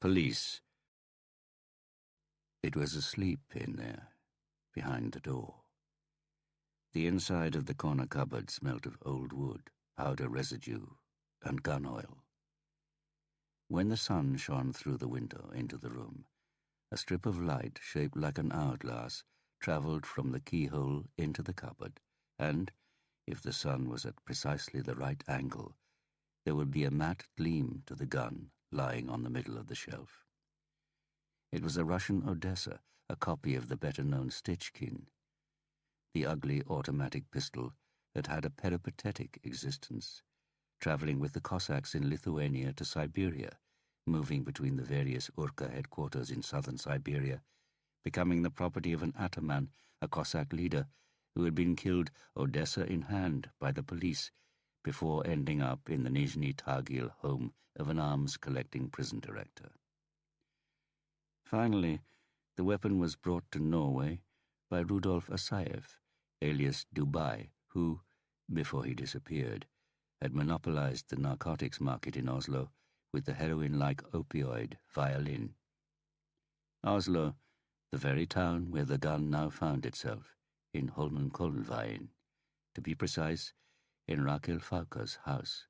Police. It was asleep in there, behind the door. The inside of the corner cupboard smelt of old wood, powder residue, and gun oil. When the sun shone through the window into the room, a strip of light shaped like an hourglass travelled from the keyhole into the cupboard, and, if the sun was at precisely the right angle, there would be a matte gleam to the gun lying on the middle of the shelf. It was a Russian Odessa, a copy of the better-known Stichkin. The ugly automatic pistol had had a peripatetic existence, travelling with the Cossacks in Lithuania to Siberia, moving between the various Urka headquarters in southern Siberia, becoming the property of an ataman, a Cossack leader, who had been killed Odessa in hand by the police before ending up in the Nizhny Tagil home of an arms-collecting prison director. Finally, the weapon was brought to Norway by Rudolf Asayev, alias Dubai, who, before he disappeared, had monopolized the narcotics market in Oslo with the heroin-like opioid violin. Oslo, the very town where the gun now found itself, in Holmenkollenveien, to be precise, in Raquel Fauka's house.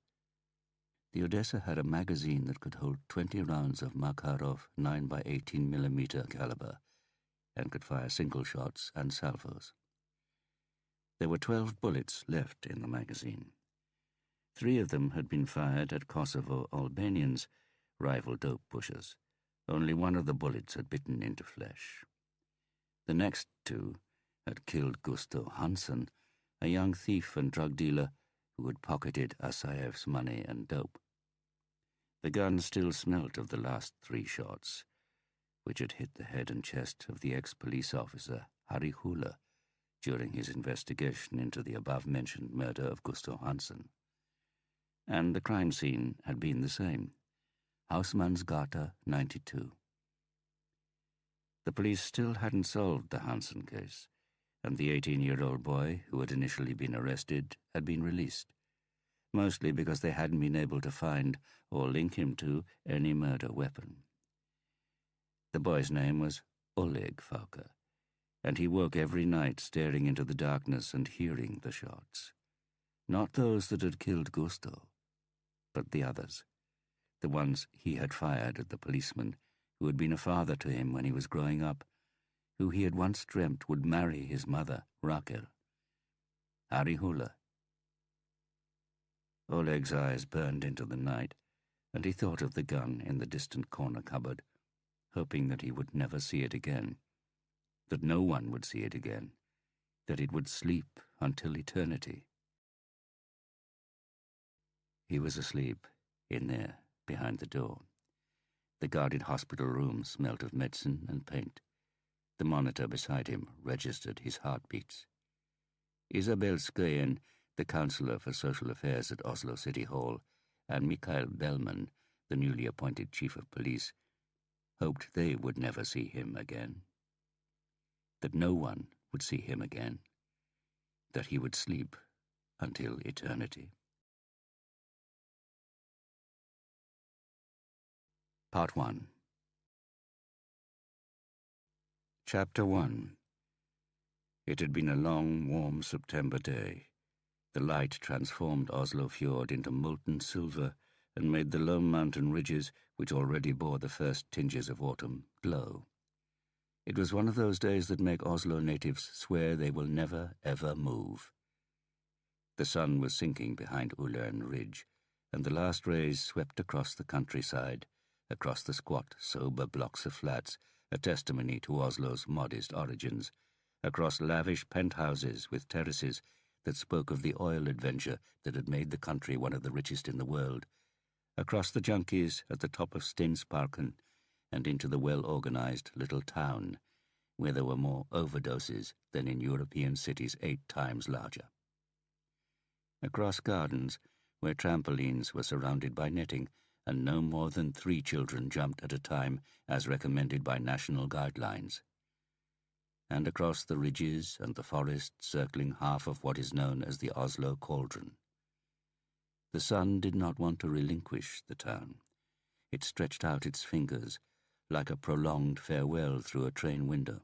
The Odessa had a magazine that could hold 20 rounds of Makarov 9x18mm caliber and could fire single shots and salvos. There were 12 bullets left in the magazine. 3 of them had been fired at Kosovo Albanians, rival dope pushers. Only 1 of the bullets had bitten into flesh. The next 2 had killed Gusto Hansen, a young thief and drug dealer who had pocketed Asayev's money and dope. The gun still smelt of the last 3 shots, which had hit the head and chest of the ex-police officer Harry Hula during his investigation into the above-mentioned murder of Gusto Hansen. And the crime scene had been the same, Hausmannsgata 92. The police still hadn't solved the Hansen case, and the 18-year-old boy who had initially been arrested had been released, mostly because they hadn't been able to find or link him to any murder weapon. The boy's name was Oleg Fauka, and he woke every night staring into the darkness and hearing the shots. Not those that had killed Gusto, but the others, the ones he had fired at the policeman who had been a father to him when he was growing up, who he had once dreamt would marry his mother, Raquel. Harry Hula. Oleg's eyes burned into the night, and he thought of the gun in the distant corner cupboard, hoping that he would never see it again, that no one would see it again, that it would sleep until eternity. He was asleep, in there, behind the door. The guarded hospital room smelt of medicine and paint. The monitor beside him registered his heartbeats. Isabel Skøyen, the councillor for social affairs at Oslo City Hall, and Mikael Bellman, the newly appointed chief of police, hoped they would never see him again. That no one would see him again. That he would sleep until eternity. Part 1. Chapter 1. It had been a long, warm September day. The light transformed Oslo Fjord into molten silver and made the low mountain ridges, which already bore the first tinges of autumn, glow. It was one of those days that make Oslo natives swear they will never, ever move. The sun was sinking behind Ullern Ridge, and the last rays swept across the countryside, across the squat, sober blocks of flats, a testimony to Oslo's modest origins, across lavish penthouses with terraces that spoke of the oil adventure that had made the country one of the richest in the world, across the junkies at the top of Stensparken, and into the well-organized little town, where there were more overdoses than in European cities 8 times larger. Across gardens, where trampolines were surrounded by netting, and no more than 3 children jumped at a time as recommended by national guidelines. And across the ridges and the forest circling half of what is known as the Oslo Cauldron. The sun did not want to relinquish the town. It stretched out its fingers like a prolonged farewell through a train window.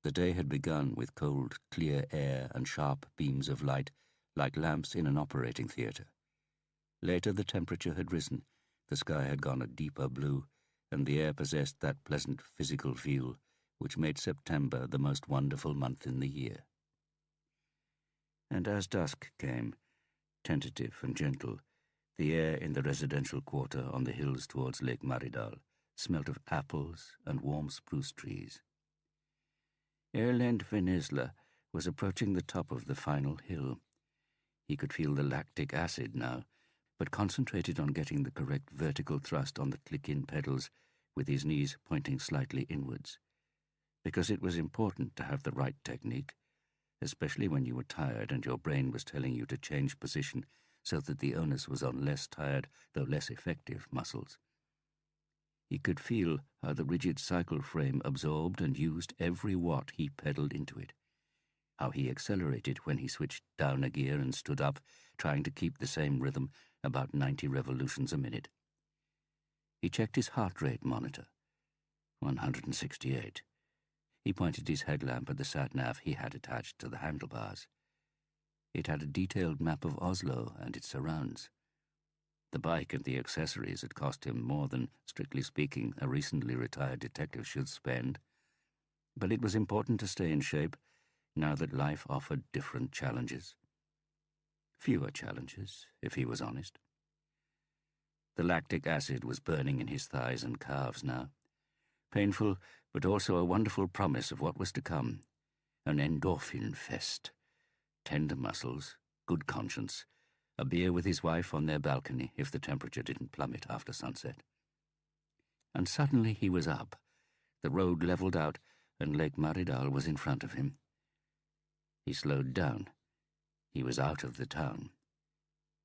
The day had begun with cold, clear air and sharp beams of light like lamps in an operating theatre. Later the temperature had risen, the sky had gone a deeper blue, and the air possessed that pleasant physical feel which made September the most wonderful month in the year. And as dusk came, tentative and gentle, the air in the residential quarter on the hills towards Lake Maridal smelt of apples and warm spruce trees. Erlend Vennesla was approaching the top of the final hill. He could feel the lactic acid now, but concentrated on getting the correct vertical thrust on the click-in pedals with his knees pointing slightly inwards, because it was important to have the right technique, especially when you were tired and your brain was telling you to change position so that the onus was on less tired, though less effective, muscles. He could feel how the rigid cycle frame absorbed and used every watt he pedaled into it, how he accelerated when he switched down a gear and stood up, trying to keep the same rhythm, about 90 revolutions a minute. He checked his heart rate monitor. 168. He pointed his headlamp at the sat-nav he had attached to the handlebars. It had a detailed map of Oslo and its surrounds. The bike and the accessories had cost him more than, strictly speaking, a recently retired detective should spend. But it was important to stay in shape, now that life offered different challenges. Fewer challenges, if he was honest. The lactic acid was burning in his thighs and calves now. Painful, but also a wonderful promise of what was to come. An endorphin fest. Tender muscles, good conscience, a beer with his wife on their balcony if the temperature didn't plummet after sunset. And suddenly he was up. The road levelled out, and Lake Maridal was in front of him. He slowed down. He was out of the town.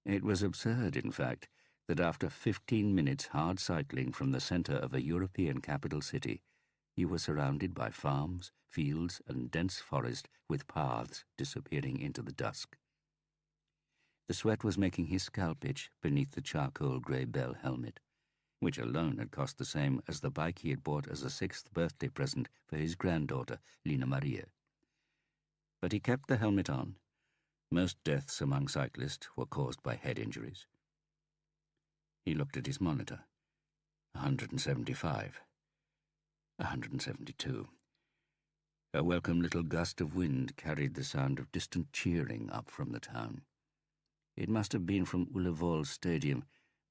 It was absurd, in fact, that after 15 minutes hard cycling from the centre of a European capital city, you were surrounded by farms, fields, and dense forest with paths disappearing into the dusk. The sweat was making his scalp itch beneath the charcoal grey bell helmet, which alone had cost the same as the bike he had bought as a 6th birthday present for his granddaughter, Lina Maria. But he kept the helmet on. Most deaths among cyclists were caused by head injuries. He looked at his monitor. 175. 172. A welcome little gust of wind carried the sound of distant cheering up from the town. It must have been from Ullevål Stadium.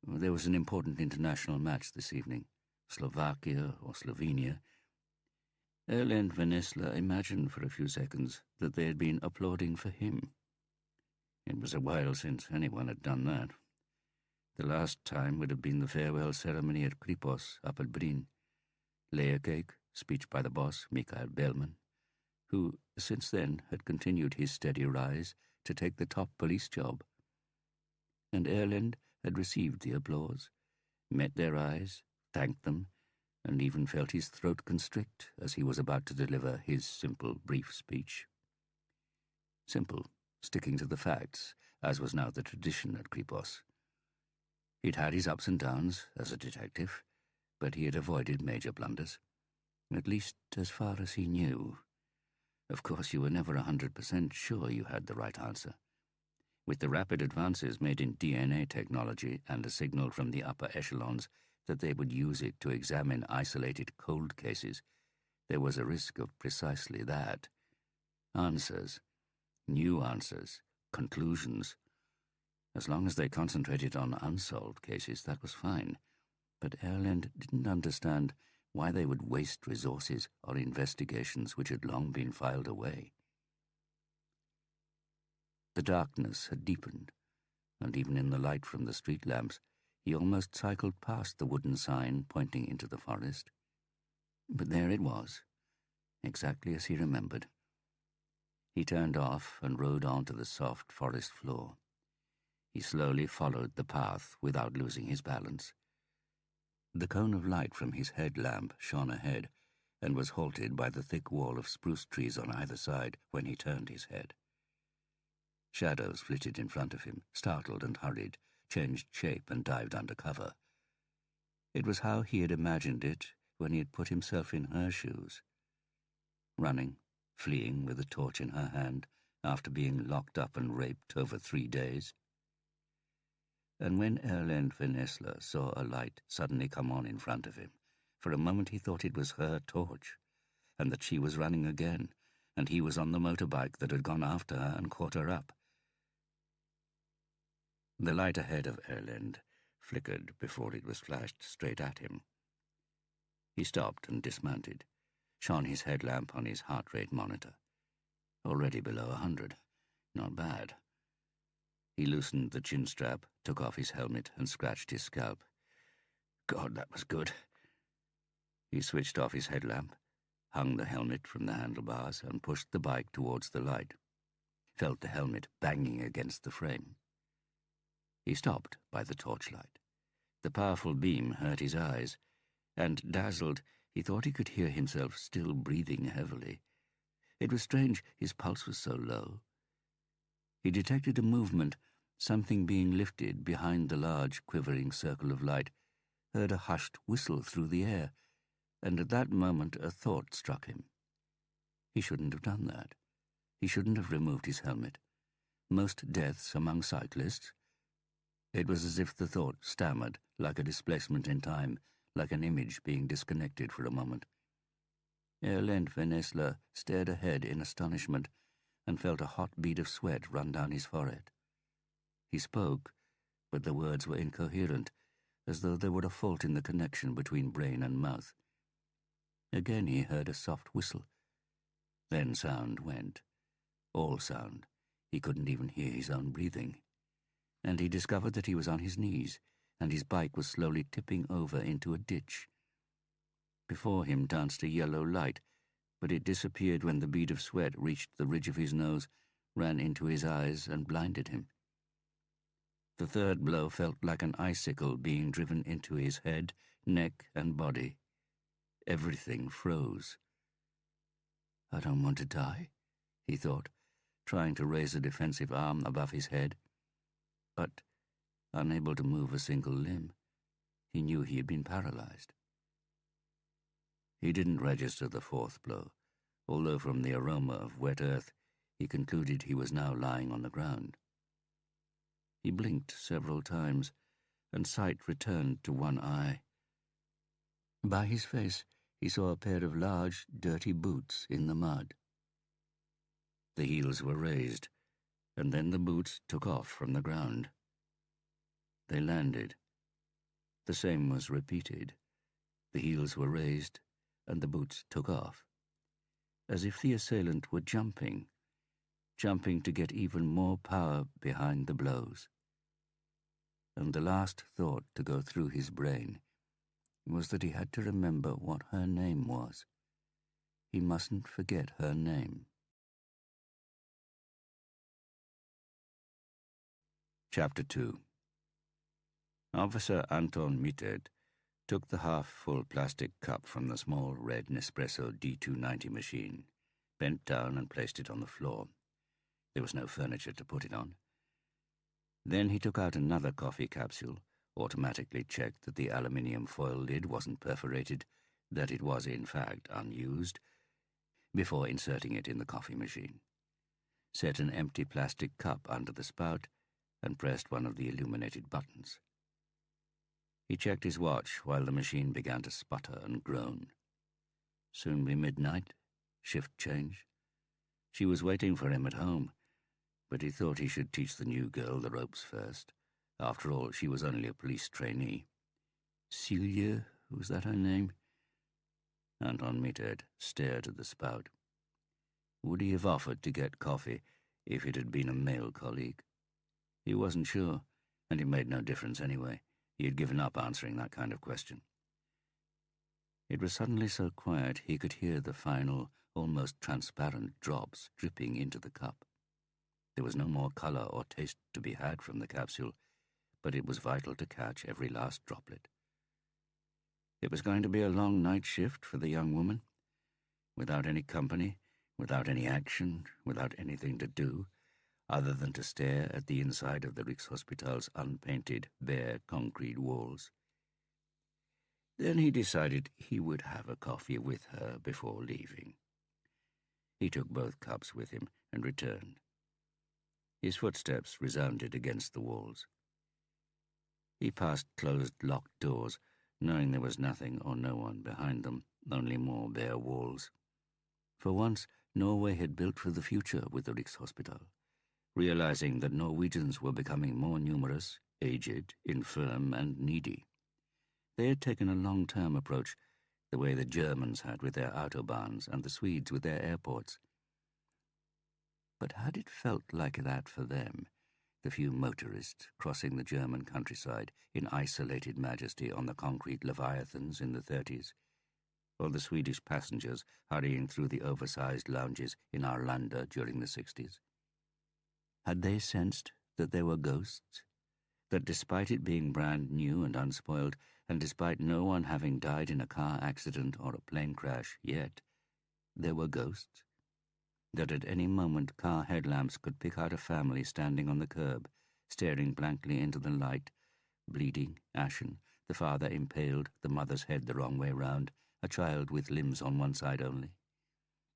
There was an important international match this evening. Slovakia or Slovenia. Erlend Vennesla imagined for a few seconds that they had been applauding for him. It was a while since anyone had done that. The last time would have been the farewell ceremony at Kripos up at Bryn. Layer cake, speech by the boss, Mikael Bellman, who, since then, had continued his steady rise to take the top police job. And Erlend had received the applause, met their eyes, thanked them, and even felt his throat constrict as he was about to deliver his simple, brief speech. Simple, sticking to the facts, as was now the tradition at Kripos. He'd had his ups and downs as a detective, but he had avoided major blunders, at least as far as he knew. Of course, you were never 100% sure you had the right answer. With the rapid advances made in DNA technology and a signal from the upper echelons that they would use it to examine isolated cold cases, there was a risk of precisely that. Answers, new answers, conclusions. As long as they concentrated on unsolved cases, that was fine. But Erlend didn't understand why they would waste resources on investigations which had long been filed away. The darkness had deepened, and even in the light from the street lamps, he almost cycled past the wooden sign pointing into the forest. But there it was, exactly as he remembered. He turned off and rode on to the soft forest floor. He slowly followed the path without losing his balance. The cone of light from his headlamp shone ahead and was halted by the thick wall of spruce trees on either side when he turned his head. Shadows flitted in front of him, startled and hurried, changed shape and dived under cover, It was how he had imagined it when he had put himself in her shoes. Running, fleeing with a torch in her hand after being locked up and raped over 3 days. And when Erlend Vennesla saw a light suddenly come on in front of him, for a moment he thought it was her torch, and that she was running again, and he was on the motorbike that had gone after her and caught her up. The light ahead of Erlend flickered before it was flashed straight at him. He stopped and dismounted, shone his headlamp on his heart rate monitor. Already below 100. Not bad. He loosened the chin strap, took off his helmet, and scratched his scalp. God, that was good. He switched off his headlamp, hung the helmet from the handlebars, and pushed the bike towards the light. Felt the helmet banging against the frame. He stopped by the torchlight. The powerful beam hurt his eyes, and, dazzled, he thought he could hear himself still breathing heavily. It was strange, his pulse was so low. He detected a movement, something being lifted behind the large, quivering circle of light, heard a hushed whistle through the air, and at that moment a thought struck him. He shouldn't have done that. He shouldn't have removed his helmet. Most deaths among cyclists. It was as if the thought stammered, like a displacement in time, like an image being disconnected for a moment. Erlend Vennesla stared ahead in astonishment and felt a hot bead of sweat run down his forehead. He spoke, but the words were incoherent, as though there were a fault in the connection between brain and mouth. Again he heard a soft whistle. Then sound went. All sound. He couldn't even hear his own breathing. And he discovered that he was on his knees, and his bike was slowly tipping over into a ditch. Before him danced a yellow light, but it disappeared when the bead of sweat reached the ridge of his nose, ran into his eyes, and blinded him. The third blow felt like an icicle being driven into his head, neck, and body. Everything froze. I don't want to die, he thought, trying to raise a defensive arm above his head. But, unable to move a single limb, he knew he had been paralyzed. He didn't register the fourth blow, although from the aroma of wet earth he concluded he was now lying on the ground. He blinked several times, and sight returned to one eye. By his face he saw a pair of large, dirty boots in the mud. The heels were raised, and then the boots took off from the ground. They landed. The same was repeated. The heels were raised, and the boots took off, as if the assailant were jumping to get even more power behind the blows. And the last thought to go through his brain was that he had to remember what her name was. He mustn't forget her name. Chapter 2. Officer Anton Mitted took the half-full plastic cup from the small red Nespresso D290 machine, bent down and placed it on the floor. There was no furniture to put it on. Then he took out another coffee capsule, automatically checked that the aluminium foil lid wasn't perforated, that it was in fact unused, before inserting it in the coffee machine. Set an empty plastic cup under the spout and pressed one of the illuminated buttons. He checked his watch while the machine began to sputter and groan. Soon be midnight, shift change. She was waiting for him at home, but he thought he should teach the new girl the ropes first. After all, she was only a police trainee. Celia, was that her name? Anton Mitted stared at the spout. Would he have offered to get coffee if it had been a male colleague? He wasn't sure, and it made no difference anyway. He had given up answering that kind of question. It was suddenly so quiet he could hear the final, almost transparent drops dripping into the cup. There was no more colour or taste to be had from the capsule, but it was vital to catch every last droplet. It was going to be a long night shift for the young woman. Without any company, without any action, without anything to do, other than to stare at the inside of the Rikshospital's unpainted, bare concrete walls. Then he decided he would have a coffee with her before leaving. He took both cups with him and returned. His footsteps resounded against the walls. He passed closed, locked doors, knowing there was nothing or no one behind them, only more bare walls. For once, Norway had built for the future with the Rikshospital, realizing that Norwegians were becoming more numerous, aged, infirm, and needy. They had taken a long-term approach, the way the Germans had with their autobahns and the Swedes with their airports. But had it felt like that for them, the few motorists crossing the German countryside in isolated majesty on the concrete leviathans in the 30s, or the Swedish passengers hurrying through the oversized lounges in Arlanda during the 60s? Had they sensed that they were ghosts? That despite it being brand new and unspoiled, and despite no one having died in a car accident or a plane crash yet, there were ghosts? That at any moment car headlamps could pick out a family standing on the curb, staring blankly into the light, bleeding, ashen, the father impaled, the mother's head the wrong way round, a child with limbs on one side only.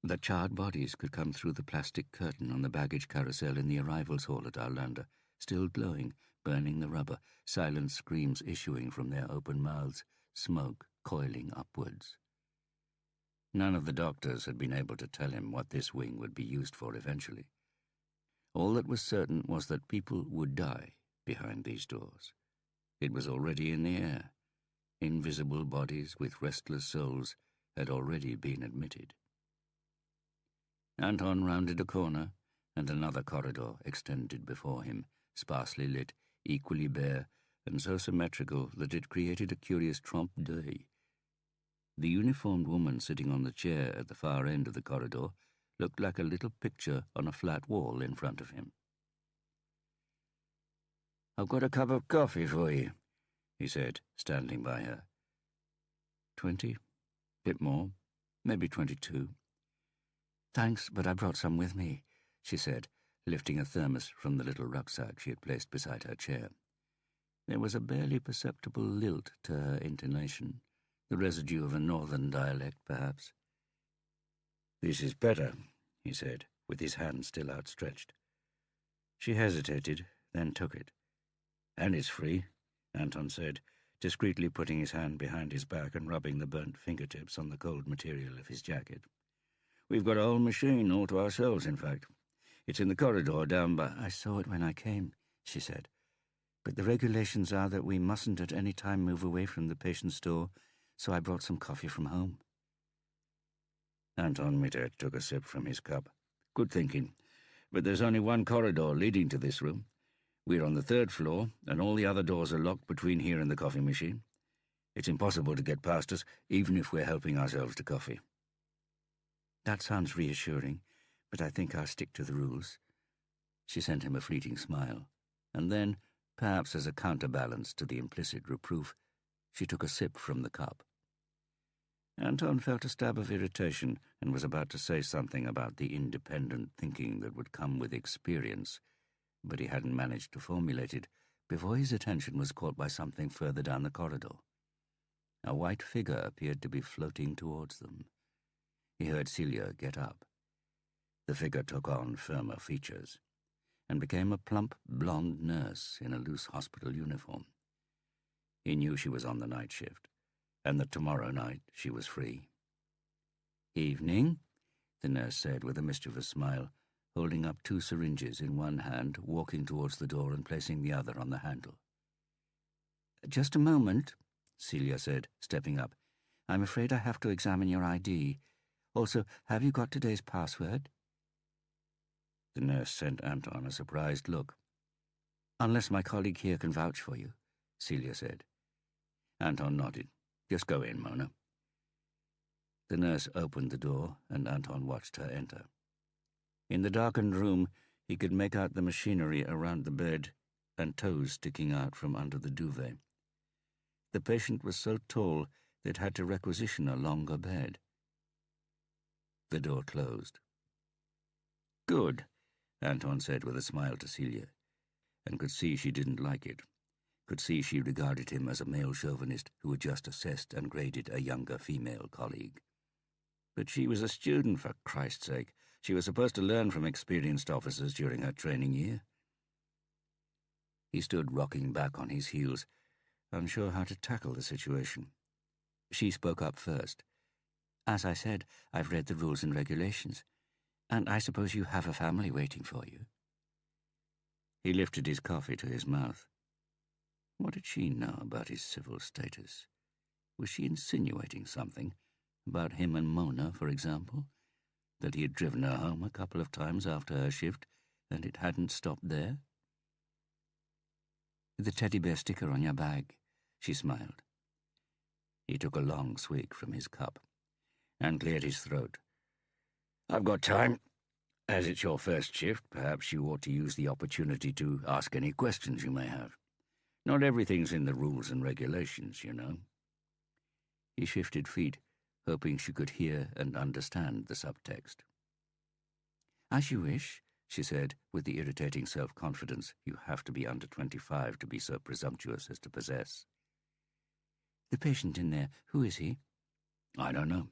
That charred bodies could come through the plastic curtain on the baggage carousel in the arrivals hall at Arlanda, still glowing, burning the rubber, silent screams issuing from their open mouths, smoke coiling upwards. None of the doctors had been able to tell him what this wing would be used for eventually. All that was certain was that people would die behind these doors. It was already in the air. Invisible bodies with restless souls had already been admitted. Anton rounded a corner, and another corridor extended before him, sparsely lit, equally bare, and so symmetrical that it created a curious trompe l'oeil. The uniformed woman sitting on the chair at the far end of the corridor looked like a little picture on a flat wall in front of him. "I've got a cup of coffee for you," he said, standing by her. 20? Bit more. Maybe 22. "Thanks, but I brought some with me," she said, lifting a thermos from the little rucksack she had placed beside her chair. There was a barely perceptible lilt to her intonation, the residue of a northern dialect, perhaps. "This is better," he said, with his hand still outstretched. She hesitated, then took it. "And it's free," Anton said, discreetly putting his hand behind his back and rubbing the burnt fingertips on the cold material of his jacket. "We've got a whole machine all to ourselves, in fact. It's in the corridor down by—" "I saw it when I came," she said. "But the regulations are that we mustn't at any time move away from the patient's door, so I brought some coffee from home." Anton Mitter took a sip from his cup. "Good thinking. But there's only one corridor leading to this room. We're on the 3rd floor, and all the other doors are locked between here and the coffee machine. It's impossible to get past us, even if we're helping ourselves to coffee." "That sounds reassuring, but I think I'll stick to the rules." She sent him a fleeting smile, and then, perhaps as a counterbalance to the implicit reproof, she took a sip from the cup. Anton felt a stab of irritation and was about to say something about the independent thinking that would come with experience, but he hadn't managed to formulate it before his attention was caught by something further down the corridor. A white figure appeared to be floating towards them. He heard Celia get up. The figure took on firmer features and became a plump, blonde nurse in a loose hospital uniform. He knew she was on the night shift, and that tomorrow night she was free. "Evening," the nurse said with a mischievous smile, holding up 2 syringes in one hand, walking towards the door and placing the other on the handle. "Just a moment," Celia said, stepping up. "I'm afraid I have to examine your ID. Also, have you got today's password?" The nurse sent Anton a surprised look. "Unless my colleague here can vouch for you," Celia said. Anton nodded. "Just go in, Mona." The nurse opened the door, and Anton watched her enter. In the darkened room, he could make out the machinery around the bed and toes sticking out from under the duvet. The patient was so tall they'd had to requisition a longer bed. The door closed. "Good," Anton said with a smile to Celia, and could see she didn't like it. could see she regarded him as a male chauvinist who had just assessed and graded a younger female colleague. But she was a student, for Christ's sake. She was supposed to learn from experienced officers during her training year. He stood rocking back on his heels, unsure how to tackle the situation. She spoke up first. "As I said, I've read the rules and regulations, and I suppose you have a family waiting for you." He lifted his coffee to his mouth. What did she know about his civil status? Was she insinuating something? About him and Mona, for example? That he had driven her home a couple of times after her shift, and it hadn't stopped there? "The teddy bear sticker on your bag," she smiled. He took a long swig from his cup and cleared his throat. "I've got time. As it's your first shift, perhaps you ought to use the opportunity to ask any questions you may have. Not everything's in the rules and regulations, you know." He shifted feet, hoping she could hear and understand the subtext. "As you wish," she said, with the irritating self-confidence you have to be under 25 to be so presumptuous as to possess. "The patient in there, who is he?" "I don't know.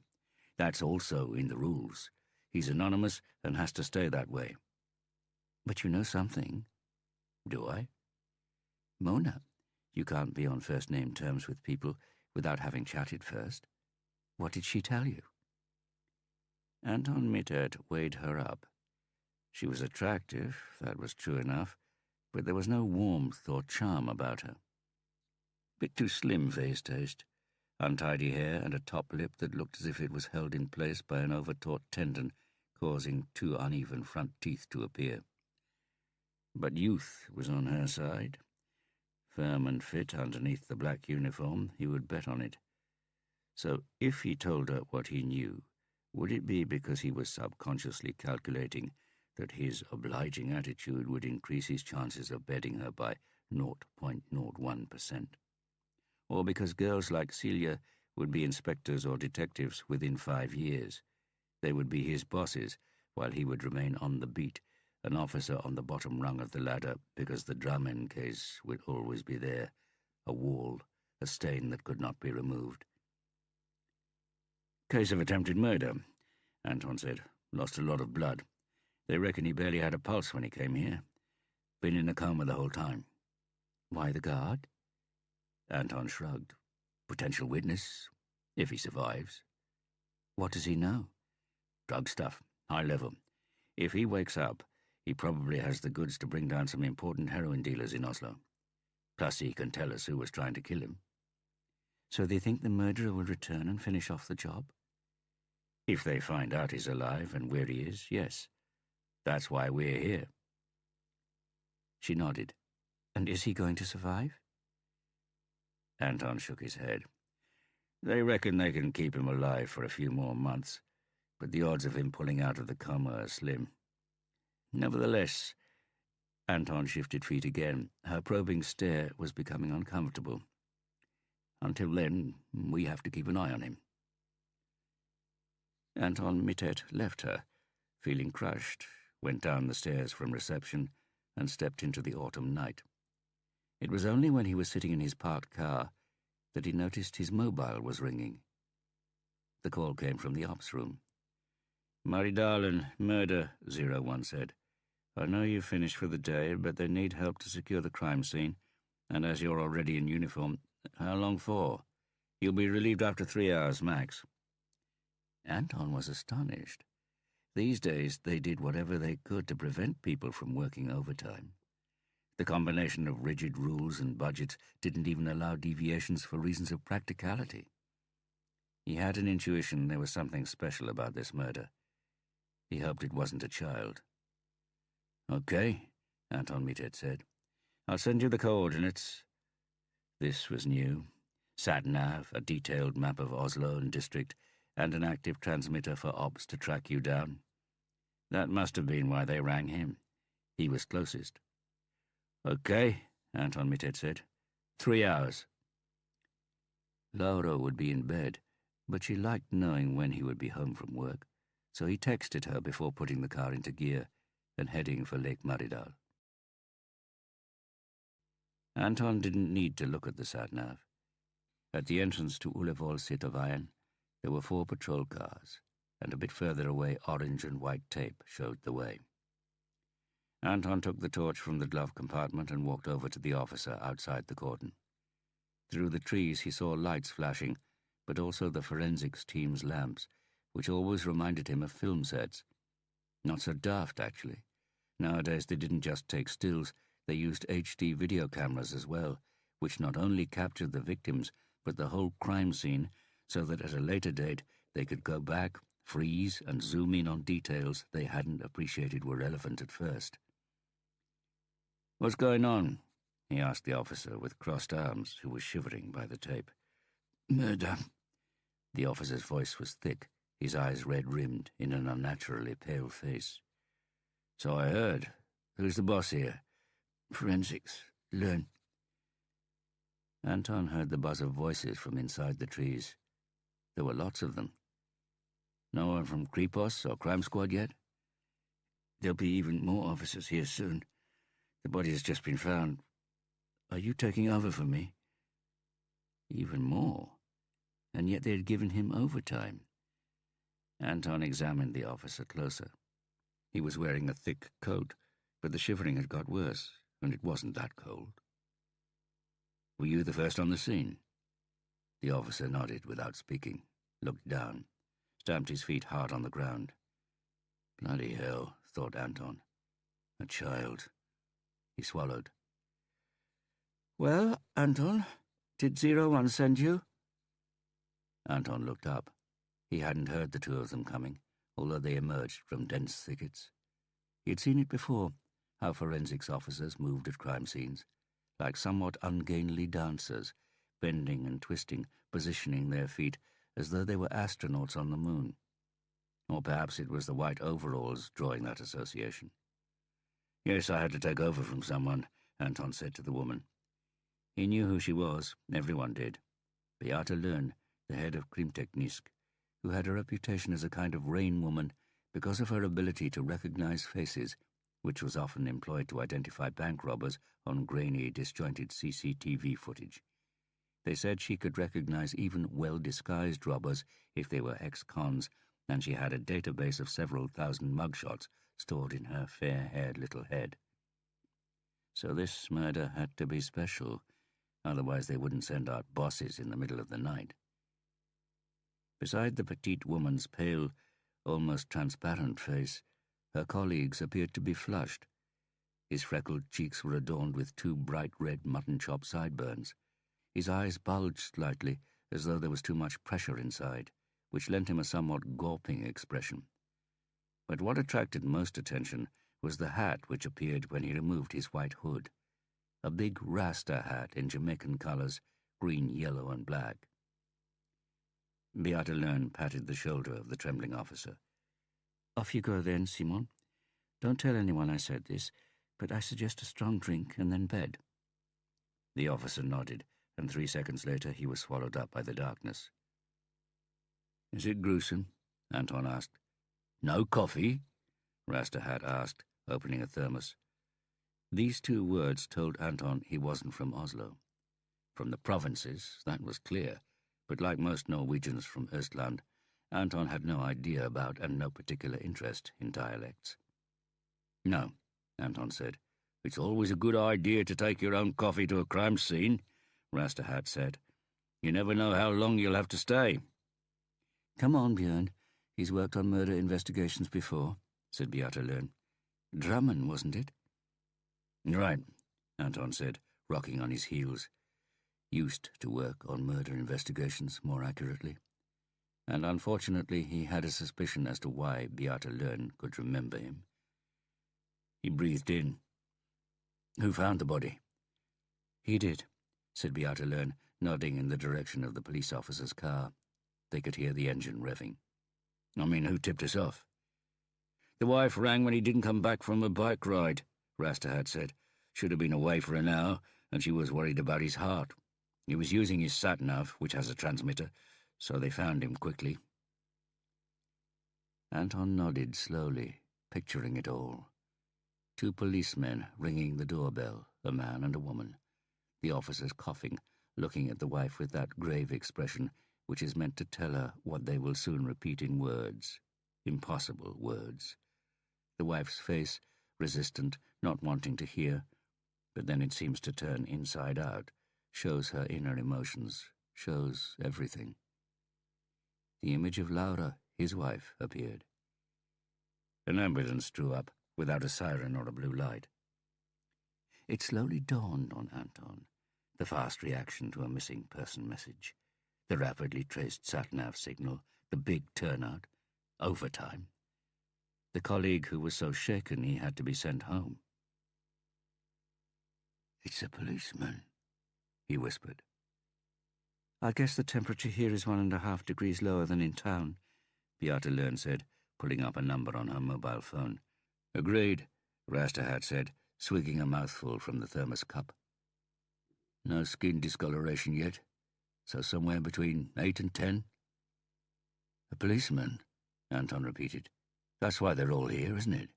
That's also in the rules. He's anonymous and has to stay that way." "But you know something." "Do I?" "Mona. You can't be on first-name terms with people without having chatted first. What did she tell you?" Anton Mittet weighed her up. She was attractive, that was true enough, but there was no warmth or charm about her. Bit too slim for his taste. Untidy hair and a top lip that looked as if it was held in place by an overtaut tendon, causing two uneven front teeth to appear. But youth was on her side. Firm and fit underneath the black uniform, he would bet on it. So if he told her what he knew, would it be because he was subconsciously calculating that his obliging attitude would increase his chances of bedding her by 0.01%? Or because girls like Celia would be inspectors or detectives within 5 years? They would be his bosses, while he would remain on the beat, an officer on the bottom rung of the ladder, because the Drummond case would always be there, a wall, a stain that could not be removed. "Case of attempted murder," Anton said. "Lost a lot of blood. They reckon he barely had a pulse when he came here. Been in a coma the whole time." "Why the guard?" Anton shrugged. "Potential witness, if he survives." "What does he know?" "Drug stuff, high level. If he wakes up, he probably has the goods to bring down some important heroin dealers in Oslo. Plus he can tell us who was trying to kill him." "So they think the murderer will return and finish off the job?" "If they find out he's alive and where he is, yes. That's why we're here." She nodded. "And is he going to survive?" Anton shook his head. "They reckon they can keep him alive for a few more months, but the odds of him pulling out of the coma are slim. Nevertheless," Anton shifted feet again. Her probing stare was becoming uncomfortable. "Until then, we have to keep an eye on him." Anton Mittet left her, feeling crushed, went down the stairs from reception, and stepped into the autumn night. It was only when he was sitting in his parked car that he noticed his mobile was ringing. The call came from the ops room. "Maridalen, murder," 01 said. "I know you've finished for the day, but they need help to secure the crime scene, and as you're already in uniform, how long for? You'll be relieved after 3 hours, max." Anton was astonished. These days they did whatever they could to prevent people from working overtime. The combination of rigid rules and budgets didn't even allow deviations for reasons of practicality. He had an intuition there was something special about this murder. He hoped it wasn't a child. "Okay," Anton Mittet said. "I'll send you the coordinates." This was new. Sat-nav, a detailed map of Oslo and district, and an active transmitter for ops to track you down. That must have been why they rang him. He was closest. "Okay," Anton Mittet said. 3 hours. Laura would be in bed, but she liked knowing when he would be home from work, so he texted her before putting the car into gear and heading for Lake Maridal. Anton didn't need to look at the sat-nav. At the entrance to Ulevoll-Sitavayan, there were 4 patrol cars, and a bit further away orange and white tape showed the way. Anton took the torch from the glove compartment and walked over to the officer outside the cordon. Through the trees he saw lights flashing, but also the forensics team's lamps, which always reminded him of film sets. Not so daft, actually. Nowadays they didn't just take stills, they used HD video cameras as well, which not only captured the victims, but the whole crime scene, so that at a later date they could go back, freeze, and zoom in on details they hadn't appreciated were relevant at first. "What's going on?" he asked the officer with crossed arms, who was shivering by the tape. "Murder." The officer's voice was thick, his eyes red-rimmed in an unnaturally pale face. "So I heard. Who's the boss here?" "Forensics. Learn." Anton heard the buzz of voices from inside the trees. There were lots of them. "No one from Kripos or Crime Squad yet?" "There'll be even more officers here soon. The body has just been found. Are you taking over for me?" Even more? And yet they had given him overtime. Anton examined the officer closer. He was wearing a thick coat, but the shivering had got worse, and it wasn't that cold. "Were you the first on the scene?" The officer nodded without speaking, looked down, stamped his feet hard on the ground. Bloody hell, thought Anton. A child. He swallowed. "Well, Anton, did 01 send you?" Anton looked up. He hadn't heard the 2 of them coming, although they emerged from dense thickets. He had seen it before, how forensics officers moved at crime scenes, like somewhat ungainly dancers, bending and twisting, positioning their feet as though they were astronauts on the moon. Or perhaps it was the white overalls drawing that association. "Yes, I had to take over from someone," Anton said to the woman. He knew who she was, everyone did. Beata Löhn, the head of Krimteknisk, who had a reputation as a kind of rain woman because of her ability to recognize faces, which was often employed to identify bank robbers on grainy, disjointed CCTV footage. They said she could recognize even well-disguised robbers if they were ex-cons, and she had a database of several thousand mugshots stored in her fair-haired little head. So this murder had to be special, otherwise they wouldn't send out bosses in the middle of the night. Beside the petite woman's pale, almost transparent face, her colleagues appeared to be flushed. His freckled cheeks were adorned with 2 bright red mutton-chop sideburns. His eyes bulged slightly, as though there was too much pressure inside, which lent him a somewhat gawping expression. But what attracted most attention was the hat which appeared when he removed his white hood. A big Rasta hat in Jamaican colours, green, yellow, and black. Beata Löhn patted the shoulder of the trembling officer. "Off you go then, Simon. Don't tell anyone I said this, but I suggest a strong drink and then bed." The officer nodded, and 3 seconds later he was swallowed up by the darkness. "Is it gruesome?" Anton asked. "No coffee?" Rasta Hat asked, opening a thermos. These 2 words told Anton he wasn't from Oslo. From the provinces, that was clear, but like most Norwegians from Östland, Anton had no idea about and no particular interest in dialects. "No," Anton said. "It's always a good idea to take your own coffee to a crime scene," Rasta Hat said. "You never know how long you'll have to stay." "Come on, Björn. He's worked on murder investigations before," said Beata Löhn. "Drammen, wasn't it?" "Right," Anton said, rocking on his heels. Used to work on murder investigations, more accurately. And unfortunately he had a suspicion as to why Beata Löhn could remember him. He breathed in. "Who found the body?" "He did," said Beata Löhn, nodding in the direction of the police officer's car. They could hear the engine revving. "I mean, who tipped us off?" "The wife rang when he didn't come back from a bike ride," Rasta had said. "Should have been away for an hour, and she was worried about his heart. He was using his sat-nav, which has a transmitter, so they found him quickly." Anton nodded slowly, picturing it all. 2 policemen ringing the doorbell, a man and a woman. the officers coughing, looking at the wife with that grave expression which is meant to tell her what they will soon repeat in words, impossible words. The wife's face, resistant, not wanting to hear, but then it seems to turn inside out, shows her inner emotions, shows everything. The image of Laura, his wife, appeared. An ambulance drew up, without a siren or a blue light. It slowly dawned on Anton, the fast reaction to a missing person message, the rapidly traced sat-nav signal, the big turnout, overtime. The colleague who was so shaken he had to be sent home. "It's a policeman," he whispered. "I guess the temperature here is 1.5 degrees lower than in town," Beata Learn said, pulling up a number on her mobile phone. "Agreed," Rasterhat said, swigging a mouthful from the thermos cup. "No skin discoloration yet, so somewhere between 8 and 10. "A policeman," Anton repeated. "That's why they're all here, isn't it?"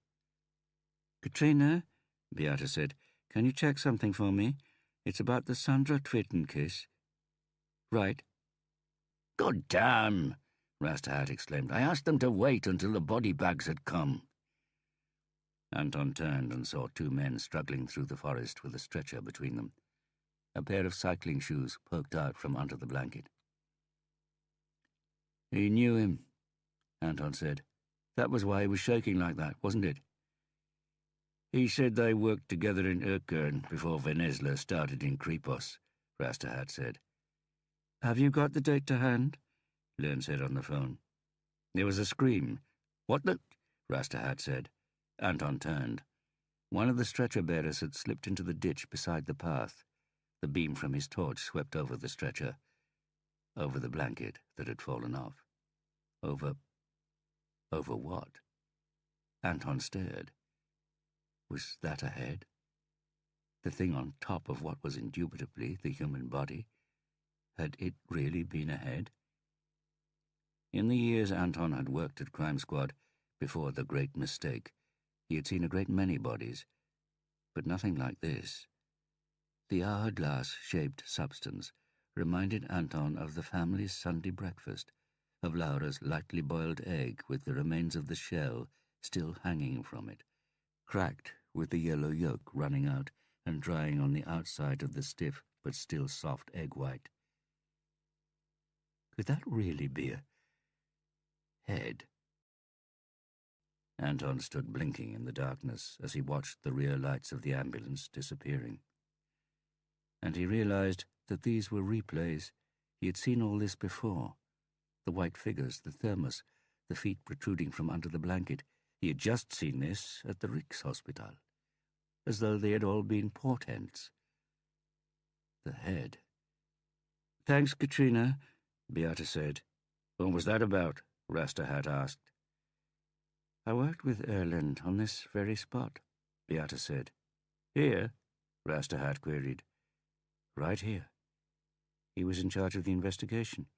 "Katrina," Beata said, "can you check something for me? It's about the Sandra Twitten case." "Right." "God damn!" Rasterhat exclaimed. "I asked them to wait until the body bags had come." Anton turned and saw 2 men struggling through the forest with a stretcher between them. A pair of cycling shoes poked out from under the blanket. "He knew him," Anton said. "That was why he was shaking like that, wasn't it?" "He said they worked together in Erkern before Venezla started in Kripos," Rasterhat said. "Have you got the date to hand?" Learn said on the phone. There was a scream. "What the—" Rasterhat said. Anton turned. One of the stretcher-bearers had slipped into the ditch beside the path. The beam from his torch swept over the stretcher, over the blanket that had fallen off. Over what? Anton stared. Was that a head? The thing on top of what was indubitably the human body? Had it really been a head? In the years Anton had worked at Crime Squad, before the great mistake, he had seen a great many bodies, but nothing like this. The hourglass-shaped substance reminded Anton of the family's Sunday breakfast, of Laura's lightly boiled egg with the remains of the shell still hanging from it, cracked with the yellow yolk running out and drying on the outside of the stiff but still soft egg white. Could that really be a head? Anton stood blinking in the darkness as he watched the rear lights of the ambulance disappearing. And he realized that these were replays. He had seen all this before. The white figures, the thermos, the feet protruding from under the blanket. He had just seen this at the Rikshospital, as though they had all been portents. The head. "Thanks, Katrina," Beata said. "What was that about?" Rasterhat asked. "I worked with Erland on this very spot," Beata said. "Here?" Rasterhat queried. "Right here. He was in charge of the investigation.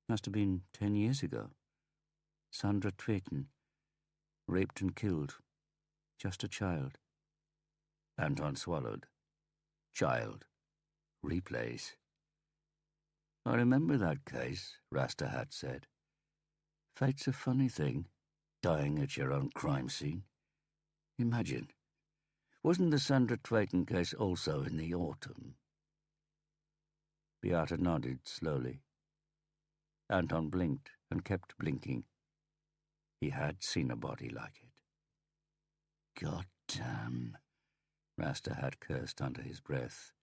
Must have been 10 years ago. Sandra Tweten, raped and killed. Just a child." Anton swallowed. Child. Replays. "I remember that case," Rasterhat said. "Fate's a funny thing, dying at your own crime scene. Imagine. Wasn't the Sandra Tweten case also in the autumn?" Beata nodded slowly. Anton blinked and kept blinking. He had seen a body like it. "God damn," Rasterhat cursed under his breath.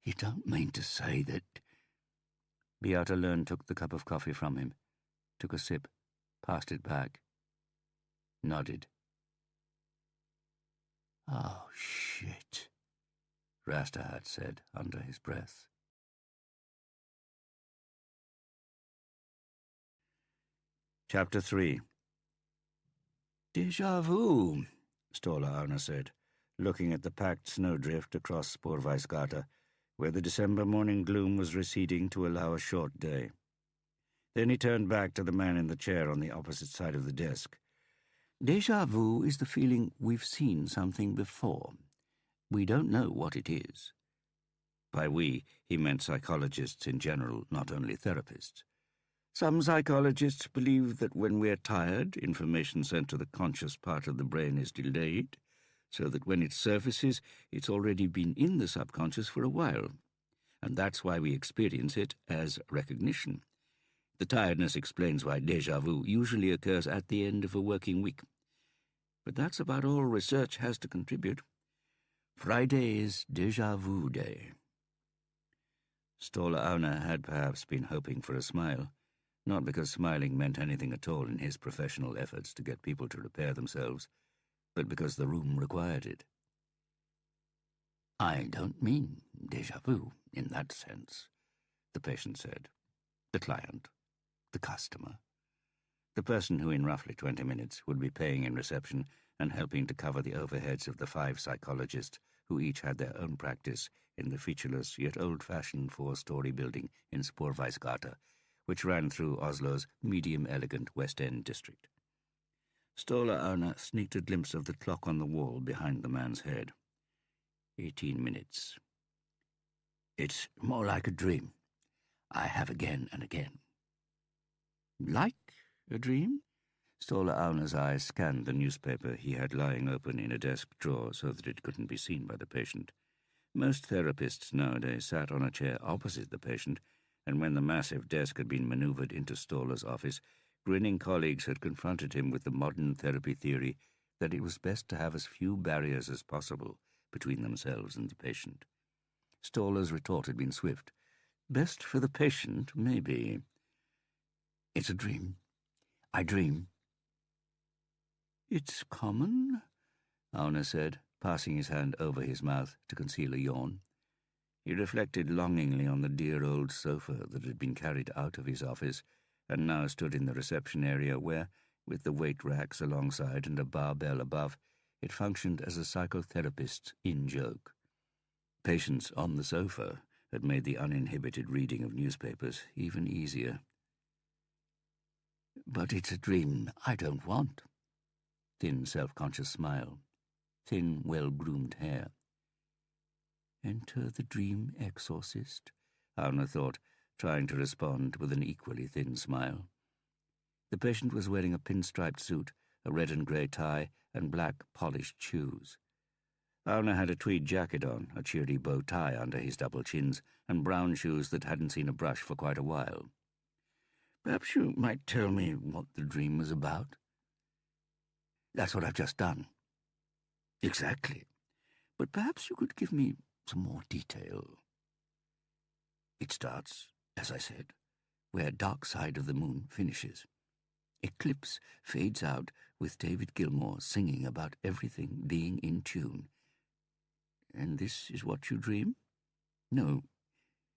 "You don't mean to say that—" Beata Learn took the cup of coffee from him, took a sip, passed it back, nodded. "Oh, shit," Rasterhat said under his breath. Chapter 3. "Déjà vu," Stola Arna said, looking at the packed snowdrift across Sporweisgata, where the December morning gloom was receding to allow a short day. Then he turned back to the man in the chair on the opposite side of the desk. "Déjà vu is the feeling we've seen something before. We don't know what it is. By we, he meant psychologists in general, not only therapists. Some psychologists believe that when we're tired, information sent to the conscious part of the brain is delayed, so that when it surfaces, it's already been in the subconscious for a while. And that's why we experience it as recognition. The tiredness explains why déjà vu usually occurs at the end of a working week. But that's about all research has to contribute. Friday is déjà vu day. Ståle Aune had perhaps been hoping for a smile, not because smiling meant anything at all in his professional efforts to get people to repair themselves, but because the room required it. "I don't mean déjà vu in that sense," the patient said. The client, the customer, the person who in roughly 20 minutes would be paying in reception and helping to cover the overheads of the 5 psychologists who each had their own practice in the featureless yet old-fashioned 4-story building in Sporveisgata, which ran through Oslo's medium-elegant West End district. Ståle Aune sneaked a glimpse of the clock on the wall behind the man's head. 18 minutes. "It's more like a dream. I have again and again." "Like a dream?" Ståle Aune's eyes scanned the newspaper he had lying open in a desk drawer so that it couldn't be seen by the patient. Most therapists nowadays sat on a chair opposite the patient, and when the massive desk had been manoeuvred into Ståle's office, grinning colleagues had confronted him with the modern therapy theory that it was best to have as few barriers as possible between themselves and the patient. Ståle's retort had been swift. "Best for the patient, maybe. It's a dream. I dream." "It's common," Aune said, passing his hand over his mouth to conceal a yawn. He reflected longingly on the dear old sofa that had been carried out of his office and now stood in the reception area where, with the weight racks alongside and a barbell above, it functioned as a psychotherapist's in-joke. Patients on the sofa had made the uninhibited reading of newspapers even easier. "But it's a dream I don't want." Thin, self-conscious smile. Thin, well-groomed hair. "Enter the dream exorcist," Aune thought, trying to respond with an equally thin smile. The patient was wearing a pinstriped suit, a red and grey tie, and black polished shoes. Aune had a tweed jacket on, a cheery bow tie under his double chins, and brown shoes that hadn't seen a brush for quite a while. "Perhaps you might tell me what the dream was about?" "That's what I've just done." "Exactly. But perhaps you could give me some more detail." "It starts, as I said, where Dark Side of the Moon finishes. Eclipse fades out with David Gilmour singing about everything being in tune." "And this is what you dream?" "No.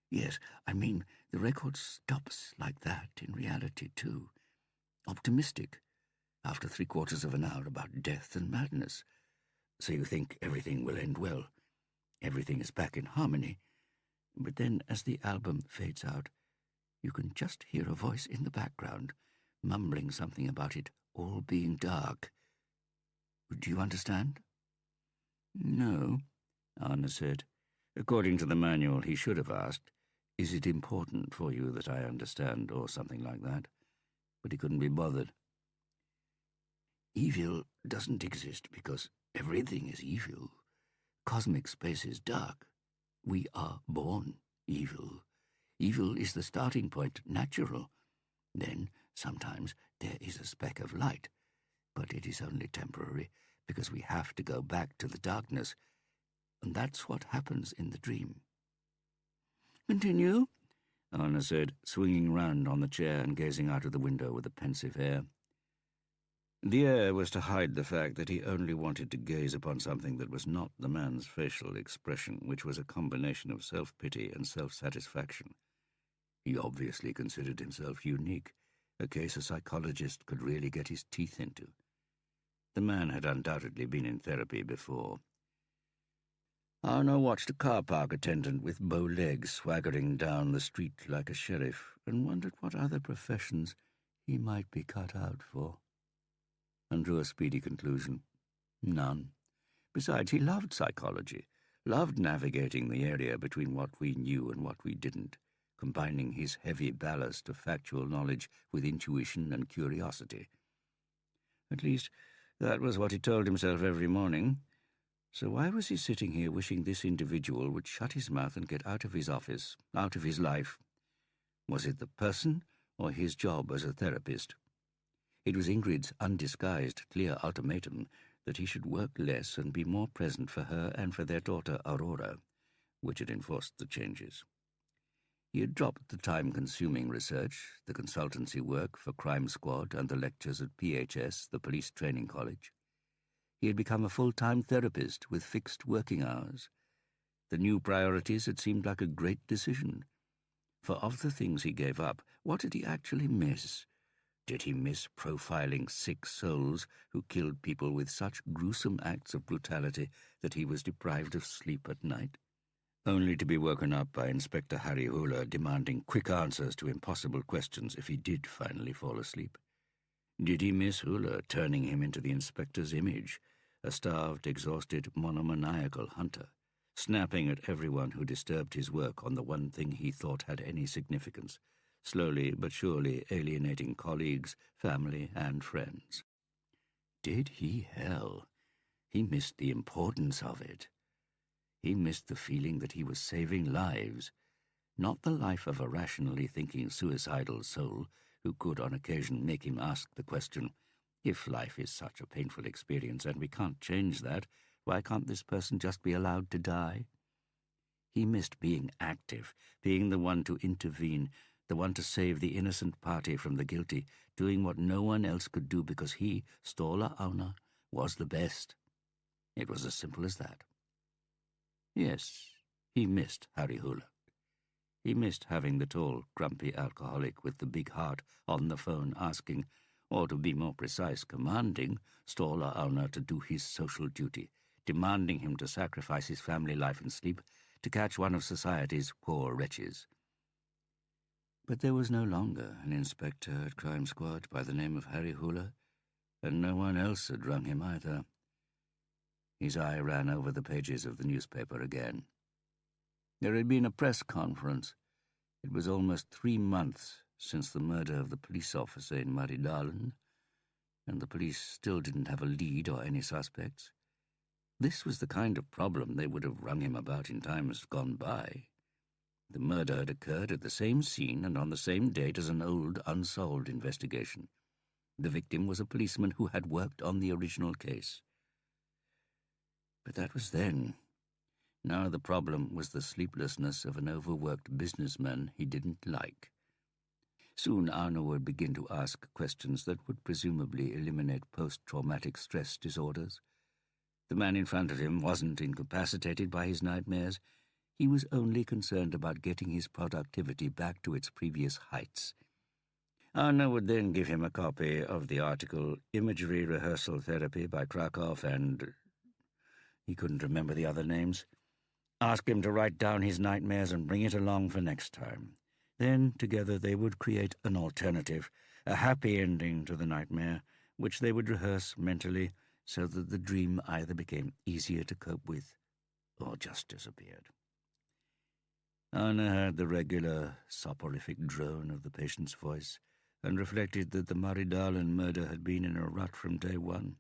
Yes, I mean, the record stops like that in reality, too. Optimistic, after 3/4 of an hour about death and madness. So you think everything will end well. Everything is back in harmony. But then, as the album fades out, you can just hear a voice in the background, mumbling something about it all being dark. Do you understand?" "No," Aune said. According to the manual, he should have asked, "Is it important for you that I understand?" or something like that. But he couldn't be bothered. "Evil doesn't exist because everything is evil. Cosmic space is dark. We are born evil. Evil is the starting point, natural. Then, sometimes, there is a speck of light, but it is only temporary because we have to go back to the darkness, and that's what happens in the dream." "Continue," Aune said, swinging round on the chair and gazing out of the window with a pensive air. The air was to hide the fact that he only wanted to gaze upon something that was not the man's facial expression, which was a combination of self-pity and self-satisfaction. He obviously considered himself unique, a case a psychologist could really get his teeth into. The man had undoubtedly been in therapy before. Aune watched a car park attendant with bow legs swaggering down the street like a sheriff and wondered what other professions he might be cut out for, and drew a speedy conclusion. None. Besides, he loved psychology, loved navigating the area between what we knew and what we didn't, combining his heavy ballast of factual knowledge with intuition and curiosity. At least, that was what he told himself every morning. So why was he sitting here wishing this individual would shut his mouth and get out of his office, out of his life? Was it the person or his job as a therapist? It was Ingrid's undisguised, clear ultimatum that he should work less and be more present for her and for their daughter Aurora, which had enforced the changes. He had dropped the time-consuming research, the consultancy work for Crime Squad and the lectures at PHS, the police training college. He had become a full-time therapist with fixed working hours. The new priorities had seemed like a great decision. For of the things he gave up, what did he actually miss? Did he miss profiling sick souls who killed people with such gruesome acts of brutality that he was deprived of sleep at night? Only to be woken up by Inspector Harry Hooler demanding quick answers to impossible questions if he did finally fall asleep. Did he miss Hooler turning him into the inspector's image, a starved, exhausted, monomaniacal hunter, snapping at everyone who disturbed his work on the one thing he thought had any significance, slowly but surely alienating colleagues, family, and friends? Did he? Hell, he missed the importance of it. He missed the feeling that he was saving lives, not the life of a rationally thinking suicidal soul who could on occasion make him ask the question, if life is such a painful experience and we can't change that, why can't this person just be allowed to die? He missed being active, being the one to intervene, the one to save the innocent party from the guilty, doing what no one else could do because he, Ståle Auna, was the best. It was as simple as that. Yes, he missed Harry Hooler. He missed having the tall, grumpy alcoholic with the big heart on the phone asking, or to be more precise, commanding, Ståle Auna to do his social duty, demanding him to sacrifice his family life and sleep to catch one of society's poor wretches. But there was no longer an inspector at Crime Squad by the name of Harry Hooler, and no one else had rung him either. His eye ran over the pages of the newspaper again. There had been a press conference. It was almost 3 months since the murder of the police officer in Maridalen, and the police still didn't have a lead or any suspects. This was the kind of problem they would have rung him about in times gone by. The murder had occurred at the same scene and on the same date as an old, unsolved investigation. The victim was a policeman who had worked on the original case. But that was then. Now the problem was the sleeplessness of an overworked businessman he didn't like. Soon Arno would begin to ask questions that would presumably eliminate post-traumatic stress disorders. The man in front of him wasn't incapacitated by his nightmares. He was only concerned about getting his productivity back to its previous heights. Arno would then give him a copy of the article Imagery Rehearsal Therapy by Krakow and... he couldn't remember the other names. Ask him to write down his nightmares and bring it along for next time. Then, together, they would create an alternative, a happy ending to the nightmare, which they would rehearse mentally so that the dream either became easier to cope with or just disappeared. Anna heard the regular, soporific drone of the patient's voice and reflected that the Maridalen murder had been in a rut from day one.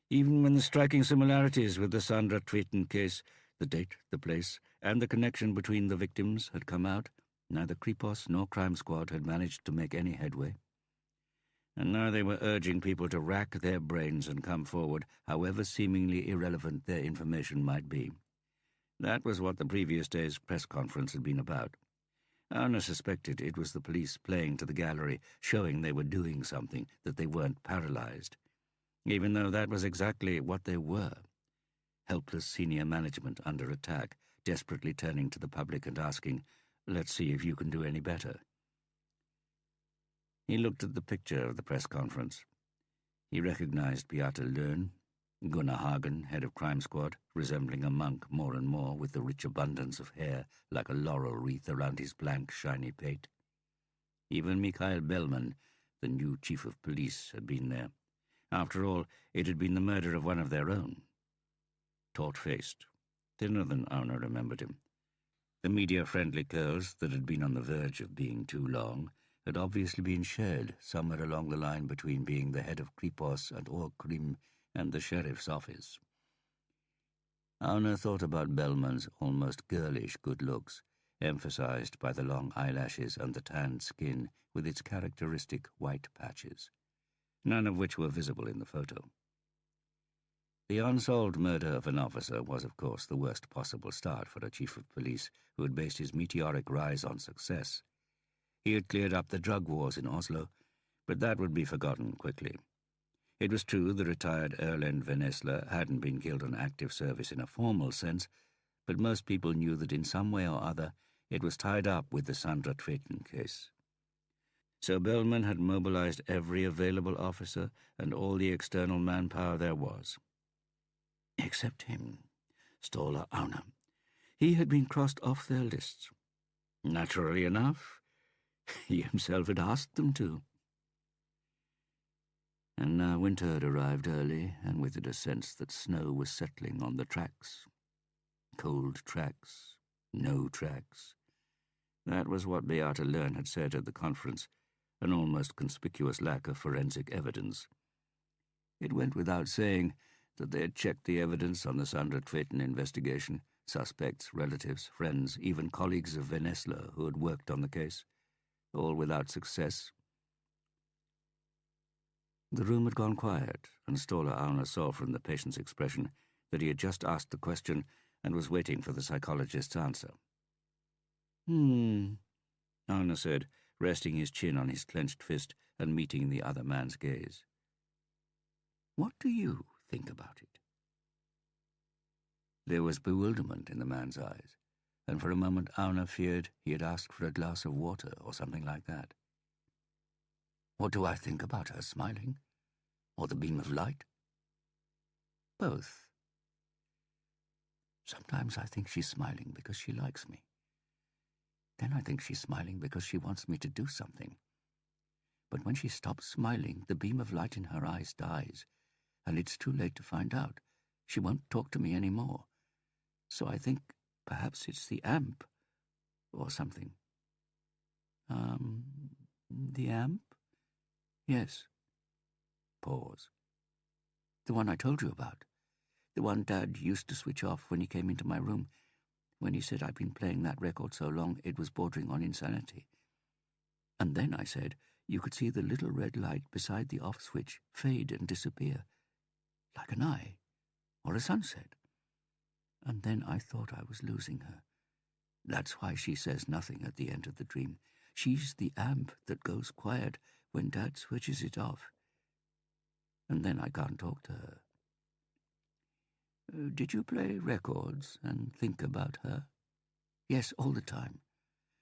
Even when the striking similarities with the Sandra Tweeten case, the date, the place, and the connection between the victims had come out, neither Kripos nor Crime Squad had managed to make any headway. And now they were urging people to rack their brains and come forward, however seemingly irrelevant their information might be. That was what the previous day's press conference had been about. Anna suspected it was the police playing to the gallery, showing they were doing something, that they weren't paralyzed. Even though that was exactly what they were. Helpless senior management under attack, desperately turning to the public and asking, "Let's see if you can do any better." He looked at the picture of the press conference. He recognized Beate Löhn, Gunnar Hagen, head of Crime Squad, resembling a monk more and more with the rich abundance of hair like a laurel wreath around his blank, shiny pate. Even Mikael Bellman, the new chief of police, had been there. After all, it had been the murder of one of their own. Taut-faced, thinner than Auna remembered him. The media-friendly curls that had been on the verge of being too long had obviously been shared somewhere along the line between being the head of Kripos and Orkrim and the sheriff's office. Auna thought about Bellman's almost girlish good looks, emphasized by the long eyelashes and the tanned skin with its characteristic white patches, none of which were visible in the photo. The unsolved murder of an officer was, of course, the worst possible start for a chief of police who had based his meteoric rise on success. He had cleared up the drug wars in Oslo, but that would be forgotten quickly. It was true the retired Erlend Vennesla hadn't been killed on active service in a formal sense, but most people knew that in some way or other it was tied up with the Sandra Tveten case. So Bellman had mobilized every available officer and all the external manpower there was. Except him, Ståle Auna. He had been crossed off their lists. Naturally enough, he himself had asked them to. And now winter had arrived early, and with it a sense that snow was settling on the tracks. Cold tracks, no tracks. That was what Beata Lern had said at the conference, an almost conspicuous lack of forensic evidence. It went without saying that they had checked the evidence on the Sandra Tveten investigation, suspects, relatives, friends, even colleagues of Vennesla who had worked on the case, all without success. The room had gone quiet, and Ståle Auna saw from the patient's expression that he had just asked the question and was waiting for the psychologist's answer. Auna said, resting his chin on his clenched fist and meeting the other man's gaze. What do you think about it? There was bewilderment in the man's eyes, and for a moment Auna feared he had asked for a glass of water or something like that. What do I think about her smiling? Or the beam of light? Both. Sometimes I think she's smiling because she likes me. Then I think she's smiling because she wants me to do something. But when she stops smiling, the beam of light in her eyes dies, and it's too late to find out. She won't talk to me anymore. So I think perhaps it's the amp, or something. The amp? Yes. Pause. The one I told you about. The one Dad used to switch off when he came into my room, when he said I'd been playing that record so long it was bordering on insanity. And then I said you could see the little red light beside the off switch fade and disappear, like an eye, or a sunset. And then I thought I was losing her. That's why she says nothing at the end of the dream. She's the amp that goes quiet when Dad switches it off. And then I can't talk to her. Did you play records and think about her? Yes, all the time,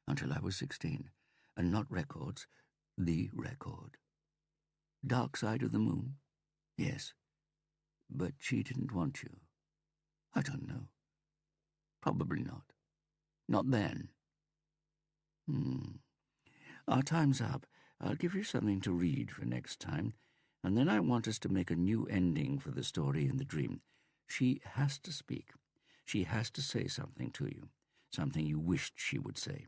until I was 16. And not records, the record. Dark Side of the Moon? Yes. But she didn't want you. I don't know. Probably not. Not then. Our time's up. I'll give you something to read for next time, and then I want us to make a new ending for the story in the dream. She has to speak. She has to say something to you, something you wished she would say.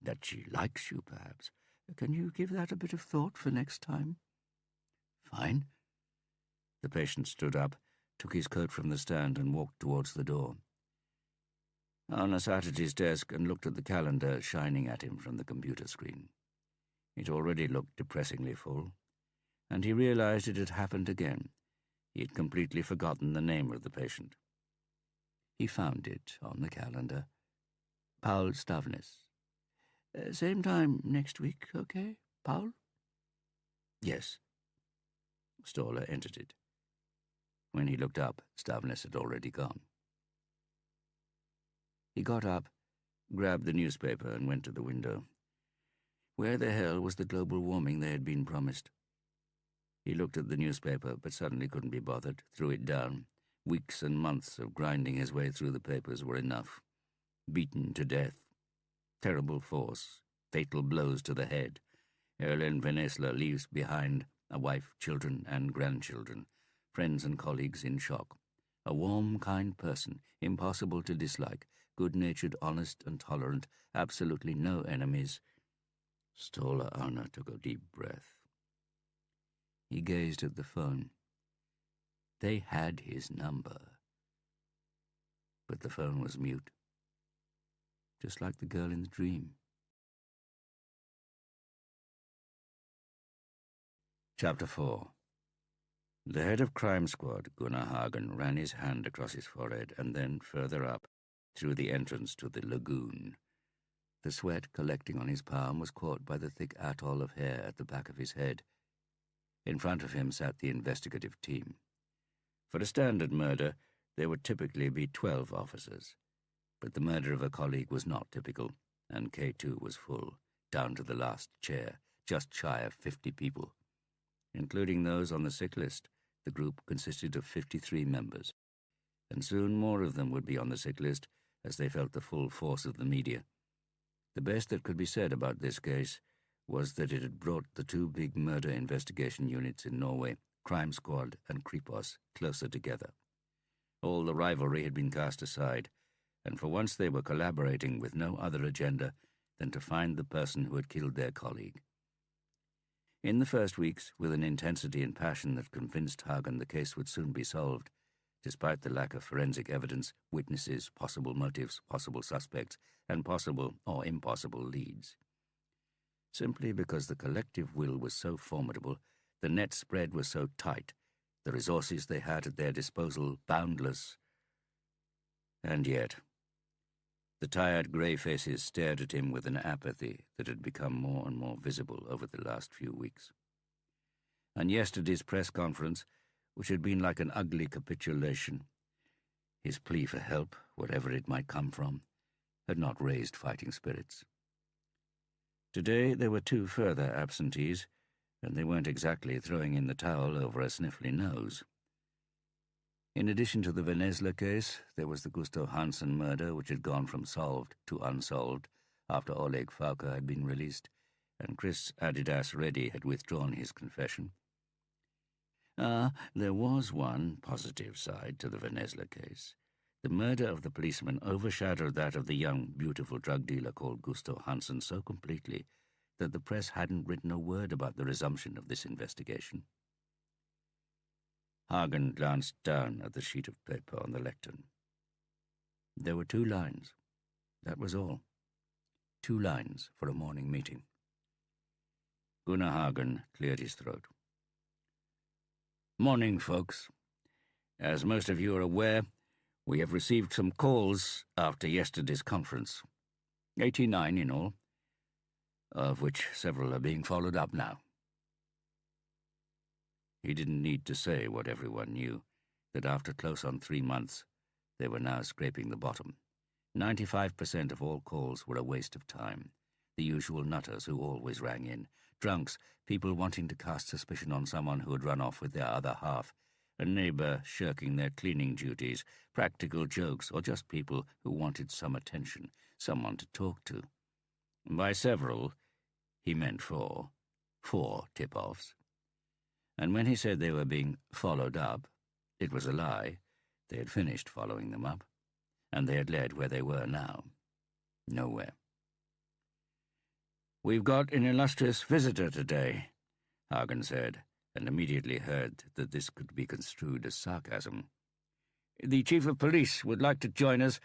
That she likes you, perhaps. Can you give that a bit of thought for next time? Fine. The patient stood up, took his coat from the stand and walked towards the door. Auna sat at his desk and looked at the calendar shining at him from the computer screen. It already looked depressingly full, and he realized it had happened again. He had completely forgotten the name of the patient. He found it on the calendar. Paul Stavnes. Same time next week, okay, Paul? Yes. Ståle entered it. When he looked up, Stavnes had already gone. He got up, grabbed the newspaper and went to the window. Where the hell was the global warming they had been promised? He looked at the newspaper, but suddenly couldn't be bothered, threw it down. Weeks and months of grinding his way through the papers were enough. Beaten to death. Terrible force. Fatal blows to the head. Erlend Vennesla leaves behind a wife, children, and grandchildren. Friends and colleagues in shock. A warm, kind person, impossible to dislike, good-natured, honest, and tolerant, absolutely no enemies. Ståle Arne took a deep breath. He gazed at the phone. They had his number. But the phone was mute, just like the girl in the dream. Chapter 4. The head of Crime Squad, Gunnar Hagen, ran his hand across his forehead and then further up, through the entrance to the lagoon. The sweat collecting on his palm was caught by the thick atoll of hair at the back of his head. In front of him sat the investigative team. For a standard murder, there would typically be 12 officers. But the murder of a colleague was not typical, and K2 was full, down to the last chair, just shy of 50 people. Including those on the sick list, the group consisted of 53 members, and soon more of them would be on the sick list as they felt the full force of the media. The best that could be said about this case was that it had brought the two big murder investigation units in Norway, Crime Squad and Kripos, closer together. All the rivalry had been cast aside, and for once they were collaborating with no other agenda than to find the person who had killed their colleague. In the first weeks, with an intensity and passion that convinced Hagen the case would soon be solved, despite the lack of forensic evidence, witnesses, possible motives, possible suspects, and possible or impossible leads. Simply because the collective will was so formidable, the net spread was so tight, the resources they had at their disposal boundless. And yet, the tired grey faces stared at him with an apathy that had become more and more visible over the last few weeks. And yesterday's press conference, which had been like an ugly capitulation, his plea for help, whatever it might come from, had not raised fighting spirits. Today there were two further absentees, and they weren't exactly throwing in the towel over a sniffly nose. In addition to the Vennesla case, there was the Gustav Hansen murder, which had gone from solved to unsolved after Oleg Fauka had been released, and Chris Adidas Reddy had withdrawn his confession. There was one positive side to the Vennesla case. The murder of the policeman overshadowed that of the young, beautiful drug dealer called Gustav Hansen so completely that the press hadn't written a word about the resumption of this investigation. Hagen glanced down at the sheet of paper on the lectern. There were 2 lines. That was all. 2 lines for a morning meeting. Gunnar Hagen cleared his throat. Morning, folks. As most of you are aware, we have received some calls after yesterday's conference. 89 in all, of which several are being followed up now. He didn't need to say what everyone knew, that after close on 3 months, they were now scraping the bottom. 95% of all calls were a waste of time. The usual nutters who always rang in, drunks, people wanting to cast suspicion on someone who had run off with their other half, a neighbour shirking their cleaning duties, practical jokes, or just people who wanted some attention, someone to talk to. By several, he meant 4 tip-offs. And when he said they were being followed up, it was a lie. They had finished following them up, and they had led where they were now. Nowhere. We've got an illustrious visitor today, Hagen said, and immediately heard that this could be construed as sarcasm. The Chief of Police would like to join us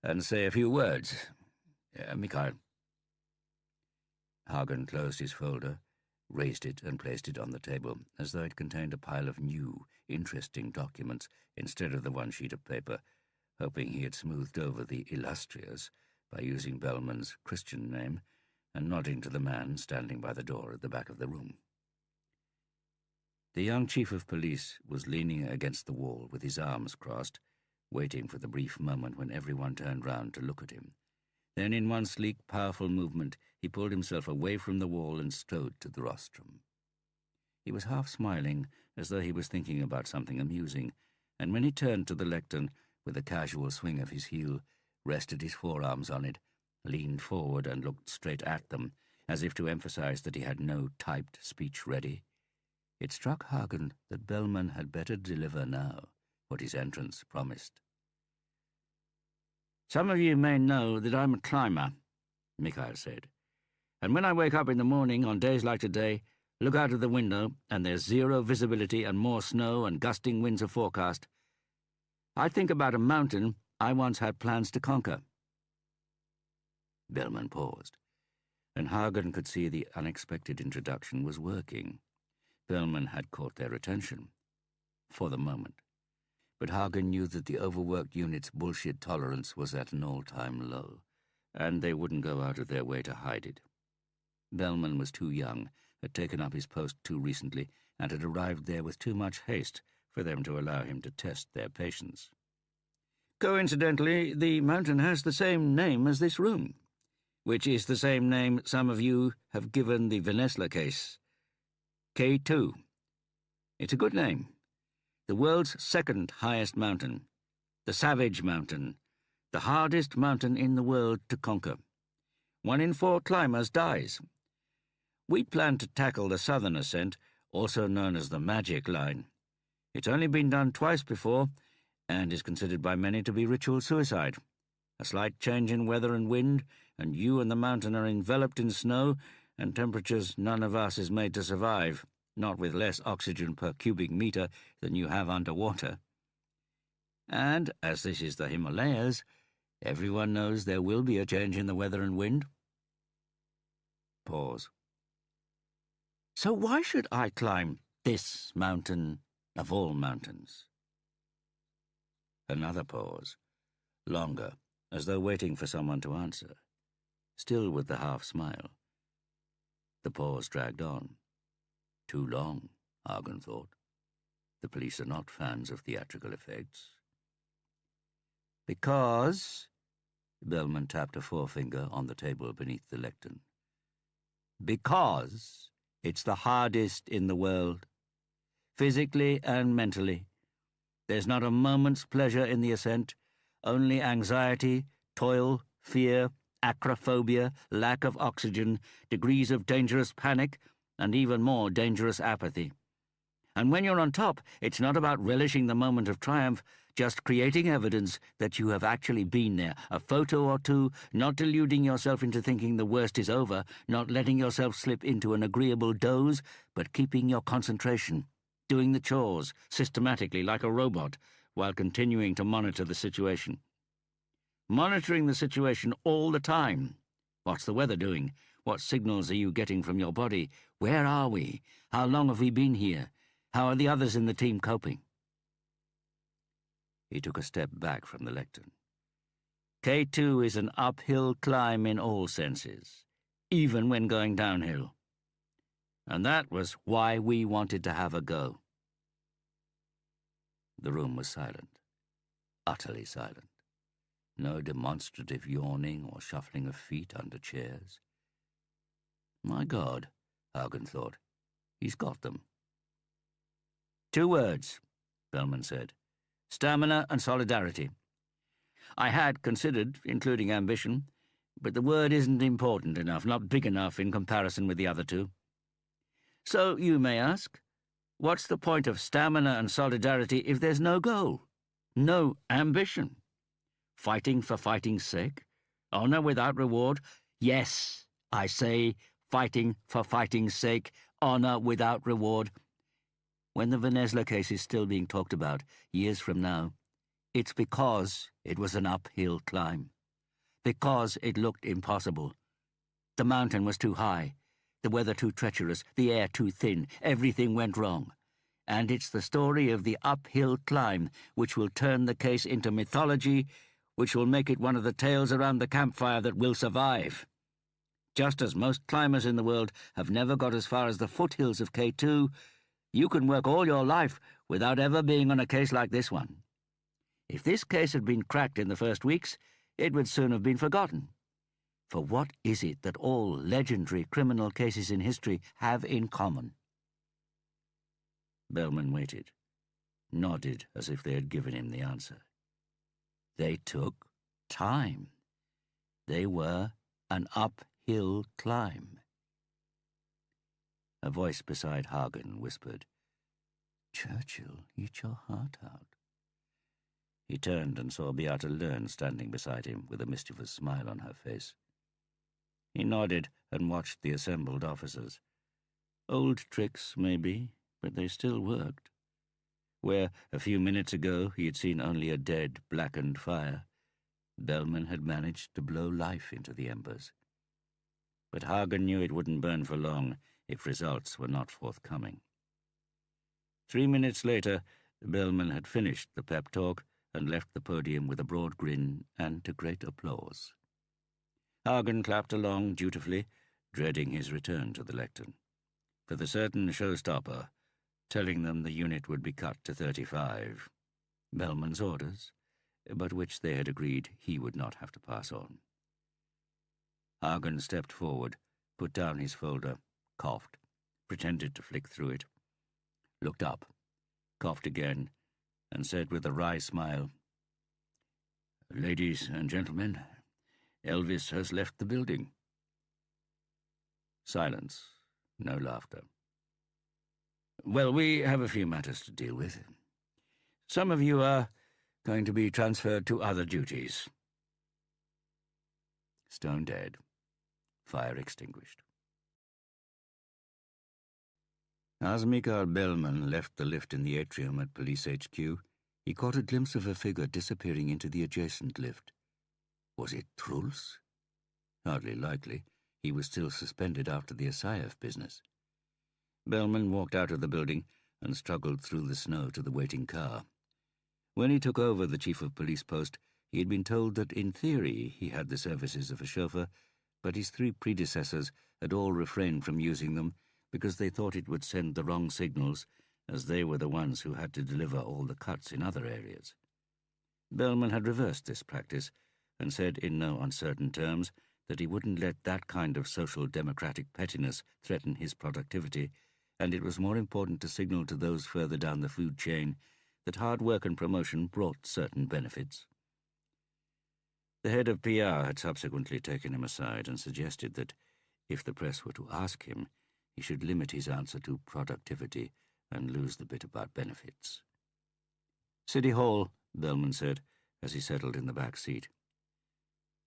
and say a few words. Mikhail. Hagen closed his folder, raised it and placed it on the table, as though it contained a pile of new, interesting documents instead of the one sheet of paper, hoping he had smoothed over the illustrious by using Bellman's Christian name and nodding to the man standing by the door at the back of the room. The young Chief of Police was leaning against the wall with his arms crossed, waiting for the brief moment when everyone turned round to look at him. Then in one sleek, powerful movement, he pulled himself away from the wall and strode to the rostrum. He was half smiling, as though he was thinking about something amusing, and when he turned to the lectern, with a casual swing of his heel, rested his forearms on it, leaned forward and looked straight at them, as if to emphasize that he had no typed speech ready, it struck Hagen that Bellman had better deliver now, what his entrance promised. "Some of you may know that I'm a climber," Mikhail said. "And when I wake up in the morning on days like today, look out of the window, and there's zero visibility and more snow and gusting winds are forecast, I think about a mountain I once had plans to conquer." Bellman paused, and Hagen could see the unexpected introduction was working. Bellman had caught their attention, for the moment, but Hagen knew that the overworked unit's bullshit tolerance was at an all-time low, and they wouldn't go out of their way to hide it. Bellman was too young, had taken up his post too recently, and had arrived there with too much haste for them to allow him to test their patience. "Coincidentally, the mountain has the same name as this room, which is the same name some of you have given the Venesla case. K2. It's a good name. The world's second highest mountain. The Savage Mountain. The hardest mountain in the world to conquer. 1 in 4 climbers dies. We plan to tackle the southern ascent, also known as the Magic Line. It's only been done twice before, and is considered by many to be ritual suicide. A slight change in weather and wind, and you and the mountain are enveloped in snow and temperatures none of us is made to survive, not with less oxygen per cubic meter than you have underwater. And, as this is the Himalayas, everyone knows there will be a change in the weather and wind." Pause. "So why should I climb this mountain of all mountains?" Another pause, longer, as though waiting for someone to answer, still with the half-smile. The pause dragged on. Too long, Hagen thought. The police are not fans of theatrical effects. "Because," Bellman tapped a forefinger on the table beneath the lectern, "because it's the hardest in the world, physically and mentally. There's not a moment's pleasure in the ascent, only anxiety, toil, fear, acrophobia, lack of oxygen, degrees of dangerous panic, and even more dangerous apathy. And when you're on top, it's not about relishing the moment of triumph, just creating evidence that you have actually been there, a photo or two, not deluding yourself into thinking the worst is over, not letting yourself slip into an agreeable doze, but keeping your concentration, doing the chores systematically like a robot, while continuing to monitor the situation. Monitoring the situation all the time. What's the weather doing? What signals are you getting from your body? Where are we? How long have we been here? How are the others in the team coping?" He took a step back from the lectern. "K2 is an uphill climb in all senses, even when going downhill. And that was why we wanted to have a go." The room was silent, utterly silent. No demonstrative yawning or shuffling of feet under chairs. My God, Hagen thought, he's got them. "2 words, Bellman said. "Stamina and solidarity. I had considered including ambition, but the word isn't important enough, not big enough in comparison with the other 2. So you may ask, what's the point of stamina and solidarity if there's no goal, no ambition? Fighting for fighting's sake? Honor without reward? Yes, I say fighting for fighting's sake, honor without reward. When the Venesla case is still being talked about, years from now, it's because it was an uphill climb. Because it looked impossible. The mountain was too high, the weather too treacherous, the air too thin, everything went wrong. And it's the story of the uphill climb which will turn the case into mythology, which will make it one of the tales around the campfire that will survive. Just as most climbers in the world have never got as far as the foothills of K2, you can work all your life without ever being on a case like this one. If this case had been cracked in the first weeks, it would soon have been forgotten. For what is it that all legendary criminal cases in history have in common?" Bellman waited, nodded as if they had given him the answer. They took time. They were an uphill climb. A voice beside Hagen whispered, "Churchill, eat your heart out." He turned and saw Beata Learn standing beside him with a mischievous smile on her face. He nodded and watched the assembled officers. Old tricks, maybe, but they still worked. Where, a few minutes ago, he had seen only a dead, blackened fire, Bellman had managed to blow life into the embers. But Hagen knew it wouldn't burn for long if results were not forthcoming. 3 minutes later, Bellman had finished the pep talk and left the podium with a broad grin and to great applause. Hagen clapped along dutifully, dreading his return to the lectern. For the certain showstopper, telling them the unit would be cut to 35. Bellman's orders, but which they had agreed he would not have to pass on. Hagen stepped forward, put down his folder, coughed, pretended to flick through it, looked up, coughed again, and said with a wry smile, "Ladies and gentlemen, Elvis has left the building." Silence, no laughter. "Well, we have a few matters to deal with. Some of you are going to be transferred to other duties." Stone dead. Fire extinguished. As Mikael Bellman left the lift in the atrium at Police HQ, he caught a glimpse of a figure disappearing into the adjacent lift. Was it Truls? Hardly likely. He was still suspended after the Asayev business. Bellman walked out of the building and struggled through the snow to the waiting car. When he took over the chief of police post, he had been told that in theory he had the services of a chauffeur, but his 3 predecessors had all refrained from using them because they thought it would send the wrong signals, as they were the ones who had to deliver all the cuts in other areas. Bellman had reversed this practice and said in no uncertain terms that he wouldn't let that kind of social democratic pettiness threaten his productivity, and it was more important to signal to those further down the food chain that hard work and promotion brought certain benefits. The head of PR had subsequently taken him aside and suggested that, if the press were to ask him, he should limit his answer to productivity and lose the bit about benefits. "City Hall," Bellman said, as he settled in the back seat.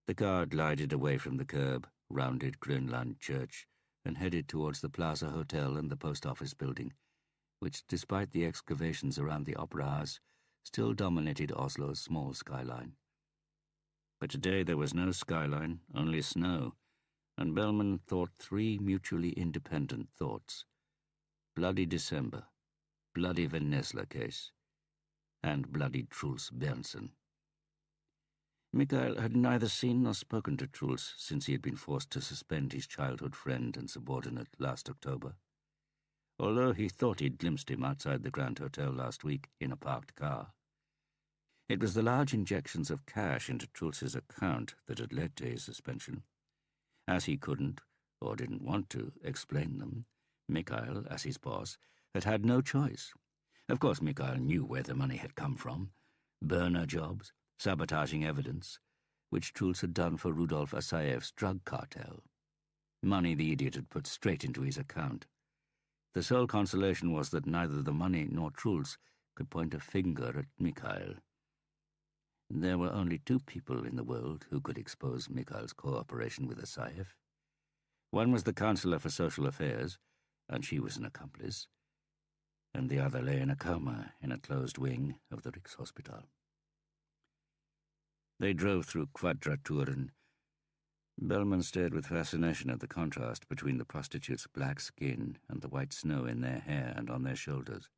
The car glided away from the curb, rounded Grönland Church, and headed towards the Plaza Hotel and the post office building, which, despite the excavations around the Opera House, still dominated Oslo's small skyline. But today there was no skyline, only snow, and Bellman thought 3 mutually independent thoughts. Bloody December, bloody Vennesla case, and bloody Truls Berntsen. Mikael had neither seen nor spoken to Truls since he had been forced to suspend his childhood friend and subordinate last October, although he thought he'd glimpsed him outside the Grand Hotel last week in a parked car. It was the large injections of cash into Truls's account that had led to his suspension. As he couldn't, or didn't want to, explain them, Mikael, as his boss, had had no choice. Of course, Mikael knew where the money had come from. Burner jobs, sabotaging evidence, which Truls had done for Rudolf Asayev's drug cartel. Money the idiot had put straight into his account. The sole consolation was that neither the money nor Truls could point a finger at Mikael. There were only 2 people in the world who could expose Mikael's cooperation with Asayev. One was the Counselor for Social Affairs, and she was an accomplice, and the other lay in a coma in a closed wing of the Rikshospital. They drove through Kvadraturen. Bellman stared with fascination at the contrast between the prostitutes' black skin and the white snow in their hair and on their shoulders.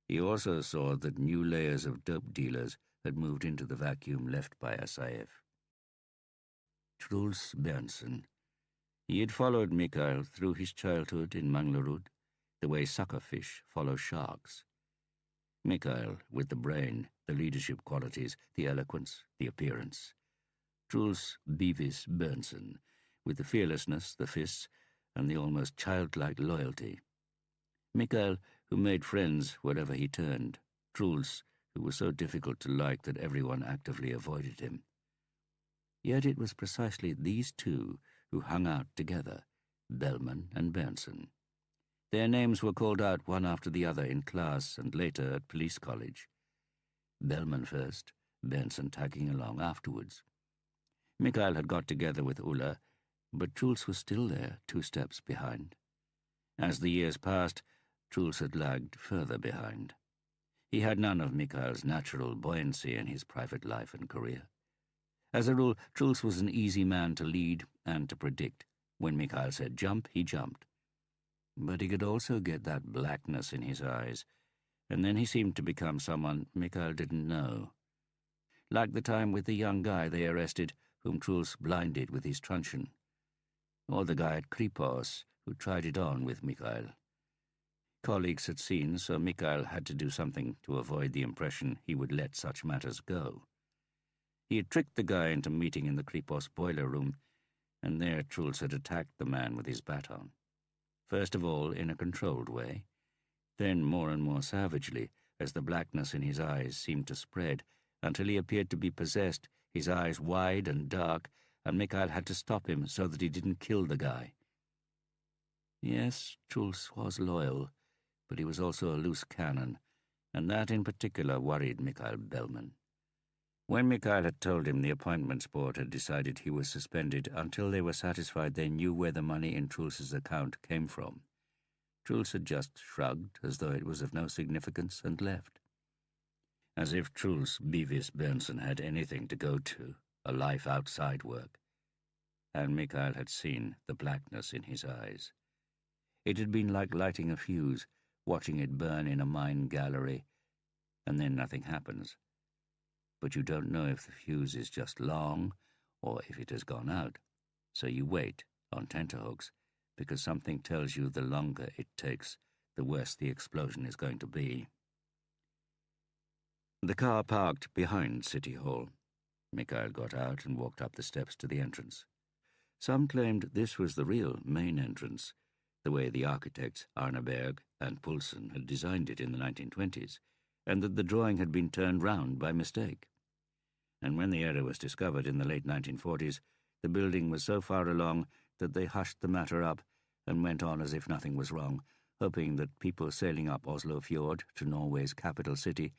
He also saw that new layers of dope dealers had moved into the vacuum left by Asayev. Truls Berntsen. He had followed Mikael through his childhood in Manglerud, the way suckerfish follow sharks. Mikael with the brain, the leadership qualities, the eloquence, the appearance. Truls Beavis Berntsen with the fearlessness, the fists, and the almost childlike loyalty. Mikael, who made friends wherever he turned. Truls, who was so difficult to like that everyone actively avoided him. Yet it was precisely these 2 who hung out together, Bellman and Berntsen. Their names were called out one after the other in class and later at police college. Bellman first, Benson tagging along afterwards. Mikhail had got together with Ulla, but Truls was still there, 2 steps behind. As the years passed, Truls had lagged further behind. He had none of Mikhail's natural buoyancy in his private life and career. As a rule, Truls was an easy man to lead and to predict. When Mikhail said jump, he jumped. But he could also get that blackness in his eyes, and then he seemed to become someone Mikhail didn't know. Like the time with the young guy they arrested, whom Truls blinded with his truncheon. Or the guy at Kripos, who tried it on with Mikhail. Colleagues had seen, so Mikhail had to do something to avoid the impression he would let such matters go. He had tricked the guy into meeting in the Kripos boiler room, and there Truls had attacked the man with his baton. First of all in a controlled way, then more and more savagely, as the blackness in his eyes seemed to spread, until he appeared to be possessed, his eyes wide and dark, and Mikhail had to stop him so that he didn't kill the guy. Yes, Truls was loyal, but he was also a loose cannon, and that in particular worried Mikhail Bellman. When Mikhail had told him the appointments board had decided he was suspended until they were satisfied they knew where the money in Truls's account came from, Truls had just shrugged as though it was of no significance and left. As if Truls Beavis Benson had anything to go to, a life outside work. And Mikhail had seen the blackness in his eyes. It had been like lighting a fuse, watching it burn in a mine gallery, and then nothing happens. But you don't know if the fuse is just long or if it has gone out, so you wait on tenterhooks, because something tells you the longer it takes, the worse the explosion is going to be. The car parked behind City Hall. Mikhail got out and walked up the steps to the entrance. Some claimed this was the real main entrance, the way the architects Arneberg and Poulsen had designed it in the 1920s, and that the drawing had been turned round by mistake. And when the error was discovered in the late 1940s, the building was so far along that they hushed the matter up and went on as if nothing was wrong, hoping that people sailing up Oslo Fjord to Norway's capital city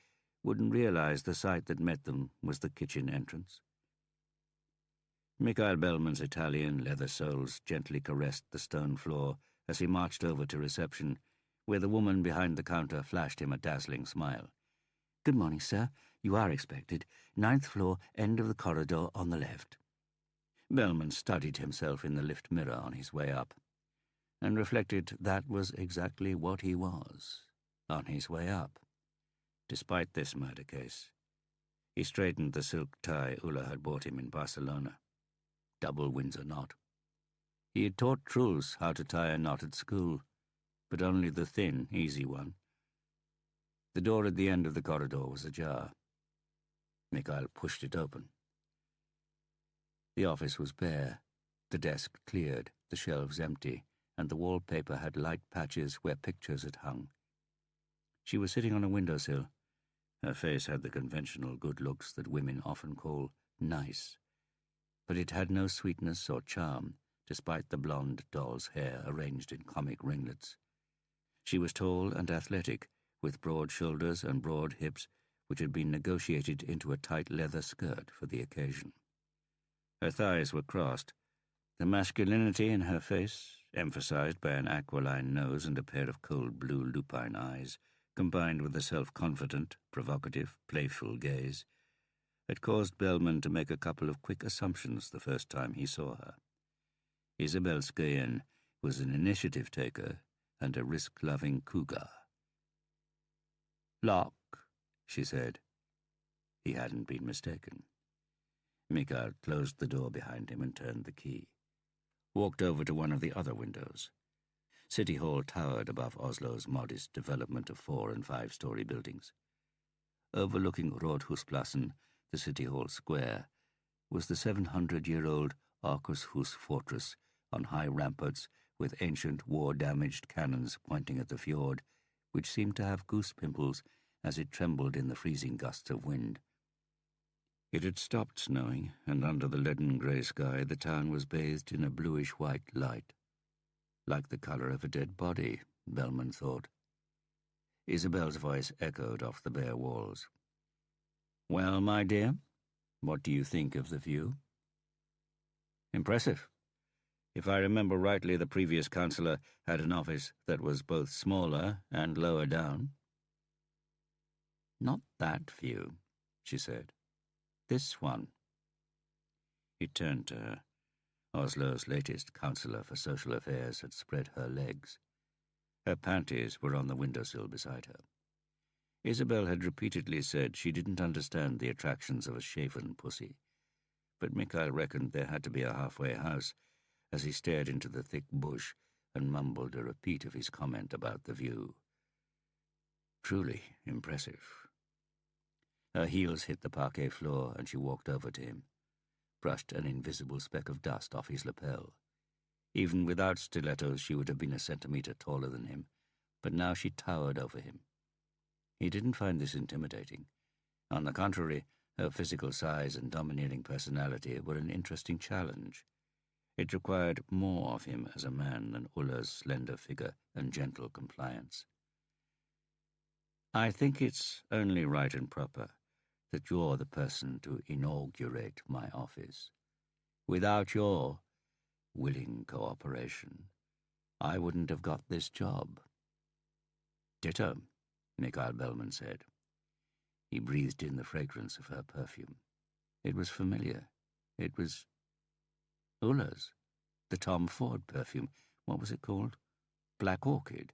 wouldn't realize the sight that met them was the kitchen entrance. Mikhail Bellman's Italian leather soles gently caressed the stone floor as he marched over to reception, where the woman behind the counter flashed him a dazzling smile. "Good morning, sir. You are expected. 9th floor, end of the corridor on the left." Bellman studied himself in the lift mirror on his way up, and reflected that was exactly what he was, on his way up. Despite this murder case, he straightened the silk tie Ulla had bought him in Barcelona. Double Windsor knot. He had taught Truls how to tie a knot at school, but only the thin, easy one. The door at the end of the corridor was ajar. Mikhail pushed it open. The office was bare, the desk cleared, the shelves empty, and the wallpaper had light patches where pictures had hung. She was sitting on a windowsill. Her face had the conventional good looks that women often call nice, but it had no sweetness or charm, despite the blonde doll's hair arranged in comic ringlets. She was tall and athletic, with broad shoulders and broad hips, which had been negotiated into a tight leather skirt for the occasion. Her thighs were crossed. The masculinity in her face, emphasized by an aquiline nose and a pair of cold blue lupine eyes, combined with a self-confident, provocative, playful gaze, had caused Bellman to make a couple of quick assumptions the first time he saw her. Isabel Skayen was an initiative-taker and a risk-loving cougar. "Lock," she said. He hadn't been mistaken. Mikhail closed the door behind him and turned the key. Walked over to one of the other windows. City Hall towered above Oslo's modest development of 4- and 5-story buildings. Overlooking Rådhusplassen, the City Hall square, was the 700-year-old Akershus fortress on high ramparts with ancient war-damaged cannons pointing at the fjord, which seemed to have goose pimples as it trembled in the freezing gusts of wind. It had stopped snowing, and under the leaden grey sky the town was bathed in a bluish-white light. Like the colour of a dead body, Bellman thought. Isabel's voice echoed off the bare walls. Well, my dear, what do you think of the view? Impressive. If I remember rightly, the previous councillor had an office that was both smaller and lower down. Not that view, she said. This one. He turned to her. Oslo's latest councillor for social affairs had spread her legs. Her panties were on the windowsill beside her. Isabel had repeatedly said she didn't understand the attractions of a shaven pussy, but Mikhail reckoned there had to be a halfway house as he stared into the thick bush and mumbled a repeat of his comment about the view. Truly impressive. Her heels hit the parquet floor and she walked over to him, brushed an invisible speck of dust off his lapel. Even without stilettos, she would have been a centimetre taller than him, but now she towered over him. He didn't find this intimidating. On the contrary, her physical size and domineering personality were an interesting challenge. It required more of him as a man than Ulla's slender figure and gentle compliance. I think it's only right and proper that you're the person to inaugurate my office. Without your willing cooperation, I wouldn't have got this job. Ditto, Mikhail Bellman said. He breathed in the fragrance of her perfume. It was familiar. It was Ulla's, the Tom Ford perfume. What was it called? Black Orchid,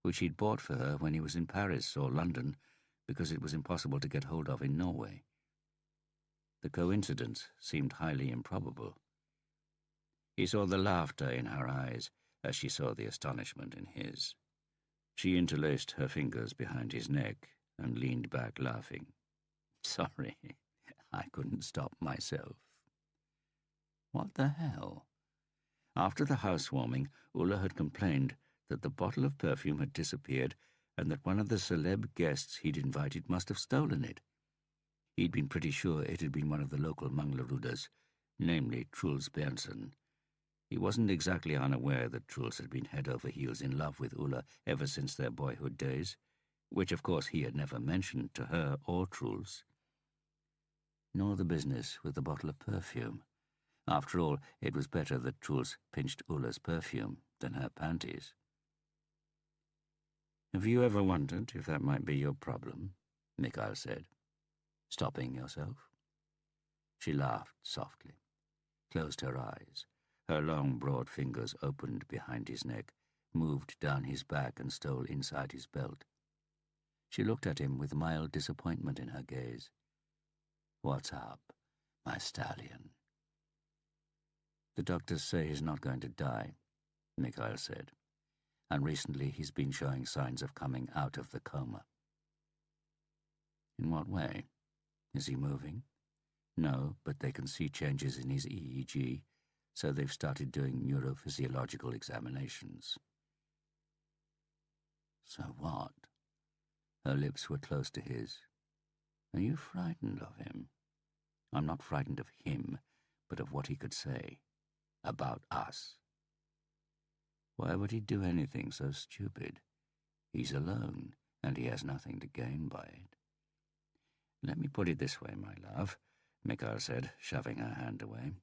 which he'd bought for her when he was in Paris or London because it was impossible to get hold of in Norway. The coincidence seemed highly improbable. He saw the laughter in her eyes as she saw the astonishment in his. She interlaced her fingers behind his neck and leaned back laughing. Sorry, I couldn't stop myself. What the hell? After the housewarming, Ulla had complained that the bottle of perfume had disappeared and that one of the celeb guests he'd invited must have stolen it. He'd been pretty sure it had been one of the local Manglarudas, namely Truls Berntsen. He wasn't exactly unaware that Truls had been head over heels in love with Ulla ever since their boyhood days, which of course he had never mentioned to her or Truls. Nor the business with the bottle of perfume. After all, it was better that Truls pinched Ulla's perfume than her panties. Have you ever wondered if that might be your problem? Mikhail said. Stopping yourself? She laughed softly, closed her eyes. Her long, broad fingers opened behind his neck, moved down his back and stole inside his belt. She looked at him with mild disappointment in her gaze. What's up, my stallion? The doctors say he's not going to die, Mikhail said, and recently he's been showing signs of coming out of the coma. In what way? Is he moving? No, but they can see changes in his EEG, so they've started doing neurophysiological examinations. So what? Her lips were close to his. Are you frightened of him? I'm not frightened of him, but of what he could say. About us. Why would he do anything so stupid? He's alone, and he has nothing to gain by it. Let me put it this way, my love, Mikhail said, shoving her hand away.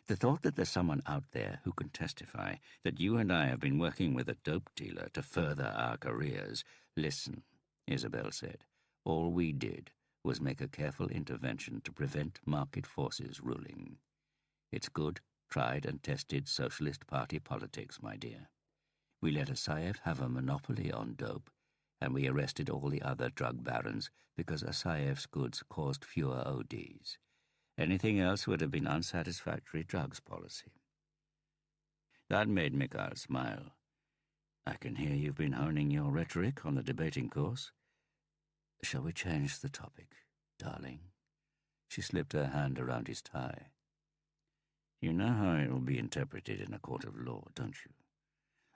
The thought that there's someone out there who can testify that you and I have been working with a dope dealer to further our careers. Listen, Isabel said. All we did was make a careful intervention to prevent market forces ruling. It's good, tried and tested Socialist Party politics, my dear. We let Asayev have a monopoly on dope, and we arrested all the other drug barons because Asayev's goods caused fewer ODs. Anything else would have been unsatisfactory drugs policy. That made Mikhail smile. I can hear you've been honing your rhetoric on the debating course. Shall we change the topic, darling? She slipped her hand around his tie. You know how it will be interpreted in a court of law, don't you?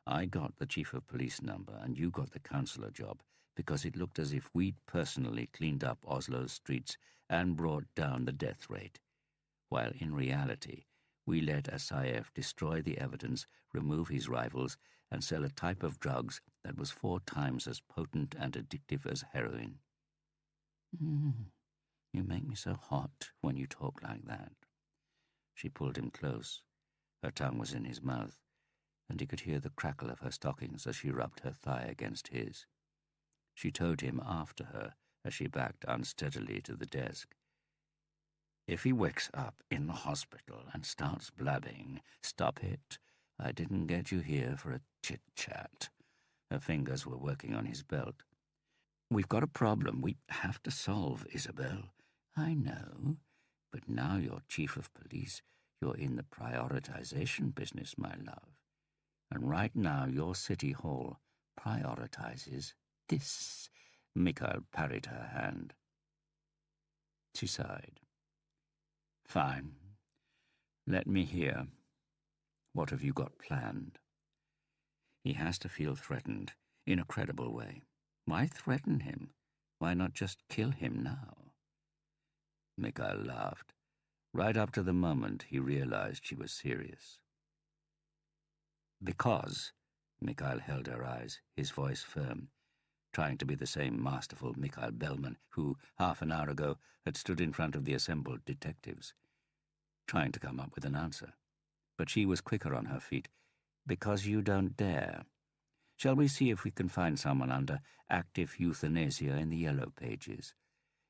I got the chief of police number and you got the councillor job because it looked as if we'd personally cleaned up Oslo's streets and brought down the death rate, while in reality we let Asayev destroy the evidence, remove his rivals, and sell a type of drugs that was 4 times as potent and addictive as heroin. You make me so hot when you talk like that. She pulled him close. Her tongue was in his mouth, and he could hear the crackle of her stockings as she rubbed her thigh against his. She towed him after her as she backed unsteadily to the desk. If he wakes up in the hospital and starts blabbing, stop it. I didn't get you here for a chit-chat. Her fingers were working on his belt. We've got a problem we have to solve, Isabel. I know, but now you're chief of police. You're in the prioritization business, my love. And right now your city hall prioritizes this. Mikhail parried her hand. She sighed. Fine. Let me hear. What have you got planned? He has to feel threatened, in a credible way. Why threaten him? Why not just kill him now? Mikhail laughed. Right up to the moment he realized she was serious. Because, Mikhail held her eyes, his voice firm, trying to be the same masterful Mikhail Bellman who, half an hour ago, had stood in front of the assembled detectives, trying to come up with an answer. But she was quicker on her feet. Because you don't dare. Shall we see if we can find someone under active euthanasia in the yellow pages?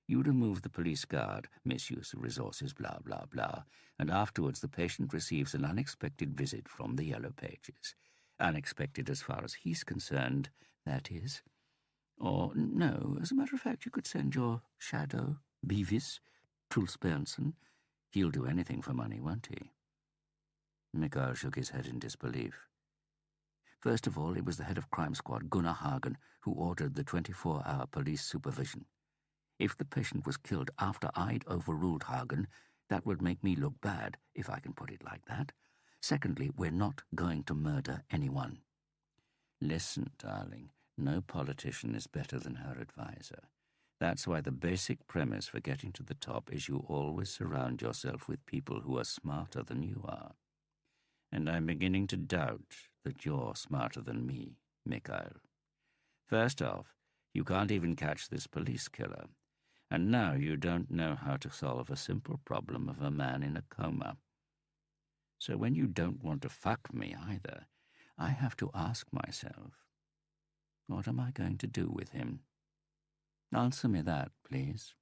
You remove the police guard, misuse of resources, blah, blah, blah, and afterwards the patient receives an unexpected visit from the yellow pages. Unexpected as far as he's concerned, that is. Or, no, as a matter of fact, you could send your shadow, Beavis, Truls Berntsen. He'll do anything for money, won't he? Mikhail shook his head in disbelief. First of all, it was the head of crime squad, Gunnar Hagen, who ordered the 24-hour police supervision. If the patient was killed after I'd overruled Hagen, that would make me look bad, if I can put it like that. Secondly, we're not going to murder anyone. Listen, darling, no politician is better than her advisor. That's why the basic premise for getting to the top is you always surround yourself with people who are smarter than you are. And I'm beginning to doubt that you're smarter than me, Mikhail. First off, you can't even catch this police killer. And now you don't know how to solve a simple problem of a man in a coma. So when you don't want to fuck me either, I have to ask myself, what am I going to do with him? Answer me that, please.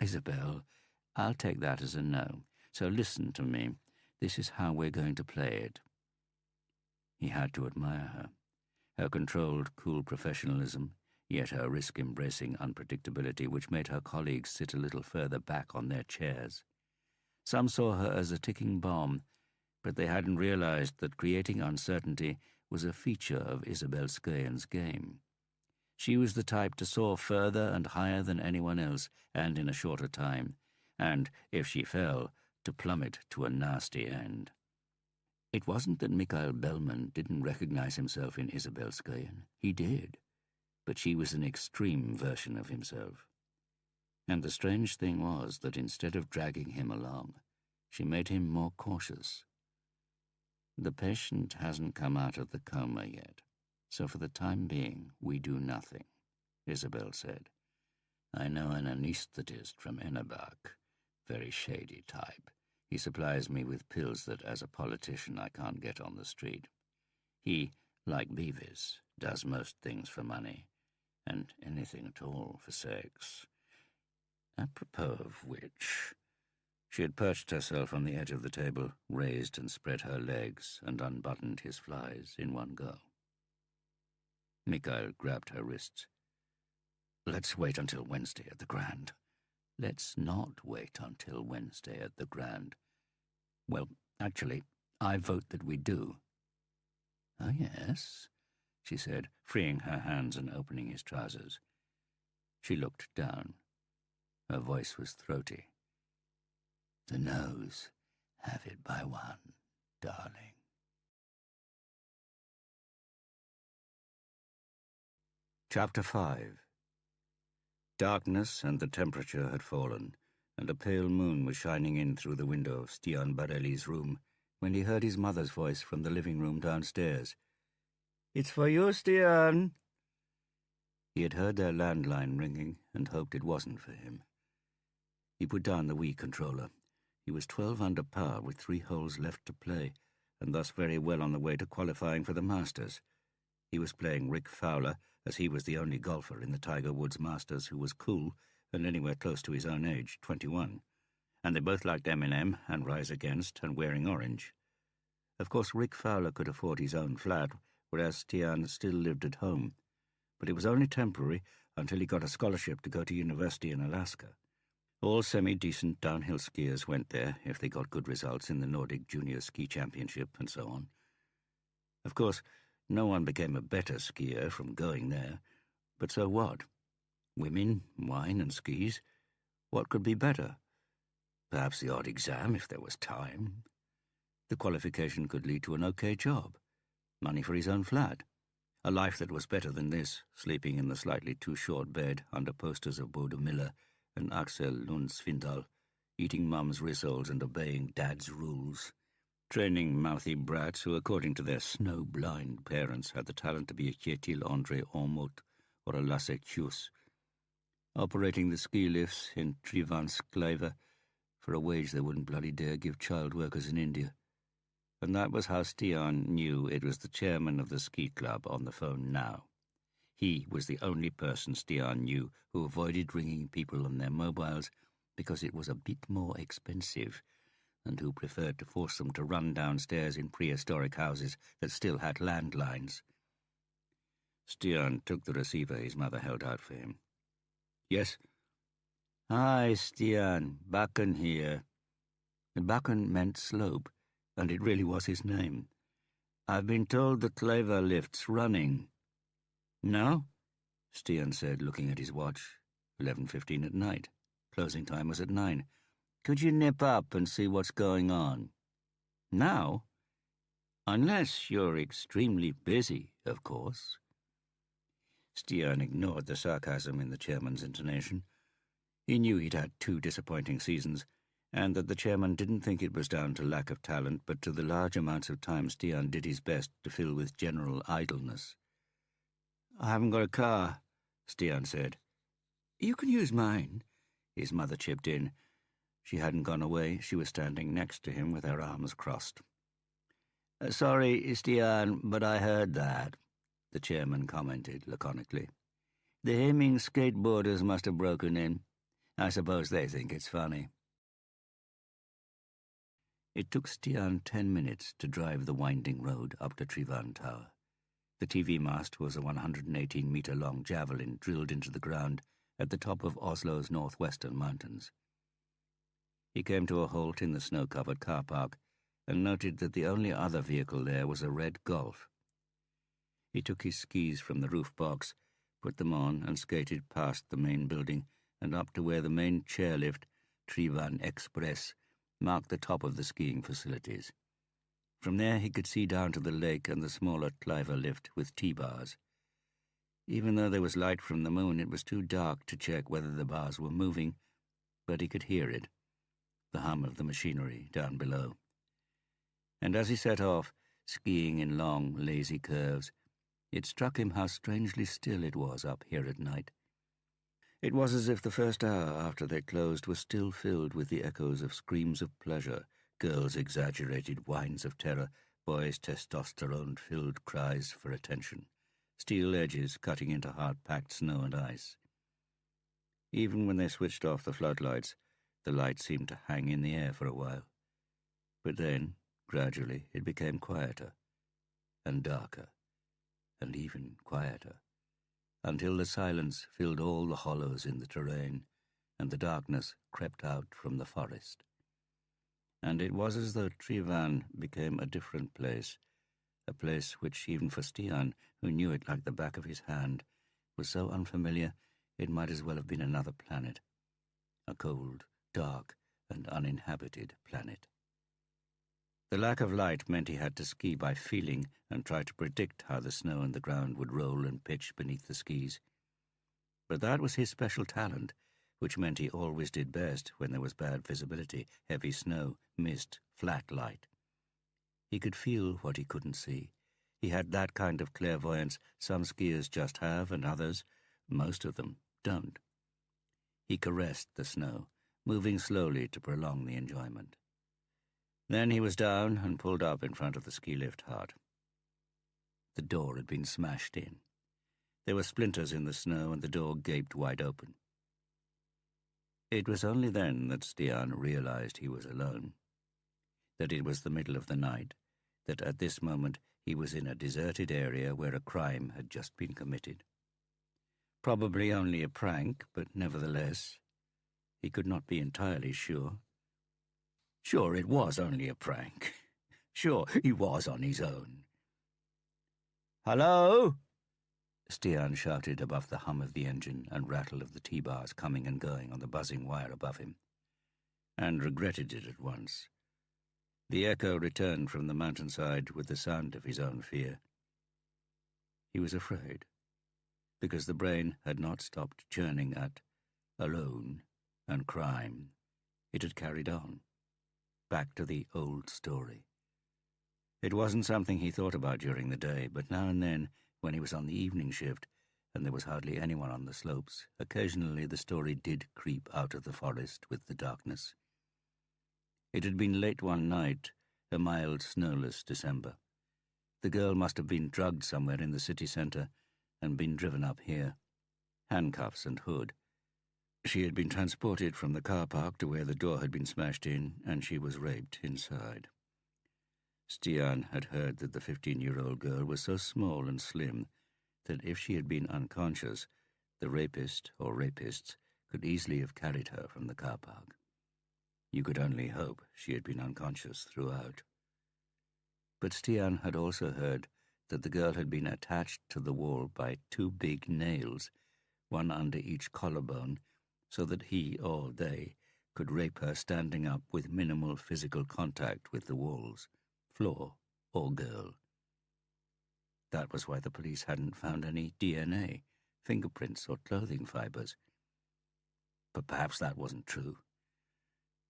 Isabel, I'll take that as a no. So listen to me. This is how we're going to play it. He had to admire her. Her controlled, cool professionalism, yet her risk-embracing unpredictability which made her colleagues sit a little further back on their chairs. Some saw her as a ticking bomb, but they hadn't realized that creating uncertainty was a feature of Isabel Skayen's game. She was the type to soar further and higher than anyone else, and in a shorter time, and, if she fell, to plummet to a nasty end. It wasn't that Mikhail Bellman didn't recognize himself in Isabel Skayen. He did, but she was an extreme version of himself. And the strange thing was that instead of dragging him along, she made him more cautious. The patient hasn't come out of the coma yet, so for the time being we do nothing, Isabel said. I know an anesthetist from Ennerbach, very shady type. He supplies me with pills that, as a politician, I can't get on the street. He, like Beavis, does most things for money, and anything at all for sex. Apropos of which, she had perched herself on the edge of the table, raised and spread her legs, and unbuttoned his flies in one go. Mikhail grabbed her wrists. Let's wait until Wednesday at the Grand. Let's not wait until Wednesday at the Grand. Well, actually, I vote that we do. Oh, yes, she said, freeing her hands and opening his trousers. She looked down. Her voice was throaty. The noes have it by one, darling. Chapter 5. Darkness and the temperature had fallen, and a pale moon was shining in through the window of Stian Barelli's room when he heard his mother's voice from the living room downstairs. It's for you, Stian. He had heard their landline ringing and hoped it wasn't for him. He put down the Wii controller. He was 12 under par with 3 holes left to play, and thus very well on the way to qualifying for the Masters. He was playing Rick Fowler, as he was the only golfer in the Tiger Woods Masters who was cool and anywhere close to his own age, 21. And they both liked Eminem and Rise Against and Wearing Orange. Of course, Rick Fowler could afford his own flat, whereas Stian still lived at home. But it was only temporary until he got a scholarship to go to university in Alaska. All semi-decent downhill skiers went there if they got good results in the Nordic Junior Ski Championship and so on. Of course, no one became a better skier from going there, but so what? Women, wine and skis? What could be better? Perhaps the odd exam if there was time. The qualification could lead to an okay job, money for his own flat, a life that was better than this, sleeping in the slightly too short bed under posters of Bodo Miller and Axel Lundsvindal, eating mum's rissoles and obeying dad's rules, training mouthy brats who, according to their snow-blind parents, had the talent to be a Kjetil André Ormot or a Lasse Kjus, operating the ski lifts in Trivanskleiva for a wage they wouldn't bloody dare give child workers in India. And that was how Stian knew it was the chairman of the ski club on the phone now. He was the only person Stian knew who avoided ringing people on their mobiles because it was a bit more expensive, and who preferred to force them to run downstairs in prehistoric houses that still had landlines. Stian took the receiver his mother held out for him. "Yes?" "Hi, Stian. Bakken here." Bakken meant slope, and it really was his name. "I've been told the Kleva lift's running." "No?" Stian said, looking at his watch. 11:15 at night. Closing time was at 9. "Could you nip up and see what's going on?" "Now?" "Unless you're extremely busy, of course." Stian ignored the sarcasm in the chairman's intonation. He knew he'd had 2 disappointing seasons, and that the chairman didn't think it was down to lack of talent, but to the large amounts of time Stian did his best to fill with general idleness. "I haven't got a car," Stian said. "You can use mine," his mother chipped in. She hadn't gone away. She was standing next to him with her arms crossed. "Sorry, Stian, but I heard that," the chairman commented laconically. "The Hemming skateboarders must have broken in. I suppose they think it's funny." It took Stian 10 minutes to drive the winding road up to Trivan Tower. The TV mast was a 118-metre-long javelin drilled into the ground at the top of Oslo's northwestern mountains. He came to a halt in the snow-covered car park and noted that the only other vehicle there was a red Golf. He took his skis from the roof box, put them on, and skated past the main building and up to where the main chairlift, Trivan Express, marked the top of the skiing facilities. From there he could see down to the lake and the smaller Cliver lift with T-bars. Even though there was light from the moon, it was too dark to check whether the bars were moving, but he could hear it, the hum of the machinery down below. And as he set off, skiing in long, lazy curves, it struck him how strangely still it was up here at night. It was as if the first hour after they closed was still filled with the echoes of screams of pleasure, girls' exaggerated whines of terror, boys' testosterone-filled cries for attention, steel edges cutting into hard-packed snow and ice. Even when they switched off the floodlights, the light seemed to hang in the air for a while. But then, gradually, it became quieter, and darker, and even quieter, until the silence filled all the hollows in the terrain, and the darkness crept out from the forest. And it was as though Trivan became a different place, a place which, even for Stian, who knew it like the back of his hand, was so unfamiliar it might as well have been another planet, a cold, dark, and uninhabited planet. The lack of light meant he had to ski by feeling and try to predict how the snow and the ground would roll and pitch beneath the skis. But that was his special talent, which meant he always did best when there was bad visibility, heavy snow, mist, flat light. He could feel what he couldn't see. He had that kind of clairvoyance some skiers just have and others, most of them, don't. He caressed the snow, moving slowly to prolong the enjoyment. Then he was down and pulled up in front of the ski lift hut. The door had been smashed in. There were splinters in the snow and the door gaped wide open. It was only then that Stian realized he was alone, that it was the middle of the night, that at this moment he was in a deserted area where a crime had just been committed. Probably only a prank, but nevertheless, he could not be entirely sure. Sure, it was only a prank. Sure, he was on his own. "Hello?" Stian shouted above the hum of the engine and rattle of the T-bars coming and going on the buzzing wire above him, and regretted it at once. The echo returned from the mountainside with the sound of his own fear. He was afraid, because the brain had not stopped churning at alone and crime. It had carried on, back to the old story. It wasn't something he thought about during the day, but now and then, when he was on the evening shift and there was hardly anyone on the slopes, occasionally the story did creep out of the forest with the darkness. It had been late one night, a mild, snowless December. The girl must have been drugged somewhere in the city centre and been driven up here, handcuffs and hood. She had been transported from the car park to where the door had been smashed in, and she was raped inside. Stian had heard that the 15-year-old girl was so small and slim that if she had been unconscious, the rapist or rapists could easily have carried her from the car park. You could only hope she had been unconscious throughout. But Stian had also heard that the girl had been attached to the wall by 2 big nails, one under each collarbone, so that he or they could rape her standing up with minimal physical contact with the walls, floor, or girl. That was why the police hadn't found any DNA, fingerprints, or clothing fibers. But perhaps that wasn't true.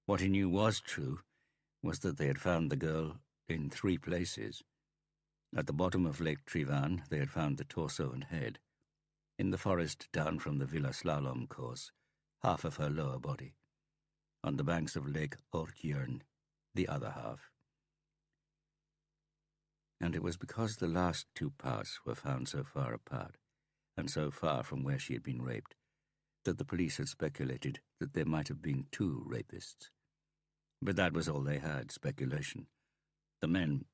What he knew was true was that they had found the girl in 3 places. At the bottom of Lake Trivan, they had found the torso and head. In the forest down from the Villa Slalom course, half of her lower body. On the banks of Lake Orkjörn, the other half. And it was because the last 2 parts were found so far apart, and so far from where she had been raped, that the police had speculated that there might have been 2 rapists. But that was all they had, speculation. The men,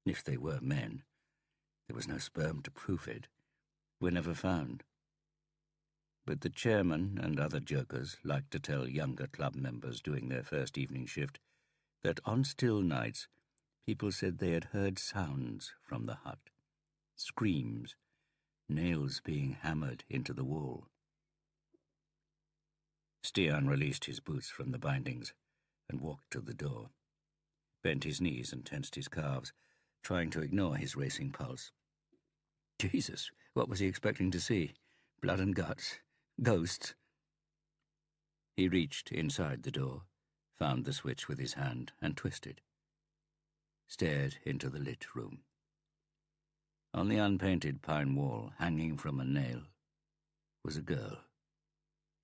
if they were men, there was no sperm to prove it, were never found. But the chairman and other jokers liked to tell younger club members doing their first evening shift that on still nights people said they had heard sounds from the hut, screams, nails being hammered into the wall. Stian released his boots from the bindings and walked to the door, bent his knees and tensed his calves, trying to ignore his racing pulse. Jesus, what was he expecting to see? Blood and guts? Ghosts? He reached inside the door, found the switch with his hand, and twisted. Stared into the lit room. On the unpainted pine wall, hanging from a nail, was a girl.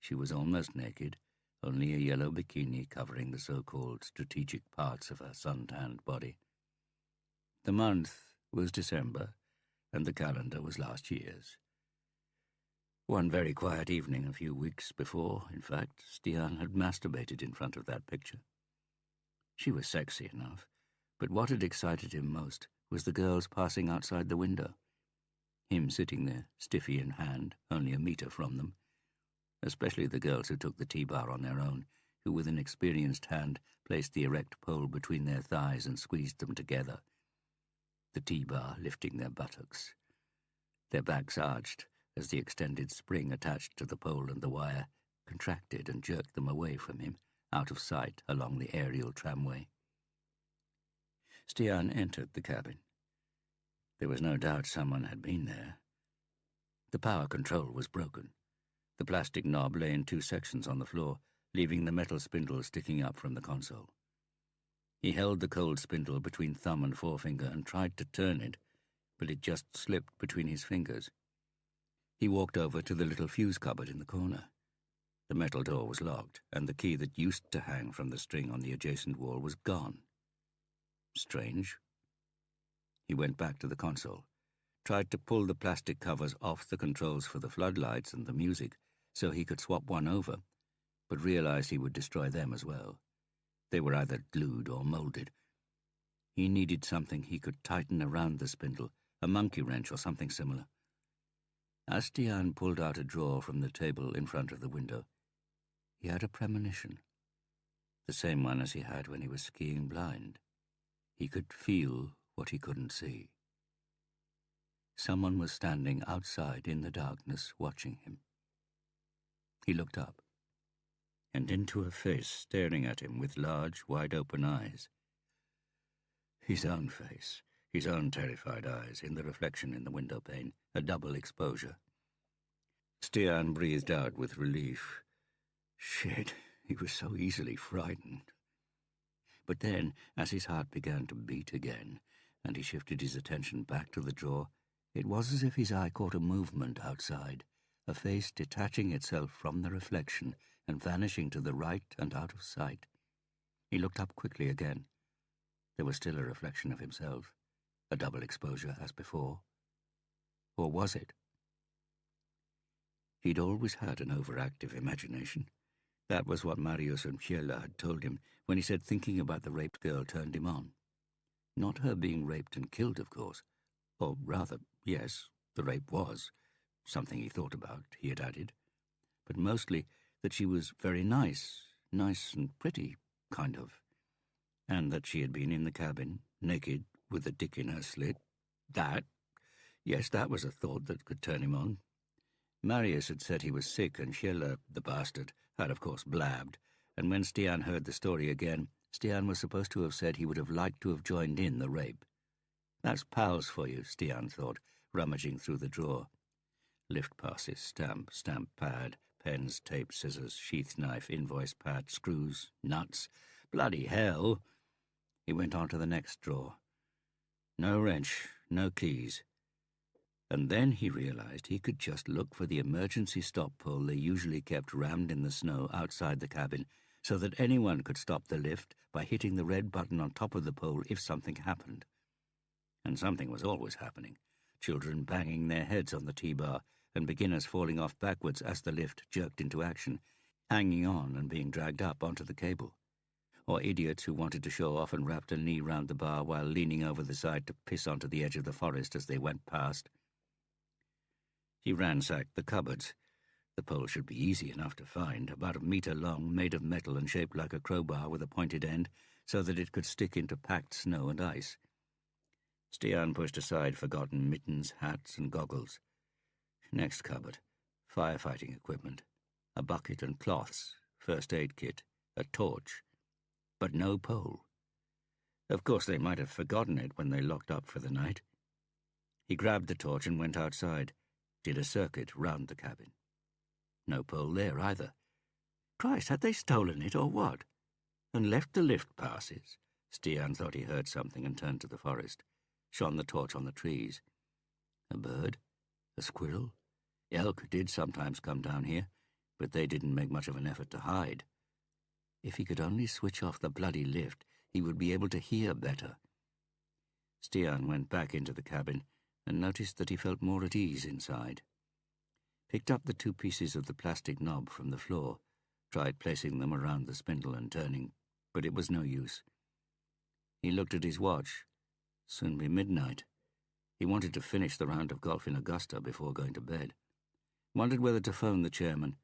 She was almost naked, only a yellow bikini covering the so-called strategic parts of her sun-tanned body. The month was December, and the calendar was last year's. One very quiet evening a few weeks before, in fact, Stian had masturbated in front of that picture. She was sexy enough, but what had excited him most was the girls passing outside the window. Him sitting there, stiffy in hand, only a metre from them. Especially the girls who took the T-bar on their own, who with an experienced hand placed the erect pole between their thighs and squeezed them together. The T-bar lifting their buttocks. Their backs arched as the extended spring attached to the pole and the wire contracted and jerked them away from him, out of sight along the aerial tramway. Stian entered the cabin. There was no doubt someone had been there. The power control was broken. The plastic knob lay in 2 sections on the floor, leaving the metal spindle sticking up from the console. He held the cold spindle between thumb and forefinger and tried to turn it, but it just slipped between his fingers. He walked over to the little fuse cupboard in the corner. The metal door was locked, and the key that used to hang from the string on the adjacent wall was gone. Strange. He went back to the console, tried to pull the plastic covers off the controls for the floodlights and the music so he could swap one over, but realized he would destroy them as well. They were either glued or molded. He needed something he could tighten around the spindle, a monkey wrench or something similar. As Stian pulled out a drawer from the table in front of the window, he had a premonition, the same one as he had when he was skiing blind. He could feel what he couldn't see. Someone was standing outside in the darkness watching him. He looked up, and into a face staring at him with large, wide-open eyes. His own face, his own terrified eyes, in the reflection in the window pane, a double exposure. Stian breathed out with relief. Shit, he was so easily frightened. But then, as his heart began to beat again, and he shifted his attention back to the drawer, it was as if his eye caught a movement outside, a face detaching itself from the reflection and vanishing to the right and out of sight. He looked up quickly again. There was still a reflection of himself, a double exposure as before. Or was it? He'd always had an overactive imagination. That was what Marius and Fiela had told him when he said thinking about the raped girl turned him on. Not her being raped and killed, of course. Or rather, yes, the rape was something he thought about, he had added. But mostly that she was very nice and pretty, kind of. And that she had been in the cabin, naked, with a dick in her slit. Yes, that was a thought that could turn him on. Marius had said he was sick, and Fiela, the bastard, had of course blabbed, and when Stian heard the story again, Stian was supposed to have said he would have liked to have joined in the rape. That's pals for you, Stian thought, rummaging through the drawer. Lift passes, stamp pad, pens, tape, scissors, sheath knife, invoice pad, screws, nuts. Bloody hell! He went on to the next drawer. No wrench, no keys. And then he realized he could just look for the emergency stop pole they usually kept rammed in the snow outside the cabin, so that anyone could stop the lift by hitting the red button on top of the pole if something happened. And something was always happening. Children banging their heads on the T-bar, and beginners falling off backwards as the lift jerked into action, hanging on and being dragged up onto the cable. Or idiots who wanted to show off and wrapped a knee round the bar while leaning over the side to piss onto the edge of the forest as they went past. He ransacked the cupboards. The pole should be easy enough to find, about a metre long, made of metal and shaped like a crowbar with a pointed end, so that it could stick into packed snow and ice. Stian pushed aside forgotten mittens, hats, and goggles. Next cupboard, firefighting equipment, a bucket and cloths, first aid kit, a torch, but no pole. Of course, they might have forgotten it when they locked up for the night. He grabbed the torch and went outside, did a circuit round the cabin. No pole there either. Christ, had they stolen it or what? And left the lift passes? Stian thought he heard something and turned to the forest, shone the torch on the trees. A bird? A squirrel? Elk did sometimes come down here, but they didn't make much of an effort to hide. If he could only switch off the bloody lift, he would be able to hear better. Stian went back into the cabin and noticed that he felt more at ease inside. Picked up the 2 pieces of the plastic knob from the floor, tried placing them around the spindle and turning, but it was no use. He looked at his watch. Soon be midnight. He wanted to finish the round of golf in Augusta before going to bed. Wondered whether to phone the chairman.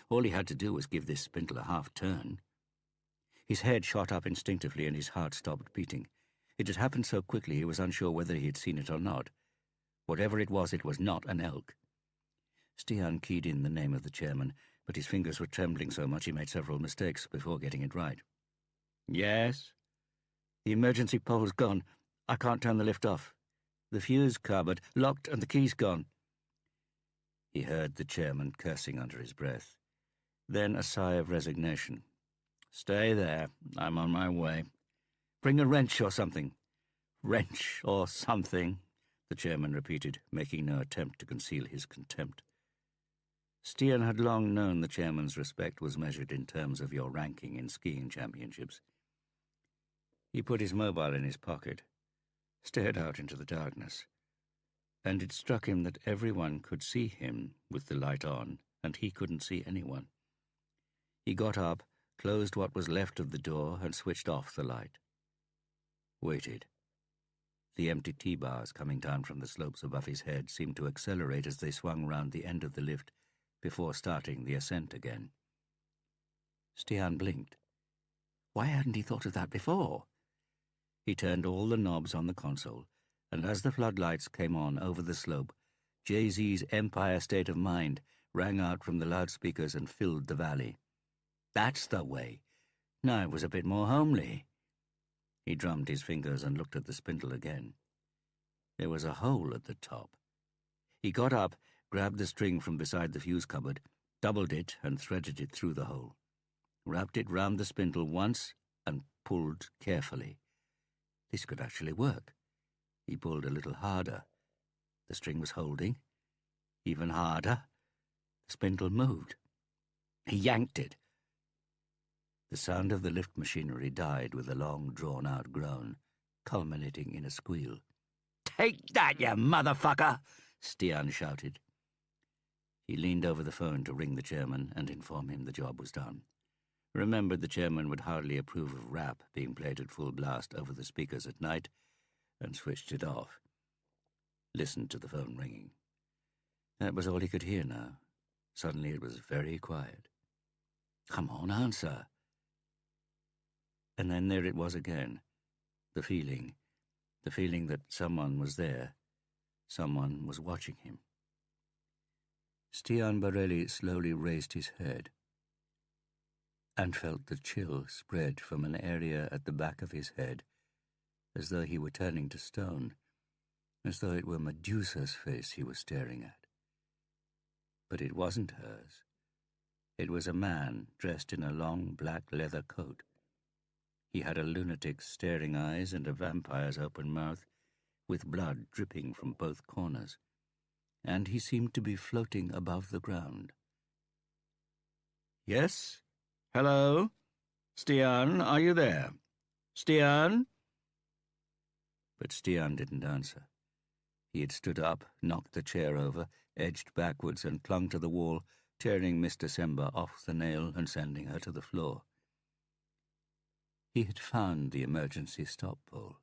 All he had to do was give this spindle a half-turn. His head shot up instinctively and his heart stopped beating. It had happened so quickly he was unsure whether he had seen it or not. Whatever it was not an elk. Stian keyed in the name of the chairman, but his fingers were trembling so much he made several mistakes before getting it right. Yes? The emergency pole's gone. I can't turn the lift off. The fuse cupboard locked and the key's gone. He heard the chairman cursing under his breath. Then a sigh of resignation. Stay there. I'm on my way. Bring a wrench or something. Wrench or something, the chairman repeated, making no attempt to conceal his contempt. Stian had long known the chairman's respect was measured in terms of your ranking in skiing championships. He put his mobile in his pocket, stared out into the darkness, and it struck him that everyone could see him with the light on, and he couldn't see anyone. He got up, closed what was left of the door, and switched off the light. Waited. The empty T-bars coming down from the slopes above his head seemed to accelerate as they swung round the end of the lift before starting the ascent again. Stian blinked. Why hadn't he thought of that before? He turned all the knobs on the console, and as the floodlights came on over the slope, Jay-Z's Empire State of Mind rang out from the loudspeakers and filled the valley. That's the way. Now it was a bit more homely. He drummed his fingers and looked at the spindle again. There was a hole at the top. He got up, grabbed the string from beside the fuse cupboard, doubled it and threaded it through the hole, wrapped it round the spindle once and pulled carefully. This could actually work. He pulled a little harder. The string was holding. Even harder. The spindle moved. He yanked it. The sound of the lift machinery died with a long, drawn-out groan, culminating in a squeal. "Take that, you motherfucker!" Stian shouted. He leaned over the phone to ring the chairman and inform him the job was done. Remembered the chairman would hardly approve of rap being played at full blast over the speakers at night, and switched it off. Listened to the phone ringing. That was all he could hear now. Suddenly it was very quiet. "Come on, answer." And then there it was again, the feeling that someone was there, someone was watching him. Stian Borelli slowly raised his head and felt the chill spread from an area at the back of his head, as though he were turning to stone, as though it were Medusa's face he was staring at. But it wasn't hers. It was a man dressed in a long black leather coat. He had a lunatic's staring eyes and a vampire's open mouth, with blood dripping from both corners, and he seemed to be floating above the ground. "Yes? Hello? Stian, are you there? Stian?" But Stian didn't answer. He had stood up, knocked the chair over, edged backwards and clung to the wall, tearing Miss December off the nail and sending her to the floor. He had found the emergency stop pole.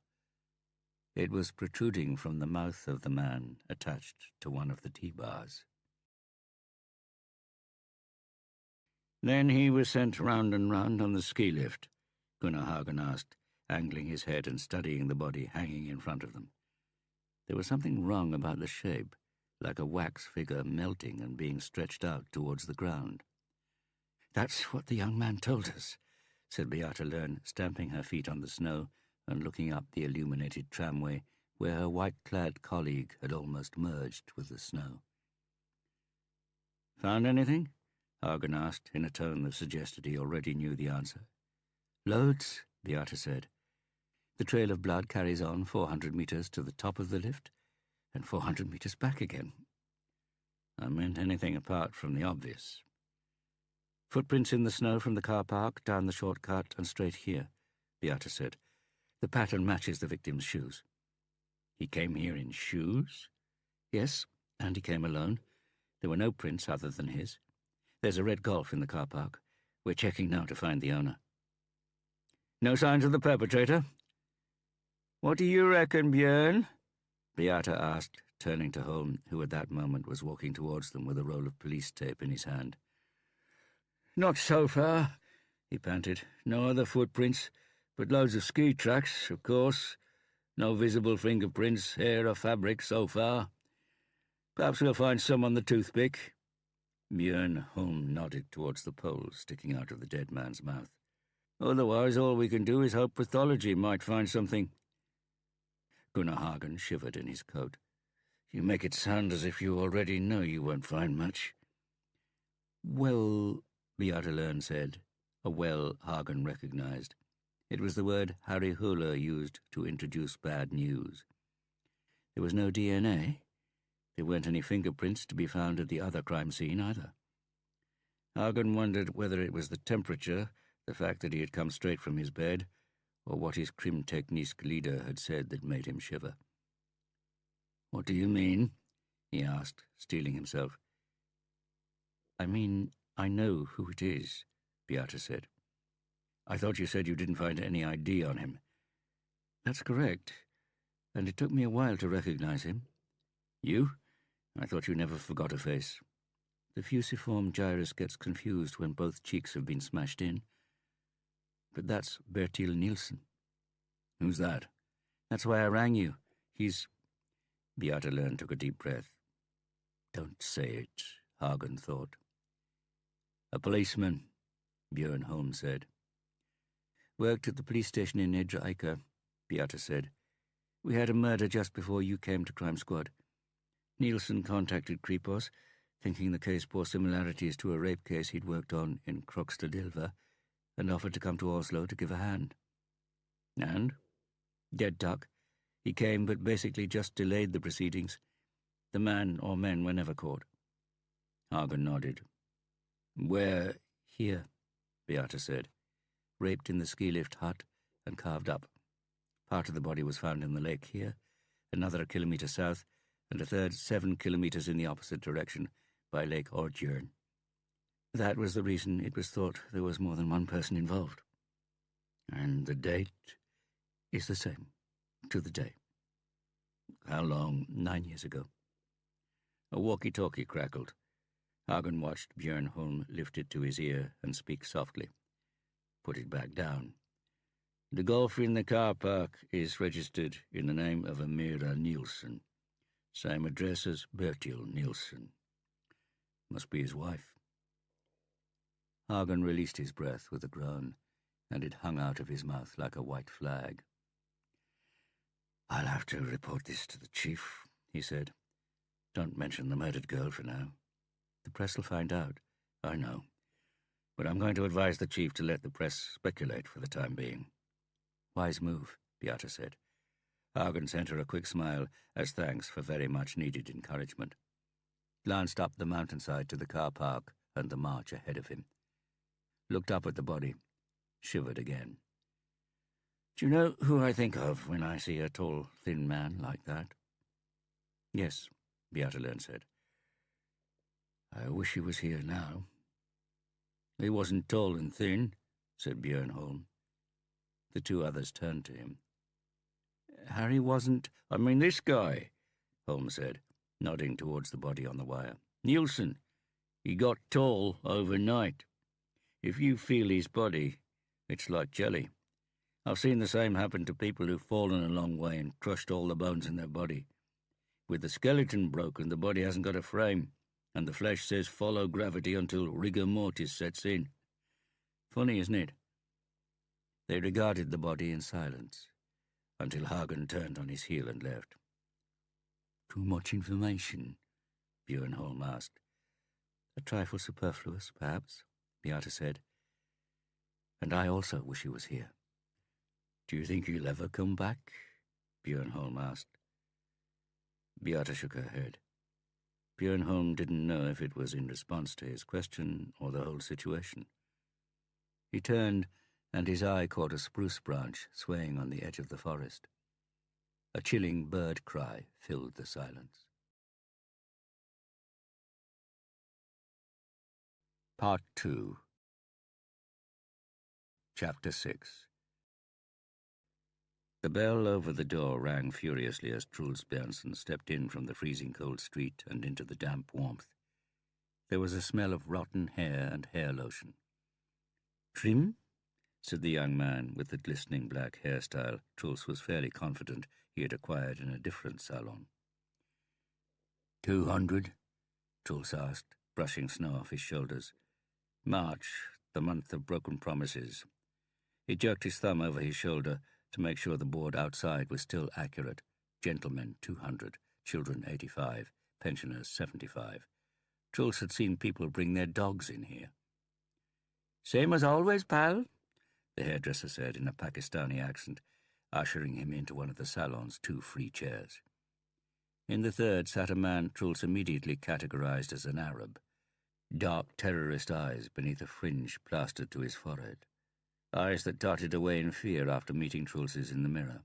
It was protruding from the mouth of the man attached to one of the T-bars. Then he was sent round and round on the ski lift, Gunnar Hagen asked, angling his head and studying the body hanging in front of them. There was something wrong about the shape, like a wax figure melting and being stretched out towards the ground. "That's what the young man told us," said Beata Lern, stamping her feet on the snow and looking up the illuminated tramway where her white-clad colleague had almost merged with the snow. "Found anything?" Hagen asked, in a tone that suggested he already knew the answer. "Loads," Beata said. "The trail of blood carries on 400 meters to the top of the lift and 400 meters back again." "I meant anything apart from the obvious." "Footprints in the snow from the car park, down the shortcut and straight here," Beata said. "The pattern matches the victim's shoes." "He came here in shoes?" "Yes, and he came alone. There were no prints other than his. There's a red Golf in the car park. We're checking now to find the owner." "No signs of the perpetrator?" "What do you reckon, Björn?" Beata asked, turning to Holm, who at that moment was walking towards them with a roll of police tape in his hand. "Not so far," he panted. "No other footprints, but loads of ski tracks, of course. No visible fingerprints, hair or fabric so far. Perhaps we'll find some on the toothpick." Björn Holm nodded towards the pole sticking out of the dead man's mouth. "Otherwise, all we can do is hope pathology might find something." Gunnar Hagen shivered in his coat. "You make it sound as if you already know you won't find much." "Well," Beata Lern said, a well Hagen recognized. It was the word Harry Höhler used to introduce bad news. There was no DNA. There weren't any fingerprints to be found at the other crime scene either. Hagen wondered whether it was the temperature, the fact that he had come straight from his bed, or what his Krim Technisk leader had said that made him shiver. "What do you mean?" he asked, steeling himself. "I mean, I know who it is," Beata said. "I thought you said you didn't find any ID on him." "That's correct, and it took me a while to recognize him." "You? I thought you never forgot a face." "The fusiform gyrus gets confused when both cheeks have been smashed in. But that's Bertil Nielsen." "Who's that?" "That's why I rang you. He's—" Beata Lern took a deep breath. "Don't say it," Hagen thought. "A policeman," Björn Holm said. "Worked at the police station in Nedre Eiker," Beata said. "We had a murder just before you came to Crime Squad. Nielsen contacted Kripos, thinking the case bore similarities to a rape case he'd worked on in Krokstadilva, and offered to come to Oslo to give a hand. And? Dead duck. He came, but basically just delayed the proceedings. The man or men were never caught." Hagen nodded. "Where?" "Here," Beata said. "Raped in the ski lift hut and carved up. Part of the body was found in the lake here, another a kilometre south, and a third 7 kilometres in the opposite direction, by Lake Ordjern. That was the reason it was thought there was more than one person involved. And the date is the same, to the day." "How long?" "9 years ago." A walkie-talkie crackled. Hagen watched Björn Holm lift it to his ear and speak softly. Put it back down. "The golfer in the car park is registered in the name of Amira Nielsen. Same address as Bertil Nielsen. Must be his wife." Hagen released his breath with a groan, and it hung out of his mouth like a white flag. "I'll have to report this to the chief," he said. "Don't mention the murdered girl for now. The press will find out." "I know. But I'm going to advise the chief to let the press speculate for the time being." "Wise move," Beata said. Hagen sent her a quick smile as thanks for very much needed encouragement. Glanced up the mountainside to the car park and the march ahead of him. Looked up at the body, shivered again. "Do you know who I think of when I see a tall, thin man like that?" "Yes," Beata Lern said. "I wish he was here now." "He wasn't tall and thin," said Björn Holm. The two others turned to him. "Harry wasn't—" "I mean this guy," Holm said, nodding towards the body on the wire. "Nielsen. He got tall overnight. If you feel his body, it's like jelly. I've seen the same happen to people who've fallen a long way and crushed all the bones in their body. With the skeleton broken, the body hasn't got a frame, and the flesh says follow gravity until rigor mortis sets in. Funny, isn't it?" They regarded the body in silence, until Hagen turned on his heel and left. "Too much information?" Björn Holm asked. "A trifle superfluous, perhaps," Beata said. "And I also wish he was here." "Do you think he'll ever come back?" Björn Holm asked. Beata shook her head. Björn Holm didn't know if it was in response to his question or the whole situation. He turned, and his eye caught a spruce branch swaying on the edge of the forest. A chilling bird cry filled the silence. Part 2. Chapter 6. The bell over the door rang furiously as Truls Bernsen stepped in from the freezing cold street and into the damp warmth. There was a smell of rotten hair and hair lotion. "Trim?" said the young man with the glistening black hairstyle Truls was fairly confident he had acquired in a different salon. 200? Truls asked, brushing snow off his shoulders. "March, the month of broken promises." He jerked his thumb over his shoulder to make sure the board outside was still accurate. Gentlemen 200, children 85, pensioners 75. Truls had seen people bring their dogs in here. "Same as always, pal," the hairdresser said in a Pakistani accent, ushering him into one of the salon's 2 free chairs. In the third sat a man Truls immediately categorized as an Arab. dark terrorist eyes beneath a fringe plastered to his forehead, eyes that darted away in fear after meeting Truls's in the mirror.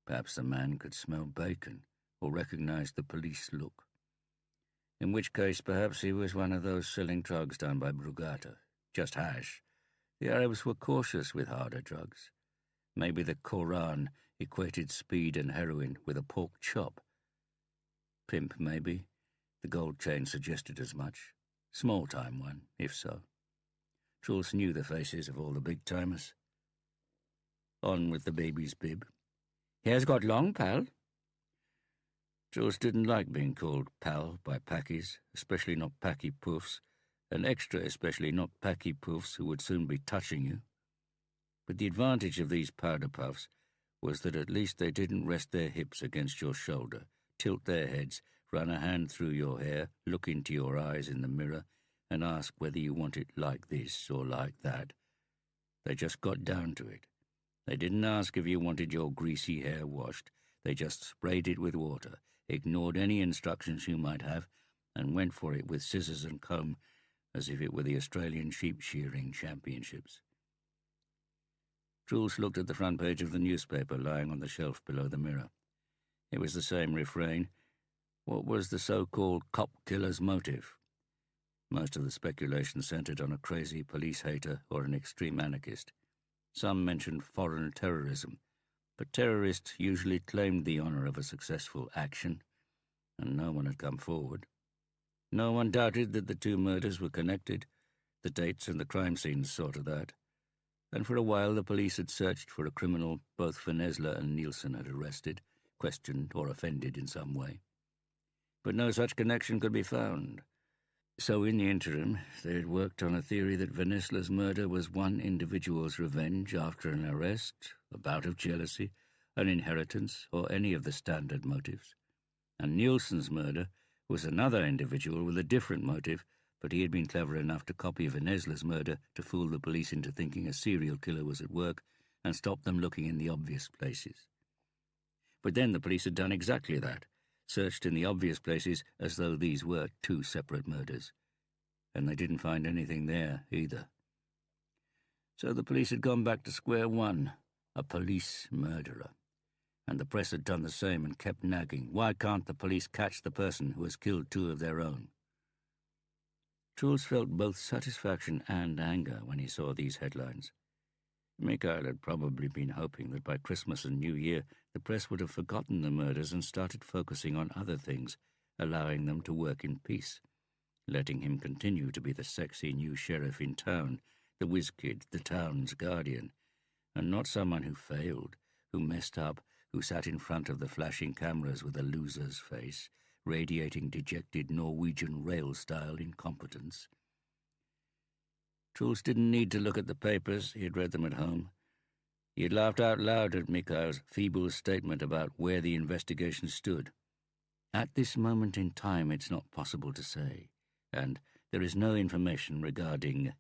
Perhaps the man could smell bacon or recognize the police look. In which case, perhaps he was one of those selling drugs down by Brugata. Just hash. The Arabs were cautious with harder drugs. Maybe the Koran equated speed and heroin with a pork chop. Pimp, maybe. The gold chain suggested as much. Small-time one, if so. Truls knew the faces of all the big-timers. On with the baby's bib. "Hair's got long, pal." Truls didn't like being called pal by packies, especially not packy poofs, and extra especially not packy poofs who would soon be touching you. But the advantage of these powder puffs was that at least they didn't rest their hips against your shoulder, tilt their heads, run a hand through your hair, look into your eyes in the mirror, and ask whether you want it like this or like that. They just got down to it. They didn't ask if you wanted your greasy hair washed. They just sprayed it with water, ignored any instructions you might have, and went for it with scissors and comb as if it were the Australian Sheep Shearing Championships. Truls looked at the front page of the newspaper lying on the shelf below the mirror. It was the same refrain. What was the so-called cop killer's motive? Most of the speculation centered on a crazy police hater or an extreme anarchist. Some mentioned foreign terrorism, but terrorists usually claimed the honor of a successful action, and no one had come forward. No one doubted that the two murders were connected. The dates and the crime scenes saw to that. And for a while the police had searched for a criminal both Van Esler and Nielsen had arrested, questioned or offended in some way. But no such connection could be found. So in the interim, they had worked on a theory that Van Esler's murder was one individual's revenge after an arrest, a bout of jealousy, an inheritance, or any of the standard motives. And Nielsen's murder was another individual with a different motive, but he had been clever enough to copy Van Esler's murder to fool the police into thinking a serial killer was at work and stop them looking in the obvious places. But then the police had done exactly that, searched in the obvious places as though these were two separate murders. And they didn't find anything there either. So the police had gone back to square one, a police murderer. And the press had done the same and kept nagging. Why can't the police catch the person who has killed two of their own? Truls felt both satisfaction and anger when he saw these headlines. Mikhail had probably been hoping that by Christmas and New Year the press would have forgotten the murders and started focusing on other things, allowing them to work in peace, letting him continue to be the sexy new sheriff in town, the whiz kid, the town's guardian, and not someone who failed, who messed up, who sat in front of the flashing cameras with a loser's face, radiating dejected Norwegian rail-style incompetence. Truls didn't need to look at the papers. He had read them at home. He had laughed out loud at Mikhail's feeble statement about where the investigation stood. At this moment in time, it's not possible to say, and there is no information regarding...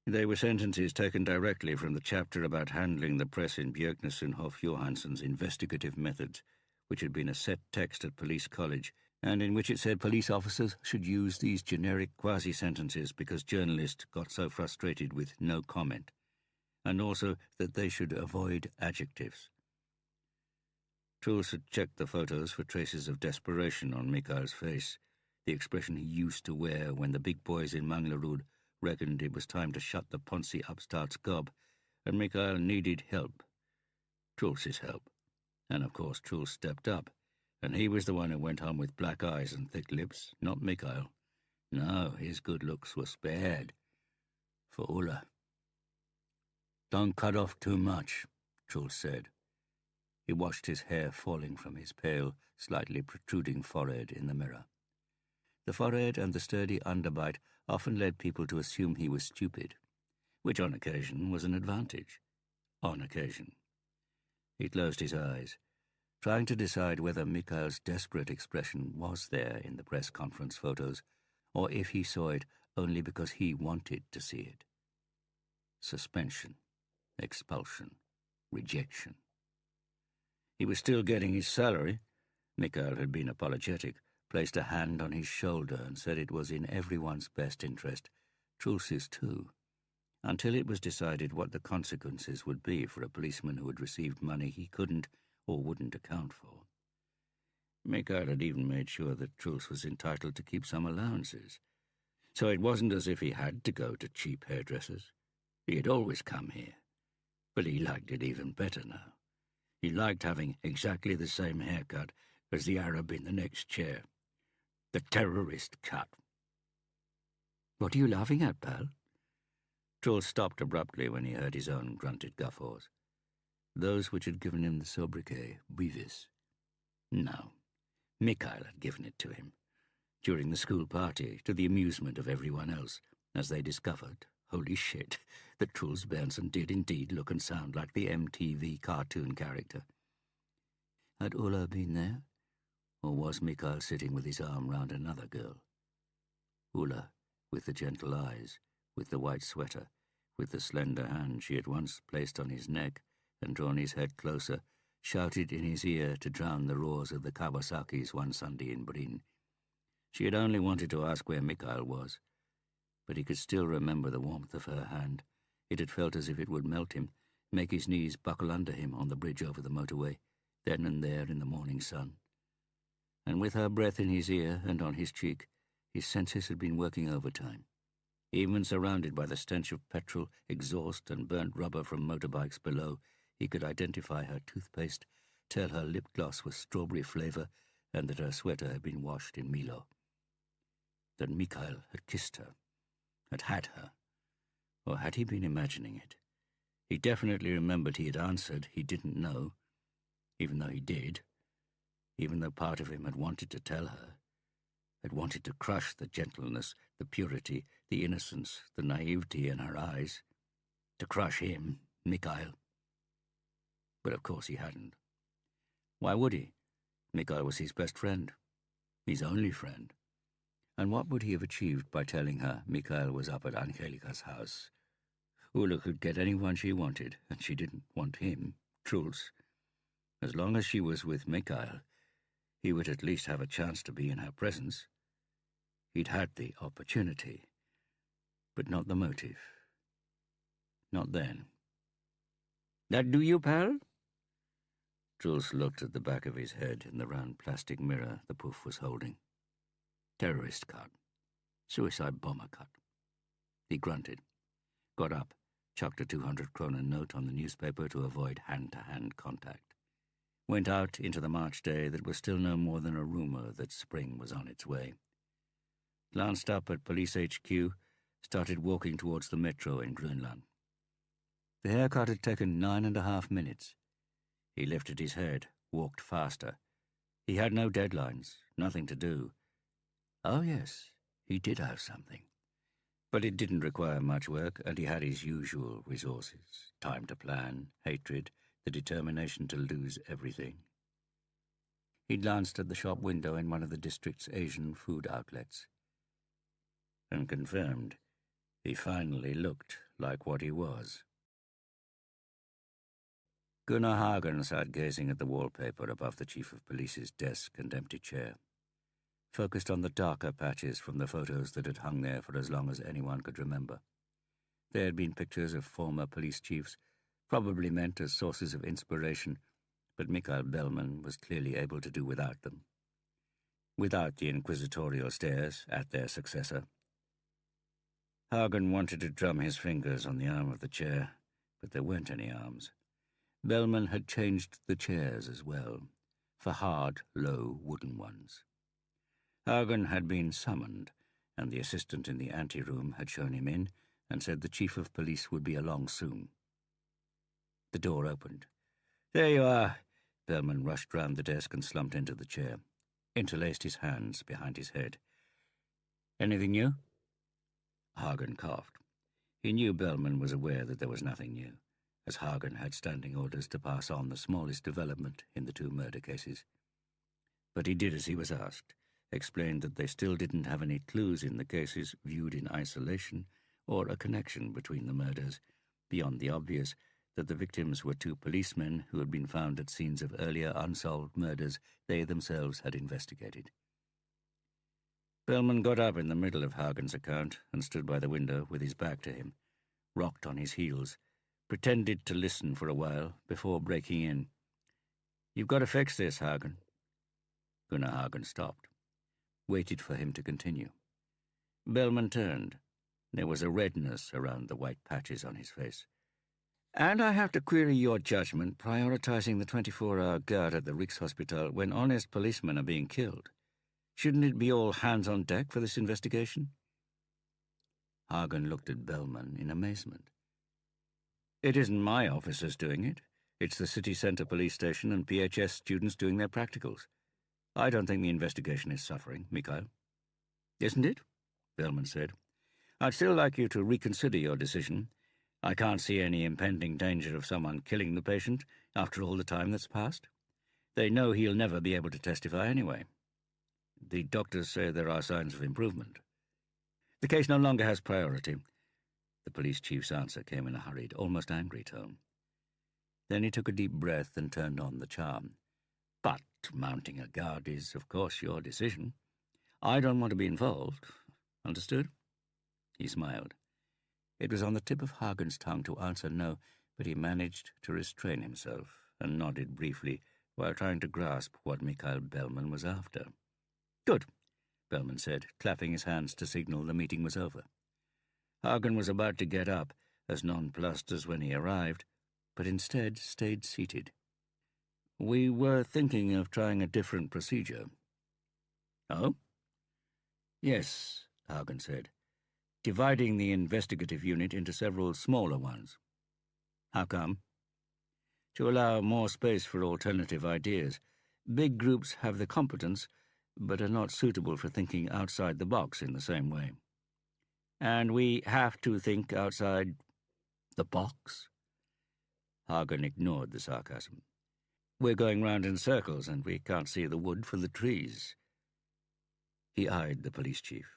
They were sentences taken directly from the chapter about handling the press in Bjerknes and Hof Johansson's investigative methods, which had been a set text at police college, and in which it said police officers should use these generic quasi-sentences because journalists got so frustrated with no comment, and also that they should avoid adjectives. Truls had checked the photos for traces of desperation on Mikhail's face, the expression he used to wear when the big boys in Manglerud reckoned it was time to shut the Ponzi upstart's gob, and Mikhail needed help. Truls's help. And of course Truls stepped up, and he was the one who went home with black eyes and thick lips, not Mikhail. No, his good looks were spared. For Ulla. "Don't cut off too much," Truls said. He watched his hair falling from his pale, slightly protruding forehead in the mirror. The forehead and the sturdy underbite often led people to assume he was stupid, which on occasion was an advantage. On occasion. He closed his eyes, trying to decide whether Mikhail's desperate expression was there in the press conference photos, or if he saw it only because he wanted to see it. Suspension, expulsion, rejection. He was still getting his salary. Mikhail had been apologetic, placed a hand on his shoulder and said it was in everyone's best interest, Truls' too, until it was decided what the consequences would be for a policeman who had received money he couldn't or wouldn't account for. Mikael had even made sure that Truls was entitled to keep some allowances, so it wasn't as if he had to go to cheap hairdressers. He had always come here, but he liked it even better now. He liked having exactly the same haircut as the Arab in the next chair. The terrorist cut. "What are you laughing at, pal?" Truls stopped abruptly when he heard his own grunted guffaws, those which had given him the sobriquet Beavis. No, Mikael had given it to him, during the school party, to the amusement of everyone else, as they discovered, holy shit, that Truls Berntsen did indeed look and sound like the MTV cartoon character. Had Ulla been there? Or was Mikael sitting with his arm round another girl? Ulla, with the gentle eyes, with the white sweater, with the slender hand she had once placed on his neck and drawn his head closer, shouted in his ear to drown the roars of the Kawasakis one Sunday in Bryn. She had only wanted to ask where Mikael was, but he could still remember the warmth of her hand. It had felt as if it would melt him, make his knees buckle under him on the bridge over the motorway, then and there in the morning sun. And with her breath in his ear and on his cheek, his senses had been working overtime. Even surrounded by the stench of petrol, exhaust, and burnt rubber from motorbikes below, he could identify her toothpaste, tell her lip gloss was strawberry flavour, and that her sweater had been washed in Milo. That Mikael had kissed her, had her, or had he been imagining it? He definitely remembered he had answered he didn't know, even though he did, even though part of him had wanted to tell her, had wanted to crush the gentleness, the purity, the innocence, the naivety in her eyes, to crush him, Mikael. But of course he hadn't. Why would he? Mikael was his best friend, his only friend. And what would he have achieved by telling her Mikael was up at Angelika's house? Ulla could get anyone she wanted, and she didn't want him, Truls. As long as she was with Mikael, he would at least have a chance to be in her presence. He'd had the opportunity, but not the motive. Not then. "That do you, pal?" Truls looked at the back of his head in the round plastic mirror the poof was holding. Terrorist cut. Suicide bomber cut. He grunted, got up, chucked a 200-kroner note on the newspaper to avoid hand-to-hand contact, went out into the March day that was still no more than a rumour that spring was on its way, glanced up at Police HQ, started walking towards the metro in Grönland. The haircut had taken 9.5 minutes. He lifted his head, walked faster. He had no deadlines, nothing to do. Oh yes, he did have something. But it didn't require much work, and he had his usual resources: time to plan, hatred, the determination to lose everything. He glanced at the shop window in one of the district's Asian food outlets, and confirmed he finally looked like what he was. Gunnar Hagen sat gazing at the wallpaper above the chief of police's desk and empty chair, focused on the darker patches from the photos that had hung there for as long as anyone could remember. There had been pictures of former police chiefs, probably meant as sources of inspiration, but Mikael Bellman was clearly able to do without them. Without the inquisitorial stares at their successor. Hagen wanted to drum his fingers on the arm of the chair, but there weren't any arms. Bellman had changed the chairs as well, for hard, low wooden ones. Hagen had been summoned, and the assistant in the anteroom had shown him in and said the chief of police would be along soon. The door opened. "There you are." Bellman rushed round the desk and slumped into the chair, interlaced his hands behind his head. "Anything new?" Hagen coughed. He knew Bellman was aware that there was nothing new, as Hagen had standing orders to pass on the smallest development in the 2 murder cases. But he did as he was asked, explained that they still didn't have any clues in the cases viewed in isolation or a connection between the murders, beyond the obvious that the victims were 2 policemen who had been found at scenes of earlier unsolved murders they themselves had investigated. Bellman got up in the middle of Hagen's account and stood by the window with his back to him, rocked on his heels, pretended to listen for a while before breaking in. "You've got to fix this, Hagen." Gunnar Hagen stopped, waited for him to continue. Bellman turned. There was a redness around the white patches on his face. "And I have to query your judgment prioritizing the 24-hour guard at the Rikshospital when honest policemen are being killed. Shouldn't it be all hands on deck for this investigation?" Hagen looked at Bellman in amazement. "It isn't my officers doing it. It's the city centre police station and PHS students doing their practicals. I don't think the investigation is suffering, Mikhail." "Isn't it?" Bellman said. "I'd still like you to reconsider your decision. I can't see any impending danger of someone killing the patient after all the time that's passed. They know he'll never be able to testify anyway. The doctors say there are signs of improvement. The case no longer has priority." The police chief's answer came in a hurried, almost angry tone. Then he took a deep breath and turned on the charm. "But mounting a guard is, of course, your decision. I don't want to be involved. Understood?" He smiled. It was on the tip of Hagen's tongue to answer no, but he managed to restrain himself and nodded briefly while trying to grasp what Mikhail Bellman was after. "Good," Bellman said, clapping his hands to signal the meeting was over. Hagen was about to get up, as nonplussed as when he arrived, but instead stayed seated. "We were thinking of trying a different procedure." "Oh?" "Yes," Hagen said, "dividing the investigative unit into several smaller ones." "How come?" "To allow more space for alternative ideas. Big groups have the competence, but are not suitable for thinking outside the box in the same way." "And we have to think outside the box?" Hagen ignored the sarcasm. "We're going round in circles, and we can't see the wood for the trees." He eyed the police chief.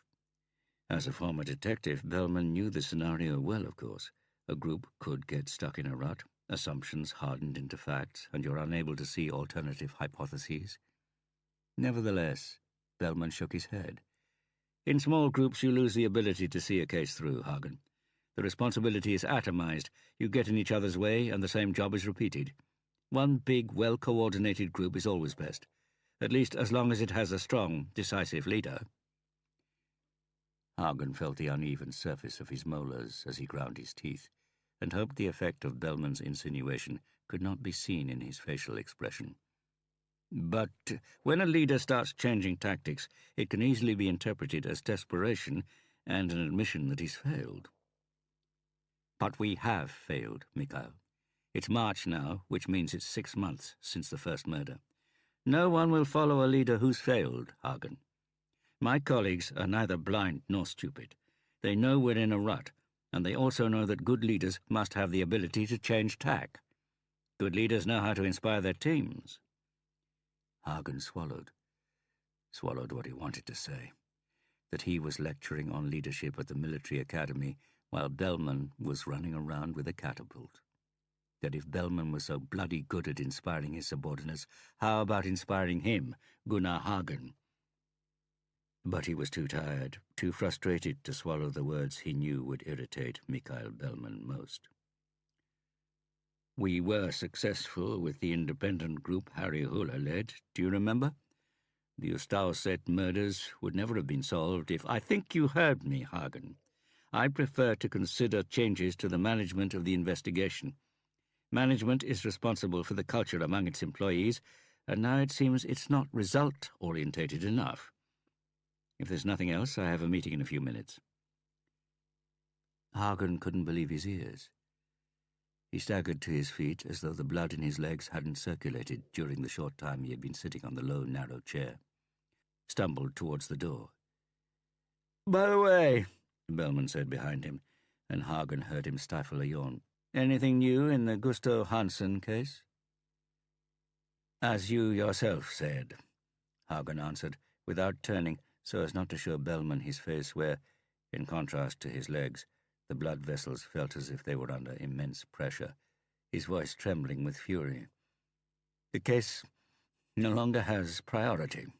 As a former detective, Bellman knew the scenario well, of course. A group could get stuck in a rut, assumptions hardened into facts, and you're unable to see alternative hypotheses. Nevertheless, Bellman shook his head. "In small groups you lose the ability to see a case through, Hagen. The responsibility is atomized. You get in each other's way and the same job is repeated. One big, well-coordinated group is always best, at least as long as it has a strong, decisive leader." Hagen felt the uneven surface of his molars as he ground his teeth, and hoped the effect of Bellman's insinuation could not be seen in his facial expression. "But when a leader starts changing tactics, it can easily be interpreted as desperation and an admission that he's failed." "But we have failed, Mikhail. It's March now, which means it's 6 months since the first murder. No one will follow a leader who's failed, Hagen. My colleagues are neither blind nor stupid. They know we're in a rut, and they also know that good leaders must have the ability to change tack. Good leaders know how to inspire their teams." Hagen swallowed what he wanted to say, that he was lecturing on leadership at the military academy while Bellman was running around with a catapult. That if Bellman was so bloody good at inspiring his subordinates, how about inspiring him, Gunnar Hagen? But he was too tired, too frustrated to swallow the words he knew would irritate Mikhail Bellman most. "We were successful with the independent group Harry Hula led, do you remember? The Ustauset murders would never have been solved if—" "I think you heard me, Hagen. I prefer to consider changes to the management of the investigation. Management is responsible for the culture among its employees, and now it seems it's not result-orientated enough. If there's nothing else, I have a meeting in a few minutes." Hagen couldn't believe his ears. He staggered to his feet as though the blood in his legs hadn't circulated during the short time he had been sitting on the low, narrow chair. Stumbled towards the door. "By the way," Bellman said behind him, and Hagen heard him stifle a yawn, "anything new in the Gustav Hansen case?" "As you yourself said," Hagen answered, without turning, so as not to show Bellman his face where, in contrast to his legs, the blood vessels felt as if they were under immense pressure, his voice trembling with fury. "The case no longer has priority."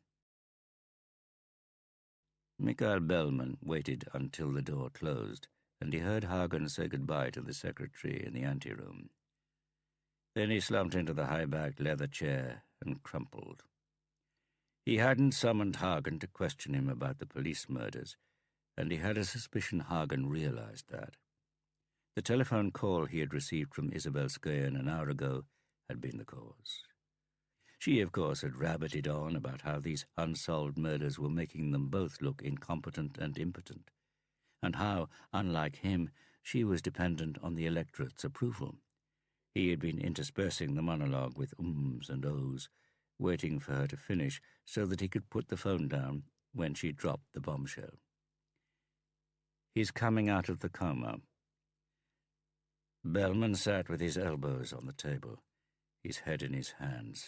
Mikhail Bellman waited until the door closed, and he heard Hagen say goodbye to the secretary in the anteroom. Then he slumped into the high-backed leather chair and crumpled. He hadn't summoned Hagen to question him about the police murders, and he had a suspicion Hagen realized that. The telephone call he had received from Isabel Skayan an hour ago had been the cause. She, of course, had rabbited on about how these unsolved murders were making them both look incompetent and impotent, and how, unlike him, she was dependent on the electorate's approval. He had been interspersing the monologue with ums and ohs, waiting for her to finish so that he could put the phone down when she dropped the bombshell. He's coming out of the coma. Bellman sat with his elbows on the table, his head in his hands,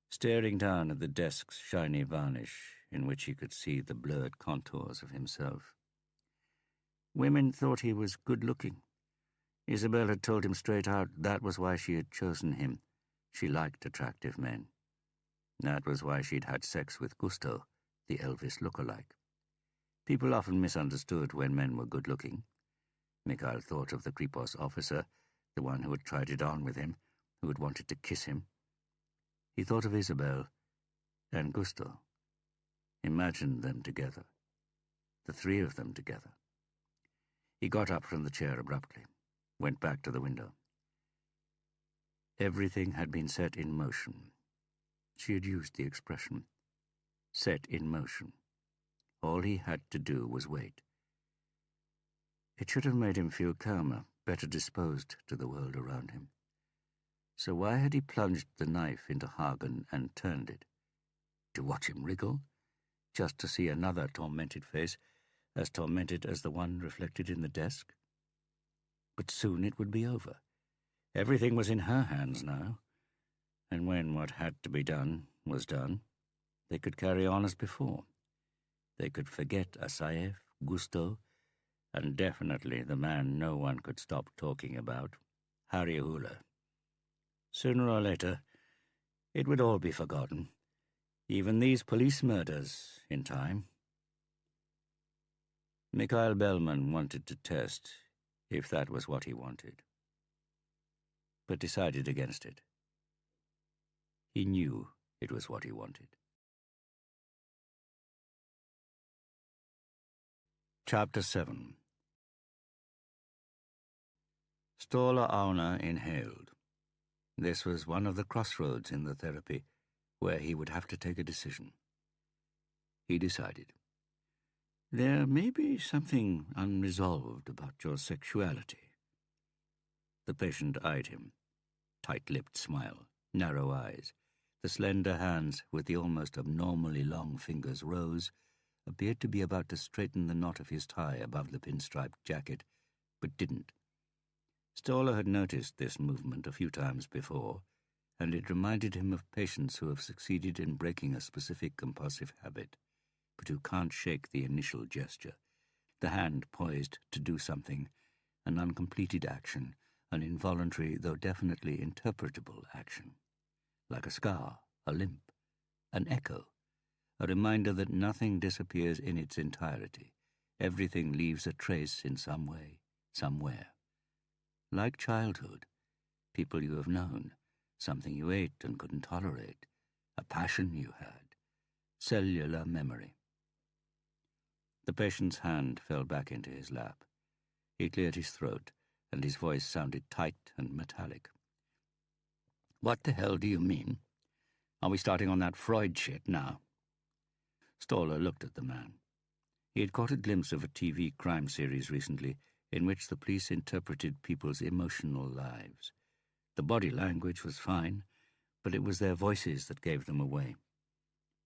staring down at the desk's shiny varnish in which he could see the blurred contours of himself. Women thought he was good-looking. Isabel had told him straight out that was why she had chosen him. She liked attractive men. That was why she'd had sex with Gusto, the Elvis look-alike. People often misunderstood when men were good-looking. Mikhail thought of the Kripos officer, the one who had tried it on with him, who had wanted to kiss him. He thought of Isabel and Gusto. Imagined them together. The three of them together. He got up from the chair abruptly, went back to the window. Everything had been set in motion. She had used the expression, set in motion. All he had to do was wait. It should have made him feel calmer, better disposed to the world around him. So why had he plunged the knife into Hagen and turned it? To watch him wriggle? Just to see another tormented face, as tormented as the one reflected in the desk? But soon it would be over. Everything was in her hands now, and when what had to be done was done, they could carry on as before. They could forget Asaev, Gusto, and definitely the man no one could stop talking about, Harry Hula. Sooner or later, it would all be forgotten, even these police murders, in time. Mikhail Bellman wanted to test if that was what he wanted, but decided against it. He knew it was what he wanted. Chapter 7. Ståle Aune inhaled. This was one of the crossroads in the therapy where he would have to take a decision. He decided. There may be something unresolved about your sexuality. The patient eyed him. Tight-lipped smile, narrow eyes. The slender hands with the almost abnormally long fingers rose, appeared to be about to straighten the knot of his tie above the pinstriped jacket, but didn't. Ståle had noticed this movement a few times before, and it reminded him of patients who have succeeded in breaking a specific compulsive habit, but who can't shake the initial gesture, the hand poised to do something, an uncompleted action, an involuntary though definitely interpretable action. Like a scar, a limp, an echo, a reminder that nothing disappears in its entirety. Everything leaves a trace in some way, somewhere. Like childhood, people you have known, something you ate and couldn't tolerate, a passion you had, cellular memory. The patient's hand fell back into his lap. He cleared his throat, and his voice sounded tight and metallic. What the hell do you mean? Are we starting on that Freud shit now? Ståle looked at the man. He had caught a glimpse of a TV crime series recently in which the police interpreted people's emotional lives. The body language was fine, but it was their voices that gave them away.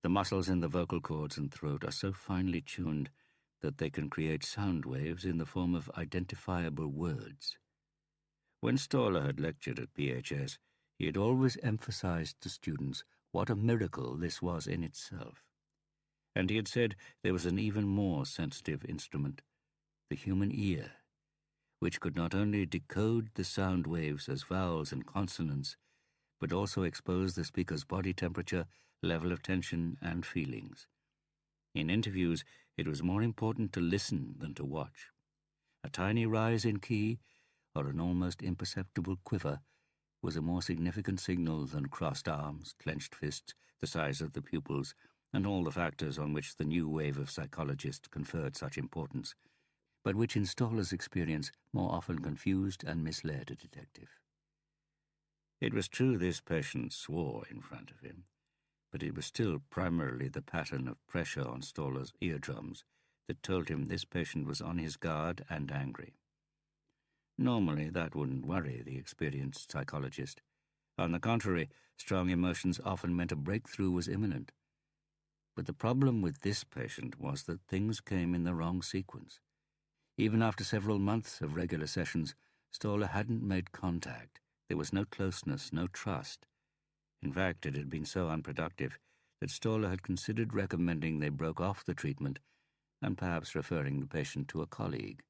The muscles in the vocal cords and throat are so finely tuned that they can create sound waves in the form of identifiable words. When Ståle had lectured at PHS, he had always emphasized to students what a miracle this was in itself. And he had said there was an even more sensitive instrument, the human ear, which could not only decode the sound waves as vowels and consonants, but also expose the speaker's body temperature, level of tension, and feelings. In interviews, It was more important to listen than to watch. A tiny rise in key, or an almost imperceptible quiver, was a more significant signal than crossed arms, clenched fists, the size of the pupils, and all the factors on which the new wave of psychologists conferred such importance, but which in Stoller's experience more often confused and misled a detective. It was true this patient swore in front of him, but it was still primarily the pattern of pressure on Stoller's eardrums that told him this patient was on his guard and angry. Normally, that wouldn't worry the experienced psychologist. On the contrary, strong emotions often meant a breakthrough was imminent. But the problem with this patient was that things came in the wrong sequence. Even after several months of regular sessions, Stoller hadn't made contact. There was no closeness, no trust. In fact, it had been so unproductive that Stoller had considered recommending they broke off the treatment and perhaps referring the patient to a colleague.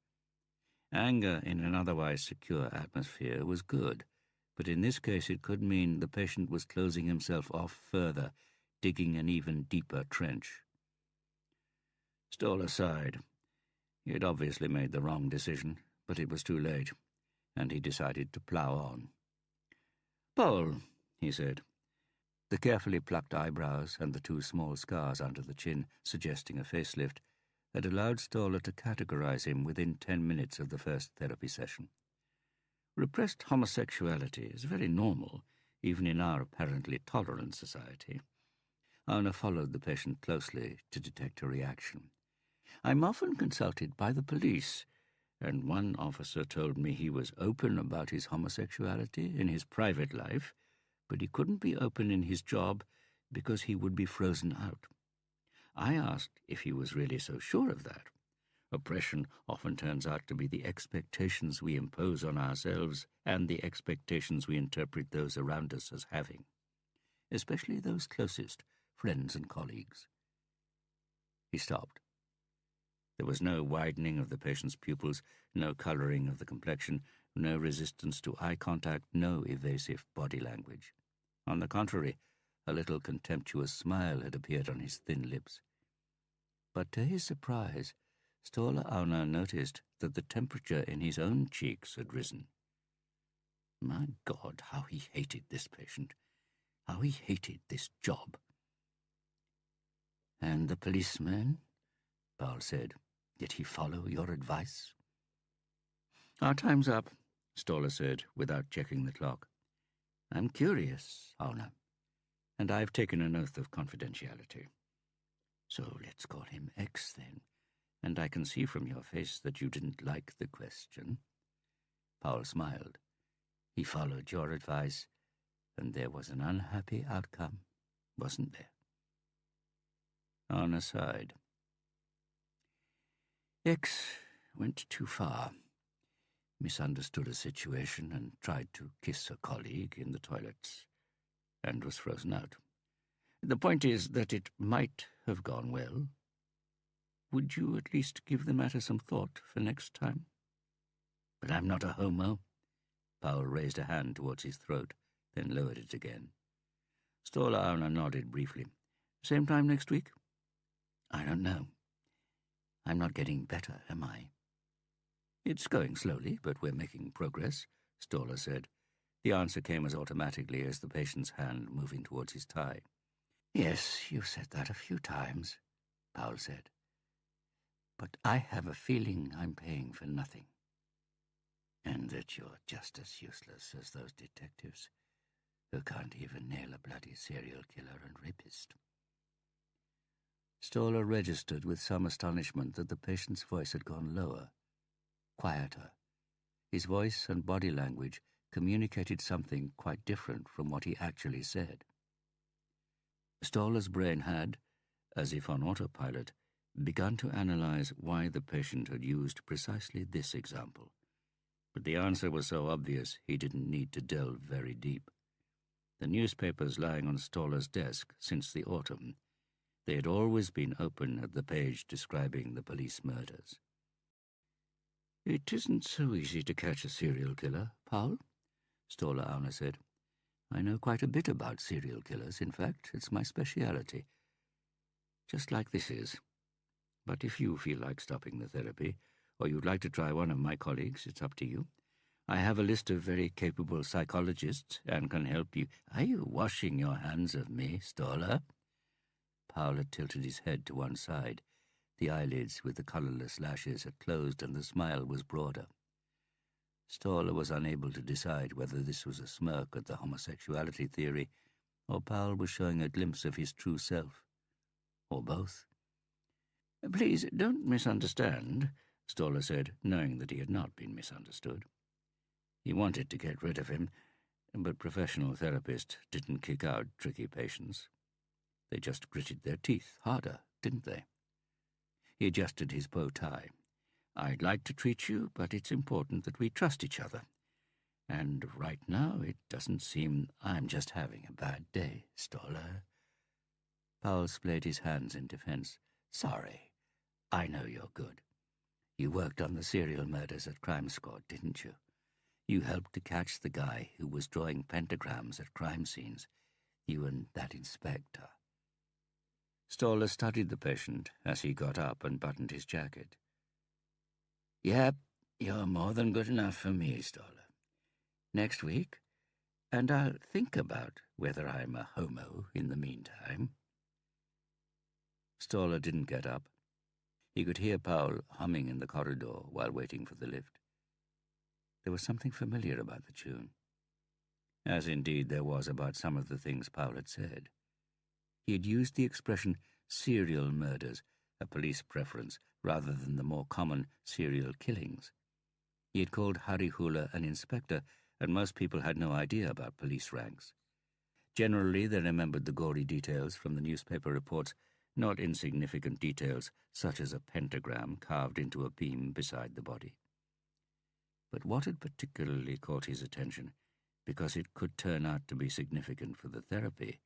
Anger in an otherwise secure atmosphere was good, but in this case it could mean the patient was closing himself off further, digging an even deeper trench. Stoller sighed. He had obviously made the wrong decision, but it was too late, and he decided to plough on. "Paul," he said. The carefully plucked eyebrows and the two small scars under the chin, suggesting a facelift, had allowed Stoller to categorize him within 10 minutes of the first therapy session. Repressed homosexuality is very normal, even in our apparently tolerant society. Arna followed the patient closely to detect a reaction. "I'm often consulted by the police, and one officer told me he was open about his homosexuality in his private life, but he couldn't be open in his job because he would be frozen out. I asked if he was really so sure of that. Oppression often turns out to be the expectations we impose on ourselves and the expectations we interpret those around us as having, especially those closest, friends and colleagues." He stopped. There was no widening of the patient's pupils, no colouring of the complexion, no resistance to eye contact, no evasive body language. On the contrary, a little contemptuous smile had appeared on his thin lips. But to his surprise, Stoller Auner noticed that the temperature in his own cheeks had risen. My God, how he hated this patient, how he hated this job. "And the policeman?" Paul said. "Did he follow your advice?" "Our time's up," Stoller said, without checking the clock. "I'm curious, Auner, and I've taken an oath of confidentiality. So let's call him X, then, and I can see from your face that you didn't like the question." Paul smiled. "He followed your advice, and there was an unhappy outcome, wasn't there?" Auner sighed. X went too far, misunderstood a situation and tried to kiss a colleague in the toilets, and was frozen out. The point is that it might have gone well. Would you at least give the matter some thought for next time? But I'm not a homo. Paul raised a hand towards his throat, then lowered it again. Stoller Auner nodded briefly. Same time next week? I don't know. I'm not getting better, am I? It's going slowly, but we're making progress, Stoller said. The answer came as automatically as the patient's hand moving towards his tie. Yes, you've said that a few times, Paul said. But I have a feeling I'm paying for nothing. And that you're just as useless as those detectives who can't even nail a bloody serial killer and rapist. Stoller registered with some astonishment that the patient's voice had gone lower, quieter. His voice and body language communicated something quite different from what he actually said. Stoller's brain had, as if on autopilot, begun to analyze why the patient had used precisely this example. But the answer was so obvious he didn't need to delve very deep. The newspapers lying on Stoller's desk since the autumn, they had always been open at the page describing the police murders. It isn't so easy to catch a serial killer, Paul, Stoller Auner said. I know quite a bit about serial killers. In fact, it's my speciality. Just like this is. But if you feel like stopping the therapy, or you'd like to try one of my colleagues, it's up to you. I have a list of very capable psychologists and can help you. Are you washing your hands of me, Stoller? Powell had tilted his head to one side. The eyelids with the colourless lashes had closed and the smile was broader. Stoller was unable to decide whether this was a smirk at the homosexuality theory or Powell was showing a glimpse of his true self. Or both. Please, don't misunderstand, Stoller said, knowing that he had not been misunderstood. He wanted to get rid of him, but professional therapists didn't kick out tricky patients. They just gritted their teeth harder, didn't they? He adjusted his bow tie. I'd like to treat you, but it's important that we trust each other. And right now it doesn't seem I'm just having a bad day, Stoller. Powell splayed his hands in defense. Sorry. I know you're good. You worked on the serial murders at Crime Squad, didn't you? You helped to catch the guy who was drawing pentagrams at crime scenes. You and that inspector. Stoller studied the patient as he got up and buttoned his jacket. Yep, you're more than good enough for me, Stoller. Next week, and I'll think about whether I'm a homo in the meantime. Stoller didn't get up. He could hear Powell humming in the corridor while waiting for the lift. There was something familiar about the tune, as indeed there was about some of the things Powell had said. He had used the expression serial murders, a police preference, rather than the more common serial killings. He had called Harry Hula an inspector, and most people had no idea about police ranks. Generally, they remembered the gory details from the newspaper reports, not insignificant details such as a pentagram carved into a beam beside the body. But what had particularly caught his attention, because it could turn out to be significant for the therapy,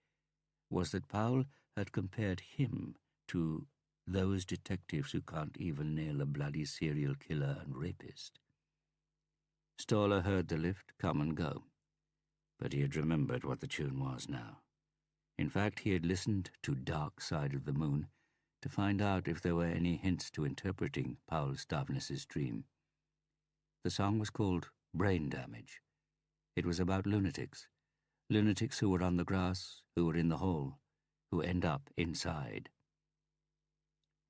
was that Powell had compared him to those detectives who can't even nail a bloody serial killer and rapist. Stoller heard the lift come and go, but he had remembered what the tune was now. In fact, he had listened to Dark Side of the Moon to find out if there were any hints to interpreting Powell Stavness's dream. The song was called Brain Damage. It was about lunatics who were on the grass, who were in the hole, who end up inside.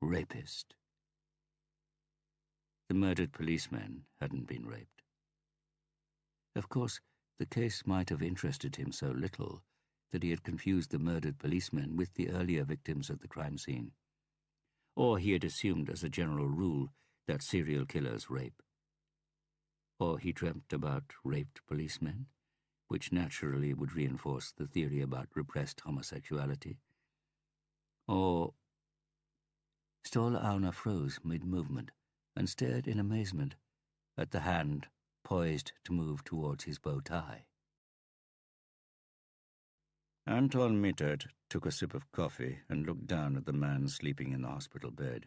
Rapist. The murdered policeman hadn't been raped. Of course, the case might have interested him so little that he had confused the murdered policemen with the earlier victims at the crime scene. Or he had assumed as a general rule that serial killers rape. Or he dreamt about raped policemen, which naturally would reinforce the theory about repressed homosexuality. Or... Stoller Auna froze mid-movement and stared in amazement at the hand poised to move towards his bow tie. Anton Mittert took a sip of coffee and looked down at the man sleeping in the hospital bed.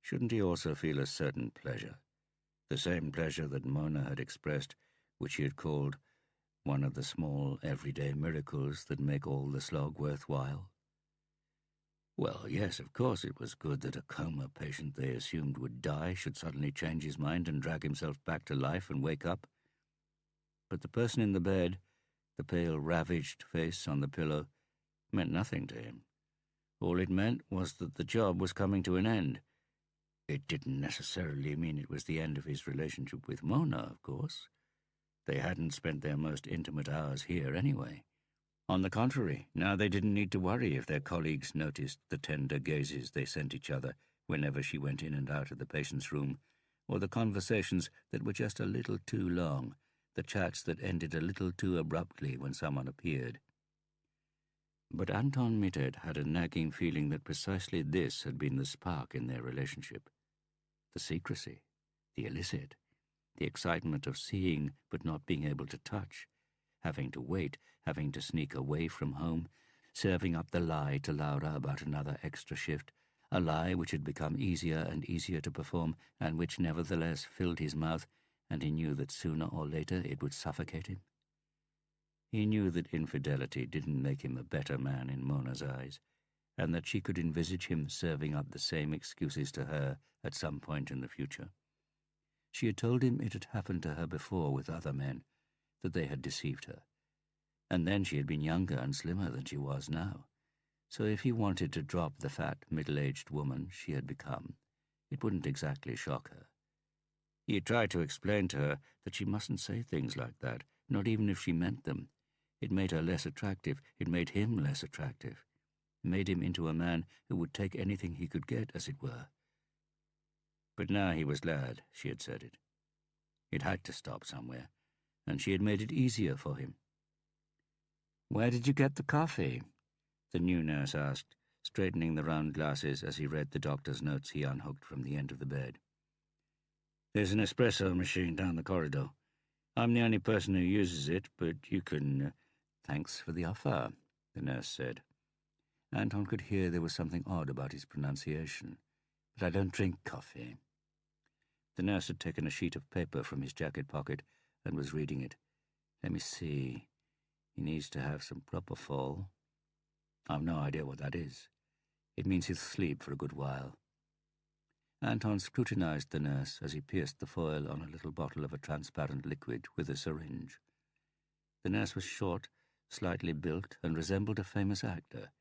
Shouldn't he also feel a certain pleasure? The same pleasure that Mona had expressed, which he had called one of the small, everyday miracles that make all the slog worthwhile? Well, yes, of course it was good that a coma patient they assumed would die should suddenly change his mind and drag himself back to life and wake up. But the person in the bed, the pale, ravaged face on the pillow, meant nothing to him. All it meant was that the job was coming to an end. It didn't necessarily mean it was the end of his relationship with Mona, of course. They hadn't spent their most intimate hours here anyway. On the contrary, now they didn't need to worry if their colleagues noticed the tender gazes they sent each other whenever she went in and out of the patient's room, or the conversations that were just a little too long, the chats that ended a little too abruptly when someone appeared. But Anton Mittert had a nagging feeling that precisely this had been the spark in their relationship. The secrecy, the illicit, the excitement of seeing but not being able to touch, having to wait, having to sneak away from home, serving up the lie to Laura about another extra shift, a lie which had become easier and easier to perform and which nevertheless filled his mouth, and he knew that sooner or later it would suffocate him. He knew that infidelity didn't make him a better man in Mona's eyes, and that she could envisage him serving up the same excuses to her at some point in the future. She had told him it had happened to her before with other men, that they had deceived her. And then she had been younger and slimmer than she was now. So if he wanted to drop the fat, middle-aged woman she had become, it wouldn't exactly shock her. He had tried to explain to her that she mustn't say things like that, not even if she meant them. It made her less attractive. It made him less attractive. It made him into a man who would take anything he could get, as it were. But now he was glad she had said it. It had to stop somewhere, and she had made it easier for him. "Where did you get the coffee?" the new nurse asked, straightening the round glasses as he read the doctor's notes he unhooked from the end of the bed. "There's an espresso machine down the corridor. I'm the only person who uses it, but you can—" "Thanks for the offer," the nurse said. Anton could hear there was something odd about his pronunciation. "But I don't drink coffee." The nurse had taken a sheet of paper from his jacket pocket and was reading it. "Let me see. He needs to have some propofol. I've no idea what that is. It means he'll sleep for a good while." Anton scrutinized the nurse as he pierced the foil on a little bottle of a transparent liquid with a syringe. The nurse was short, slightly built, and resembled a famous actor.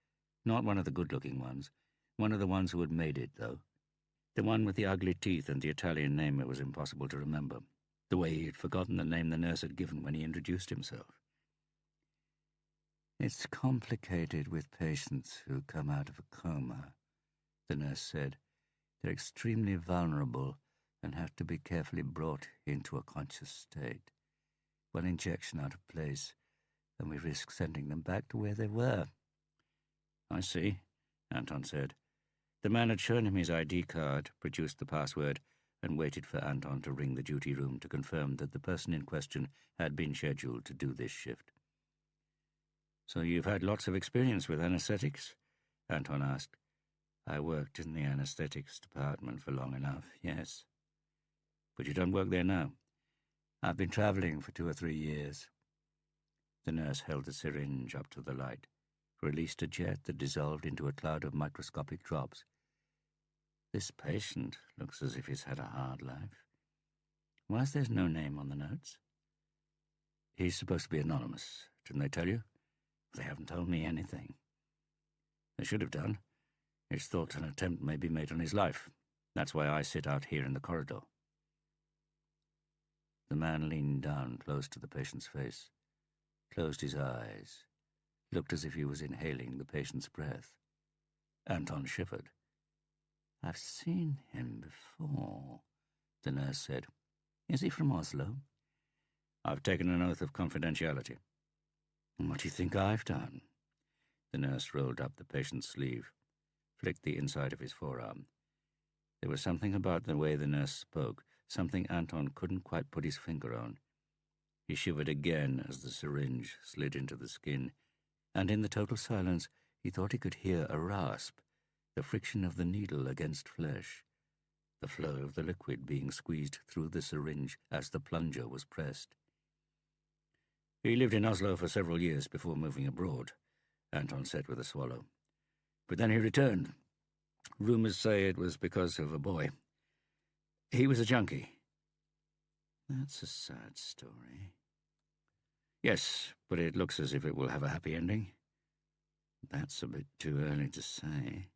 Not one of the good-looking ones. One of the ones who had made it, though. The one with the ugly teeth and the Italian name it was impossible to remember. The way he had forgotten the name the nurse had given when he introduced himself. "It's complicated with patients who come out of a coma," the nurse said. "They're extremely vulnerable and have to be carefully brought into a conscious state. One injection out of place, and we risk sending them back to where they were." "I see," Anton said. The man had shown him his ID card, produced the password, and waited for Anton to ring the duty room to confirm that the person in question had been scheduled to do this shift. "So you've had lots of experience with anesthetics?" Anton asked. "I worked in the anesthetics department for long enough, yes." "But you don't work there now?" "I've been traveling for 2 or 3 years." The nurse held the syringe up to the light, released a jet that dissolved into a cloud of microscopic drops. "This patient looks as if he's had a hard life. Why is there no name on the notes?" "He's supposed to be anonymous. Didn't they tell you?" "They haven't told me anything." "They should have done. It's thought an attempt may be made on his life. That's why I sit out here in the corridor." The man leaned down close to the patient's face, closed his eyes, looked as if he was inhaling the patient's breath. Anton shivered. "I've seen him before," the nurse said. "Is he from Oslo?" "I've taken an oath of confidentiality." "What do you think I've done?" The nurse rolled up the patient's sleeve, flicked the inside of his forearm. There was something about the way the nurse spoke, something Anton couldn't quite put his finger on. He shivered again as the syringe slid into the skin, and in the total silence he thought he could hear a rasp, the friction of the needle against flesh, the flow of the liquid being squeezed through the syringe as the plunger was pressed. "He lived in Oslo for several years before moving abroad," Anton said with a swallow. "But then he returned. Rumors say it was because of a boy. He was a junkie." "That's a sad story." "Yes, but it looks as if it will have a happy ending." "That's a bit too early to say,"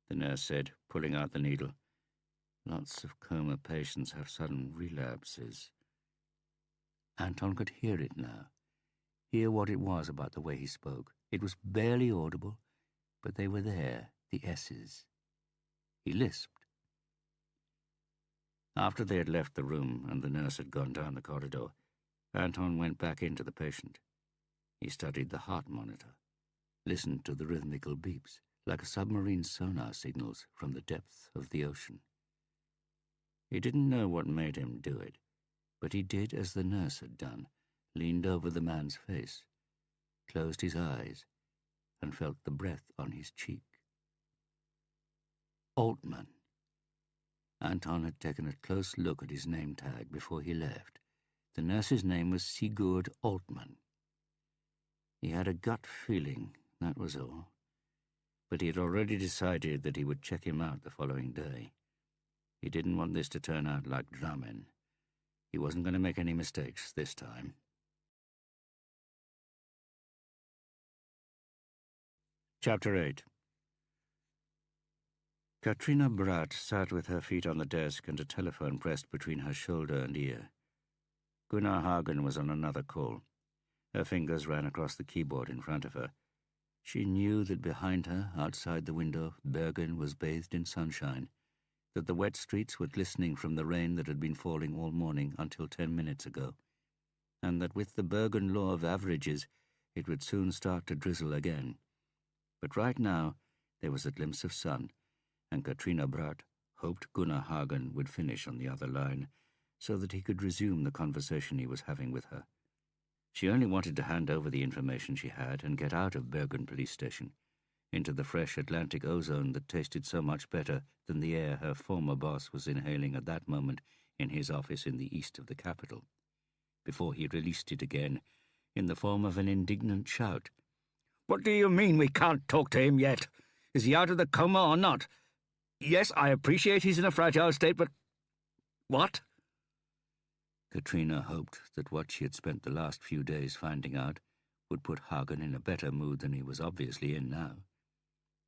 the nurse said, pulling out the needle. "Lots of coma patients have sudden relapses." Anton could hear it now, hear what it was about the way he spoke. It was barely audible, but they were there, the S's. He lisped. After they had left the room and the nurse had gone down the corridor, Anton went back into the patient. He studied the heart monitor, listened to the rhythmical beeps, like a submarine sonar signals from the depths of the ocean. He didn't know what made him do it, but he did as the nurse had done, leaned over the man's face, closed his eyes, and felt the breath on his cheek. Altman. Anton had taken a close look at his name tag before he left. The nurse's name was Sigurd Altman. He had a gut feeling, that was all. but he had already decided that he would check him out the following day. He didn't want this to turn out like Dramen. He wasn't going to make any mistakes this time. Chapter 8. Katrina Bratt sat with her feet on the desk and a telephone pressed between her shoulder and ear. Gunnar Hagen was on another call. Her fingers ran across the keyboard in front of her. She knew that behind her, outside the window, Bergen was bathed in sunshine, that the wet streets were glistening from the rain that had been falling all morning until 10 minutes ago, and that with the Bergen law of averages, it would soon start to drizzle again. But right now, there was a glimpse of sun, and Katrina Bratt hoped Gunnar Hagen would finish on the other line so that he could resume the conversation he was having with her. She only wanted to hand over the information she had and get out of Bergen police station, into the fresh Atlantic ozone that tasted so much better than the air her former boss was inhaling at that moment in his office in the east of the capital, before he released it again in the form of an indignant shout. "What do you mean we can't talk to him yet? Is he out of the coma or not? Yes, I appreciate he's in a fragile state, but... What?" Katrina hoped that what she had spent the last few days finding out would put Hagen in a better mood than he was obviously in now.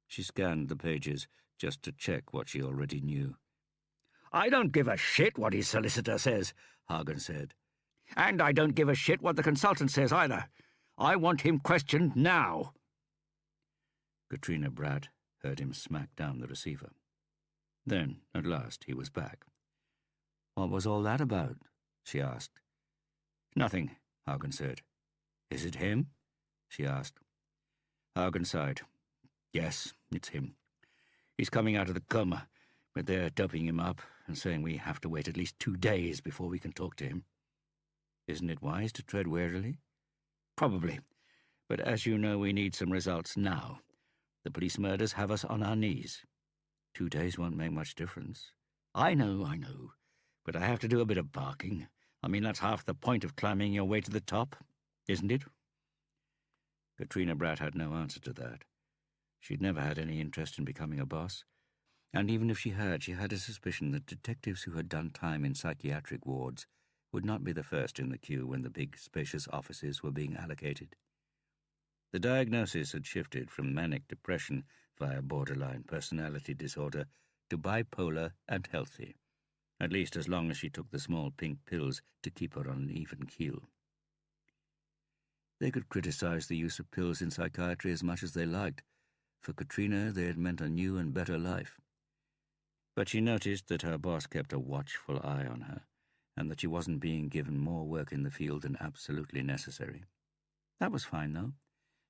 She scanned the pages just to check what she already knew. "I don't give a shit what his solicitor says," Hagen said. "And I don't give a shit what the consultant says either. I want him questioned now." Katrina Bratt heard him smack down the receiver. Then, at last, he was back. "What was all that about?" she asked. "Nothing," Hagen said. "Is it him?" she asked. Hagen sighed. "Yes, it's him. He's coming out of the coma, but they're doping him up and saying we have to wait at least 2 days before we can talk to him. Isn't it wise to tread warily?" "Probably. But as you know, we need some results now. The police murders have us on our knees. 2 days won't make much difference." I know. But I have to do a bit of barking. I mean, that's half the point of climbing your way to the top, isn't it?" Katrina Bratt had no answer to that. She'd never had any interest in becoming a boss, and even if she had a suspicion that detectives who had done time in psychiatric wards would not be the first in the queue when the big, spacious offices were being allocated. The diagnosis had shifted from manic depression via borderline personality disorder to bipolar and healthy, at least as long as she took the small pink pills to keep her on an even keel. They could criticize the use of pills in psychiatry as much as they liked. For Katrina, they had meant a new and better life. But she noticed that her boss kept a watchful eye on her, and that she wasn't being given more work in the field than absolutely necessary. That was fine, though.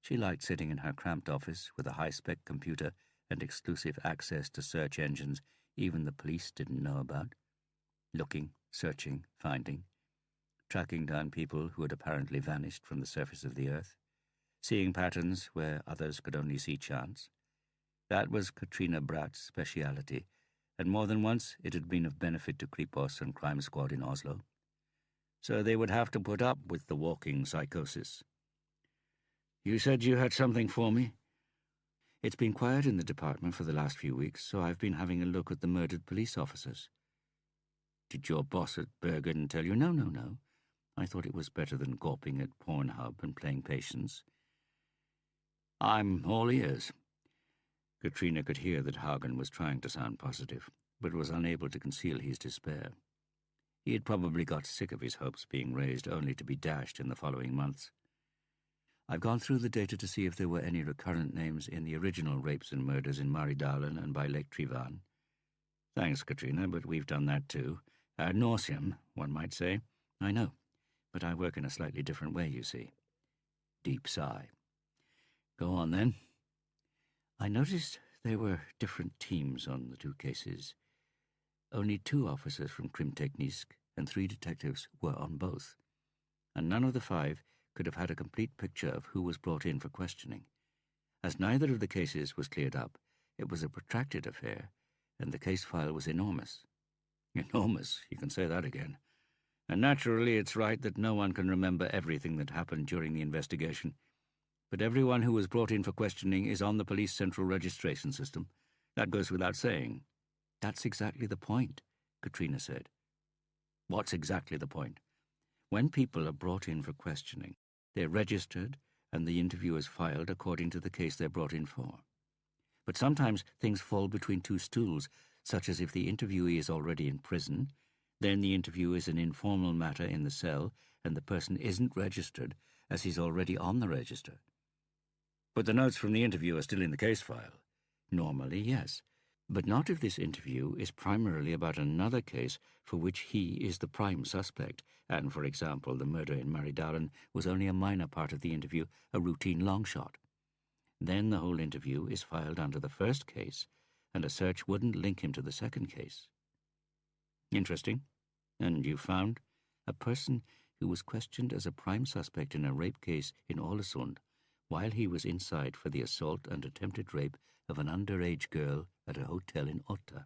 She liked sitting in her cramped office with a high-spec computer and exclusive access to search engines even the police didn't know about. Looking, searching, finding, tracking down people who had apparently vanished from the surface of the earth, seeing patterns where others could only see chance. That was Katrina Bratt's speciality, and more than once it had been of benefit to Kripos and Crime Squad in Oslo. So they would have to put up with the walking psychosis. "You said you had something for me?" "It's been quiet in the department for the last few weeks, so I've been having a look at the murdered police officers." "Did your boss at Bergen tell you?" No. I thought it was better than gawping at Pornhub and playing patience." "I'm all ears." Katrina could hear that Hagen was trying to sound positive, but was unable to conceal his despair. He had probably got sick of his hopes being raised only to be dashed in the following months. "I've gone through the data to see if there were any recurrent names in the original rapes and murders in Maridalen and by Lake Trivan." "Thanks, Katrina, but we've done that too. Ad nauseam, one might say." "I know, but I work in a slightly different way, you see." Deep sigh. "Go on, then." "I noticed there were different teams on the 2 cases. Only 2 officers from Krimteknisk and 3 detectives were on both, and none of the 5 could have had a complete picture of who was brought in for questioning. As neither of the cases was cleared up, it was a protracted affair, and the case file was enormous." "Enormous, you can say that again. And naturally it's right that no one can remember everything that happened during the investigation. but everyone who was brought in for questioning is on the police central registration system. That goes without saying. That's exactly the point, Katrina said. What's exactly the point? When people are brought in for questioning, they're registered and the interview is filed according to the case they're brought in for. But sometimes things fall between two stools, such as if the interviewee is already in prison, then the interview is an informal matter in the cell and the person isn't registered as he's already on the register. But the notes from the interview are still in the case file. Normally, yes, but not if this interview is primarily about another case for which he is the prime suspect, and, for example, the murder in Marydalen was only a minor part of the interview, a routine long shot. Then the whole interview is filed under the first case, and a search wouldn't link him to the second case. Interesting. And you found a person who was questioned as a prime suspect in a rape case in Ålesund while he was inside for the assault and attempted rape of an underage girl at a hotel in Otta.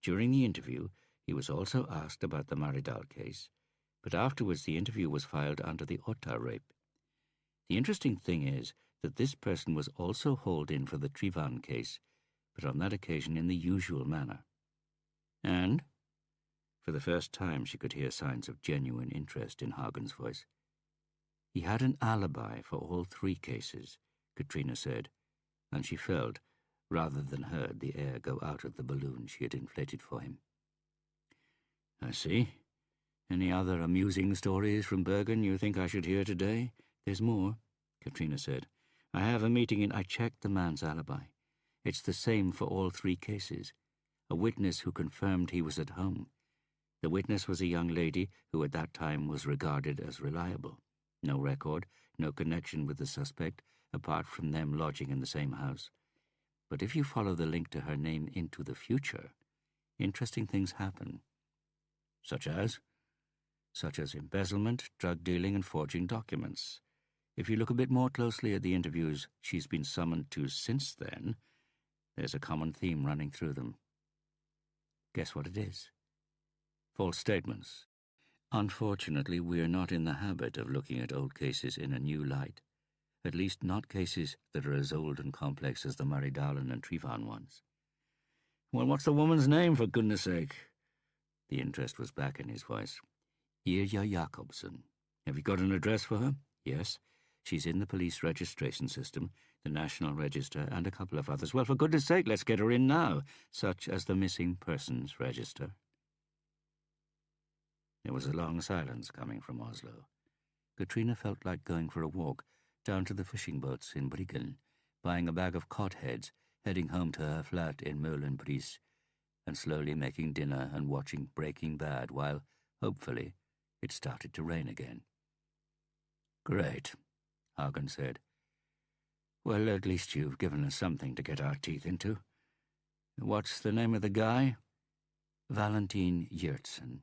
During the interview, he was also asked about the Marydal case, but afterwards the interview was filed under the Otta rape. The interesting thing is that this person was also hauled in for the Trivan case, but on that occasion in the usual manner. And, for the first time she could hear signs of genuine interest in Hagen's voice, he had an alibi for all three cases, Katrina said, and she felt, rather than heard, the air go out of the balloon she had inflated for him. I see. Any other amusing stories from Bergen you think I should hear today? There's more, Katrina said. I have a meeting and I checked the man's alibi. It's the same for all three cases. A witness who confirmed he was at home. The witness was a young lady who at that time was regarded as reliable. No record, no connection with the suspect, apart from them lodging in the same house. But if you follow the link to her name into the future, interesting things happen. Such as embezzlement, drug dealing, and forging documents. If you look a bit more closely at the interviews she's been summoned to since then, there's a common theme running through them. Guess what it is? False statements. Unfortunately, we're not in the habit of looking at old cases in a new light, at least not cases that are as old and complex as the Marydalen and Trivan ones. Well, what's the woman's name, for goodness sake? The interest was back in his voice. Irja Jakobsen. Have you got an address for her? Yes. She's in the police registration system, the National Register, and a couple of others. Well, for goodness sake, let's get her in now, such as the Missing Persons Register. There was a long silence coming from Oslo. Katrina felt like going for a walk down to the fishing boats in Bryggen, buying a bag of cod heads, heading home to her flat in Molenpris, and slowly making dinner and watching Breaking Bad while, hopefully, it started to rain again. Great, Hagen said. Well, at least you've given us something to get our teeth into. What's the name of the guy? Valentin Yertsen.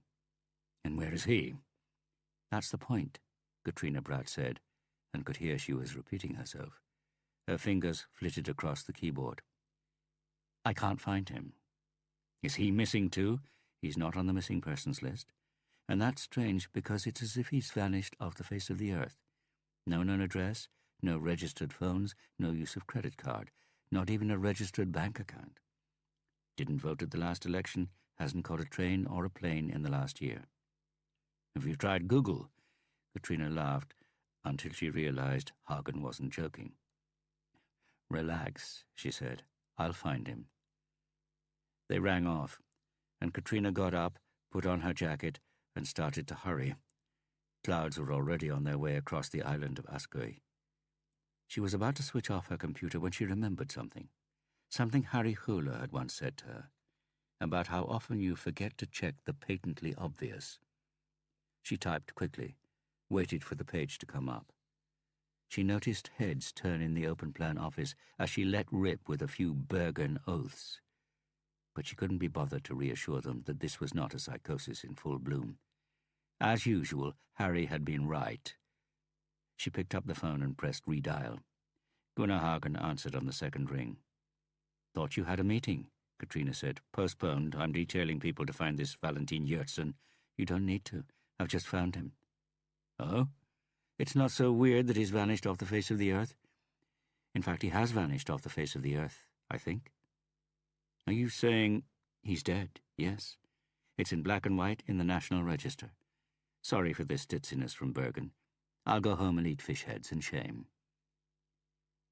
And where is he? That's the point, Katrina Bratt said, and could hear she was repeating herself. Her fingers flitted across the keyboard. I can't find him. Is he missing too? He's not on the missing persons list. And that's strange because it's as if he's vanished off the face of the earth. No known address, no registered phones, no use of credit card, not even a registered bank account. Didn't vote at the last election, hasn't caught a train or a plane in the last year. Have you tried Google? Katrina laughed until she realized Hagen wasn't joking. Relax, she said. I'll find him. They rang off, and Katrina got up, put on her jacket, and started to hurry. Clouds were already on their way across the island of Askøy. She was about to switch off her computer when she remembered something Harry Hula had once said to her, about how often you forget to check the patently obvious. She typed quickly, waited for the page to come up. She noticed heads turn in the open-plan office as she let rip with a few Bergen oaths. But she couldn't be bothered to reassure them that this was not a psychosis in full bloom. As usual, Harry had been right. She picked up the phone and pressed redial. Gunnar Hagen answered on the second ring. Thought you had a meeting, Katrina said. Postponed. I'm detailing people to find this Valentin Yertsen. You don't need to. I've just found him. Oh? It's not so weird that he's vanished off the face of the earth. In fact, he has vanished off the face of the earth, I think. Are you saying he's dead? Yes. It's in black and white in the National Register. Sorry for this ditziness from Bergen. I'll go home and eat fish heads in shame.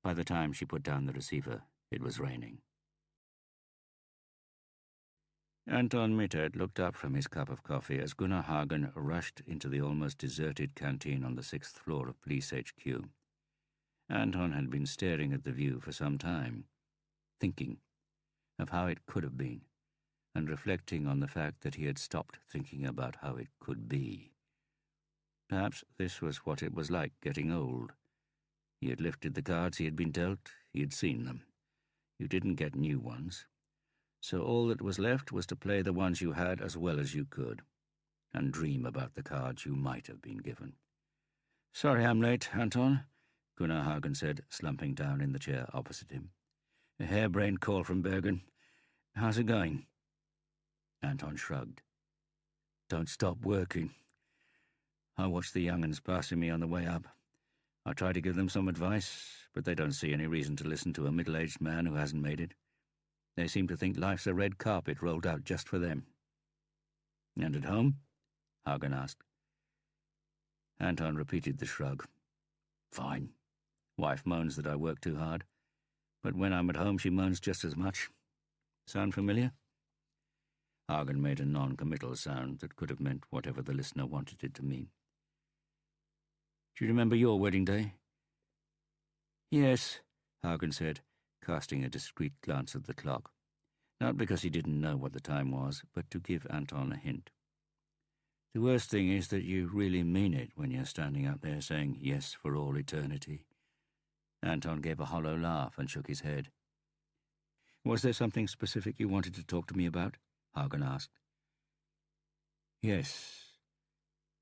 By the time she put down the receiver, it was raining. Anton Mittet looked up from his cup of coffee as Gunnar Hagen rushed into the almost deserted canteen on the 6th floor of Police HQ. Anton had been staring at the view for some time, thinking of how it could have been, and reflecting on the fact that he had stopped thinking about how it could be. Perhaps this was what it was like getting old. He had lifted the cards he had been dealt, he had seen them. You didn't get new ones. So all that was left was to play the ones you had as well as you could, and dream about the cards you might have been given. "Sorry I'm late, Anton," Gunnar Hagen said, slumping down in the chair opposite him. "A harebrained call from Bergen. How's it going?" Anton shrugged. "Don't stop working. I watch the young'uns passing me on the way up. I try to give them some advice, but they don't see any reason to listen to a middle-aged man who hasn't made it. They seem to think life's a red carpet rolled out just for them." "And at home?" Hagen asked. Anton repeated the shrug. "Fine. Wife moans that I work too hard, but when I'm at home she moans just as much. Sound familiar?" Hagen made a non-committal sound that could have meant whatever the listener wanted it to mean. "Do you remember your wedding day?" "Yes," Hagen said, casting a discreet glance at the clock, not because he didn't know what the time was, but to give Anton a hint. "The worst thing is that you really mean it when you're standing out there saying yes for all eternity." Anton gave a hollow laugh and shook his head. "Was there something specific you wanted to talk to me about?" Hagen asked. "Yes."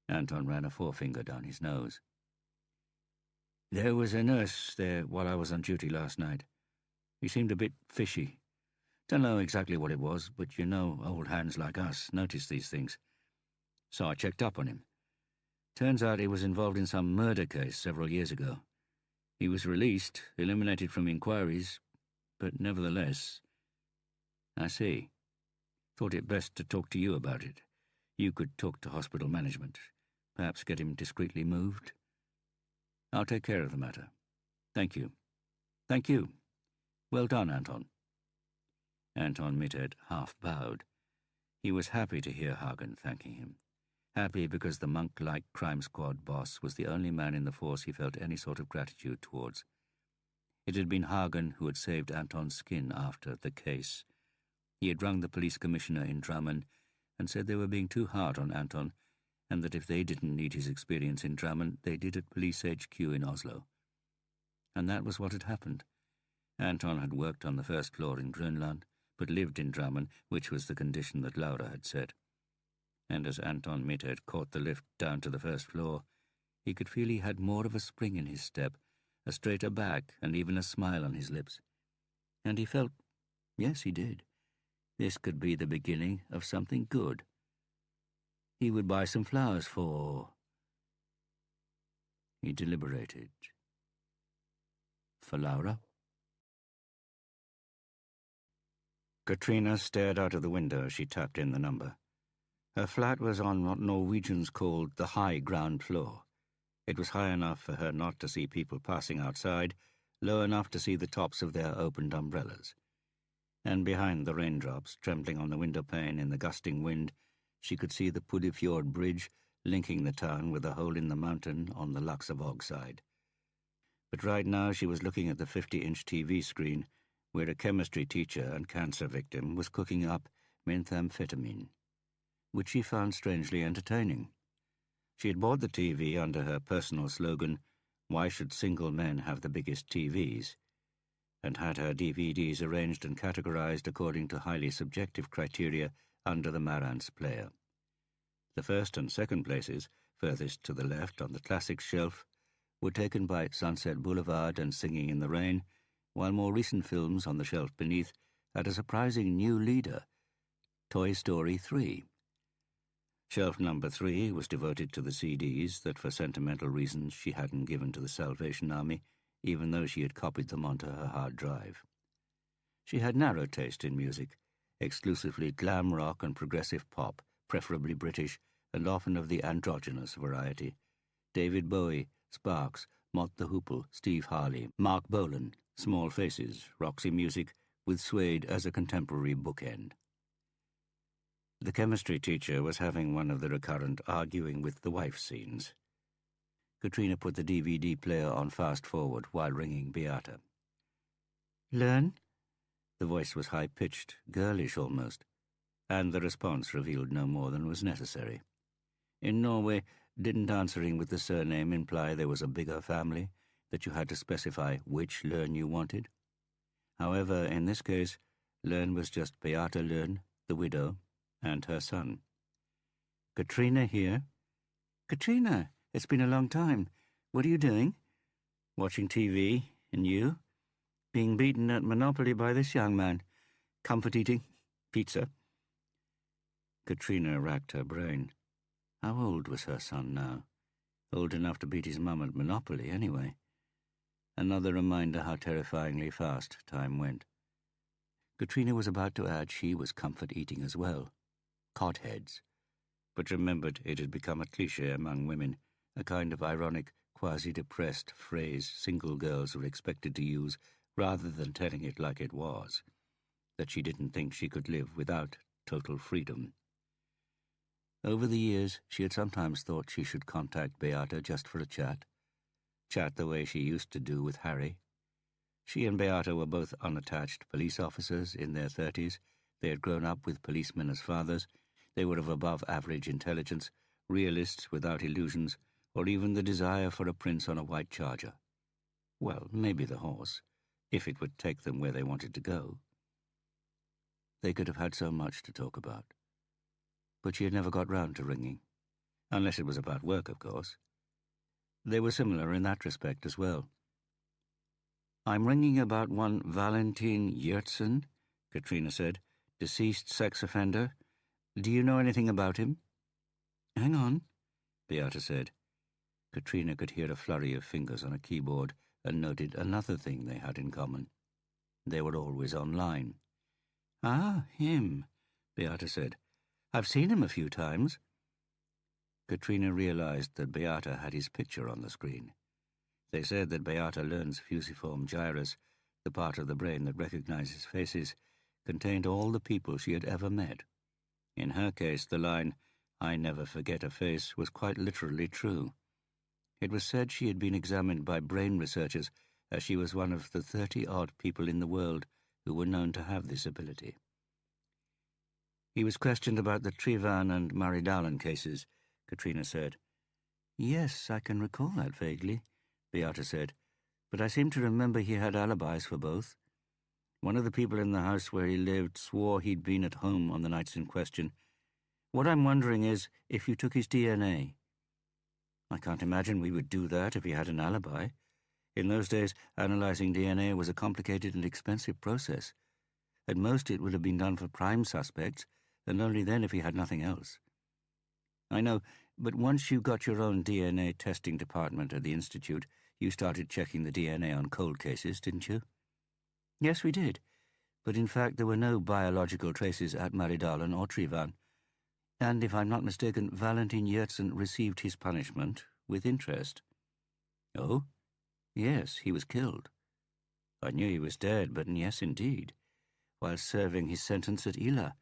Anton ran a forefinger down his nose. "There was a nurse there while I was on duty last night. He seemed a bit fishy. Don't know exactly what it was, but you know old hands like us notice these things. So I checked up on him. Turns out he was involved in some murder case several years ago. He was released, eliminated from inquiries, but nevertheless—" "I see. Thought it best to talk to you about it. You could talk to hospital management. Perhaps get him discreetly moved. I'll take care of the matter. Thank you." "Thank you. Well done, Anton." Anton Mittet half bowed. He was happy to hear Hagen thanking him. Happy because the monk-like crime squad boss was the only man in the force he felt any sort of gratitude towards. It had been Hagen who had saved Anton's skin after the case. He had rung the police commissioner in Drammen and said they were being too hard on Anton, and that if they didn't need his experience in Drammen, they did at Police HQ in Oslo. And that was what had happened. Anton had worked on the first floor in Grönland, but lived in Drammen, which was the condition that Laura had set. And as Anton Mittet caught the lift down to the first floor, he could feel he had more of a spring in his step, a straighter back, and even a smile on his lips. And he felt, yes, he did, this could be the beginning of something good. He would buy some flowers for... He deliberated. For Laura? Katrina stared out of the window as she tapped in the number. Her flat was on what Norwegians called the high ground floor. It was high enough for her not to see people passing outside, low enough to see the tops of their opened umbrellas. And behind the raindrops, trembling on the window pane in the gusting wind, she could see the Puddefjord Bridge linking the town with a hole in the mountain on the Laksevåg side. But right now she was looking at the 50-inch TV screen where a chemistry teacher and cancer victim was cooking up methamphetamine, which she found strangely entertaining. She had bought the TV under her personal slogan, "Why should single men have the biggest TVs?" and had her DVDs arranged and categorized according to highly subjective criteria under the Marantz player. The first and second places, furthest to the left on the classics shelf, were taken by Sunset Boulevard and Singing in the Rain, while more recent films on the shelf beneath had a surprising new leader, Toy Story 3. Shelf number 3 was devoted to the CDs that for sentimental reasons she hadn't given to the Salvation Army, even though she had copied them onto her hard drive. She had narrow taste in music, exclusively glam rock and progressive pop, preferably British, and often of the androgynous variety. David Bowie, Sparks, Mott the Hoople, Steve Harley, Mark Bolan, Small Faces, Roxy Music, with Suede as a contemporary bookend. The chemistry teacher was having one of the recurrent arguing with the wife scenes. Katrina put the DVD player on fast-forward while ringing Beata. "Learn?" The voice was high-pitched, girlish almost, and the response revealed no more than was necessary. In Norway, didn't answering with the surname imply there was a bigger family, that you had to specify which Learn you wanted? However, in this case, Learn was just Beata Learn, the widow, and her son. "Katrina here?" "Katrina, it's been a long time. What are you doing?" "Watching TV. And you?" "Being beaten at Monopoly by this young man. Comfort eating. Pizza." Katrina racked her brain. How old was her son now? Old enough to beat his mum at Monopoly, anyway. Another reminder how terrifyingly fast time went. Katrina was about to add she was comfort eating as well. Cotheads. But remembered it had become a cliché among women, a kind of ironic, quasi-depressed phrase single girls were expected to use rather than telling it like it was, that she didn't think she could live without total freedom. Over the years, she had sometimes thought she should contact Beata just for a chat the way she used to do with Harry. She and Beata were both unattached police officers in their 30s. They had grown up with policemen as fathers. They were of above-average intelligence, realists without illusions, or even the desire for a prince on a white charger. Well, maybe the horse, if it would take them where they wanted to go. They could have had so much to talk about. But she had never got round to ringing. Unless it was about work, of course. They were similar in that respect as well. "I'm ringing about one Valentin Yertsin," Katrina said. "Deceased sex offender. Do you know anything about him?" "Hang on," Beata said. Katrina could hear a flurry of fingers on a keyboard and noted another thing they had in common. They were always online. "Ah, him," Beata said. "I've seen him a few times." Katrina realized that Beata had his picture on the screen. They said that Beata Learn's fusiform gyrus, the part of the brain that recognizes faces, contained all the people she had ever met. In her case, the line, "I never forget a face," was quite literally true. It was said she had been examined by brain researchers as she was one of the 30-odd people in the world who were known to have this ability. He was questioned about the Trivan and Maridalen cases, Katrina said. "Yes, I can recall that vaguely," Beata said, "but I seem to remember he had alibis for both. One of the people in the house where he lived swore he'd been at home on the nights in question. What I'm wondering is if you took his DNA. I can't imagine we would do that if he had an alibi. In those days, analyzing DNA was a complicated and expensive process. At most, it would have been done for prime suspects, and only then if he had nothing else. I know, but once you got your own DNA testing department at the Institute, you started checking the DNA on cold cases, didn't you?" "Yes, we did. But in fact, there were no biological traces at Maridalen or Trivan. And if I'm not mistaken, Valentin Yertsin received his punishment with interest." "Oh? Yes, he was killed. I knew he was dead, but yes, indeed. While serving his sentence at Ila.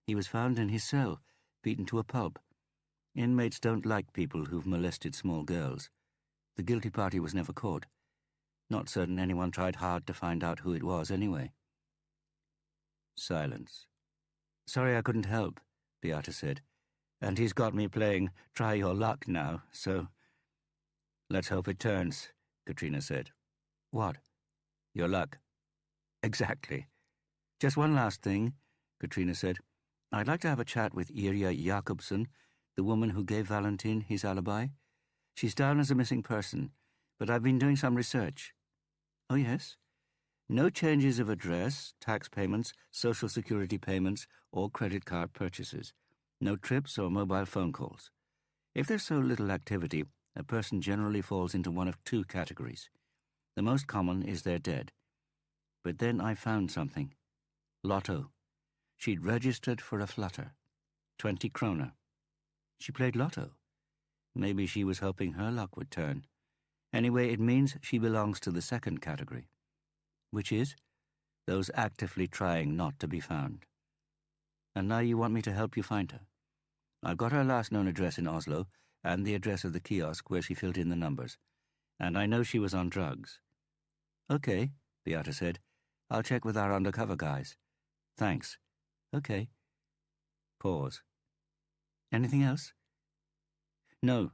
He was found in his cell, beaten to a pulp. Inmates don't like people who've molested small girls. The guilty party was never caught. Not certain anyone tried hard to find out who it was anyway." Silence. "Sorry I couldn't help," Beata said. "And he's got me playing Try Your Luck now, so—" "Let's hope it turns," Katrina said. "What?" "Your luck." "Exactly. Just one last thing," Katrina said. "I'd like to have a chat with Irja Jakobsen, the woman who gave Valentin his alibi. She's down as a missing person, but I've been doing some research." "Oh, yes?" "No changes of address, tax payments, social security payments, or credit card purchases. No trips or mobile phone calls. If there's so little activity, a person generally falls into one of two categories. The most common is they're dead. But then I found something. Lotto. She'd registered for a flutter. 20 kroner. She played lotto. Maybe she was hoping her luck would turn. Anyway, it means she belongs to the second category. Which is? Those actively trying not to be found. And now you want me to help you find her. I've got her last known address in Oslo, and the address of the kiosk where she filled in the numbers. And I know she was on drugs. Okay, Beata said. I'll check with our undercover guys. Thanks. Okay. Pause. Anything else? No.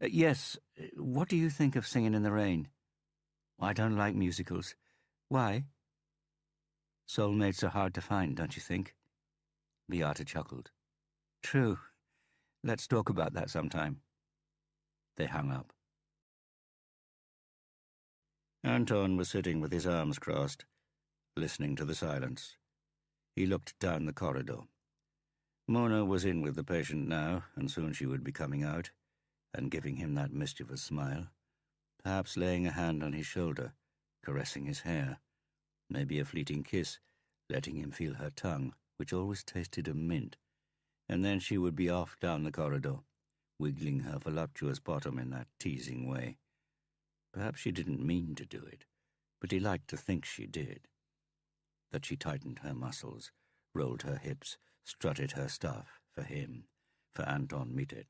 Yes, what do you think of Singing in the Rain? I don't like musicals. Why? Soulmates are hard to find, don't you think? Beata chuckled. True. Let's talk about that sometime. They hung up. Anton was sitting with his arms crossed, listening to the silence. He looked down the corridor. Mona was in with the patient now, and soon she would be coming out, and giving him that mischievous smile, perhaps laying a hand on his shoulder, caressing his hair, maybe a fleeting kiss, letting him feel her tongue, which always tasted of mint, and then she would be off down the corridor, wiggling her voluptuous bottom in that teasing way. Perhaps she didn't mean to do it, but he liked to think she did. That she tightened her muscles, rolled her hips, strutted her stuff for him, for Anton Mittet.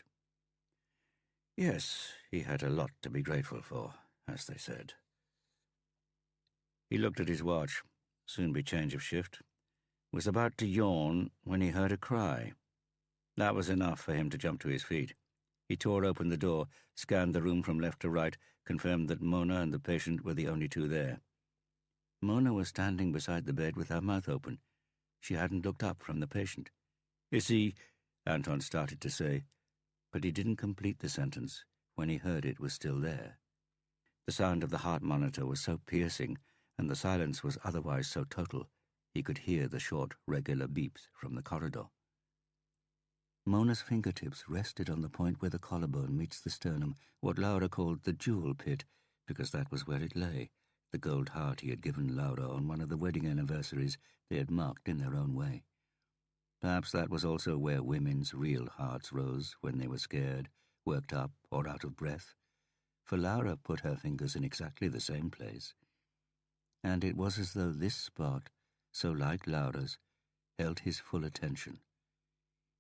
Yes, he had a lot to be grateful for, as they said. He looked at his watch. Soon be change of shift. Was about to yawn when he heard a cry. That was enough for him to jump to his feet. He tore open the door, scanned the room from left to right, confirmed that Mona and the patient were the only two there. Mona was standing beside the bed with her mouth open. She hadn't looked up from the patient. Is he... Anton started to say, but he didn't complete the sentence when he heard it was still there. The sound of the heart monitor was so piercing, and the silence was otherwise so total, he could hear the short, regular beeps from the corridor. Mona's fingertips rested on the point where the collarbone meets the sternum, what Laura called the jewel pit, because that was where it lay, the gold heart he had given Laura on one of the wedding anniversaries they had marked in their own way. Perhaps that was also where women's real hearts rose when they were scared, worked up, or out of breath, for Laura put her fingers in exactly the same place. And it was as though this spot, so like Laura's, held his full attention.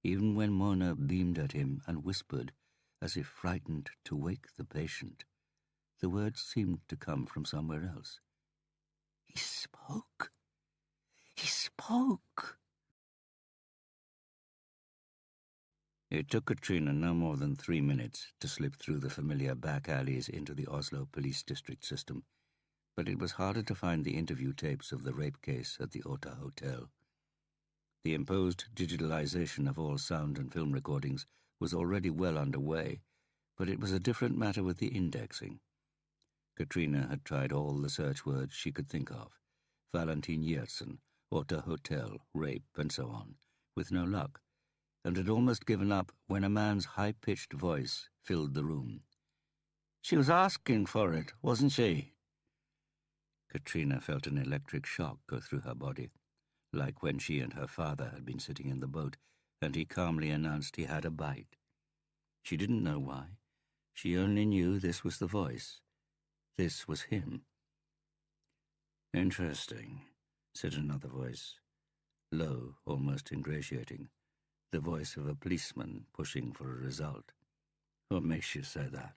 Even when Mona beamed at him and whispered, as if frightened to wake the patient, the words seemed to come from somewhere else. He spoke. He spoke. It took Katrina no more than 3 minutes to slip through the familiar back alleys into the Oslo police district system, but it was harder to find the interview tapes of the rape case at the Ota Hotel. The imposed digitalization of all sound and film recordings was already well underway, but it was a different matter with the indexing. Katrina had tried all the search words she could think of, Valentin Yersin, Ota Hotel, rape, and so on, with no luck, and had almost given up when a man's high-pitched voice filled the room. She was asking for it, wasn't she? Katrina felt an electric shock go through her body, like when she and her father had been sitting in the boat, and he calmly announced he had a bite. She didn't know why. She only knew this was the voice. This was him. Interesting, said another voice, low, almost ingratiating, the voice of a policeman pushing for a result. What makes you say that?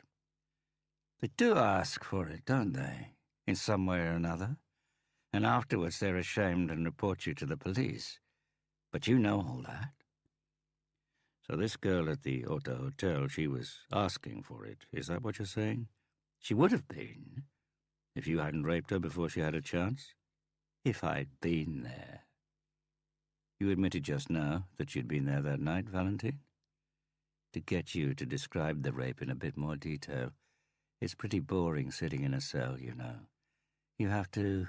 They do ask for it, don't they, in some way or another? And afterwards they're ashamed and report you to the police. But you know all that. So this girl at the Ota Hotel, she was asking for it. Is that what you're saying? She would have been, if you hadn't raped her before she had a chance. If I'd been there. You admitted just now that you'd been there that night, Valentine? To get you to describe the rape in a bit more detail. It's pretty boring sitting in a cell, you know. You have to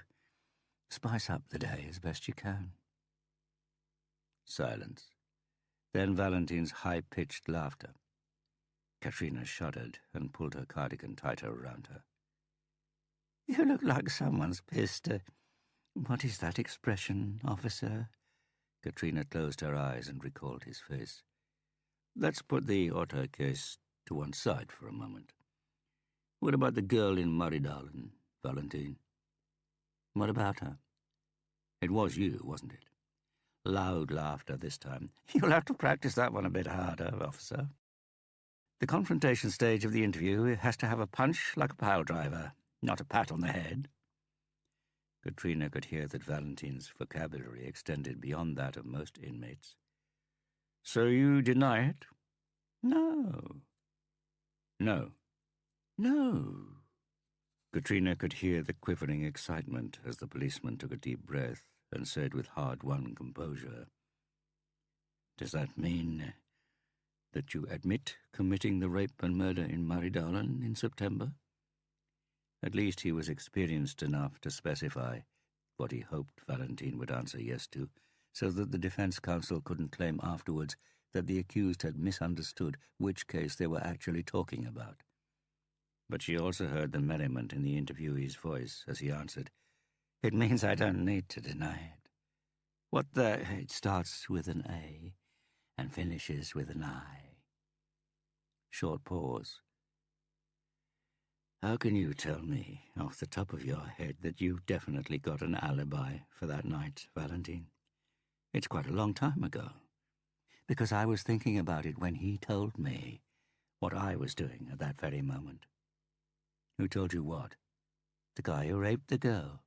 spice up the day as best you can. Silence. Then Valentine's high-pitched laughter. Katrina shuddered and pulled her cardigan tighter around her. "You look like someone's pissed. What is that expression, officer?" Katrina closed her eyes and recalled his face. "Let's put the Otter case to one side for a moment. What about the girl in Murray-Darling, Valentine? What about her? It was you, wasn't it?" Loud laughter this time. "You'll have to practice that one a bit harder, officer. The confrontation stage of the interview has to have a punch like a pile driver, not a pat on the head." Katrina could hear that Valentine's vocabulary extended beyond that of most inmates. "So you deny it?" "No." "No." "No." Katrina could hear the quivering excitement as the policeman took a deep breath and said with hard-won composure, "Does that mean that you admit committing the rape and murder in Murray-Darling in September?" At least he was experienced enough to specify what he hoped Valentine would answer yes to, so that the defense counsel couldn't claim afterwards that the accused had misunderstood which case they were actually talking about. But she also heard the merriment in the interviewee's voice as he answered, "It means I don't need to deny it. It starts with an A and finishes with an I." Short pause. "How can you tell me, off the top of your head, that you definitely got an alibi for that night, Valentine? It's quite a long time ago." "Because I was thinking about it when he told me what I was doing at that very moment." "Who told you what?" "The guy who raped the girl."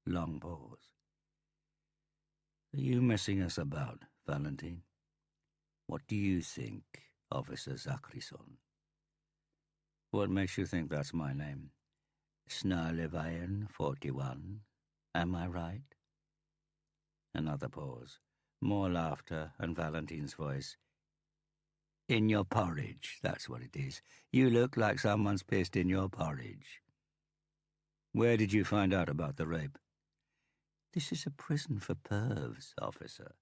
Long pause. "Are you messing us about, Valentine? What do you think, Officer Zakrison?" "What makes you think that's my name?" "Snarlevayan 41. Am I right?" Another pause. More laughter and Valentine's voice. "In your porridge, that's what it is. You look like someone's pissed in your porridge." "Where did you find out about the rape?" "This is a prison for pervs, officer.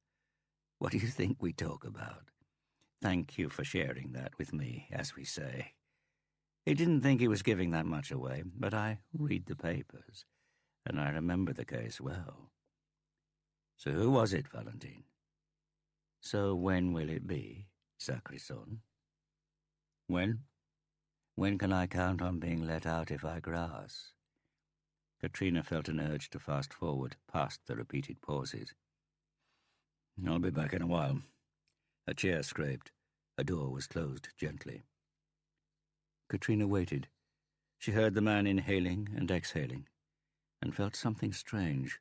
What do you think we talk about? Thank you for sharing that with me, as we say. He didn't think he was giving that much away, but I read the papers, and I remember the case well." "So who was it, Valentine?" "So when will it be, Zakrison?" "When? When can I count on being let out if I grass?" Katrina felt an urge to fast forward past the repeated pauses. "I'll be back in a while." A chair scraped. A door was closed gently. Katrina waited. She heard the man inhaling and exhaling, and felt something strange.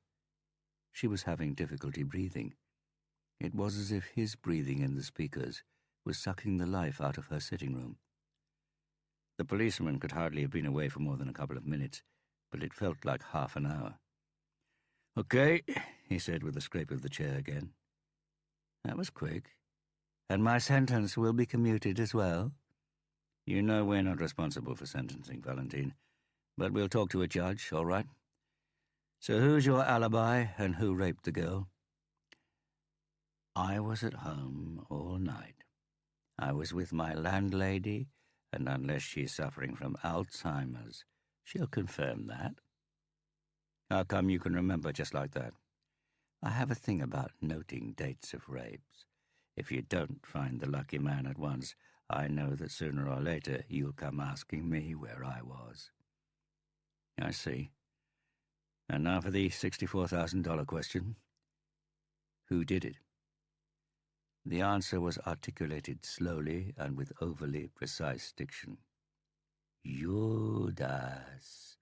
She was having difficulty breathing. It was as if his breathing in the speakers was sucking the life out of her sitting room. The policeman could hardly have been away for more than a couple of minutes, but it felt like half an hour. "Okay," he said with a scrape of the chair again. "That was quick. And my sentence will be commuted as well?" "You know we're not responsible for sentencing, Valentine, but we'll talk to a judge, all right? So who's your alibi and who raped the girl?" "I was at home all night. I was with my landlady, and unless she's suffering from Alzheimer's, she'll confirm that." "How come you can remember just like that?" "I have a thing about noting dates of rapes. If you don't find the lucky man at once, I know that sooner or later you'll come asking me where I was." "I see. And now for the $64,000 question. Who did it?" The answer was articulated slowly and with overly precise diction. "Judas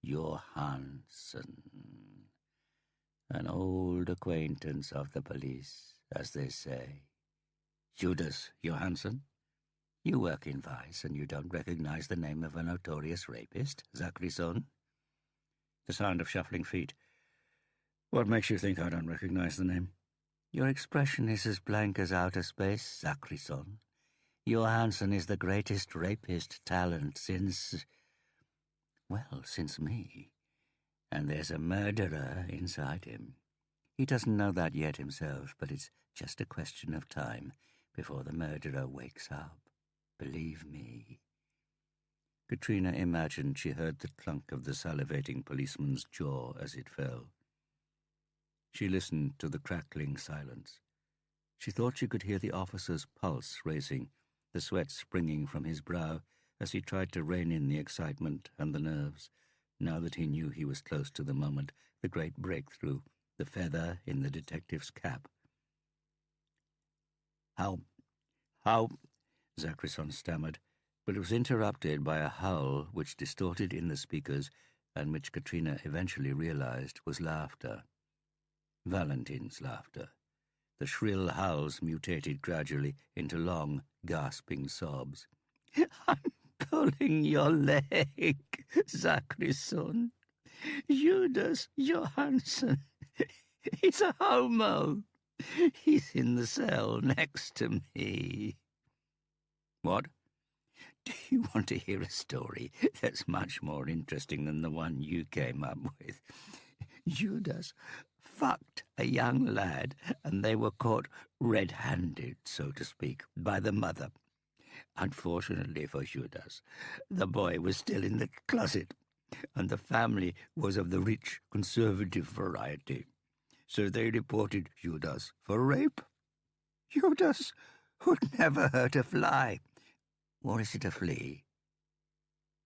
Johansson. An old acquaintance of the police, as they say." "Judas Johansson? You work in Vice and you don't recognize the name of a notorious rapist, Zakrison?" The sound of shuffling feet. "What makes you think I don't recognize the name?" "Your expression is as blank as outer space, Zakrison. Johansson is the greatest rapist talent since me. And there's a murderer inside him. He doesn't know that yet himself, but it's just a question of time before the murderer wakes up. Believe me. Katrina imagined she heard the clunk of the salivating policeman's jaw as it fell. She listened to the crackling silence. She thought she could hear the officer's pulse racing, the sweat springing from his brow as he tried to rein in the excitement and the nerves, now that he knew he was close to the moment, the great breakthrough, the feather in the detective's cap. How, Zachrison stammered, but it was interrupted by a howl which distorted in the speakers and which Katrina eventually realized was laughter. Valentin's laughter. The shrill howls mutated gradually into long, gasping sobs. I'm pulling your leg, Zachrison. Judas Johansson. He's a homo. He's in the cell next to me. What? Do you want to hear a story that's much more interesting than the one you came up with? Judas fucked a young lad, and they were caught red-handed, so to speak, by the mother. Unfortunately for Judas, the boy was still in the closet, and the family was of the rich, conservative variety. So they reported Judas for rape. Judas would never hurt a fly. Or is it a flea?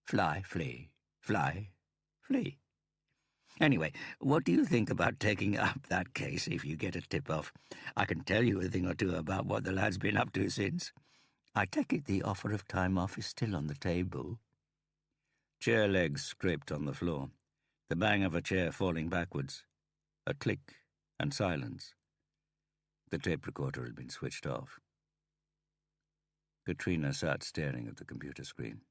Fly, flea, fly, flea. Anyway, what do you think about taking up that case if you get a tip-off? I can tell you a thing or two about what the lad's been up to since. I take it the offer of time off is still on the table. Chair legs scraped on the floor, the bang of a chair falling backwards, a click and silence. The tape recorder had been switched off. Katrina sat staring at the computer screen,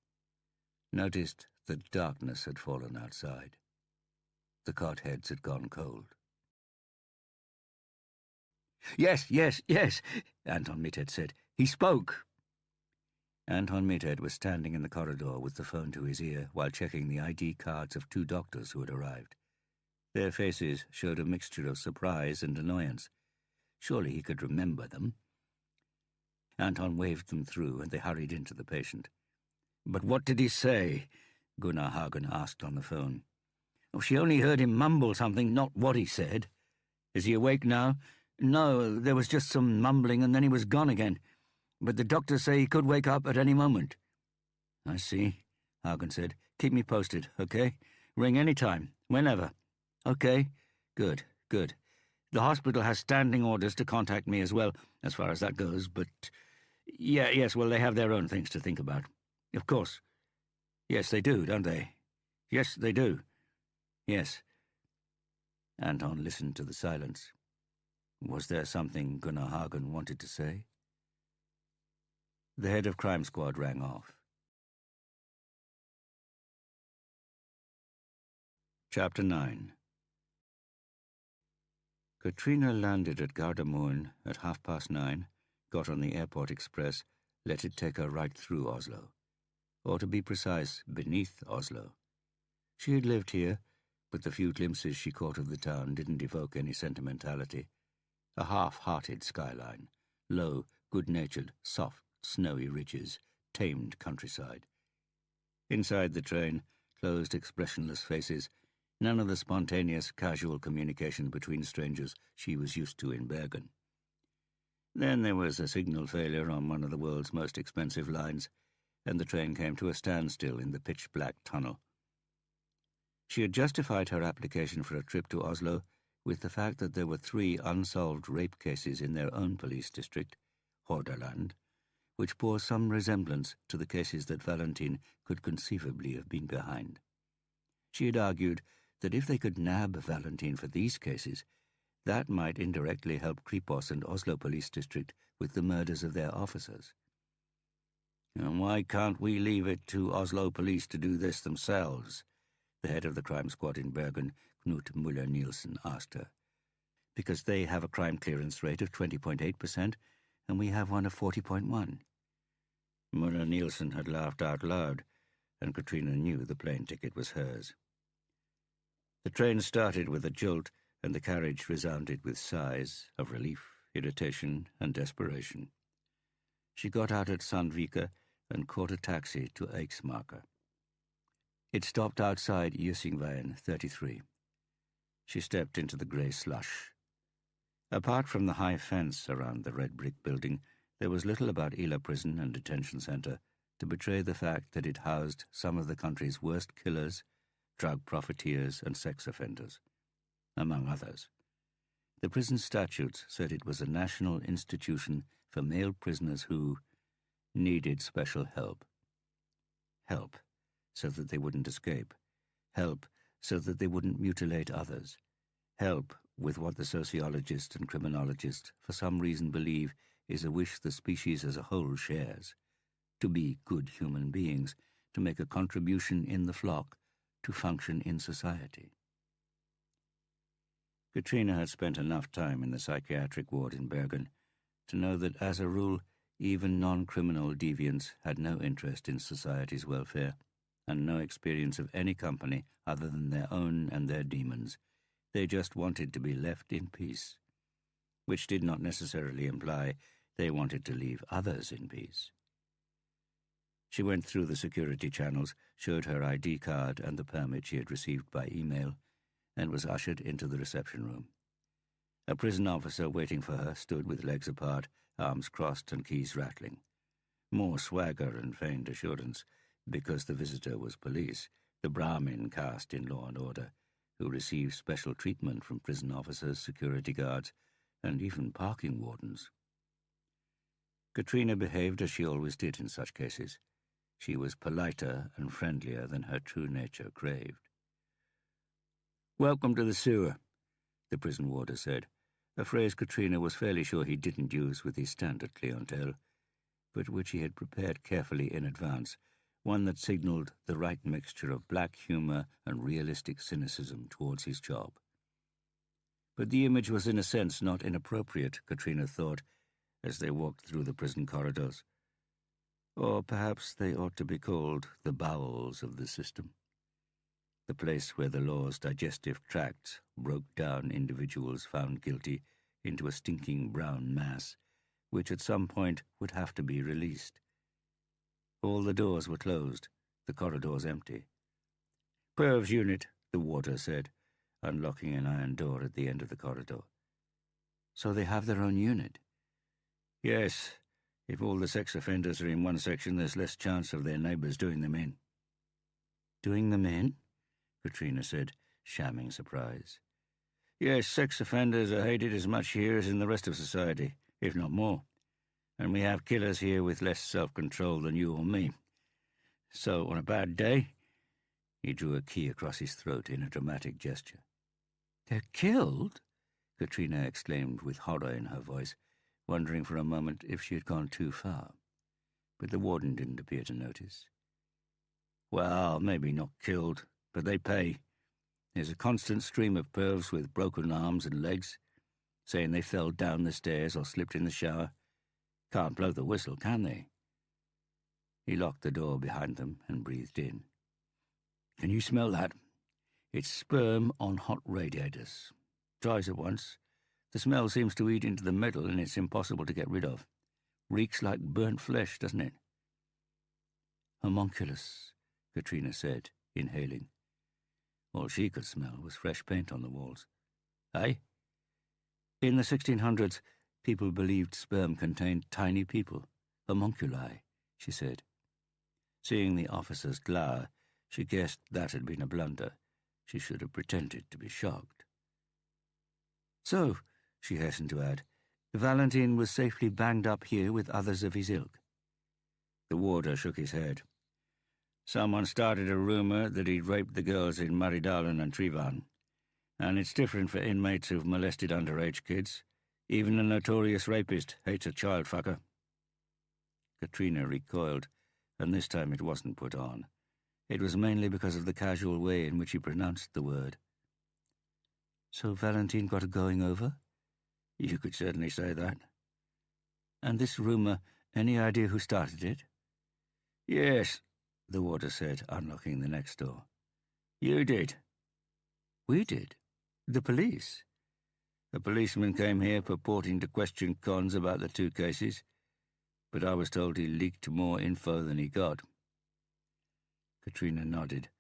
noticed that darkness had fallen outside. The cot heads had gone cold. Yes, Anton Mitted said. He spoke. Anton Mitted was standing in the corridor with the phone to his ear while checking the ID cards of 2 doctors who had arrived. Their faces showed a mixture of surprise and annoyance. Surely he could remember them. Anton waved them through, and they hurried into the patient. But what did he say? Gunnar Hagen asked on the phone. Oh, she only heard him mumble something, not what he said. Is he awake now? No, there was just some mumbling, and then he was gone again. But the doctors say he could wake up at any moment. I see, Hagen said. Keep me posted, okay? Ring any time, whenever. Okay, good. The hospital has standing orders to contact me as well, as far as that goes, but... Yes, well, they have their own things to think about. Of course. Yes, they do, don't they? Yes, they do. Yes. Anton listened to the silence. Was there something Gunnar Hagen wanted to say? The head of Crime Squad rang off. Chapter 9. Katrina landed at Gardermoen at 9:30, got on the airport express, let it take her right through Oslo. Or to be precise, beneath Oslo. She had lived here, but the few glimpses she caught of the town didn't evoke any sentimentality. A half-hearted skyline, low, good-natured, soft, snowy ridges, tamed countryside. Inside the train, closed, expressionless faces, none of the spontaneous, casual communication between strangers she was used to in Bergen. Then there was a signal failure on one of the world's most expensive lines, and the train came to a standstill in the pitch-black tunnel. She had justified her application for a trip to Oslo with the fact that there were 3 unsolved rape cases in their own police district, Hordaland, which bore some resemblance to the cases that Valentin could conceivably have been behind. She had argued that if they could nab Valentin for these cases, that might indirectly help Kripos and Oslo Police District with the murders of their officers. And why can't we leave it to Oslo Police to do this themselves? The head of the crime squad in Bergen, Knut Müller-Nielsen, asked her. Because they have a crime clearance rate of 20.8%, and we have one of 40.1. Müller-Nielsen had laughed out loud, and Katrina knew the plane ticket was hers. The train started with a jolt, and the carriage resounded with sighs of relief, irritation, and desperation. She got out at Sandvika and caught a taxi to Eiksmarka. It stopped outside Jusingveien 33. She stepped into the grey slush. Apart from the high fence around the red brick building, there was little about Ila Prison and Detention Centre to betray the fact that it housed some of the country's worst killers, drug profiteers, and sex offenders, among others. The prison statutes said it was a national institution for male prisoners who needed special help. Help so that they wouldn't escape. Help so that they wouldn't mutilate others. Help with what the sociologists and criminologists for some reason believe is a wish the species as a whole shares, to be good human beings, to make a contribution in the flock, to function in society. Katrina had spent enough time in the psychiatric ward in Bergen to know that, as a rule, even non-criminal deviants had no interest in society's welfare and no experience of any company other than their own and their demons. They just wanted to be left in peace, which did not necessarily imply they wanted to leave others in peace. She went through the security channels, showed her ID card and the permit she had received by email, and was ushered into the reception room. A prison officer waiting for her stood with legs apart, arms crossed and keys rattling. More swagger and feigned assurance, because the visitor was police, the Brahmin caste in Law and Order, who received special treatment from prison officers, security guards, and even parking wardens. Katrina behaved as she always did in such cases. She was politer and friendlier than her true nature craved. "Welcome to the sewer," the prison warder said, a phrase Katrina was fairly sure he didn't use with his standard clientele, but which he had prepared carefully in advance, one that signalled the right mixture of black humour and realistic cynicism towards his job. But the image was in a sense not inappropriate, Katrina thought, as they walked through the prison corridors. Or perhaps they ought to be called the bowels of the system, the place where the law's digestive tract broke down individuals found guilty into a stinking brown mass, which at some point would have to be released. All the doors were closed, the corridors empty. "Perv's unit," the warder said, unlocking an iron door at the end of the corridor. "So they have their own unit?" "Yes. If all the sex offenders are in one section, there's less chance of their neighbours doing them in." "Doing them in?" Katrina said, shamming surprise. "Yes, sex offenders are hated as much here as in the rest of society, if not more. And we have killers here with less self-control than you or me. So, on a bad day," he drew a key across his throat in a dramatic gesture. "They're killed?" Katrina exclaimed with horror in her voice, wondering for a moment if she had gone too far. But the warden didn't appear to notice. "Well, maybe not killed, but they pay. There's a constant stream of pervs with broken arms and legs, saying they fell down the stairs or slipped in the shower. Can't blow the whistle, can they?" He locked the door behind them and breathed in. "Can you smell that? It's sperm on hot radiators. Tries it once. The smell seems to eat into the metal and it's impossible to get rid of. Reeks like burnt flesh, doesn't it?" "Homunculus," Katrina said, inhaling. All she could smell was fresh paint on the walls. "Eh?" "In the 1600s, people believed sperm contained tiny people, homunculi," she said. Seeing the officer's glower, she guessed that had been a blunder. She should have pretended to be shocked. "So," she hastened to add, "Valentin was safely banged up here with others of his ilk?" The warder shook his head. "Someone started a rumour that he'd raped the girls in Maridalen and Trivan, and it's different for inmates who've molested underage kids. Even a notorious rapist hates a child fucker." Katrina recoiled, and this time it wasn't put on. It was mainly because of the casual way in which he pronounced the word. "So Valentin got a going over?" "You could certainly say that." "And this rumour, any idea who started it?" "Yes," the warder said, unlocking the next door. "You did." "We did? The police?" A policeman came here purporting to question Cons about the 2 cases, but I was told he leaked more info than he got. Katrina nodded.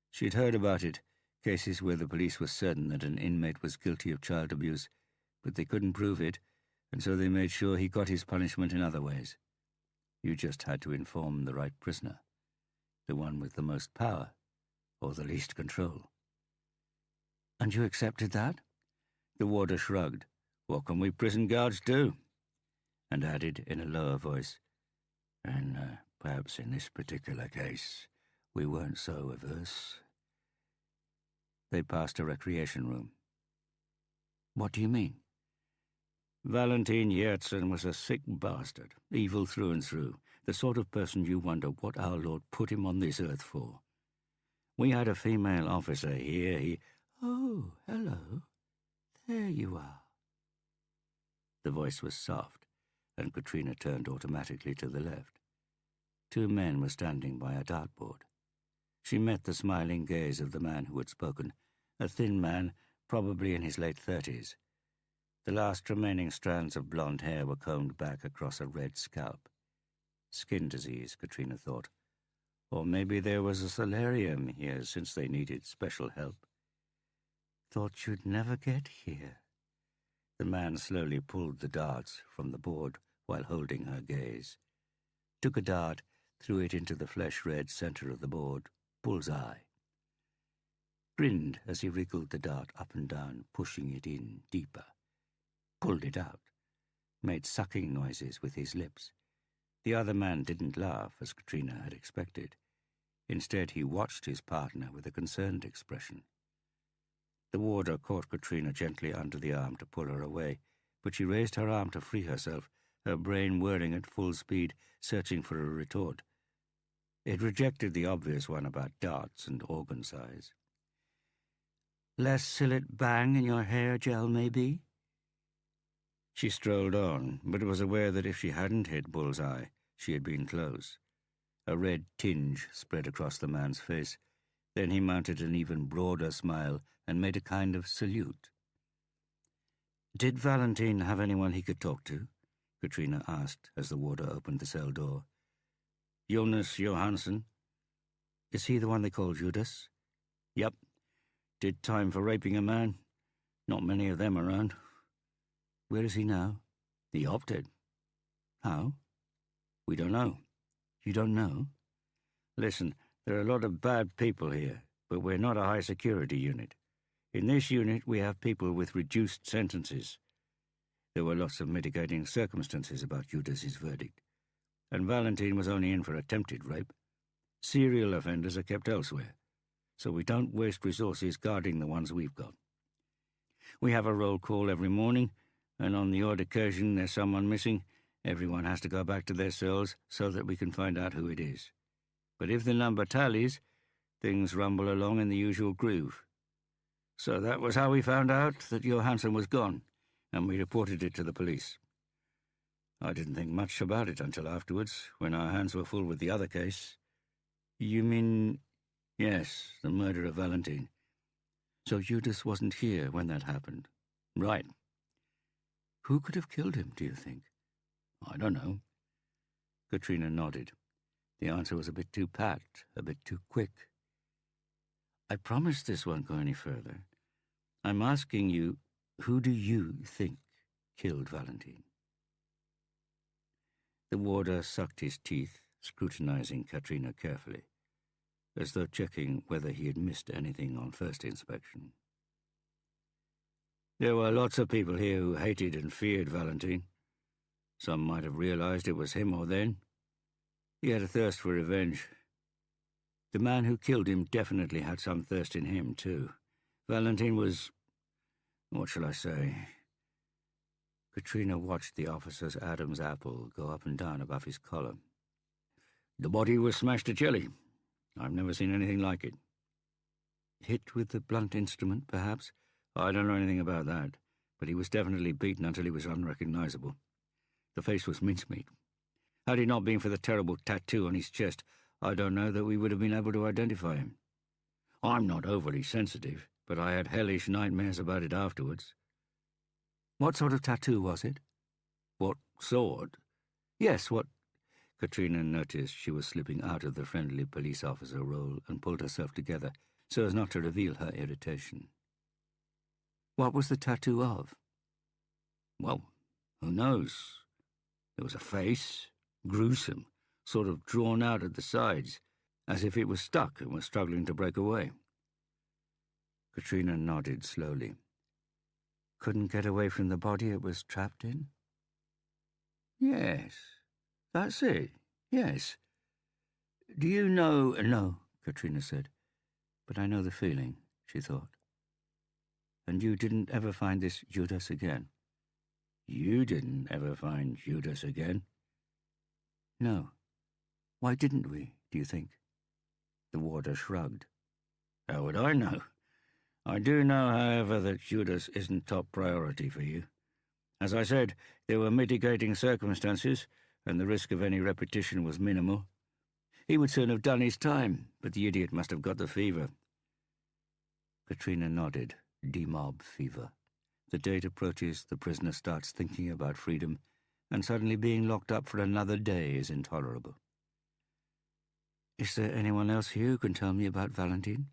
She'd heard about it, cases where the police were certain that an inmate was guilty of child abuse, but they couldn't prove it, and so they made sure he got his punishment in other ways. You just had to inform the right prisoner, the one with the most power, or the least control. And you accepted that? The warder shrugged. What can we prison guards do? And added in a lower voice, and perhaps in this particular case, we weren't so averse. They passed a recreation room. What do you mean? Valentin Yertsin was a sick bastard, evil through and through, the sort of person you wonder what our Lord put him on this earth for. We had a female officer here, Oh, hello. There you are. The voice was soft, and Katrina turned automatically to the left. 2 men were standing by a dartboard. She met the smiling gaze of the man who had spoken, a thin man, probably in his late 30s. The last remaining strands of blonde hair were combed back across a red scalp. Skin disease, Katrina thought. Or maybe there was a solarium here since they needed special help. Thought you'd never get here. The man slowly pulled the darts from the board while holding her gaze. Took a dart, threw it into the flesh-red center of the board, bull's-eye. Grinned as he wriggled the dart up and down, pushing it in deeper. Pulled it out. Made sucking noises with his lips. The other man didn't laugh, as Katrina had expected. Instead, he watched his partner with a concerned expression. The warder caught Katrina gently under the arm to pull her away, but she raised her arm to free herself, her brain whirring at full speed, searching for a retort. It rejected the obvious one about darts and organ size. Less Sillet bang in your hair gel, maybe? She strolled on, but was aware that if she hadn't hit bull's-eye, she had been close. A red tinge spread across the man's face. Then he mounted an even broader smile and made a kind of salute. Did Valentin have anyone he could talk to? Katrina asked as the warder opened the cell door. Jonas Johansson. Is he the one they call Judas? Yep. Did time for raping a man. Not many of them around. Where is he now? He opted. How? We don't know. You don't know? Listen, there are a lot of bad people here, but we're not a high-security unit. In this unit, we have people with reduced sentences. There were lots of mitigating circumstances about Judas's verdict, and Valentin was only in for attempted rape. Serial offenders are kept elsewhere, so we don't waste resources guarding the ones we've got. We have a roll call every morning, and on the odd occasion there's someone missing, everyone has to go back to their cells so that we can find out who it is. But if the number tallies, things rumble along in the usual groove. So that was how we found out that Johansson was gone, and we reported it to the police. I didn't think much about it until afterwards, when our hands were full with the other case. You mean... Yes, the murder of Valentin. So Judas wasn't here when that happened? Right. Who could have killed him, do you think? I don't know. Katrina nodded. The answer was a bit too pat, a bit too quick. I promise this won't go any further. I'm asking you, who do you think killed Valentin? The warder sucked his teeth, scrutinizing Katrina carefully, as though checking whether he had missed anything on first inspection. There were lots of people here who hated and feared Valentin. Some might have realized it was him or them. He had a thirst for revenge. The man who killed him definitely had some thirst in him, too. Valentin was... what shall I say? Katrina watched the officer's Adam's apple go up and down above his collar. The body was smashed to jelly. I've never seen anything like it. Hit with the blunt instrument, perhaps? I don't know anything about that, but he was definitely beaten until he was unrecognizable. The face was mincemeat. Had it not been for the terrible tattoo on his chest, I don't know that we would have been able to identify him. I'm not overly sensitive, but I had hellish nightmares about it afterwards. What sort of tattoo was it? What sort? Yes, what... Katrina noticed she was slipping out of the friendly police officer role and pulled herself together so as not to reveal her irritation. What was the tattoo of? Well, who knows? There was a face, gruesome, sort of drawn out at the sides, as if it was stuck and was struggling to break away. Katrina nodded slowly. Couldn't get away from the body it was trapped in? Yes, that's it, yes. Do you know— No, Katrina said. But I know the feeling, she thought. And you didn't ever find this Judas again? You didn't ever find Judas again? No. Why didn't we, do you think? The warder shrugged. How would I know? I do know, however, that Judas isn't top priority for you. As I said, there were mitigating circumstances, and the risk of any repetition was minimal. He would soon have done his time, but the idiot must have got the fever. Katrina nodded. Demob fever. The date approaches, the prisoner starts thinking about freedom, and suddenly being locked up for another day is intolerable. Is there anyone else here who can tell me about Valentine?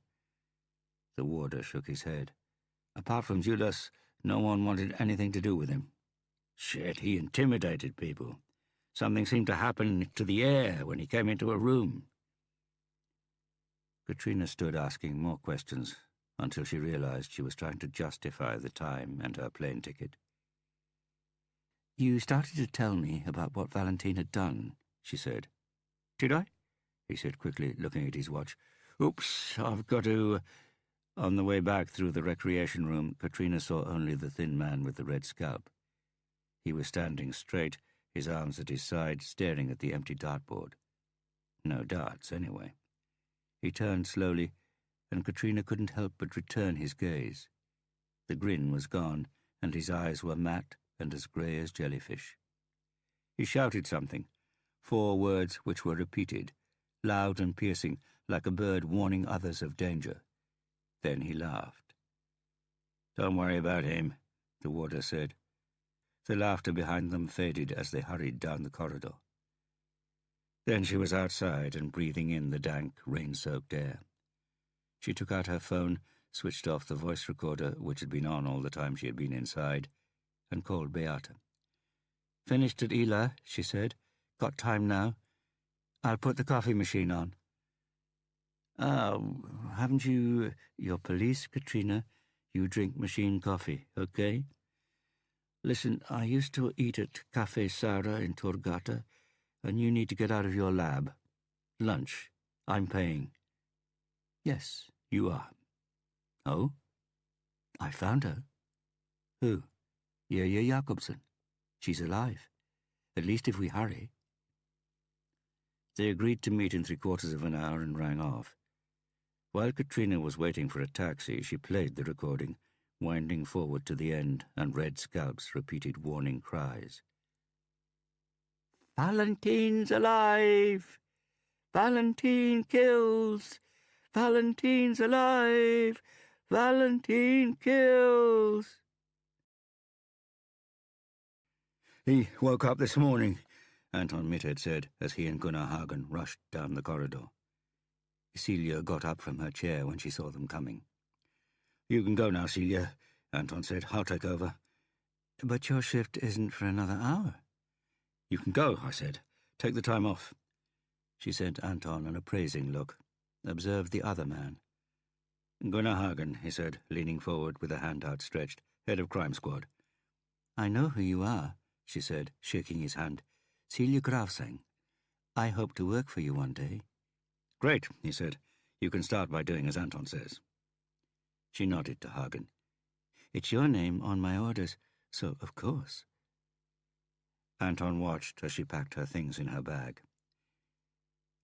The warder shook his head. Apart from Judas, no one wanted anything to do with him. Shit, he intimidated people. Something seemed to happen to the air when he came into a room. Katrina stood asking more questions until she realized she was trying to justify the time and her plane ticket. You started to tell me about what Valentine had done, she said. Did I? He said quickly, looking at his watch. Oops, I've got to... On the way back through the recreation room, Katrina saw only the thin man with the red scalp. He was standing straight, his arms at his side, staring at the empty dartboard. No darts, anyway. He turned slowly, and Katrina couldn't help but return his gaze. The grin was gone, and his eyes were matte and as grey as jellyfish. He shouted something, 4 words which were repeated, loud and piercing, like a bird warning others of danger. Then he laughed. Don't worry about him, the warder said. The laughter behind them faded as they hurried down the corridor. Then she was outside and breathing in the dank, rain-soaked air. She took out her phone, switched off the voice recorder, which had been on all the time she had been inside, and called Beata. Finished at Eli, she said. Got time now. I'll put the coffee machine on. Haven't you... You're police, Katrina. You drink machine coffee, okay? Listen, I used to eat at Cafe Sara in Torgata, and you need to get out of your lab. Lunch. I'm paying. Yes, you are. Oh? I found her. Who? Yaya Jakobsen. She's alive. At least if we hurry. They agreed to meet in 3/4 of an hour and rang off. While Katrina was waiting for a taxi, she played the recording, winding forward to the end, and red scalps repeated warning cries. Valentine's alive! Valentine kills! Valentine's alive! Valentine kills! He woke up this morning, Anton Mitted said, as he and Gunnar Hagen rushed down the corridor. Celia got up from her chair when she saw them coming. You can go now, Celia, Anton said. I'll take over. But your shift isn't for another hour. You can go, I said. Take the time off. She sent Anton an appraising look. Observed the other man. Gunnar Hagen, he said, leaning forward with a hand outstretched, head of crime squad. I know who you are, she said, shaking his hand. Celia Grafsang. I hope to work for you one day. Great, he said. You can start by doing as Anton says. She nodded to Hagen. It's your name on my orders, so of course. Anton watched as she packed her things in her bag.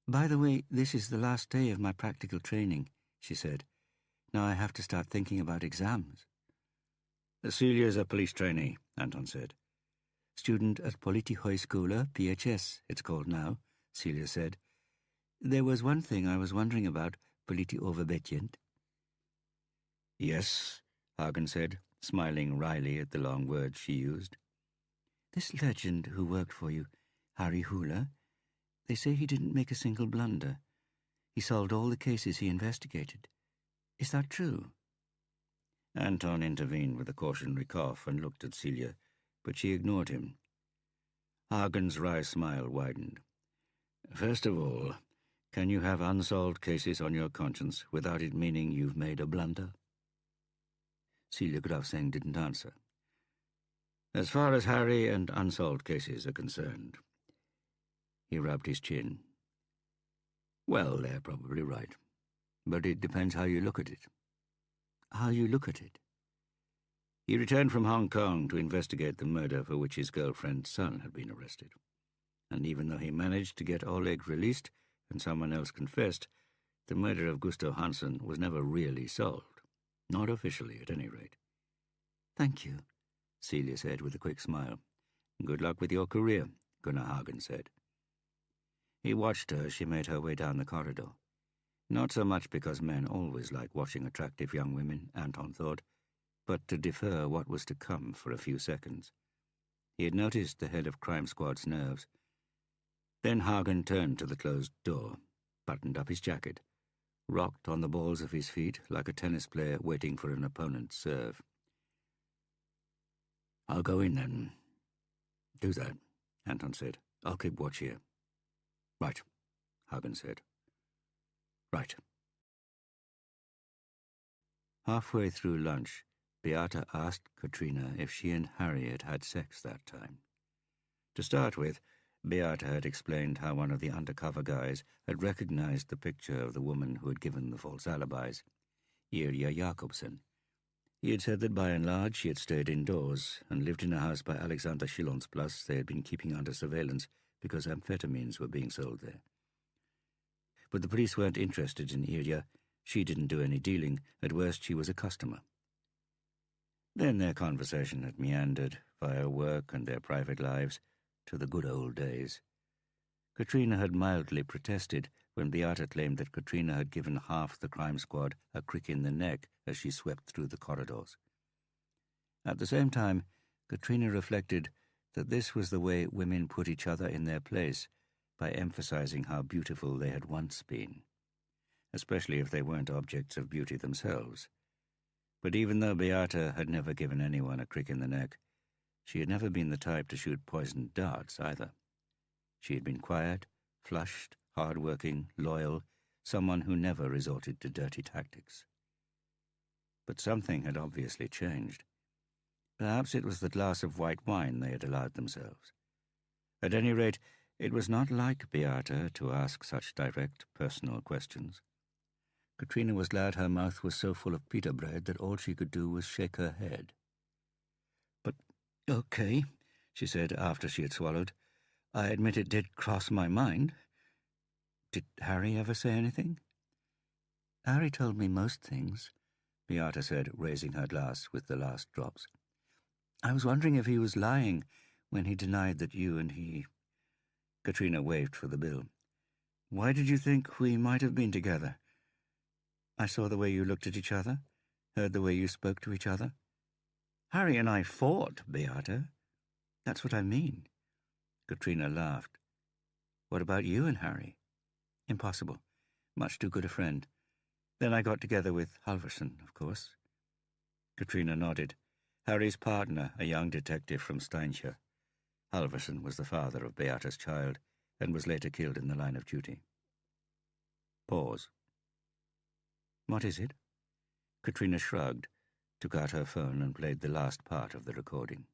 By the way, this is the last day of my practical training, she said. Now I have to start thinking about exams. Celia's a police trainee, Anton said. Student at Politihøjskole, PHS, it's called now, Celia said. There was one thing I was wondering about, Politioverbetjent. Yes, Hagen said, smiling wryly at the long words she used. "This legend who worked for you, Harry Hooler, they say he didn't make a single blunder. He solved all the cases he investigated. Is that true?" Anton intervened with a cautionary cough and looked at Celia, but she ignored him. Hagen's wry smile widened. "First of all, can you have unsolved cases on your conscience without it meaning you've made a blunder?" Celia Grafseng didn't answer. "As far as Harry and unsolved cases are concerned," he rubbed his chin. "Well, they're probably right. But it depends how you look at it." "How you look at it?" "He returned from Hong Kong to investigate the murder for which his girlfriend's son had been arrested. And even though he managed to get Oleg released and someone else confessed, the murder of Gustav Hansen was never really solved. Not officially, at any rate." "Thank you," Celia said with a quick smile. "Good luck with your career," Gunnar Hagen said. He watched her as she made her way down the corridor. Not so much because men always like watching attractive young women, Anton thought, but to defer what was to come for a few seconds. He had noticed the head of Crime Squad's nerves. Then Hagen turned to the closed door, buttoned up his jacket, rocked on the balls of his feet like a tennis player waiting for an opponent's serve. "I'll go in then." "Do that," Anton said. "I'll keep watch here." "Right," Hagen said. "Right." Halfway through lunch, Beata asked Katrina if she and Harry had had sex that time. To start with, Beata had explained how one of the undercover guys had recognized the picture of the woman who had given the false alibis, Irja Jakobsen. He had said that by and large she had stayed indoors and lived in a house by Alexander Schillonsplatz they had been keeping under surveillance because amphetamines were being sold there. But the police weren't interested in Irja. She didn't do any dealing. At worst, she was a customer. Then their conversation had meandered, via work and their private lives, to the good old days. Katrina had mildly protested when Beata claimed that Katrina had given half the crime squad a crick in the neck as she swept through the corridors. At the same time, Katrina reflected that this was the way women put each other in their place, by emphasizing how beautiful they had once been, especially if they weren't objects of beauty themselves. But even though Beata had never given anyone a crick in the neck, she had never been the type to shoot poisoned darts either. She had been quiet, flushed, hard-working, loyal, someone who never resorted to dirty tactics. But something had obviously changed. Perhaps it was the glass of white wine they had allowed themselves. At any rate, it was not like Beata to ask such direct, personal questions. Katrina was glad her mouth was so full of pita bread that all she could do was shake her head. "But, okay," she said after she had swallowed. "I admit it did cross my mind. Did Harry ever say anything?" "Harry told me most things," Beata said, raising her glass with the last drops. "I was wondering if he was lying when he denied that you and he—" Katrina waved for the bill. "Why did you think we might have been together?" "I saw the way you looked at each other, heard the way you spoke to each other." "Harry and I fought, Beata." "That's what I mean." Katrina laughed. "What about you and Harry?" "Impossible. Much too good a friend. Then I got together with Halvorsen, of course." Katrina nodded. Harry's partner, a young detective from Steinsjö. Halvorsen was the father of Beata's child and was later killed in the line of duty. Pause. "What is it?" Katrina shrugged, took out her phone and played the last part of the recording.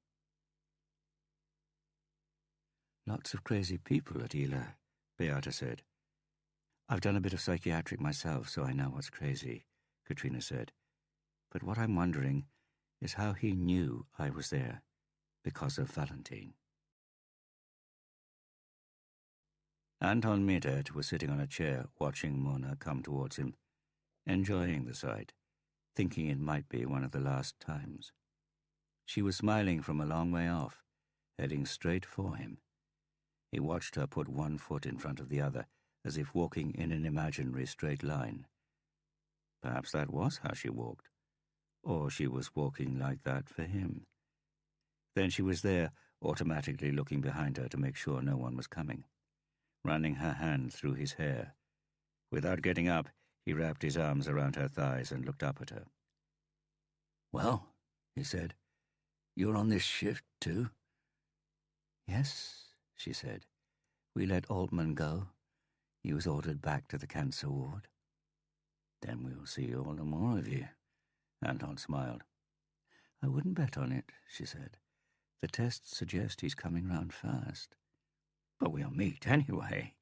"Lots of crazy people at Ila," Beata said. "I've done a bit of psychiatric myself, so I know what's crazy," Katrina said. "But what I'm wondering is how he knew I was there because of Valentine." Anton Mittert was sitting on a chair watching Mona come towards him, enjoying the sight, thinking it might be one of the last times. She was smiling from a long way off, heading straight for him. He watched her put one foot in front of the other, as if walking in an imaginary straight line. Perhaps that was how she walked. or she was walking like that for him. Then she was there, automatically looking behind her to make sure no one was coming, running her hand through his hair. Without getting up, he wrapped his arms around her thighs and looked up at her. "Well," he said, "you're on this shift too?" "Yes," she said. "We let Altman go. He was ordered back to the cancer ward." "Then we'll see all the more of you," Anton smiled. "I wouldn't bet on it," she said. "The tests suggest he's coming round fast." "But we'll meet anyway."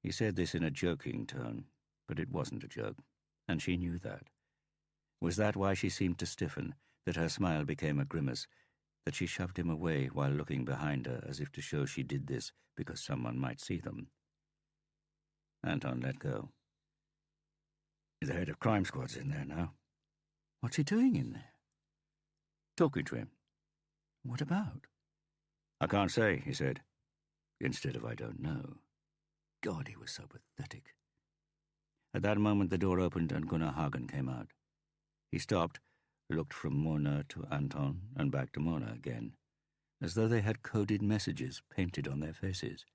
He said this in a joking tone, but it wasn't a joke, and she knew that. Was that why she seemed to stiffen, that her smile became a grimace, that she shoved him away while looking behind her as if to show she did this because someone might see them? Anton let go. "The head of crime squad's in there now." "What's he doing in there?" "Talking to him." "What about?" "I can't say," he said, instead of "I don't know." God, he was so pathetic. At that moment the door opened and Gunnar Hagen came out. He stopped, looked from Mona to Anton and back to Mona again, as though they had coded messages painted on their faces.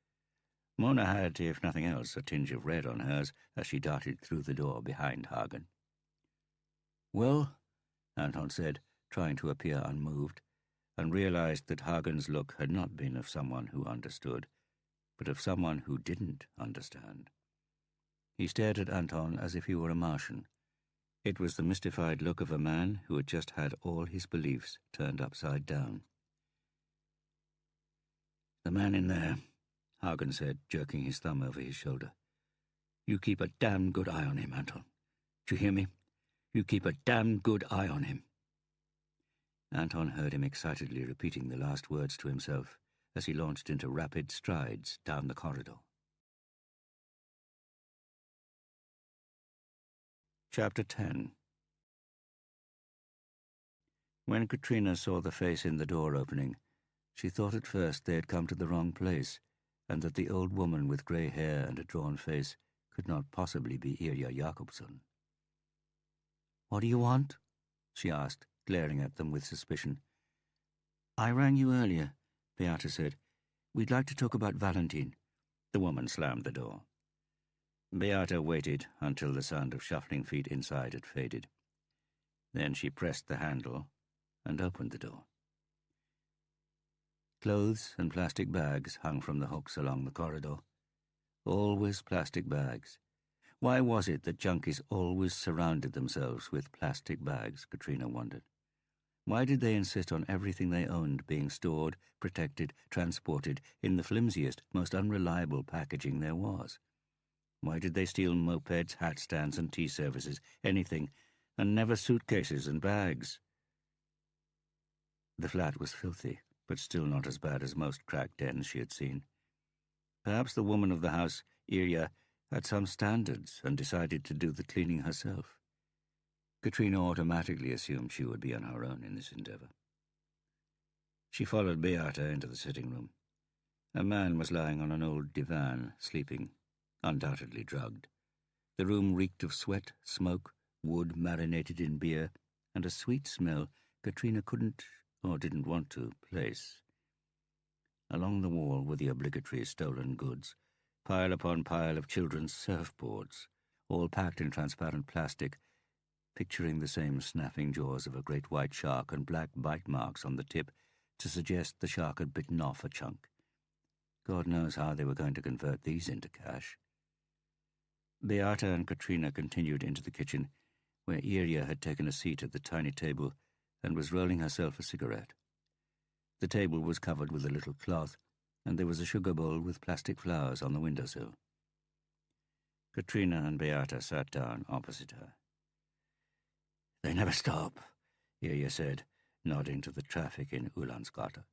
Mona had, if nothing else, a tinge of red on hers as she darted through the door behind Hagen. "Well," Anton said, trying to appear unmoved, and realized that Hagen's look had not been of someone who understood, but of someone who didn't understand. He stared at Anton as if he were a Martian. It was the mystified look of a man who had just had all his beliefs turned upside down. "The man in there," Hagen said, jerking his thumb over his shoulder. "You keep a damn good eye on him, Anton. Do you hear me? You keep a damn good eye on him." Anton heard him excitedly repeating the last words to himself as he launched into rapid strides down the corridor. Chapter 10. When Katrina saw the face in the door opening, she thought at first they had come to the wrong place, and that the old woman with grey hair and a drawn face could not possibly be Irja Jakobsson. "What do you want?" she asked, glaring at them with suspicion. "I rang you earlier," Beata said. "We'd like to talk about Valentin." The woman slammed the door. Beata waited until the sound of shuffling feet inside had faded. Then she pressed the handle and opened the door. Clothes and plastic bags hung from the hooks along the corridor. Always plastic bags. Why was it that junkies always surrounded themselves with plastic bags, Katrina wondered. Why did they insist on everything they owned being stored, protected, transported in the flimsiest, most unreliable packaging there was? Why did they steal mopeds, hat stands, and tea services, anything, and never suitcases and bags? The flat was filthy, but still not as bad as most crack dens she had seen. Perhaps the woman of the house, Irja, had some standards and decided to do the cleaning herself. Katrina automatically assumed she would be on her own in this endeavor. She followed Beata into the sitting room. A man was lying on an old divan, sleeping, undoubtedly drugged. The room reeked of sweat, smoke, wood marinated in beer, and a sweet smell Katrina couldn't, or didn't want to, place. Along the wall were the obligatory stolen goods, pile upon pile of children's surfboards, all packed in transparent plastic, picturing the same snapping jaws of a great white shark and black bite marks on the tip to suggest the shark had bitten off a chunk. God knows how they were going to convert these into cash. Beata and Katrina continued into the kitchen, where Irja had taken a seat at the tiny table and was rolling herself a cigarette. The table was covered with a little cloth, and there was a sugar bowl with plastic flowers on the windowsill. Katrina and Beata sat down opposite her. "They never stop," Irja said, nodding to the traffic in Ulandsgata.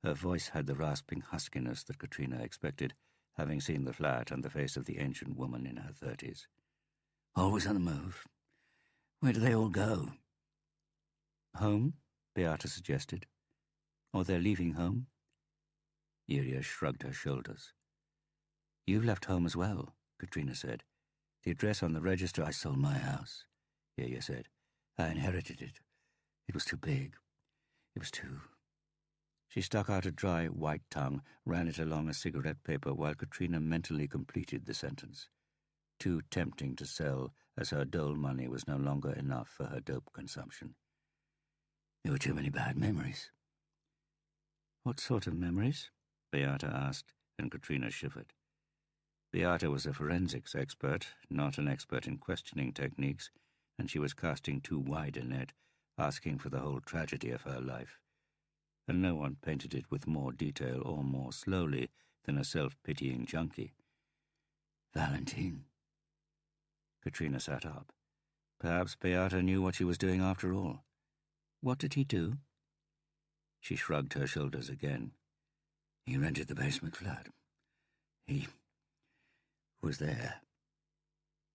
Her voice had the rasping huskiness that Katrina expected, having seen the flat and the face of the ancient woman in her 30s. "Always on the move. Where do they all go?" "Home," Beata suggested. "Or they're leaving home." Irja shrugged her shoulders. "You've left home as well," Katrina said. "The address on the register." "I sold my house," Irja said. I inherited it. It was too big. It was too... She stuck out a dry, white tongue, ran it along a cigarette paper while Katrina mentally completed the sentence. Too tempting to sell, as her dole money was no longer enough for her dope consumption. There were too many bad memories. What sort of memories? Beata asked, and Katrina shivered. Beata was a forensics expert, not an expert in questioning techniques, and she was casting too wide a net, asking for the whole tragedy of her life. And no one painted it with more detail or more slowly than a self-pitying junkie. Valentine. Katrina sat up. Perhaps Beata knew what she was doing after all. What did he do? She shrugged her shoulders again. He rented the basement flat. He was there.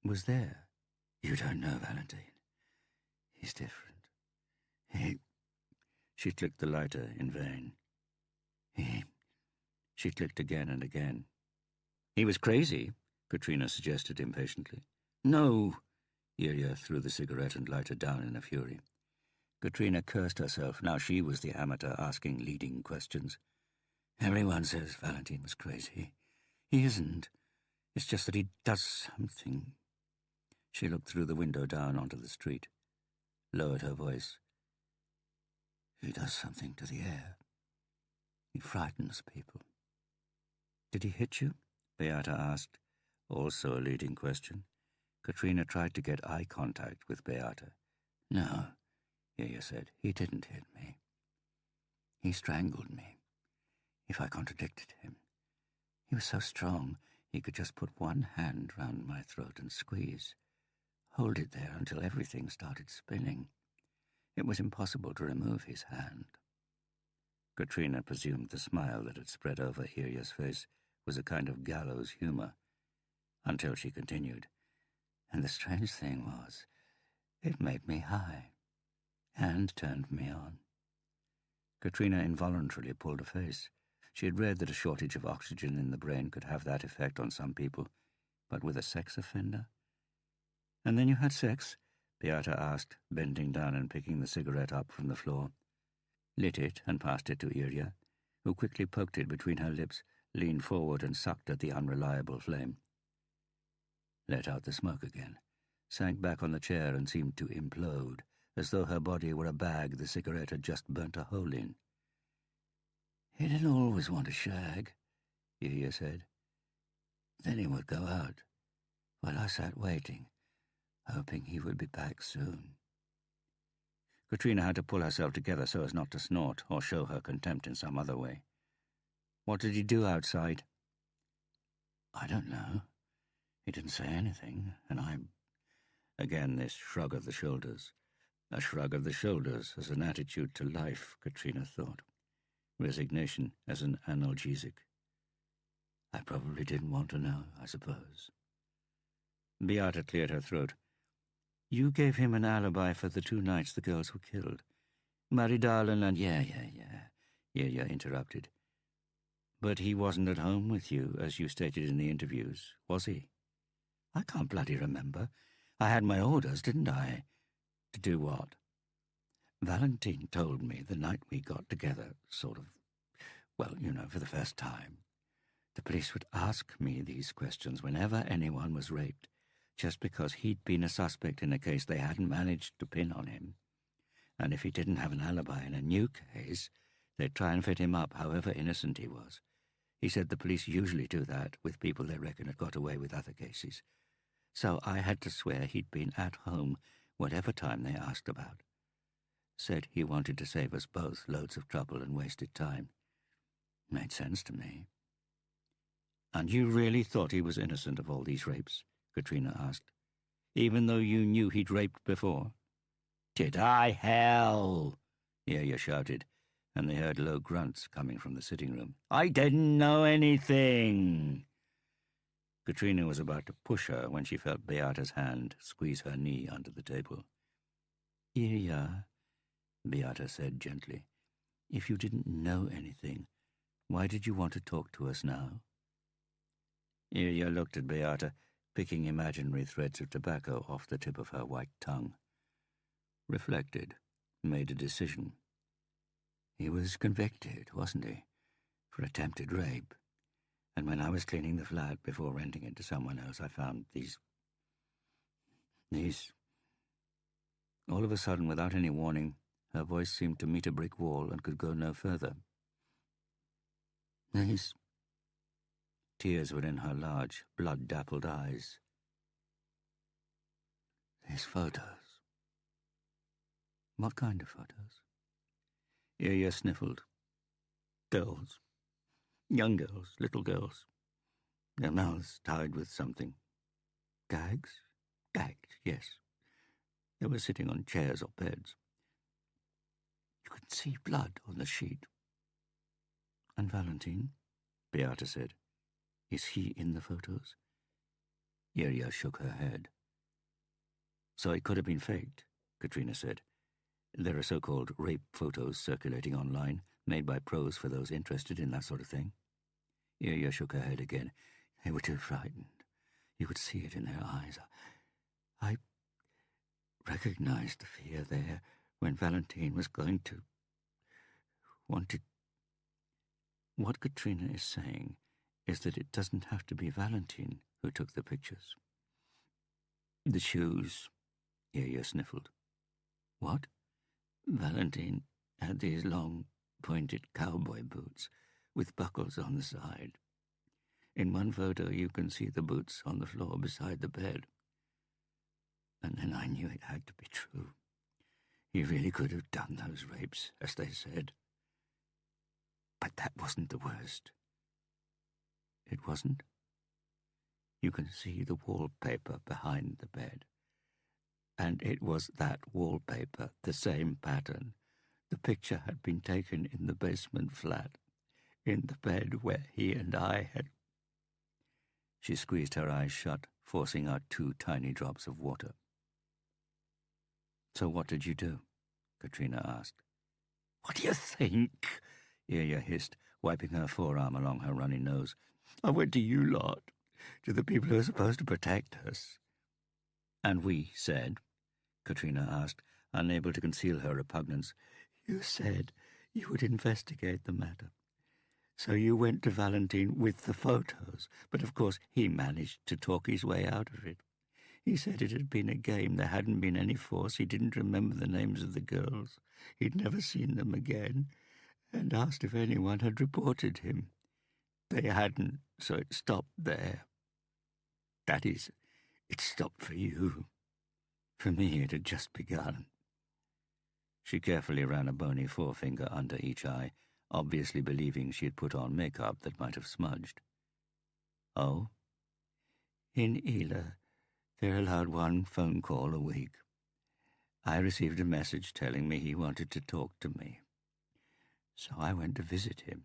Was there? You don't know, Valentine. He's different. She clicked the lighter in vain. She clicked again and again. He was crazy, Katrina suggested impatiently. No, Ilya threw the cigarette and lighter down in a fury. Katrina cursed herself. Now she was the amateur asking leading questions. Everyone says Valentine was crazy. He isn't. It's just that he does something. She looked through the window down onto the street, lowered her voice. He does something to the air. He frightens people. Did he hit you? Beata asked, also a leading question. Katrina tried to get eye contact with Beata. No, Ilya said. He didn't hit me. He strangled me, if I contradicted him. He was so strong, he could just put one hand round my throat and squeeze, hold it there until everything started spinning. It was impossible to remove his hand. Katrina presumed the smile that had spread over Ilya's face was a kind of gallows humor, until she continued. And the strange thing was, it made me high, and turned me on. Katrina involuntarily pulled a face. She had read that a shortage of oxygen in the brain could have that effect on some people, but with a sex offender? And then you had sex? Beata asked, bending down and picking the cigarette up from the floor. Lit it and passed it to Ilya, who quickly poked it between her lips, leaned forward and sucked at the unreliable flame. Let out the smoke again, sank back on the chair and seemed to implode, as though her body were a bag the cigarette had just burnt a hole in. He didn't always want to shag, Ilya said. Then he would go out, while I sat waiting, hoping he would be back soon. Katrina had to pull herself together so as not to snort or show her contempt in some other way. What did he do outside? I don't know. He didn't say anything, and Again this shrug of the shoulders. A shrug of the shoulders as an attitude to life, Katrina thought. Resignation as an analgesic. I probably didn't want to know, I suppose. Beata cleared her throat. You gave him an alibi for the 2 nights the girls were killed. Maridalen and... Yeah, Ilya interrupted. But he wasn't at home with you, as you stated in the interviews, was he? I can't bloody remember. I had my orders, didn't I? To do what? Valentine told me the night we got together, sort of, well, you know, for the first time. The police would ask me these questions whenever anyone was raped, just because he'd been a suspect in a case they hadn't managed to pin on him. And if he didn't have an alibi in a new case, they'd try and fit him up, however innocent he was. He said the police usually do that with people they reckon had got away with other cases. So I had to swear he'd been at home whatever time they asked about. Said he wanted to save us both loads of trouble and wasted time. Made sense to me. And you really thought he was innocent of all these rapes? Katrina asked. Even though you knew he'd raped before? Did I? Hell! Ilya shouted, and they heard low grunts coming from the sitting room. I didn't know anything! Katrina was about to push her when she felt Beata's hand squeeze her knee under the table. Ilya, Beata said gently, if you didn't know anything, why did you want to talk to us now? Ilya looked at Beata, picking imaginary threads of tobacco off the tip of her white tongue. reflected, made a decision. He was convicted, wasn't he, for attempted rape. And when I was cleaning the flat before renting it to someone else, I found these... All of a sudden, without any warning, her voice seemed to meet a brick wall and could go no further. These... Tears were in her large, blood-dappled eyes. These photos. What kind of photos? Ilya sniffled. Girls. Young girls, little girls. Their mouths tied with something. Gags? Gagged, yes. They were sitting on chairs or beds. You could see blood on the sheet. And Valentine? Beata said. Is he in the photos? Ilya shook her head. So it could have been faked, Katrina said. There are so-called rape photos circulating online, made by pros for those interested in that sort of thing. Ilya shook her head again. They were too frightened. You could see it in their eyes. I recognized the fear there when Valentine was going to... wanted... What Katrina is saying is that it doesn't have to be Valentine who took the pictures. The shoes, Ilya sniffled. What? Valentine had these long, pointed cowboy boots with buckles on the side. In one photo you can see the boots on the floor beside the bed. And then I knew it had to be true. He really could have done those rapes, as they said. But that wasn't the worst. It wasn't? You can see the wallpaper behind the bed. And it was that wallpaper, the same pattern. The picture had been taken in the basement flat, in the bed where he and I had... She squeezed her eyes shut, forcing out 2 tiny drops of water. So what did you do? Katrina asked. What do you think? Ilya hissed, wiping her forearm along her runny nose. I went to you lot, to the people who are supposed to protect us. And we said, Katrina asked, unable to conceal her repugnance. You said you would investigate the matter. So you went to Valentine with the photos, but of course he managed to talk his way out of it. He said it had been a game, there hadn't been any force, he didn't remember the names of the girls, he'd never seen them again, and asked if anyone had reported him. They hadn't, so it stopped there. That is, it stopped for you. For me, it had just begun. She carefully ran a bony forefinger under each eye, obviously believing she had put on makeup that might have smudged. Oh? In Ela, they're allowed 1 phone call a week. I received a message telling me he wanted to talk to me. So I went to visit him.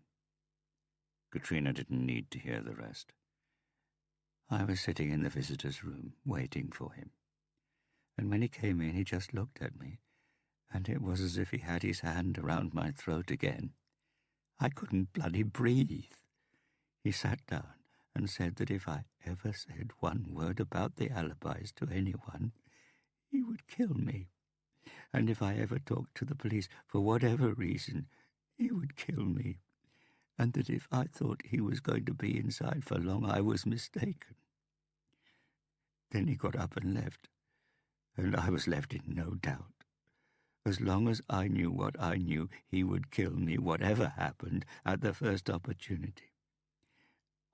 Katrina didn't need to hear the rest. I was sitting in the visitor's room, waiting for him. And when he came in, he just looked at me, and it was as if he had his hand around my throat again. I couldn't bloody breathe. He sat down and said that if I ever said 1 word about the alibis to anyone, he would kill me. And if I ever talked to the police for whatever reason, he would kill me. And that if I thought he was going to be inside for long, I was mistaken. Then he got up and left, and I was left in no doubt. As long as I knew what I knew, he would kill me, whatever happened, at the first opportunity.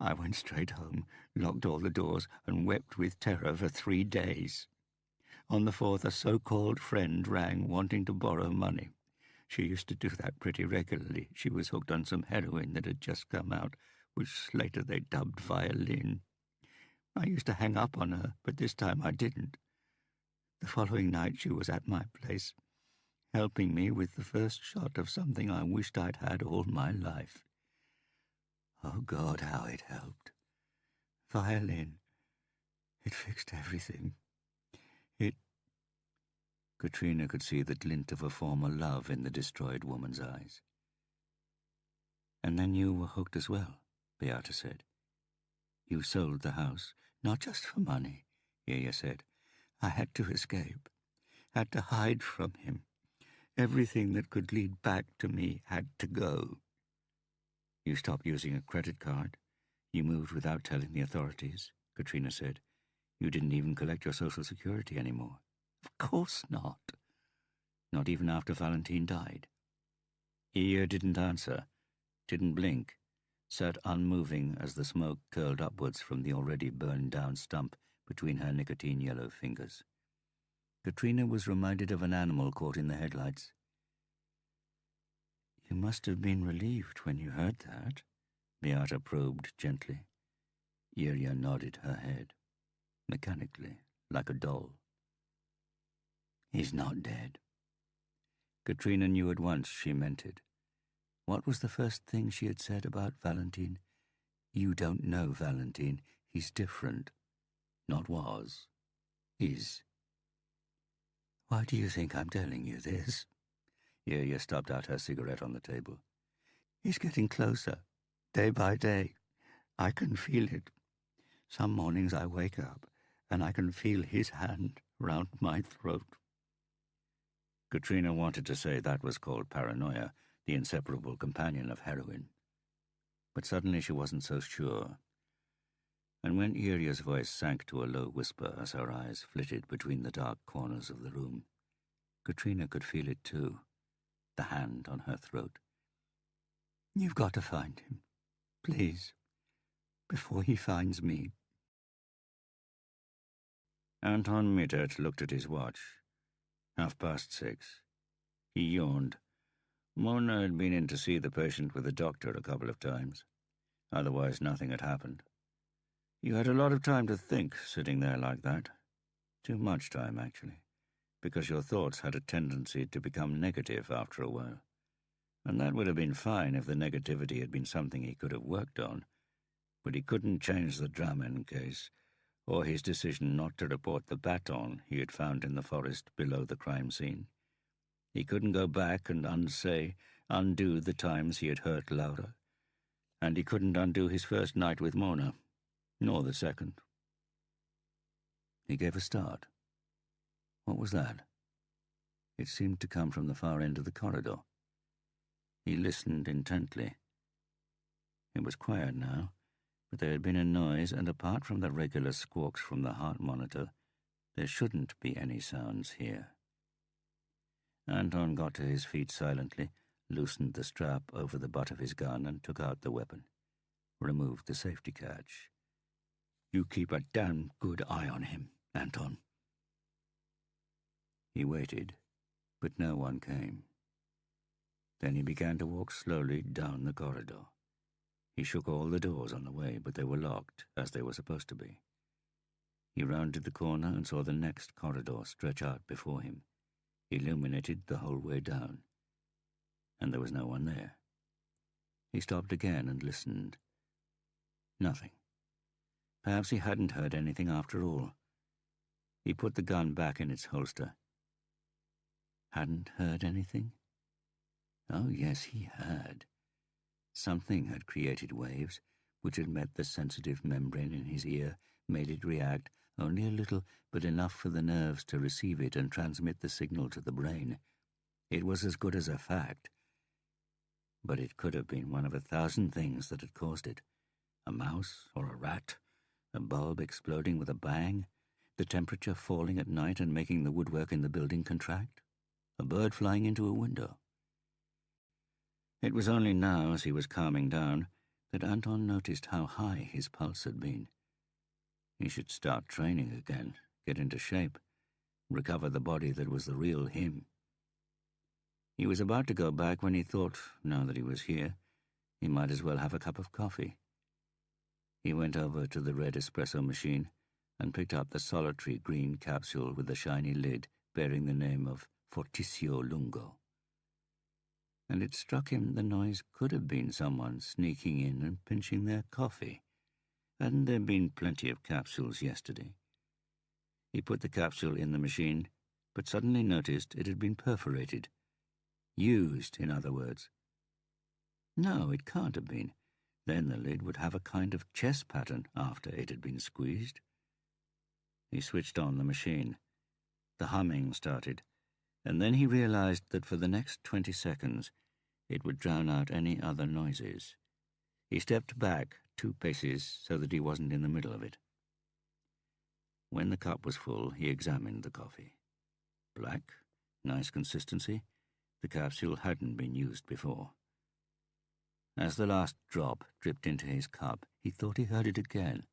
I went straight home, locked all the doors, and wept with terror for 3 days. On the 4th, a so-called friend rang, wanting to borrow money. She used to do that pretty regularly. She was hooked on some heroin that had just come out, which later they dubbed violin. I used to hang up on her, but this time I didn't. The following night she was at my place, helping me with the first shot of something I wished I'd had all my life. Oh, God, how it helped. Violin. It fixed everything. Katrina could see the glint of a former love in the destroyed woman's eyes. And then you were hooked as well, Beata said. You sold the house, not just for money, Ilya said. I had to escape. had to hide from him. Everything that could lead back to me had to go. You stopped using a credit card. You moved without telling the authorities, Katrina said. You didn't even collect your Social Security anymore. Of course not. Not even after Valentine died. Ia didn't answer, didn't blink, sat unmoving as the smoke curled upwards from the already burned-down stump between her nicotine-yellow fingers. Katrina was reminded of an animal caught in the headlights. You must have been relieved when you heard that, Beata probed gently. Iria nodded her head, mechanically, like a doll. He's not dead. Katrina knew at once she meant it. What was the first thing she had said about Valentine? You don't know Valentine. He's different. Not was. Is. Why do you think I'm telling you this? Iria stubbed out her cigarette on the table. He's getting closer, day by day. I can feel it. Some mornings I wake up and I can feel his hand round my throat. Katrina wanted to say that was called paranoia, the inseparable companion of heroin. But suddenly she wasn't so sure. And when Iria's voice sank to a low whisper as her eyes flitted between the dark corners of the room, Katrina could feel it too, the hand on her throat. You've got to find him, please, before he finds me. Anton Mittert looked at his watch. 6:30. He yawned. Mona had been in to see the patient with the doctor a couple of times. Otherwise, nothing had happened. You had a lot of time to think, sitting there like that. Too much time, actually, because your thoughts had a tendency to become negative after a while. And that would have been fine if the negativity had been something he could have worked on, but he couldn't change the Dramen case, or his decision not to report the baton he had found in the forest below the crime scene. He couldn't go back and undo the times he had hurt Laura, and he couldn't undo his first night with Mona, nor the second. He gave a start. What was that? It seemed to come from the far end of the corridor. He listened intently. It was quiet now, but there had been a noise, and apart from the regular squawks from the heart monitor, there shouldn't be any sounds here. Anton got to his feet silently, loosened the strap over the butt of his gun and took out the weapon. Removed the safety catch. You keep a damn good eye on him, Anton. He waited, but no one came. Then he began to walk slowly down the corridor. He shook all the doors on the way, but they were locked, as they were supposed to be. He rounded the corner and saw the next corridor stretch out before him, illuminated the whole way down. And there was no one there. He stopped again and listened. Nothing. Perhaps he hadn't heard anything after all. He put the gun back in its holster. Hadn't heard anything? Oh, yes, he had. Something had created waves, which had met the sensitive membrane in his ear, made it react, only a little, but enough for the nerves to receive it and transmit the signal to the brain. It was as good as a fact. But it could have been one of 1,000 things that had caused it. A mouse or a rat, a bulb exploding with a bang, the temperature falling at night and making the woodwork in the building contract, a bird flying into a window. It was only now, as he was calming down, that Anton noticed how high his pulse had been. He should start training again, get into shape, recover the body that was the real him. He was about to go back when he thought, now that he was here, he might as well have a cup of coffee. He went over to the red espresso machine and picked up the solitary green capsule with the shiny lid bearing the name of Fortissimo Lungo. And it struck him the noise could have been someone sneaking in and pinching their coffee. Hadn't there been plenty of capsules yesterday? He put the capsule in the machine, but suddenly noticed it had been perforated. Used, in other words. No, it can't have been. Then the lid would have a kind of chess pattern after it had been squeezed. He switched on the machine. The humming started, and then he realized that for the next 20 seconds it would drown out any other noises. He stepped back 2 paces so that he wasn't in the middle of it. When the cup was full, he examined the coffee. Black, nice consistency. The capsule hadn't been used before. As the last drop dripped into his cup, he thought he heard it again.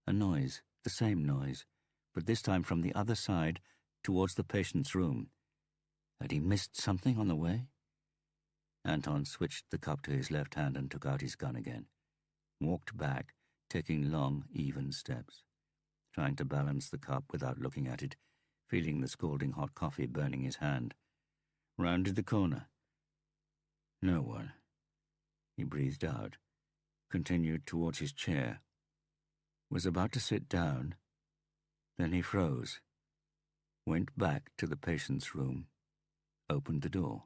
A noise, the same noise, but this time from the other side, towards the patient's room. Had he missed something on the way? Anton switched the cup to his left hand and took out his gun again. Walked back, taking long, even steps, trying to balance the cup without looking at it, feeling the scalding hot coffee burning his hand. Rounded the corner. No one. He breathed out, continued towards his chair, was about to sit down. Then he froze, went back to the patient's room, opened the door.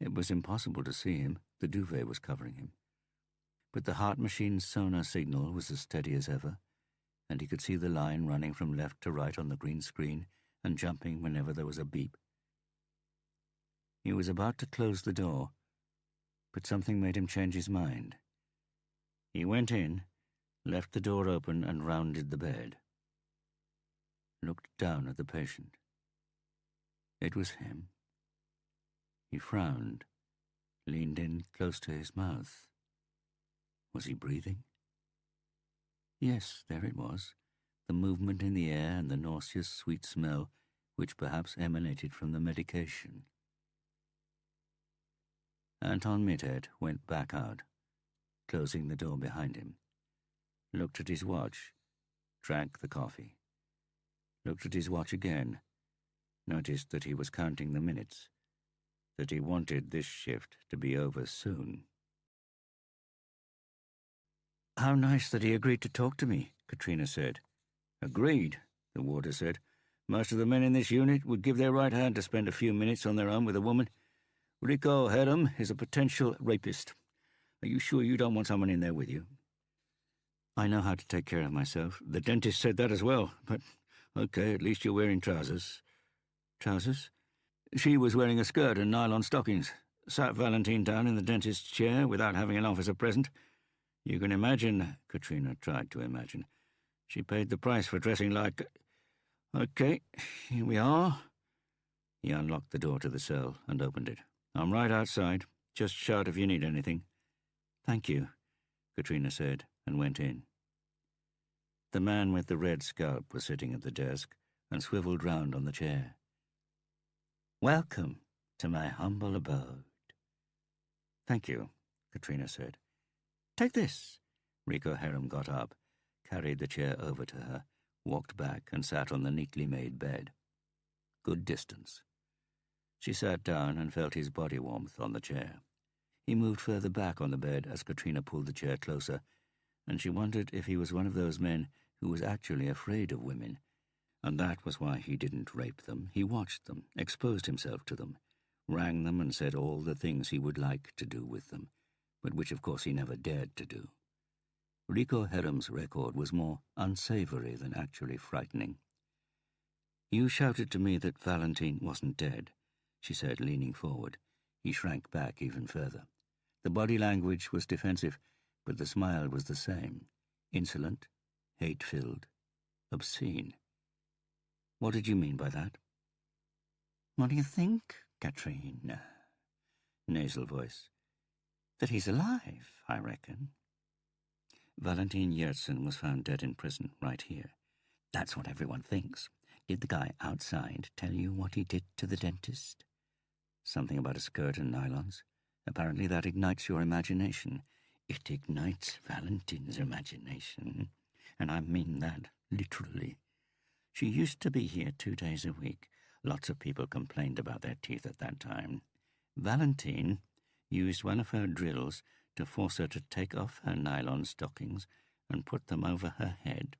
It was impossible to see him. The duvet was covering him. But the heart machine's sonar signal was as steady as ever, and he could see the line running from left to right on the green screen and jumping whenever there was a beep. He was about to close the door, but something made him change his mind. He went in, left the door open and rounded the bed. Looked down at the patient. It was him. He frowned, leaned in close to his mouth. Was he breathing? Yes, there it was, the movement in the air and the nauseous sweet smell which perhaps emanated from the medication. Anton Mittet went back out, closing the door behind him. Looked at his watch, drank the coffee. Looked at his watch again, noticed that he was counting the minutes, that he wanted this shift to be over soon. "How nice that he agreed to talk to me," Katrina said. "Agreed," the warder said. "Most of the men in this unit would give their right hand to spend a few minutes on their own with a woman. Rico Herum is a potential rapist. Are you sure you don't want someone in there with you?" "I know how to take care of myself." "The dentist said that as well, but okay, at least you're wearing trousers." "Trousers?" "She was wearing a skirt and nylon stockings. Sat Valentine down in the dentist's chair without having an officer present. You can imagine," Katrina tried to imagine. "She paid the price for dressing like... Okay, here we are." He unlocked the door to the cell and opened it. "I'm right outside. Just shout if you need anything." "Thank you," Katrina said, and went in. The man with the red scalp was sitting at the desk and swiveled round on the chair. "Welcome to my humble abode." "Thank you," Katrina said. "Take this." Rico Herum got up, carried the chair over to her, walked back and sat on the neatly made bed. Good distance. She sat down and felt his body warmth on the chair. He moved further back on the bed as Katrina pulled the chair closer, and she wondered if he was one of those men who was actually afraid of women, and that was why he didn't rape them. He watched them, exposed himself to them, rang them and said all the things he would like to do with them, but which of course he never dared to do. Rico Herum's record was more unsavory than actually frightening. "You shouted to me that Valentine wasn't dead," she said, leaning forward. He shrank back even further. The body language was defensive, but the smile was the same. Insolent, hate-filled, obscene. "What did you mean by that?" "What do you think, Katrina?" Nasal voice. "That he's alive, I reckon." "Valentine Yersin was found dead in prison, right here." "That's what everyone thinks. Did the guy outside tell you what he did to the dentist?" "Something about a skirt and nylons. Apparently that ignites your imagination." "It ignites Valentine's imagination, and I mean that literally. She used to be here 2 days a week. Lots of people complained about their teeth at that time. Valentine used one of her drills to force her to take off her nylon stockings and put them over her head.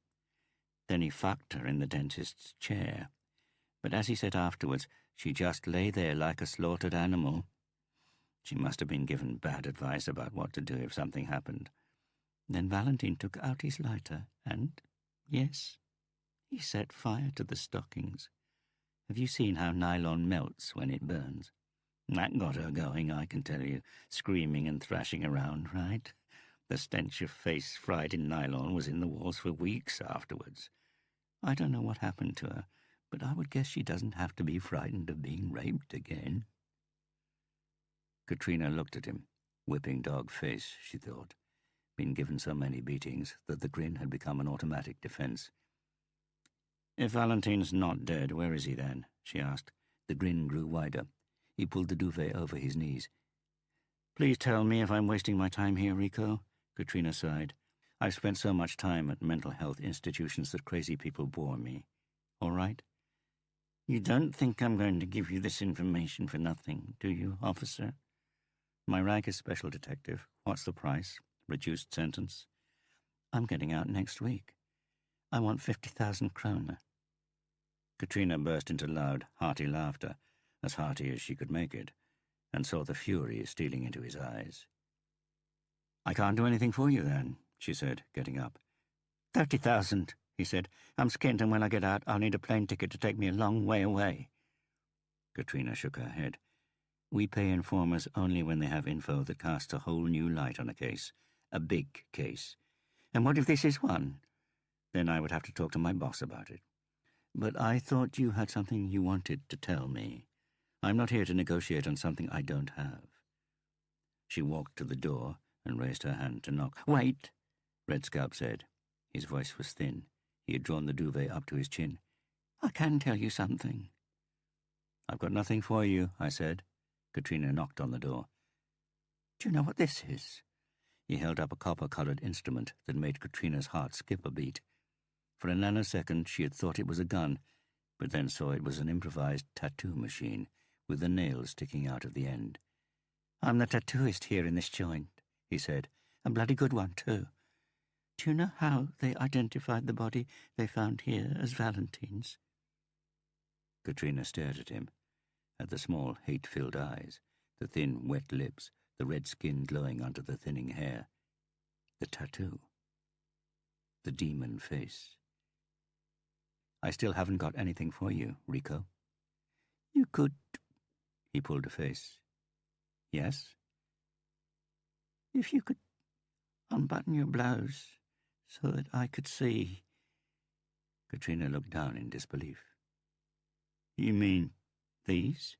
Then he fucked her in the dentist's chair. But as he said afterwards, she just lay there like a slaughtered animal. She must have been given bad advice about what to do if something happened. Then Valentine took out his lighter and, yes, He set fire to the stockings. Have you seen how nylon melts when it burns? That got her going, I can tell you, screaming and thrashing around, right? The stench of face fried in nylon was in the walls for weeks afterwards. I don't know what happened to her, but I would guess she doesn't have to be frightened of being raped again. Katrina looked at him. Whipping dog face, she thought. Been given so many beatings that the grin had become an automatic defense. If Valentine's not dead, where is he then? She asked. The grin grew wider. He pulled the duvet over his knees. Please tell me if I'm wasting my time here, Rico, Katrina sighed. I've spent so much time at mental health institutions that crazy people bore me. All right? You don't think I'm going to give you this information for nothing, do you, officer? My rank is special detective. What's the price? Reduced sentence. I'm getting out next week. I want 50,000 kroner. Katrina burst into loud, hearty laughter, as hearty as she could make it, and saw the fury stealing into his eyes. I can't do anything for you, then, she said, getting up. 30,000, he said. I'm skint, and when I get out, I'll need a plane ticket to take me a long way away. Katrina shook her head. We pay informers only when they have info that casts a whole new light on a case. A big case. And what if this is one? Then I would have to talk to my boss about it. But I thought you had something you wanted to tell me. I'm not here to negotiate on something I don't have. She walked to the door and raised her hand to knock. Wait, Red Scalp said. His voice was thin. He had drawn the duvet up to his chin. I can tell you something. I've got nothing for you, I said. Katrina knocked on the door. Do you know what this is? He held up a copper-coloured instrument that made Katrina's heart skip a beat. For a nanosecond she had thought it was a gun, but then saw it was an improvised tattoo machine with the nails sticking out of the end. I'm the tattooist here in this joint, he said. A bloody good one, too. Do you know how they identified the body they found here as Valentine's? Katrina stared at him, at the small, hate-filled eyes, the thin, wet lips, the red skin glowing under the thinning hair. The tattoo. The demon face. I still haven't got anything for you, Rico. You could... He pulled a face. Yes? If you could unbutton your blouse so that I could see... Katrina looked down in disbelief. You mean these?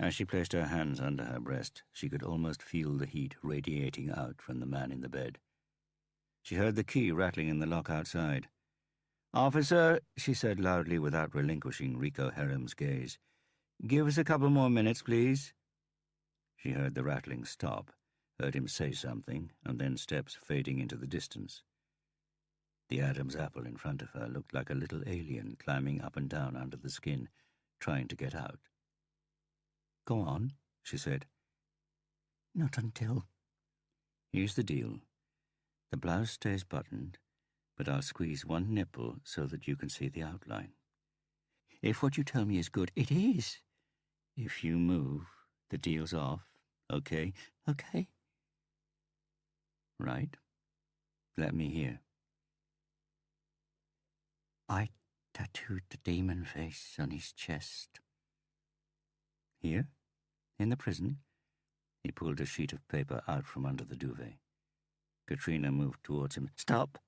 As she placed her hands under her breast, she could almost feel the heat radiating out from the man in the bed. She heard the key rattling in the lock outside. Officer, she said loudly without relinquishing Rico Herem's gaze, give us a couple more minutes, please. She heard the rattling stop, heard him say something, and then steps fading into the distance. The Adam's apple in front of her looked like a little alien climbing up and down under the skin, trying to get out. Go on, she said. Not until... Here's the deal. The blouse stays buttoned, but I'll squeeze one nipple so that you can see the outline. If what you tell me is good, it is. If you move, the deal's off. Okay? Okay? Right? Let me hear. I tattooed the demon face on his chest. Here? In the prison? He pulled a sheet of paper out from under the duvet. Katrina moved towards him. Stop!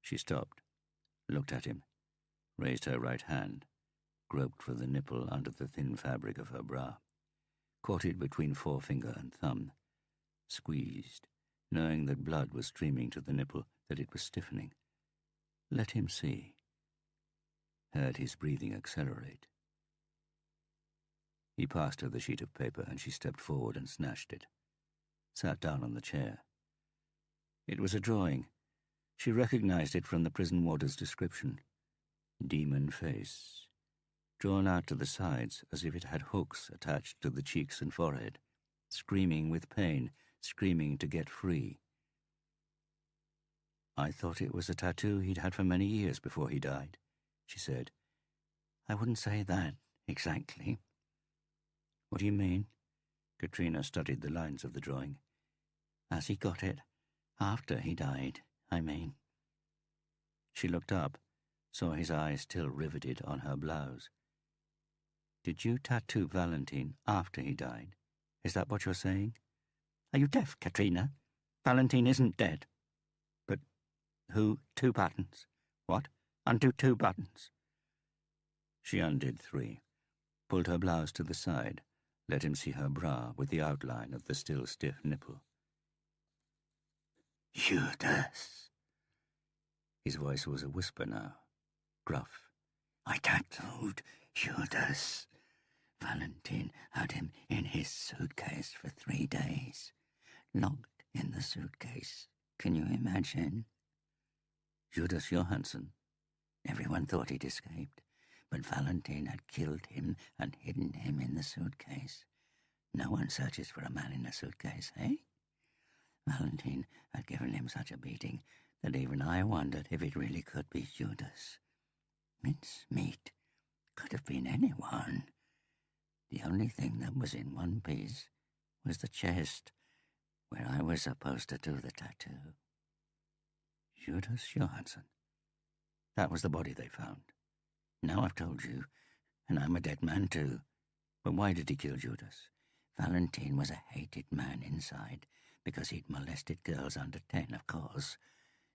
She stopped, looked at him, raised her right hand, groped for the nipple under the thin fabric of her bra, caught it between forefinger and thumb, squeezed, knowing that blood was streaming to the nipple, that it was stiffening. Let him see. Heard his breathing accelerate. He passed her the sheet of paper, and she stepped forward and snatched it. Sat down on the chair. It was a drawing. She recognized it from the prison warder's description. Demon face. Drawn out to the sides as if it had hooks attached to the cheeks and forehead. Screaming with pain, screaming to get free. I thought it was a tattoo he'd had for many years before he died, she said. I wouldn't say that, exactly. What do you mean? Katrina studied the lines of the drawing. As he got it. After he died, I mean. She looked up, saw his eyes still riveted on her blouse. "Did you tattoo Valentine after he died? Is that what you're saying?" "Are you deaf, Katrina? Valentine isn't dead." "But who—" "2 buttons." "What?" "Undo 2 buttons." She undid 3, pulled her blouse to the side, let him see her bra with the outline of the still stiff nipple. "Judas." His voice was a whisper now, gruff. "I tattooed Judas. Valentine had him in his suitcase for 3 days. Locked in the suitcase. Can you imagine?" "Judas Johansson?" "Everyone thought he'd escaped, but Valentine had killed him and hidden him in the suitcase. No one searches for a man in a suitcase, eh? Valentine had given him such a beating that even I wondered if it really could be Judas. Mincemeat. Could have been anyone. The only thing that was in one piece was the chest, where I was supposed to do the tattoo." Judas Johansson. That was the body they found. "Now I've told you, and I'm a dead man too." "But why did he kill Judas?" "Valentine was a hated man inside, because he'd molested girls under 10, of course.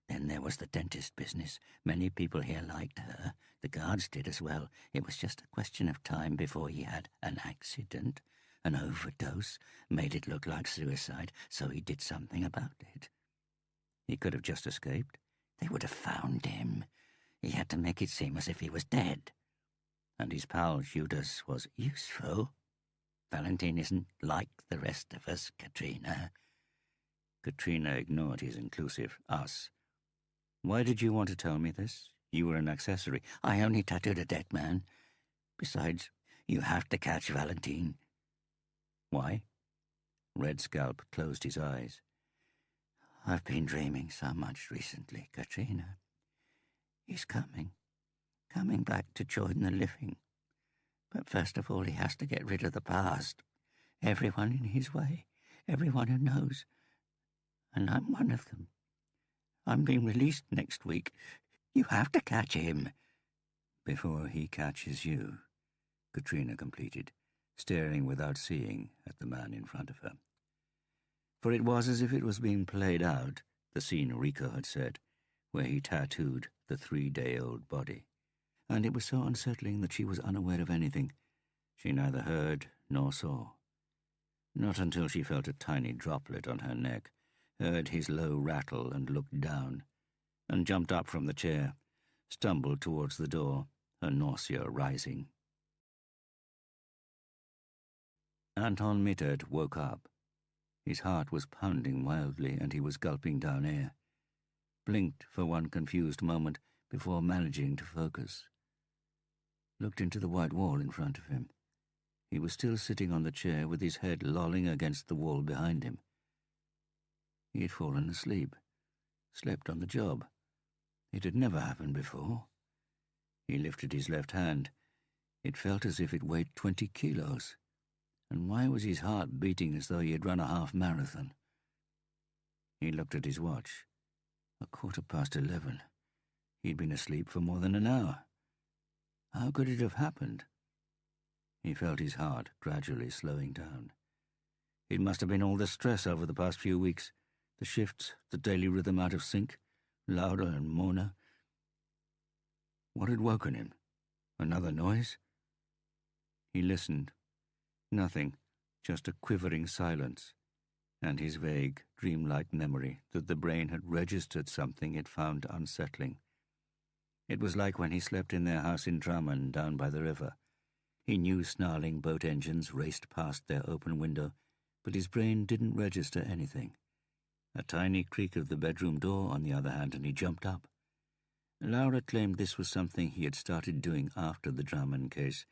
Then there was the dentist business. Many people here liked her. The guards did as well. It was just a question of time before he had an accident, an overdose, made it look like suicide, so he did something about it." "He could have just escaped." "They would have found him. He had to make it seem as if he was dead." "And his pal Judas was useful. Valentine isn't like the rest of us, Katrina." Katrina ignored his inclusive us. "Why did you want to tell me this? You were an accessory." "I only tattooed a dead man. Besides, you have to catch Valentine." "Why?" Red Scalp closed his eyes. "I've been dreaming so much recently, Katrina. He's coming back to join the living. But first of all, he has to get rid of the past. Everyone in his way, everyone who knows. And I'm one of them. I'm being released next week. You have to catch him." "Before he catches you," Katrina completed, staring without seeing at the man in front of her. For it was as if it was being played out, the scene Rico had said, where he tattooed the 3-day-old body. And it was so unsettling that she was unaware of anything. She neither heard nor saw. Not until she felt a tiny droplet on her neck, heard his low rattle and looked down, and jumped up from the chair, stumbled towards the door, her nausea rising. Anton Mittert woke up. His heart was pounding wildly and he was gulping down air. Blinked for one confused moment before managing to focus. Looked into the white wall in front of him. He was still sitting on the chair with his head lolling against the wall behind him. He had fallen asleep, slept on the job. It had never happened before. He lifted his left hand. It felt as if it weighed 20 kilos. And why was his heart beating as though he had run a half-marathon? He looked at his watch. 11:15. He'd been asleep for more than an hour. How could it have happened? He felt his heart gradually slowing down. It must have been all the stress over the past few weeks. The shifts, the daily rhythm out of sync, Laura and Mona. What had woken him? Another noise? He listened. Nothing, just a quivering silence, and his vague, dreamlike memory that the brain had registered something it found unsettling. It was like when he slept in their house in Drammen down by the river. He knew snarling boat engines raced past their open window, but his brain didn't register anything. A tiny creak of the bedroom door, on the other hand, and he jumped up. Laura claimed this was something he had started doing after the Drammen case,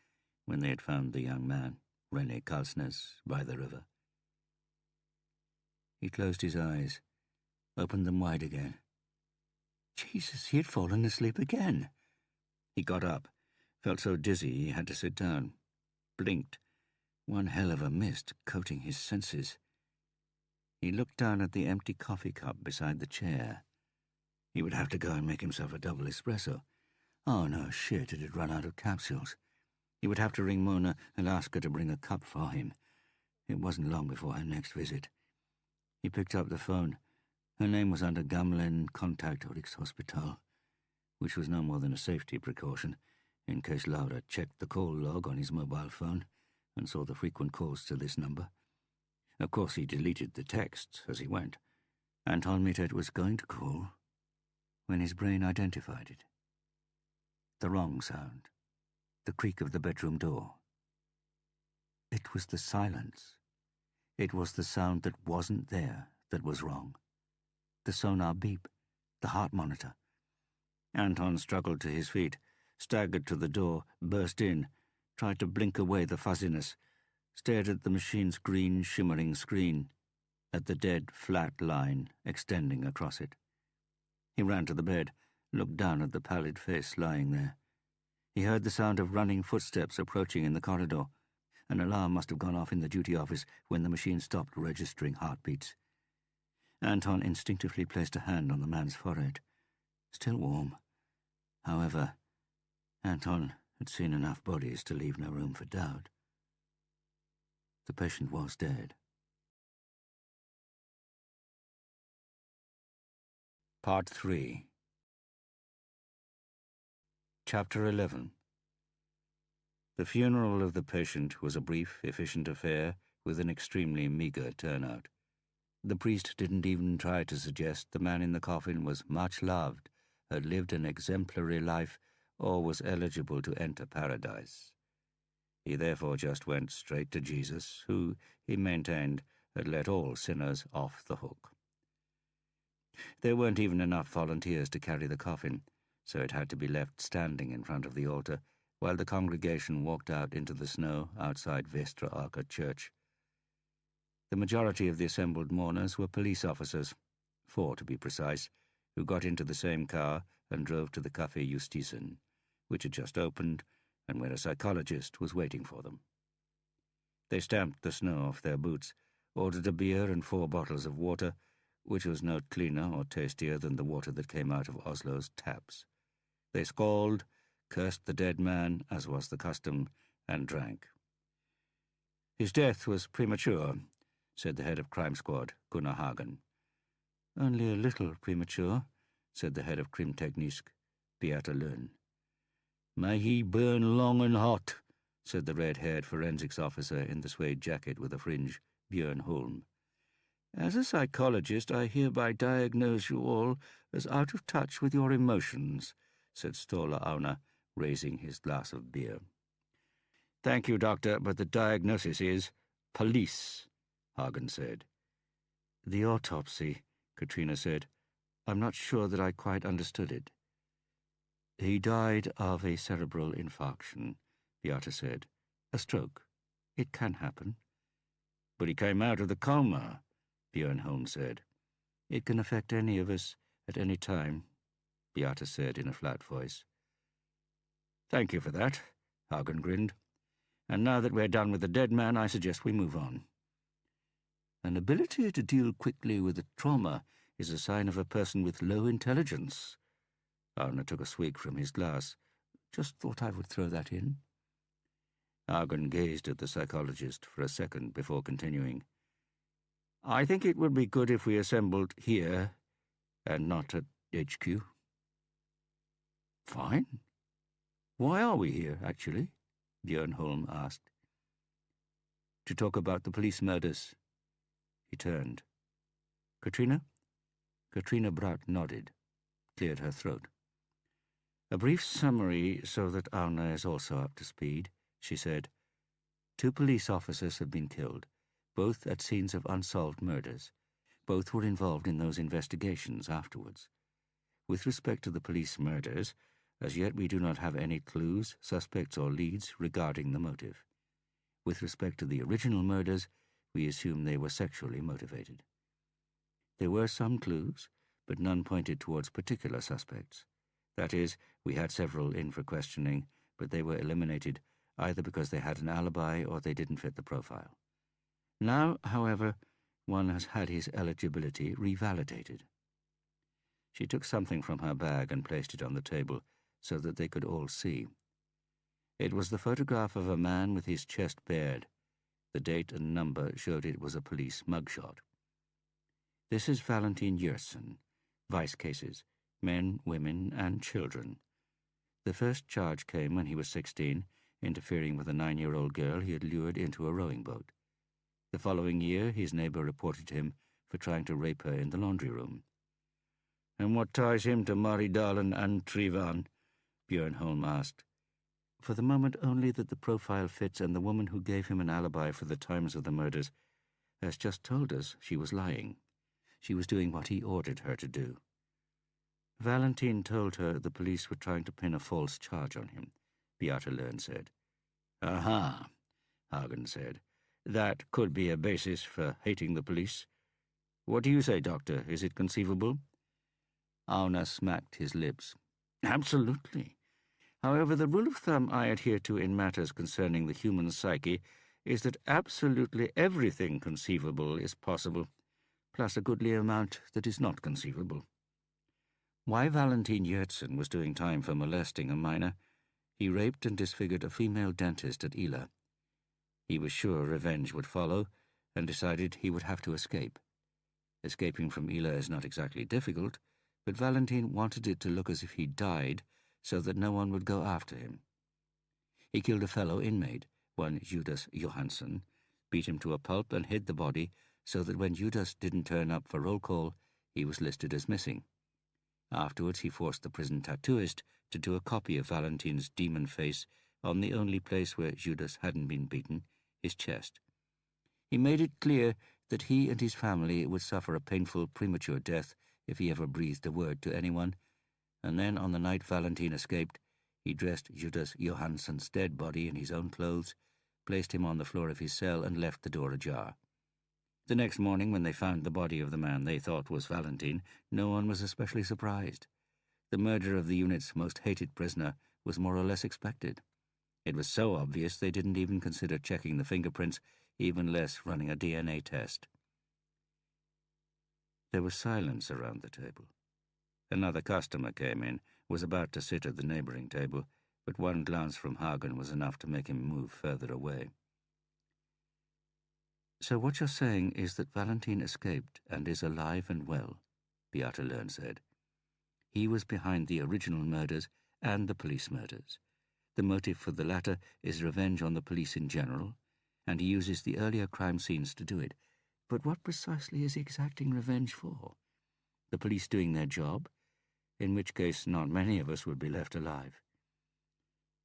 when they had found the young man, René Kalsnes, by the river. He closed his eyes, opened them wide again. Jesus, he had fallen asleep again. He got up, felt so dizzy he had to sit down, blinked, one hell of a mist coating his senses. He looked down at the empty coffee cup beside the chair. He would have to go and make himself a double espresso. Oh, no, shit, it had run out of capsules. He would have to ring Mona and ask her to bring a cup for him. It wasn't long before her next visit. He picked up the phone. Her name was under Gamlen Contact Rikshospital, which was no more than a safety precaution, in case Laura checked the call log on his mobile phone and saw the frequent calls to this number. Of course, he deleted the texts as he went. Anton Mittet was going to call when his brain identified it. The wrong sound. The creak of the bedroom door. It was the silence. It was the sound that wasn't there that was wrong. The sonar beep, the heart monitor. Anton struggled to his feet, staggered to the door, burst in, tried to blink away the fuzziness, stared at the machine's green, shimmering screen, at the dead, flat line extending across it. He ran to the bed, looked down at the pallid face lying there. He heard the sound of running footsteps approaching in the corridor. An alarm must have gone off in the duty office when the machine stopped registering heartbeats. Anton instinctively placed a hand on the man's forehead. Still warm. However, Anton had seen enough bodies to leave no room for doubt. The patient was dead. Part 3. Chapter 11. The funeral of the patient was a brief, efficient affair with an extremely meagre turnout. The priest didn't even try to suggest the man in the coffin was much loved, had lived an exemplary life, or was eligible to enter paradise. He therefore just went straight to Jesus, who, he maintained, had let all sinners off the hook. There weren't even enough volunteers to carry the coffin, so it had to be left standing in front of the altar while the congregation walked out into the snow outside Vestre Aker Church. The majority of the assembled mourners were police officers, 4 to be precise, who got into the same car and drove to the Café Justisen, which had just opened and where a psychologist was waiting for them. They stamped the snow off their boots, ordered a beer and 4 bottles of water, which was no cleaner or tastier than the water that came out of Oslo's taps. They squalled, cursed the dead man, as was the custom, and drank. His death was premature, said the head of Crime Squad, Gunnar Hagen. Only a little premature, said the head of Krimteknisk, Beata Lund. May he burn long and hot, said the red-haired forensics officer in the suede jacket with a fringe, Björn Holm. As a psychologist, I hereby diagnose you all as out of touch with your emotions, said Ståle Auna, raising his glass of beer. Thank you, Doctor, but the diagnosis is police, Hagen said. The autopsy, Katrina said. I'm not sure that I quite understood it. He died of a cerebral infarction, Beata said. A stroke. It can happen. But he came out of the coma, Björn Holm said. It can affect any of us at any time, Beata said in a flat voice. Thank you for that, Hagen grinned. And now that we're done with the dead man, I suggest we move on. An ability to deal quickly with a trauma is a sign of a person with low intelligence. Arne took a swig from his glass. Just thought I would throw that in. Hagen gazed at the psychologist for a second before continuing. I think it would be good if we assembled here and not at HQ. Fine. Why are we here, actually? Björn Holm asked. To talk about the police murders. He turned. Katrina? Katrina Bratt nodded, cleared her throat. A brief summary so that Arne is also up to speed, she said. 2 police officers have been killed, both at scenes of unsolved murders. Both were involved in those investigations afterwards. With respect to the police murders, as yet we do not have any clues, suspects, or leads regarding the motive. With respect to the original murders, we assume they were sexually motivated. There were some clues, but none pointed towards particular suspects. That is, we had several in for questioning, but they were eliminated either because they had an alibi or they didn't fit the profile. Now, however, one has had his eligibility revalidated. She took something from her bag and placed it on the table, so that they could all see. It was the photograph of a man with his chest bared. The date and number showed it was a police mugshot. This is Valentin Yersin. Vice cases. Men, women, and children. The first charge came when he was 16, interfering with a 9-year-old girl he had lured into a rowing boat. The following year, his neighbor reported him for trying to rape her in the laundry room. "And what ties him to Maridalen and Trivan?" Björnholm asked. "For the moment only that the profile fits, and the woman who gave him an alibi for the times of the murders has just told us she was lying. She was doing what he ordered her to do." Valentin told her the police were trying to pin a false charge on him, Beata Lern said. "Aha," Hagen said. "That could be a basis for hating the police. What do you say, Doctor? Is it conceivable?" Auna smacked his lips. "Absolutely. However, the rule of thumb I adhere to in matters concerning the human psyche is that absolutely everything conceivable is possible, plus a goodly amount that is not conceivable." Why Valentin Yersin was doing time for molesting a minor, he raped and disfigured a female dentist at Ila. He was sure revenge would follow, and decided he would have to escape. Escaping from Ila is not exactly difficult, but Valentin wanted it to look as if he died, so that no one would go after him. He killed a fellow inmate, one Judas Johansson, beat him to a pulp and hid the body so that when Judas didn't turn up for roll call, he was listed as missing. Afterwards he forced the prison tattooist to do a copy of Valentin's demon face on the only place where Judas hadn't been beaten, his chest. He made it clear that he and his family would suffer a painful premature death if he ever breathed a word to anyone, and then on the night Valentin escaped, he dressed Judas Johansson's dead body in his own clothes, placed him on the floor of his cell, and left the door ajar. The next morning, when they found the body of the man they thought was Valentin, no one was especially surprised. The murder of the unit's most hated prisoner was more or less expected. It was so obvious they didn't even consider checking the fingerprints, even less running a DNA test. There was silence around the table. Another customer came in, was about to sit at the neighboring table, but one glance from Hagen was enough to make him move further away. "So what you're saying is that Valentin escaped and is alive and well," Beata Lern said. "He was behind the original murders and the police murders. The motive for the latter is revenge on the police in general, and he uses the earlier crime scenes to do it. But what precisely is he exacting revenge for? The police doing their job? In which case not many of us would be left alive."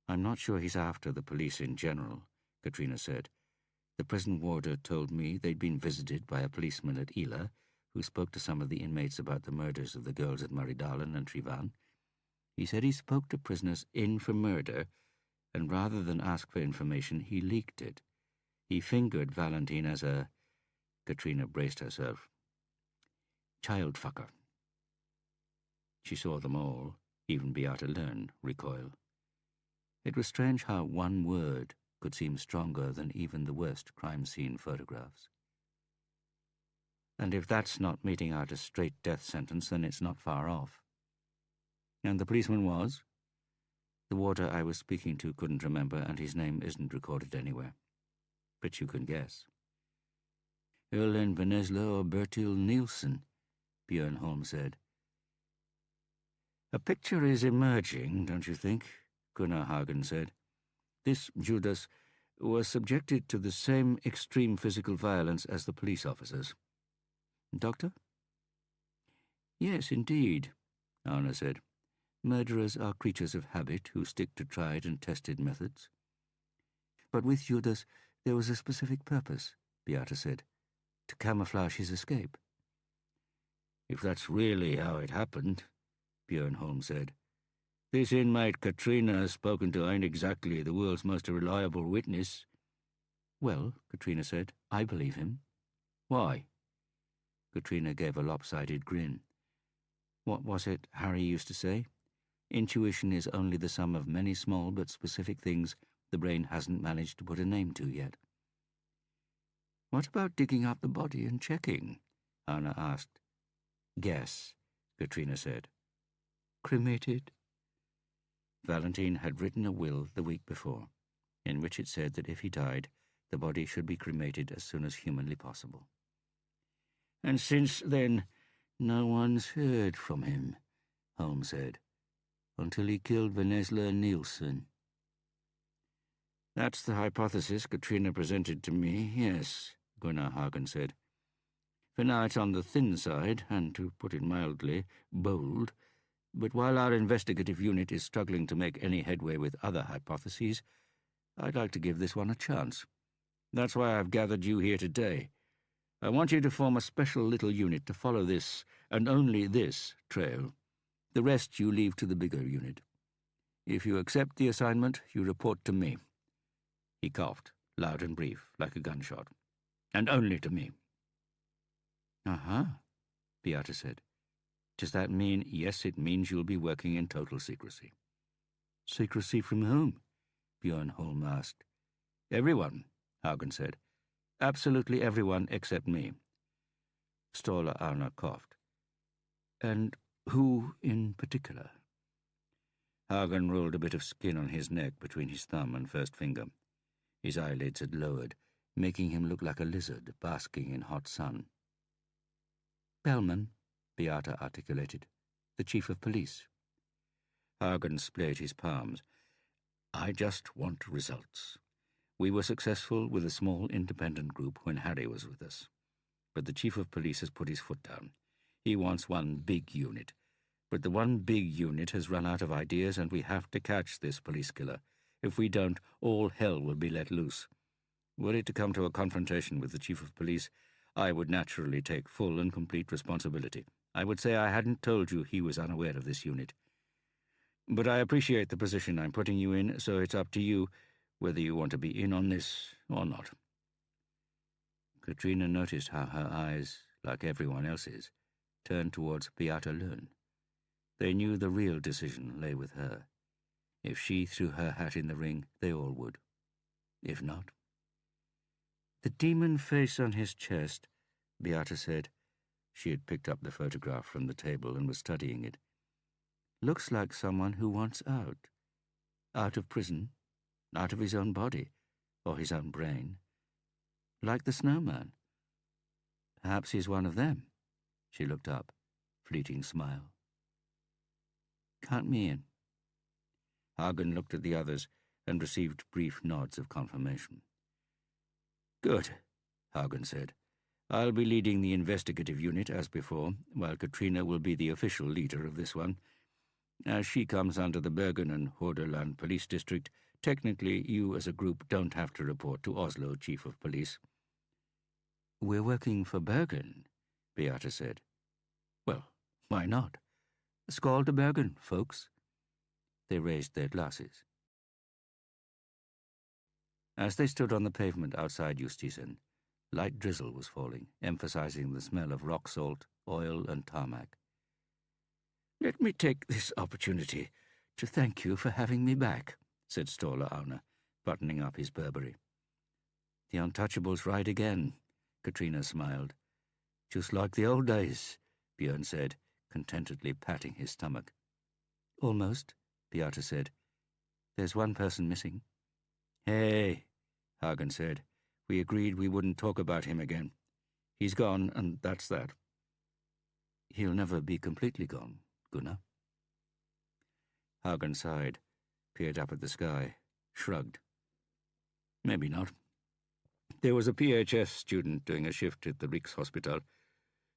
"I'm not sure he's after the police in general," Katrina said. "The prison warder told me they'd been visited by a policeman at Ila, who spoke to some of the inmates about the murders of the girls at Maridalen and Trivan. He said he spoke to prisoners in for murder, and rather than ask for information, he leaked it. He fingered Valentin as a—" Katrina braced herself. "Child fucker." She saw them all, even Beata Lern, recoil. It was strange how one word could seem stronger than even the worst crime scene photographs. "And if that's not meting out a straight death sentence, then it's not far off." "And the policeman was?" "The warder I was speaking to couldn't remember, and his name isn't recorded anywhere. But you can guess." "Erlen Vennesla or Bertil Nielsen," Björnholm said. "A picture is emerging, don't you think?" Gunnar Hagen said. "This Judas was subjected to the same extreme physical violence as the police officers. Doctor?" "Yes, indeed," Auna said. "Murderers are creatures of habit who stick to tried and tested methods." "But with Judas there was a specific purpose," Beata said. "To camouflage his escape." "If that's really how it happened," Björnholm said. "This inmate Katrina has spoken to ain't exactly the world's most reliable witness." "Well," Katrina said, "I believe him." "Why?" Katrina gave a lopsided grin. "What was it Harry used to say? Intuition is only the sum of many small but specific things the brain hasn't managed to put a name to yet." "What about digging up the body and checking?" Anna asked. "Guess," Katrina said. "Cremated?" Valentine had written a will the week before, in which it said that if he died, the body should be cremated as soon as humanly possible. "And since then, no one's heard from him," Holmes said, "until he killed Venesla Nielsen." "That's the hypothesis Katrina presented to me, yes," Gunnar Hagen said. "For now it's on the thin side, and, to put it mildly, bold. But while our investigative unit is struggling to make any headway with other hypotheses, I'd like to give this one a chance. That's why I've gathered you here today. I want you to form a special little unit to follow this, and only this, trail. The rest you leave to the bigger unit. If you accept the assignment, you report to me." He coughed, loud and brief, like a gunshot. "And only to me." "Uh-huh," Beata said. "Does that mean—" "Yes, it means you'll be working in total secrecy." "Secrecy from whom?" Björn Holm asked. "Everyone," Hagen said. "Absolutely everyone except me." Ståle Arna coughed. "And who in particular?" Hagen rolled a bit of skin on his neck between his thumb and first finger. His eyelids had lowered, making him look like a lizard basking in hot sun. "Bellman," Beata articulated. "The chief of police." Hagen splayed his palms. "I just want results. We were successful with a small independent group when Harry was with us. But the chief of police has put his foot down. He wants one big unit. But the one big unit has run out of ideas, and we have to catch this police killer. If we don't, all hell will be let loose. Were it to come to a confrontation with the chief of police, I would naturally take full and complete responsibility. I would say I hadn't told you he was unaware of this unit. But I appreciate the position I'm putting you in, so it's up to you whether you want to be in on this or not." Katrina noticed how her eyes, like everyone else's, turned towards Beata Lund. They knew the real decision lay with her. If she threw her hat in the ring, they all would. If not— "The demon face on his chest," Beata said. She had picked up the photograph from the table and was studying it. "Looks like someone who wants out. Out of prison, out of his own body, or his own brain. Like the snowman. Perhaps he's one of them." She looked up, fleeting smile. "Count me in." Hagen looked at the others and received brief nods of confirmation. "Good," Hagen said. "I'll be leading the investigative unit as before, while Katrina will be the official leader of this one. As she comes under the Bergen and Hordaland Police District, technically you as a group don't have to report to Oslo Chief of Police." "We're working for Bergen," Beata said. "Well, why not? Skål to Bergen, folks." They raised their glasses. As they stood on the pavement outside Justisen, light drizzle was falling, emphasizing the smell of rock salt, oil, and tarmac. "Let me take this opportunity to thank you for having me back," said Ståle Arna, buttoning up his Burberry. "The Untouchables ride again," Katrina smiled. "Just like the old days," Björn said, contentedly patting his stomach. "Almost," Beata said. "There's one person missing." "Hey," Hagen said. "We agreed we wouldn't talk about him again. He's gone, and that's that." "He'll never be completely gone, Gunnar." Hagen sighed, peered up at the sky, shrugged. "Maybe not. There was a PHS student doing a shift at the Rikshospital.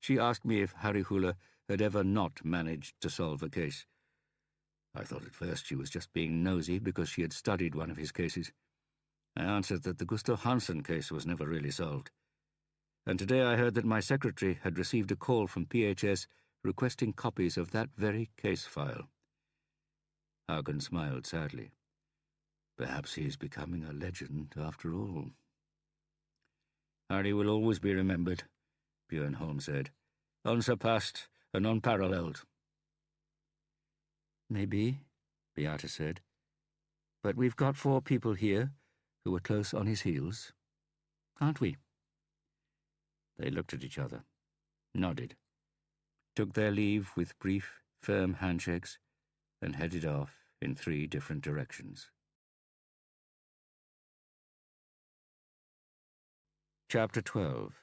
She asked me if Harry Hule had ever not managed to solve a case. I thought at first she was just being nosy because she had studied one of his cases. I answered that the Gustav Hansen case was never really solved. And today I heard that my secretary had received a call from PHS requesting copies of that very case file." Hagen smiled sadly. "Perhaps he is becoming a legend after all." "Harry will always be remembered," Björn Holm said. "Unsurpassed and unparalleled." "Maybe," Beata said. "But we've got 4 people here who are close on his heels. Aren't we?" They looked at each other, nodded, took their leave with brief, firm handshakes, and headed off in 3 different directions. Chapter 12.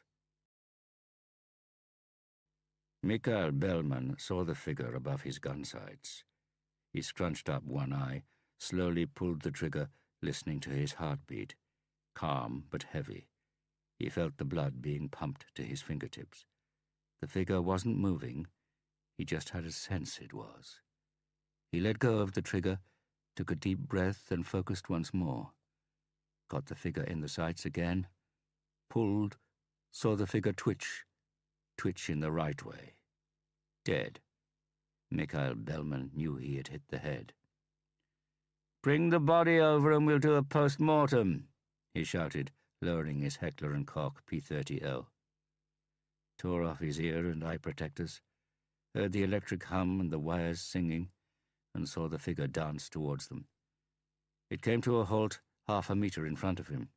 Mikhail Bellman saw the figure above his gun sights. He scrunched up one eye, slowly pulled the trigger, listening to his heartbeat. Calm but heavy. He felt the blood being pumped to his fingertips. The figure wasn't moving. He just had a sense it was. He let go of the trigger, took a deep breath, and focused once more. Got the figure in the sights again. Pulled, saw the figure twitch in the right way. Dead. Mikhail Bellman knew he had hit the head. "Bring the body over and we'll do a post-mortem," he shouted, lowering his Heckler & Koch P-30L. Tore off his ear and eye protectors, heard the electric hum and the wires singing, and saw the figure dance towards them. It came to a halt 1/2 meter in front of him.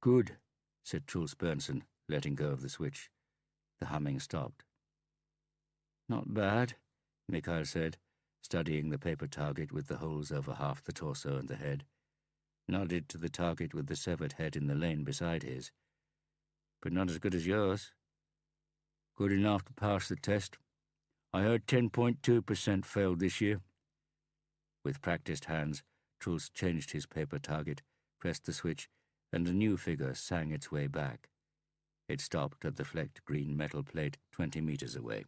"Good," said Truls Bernsen, letting go of the switch. The humming stopped. "Not bad," Mikhail said, studying the paper target with the holes over half the torso and the head. Nodded to the target with the severed head in the lane beside his. "But not as good as yours." "Good enough to pass the test. I heard 10.2% failed this year." With practiced hands, Truls changed his paper target, pressed the switch, and a new figure sang its way back. It stopped at the flecked green metal plate 20 meters away.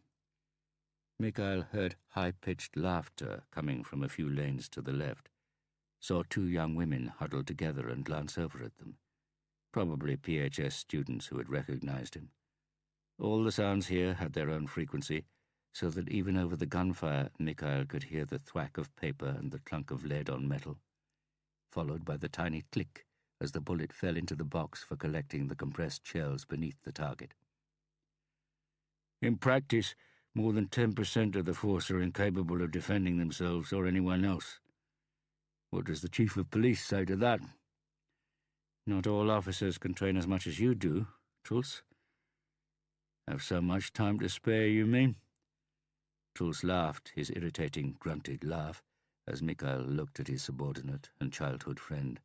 Mikhail heard high-pitched laughter coming from a few lanes to the left, saw 2 young women huddled together and glance over at them. Probably PHS students who had recognized him. All the sounds here had their own frequency, so that even over the gunfire Mikhail could hear the thwack of paper and the clunk of lead on metal, followed by the tiny click as the bullet fell into the box for collecting the compressed shells beneath the target. "In practice, more than 10% of the force are incapable of defending themselves or anyone else. What does the Chief of Police say to that?" "Not all officers can train as much as you do, Truls." "Have so much time to spare, you mean?" Truls laughed, his irritating, grunted laugh, as Mikhail looked at his subordinate and childhood friend,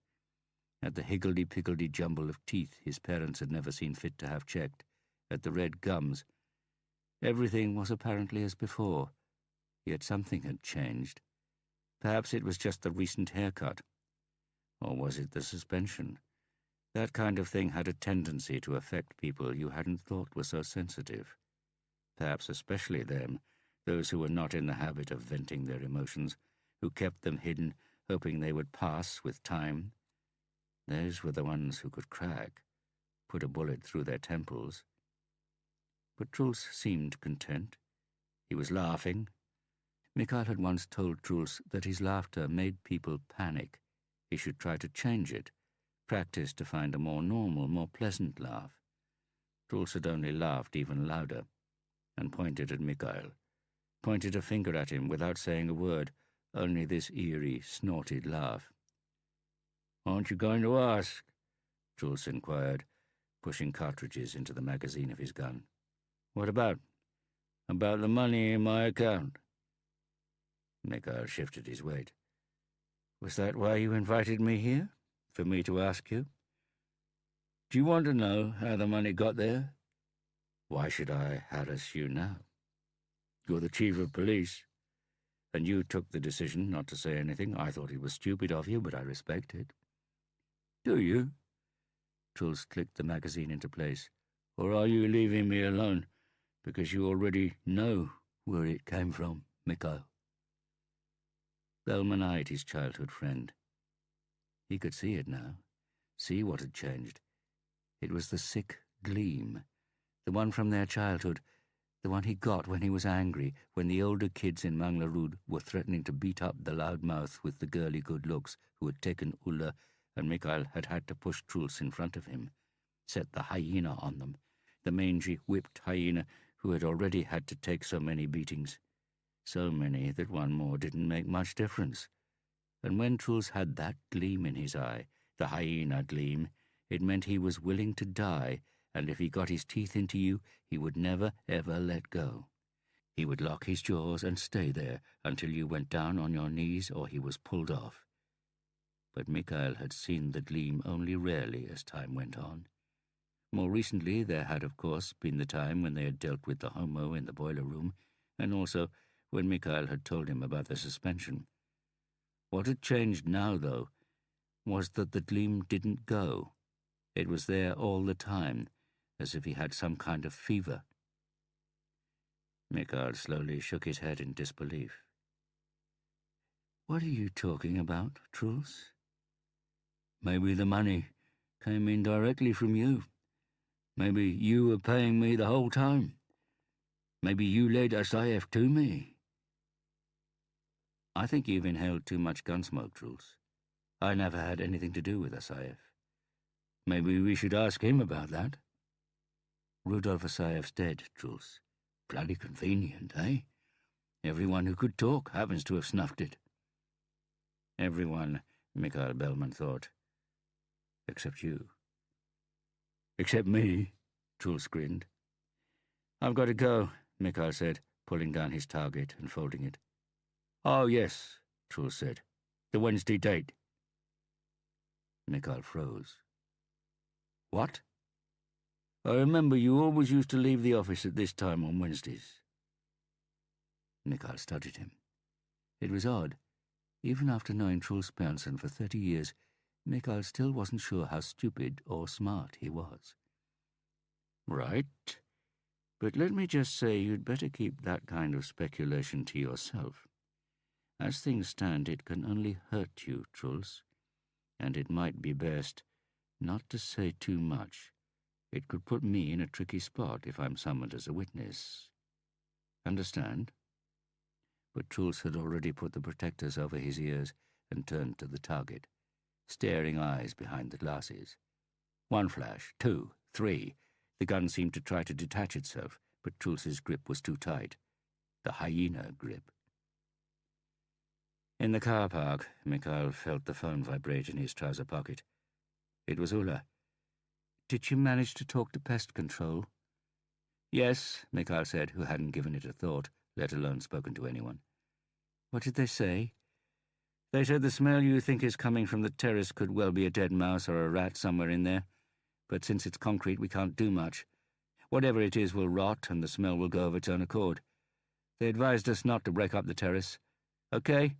at the higgledy-piggledy jumble of teeth his parents had never seen fit to have checked, at the red gums. Everything was apparently as before, yet something had changed. Perhaps it was just the recent haircut. Or was it the suspension? That kind of thing had a tendency to affect people you hadn't thought were so sensitive. Perhaps especially them, those who were not in the habit of venting their emotions, who kept them hidden, hoping they would pass with time. Those were the ones who could crack, put a bullet through their temples. But Truls seemed content. He was laughing. Mikhail had once told Truls that his laughter made people panic. He should try to change it, practice to find a more normal, more pleasant laugh. Truls had only laughed even louder, and pointed at Mikhail, pointed a finger at him without saying a word, only this eerie, snorted laugh. "Aren't you going to ask?" Truls inquired, pushing cartridges into the magazine of his gun. "What about? About the money in my account?" Mikhail shifted his weight. "Was that why you invited me here? For me to ask you? Do you want to know how the money got there?" "Why should I harass you now?" "You're the Chief of Police, and you took the decision not to say anything. I thought it was stupid of you, but I respect it." "Do you?" Truls clicked the magazine into place. "Or are you leaving me alone because you already know where it came from, Mikhail?" Bellman eyed his childhood friend. He could see it now, see what had changed. It was the sick gleam, the one from their childhood, the one he got when he was angry, when the older kids in Manglerud were threatening to beat up the loudmouth with the girly good looks who had taken Ulla, and Mikhail had had to push Truls in front of him, set the hyena on them, the mangy, whipped hyena who had already had to take so many beatings. So many that one more didn't make much difference. And when Truls had that gleam in his eye, the hyena gleam, it meant he was willing to die, and if he got his teeth into you, he would never, ever let go. He would lock his jaws and stay there until you went down on your knees or he was pulled off. But Mikhail had seen the gleam only rarely as time went on. More recently there had, of course, been the time when they had dealt with the homo in the boiler room, and also when Mikhail had told him about the suspension. What had changed now, though, was that the gleam didn't go. It was there all the time, as if he had some kind of fever. Mikhail slowly shook his head in disbelief. "What are you talking about, Truls? Maybe the money came in directly from you. Maybe you were paying me the whole time. Maybe you led Asayev to me." "I think you've inhaled too much gunsmoke, Truls. I never had anything to do with Asayev." "Maybe we should ask him about that." "Rudolf Asayev's dead, Truls. Bloody convenient, eh? Everyone who could talk happens to have snuffed it." "Everyone," Mikhail Bellman thought. "Except you." "Except me," Truls grinned. "I've got to go," Mikhail said, pulling down his target and folding it. "Oh, yes," Truls said. "The Wednesday date." Mikhail froze. "What?" "I remember you always used to leave the office at this time on Wednesdays." Mikhail studied him. It was odd. Even after knowing Truls Bernsen for 30 years, Mikhail still wasn't sure how stupid or smart he was. "Right. But let me just say you'd better keep that kind of speculation to yourself. As things stand, it can only hurt you, Truls, and it might be best not to say too much. It could put me in a tricky spot if I'm summoned as a witness. Understand?" But Truls had already put the protectors over his ears and turned to the target. Staring eyes behind the glasses. One flash, two, three. The gun seemed to try to detach itself, but Truls's grip was too tight. The hyena grip. In the car park, Mikhail felt the phone vibrate in his trouser pocket. It was Ulla. "Did you manage to talk to pest control?" "Yes," Mikhail said, who hadn't given it a thought, let alone spoken to anyone. "What did they say?" "They said the smell you think is coming from the terrace could well be a dead mouse or a rat somewhere in there. But since it's concrete, we can't do much. Whatever it is will rot, and the smell will go of its own accord. They advised us not to break up the terrace. Okay?"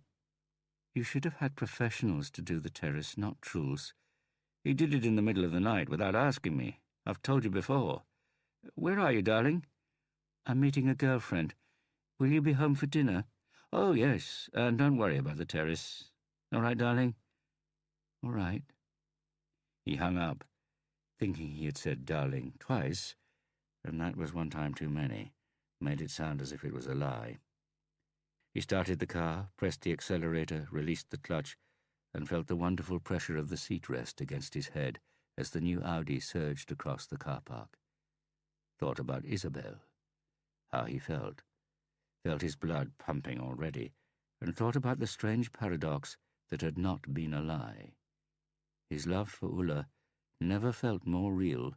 "You should have had professionals to do the terrace, not Truls. He did it in the middle of the night without asking me. I've told you before. Where are you, darling?" "I'm meeting a girlfriend. Will you be home for dinner?" "Oh, yes, and don't worry about the terrace. All right, darling?" "All right." He hung up, thinking he had said darling twice, and that was one time too many. Made it sound as if it was a lie. He started the car, pressed the accelerator, released the clutch, and felt the wonderful pressure of the seat rest against his head as the new Audi surged across the car park. Thought about Isabel. How he felt his blood pumping already, and thought about the strange paradox that had not been a lie. His love for Ulla never felt more real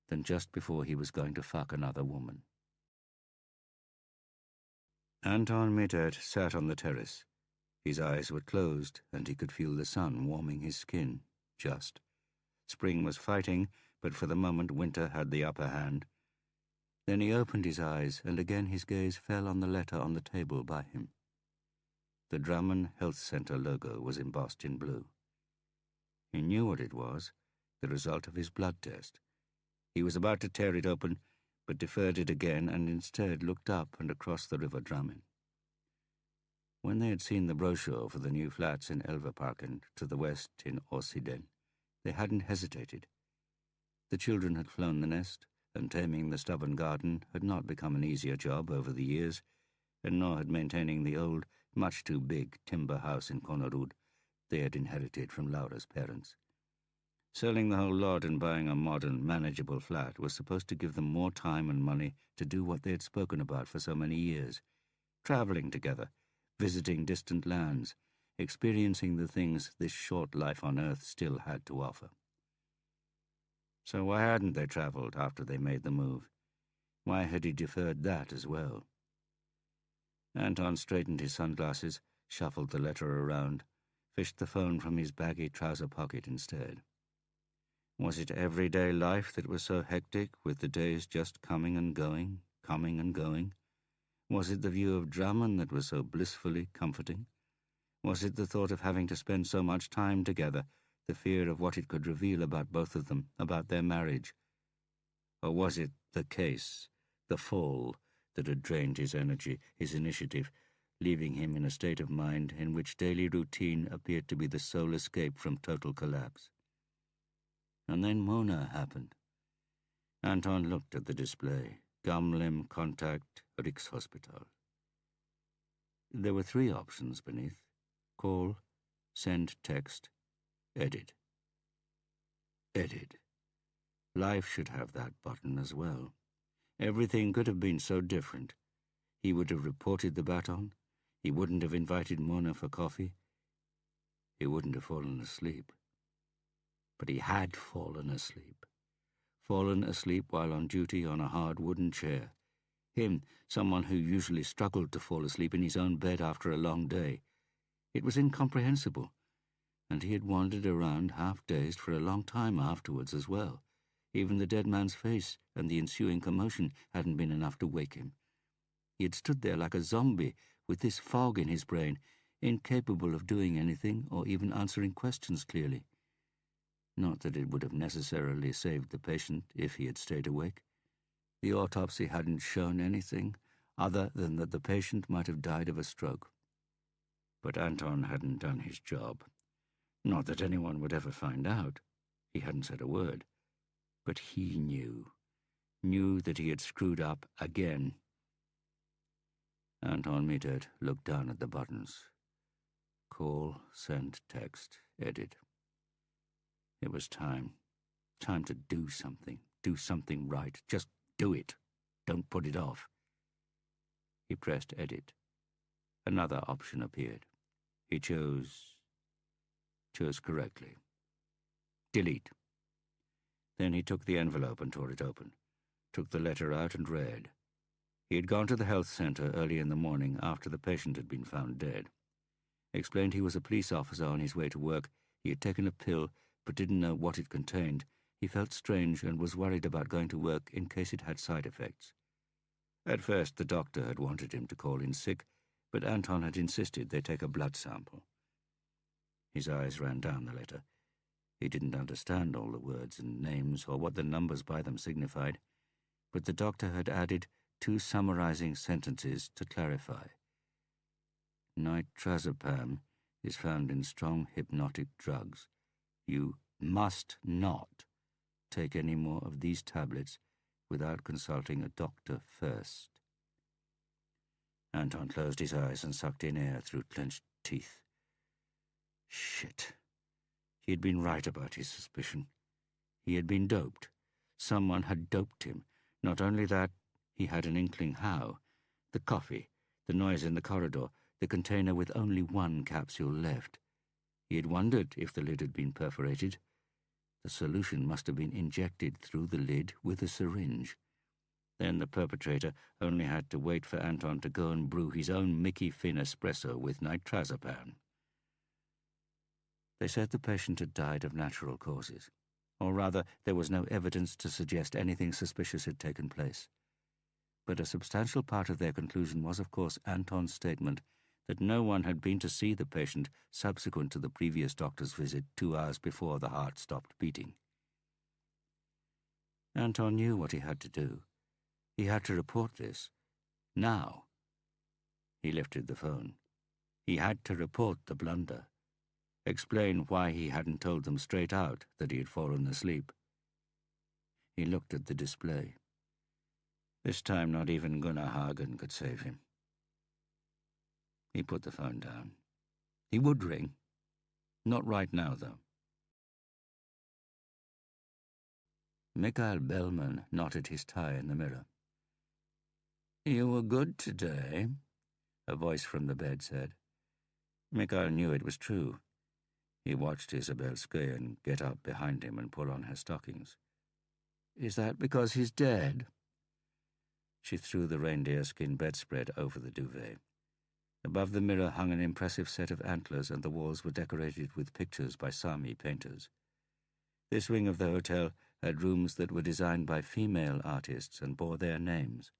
than just before he was going to fuck another woman. Anton Mittert sat on the terrace. His eyes were closed, and he could feel the sun warming his skin, just. Spring was fighting, but for the moment winter had the upper hand. Then he opened his eyes, and again his gaze fell on the letter on the table by him. The Drammen Health Center logo was embossed in blue. He knew what it was, the result of his blood test. He was about to tear it open, but deferred it again and instead looked up and across the River Drammen. When they had seen the brochure for the new flats in Elverparken to the west in Åsiden, they hadn't hesitated. The children had flown the nest, and taming the stubborn garden had not become an easier job over the years, and nor had maintaining the old, much too big timber house in Konnerud they had inherited from Laura's parents. Selling the whole lot and buying a modern, manageable flat was supposed to give them more time and money to do what they had spoken about for so many years, traveling together, visiting distant lands, experiencing the things this short life on Earth still had to offer. So why hadn't they traveled after they made the move? Why had he deferred that as well? Anton straightened his sunglasses, shuffled the letter around, fished the phone from his baggy trouser pocket instead. Was it everyday life that was so hectic, with the days just coming and going, coming and going? Was it the view of Drummond that was so blissfully comforting? Was it the thought of having to spend so much time together, the fear of what it could reveal about both of them, about their marriage? Or was it the case, the fall, that had drained his energy, his initiative, leaving him in a state of mind in which daily routine appeared to be the sole escape from total collapse? And then Mona happened. Anton looked at the display. Gumlim Contact Rikshospital. There were 3 options beneath. Call, send text, edit. Edit. Life should have that button as well. Everything could have been so different. He would have reported the baton. He wouldn't have invited Mona for coffee. He wouldn't have fallen asleep. But he had fallen asleep. Fallen asleep while on duty on a hard wooden chair. Him, someone who usually struggled to fall asleep in his own bed after a long day. It was incomprehensible, and he had wandered around half-dazed for a long time afterwards as well. Even the dead man's face and the ensuing commotion hadn't been enough to wake him. He had stood there like a zombie, with this fog in his brain, incapable of doing anything or even answering questions clearly. Not that it would have necessarily saved the patient if he had stayed awake. The autopsy hadn't shown anything other than that the patient might have died of a stroke. But Anton hadn't done his job. Not that anyone would ever find out. He hadn't said a word. But he knew that he had screwed up again. Anton Mittet looked down at the buttons. Call, send text, edit. It was time. Time to do something right. Just do it. Don't put it off. He pressed edit. Another option appeared. He chose correctly. Delete. Then he took the envelope and tore it open, took the letter out and read. He had gone to the health center early in the morning after the patient had been found dead. Explained he was a police officer on his way to work. He had taken a pill, but didn't know what it contained. He felt strange and was worried about going to work in case it had side effects. At first, the doctor had wanted him to call in sick, but Anton had insisted they take a blood sample. His eyes ran down the letter. He didn't understand all the words and names or what the numbers by them signified, but the doctor had added 2 summarizing sentences to clarify. Nitrazepam is found in strong hypnotic drugs. You must not take any more of these tablets without consulting a doctor first. Anton closed his eyes and sucked in air through clenched teeth. Shit. He had been right about his suspicion. He had been doped. Someone had doped him. Not only that, he had an inkling how. The coffee, the noise in the corridor, the container with only 1 capsule left. He had wondered if the lid had been perforated. The solution must have been injected through the lid with a syringe. Then the perpetrator only had to wait for Anton to go and brew his own Mickey Finn espresso with nitrazepam. They said the patient had died of natural causes. Or rather, there was no evidence to suggest anything suspicious had taken place. But a substantial part of their conclusion was, of course, Anton's statement that no one had been to see the patient subsequent to the previous doctor's visit 2 hours before the heart stopped beating. Anton knew what he had to do. He had to report this. Now. He lifted the phone. He had to report the blunder. Explain why he hadn't told them straight out that he had fallen asleep. He looked at the display. This time not even Gunnar Hagen could save him. He put the phone down. He would ring. Not right now, though. Mikhail Bellman knotted his tie in the mirror. "You were good today," a voice from the bed said. Mikhail knew it was true. He watched Isabel Skayan get up behind him and pull on her stockings. "Is that because he's dead?" She threw the reindeer skin bedspread over the duvet. Above the mirror hung an impressive set of antlers, and the walls were decorated with pictures by Sami painters. This wing of the hotel had rooms that were designed by female artists and bore their names.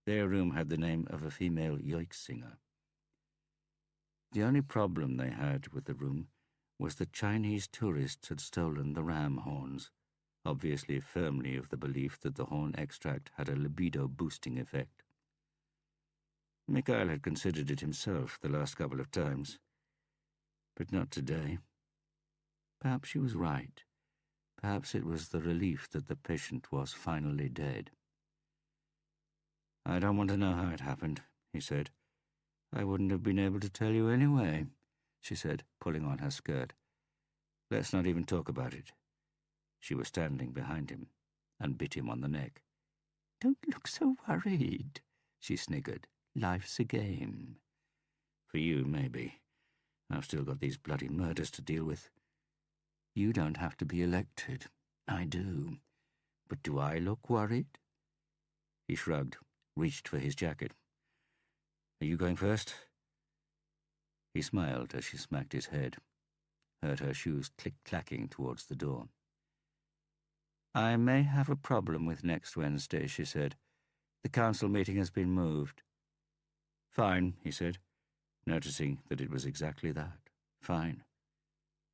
Their room had the name of a female yoik singer. The only problem they had with the room was that Chinese tourists had stolen the ram horns, obviously firmly of the belief that the horn extract had a libido-boosting effect. Mikhail had considered it himself the last couple of times, but not today. Perhaps she was right. Perhaps it was the relief that the patient was finally dead. "I don't want to know how it happened," he said. "I wouldn't have been able to tell you anyway," she said, pulling on her skirt. "Let's not even talk about it." She was standing behind him and bit him on the neck. "Don't look so worried," she sniggered. "Life's a game." "For you, maybe. I've still got these bloody murders to deal with." "You don't have to be elected. I do. But do I look worried?" He shrugged, reached for his jacket. "Are you going first?" He smiled as she smacked his head, heard her shoes click-clacking towards the door. "I may have a problem with next Wednesday," she said. "The council meeting has been moved." "Fine," he said, noticing that it was exactly that. Fine.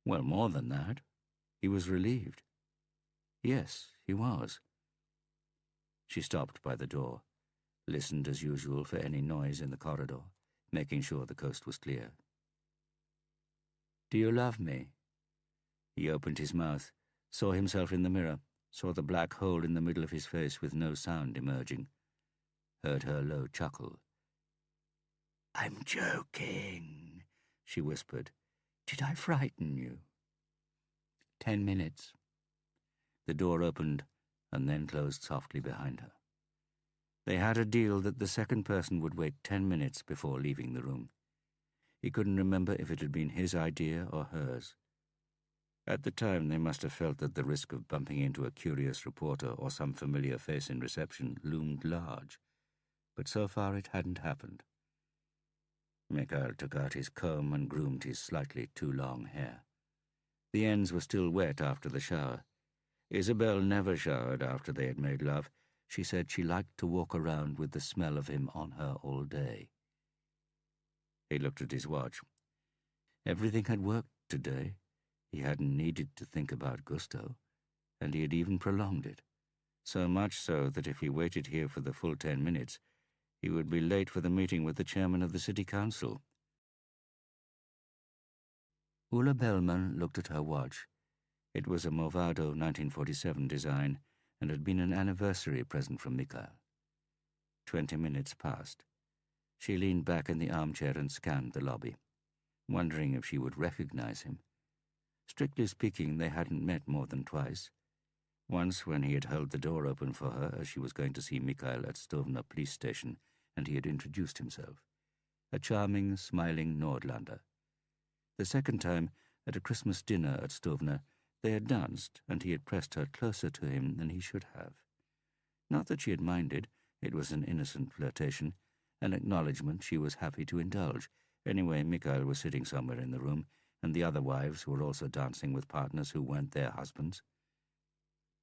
Well, more than that. He was relieved. Yes, he was. She stopped by the door, listened as usual for any noise in the corridor, making sure the coast was clear. "Do you love me?" He opened his mouth, saw himself in the mirror, saw the black hole in the middle of his face with no sound emerging, heard her low chuckle. "I'm joking," she whispered. "Did I frighten you?" 10 minutes. The door opened and then closed softly behind her. They had a deal that the second person would wait 10 minutes before leaving the room. He couldn't remember if it had been his idea or hers. At the time, they must have felt that the risk of bumping into a curious reporter or some familiar face in reception loomed large, but so far it hadn't happened. Mikhail took out his comb and groomed his slightly too long hair. The ends were still wet after the shower. Isabel never showered after they had made love. She said she liked to walk around with the smell of him on her all day. He looked at his watch. Everything had worked today. He hadn't needed to think about Gusto, and he had even prolonged it, so much so that if he waited here for the full 10 minutes, he would be late for the meeting with the chairman of the city council. Ulla Bellman looked at her watch. It was a Movado 1947 design and had been an anniversary present from Mikhail. 20 minutes passed. She leaned back in the armchair and scanned the lobby, wondering if she would recognize him. Strictly speaking, they hadn't met more than twice. Once when he had held the door open for her as she was going to see Mikhail at Stovna police station, and he had introduced himself. A charming, smiling Nordlander. The second time, at a Christmas dinner at Stovna, they had danced, and he had pressed her closer to him than he should have. Not that she had minded. It was an innocent flirtation, an acknowledgement she was happy to indulge. Anyway, Mikhail was sitting somewhere in the room, and the other wives were also dancing with partners who weren't their husbands.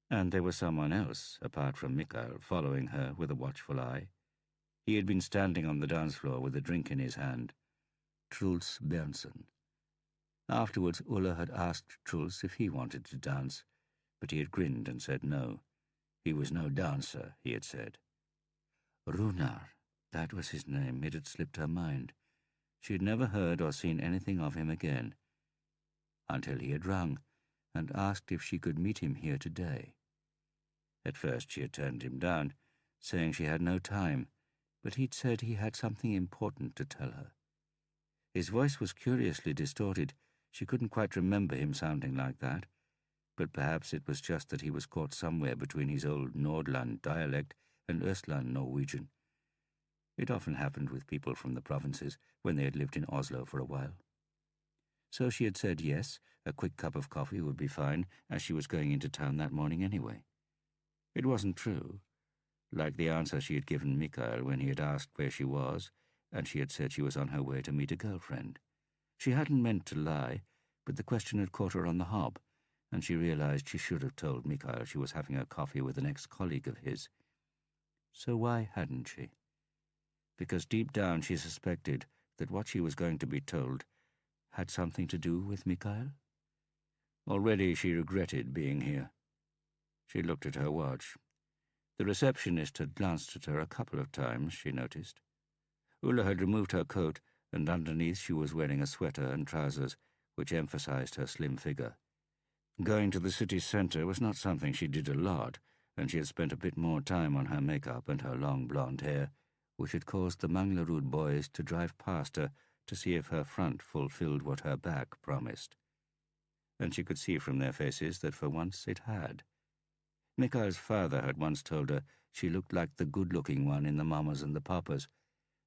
And there was someone else, apart from Mikhail, following her with a watchful eye. He had been standing on the dance floor with a drink in his hand. Truls Bernsen. Afterwards, Ulla had asked Truls if he wanted to dance, but he had grinned and said no. He was no dancer, he had said. Runar, that was his name. It had slipped her mind. She had never heard or seen anything of him again, until he had rung and asked if she could meet him here today. At first she had turned him down, saying she had no time, but he'd said he had something important to tell her. His voice was curiously distorted. She couldn't quite remember him sounding like that, but perhaps it was just that he was caught somewhere between his old Nordland dialect and Östland Norwegian. It often happened with people from the provinces when they had lived in Oslo for a while. So she had said yes, a quick cup of coffee would be fine, as she was going into town that morning anyway. It wasn't true. Like the answer she had given Mikhail when he had asked where she was, and she had said she was on her way to meet a girlfriend. She hadn't meant to lie, but the question had caught her on the hop, and she realized she should have told Mikhail she was having a coffee with an ex-colleague of his. So why hadn't she? Because deep down she suspected that what she was going to be told had something to do with Mikhail. Already she regretted being here. She looked at her watch. The receptionist had glanced at her a couple of times, she noticed. Ulla had removed her coat, and underneath she was wearing a sweater and trousers which emphasized her slim figure. Going to the city centre was not something she did a lot, and she had spent a bit more time on her makeup and her long blonde hair, which had caused the Manglarud boys to drive past her to see if her front fulfilled what her back promised. And she could see from their faces that for once it had. Mikhail's father had once told her she looked like the good-looking one in the Mamas and the Papas,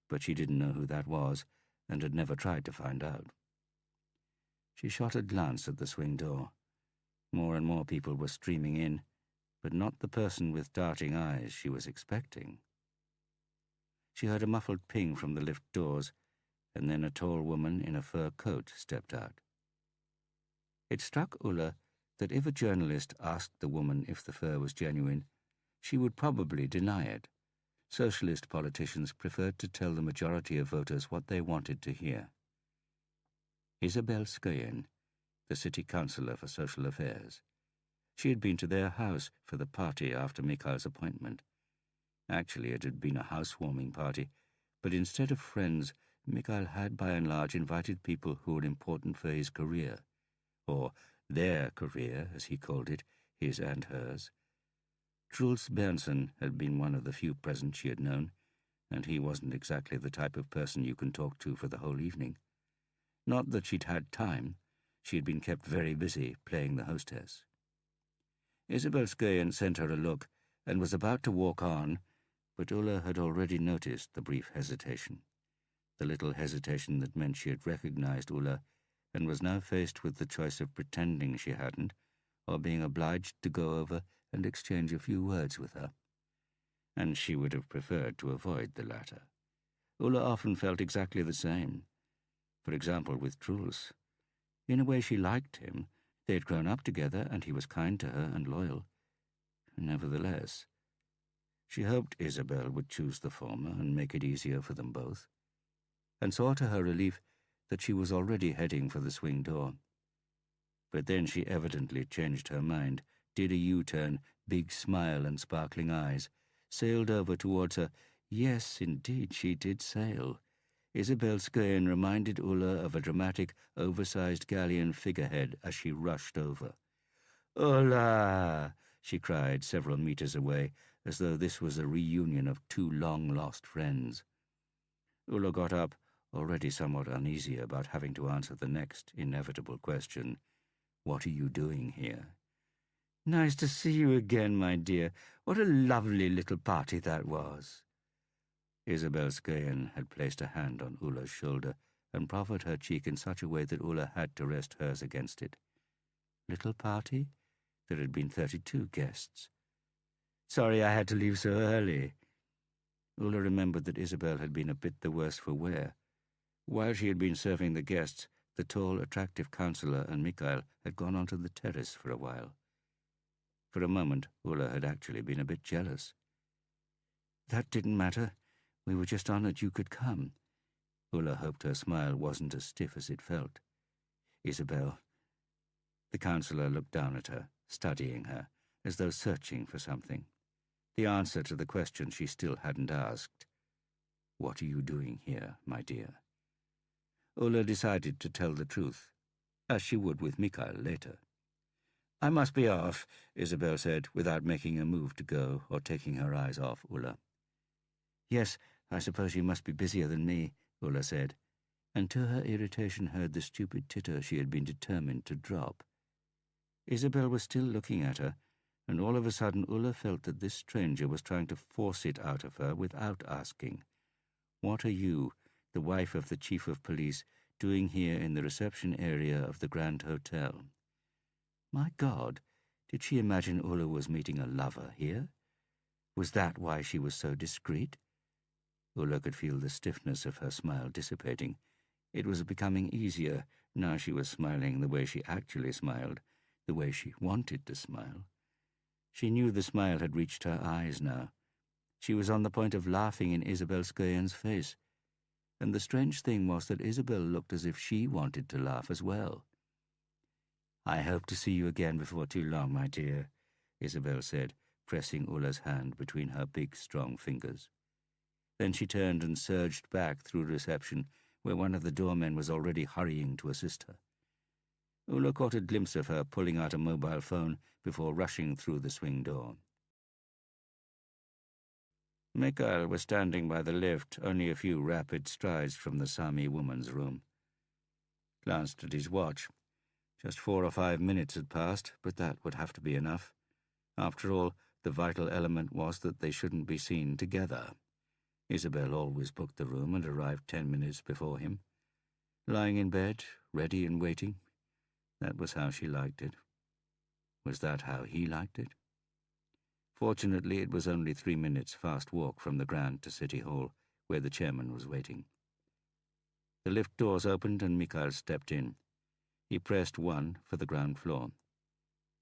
but she didn't know who that was and had never tried to find out. She shot a glance at the swing door. More and more people were streaming in, but not the person with darting eyes she was expecting. She heard a muffled ping from the lift doors, and then a tall woman in a fur coat stepped out. It struck Ulla that if a journalist asked the woman if the fur was genuine, she would probably deny it. Socialist politicians preferred to tell the majority of voters what they wanted to hear. Isabel Skoyen, the city councillor for social affairs. She had been to their house for the party after Mikhail's appointment. Actually, it had been a housewarming party, but instead of friends, Mikhail had by and large invited people who were important for his career, or their career, as he called it, his and hers. Truls Berntsen had been one of the few present she had known, and he wasn't exactly the type of person you can talk to for the whole evening. Not that she'd had time. She had been kept very busy playing the hostess. Isabel Skoyen sent her a look and was about to walk on, but Ulla had already noticed the brief hesitation, the little hesitation that meant she had recognized Ulla and was now faced with the choice of pretending she hadn't or being obliged to go over and exchange a few words with her. And she would have preferred to avoid the latter. Ulla often felt exactly the same. For example, with Truls. In a way she liked him. They had grown up together, and he was kind to her and loyal. Nevertheless, she hoped Isabel would choose the former and make it easier for them both, and saw to her relief that she was already heading for the swing door. But then she evidently changed her mind, did a U-turn, big smile and sparkling eyes, sailed over towards her. Yes, indeed, she did sail. Isabel Skoyen reminded Ulla of a dramatic, oversized galleon figurehead as she rushed over. "Ulla!" she cried several meters away, as though this was a reunion of two long-lost friends. Ulla got up, already somewhat uneasy about having to answer the next inevitable question. "What are you doing here?" "Nice to see you again, my dear. What a lovely little party that was." Isabel Skoyen had placed a hand on Ulla's shoulder and proffered her cheek in such a way that Ulla had to rest hers against it. Little party? There had been 32 guests. "Sorry I had to leave so early." Ulla remembered that Isabel had been a bit the worse for wear. While she had been serving the guests, the tall, attractive councillor and Mikhail had gone onto the terrace for a while. For a moment, Ulla had actually been a bit jealous. "That didn't matter. We were just honoured you could come." Ulla hoped her smile wasn't as stiff as it felt. "Isabel." The councillor looked down at her, studying her, as though searching for something. The answer to the question she still hadn't asked. "What are you doing here, my dear?" Ulla decided to tell the truth, as she would with Mikhail later. "I must be off," Isabel said, without making a move to go or taking her eyes off Ulla. "Yes, I suppose you must be busier than me," Ulla said, and to her irritation heard the stupid titter she had been determined to drop. Isabel was still looking at her, and all of a sudden Ulla felt that this stranger was trying to force it out of her without asking. "What are you, the wife of the chief of police, doing here in the reception area of the Grand Hotel?" My God, did she imagine Ulla was meeting a lover here? Was that why she was so discreet? Ulla could feel the stiffness of her smile dissipating. It was becoming easier. Now she was smiling the way she actually smiled, the way she wanted to smile. She knew the smile had reached her eyes now. She was on the point of laughing in Isabel Skeyen's face. And the strange thing was that Isabel looked as if she wanted to laugh as well. "I hope to see you again before too long, my dear," Isabel said, pressing Ulla's hand between her big, strong fingers. Then she turned and surged back through reception, where one of the doormen was already hurrying to assist her. Ulla caught a glimpse of her pulling out a mobile phone before rushing through the swing door. Mikhail was standing by the lift, only a few rapid strides from the Sami woman's room. Glanced at his watch. Just 4 or 5 minutes had passed, but that would have to be enough. After all, the vital element was that they shouldn't be seen together. Isabel always booked the room and arrived 10 minutes before him. Lying in bed, ready and waiting. That was how she liked it. Was that how he liked it? Fortunately, it was only 3 minutes' fast walk from the Grand to City Hall, where the chairman was waiting. The lift doors opened and Mikhail stepped in. He pressed 1 for the ground floor.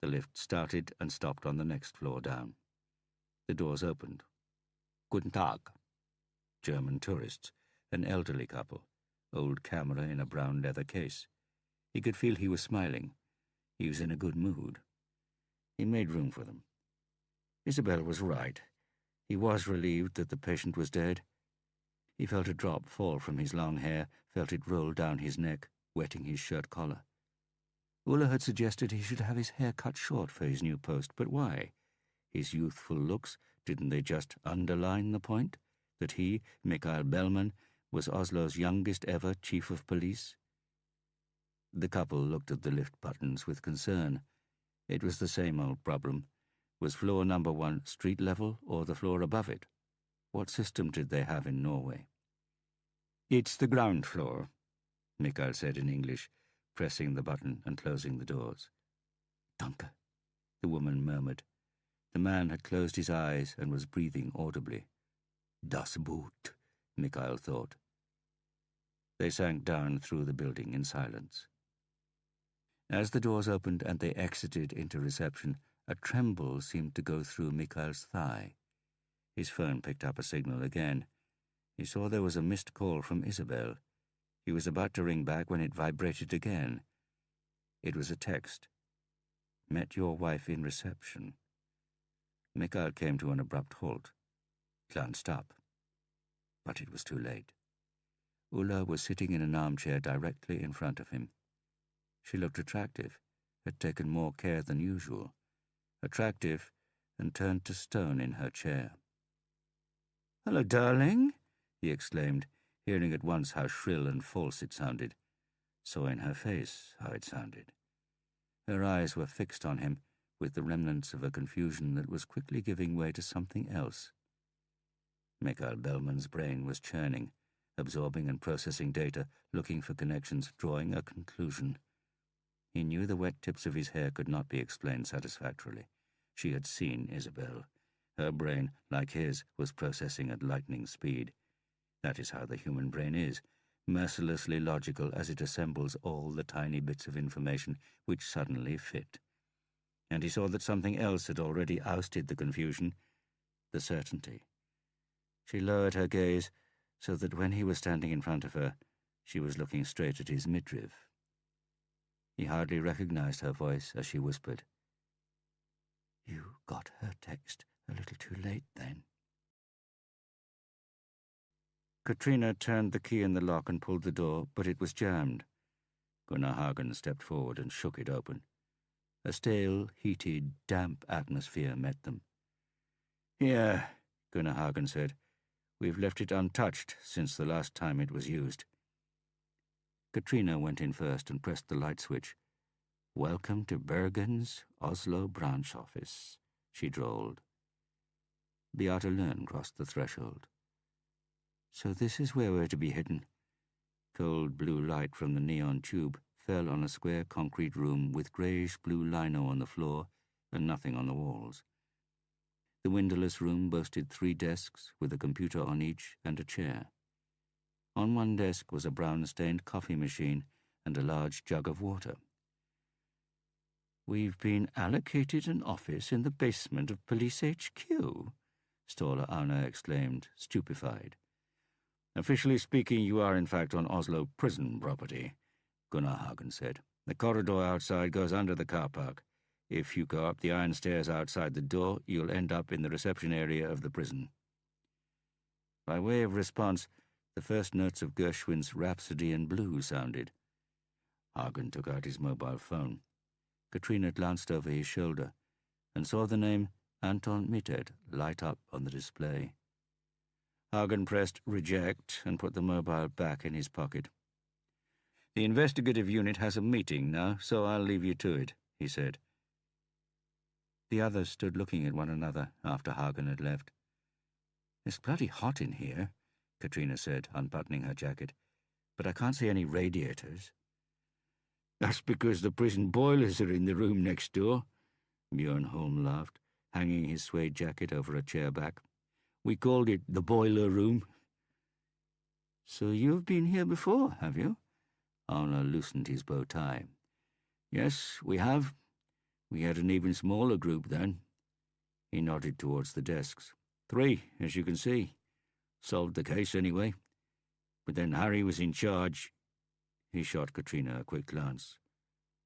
The lift started and stopped on the next floor down. The doors opened. Guten Tag. German tourists, an elderly couple, old camera in a brown leather case. He could feel he was smiling. He was in a good mood. He made room for them. Isabel was right. He was relieved that the patient was dead. He felt a drop fall from his long hair, felt it roll down his neck, wetting his shirt collar. Ulla had suggested he should have his hair cut short for his new post, but why? His youthful looks, didn't they just underline the point? That he, Mikhail Bellman, was Oslo's youngest ever chief of police? The couple looked at the lift buttons with concern. It was the same old problem. Was floor number 1 street level or the floor above it? What system did they have in Norway? "It's the ground floor," Mikhail said in English, pressing the button and closing the doors. "Danke," the woman murmured. The man had closed his eyes and was breathing audibly. "Das Boot," Mikhail thought. They sank down through the building in silence. As the doors opened and they exited into reception, a tremble seemed to go through Mikhail's thigh. His phone picked up a signal again. He saw there was a missed call from Isabel. He was about to ring back when it vibrated again. It was a text. "Met your wife in reception." Mikhail came to an abrupt halt, glanced up. But it was too late. Ulla was sitting in an armchair directly in front of him. She looked attractive, had taken more care than usual. Attractive, and turned to stone in her chair. "Hello, darling," he exclaimed, hearing at once how shrill and false it sounded. Saw in her face how it sounded. Her eyes were fixed on him, with the remnants of a confusion that was quickly giving way to something else. Mikhail Bellman's brain was churning, absorbing and processing data, looking for connections, drawing a conclusion. He knew the wet tips of his hair could not be explained satisfactorily. She had seen Isabel. Her brain, like his, was processing at lightning speed. That is how the human brain is, mercilessly logical as it assembles all the tiny bits of information which suddenly fit. And he saw that something else had already ousted the confusion, the certainty. She lowered her gaze so that when he was standing in front of her, she was looking straight at his midriff. He hardly recognized her voice as she whispered, "You got her text a little too late, then." Katrina turned the key in the lock and pulled the door, but it was jammed. Gunnar Hagen stepped forward and shook it open. A stale, heated, damp atmosphere met them. "Here," Gunnar Hagen said. "We've left it untouched since the last time it was used." Katrina went in first and pressed the light switch. "Welcome to Bergen's Oslo branch office," she drawled. Beate Lern crossed the threshold. "So this is where we're to be hidden." Cold blue light from the neon tube fell on a square concrete room with greyish-blue lino on the floor and nothing on the walls. The windowless room boasted 3 desks with a computer on each and a chair. On one desk was a brown-stained coffee machine and a large jug of water. "We've been allocated an office in the basement of Police HQ, Ståle Aune exclaimed, stupefied. "Officially speaking, you are in fact on Oslo prison property," Gunnar Hagen said. "The corridor outside goes under the car park. If you go up the iron stairs outside the door, you'll end up in the reception area of the prison." By way of response, the first notes of Gershwin's Rhapsody in Blue sounded. Hagen took out his mobile phone. Katrina glanced over his shoulder and saw the name Anton Mitted light up on the display. Hagen pressed reject and put the mobile back in his pocket. "The investigative unit has a meeting now, so I'll leave you to it," he said. The others stood looking at one another after Hagen had left. "It's bloody hot in here," Katrina said, unbuttoning her jacket, "but I can't see any radiators." "That's because the prison boilers are in the room next door," Björn Holm laughed, hanging his suede jacket over a chair back. "We called it the boiler room." "So you've been here before, have you?" Aune loosened his bow tie. "Yes, we have. We had an even smaller group then." He nodded towards the desks. 3, as you can see. Solved the case anyway. But then Harry was in charge." He shot Katrina a quick glance.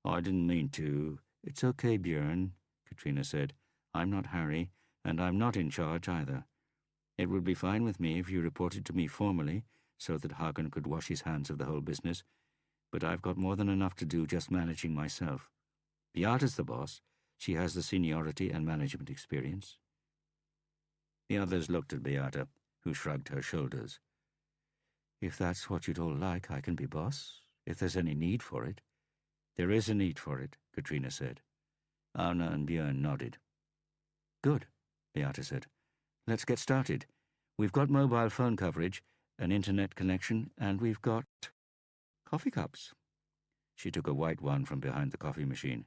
"I didn't mean to." "It's okay, Björn," Katrina said. "I'm not Harry, and I'm not in charge either. It would be fine with me if you reported to me formally, so that Hagen could wash his hands of the whole business, but I've got more than enough to do just managing myself. Beata's the boss. She has the seniority and management experience." The others looked at Beata, who shrugged her shoulders. "If that's what you'd all like, I can be boss, if there's any need for it." "There is a need for it," Katrina said. Aune and Björn nodded. "Good," Beata said. "Let's get started. We've got mobile phone coverage, an internet connection, and we've got coffee cups." She took a white one from behind the coffee machine,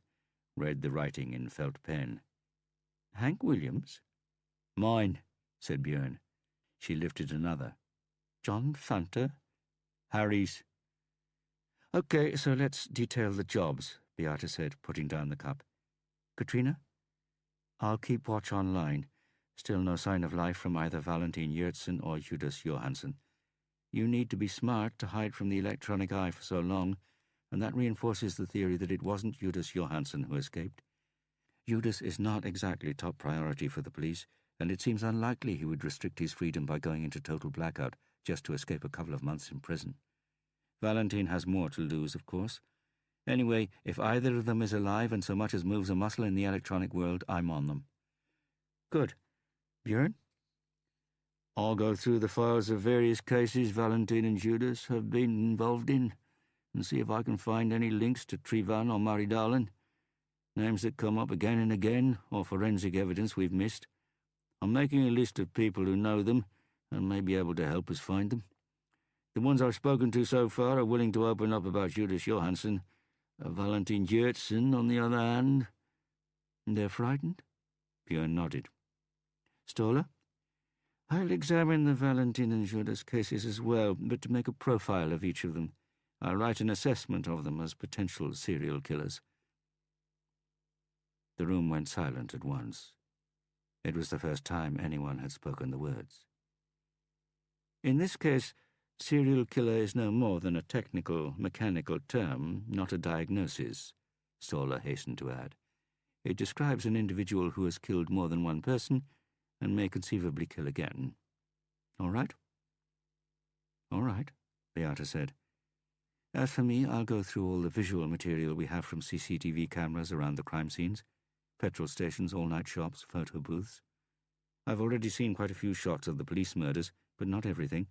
read the writing in felt pen. "Hank Williams?" "Mine," said Björn. She lifted another. "John Fanta?" "Harry's." "Okay, so let's detail the jobs," Beata said, putting down the cup. "Katrina? I'll keep watch online. Still no sign of life from either Valentin Yertsen or Judas Johansson. You need to be smart to hide from the electronic eye for so long, and that reinforces the theory that it wasn't Judas Johansson who escaped. Judas is not exactly top priority for the police, and it seems unlikely he would restrict his freedom by going into total blackout just to escape a couple of months in prison. Valentin has more to lose, of course. Anyway, if either of them is alive and so much as moves a muscle in the electronic world, I'm on them." "Good. Björn?" "I'll go through the files of various cases Valentin and Judas have been involved in and see if I can find any links to Trivan or Maridalen, names that come up again and again, or forensic evidence we've missed. I'm making a list of people who know them and may be able to help us find them. The ones I've spoken to so far are willing to open up about Judas Johansson. Valentin Yertsen, on the other hand—" "They're frightened?" Björn nodded. "Ståle? I'll examine the Valentin and Judas cases as well, but to make a profile of each of them. I'll write an assessment of them as potential serial killers." The room went silent at once. It was the first time anyone had spoken the words. "In this case, serial killer is no more than a technical, mechanical term, not a diagnosis," Ståle hastened to add. "It describes an individual who has killed more than one person and may conceivably kill again. All right?" "All right," Beata said. "As for me, I'll go through all the visual material we have from CCTV cameras around the crime scenes, petrol stations, all-night shops, photo booths. I've already seen quite a few shots of the police murders, but not everything,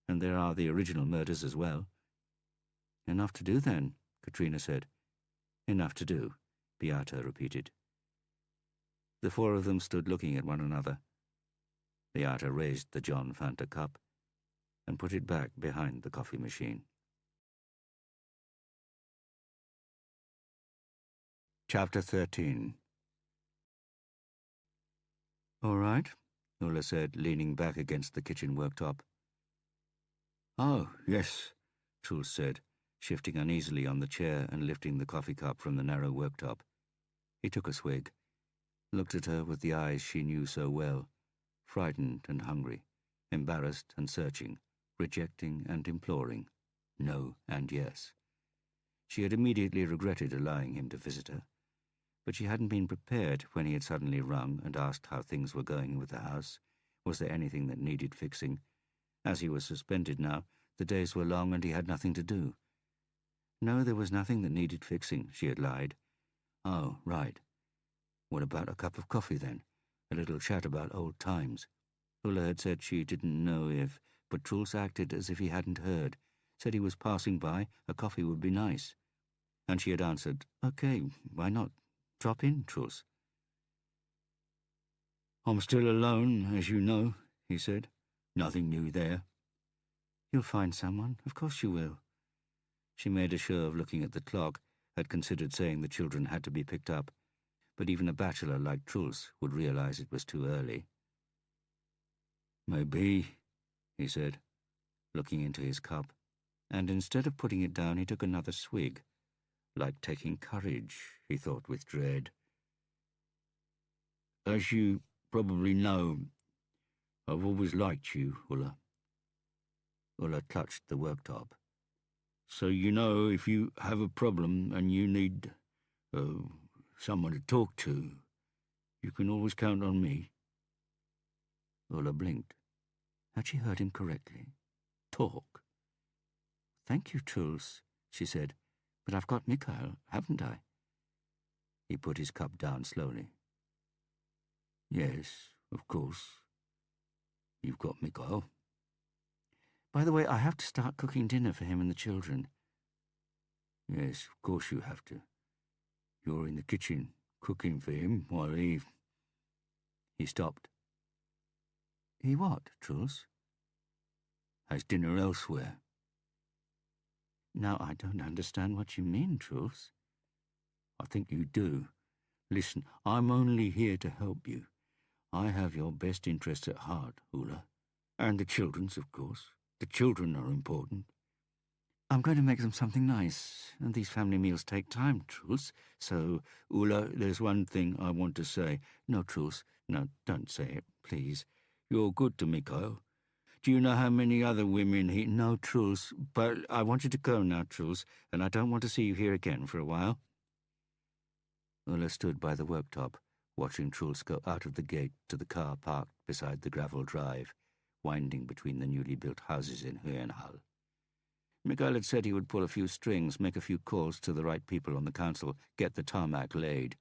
and there are the original murders as well." "Enough to do, then," Katrina said. "Enough to do," Beata repeated. The 4 of them stood looking at one another. Beata raised the John Fanta cup and put it back behind the coffee machine. Chapter 13. "All right," Ulla said, leaning back against the kitchen worktop. "Oh, yes," Truls said, shifting uneasily on the chair and lifting the coffee cup from the narrow worktop. He took a swig, looked at her with the eyes she knew so well, frightened and hungry, embarrassed and searching, rejecting and imploring, no and yes. She had immediately regretted allowing him to visit her, but she hadn't been prepared when he had suddenly rung and asked how things were going with the house. Was there anything that needed fixing? As he was suspended now, the days were long and he had nothing to do. No, there was nothing that needed fixing, she had lied. Oh, right. What about a cup of coffee, then? A little chat about old times. Ulla had said she didn't know if, but Truls acted as if he hadn't heard, said he was passing by, a coffee would be nice. And she had answered, "Okay, why not? Drop in, Truls." "I'm still alone, as you know," he said. "Nothing new there." "You'll find someone, of course you will." She made a show of looking at the clock, had considered saying the children had to be picked up, but even a bachelor like Truls would realize it was too early. "Maybe," he said, looking into his cup, and instead of putting it down he took another swig. Like taking courage, he thought with dread. "As you probably know, I've always liked you, Ulla." Ulla clutched the worktop. "So you know if you have a problem and you need someone to talk to, you can always count on me." Ulla blinked. Had she heard him correctly? Talk? "Thank you, Truls," she said, "but I've got Mikael, haven't I?" He put his cup down slowly. "Yes, of course. You've got Mikael. By the way, I have to start cooking dinner for him and the children." "Yes, of course you have to. You're in the kitchen, cooking for him while he..." He stopped. "He what, Truls?" "Has dinner elsewhere." "Now, I don't understand what you mean, Truls." "I think you do. Listen, I'm only here to help you. I have your best interests at heart, Ulla. And the children's, of course. The children are important." "I'm going to make them something nice, and these family meals take time, Truls, so..." "Ulla, there's one thing I want to say." "No, Truls, no, don't say it, please." "You're good to Mikael. Do you know how many other women he..." "No, Truls, but I want you to go now, Truls, and I don't want to see you here again for a while." Ulla stood by the worktop, watching Truls go out of the gate to the car parked beside the gravel drive, winding between the newly built houses in Höhenhall. Mikael had said he would pull a few strings, make a few calls to the right people on the council, get the tarmac laid,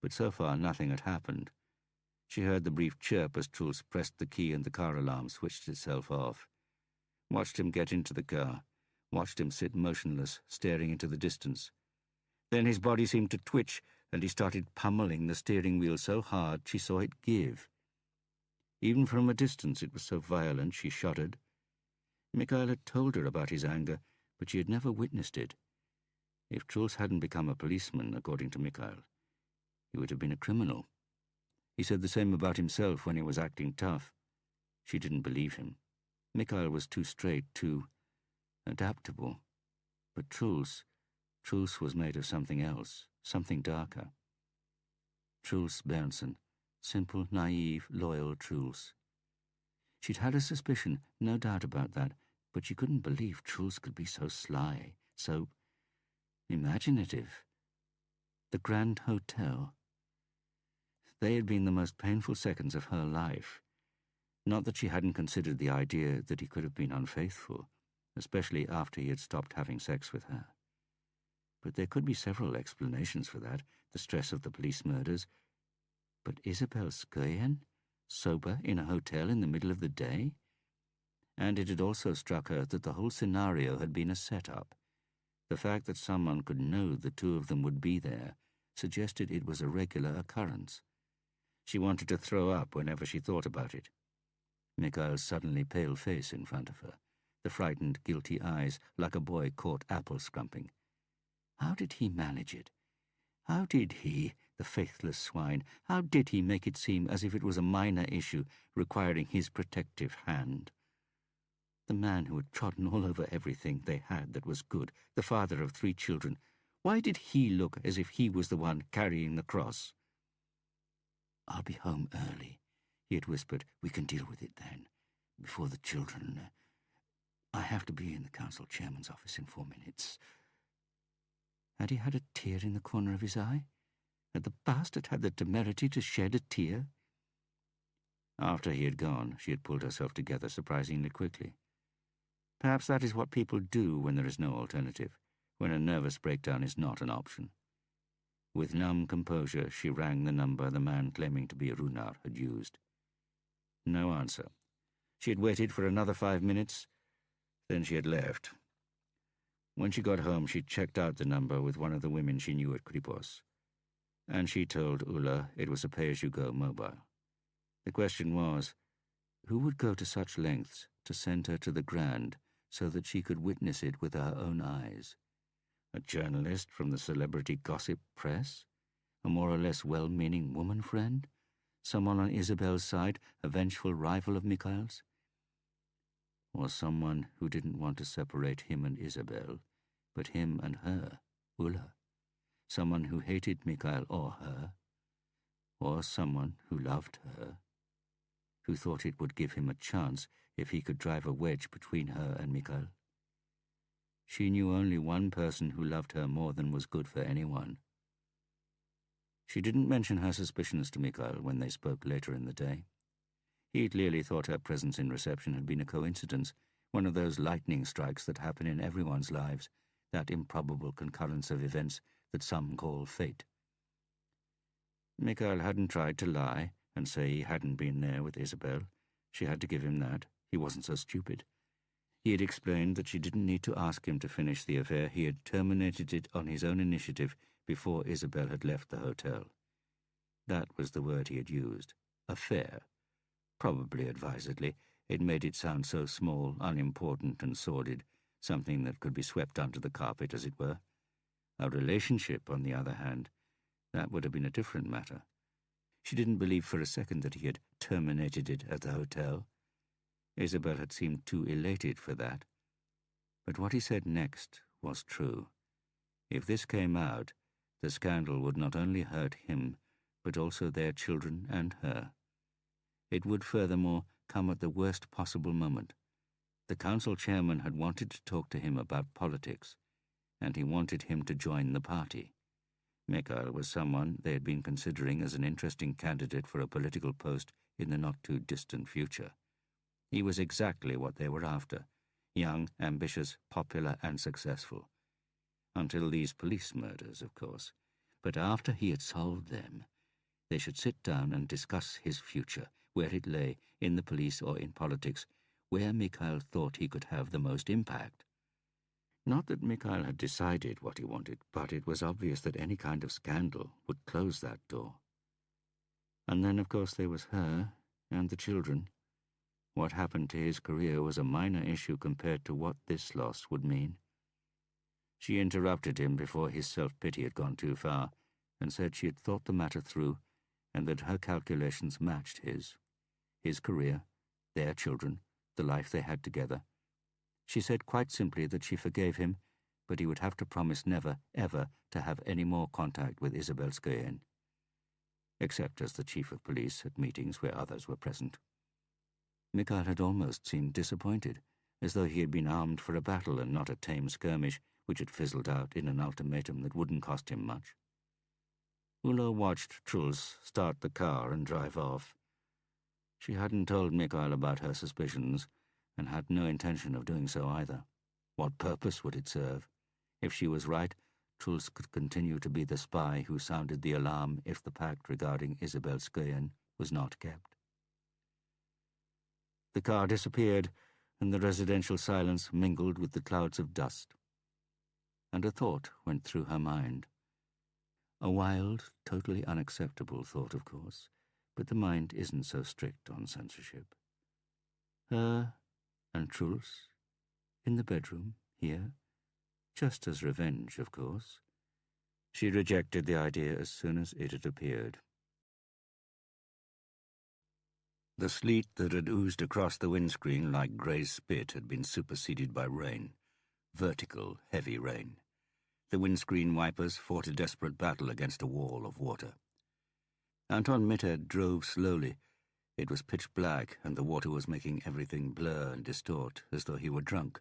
but so far nothing had happened. She heard the brief chirp as Truls pressed the key and the car alarm switched itself off. Watched him get into the car, watched him sit motionless, staring into the distance. Then his body seemed to twitch, and he started pummeling the steering wheel so hard she saw it give. Even from a distance it was so violent she shuddered. Mikael had told her about his anger, but she had never witnessed it. If Truls hadn't become a policeman, according to Mikael, he would have been a criminal. He said the same about himself when he was acting tough. She didn't believe him. Mikael was too straight, too adaptable. But Truls was made of something else, something darker. Truls Berntsen, simple, naive, loyal Truls. She'd had a suspicion, no doubt about that, but she couldn't believe Truls could be so sly, so imaginative. The Grand Hotel. They had been the most painful seconds of her life. Not that she hadn't considered the idea that he could have been unfaithful, especially after he had stopped having sex with her. But there could be several explanations for that, the stress of the police murders. But Isabel Skøyen, sober in a hotel in the middle of the day? And it had also struck her that the whole scenario had been a set-up. The fact that someone could know the two of them would be there suggested it was a regular occurrence. She wanted to throw up whenever she thought about it. Mikael's suddenly pale face in front of her, the frightened, guilty eyes, like a boy caught apple scrumping. How did he manage it? How did he, The faithless swine. How did he make it seem as if it was a minor issue requiring his protective hand? The man who had trodden all over everything they had that was good, the father of 3 children, why did he look as if he was the one carrying the cross? "I'll be home early," he had whispered. "We can deal with it then, before the children. I have to be in the council chairman's office in 4 minutes." Had he had a tear in the corner of his eye? Had the bastard had the temerity to shed a tear? After he had gone, she had pulled herself together surprisingly quickly. Perhaps that is what people do when there is no alternative, when a nervous breakdown is not an option. With numb composure, she rang the number the man claiming to be Runar had used. No answer. She had waited for another 5 minutes, then she had left. When she got home, she checked out the number with one of the women she knew at Kripos, and she told Ulla it was a pay-as-you-go mobile. The question was, who would go to such lengths to send her to the Grand so that she could witness it with her own eyes? A journalist from the celebrity gossip press? A more or less well-meaning woman friend? Someone on Isabel's side, a vengeful rival of Mikhail's? Or someone who didn't want to separate him and Isabel, but him and her, Ulla? Someone who hated Mikhail or her? Or someone who loved her? Who thought it would give him a chance if he could drive a wedge between her and Mikhail? She knew only one person who loved her more than was good for anyone. She didn't mention her suspicions to Mikhail when they spoke later in the day. He clearly thought her presence in reception had been a coincidence, one of those lightning strikes that happen in everyone's lives, that improbable concurrence of events that some call fate. Mikhail hadn't tried to lie and say he hadn't been there with Isabel. She had to give him that. He wasn't so stupid. He had explained that she didn't need to ask him to finish the affair. He had terminated it on his own initiative before Isabel had left the hotel. That was the word he had used. Affair. Probably advisedly. It made it sound so small, unimportant, and sordid, something that could be swept under the carpet, as it were. A relationship, on the other hand, that would have been a different matter. She didn't believe for a second that he had terminated it at the hotel. Isabel had seemed too elated for that. But what he said next was true. If this came out, the scandal would not only hurt him, but also their children and her. It would, furthermore, come at the worst possible moment. The council chairman had wanted to talk to him about politics, and he wanted him to join the party. Mikhail was someone they had been considering as an interesting candidate for a political post in the not-too-distant future. He was exactly what they were after, young, ambitious, popular, and successful. Until these police murders, of course. But after he had solved them, they should sit down and discuss his future, where it lay, in the police or in politics, where Mikhail thought he could have the most impact. Not that Mikhail had decided what he wanted, but it was obvious that any kind of scandal would close that door. And then, of course, there was her and the children. What happened to his career was a minor issue compared to what this loss would mean. She interrupted him before his self-pity had gone too far, and said she had thought the matter through, and that her calculations matched his. His career, their children, the life they had together. She said quite simply that she forgave him, but he would have to promise never, ever to have any more contact with Isabel Skoyen, except as the chief of police at meetings where others were present. Mikhail had almost seemed disappointed, as though he had been armed for a battle and not a tame skirmish which had fizzled out in an ultimatum that wouldn't cost him much. Ulla watched Truls start the car and drive off. She hadn't told Mikhail about her suspicions, and had no intention of doing so either. What purpose would it serve? If she was right, Truls could continue to be the spy who sounded the alarm if the pact regarding Isabel Skoyen was not kept. The car disappeared, and the residential silence mingled with the clouds of dust. And a thought went through her mind. A wild, totally unacceptable thought, of course, but the mind isn't so strict on censorship. Her and Truls, in the bedroom, here, just as revenge, of course. She rejected the idea as soon as it had appeared. The sleet that had oozed across the windscreen like grey spit had been superseded by rain. Vertical, heavy rain. The windscreen wipers fought a desperate battle against a wall of water. Anton Mitted drove slowly. It was pitch black, and the water was making everything blur and distort, as though he were drunk.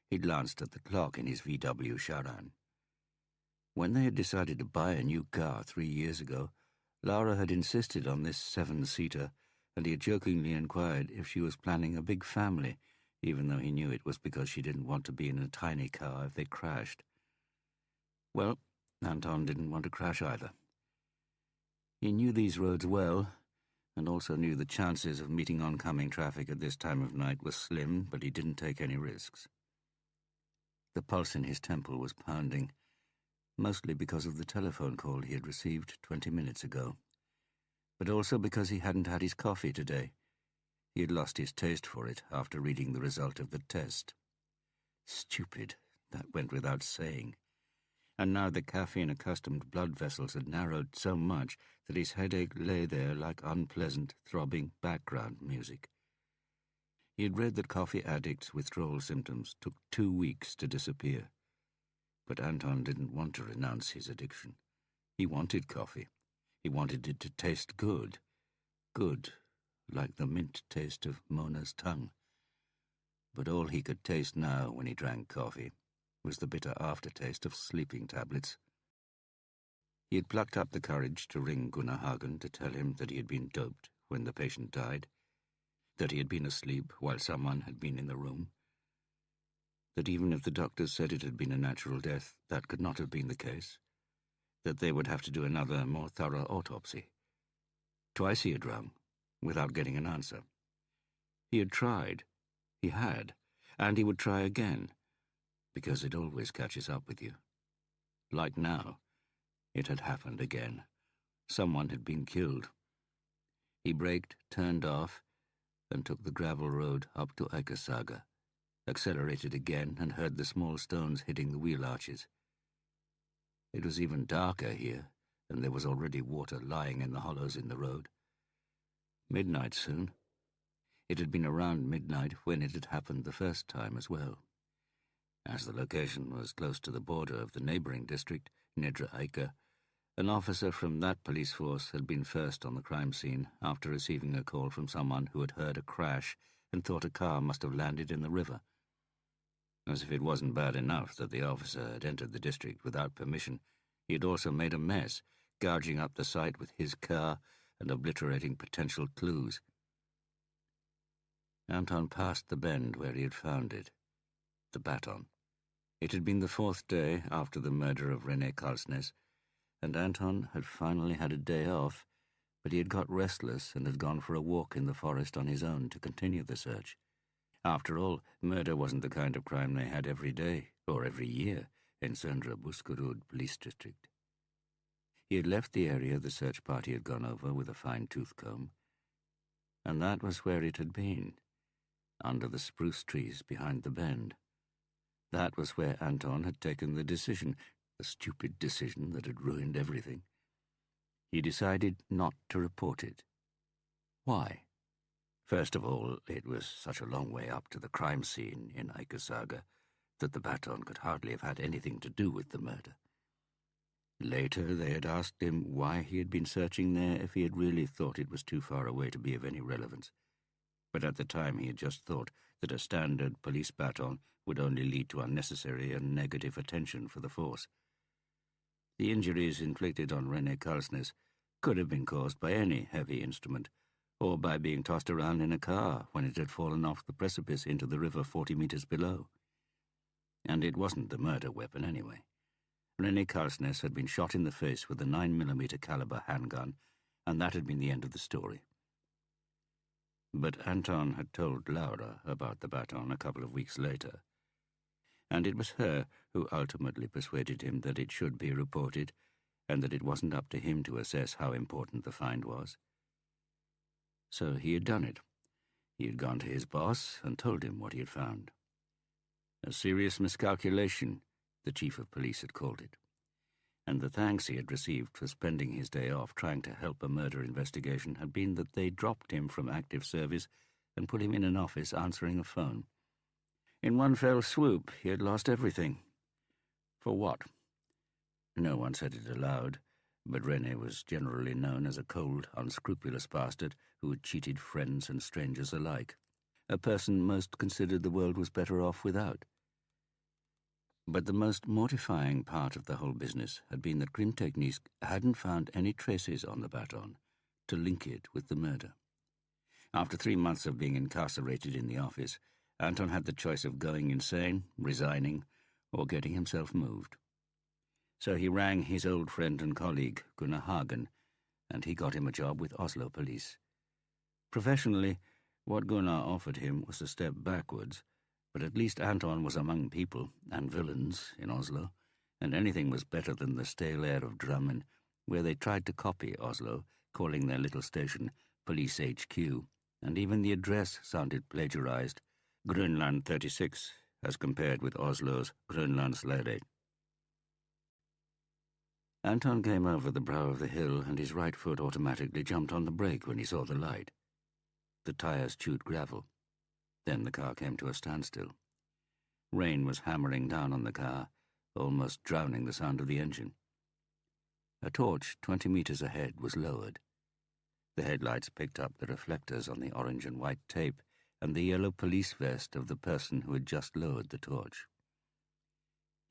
He glanced at the clock in his VW Charan. When they had decided to buy a new car 3 years ago, Laura had insisted on this 7-seater, and he had jokingly inquired if she was planning a big family, even though he knew it was because she didn't want to be in a tiny car if they crashed. Well, Anton didn't want to crash either. He knew these roads well, and also knew the chances of meeting oncoming traffic at this time of night were slim, but he didn't take any risks. The pulse in his temple was pounding, mostly because of the telephone call he had received 20 minutes ago, but also because he hadn't had his coffee today. He had lost his taste for it after reading the result of the test. Stupid, that went without saying. And now the caffeine-accustomed blood vessels had narrowed so much that his headache lay there like unpleasant, throbbing background music. He had read that coffee addicts' withdrawal symptoms took 2 weeks to disappear. But Anton didn't want to renounce his addiction. He wanted coffee. He wanted it to taste good. Good, like the mint taste of Mona's tongue. But all he could taste now when he drank coffee was the bitter aftertaste of sleeping tablets. He had plucked up the courage to ring Gunnar Hagen to tell him that he had been doped when the patient died, that he had been asleep while someone had been in the room, that even if the doctors said it had been a natural death, that could not have been the case, that they would have to do another, more thorough autopsy. Twice he had rung, without getting an answer. He had tried. He had. And he would try again, because it always catches up with you. Like now, it had happened again. Someone had been killed. He braked, turned off, and took the gravel road up to Eikesaga, accelerated again, and heard the small stones hitting the wheel arches. It was even darker here, and there was already water lying in the hollows in the road. Midnight soon. It had been around midnight when it had happened the first time as well. As the location was close to the border of the neighbouring district, Nedre Eiker, an officer from that police force had been first on the crime scene after receiving a call from someone who had heard a crash and thought a car must have landed in the river. As if it wasn't bad enough that the officer had entered the district without permission, he had also made a mess, gouging up the site with his car and obliterating potential clues. Anton passed the bend where he had found it, the baton. It had been the 4th day after the murder of René Karlsnes, and Anton had finally had a day off, but he had got restless and had gone for a walk in the forest on his own to continue the search. After all, murder wasn't the kind of crime they had every day, or every year, in Söndra Buskerud Police District. He had left the area the search party had gone over with a fine-tooth comb, and that was where it had been, under the spruce trees behind the bend. That was where Anton had taken the decision, the stupid decision that had ruined everything. He decided not to report it. Why? First of all, it was such a long way up to the crime scene in Eikesaga that the baton could hardly have had anything to do with the murder. Later, they had asked him why he had been searching there if he had really thought it was too far away to be of any relevance. But at the time he had just thought that a standard police baton would only lead to unnecessary and negative attention for the force. The injuries inflicted on René Karlsnes could have been caused by any heavy instrument, or by being tossed around in a car when it had fallen off the precipice into the river 40 meters below. And it wasn't the murder weapon anyway. René Karlsnes had been shot in the face with a 9mm caliber handgun, and that had been the end of the story. But Anton had told Laura about the baton a couple of weeks later, and it was her who ultimately persuaded him that it should be reported, and that it wasn't up to him to assess how important the find was. So he had done it. He had gone to his boss and told him what he had found. A serious miscalculation, the chief of police had called it. and the thanks he had received for spending his day off trying to help a murder investigation had been that they dropped him from active service and put him in an office answering a phone. In one fell swoop, he had lost everything. For what? No one said it aloud, but René was generally known as a cold, unscrupulous bastard who had cheated friends and strangers alike, a person most considered the world was better off without. But the most mortifying part of the whole business had been that Grimtechnisk hadn't found any traces on the baton to link it with the murder. After 3 months of being incarcerated in the office, Anton had the choice of going insane, resigning, or getting himself moved. So he rang his old friend and colleague, Gunnar Hagen, and he got him a job with Oslo police. Professionally, what Gunnar offered him was a step backwards, but at least Anton was among people and villains in Oslo, and anything was better than the stale air of Drammen, where they tried to copy Oslo, calling their little station Police HQ, and even the address sounded plagiarized, Grönland 36, as compared with Oslo's Grönlandsleiret. Anton came over the brow of the hill, and his right foot automatically jumped on the brake when he saw the light. The tires chewed gravel. Then the car came to a standstill. Rain was hammering down on the car, almost drowning the sound of the engine. A torch 20 meters ahead was lowered. The headlights picked up the reflectors on the orange and white tape and the yellow police vest of the person who had just lowered the torch.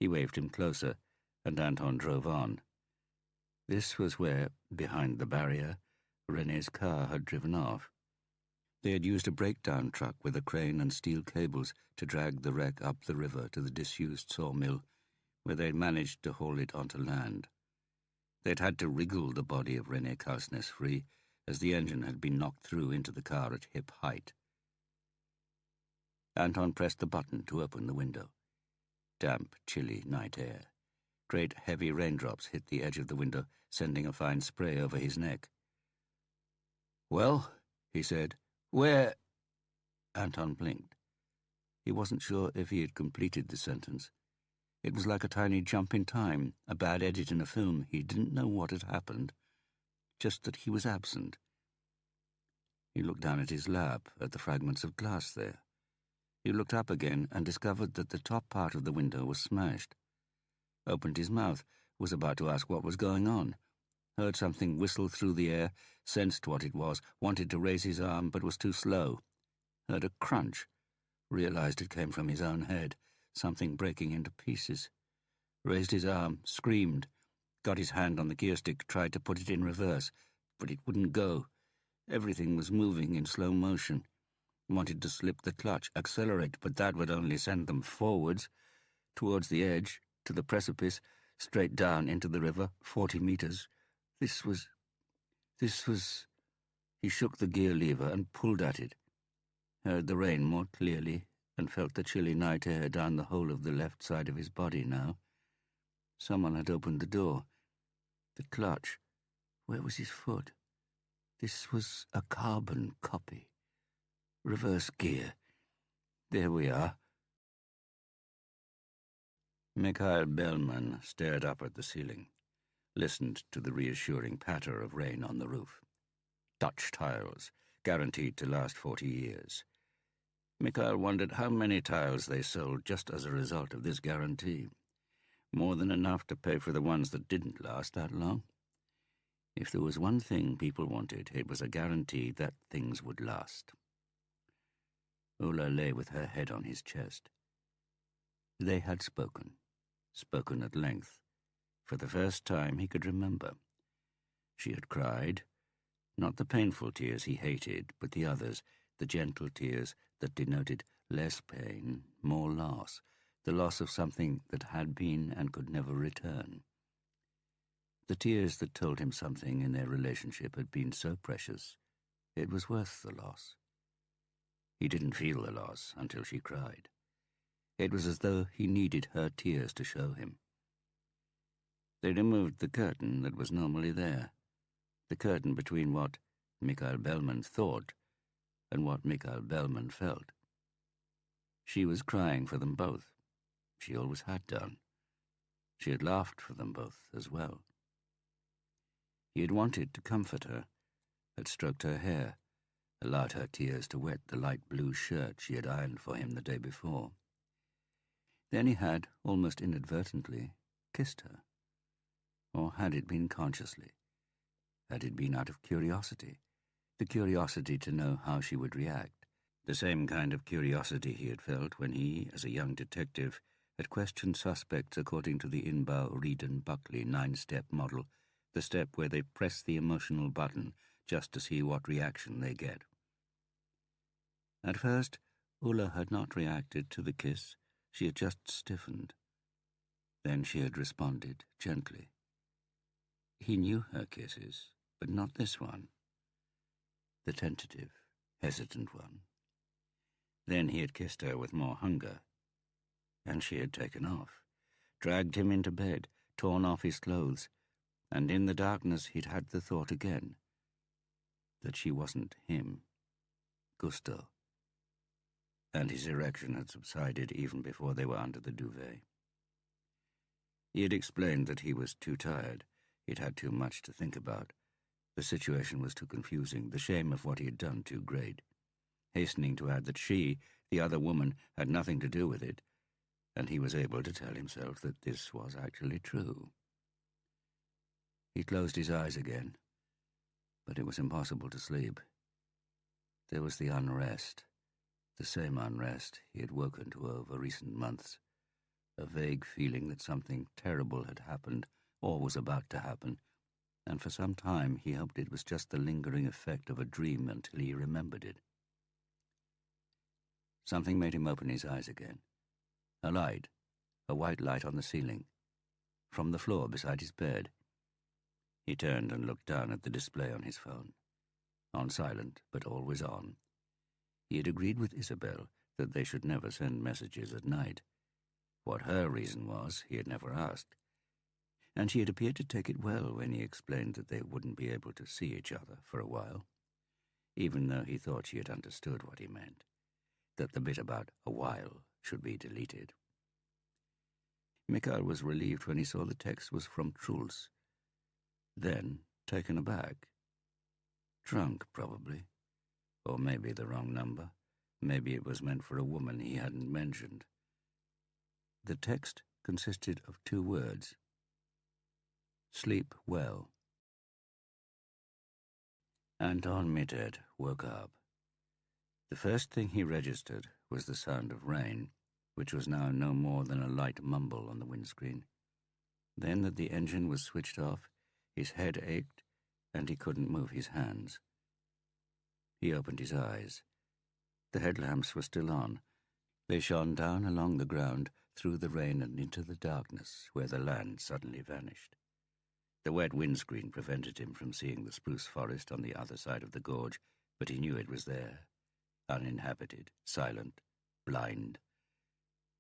He waved him closer, and Anton drove on. This was where, behind the barrier, René's car had driven off. They had used a breakdown truck with a crane and steel cables to drag the wreck up the river to the disused sawmill, where they had managed to haul it onto land. They'd had to wriggle the body of René Kalsnes free, as the engine had been knocked through into the car at hip height. Anton pressed the button to open the window. Damp, chilly night air. Great heavy raindrops hit the edge of the window, sending a fine spray over his neck. "Well," he said, "where—" Anton blinked. He wasn't sure if he had completed the sentence. It was like a tiny jump in time, a bad edit in a film. He didn't know what had happened, just that he was absent. He looked down at his lap, at the fragments of glass there. He looked up again and discovered that the top part of the window was smashed. Opened his mouth, was about to ask what was going on. Heard something whistle through the air, sensed what it was, wanted to raise his arm, but was too slow. Heard a crunch, realized it came from his own head, something breaking into pieces. Raised his arm, screamed, got his hand on the gear stick, tried to put it in reverse, but it wouldn't go. Everything was moving in slow motion. Wanted to slip the clutch, accelerate, but that would only send them forwards, towards the edge, to the precipice, straight down into the river, 40 meters. This was... He shook the gear lever and pulled at it. Heard the rain more clearly and felt the chilly night air down the whole of the left side of his body now. Someone had opened the door. The clutch. Where was his foot? This was a carbon copy. Reverse gear. There we are. Mikhail Bellman stared up at the ceiling, listened to the reassuring patter of rain on the roof. Dutch tiles, guaranteed to last 40 years. Mikhail wondered how many tiles they sold just as a result of this guarantee. More than enough to pay for the ones that didn't last that long. If there was one thing people wanted, it was a guarantee that things would last. Ulla lay with her head on his chest. They had spoken at length, for the first time he could remember. She had cried, not the painful tears he hated, but the others, the gentle tears that denoted less pain, more loss, the loss of something that had been and could never return. The tears that told him something in their relationship had been so precious, it was worth the loss. He didn't feel the loss until she cried. It was as though he needed her tears to show him. They removed the curtain that was normally there, the curtain between what Mikhail Bellman thought and what Mikhail Bellman felt. She was crying for them both. She always had done. She had laughed for them both as well. He had wanted to comfort her, had stroked her hair, allowed her tears to wet the light blue shirt she had ironed for him the day before. Then he had, almost inadvertently, kissed her. Or had it been consciously? Had it been out of curiosity? The curiosity to know how she would react. The same kind of curiosity he had felt when he, as a young detective, had questioned suspects according to the Inbow, Reed and Buckley 9-step model, the step where they press the emotional button just to see what reaction they get. At first, Ulla had not reacted to the kiss. She had just stiffened. Then she had responded gently. He knew her kisses, but not this one. The tentative, hesitant one. Then he had kissed her with more hunger, and she had taken off, dragged him into bed, torn off his clothes, and in the darkness he'd had the thought again that she wasn't him, Gusto, and his erection had subsided even before they were under the duvet. He had explained that he was too tired, he'd had too much to think about. The situation was too confusing, the shame of what he had done too great, hastening to add that she, the other woman, had nothing to do with it, and he was able to tell himself that this was actually true. He closed his eyes again, but it was impossible to sleep. There was the unrest, the same unrest he had woken to over recent months, a vague feeling that something terrible had happened or was about to happen, and for some time he hoped it was just the lingering effect of a dream until he remembered it. Something made him open his eyes again. A light, a white light on the ceiling, from the floor beside his bed. He turned and looked down at the display on his phone. On silent, but always on. He had agreed with Isabel that they should never send messages at night. What her reason was, he had never asked. And she had appeared to take it well when he explained that they wouldn't be able to see each other for a while, even though he thought she had understood what he meant, that the bit about a while should be deleted. Mikhail was relieved when he saw the text was from Truls. Then, taken aback. Drunk, probably. Or maybe the wrong number. Maybe it was meant for a woman he hadn't mentioned. The text consisted of 2 words. Sleep well. Anton Mitted woke up. The first thing he registered was the sound of rain, which was now no more than a light mumble on the windscreen. Then that the engine was switched off, his head ached, and he couldn't move his hands. He opened his eyes. The headlamps were still on. They shone down along the ground, through the rain and into the darkness, where the land suddenly vanished. The wet windscreen prevented him from seeing the spruce forest on the other side of the gorge, but he knew it was there, uninhabited, silent, blind.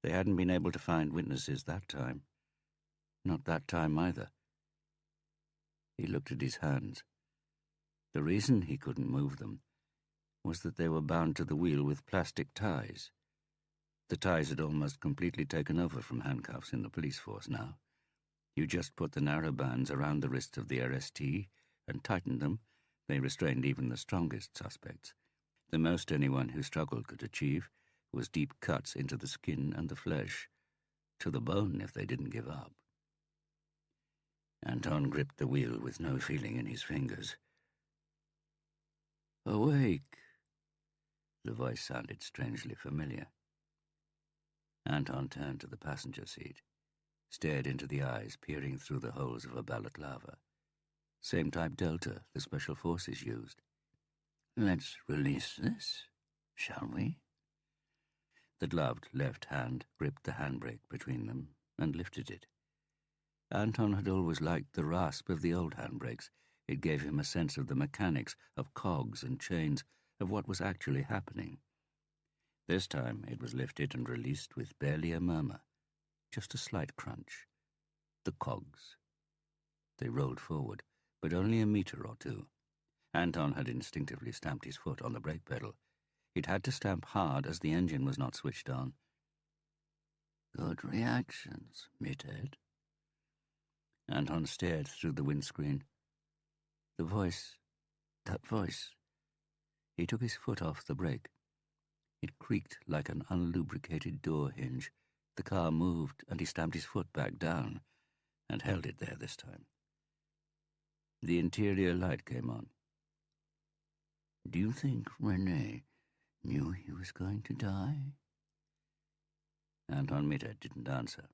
They hadn't been able to find witnesses that time. Not that time either. He looked at his hands. The reason he couldn't move them was that they were bound to the wheel with plastic ties. The ties had almost completely taken over from handcuffs in the police force now. You just put the narrow bands around the wrists of the RST and tightened them. They restrained even the strongest suspects. The most anyone who struggled could achieve was deep cuts into the skin and the flesh, to the bone if they didn't give up. Anton gripped the wheel with no feeling in his fingers. Awake! The voice sounded strangely familiar. Anton turned to the passenger seat, stared into the eyes peering through the holes of a balaclava. Same type Delta the Special Forces used. Let's release this, shall we? The gloved left hand gripped the handbrake between them and lifted it. Anton had always liked the rasp of the old handbrakes. It gave him a sense of the mechanics, of cogs and chains, of what was actually happening. This time it was lifted and released with barely a murmur, just a slight crunch. The cogs. They rolled forward, but only a meter or 2. Anton had instinctively stamped his foot on the brake pedal. He'd had to stamp hard as the engine was not switched on. Good reactions, Mitted. Anton stared through the windscreen. The voice, that voice. He took his foot off the brake. It creaked like an unlubricated door hinge. The car moved, and he stamped his foot back down, and held it there this time. The interior light came on. "Do you think René knew he was going to die?" Anton Mitter didn't answer.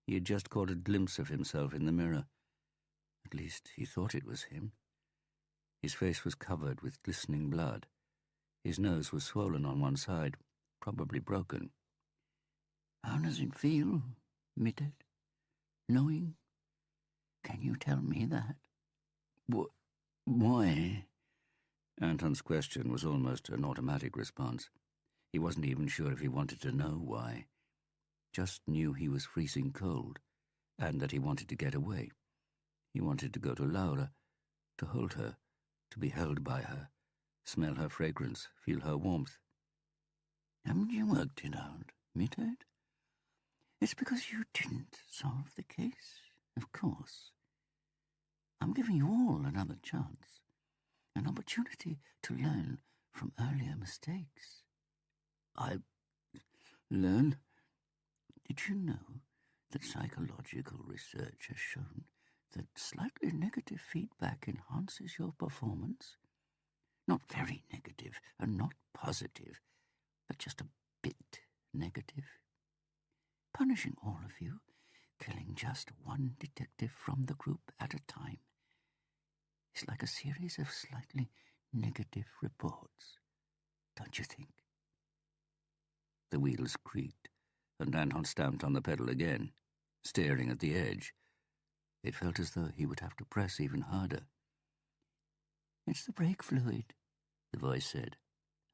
He had just caught a glimpse of himself in the mirror. At least he thought it was him. His face was covered with glistening blood. His nose was swollen on one side, probably broken. "How does it feel, Mitter? Knowing? Can you tell me that?" Why?" Anton's question was almost an automatic response. He wasn't even sure if he wanted to know why. Just knew he was freezing cold, and that he wanted to get away. He wanted to go to Laura, to hold her, to be held by her, smell her fragrance, feel her warmth. "Haven't you worked it out, Mitter? It's because you didn't solve the case, of course. I'm giving you all another chance, an opportunity to learn from earlier mistakes." "I learn?" "Did you know that psychological research has shown that slightly negative feedback enhances your performance? Not very negative and not positive, but just a bit negative. Punishing all of you, killing just one detective from the group at a time, is like a series of slightly negative reports, don't you think?" The wheels creaked, and Anton stamped on the pedal again, staring at the edge. It felt as though he would have to press even harder. "It's the brake fluid," the voice said.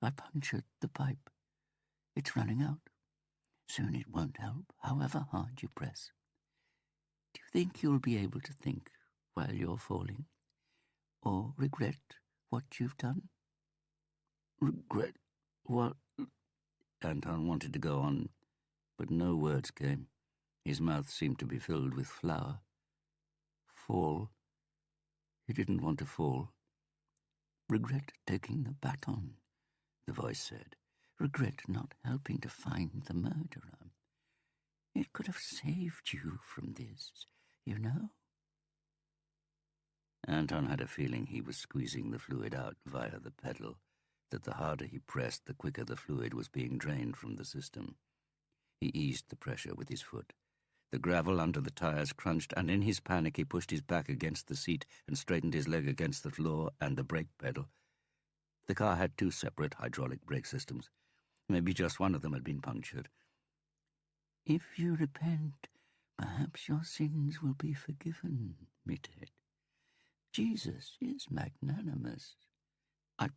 "I punctured the pipe. It's running out. Soon it won't help, however hard you press. Do you think you'll be able to think while you're falling? Or regret what you've done?" "Regret what?" Anton wanted to go on, but no words came. His mouth seemed to be filled with flour. Fall. He didn't want to fall. "Regret taking the baton," the voice said. "Regret not helping to find the murderer. It could have saved you from this, you know." Anton had a feeling he was squeezing the fluid out via the pedal, that the harder he pressed, the quicker the fluid was being drained from the system. He eased the pressure with his foot. The gravel under the tires crunched, and in his panic he pushed his back against the seat and straightened his leg against the floor and the brake pedal. The car had two separate hydraulic brake systems. Maybe just one of them had been punctured. "If you repent, perhaps your sins will be forgiven, Mitter. Jesus is magnanimous." I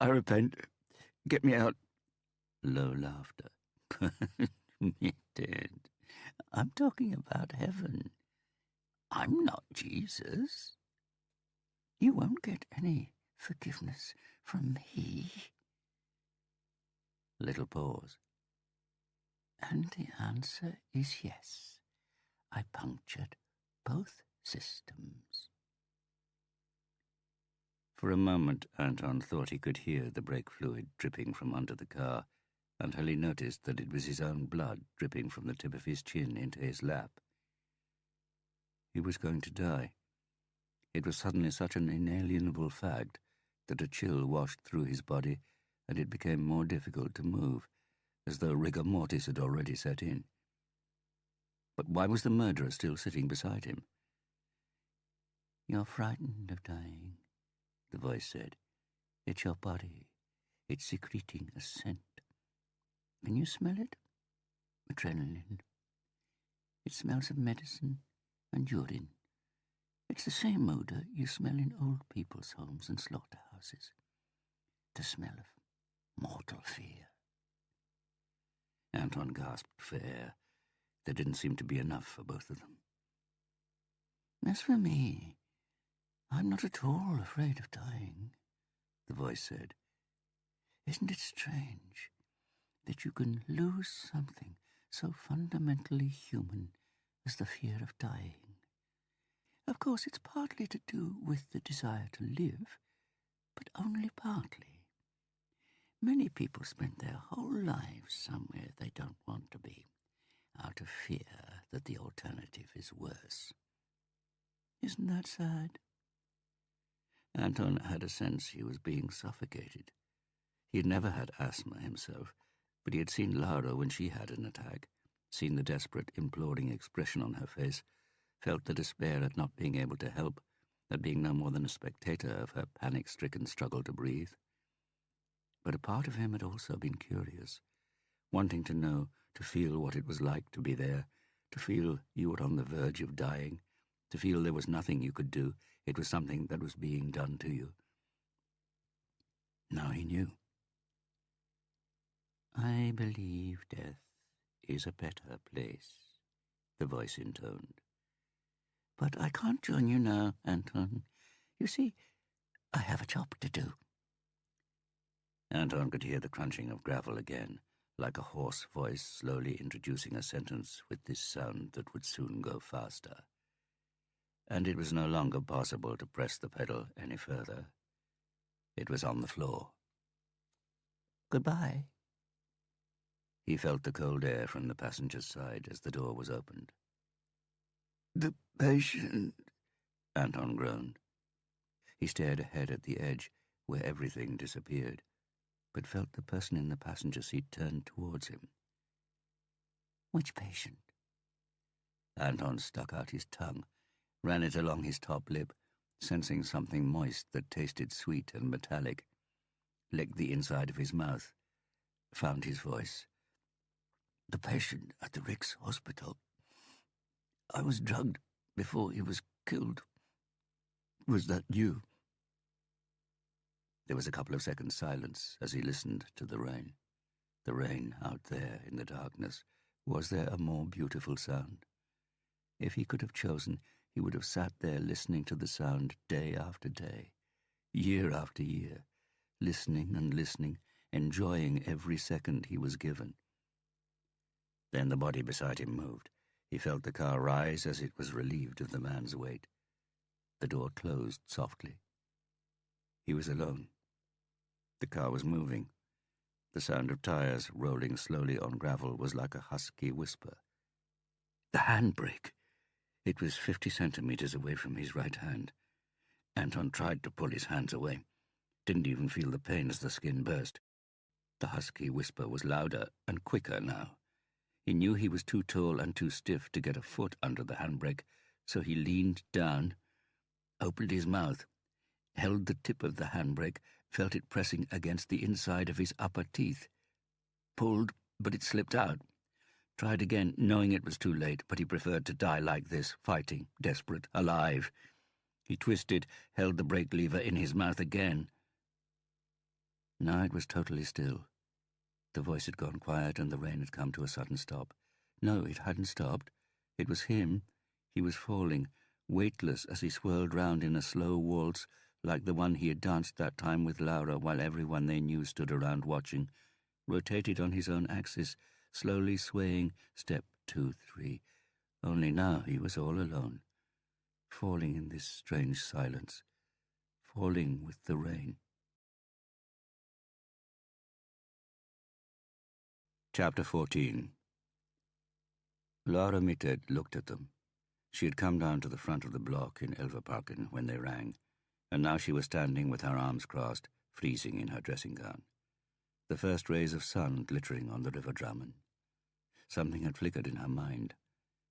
repent. Get me out." Low laughter. "Mitter, I'm talking about heaven. I'm not Jesus. You won't get any forgiveness from me." Little pause. "And the answer is yes. I punctured both systems." For a moment, Anton thought he could hear the brake fluid dripping from under the car, until he noticed that it was his own blood dripping from the tip of his chin into his lap. He was going to die. It was suddenly such an inalienable fact that a chill washed through his body, and it became more difficult to move, as though rigor mortis had already set in. But why was the murderer still sitting beside him? "You're frightened of dying," the voice said. "It's your body. It's secreting a scent. Can you smell it? Adrenaline. It smells of medicine and urine. It's the same odor you smell in old people's homes and slaughterhouses. The smell of mortal fear." Anton gasped for air. There didn't seem to be enough for both of them. "As for me, I'm not at all afraid of dying," the voice said. "Isn't it strange that you can lose something so fundamentally human as the fear of dying? Of course, it's partly to do with the desire to live, but only partly. Many people spend their whole lives somewhere they don't want to be, out of fear that the alternative is worse. Isn't that sad? Anton had a sense he was being suffocated. He had never had asthma himself, but he had seen Laura when she had an attack, seen the desperate, imploring expression on her face, felt the despair at not being able to help, at being no more than a spectator of her panic-stricken struggle to breathe. But a part of him had also been curious, wanting to know, to feel what it was like to be there, to feel you were on the verge of dying, to feel there was nothing you could do, it was something that was being done to you. Now he knew. I believe death is a better place, the voice intoned. But I can't join you now, Anton. You see, I have a job to do. Anton could hear the crunching of gravel again, like a hoarse voice slowly introducing a sentence with this sound that would soon go faster. And it was no longer possible to press the pedal any further. It was on the floor. Goodbye. He felt the cold air from the passenger's side as the door was opened. The patient, Anton groaned. He stared ahead at the edge, where everything disappeared, but felt the person in the passenger seat turn towards him. Which patient? Anton stuck out his tongue, ran it along his top lip, sensing something moist that tasted sweet and metallic, licked the inside of his mouth, found his voice. The patient at the Rick's hospital. I was drugged before he was killed. Was that you? There was a couple of seconds' silence as he listened to the rain. The rain out there in the darkness. Was there a more beautiful sound? If he could have chosen, he would have sat there listening to the sound day after day, year after year, listening and listening, enjoying every second he was given. Then the body beside him moved. He felt the car rise as it was relieved of the man's weight. The door closed softly. He was alone. The car was moving. The sound of tires rolling slowly on gravel was like a husky whisper. The handbrake! It was 50 centimeters away from his right hand. Anton tried to pull his hands away. Didn't even feel the pain as the skin burst. The husky whisper was louder and quicker now. He knew he was too tall and too stiff to get a foot under the handbrake, so he leaned down, opened his mouth, held the tip of the handbrake, felt it pressing against the inside of his upper teeth. Pulled, but it slipped out. Tried again, knowing it was too late, but he preferred to die like this, fighting, desperate, alive. He twisted, held the brake lever in his mouth again. Now it was totally still. The voice had gone quiet and the rain had come to a sudden stop. No, it hadn't stopped. It was him. He was falling, weightless as he swirled round in a slow waltz, like the one he had danced that time with Laura while everyone they knew stood around watching, rotated on his own axis, slowly swaying, step 2, 3. Only now he was all alone, falling in this strange silence, falling with the rain. Chapter 14. Laura Mitted looked at them. She had come down to the front of the block in Elverparken when they rang, and now she was standing with her arms crossed, freezing in her dressing gown. The first rays of sun glittering on the River Drammen. Something had flickered in her mind.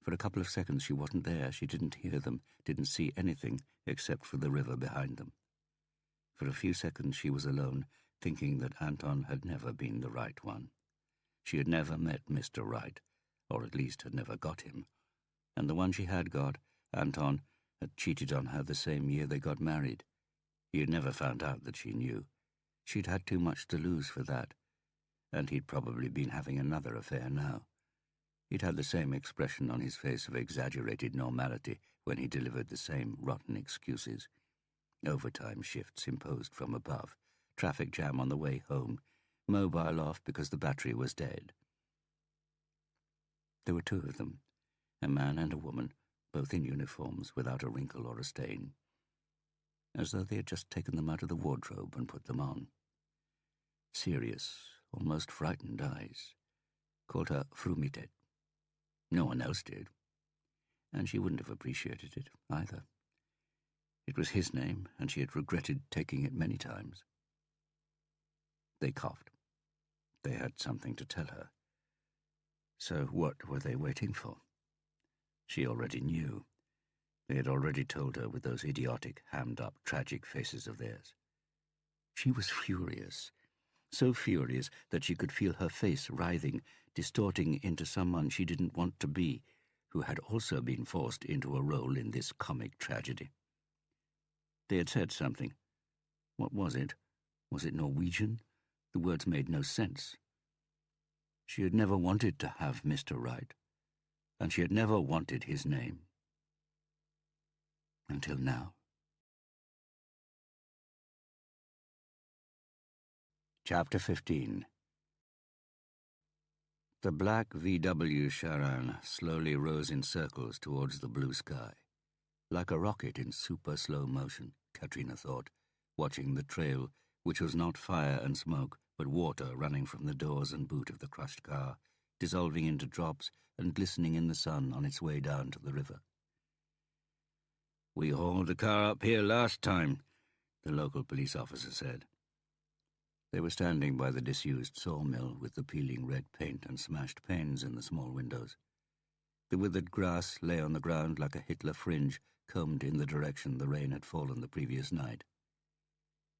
For a couple of seconds she wasn't there, she didn't hear them, didn't see anything except for the river behind them. For a few seconds she was alone, thinking that Anton had never been the right one. She had never met Mr. Right, or at least had never got him. And the one she had got, Anton, had cheated on her the same year they got married. He had never found out that she knew. She'd had too much to lose for that. And he'd probably been having another affair now. He'd had the same expression on his face of exaggerated normality when he delivered the same rotten excuses. Overtime shifts imposed from above, traffic jam on the way home, mobile off because the battery was dead. There were two of them, a man and a woman, both in uniforms without a wrinkle or a stain, as though they had just taken them out of the wardrobe and put them on. Serious, almost frightened eyes called her Fru Mittet. No one else did, and she wouldn't have appreciated it either. It was his name, and she had regretted taking it many times. They coughed. They had something to tell her. So what were they waiting for? She already knew. They had already told her with those idiotic, hammed-up, tragic faces of theirs. She was furious, so furious that she could feel her face writhing, distorting into someone she didn't want to be, who had also been forced into a role in this comic tragedy. They had said something. What was it? Was it Norwegian? The words made no sense. She had never wanted to have Mr. Wright, and she had never wanted his name. Until now. Chapter 15. The black VW Charan slowly rose in circles towards the blue sky. Like a rocket in super slow motion, Katrina thought, watching the trail, which was not fire and smoke, but water running from the doors and boot of the crushed car, dissolving into drops and glistening in the sun on its way down to the river. "We hauled the car up here last time," the local police officer said. They were standing by the disused sawmill with the peeling red paint and smashed panes in the small windows. The withered grass lay on the ground like a Hitler fringe combed in the direction the rain had fallen the previous night.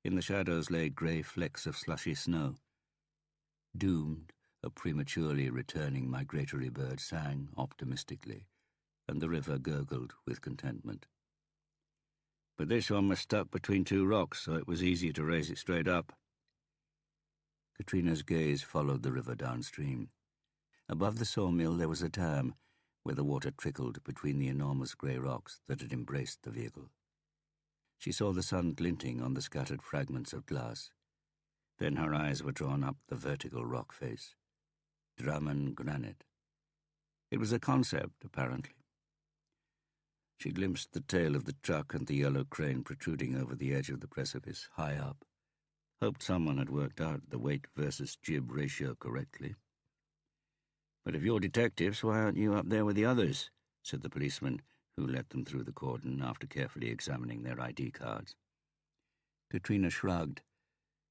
In the shadows lay grey flecks of slushy snow. Doomed, a prematurely returning migratory bird sang optimistically, and the river gurgled with contentment. But this one was stuck between two rocks, so it was easier to raise it straight up. Katrina's gaze followed the river downstream. Above the sawmill there was a dam, where the water trickled between the enormous grey rocks that had embraced the vehicle. She saw the sun glinting on the scattered fragments of glass. Then her eyes were drawn up the vertical rock face. Drammen granite. It was a concept, apparently. She glimpsed the tail of the truck and the yellow crane protruding over the edge of the precipice, high up. Hoped someone had worked out the weight versus jib ratio correctly. "But if you're detectives, why aren't you up there with the others?" said the policeman, who let them through the cordon after carefully examining their ID cards. Katrina shrugged.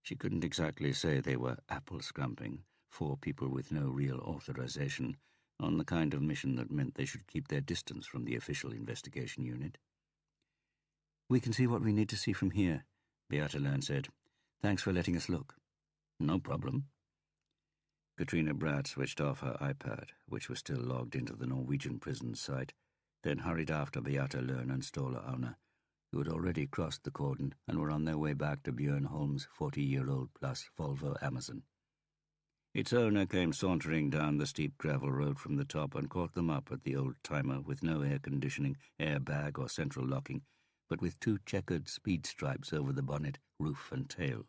She couldn't exactly say they were apple-scrumping, 4 people with no real authorization, on the kind of mission that meant they should keep their distance from the official investigation unit. "We can see what we need to see from here," Beata Learn said. "Thanks for letting us look." "No problem." Katrina Bratt switched off her iPad, which was still logged into the Norwegian prison site, then hurried after Beata Learn and Ståle Aune, who had already crossed the cordon and were on their way back to Björn Holm's 40-year-old-plus Volvo Amazon. Its owner came sauntering down the steep gravel road from the top and caught them up at the old-timer with no air conditioning, airbag or central locking, but with 2 checkered speed stripes over the bonnet, roof and tail.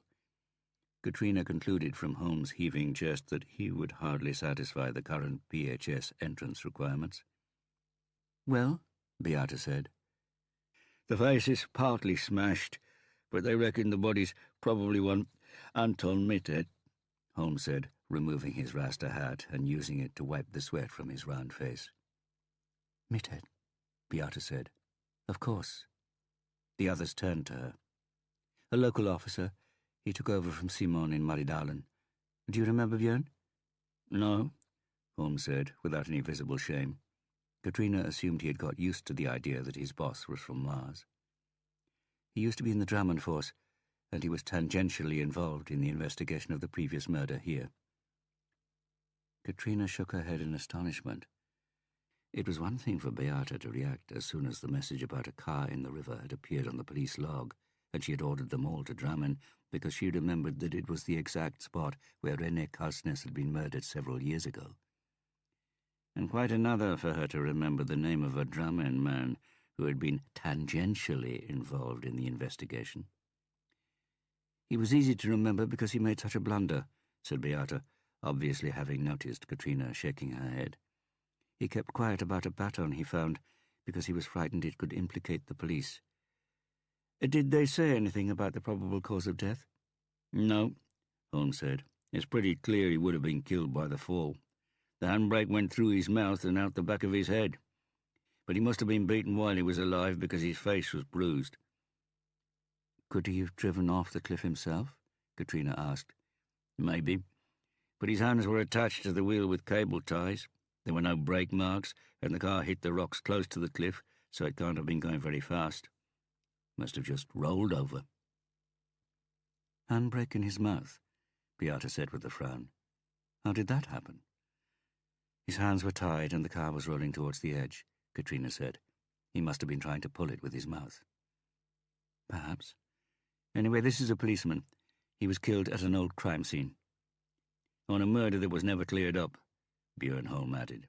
Katrina concluded from Holmes' heaving chest that he would hardly satisfy the current PHS entrance requirements. "Well?" Beata said. "The face is partly smashed, but they reckon the body's probably one Anton Mittet," Holmes said, removing his rasta hat and using it to wipe the sweat from his round face. "Mittet," Beata said. "Of course." The others turned to her. "A local officer. He took over from Simon in Maridalen. Do you remember Björn?" "No," Holmes said, without any visible shame. Katrina assumed he had got used to the idea that his boss was from Mars. "He used to be in the Drammen force, and he was tangentially involved in the investigation of the previous murder here." Katrina shook her head in astonishment. It was one thing for Beata to react as soon as the message about a car in the river had appeared on the police log, and she had ordered them all to Drammen because she remembered that it was the exact spot where René Kalsnes had been murdered several years ago. And quite another for her to remember the name of a Drammen man who had been tangentially involved in the investigation. "He was easy to remember because he made such a blunder," said Beata, obviously having noticed Katrina shaking her head. "He kept quiet about a baton he found, because he was frightened it could implicate the police. Did they say anything about the probable cause of death? No, Holmes said. It's pretty clear he would have been killed by the fall. The handbrake went through his mouth and out the back of his head. But he must have been beaten while he was alive because his face was bruised. Could he have driven off the cliff himself? Katrina asked. Maybe. But his hands were attached to the wheel with cable ties. There were no brake marks, and the car hit the rocks close to the cliff, so it can't have been going very fast. Must have just rolled over. Handbrake in his mouth, Beata said with a frown. How did that happen? His hands were tied and the car was rolling towards the edge, Katrina said. He must have been trying to pull it with his mouth. Perhaps. Anyway, this is a policeman. He was killed at an old crime scene. On a murder that was never cleared up, Björn Holm added.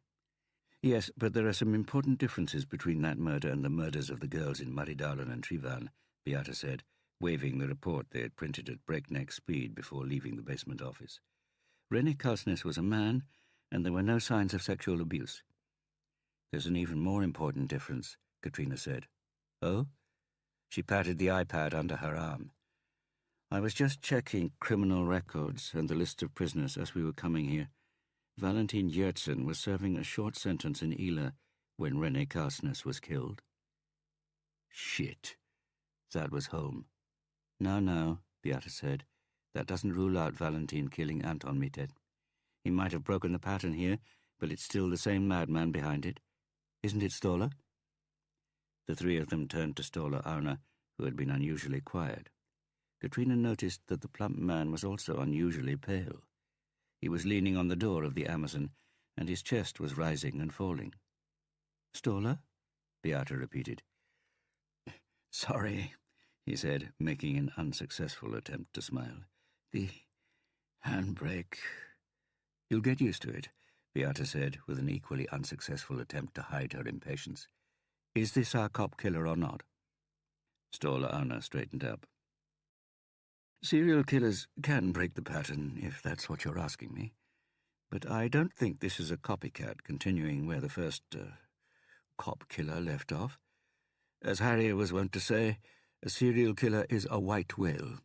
Yes, but there are some important differences between that murder and the murders of the girls in Maridalen and Trivan, Beata said, waving the report they had printed at breakneck speed before leaving the basement office. René Kalsnes was a man, and there were no signs of sexual abuse. There's an even more important difference, Katrina said. Oh? She patted the iPad under her arm. I was just checking criminal records and the list of prisoners as we were coming here. Valentin Yertsen was serving a short sentence in Ila when René Kalsnes was killed. Shit. That was home. No, Beata said. That doesn't rule out Valentin killing Anton Mittet. He might have broken the pattern here, but it's still the same madman behind it. Isn't it, Stoller? The three of them turned to Stoller Aune, who had been unusually quiet. Katrina noticed that the plump man was also unusually pale. He was leaning on the door of the Amazon, and his chest was rising and falling. Stoller? Beata repeated. Sorry, he said, making an unsuccessful attempt to smile. The handbrake. You'll get used to it, Beata said, with an equally unsuccessful attempt to hide her impatience. Is this our cop killer or not? Stoller Aune straightened up. Serial killers can break the pattern, if that's what you're asking me. But I don't think this is a copycat continuing where the first cop killer left off. As Harrier was wont to say, a serial killer is a white whale.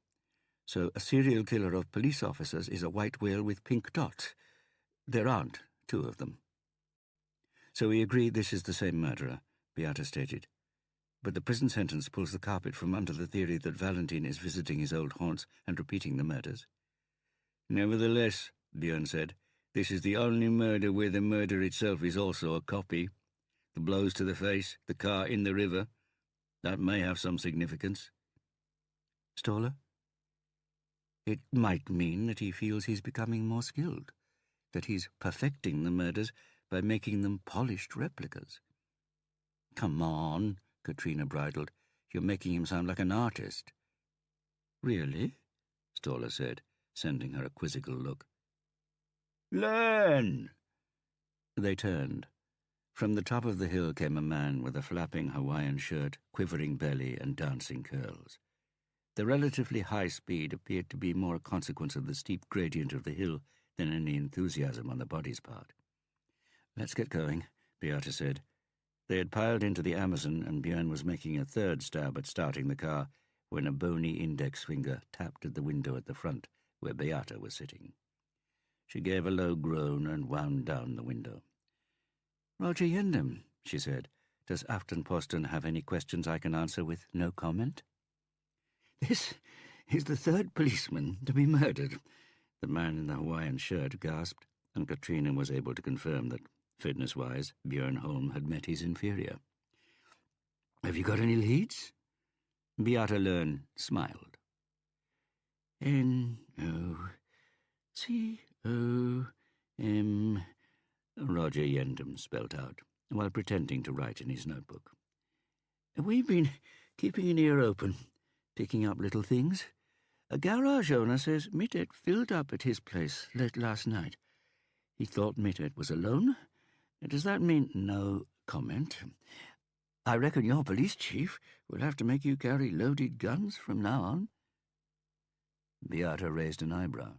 So a serial killer of police officers is a white whale with pink dots. There aren't two of them. So we agree this is the same murderer, Beata stated. But the prison sentence pulls the carpet from under the theory that Valentin is visiting his old haunts and repeating the murders. Nevertheless, Björn said, this is the only murder where the murder itself is also a copy. The blows to the face, the car in the river. That may have some significance. Stoller? It might mean that he feels he's becoming more skilled, that he's perfecting the murders by making them polished replicas. Come on, Katrina bridled. You're making him sound like an artist. Really? Stoller said, sending her a quizzical look. Learn! They turned. From the top of the hill came a man with a flapping Hawaiian shirt, quivering belly, and dancing curls. The relatively high speed appeared to be more a consequence of the steep gradient of the hill than any enthusiasm on the body's part. Let's get going, Beata said. They had piled into the Amazon, and Björn was making a third stab at starting the car when a bony index finger tapped at the window at the front, where Beata was sitting. She gave a low groan and wound down the window. Roger Yendom, she said. Does Aftenposten have any questions I can answer with no comment? This is the third policeman to be murdered, the man in the Hawaiian shirt gasped, and Katrina was able to confirm that, fitness-wise, Björn Holm had met his inferior. Have you got any leads? Beata Lern smiled. N-O-C-O-M, Roger Yendom spelt out, while pretending to write in his notebook. We've been keeping an ear open, picking up little things. A garage owner says Mittet filled up at his place late last night. He thought Mittet was alone. Does that mean no comment? I reckon your police chief will have to make you carry loaded guns from now on. Beata raised an eyebrow.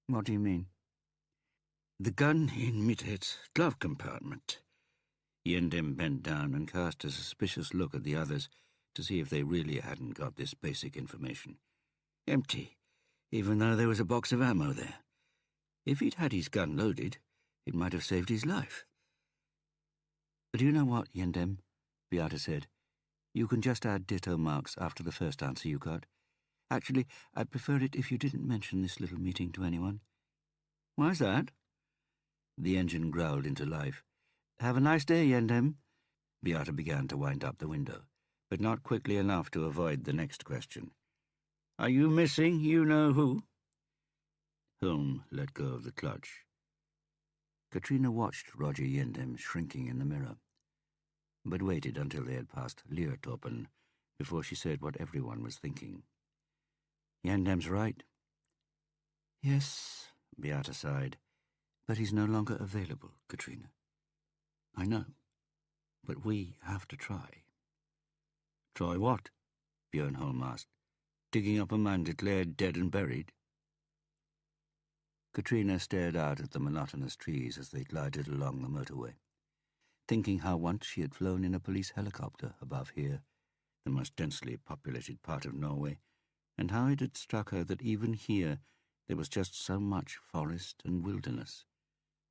What do you mean? The gun in Mittet's glove compartment. Yendim bent down and cast a suspicious look at the others to see if they really hadn't got this basic information. Empty, even though there was a box of ammo there. If he'd had his gun loaded, it might have saved his life. "Do you know what, Yendim?" Beata said. "You can just add ditto marks after the first answer you got. Actually, I'd prefer it if you didn't mention this little meeting to anyone." "Why's that?" The engine growled into life. "Have a nice day, Yendim." Beata began to wind up the window, but not quickly enough to avoid the next question. "Are you missing you-know-who?" Hulme let go of the clutch. Katrina watched Roger Yendim shrinking in the mirror, but waited until they had passed Leertorpen before she said what everyone was thinking. "Yendim's right." "Yes," Beata sighed, "but he's no longer available, Katrina." "I know, but we have to try." "Try what?" Björn Holm asked. "Digging up a man declared dead and buried?" Katrina stared out at the monotonous trees as they glided along the motorway, thinking how once she had flown in a police helicopter above here, the most densely populated part of Norway, and how it had struck her that even here there was just so much forest and wilderness,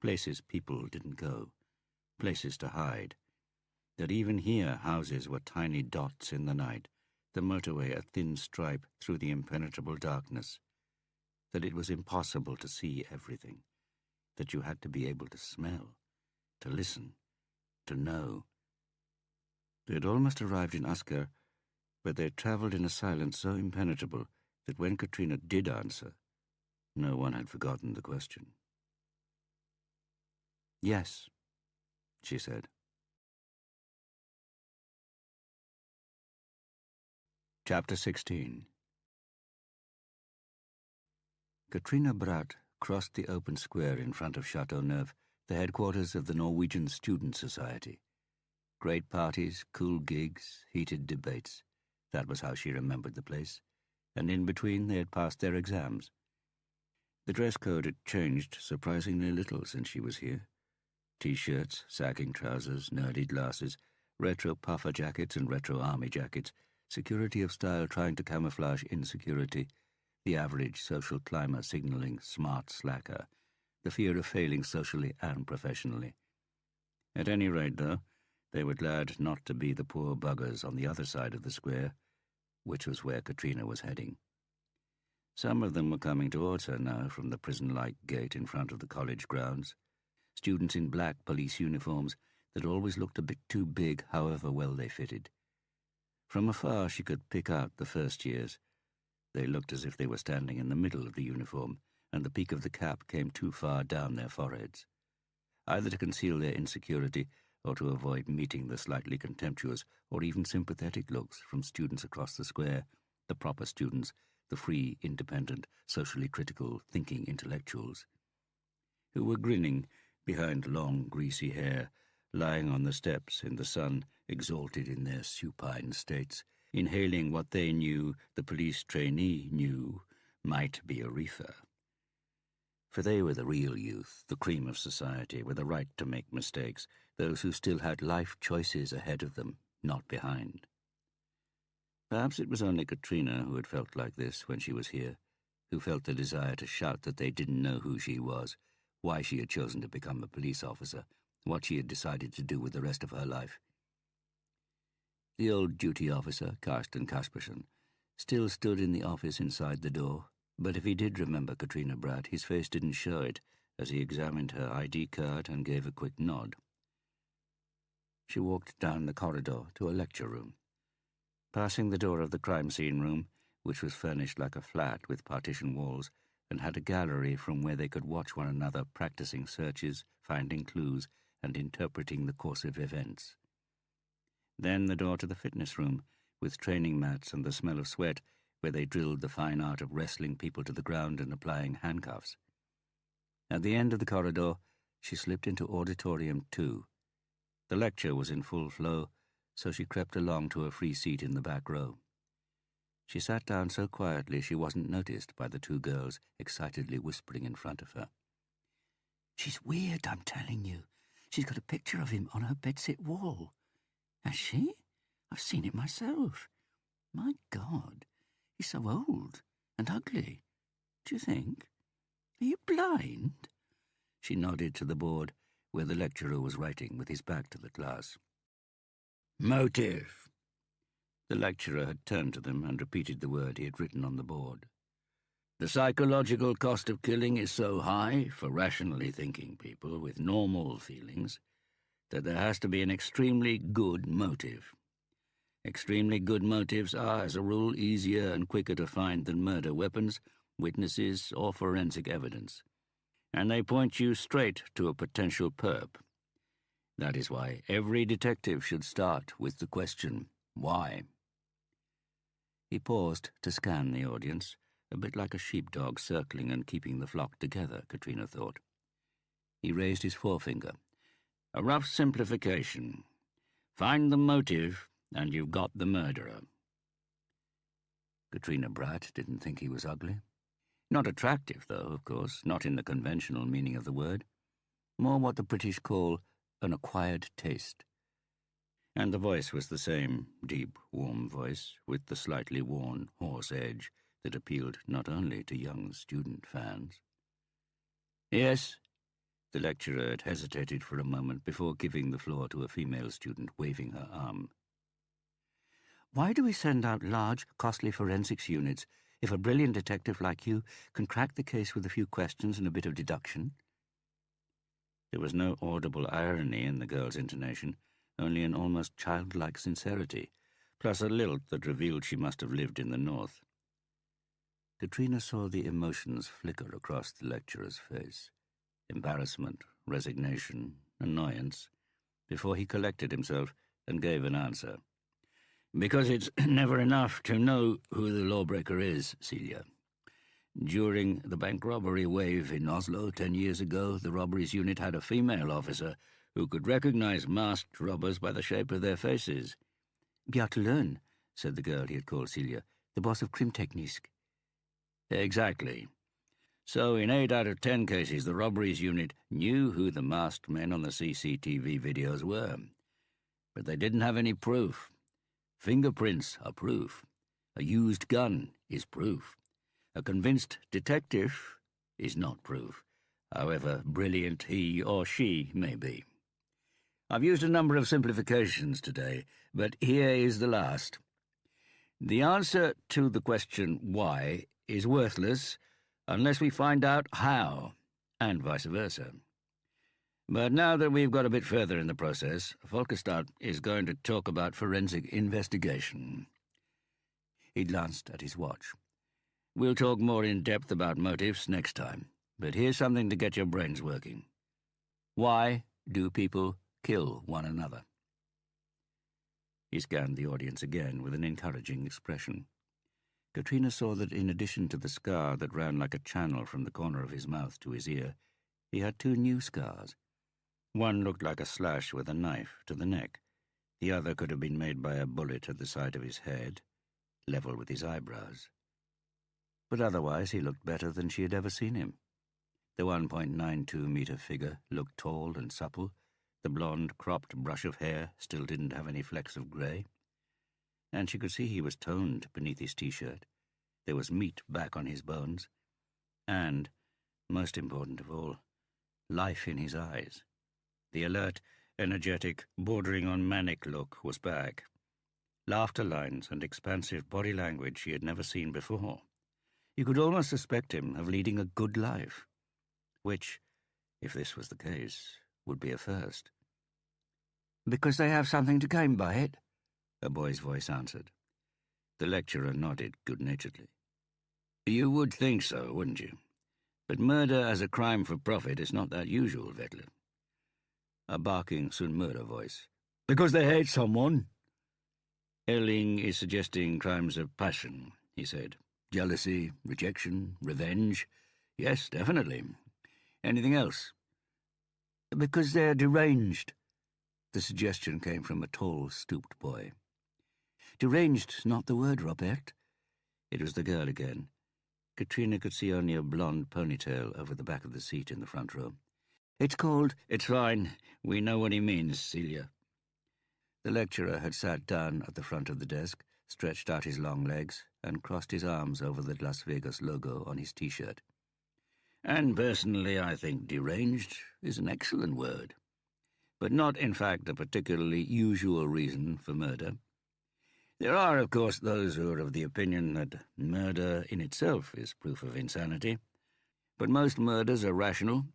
places people didn't go, places to hide, that even here houses were tiny dots in the night, the motorway a thin stripe through the impenetrable darkness, that it was impossible to see everything, that you had to be able to smell, to listen, to know. They had almost arrived in Asker, but they had travelled in a silence so impenetrable that when Katrina did answer, no one had forgotten the question. "Yes," she said. Chapter 16. Katrina Bratt crossed the open square in front of Chateau Neuf, the headquarters of the Norwegian Student Society. Great parties, cool gigs, heated debates. That was how she remembered the place. And in between they had passed their exams. The dress code had changed surprisingly little since she was here. T-shirts, sagging trousers, nerdy glasses, retro puffer jackets and retro army jackets, security of style trying to camouflage insecurity, the average social climber signalling smart slacker, the fear of failing socially and professionally. At any rate, though, they were glad not to be the poor buggers on the other side of the square, which was where Katrina was heading. Some of them were coming towards her now from the prison-like gate in front of the college grounds, students in black police uniforms that always looked a bit too big however well they fitted. From afar she could pick out the first years. They looked as if they were standing in the middle of the uniform, and the peak of the cap came too far down their foreheads, either to conceal their insecurity or to avoid meeting the slightly contemptuous or even sympathetic looks from students across the square, the proper students, the free, independent, socially critical, thinking intellectuals, who were grinning behind long, greasy hair, lying on the steps in the sun, exalted in their supine states, inhaling what they knew the police trainee knew might be a reefer. For they were the real youth, the cream of society, with a right to make mistakes, those who still had life choices ahead of them, not behind. Perhaps it was only Katrina who had felt like this when she was here, who felt the desire to shout that they didn't know who she was, why she had chosen to become a police officer, what she had decided to do with the rest of her life. The old duty officer, Karsten Kaspersen, still stood in the office inside the door, but if he did remember Katrina Bratt, his face didn't show it as he examined her ID card and gave a quick nod. She walked down the corridor to a lecture room. Passing the door of the crime scene room, which was furnished like a flat with partition walls, and had a gallery from where they could watch one another practicing searches, finding clues, and interpreting the course of events. Then the door to the fitness room, with training mats and the smell of sweat, where they drilled the fine art of wrestling people to the ground and applying handcuffs. At the end of the corridor, she slipped into Auditorium 2. The lecture was in full flow, so she crept along to a free seat in the back row. She sat down so quietly she wasn't noticed by the two girls excitedly whispering in front of her. "She's weird, I'm telling you. She's got a picture of him on her bedsit wall. Has she? I've seen it myself. My God, he's so old and ugly. Do you think? Are you blind? She nodded to the board where the lecturer was writing with his back to the class. Motive. The lecturer had turned to them and repeated the word he had written on the board. The psychological cost of killing is so high for rationally thinking people with normal feelings that there has to be an extremely good motive. Extremely good motives are, as a rule, easier and quicker to find than murder weapons, witnesses, or forensic evidence, and they point you straight to a potential perp. That is why every detective should start with the question, why? He paused to scan the audience, a bit like a sheepdog circling and keeping the flock together, Katrina thought. He raised his forefinger. A rough simplification. Find the motive, and you've got the murderer. Katrina Bratt didn't think he was ugly. Not attractive, though, of course, not in the conventional meaning of the word. More what the British call an acquired taste. And the voice was the same deep, warm voice, with the slightly worn, hoarse edge that appealed not only to young student fans. Yes? The lecturer had hesitated for a moment before giving the floor to a female student waving her arm. Why do we send out large, costly forensics units if a brilliant detective like you can crack the case with a few questions and a bit of deduction? There was no audible irony in the girl's intonation, only an almost childlike sincerity, plus a lilt that revealed she must have lived in the north. Katrina saw the emotions flicker across the lecturer's face. Embarrassment, resignation, annoyance, before he collected himself and gave an answer. Because it's never enough to know who the lawbreaker is, Celia. During the bank robbery wave in Oslo 10 years ago, the robberies unit had a female officer who could recognize masked robbers by the shape of their faces. Bjarte Løn, said the girl he had called Celia, the boss of Krimteknisk. Exactly. So in 8 out of 10 cases, the robberies unit knew who the masked men on the CCTV videos were. But they didn't have any proof. Fingerprints are proof. A used gun is proof. A convinced detective is not proof, however brilliant he or she may be. I've used a number of simplifications today, but here is the last. The answer to the question why is worthless unless we find out how, and vice versa. But now that we've got a bit further in the process, Folkestad is going to talk about forensic investigation. He glanced at his watch. We'll talk more in depth about motives next time, but here's something to get your brains working. Why do people kill one another? He scanned the audience again with an encouraging expression. Katrina saw that in addition to the scar that ran like a channel from the corner of his mouth to his ear, he had 2 new scars. One looked like a slash with a knife to the neck. The other could have been made by a bullet at the side of his head, level with his eyebrows. But otherwise he looked better than she had ever seen him. The 1.92-meter figure looked tall and supple. The blonde, cropped brush of hair still didn't have any flecks of grey. And she could see he was toned beneath his T-shirt. There was meat back on his bones. And, most important of all, life in his eyes. The alert, energetic, bordering on manic look was back. Laughter lines and expansive body language she had never seen before. You could almost suspect him of leading a good life, which, if this was the case, would be a first. Because they have something to gain by it, a boy's voice answered. The lecturer nodded good-naturedly. You would think so, wouldn't you? But murder as a crime for profit is not that usual, Vettler. A barking Sunmura voice. Because they hate someone. Erling is suggesting crimes of passion, he said. Jealousy, rejection, revenge. Yes, definitely. Anything else? Because they're deranged. The suggestion came from a tall, stooped boy. Deranged's not the word, Robert. It was the girl again. Katrina could see only a blonde ponytail over the back of the seat in the front row. It's called... It's fine. We know what he means, Celia. The lecturer had sat down at the front of the desk, stretched out his long legs, and crossed his arms over the Las Vegas logo on his T-shirt. And personally, I think deranged is an excellent word, but not, in fact, a particularly usual reason for murder. There are, of course, those who are of the opinion that murder in itself is proof of insanity, but most murders are rational.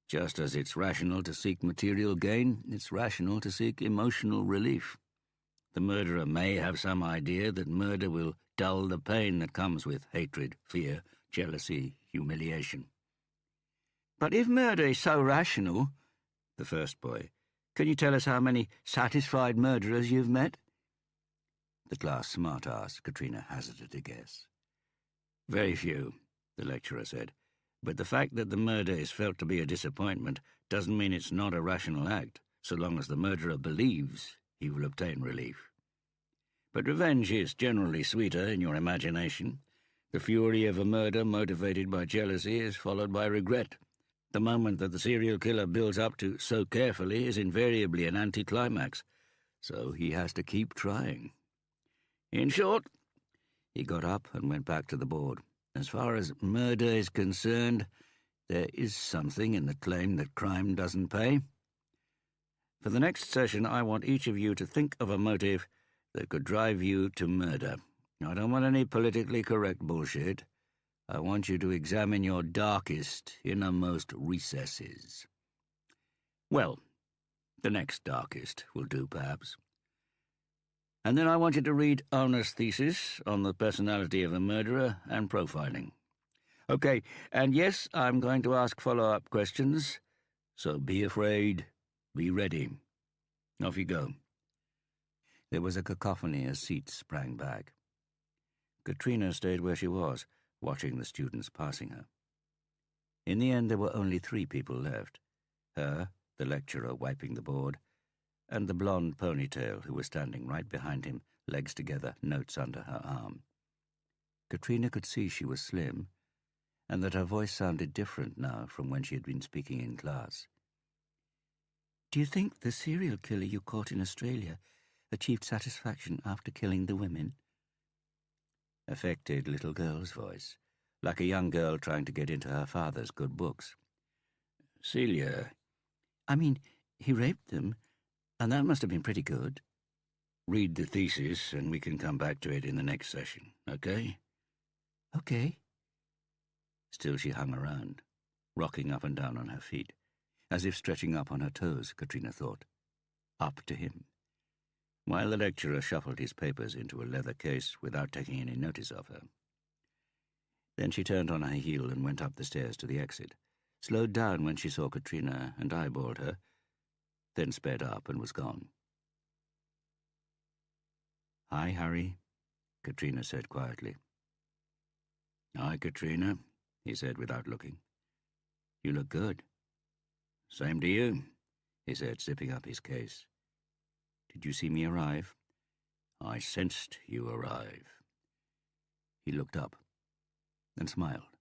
Just as it's rational to seek material gain, it's rational to seek emotional relief. The murderer may have some idea that murder will dull the pain that comes with hatred, fear, jealousy, humiliation. But if murder is so rational, the first boy, can you tell us how many satisfied murderers you've met? The class smart-ass, Katrina hazarded a guess. Very few, the lecturer said. But the fact that the murder is felt to be a disappointment doesn't mean it's not a rational act, so long as the murderer believes he will obtain relief. But revenge is generally sweeter in your imagination. The fury of a murder motivated by jealousy is followed by regret. The moment that the serial killer builds up to so carefully is invariably an anticlimax, so he has to keep trying. In short, he got up and went back to the board. As far as murder is concerned, there is something in the claim that crime doesn't pay. For the next session, I want each of you to think of a motive that could drive you to murder. I don't want any politically correct bullshit. I want you to examine your darkest, innermost recesses. Well, the next darkest will do, perhaps. And then I want you to read Arna's thesis on the personality of a murderer and profiling. Okay, and yes, I'm going to ask follow-up questions, so be afraid, be ready. Off you go. There was a cacophony as seats sprang back. Katrina stayed where she was, watching the students passing her. In the end, there were only 3 people left. Her, the lecturer wiping the board, and the blonde ponytail who was standing right behind him, legs together, notes under her arm. Katrina could see she was slim, and that her voice sounded different now from when she had been speaking in class. "Do you think the serial killer you caught in Australia achieved satisfaction after killing the women?" Affected little girl's voice, like a young girl trying to get into her father's good books. "Celia..." "I mean, he raped them, and that must have been pretty good." "Read the thesis, and we can come back to it in the next session, okay?" "Okay." Still she hung around, rocking up and down on her feet, as if stretching up on her toes, Katrina thought. Up to him. While the lecturer shuffled his papers into a leather case without taking any notice of her. Then she turned on her heel and went up the stairs to the exit, slowed down when she saw Katrina and eyeballed her, then sped up and was gone. "Hi, Harry," Katrina said quietly. "Hi, Katrina," he said without looking. "You look good." "Same to you," he said, zipping up his case. "Did you see me arrive?" "I sensed you arrive." He looked up and smiled.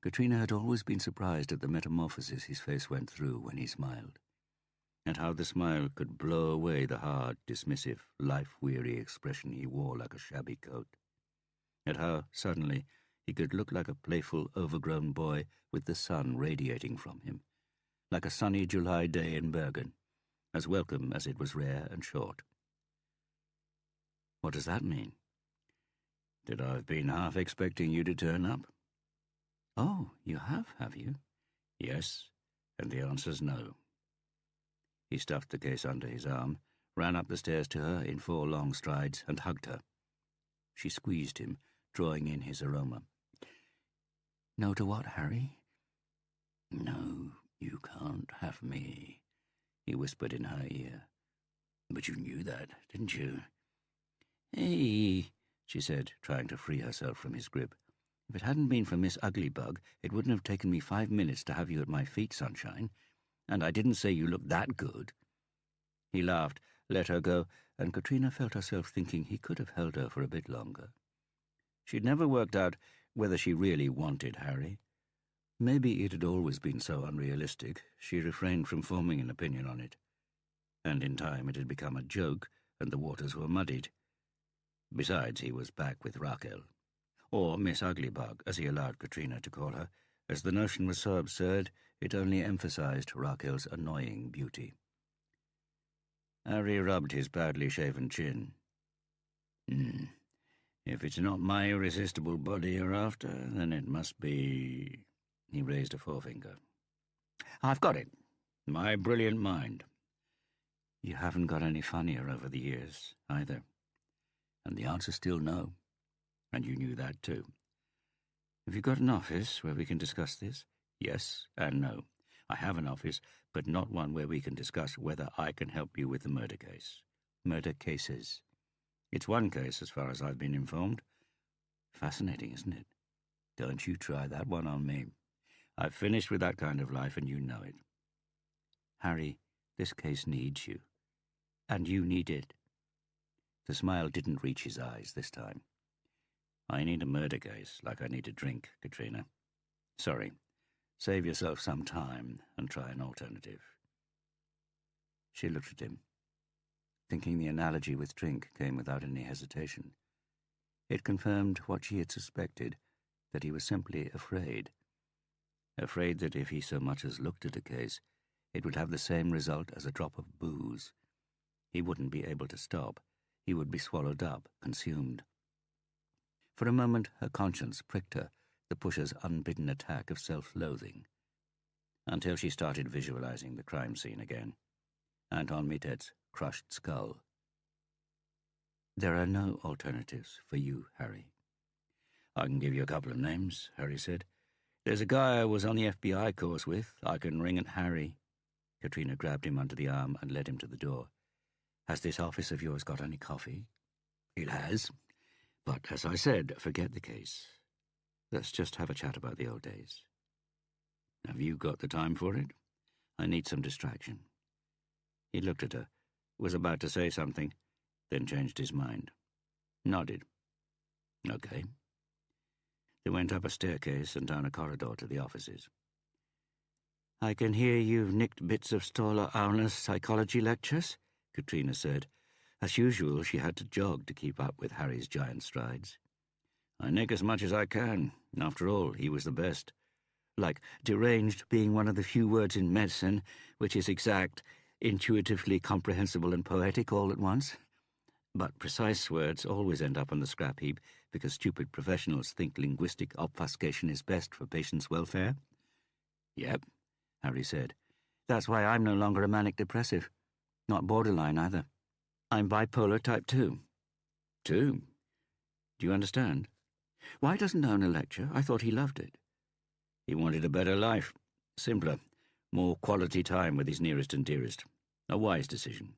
Katrina had always been surprised at the metamorphosis his face went through when he smiled, and how the smile could blow away the hard, dismissive, life-weary expression he wore like a shabby coat, and how, suddenly, he could look like a playful, overgrown boy with the sun radiating from him, like a sunny July day in Bergen, as welcome as it was rare and short. "What does that mean?" "That I've been half expecting you to turn up." "Oh, you have you?" "Yes, and the answer's no." He stuffed the case under his arm, ran up the stairs to her in 4 long strides, and hugged her. She squeezed him, drawing in his aroma. "No to what, Harry?" "No, you can't have me," he whispered in her ear. "But you knew that, didn't you?" "Hey," she said, trying to free herself from his grip. "If it hadn't been for Miss Uglybug, it wouldn't have taken me 5 minutes to have you at my feet, sunshine. And I didn't say you looked that good." He laughed, let her go, and Katrina felt herself thinking he could have held her for a bit longer. She'd never worked out whether she really wanted Harry, Maybe it had always been so unrealistic, she refrained from forming an opinion on it. And in time it had become a joke, and the waters were muddied. Besides, he was back with Raquel, or Miss Uglybug, as he allowed Katrina to call her, as the notion was so absurd it only emphasized Raquel's annoying beauty. Harry rubbed his badly shaven chin. If it's not my irresistible body you're after, then it must be... He raised a forefinger. I've got it. My brilliant mind. You haven't got any funnier over the years, either. And the answer's still no. And you knew that too. Have you got an office where we can discuss this? Yes and no. I have an office, but not one where we can discuss whether I can help you with the murder case. Murder cases. It's one case, as far as I've been informed. Fascinating, isn't it? Don't you try that one on me. I've finished with that kind of life, and you know it. Harry, this case needs you. And you need it. The smile didn't reach his eyes this time. I need a murder case, like I need a drink, Katrina. Sorry. Save yourself some time and try an alternative. She looked at him, thinking the analogy with drink came without any hesitation. It confirmed what she had suspected, that he was simply afraid. Afraid that if he so much as looked at a case, it would have the same result as a drop of booze. He wouldn't be able to stop. He would be swallowed up, consumed. For a moment her conscience pricked her, the pusher's unbidden attack of self-loathing, until she started visualizing the crime scene again. Anton Mitet's crushed skull. There are no alternatives for you, Harry. I can give you a couple of names, Harry said. There's a guy I was on the FBI course with. I can ring at Harry. Katrina grabbed him under the arm and led him to the door. Has this office of yours got any coffee? It has. But, as I said, forget the case. Let's just have a chat about the old days. Have you got the time for it? I need some distraction. He looked at her, was about to say something, then changed his mind. Nodded. Okay. They went up a staircase and down a corridor to the offices. I can hear you've nicked bits of Stoller Auner's psychology lectures, Katrina said. As usual, she had to jog to keep up with Harry's giant strides. I nick as much as I can. After all, he was the best. Like deranged being one of the few words in medicine which is exact, intuitively comprehensible and poetic all at once. But precise words always end up on the scrap heap because stupid professionals think linguistic obfuscation is best for patients' welfare. Yep, Harry said. That's why I'm no longer a manic-depressive. Not borderline, either. I'm bipolar type 2. 2? Do you understand? Why doesn't Auner lecture? I thought he loved it. He wanted a better life. Simpler. More quality time with his nearest and dearest. A wise decision.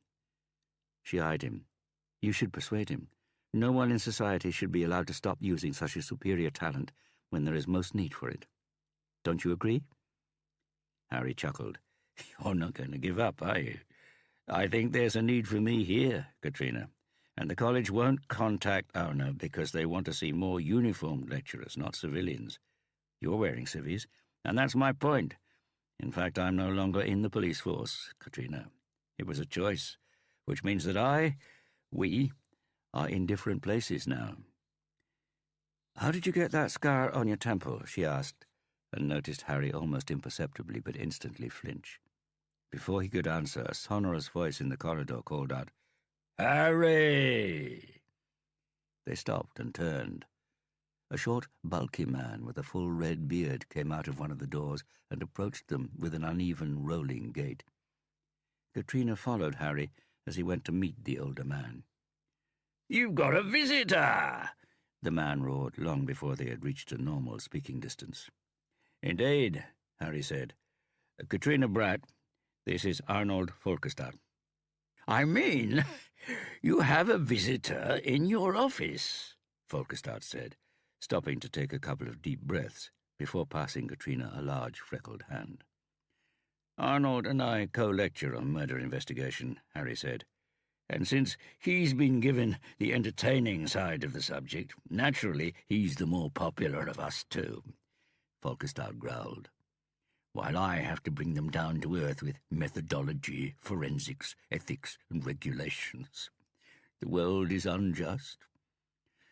She eyed him. You should persuade him. No one in society should be allowed to stop using such a superior talent when there is most need for it. Don't you agree? Harry chuckled. You're not going to give up, are you? I think there's a need for me here, Katrina, and the college won't contact Auner because they want to see more uniformed lecturers, not civilians. You're wearing civvies, and that's my point. In fact, I'm no longer in the police force, Katrina. It was a choice, which means that we, are in different places now. How did you get that scar on your temple? She asked, and noticed Harry almost imperceptibly but instantly flinch. Before he could answer, a sonorous voice in the corridor called out, Harry! They stopped and turned. A short, bulky man with a full red beard came out of one of the doors and approached them with an uneven, rolling gait. Katrina followed Harry as he went to meet the older man. You've got a visitor! The man roared long before they had reached a normal speaking distance. Indeed, Harry said. Katrina Bratt, this is Arnold Folkestad. I mean, you have a visitor in your office, Folkestad said, stopping to take a couple of deep breaths before passing Katrina a large freckled hand. Arnold and I co-lecture on murder investigation, Harry said, and since he's been given the entertaining side of the subject, naturally he's the more popular of us two. Folkestad growled, "while I have to bring them down to earth with methodology, forensics, ethics, and regulations. The world is unjust."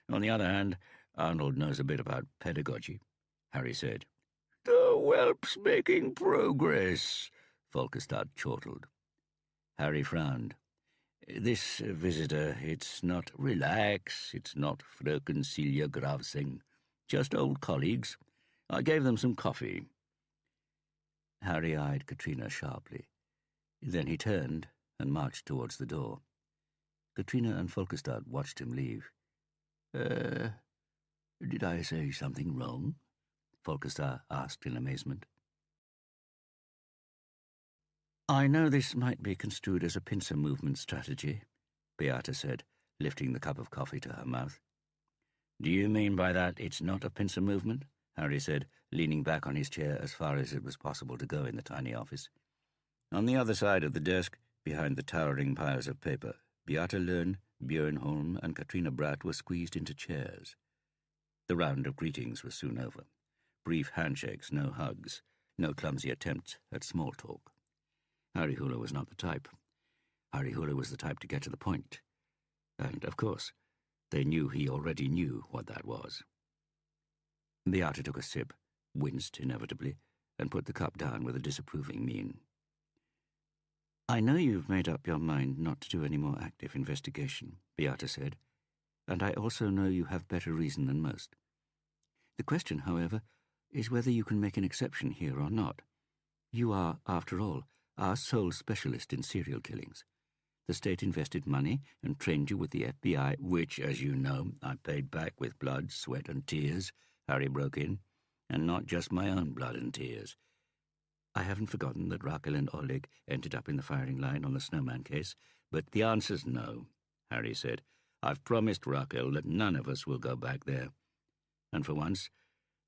"On the other hand, Arnold knows a bit about pedagogy," Harry said. "The whelp's making progress," Folkestad chortled. Harry frowned. "This visitor, it's not relax, it's not Fröken Celia Gravsing. Just old colleagues. I gave them some coffee." Harry eyed Katrina sharply. Then he turned and marched towards the door. Katrina and Folkestad watched him leave. Did I say something wrong?" Folkestad asked in amazement. "I know this might be construed as a pincer movement strategy," Beata said, lifting the cup of coffee to her mouth. "Do you mean by that it's not a pincer movement?" Harry said, leaning back on his chair as far as it was possible to go in the tiny office. On the other side of the desk, behind the towering piles of paper, Beata Lern, Björn Holm, and Katrina Bratt were squeezed into chairs. The round of greetings was soon over. Brief handshakes, no hugs, no clumsy attempts at small talk. Harry Hooler was not the type. Harry Hooler was the type to get to the point. And, of course, they knew he already knew what that was. Beata took a sip, winced inevitably, and put the cup down with a disapproving mien. "I know you've made up your mind not to do any more active investigation," Beata said, "and I also know you have better reason than most. The question, however, is whether you can make an exception here or not. You are, after all, our sole specialist in serial killings. The state invested money and trained you with the FBI, which, as you know, I paid back with blood, sweat, and tears," Harry broke in, "and not just my own blood and tears. I haven't forgotten that Raquel and Oleg ended up in the firing line on the Snowman case, but the answer's no," Harry said. "I've promised Raquel that none of us will go back there. And for once,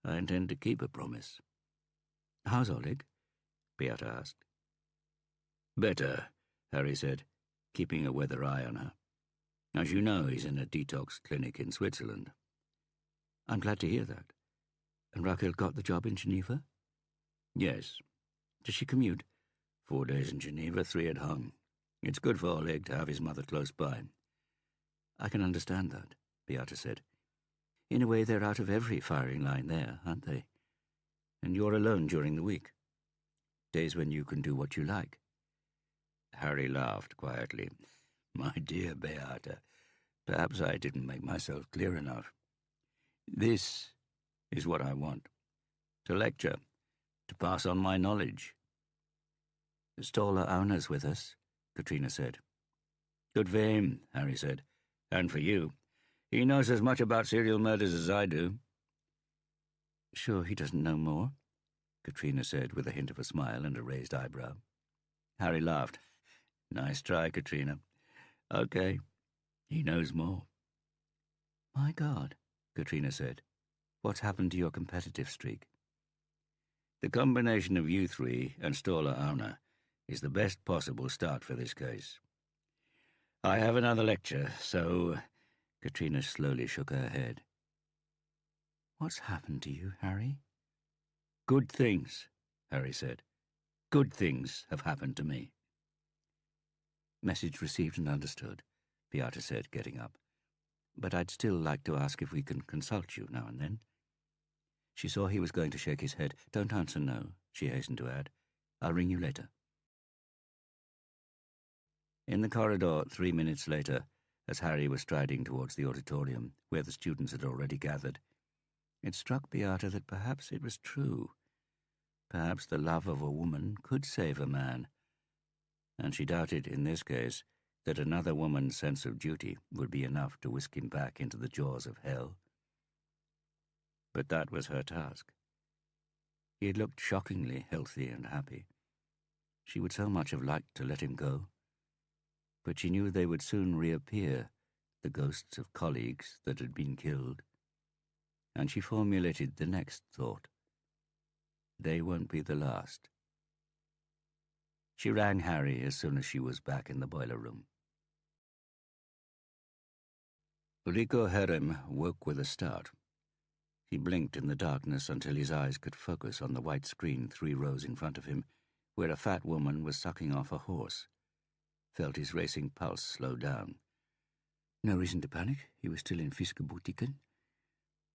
I intend to keep a promise." "How's Oleg?" Beata asked. "Better," Harry said, keeping a weather eye on her. "As you know, he's in a detox clinic in Switzerland." "I'm glad to hear that. And Raquel got the job in Geneva?" "Yes." "Does she commute?" 4 days in Geneva, 3 at home. It's good for Oleg to have his mother close by." "I can understand that," Beata said. "In a way, they're out of every firing line there, aren't they? And you're alone during the week. Days when you can do what you like." Harry laughed quietly. "My dear Beata, perhaps I didn't make myself clear enough. This is what I want. To lecture, to pass on my knowledge." "Ståle Auner's with us," Katrina said. "Good for him," Harry said. "And for you. He knows as much about serial murders as I do." "Sure he doesn't know more?" Katrina said with a hint of a smile and a raised eyebrow. Harry laughed. "Nice try, Katrina. Okay, he knows more." "My God," Katrina said. "What's happened to your competitive streak?" "The combination of you three and Ståle Auner is the best possible start for this case. I have another lecture, so—" Katrina slowly shook her head. "What's happened to you, Harry?" "Good things," Harry said. "Good things have happened to me." "Message received and understood," Beata said, getting up. "But I'd still like to ask if we can consult you now and then." She saw he was going to shake his head. "Don't answer no," she hastened to add. "I'll ring you later." In the corridor 3 minutes later, as Harry was striding towards the auditorium, where the students had already gathered, it struck Beata that perhaps it was true. Perhaps the love of a woman could save a man, and she doubted, in this case, that another woman's sense of duty would be enough to whisk him back into the jaws of hell. But that was her task. He had looked shockingly healthy and happy. She would so much have liked to let him go. But she knew they would soon reappear, the ghosts of colleagues that had been killed. And she formulated the next thought. They won't be the last. She rang Harry as soon as she was back in the boiler room. Rico Herem woke with a start. He blinked in the darkness until his eyes could focus on the white screen 3 rows in front of him, where a fat woman was sucking off a horse. Felt his racing pulse slow down. No reason to panic. He was still in Fiskebutiken.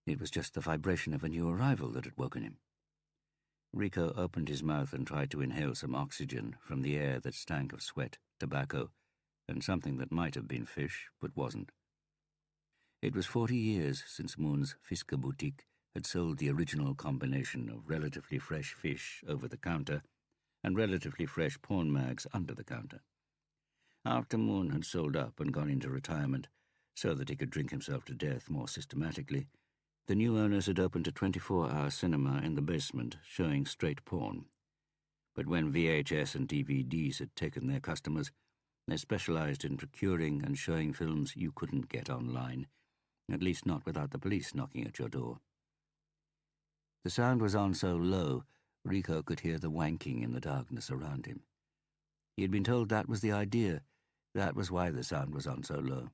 It was just the vibration of a new arrival that had woken him. Rico opened his mouth and tried to inhale some oxygen from the air that stank of sweat, tobacco, and something that might have been fish, but wasn't. It was 40 years since Moon's Fiskebutik had sold the original combination of relatively fresh fish over the counter and relatively fresh porn mags under the counter. After Moon had sold up and gone into retirement so that he could drink himself to death more systematically, the new owners had opened a 24-hour cinema in the basement showing straight porn. But when VHS and DVDs had taken their customers, they specialized in procuring and showing films you couldn't get online, at least not without the police knocking at your door. The sound was on so low, Rico could hear the wanking in the darkness around him. He had been told that was the idea. That was why the sound was on so low.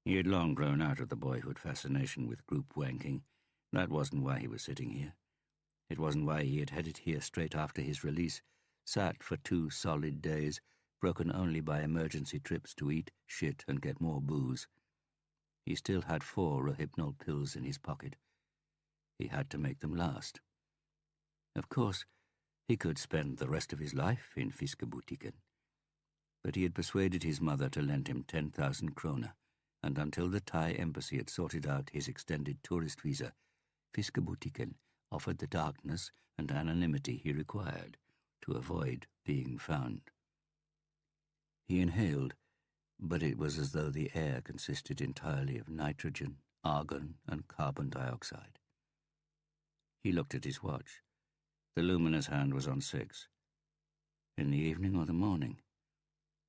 He had long grown out of the boyhood fascination with group wanking. That wasn't why he was sitting here. It wasn't why he had headed here straight after his release, sat for 2 solid days, broken only by emergency trips to eat, shit, and get more booze. He still had 4 Rohypnol pills in his pocket. He had to make them last. Of course, he could spend the rest of his life in Fiskebutiken. But he had persuaded his mother to lend him 10,000 kroner, and until the Thai embassy had sorted out his extended tourist visa, Fiskebutiken offered the darkness and anonymity he required to avoid being found. He inhaled, but it was as though the air consisted entirely of nitrogen, argon, and carbon dioxide. He looked at his watch. The luminous hand was on 6. In the evening or the morning?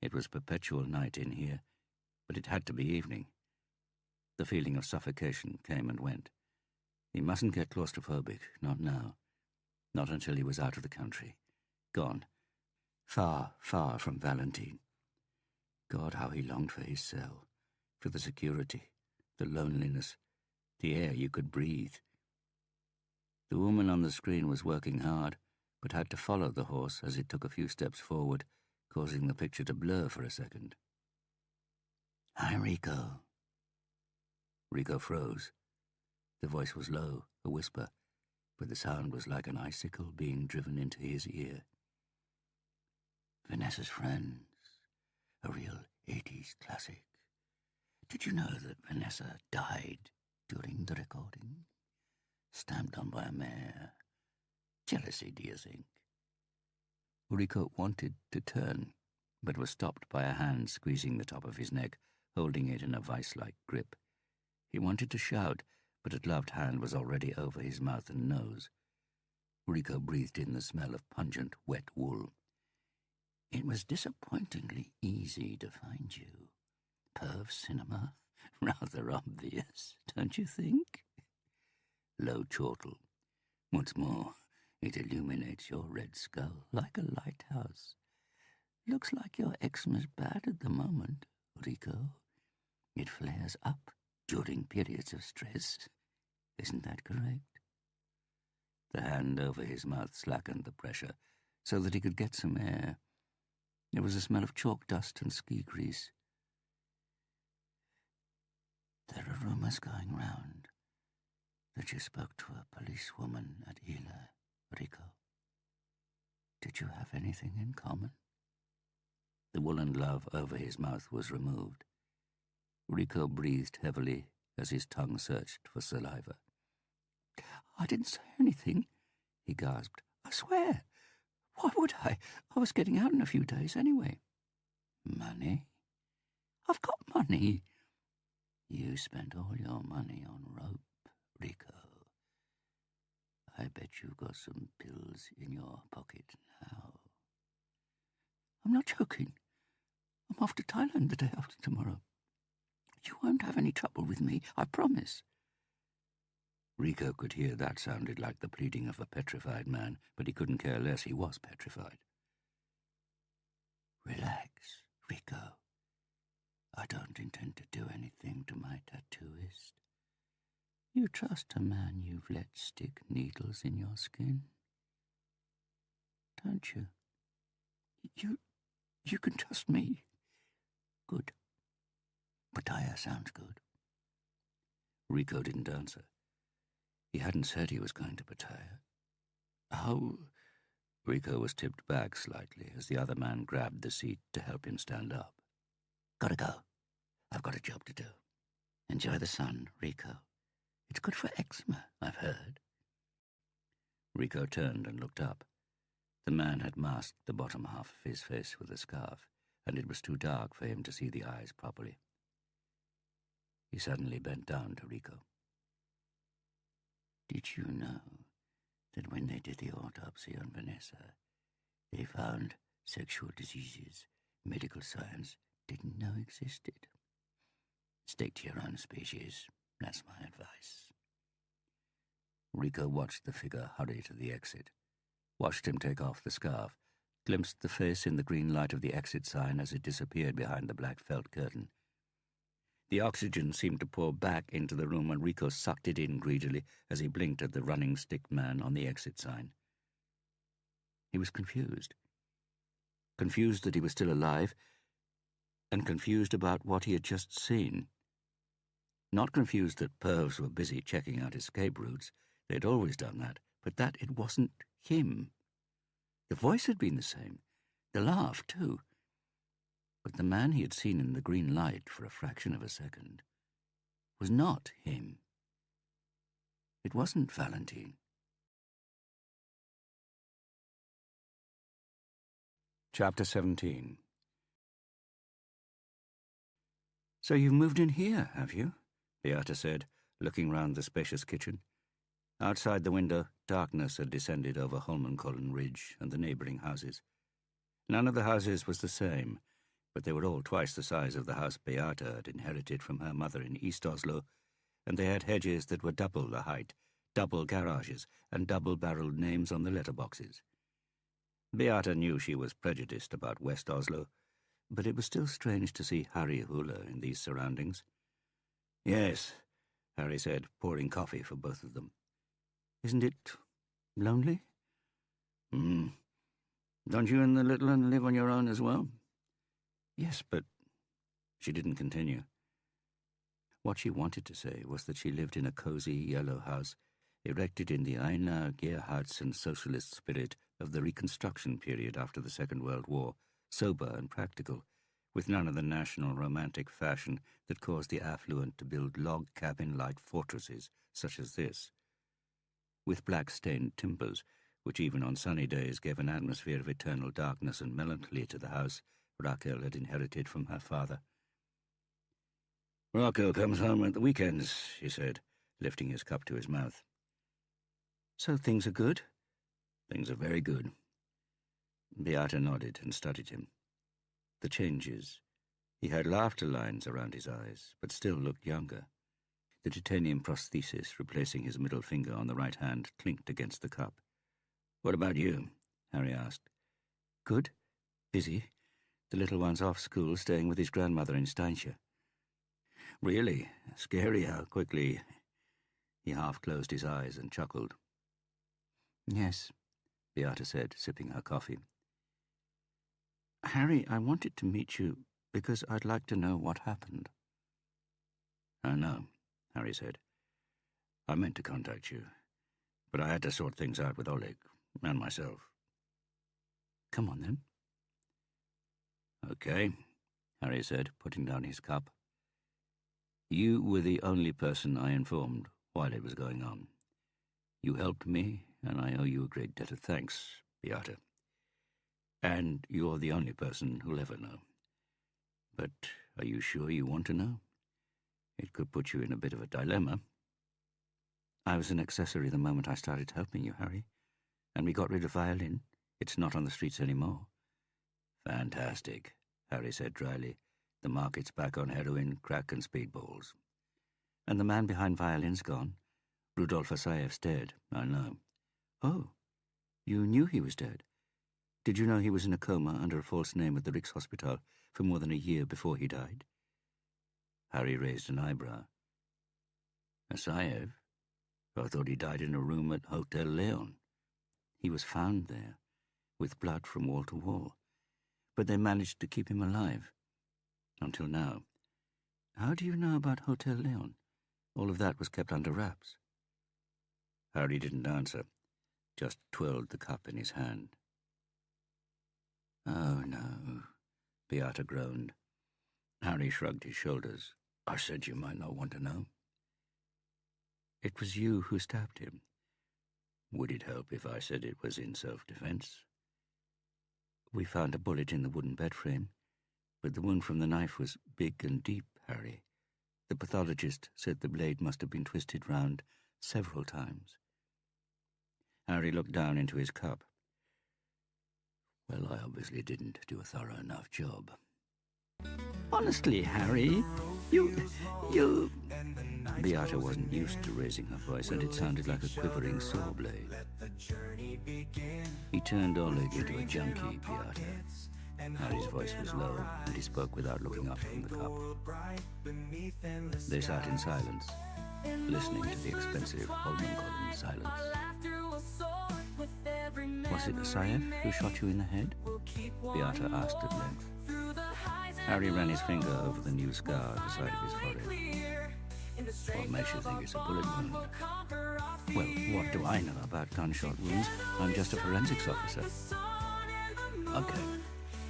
It was perpetual night in here, but it had to be evening. The feeling of suffocation came and went. He mustn't get claustrophobic, not now. Not until he was out of the country. Gone. Far, far from Valentine. God, how he longed for his cell, for the security, the loneliness, the air you could breathe. The woman on the screen was working hard, but had to follow the horse as it took a few steps forward, causing the picture to blur for a second. "Hi, Rico." Rico froze. The voice was low, a whisper, but the sound was like an icicle being driven into his ear. "Vanessa's Friends, a real 80s classic. Did you know that Vanessa died during the recording? Stamped on by a mayor. Jealousy, do you think?" Rico wanted to turn, but was stopped by a hand squeezing the top of his neck, holding it in a vice-like grip. He wanted to shout, but a gloved hand was already over his mouth and nose. Rico breathed in the smell of pungent, wet wool. "It was disappointingly easy to find you. Perv cinema, rather obvious, don't you think?" Low chortle. "What's more, it illuminates your red skull like a lighthouse. Looks like your eczema's bad at the moment, Rico. It flares up during periods of stress. Isn't that correct?" The hand over his mouth slackened the pressure so that he could get some air. There was a smell of chalk dust and ski grease. "There are rumors going round that you spoke to a policewoman at Ila, Rico. Did you have anything in common?" The woolen glove over his mouth was removed. Rico breathed heavily as his tongue searched for saliva. "I didn't say anything," he gasped. "I swear. Why would I? I was getting out in a few days anyway." "Money?" "I've got money." "You spent all your money on rope, Rico. I bet you've got some pills in your pocket now." "I'm not joking. I'm off to Thailand the day after tomorrow. You won't have any trouble with me, I promise." Rico could hear that sounded like the pleading of a petrified man, but he couldn't care less. He was petrified. "Relax, Rico. I don't intend to do anything to my tattooist. You trust a man you've let stick needles in your skin, don't you? You can trust me. Good. Pattaya sounds good. Rico didn't answer. He hadn't said he was going to Pattaya. How? Rico was tipped back slightly as the other man grabbed the seat to help him stand up. Gotta go. I've got a job to do. Enjoy the sun, Rico. It's good for eczema, I've heard. Rico turned and looked up. The man had masked the bottom half of his face with a scarf, and it was too dark for him to see the eyes properly. He suddenly bent down to Rico. Did you know that when they did the autopsy on Vanessa, they found sexual diseases medical science didn't know existed? Stick to your own species. That's my advice. Rico watched the figure hurry to the exit, watched him take off the scarf, glimpsed the face in the green light of the exit sign as it disappeared behind the black felt curtain. The oxygen seemed to pour back into the room, and Rico sucked it in greedily as he blinked at the running stick man on the exit sign. He was confused. Confused that he was still alive, and confused about what he had just seen. Not confused that pervs were busy checking out escape routes. They'd always done that, but that it wasn't him. The voice had been the same, the laugh too. But the man he had seen in the green light for a fraction of a second was not him. It wasn't Valentine. Chapter 17. "So you've moved in here, have you?" Beata said, looking round the spacious kitchen. Outside the window, darkness had descended over Holmenkollen Ridge and the neighbouring houses. None of the houses was the same, but they were all twice the size of the house Beata had inherited from her mother in East Oslo, and they had hedges that were double the height, double garages, and double-barrelled names on the letterboxes. Beata knew she was prejudiced about West Oslo, but it was still strange to see Harry Hula in these surroundings. "Yes," Harry said, pouring coffee for both of them. "Isn't it lonely?" "Don't you and the little one live on your own as well?" "Yes, but—" She didn't continue. What she wanted to say was that she lived in a cosy yellow house erected in the Einar Gerhardsen socialist spirit of the Reconstruction period after the Second World War, sober and practical, with none of the national romantic fashion that caused the affluent to build log cabin-like fortresses such as this. With black-stained timbers, which even on sunny days gave an atmosphere of eternal darkness and melancholy to the house Raquel had inherited from her father. "Rocco comes home at the weekends," he said, lifting his cup to his mouth. "So things are good?" "Things are very good." Beata nodded and studied him. The changes. He had laughter lines around his eyes, but still looked younger. The titanium prosthesis replacing his middle finger on the right hand clinked against the cup. "What about you?" Harry asked. "Good. Busy. The little one's off school, staying with his grandmother in Steinshire." "Really? Scary how quickly—" He half closed his eyes and chuckled. "Yes," Beata said, sipping her coffee. "Harry, I wanted to meet you because I'd like to know what happened." "I know," Harry said. "I meant to contact you, but I had to sort things out with Oleg and myself." "Come on, then." "Okay," Harry said, putting down his cup. "You were the only person I informed while it was going on. You helped me, and I owe you a great debt of thanks, Beata. And you're the only person who'll ever know. But are you sure you want to know? It could put you in a bit of a dilemma." "I was an accessory the moment I started helping you, Harry. And we got rid of Violin. It's not on the streets anymore." "Fantastic," Harry said dryly. "The market's back on heroin, crack and speedballs." "And the man behind Violin's gone. Rudolf Asayev's dead, I know." "Oh, you knew he was dead? Did you know he was in a coma under a false name at the Rikshospital for more than a year before he died?" Harry raised an eyebrow. "Asayev? I thought he died in a room at Hotel Leon. He was found there, with blood from wall to wall, but they managed to keep him alive. Until now. How do you know about Hotel Leon? All of that was kept under wraps. Harry didn't answer, just twirled the cup in his hand. Oh, no, Beata groaned. Harry shrugged his shoulders. I said you might not want to know. It was you who stabbed him. Would it help if I said it was in self-defense? We found a bullet in the wooden bed frame, but the wound from the knife was big and deep, Harry. The pathologist said the blade must have been twisted round several times. Harry looked down into his cup. Well, I obviously didn't do a thorough enough job. Honestly, Harry, you... Beata wasn't used to raising her voice, and it sounded like a quivering saw blade. He turned Oleg into a junkie, Beata. Harry's voice was low, and he spoke without looking up from the cup. They sat in silence, listening to the expensive Holmenkollen silence. Was it Asayev who shot you in the head? Beata asked at length. Harry ran his finger over the new scar at the side of his forehead. What makes you think it's a bullet wound? Well, what do I know about gunshot wounds? I'm just a forensics officer. Okay.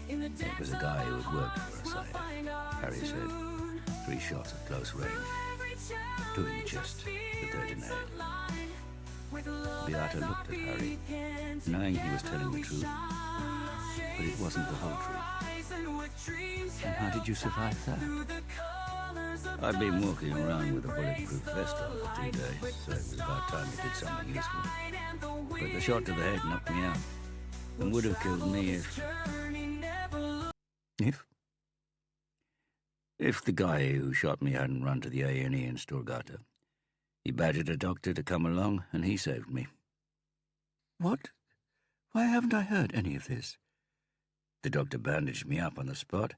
It was a guy who had worked for Asayev, Harry said. 3 shots at close range. 2 in the chest, the 3rd in the head. Beata looked at Harry, knowing he was telling the truth, but it wasn't the whole truth. And how did you survive that? I'd been walking around with a bulletproof vest on for 2 days, so it was about time I did something useful. But the shot to the head knocked me out, and would have killed me if the guy who shot me hadn't run to the A&E in Storgata. He badgered a doctor to come along, and he saved me. What? Why haven't I heard any of this? The doctor bandaged me up on the spot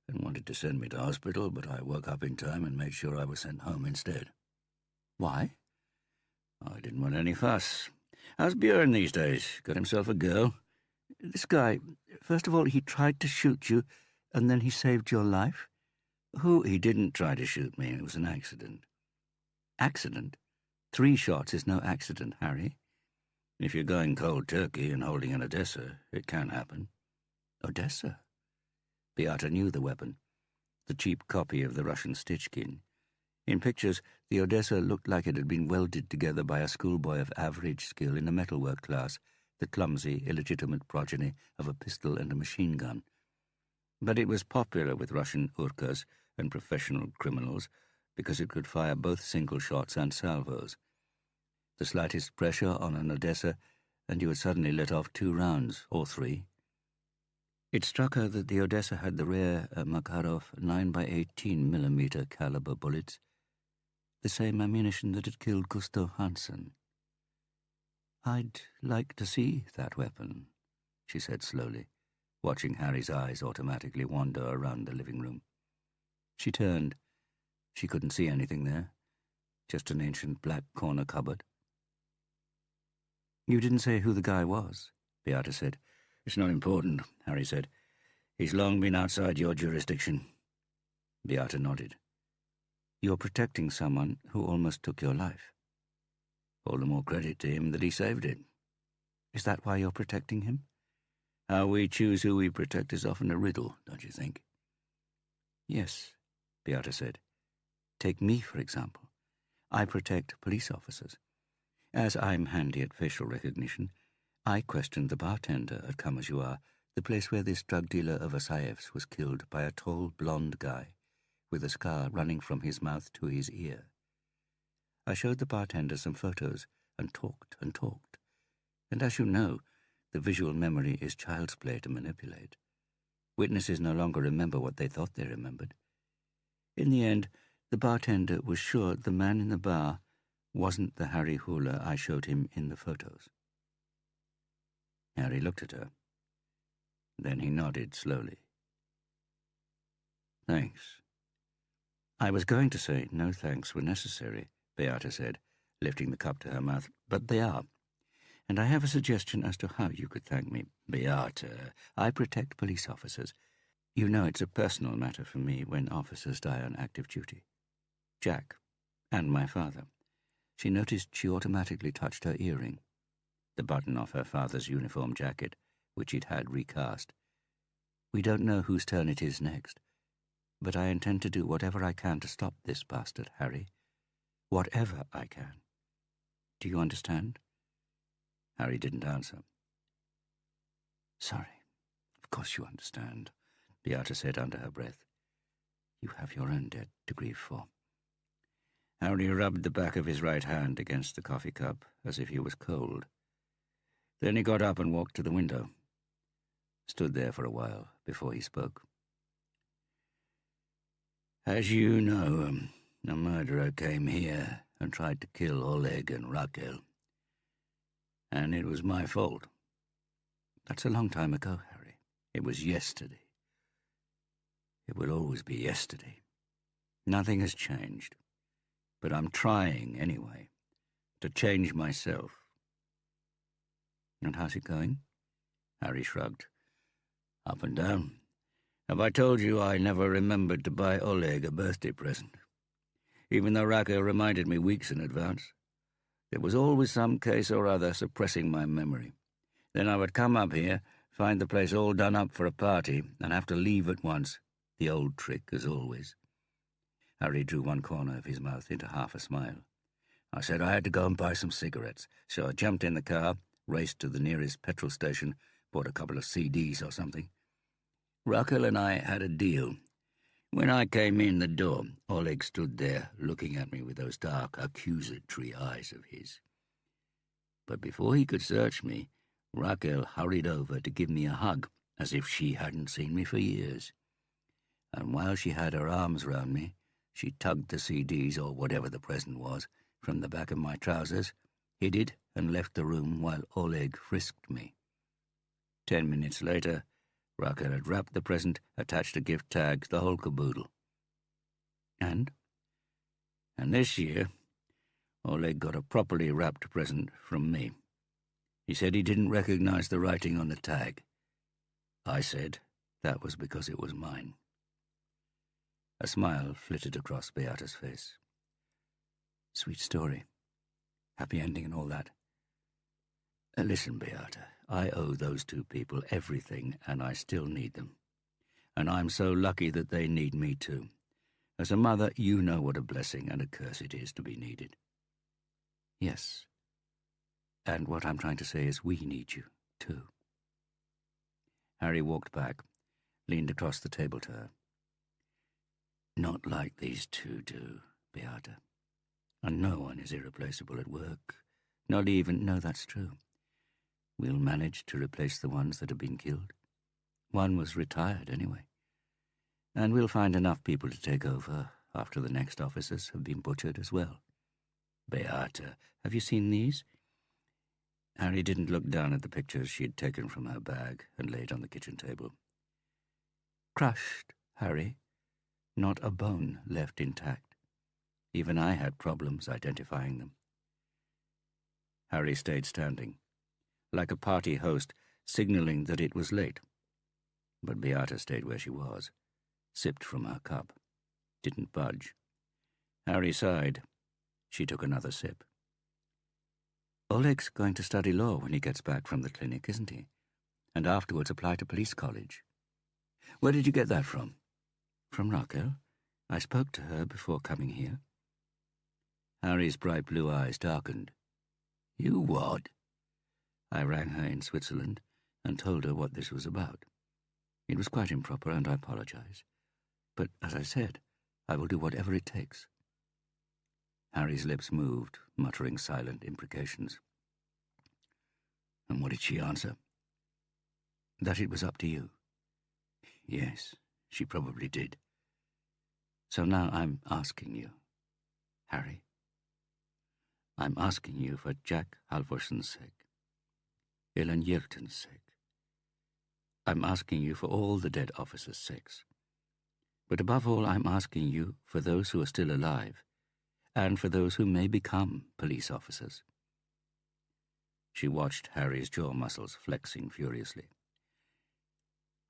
and wanted to send me to hospital, but I woke up in time and made sure I was sent home instead. Why? I didn't want any fuss. How's Björn these days? Got himself a girl? This guy, first of all, he tried to shoot you, and then he saved your life? He didn't try to shoot me. It was an accident. Accident? 3 shots is no accident, Harry. If you're going cold turkey and holding an Odessa, it can happen. Odessa? Beata knew the weapon, the cheap copy of the Russian Stichkin. In pictures, the Odessa looked like it had been welded together by a schoolboy of average skill in a metalwork class, the clumsy, illegitimate progeny of a pistol and a machine gun. But it was popular with Russian urkas and professional criminals because it could fire both single shots and salvos. The slightest pressure on an Odessa, and you had suddenly let off 2 rounds, or 3. It struck her that the Odessa had the rare Makarov 9x18mm caliber bullets, the same ammunition that had killed Gustav Hansen. I'd like to see that weapon, she said slowly, watching Harry's eyes automatically wander around the living room. She turned. She couldn't see anything there, just an ancient black corner cupboard. You didn't say who the guy was, Beata said. It's not important, Harry said. He's long been outside your jurisdiction. Beata nodded. You're protecting someone who almost took your life. All the more credit to him that he saved it. Is that why you're protecting him? How we choose who we protect is often a riddle, don't you think? Yes, Beata said. Take me, for example. I protect police officers. As I'm handy at facial recognition, I questioned the bartender at Come As You Are, the place where this drug dealer of Asayev's was killed by a tall, blonde guy with a scar running from his mouth to his ear. I showed the bartender some photos and talked and talked. And as you know, the visual memory is child's play to manipulate. Witnesses no longer remember what they thought they remembered. In the end, the bartender was sure the man in the bar wasn't the Harry Hula I showed him in the photos. Harry looked at her. Then he nodded slowly. Thanks. I was going to say no thanks were necessary, Beata said, lifting the cup to her mouth. "But they are. And I have a suggestion as to how you could thank me. Beata, I protect police officers. You know it's a personal matter for me when officers die on active duty. Jack, and my father." She noticed she automatically touched her earring, the button off her father's uniform jacket, which he'd had recast. "We don't know whose turn it is next, but I intend to do whatever I can to stop this bastard, Harry. Whatever I can. Do you understand?" Harry didn't answer. "Sorry. Of course you understand," Beata said under her breath. "You have your own debt to grieve for." Harry rubbed the back of his right hand against the coffee cup as if he was cold. Then he got up and walked to the window. Stood there for a while before he spoke. "As you know, a murderer came here and tried to kill Oleg and Raquel. And it was my fault." "That's a long time ago, Harry." "It was yesterday. It will always be yesterday. Nothing has changed. But I'm trying, anyway, to change myself." "And how's it going?" Harry shrugged. "Up and down. Have I told you I never remembered to buy Oleg a birthday present? Even though Raquel reminded me weeks in advance. There was always some case or other suppressing my memory. Then I would come up here, find the place all done up for a party, and have to leave at once. The old trick, as always." Harry drew one corner of his mouth into half a smile. "I said I had to go and buy some cigarettes, so I jumped in the car, raced to the nearest petrol station, bought a couple of CDs or something. Raquel and I had a deal. When I came in the door, Oleg stood there looking at me with those dark, accusatory eyes of his. But before he could search me, Raquel hurried over to give me a hug, as if she hadn't seen me for years. And while she had her arms round me, she tugged the CDs, or whatever the present was, from the back of my trousers, hid it, and left the room while Oleg frisked me. 10 minutes later, Raquel had wrapped the present, attached a gift tag, the whole caboodle. And this year, Oleg got a properly wrapped present from me. He said he didn't recognize the writing on the tag. I said that was because it was mine." A smile flitted across Beata's face. "Sweet story. Happy ending and all that. Listen, Beata, I owe those two people everything, and I still need them. And I'm so lucky that they need me too. As a mother, you know what a blessing and a curse it is to be needed." "Yes. And what I'm trying to say is we need you, too." Harry walked back, leaned across the table to her. "Not like these two do, Beata. And no one is irreplaceable at work. Not even—" "No, that's true. We'll manage to replace the ones that have been killed. One was retired, anyway. And we'll find enough people to take over after the next officers have been butchered as well. Beata, have you seen these?" Harry didn't look down at the pictures she had taken from her bag and laid on the kitchen table. "Crushed, Harry. Not a bone left intact. Even I had problems identifying them." Harry stayed standing, like a party host signaling that it was late. But Beata stayed where she was, sipped from her cup, didn't budge. Harry sighed. She took another sip. "Oleg's going to study law when he gets back from the clinic, isn't he? And afterwards apply to police college." "Where did you get that from?" "From Raquel. I spoke to her before coming here." Harry's bright blue eyes darkened. "You what?" "I rang her in Switzerland and told her what this was about. It was quite improper, and I apologize. But, as I said, I will do whatever it takes." Harry's lips moved, muttering silent imprecations. "And what did she answer?" "That it was up to you." "Yes, she probably did." "So now I'm asking you, Harry. I'm asking you for Jack Halvorson's sake, Ellen Yelton's sake. I'm asking you for all the dead officers' sakes. But above all, I'm asking you for those who are still alive, and for those who may become police officers. She watched Harry's jaw muscles flexing furiously.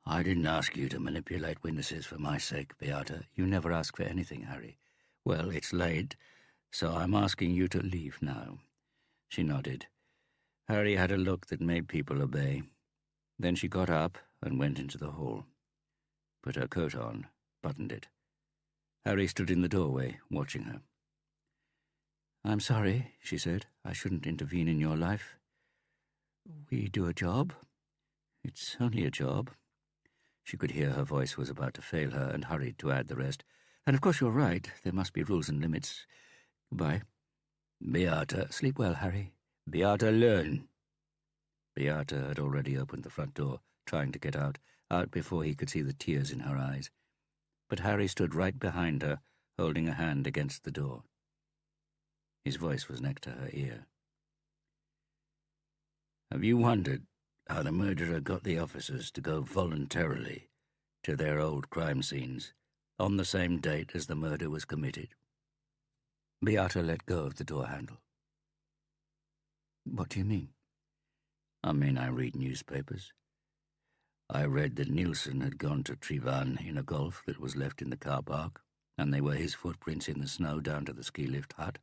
I didn't ask you to manipulate witnesses for my sake, Beata. You never ask for anything, Harry. Well, it's late, so I'm asking you to leave now. She nodded. Harry had a look that made people obey. Then she got up and went into the hall. Put her coat on, buttoned it. Harry stood in the doorway, watching her. I'm sorry, she said. I shouldn't intervene in your life. We do a job. It's only a job. She could hear her voice was about to fail her and hurried to add the rest. And of course you're right. There must be rules and limits. Goodbye. Beata, sleep well, Harry. Beata, learn. Beata had already opened the front door, trying to get out before he could see the tears in her eyes. But Harry stood right behind her, holding a hand against the door. His voice was next to her ear. Have you wondered how the murderer got the officers to go voluntarily to their old crime scenes on the same date as the murder was committed? Beata let go of the door handle. What do you mean? I mean, I read newspapers. I read that Nielsen had gone to Trivan in a Golf that was left in the car park, and they were his footprints in the snow down to the ski lift hut,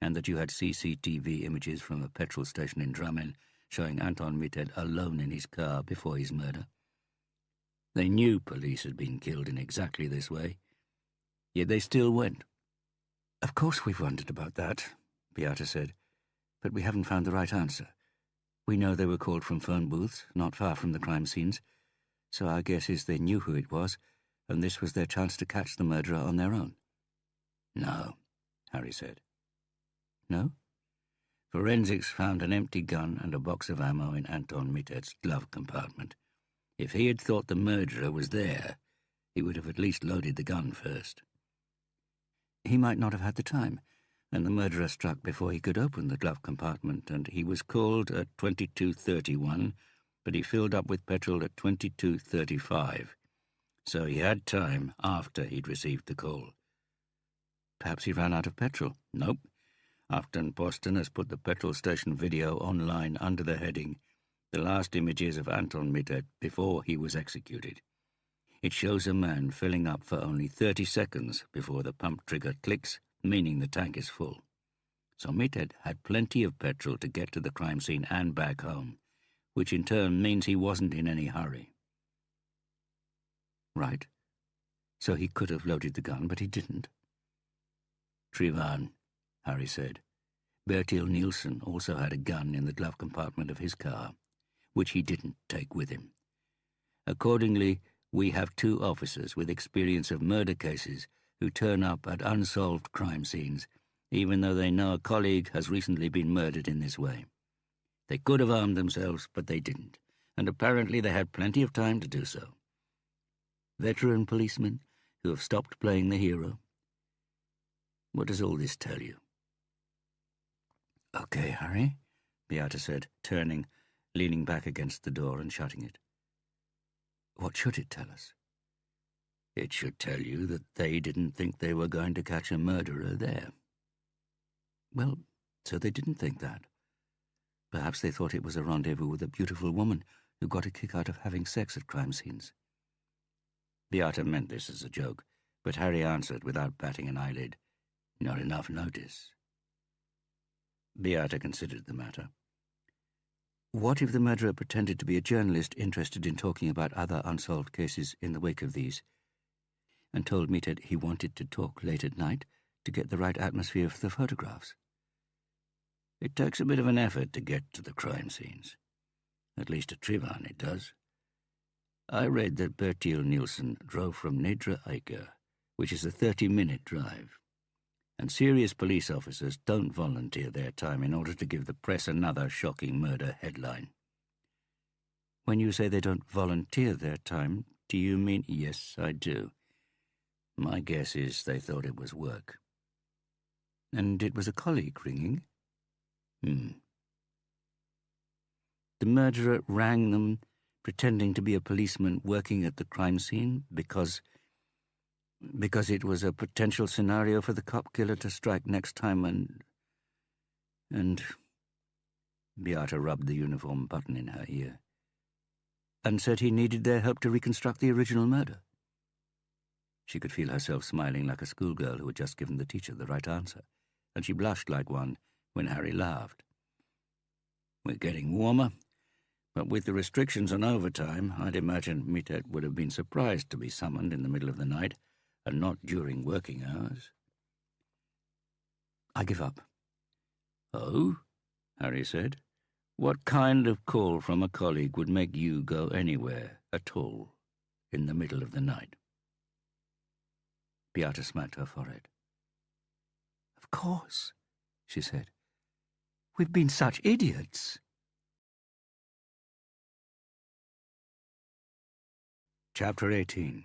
and that you had CCTV images from a petrol station in Drammen showing Anton Mitted alone in his car before his murder. They knew police had been killed in exactly this way, yet they still went. Of course we've wondered about that, Beata said, but we haven't found the right answer. We know they were called from phone booths, not far from the crime scenes, so our guess is they knew who it was, and this was their chance to catch the murderer on their own. No, Harry said. No? Forensics found an empty gun and a box of ammo in Anton Mitted's glove compartment. If he had thought the murderer was there, he would have at least loaded the gun first. He might not have had the time, and the murderer struck before he could open the glove compartment, and he was called at 22:31, but he filled up with petrol at 22:35, so he had time after he'd received the call. Perhaps he ran out of petrol. Nope. Aftenposten has put the petrol station video online under the heading, "The last images of Anton Mitted before he was executed." It shows a man filling up for only 30 seconds before the pump trigger clicks, meaning the tank is full. So Mitted had plenty of petrol to get to the crime scene and back home, which in turn means he wasn't in any hurry. Right. So he could have loaded the gun, but he didn't. Trivan, Harry said. Bertil Nielsen also had a gun in the glove compartment of his car, which he didn't take with him. Accordingly, we have two officers with experience of murder cases who turn up at unsolved crime scenes, even though they know a colleague has recently been murdered in this way. They could have armed themselves, but they didn't, and apparently they had plenty of time to do so. Veteran policemen who have stopped playing the hero. What does all this tell you? Okay, Harry, Beata said, turning, leaning back against the door and shutting it. What should it tell us? It should tell you that they didn't think they were going to catch a murderer there. Well, so they didn't think that. Perhaps they thought it was a rendezvous with a beautiful woman who got a kick out of having sex at crime scenes. Beata meant this as a joke, but Harry answered without batting an eyelid. Not enough notice. Beata considered the matter. What if the murderer pretended to be a journalist interested in talking about other unsolved cases in the wake of these, and told Mitted he wanted to talk late at night to get the right atmosphere for the photographs? It takes a bit of an effort to get to the crime scenes. At least at Trivan it does. I read that Bertil Nielsen drove from Nedre Eiker, which is a 30-minute drive, and serious police officers don't volunteer their time in order to give the press another shocking murder headline. When you say they don't volunteer their time, do you mean? Yes, I do. My guess is they thought it was work. And it was a colleague ringing? The murderer rang them, pretending to be a policeman working at the crime scene, because... Because it was a potential scenario for the cop killer to strike next time and... Beata rubbed the uniform button in her ear. And said he needed their help to reconstruct the original murder. She could feel herself smiling like a schoolgirl who had just given the teacher the right answer, and she blushed like one when Harry laughed. We're getting warmer, but with the restrictions on overtime, I'd imagine Mitet would have been surprised to be summoned in the middle of the night, and not during working hours. I give up. Oh? Harry said. What kind of call from a colleague would make you go anywhere at all in the middle of the night? Beata smacked her forehead. Of course, she said. We've been such idiots. Chapter 18.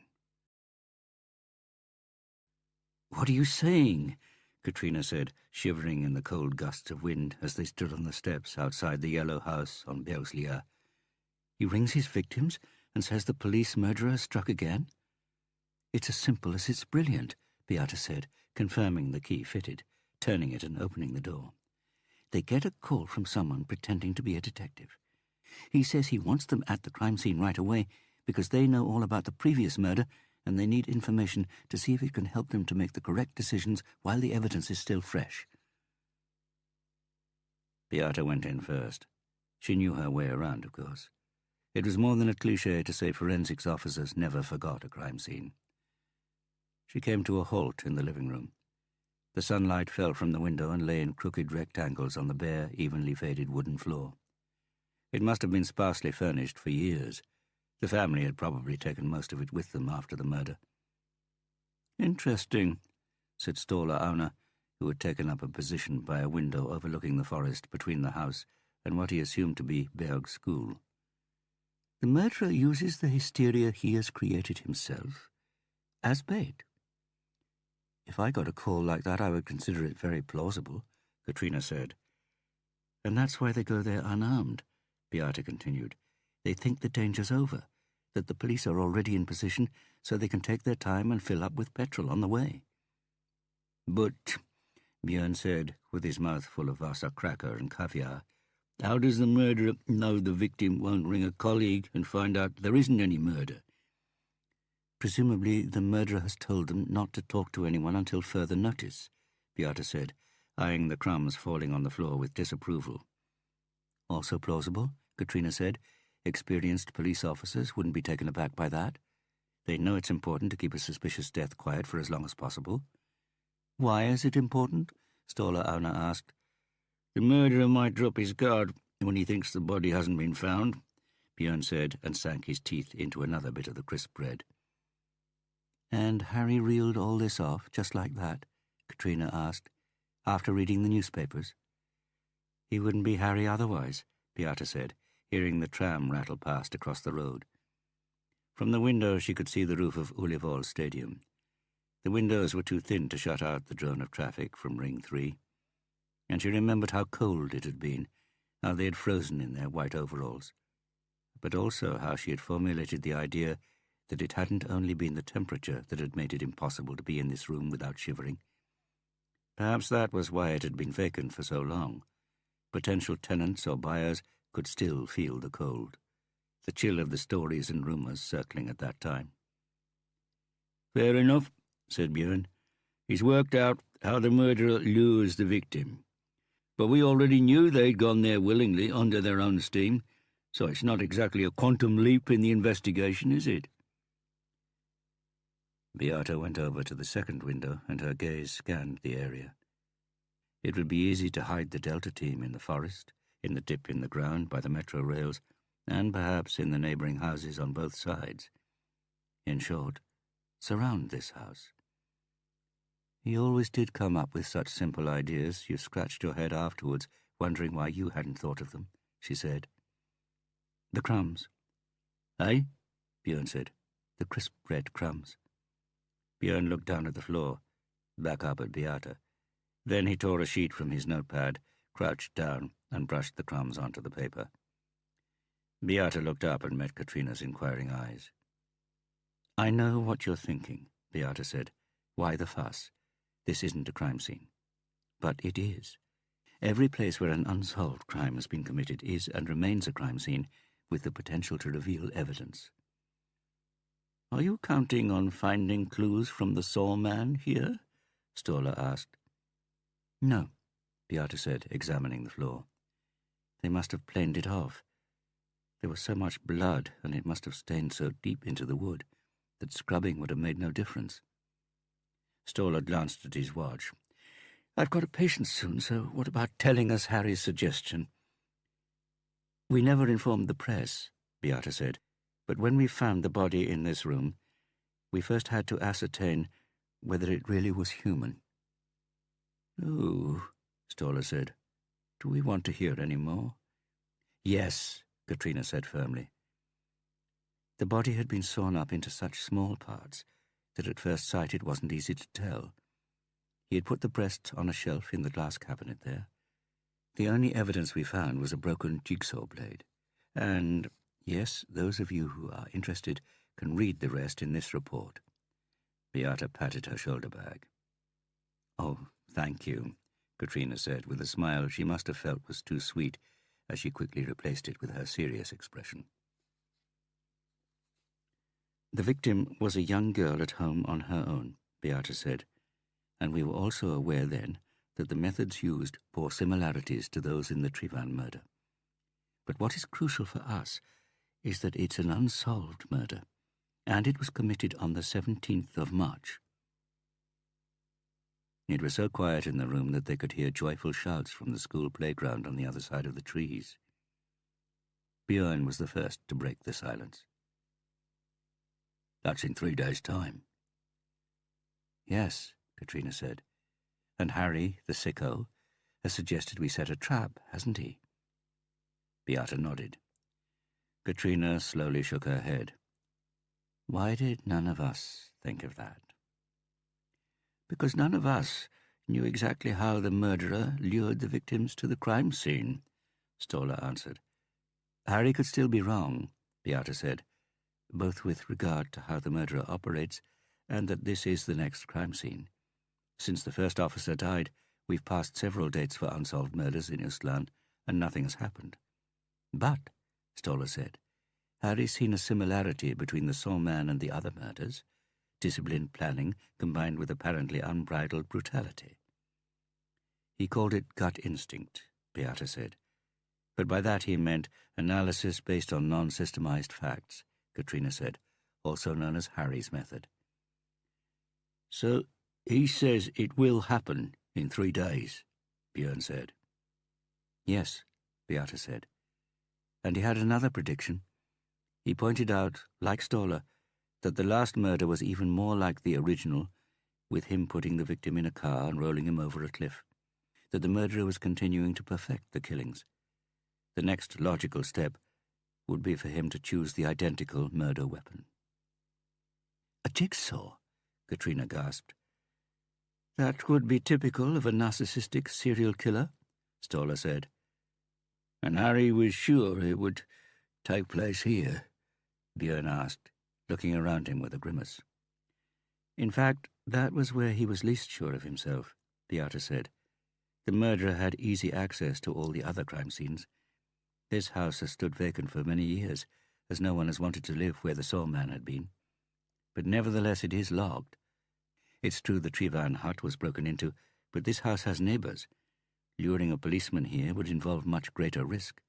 What are you saying? Katrina said, shivering in the cold gusts of wind as they stood on the steps outside the yellow house on Bergslia. He rings his victims and says the police murderer struck again? It's as simple as it's brilliant, Beata said, confirming the key fitted, turning it and opening the door. They get a call from someone pretending to be a detective. He says he wants them at the crime scene right away because they know all about the previous murder and they need information to see if it can help them to make the correct decisions while the evidence is still fresh. Beata went in first. She knew her way around, of course. It was more than a cliché to say forensics officers never forgot a crime scene. She came to a halt in the living room. The sunlight fell from the window and lay in crooked rectangles on the bare, evenly faded wooden floor. It must have been sparsely furnished for years. The family had probably taken most of it with them after the murder. Interesting, said Ståle Auna, who had taken up a position by a window overlooking the forest between the house and what he assumed to be Berg's school. The murderer uses the hysteria he has created himself as bait. If I got a call like that, I would consider it very plausible, Katrina said. And that's why they go there unarmed, Beata continued. They think the danger's over, that the police are already in position so they can take their time and fill up with petrol on the way. But, Björn said, with his mouth full of Vasa cracker and caviar, how does the murderer know the victim won't ring a colleague and find out there isn't any murder? Presumably the murderer has told them not to talk to anyone until further notice, Beata said, eyeing the crumbs falling on the floor with disapproval. Also plausible, Katrina said. Experienced police officers wouldn't be taken aback by that. They know it's important to keep a suspicious death quiet for as long as possible. Why is it important? Ståle Auna asked. The murderer might drop his guard when he thinks the body hasn't been found, Björn said, and sank his teeth into another bit of the crisp bread. And Harry reeled all this off just like that? Katrina asked, after reading the newspapers. He wouldn't be Harry otherwise, Beata said, hearing the tram rattle past across the road. From the window she could see the roof of Ullevål Stadium. The windows were too thin to shut out the drone of traffic from Ring 3, and she remembered how cold it had been, how they had frozen in their white overalls, but also how she had formulated the idea that it hadn't only been the temperature that had made it impossible to be in this room without shivering. Perhaps that was why it had been vacant for so long. Potential tenants or buyers could still feel the cold, the chill of the stories and rumours circling at that time. Fair enough, said Björn. He's worked out how the murderer lures the victim. But we already knew they'd gone there willingly, under their own steam, so it's not exactly a quantum leap in the investigation, is it? Beata went over to the second window, and her gaze scanned the area. It would be easy to hide the Delta team in the forest, in the dip in the ground by the metro rails, and perhaps in the neighbouring houses on both sides. In short, surround this house. He always did come up with such simple ideas you scratched your head afterwards, wondering why you hadn't thought of them, she said. The crumbs. Eh? Björn said. The crisp red crumbs. Björn looked down at the floor, back up at Beata. Then he tore a sheet from his notepad, crouched down, and brushed the crumbs onto the paper. Beata looked up and met Katrina's inquiring eyes. I know what you're thinking, Beata said. "Why the fuss? This isn't a crime scene." "But it is. Every place where an unsolved crime has been committed is and remains a crime scene with the potential to reveal evidence." "Are you counting on finding clues from the saw man here?" Stoller asked. "No," Beata said, examining the floor. "They must have planed it off. There was so much blood, and it must have stained so deep into the wood that scrubbing would have made no difference." Stoller glanced at his watch. "I've got a patient soon, so what about telling us Harry's suggestion?" "We never informed the press," Beata said, "but when we found the body in this room, we first had to ascertain whether it really was human." "Oh," Stoller said. "Do we want to hear any more?" "Yes," Katrina said firmly. The body had been sawn up into such small parts that at first sight it wasn't easy to tell. He had put the breast on a shelf in the glass cabinet there. The only evidence we found was a broken jigsaw blade. And, yes, those of you who are interested can read the rest in this report. Beata patted her shoulder bag. "Oh, thank you," Katrina said, with a smile she must have felt was too sweet, as she quickly replaced it with her serious expression. "The victim was a young girl at home on her own," Beata said, "and we were also aware then that the methods used bore similarities to those in the Trivan murder. But what is crucial for us is that it's an unsolved murder, and it was committed on the 17th of March. It was so quiet in the room that they could hear joyful shouts from the school playground on the other side of the trees. Björn was the first to break the silence. "That's in 3 days' time." "Yes," Katrina said. "And Harry, the sicko, has suggested we set a trap, hasn't he?" Beata nodded. Katrina slowly shook her head. "Why did none of us think of that?" "Because none of us knew exactly how the murderer lured the victims to the crime scene," Stoller answered. "Harry could still be wrong," Beata said, "both with regard to how the murderer operates and that this is the next crime scene. Since the first officer died, we've passed several dates for unsolved murders in Östland, and nothing has happened. But," Stoller said, "Harry's seen a similarity between the saw man and the other murders, disciplined planning combined with apparently unbridled brutality." "He called it gut instinct," Beata said. "But by that he meant analysis based on non-systemized facts," Katrina said, "also known as Harry's method." "So he says it will happen in 3 days, Björn said. "Yes," Beata said. "And he had another prediction. He pointed out, like Stoller, that the last murder was even more like the original, with him putting the victim in a car and rolling him over a cliff, that the murderer was continuing to perfect the killings. The next logical step would be for him to choose the identical murder weapon." "A jigsaw?" Katrina gasped. "That would be typical of a narcissistic serial killer," Stoller said. "And Harry was sure it would take place here?" Björn asked, looking around him with a grimace. "In fact, that was where he was least sure of himself," Beata said. "The murderer had easy access to all the other crime scenes. This house has stood vacant for many years, as no one has wanted to live where the saw man had been. But nevertheless it is locked. It's true the Trivan hut was broken into, but this house has neighbours. Luring a policeman here would involve much greater risk.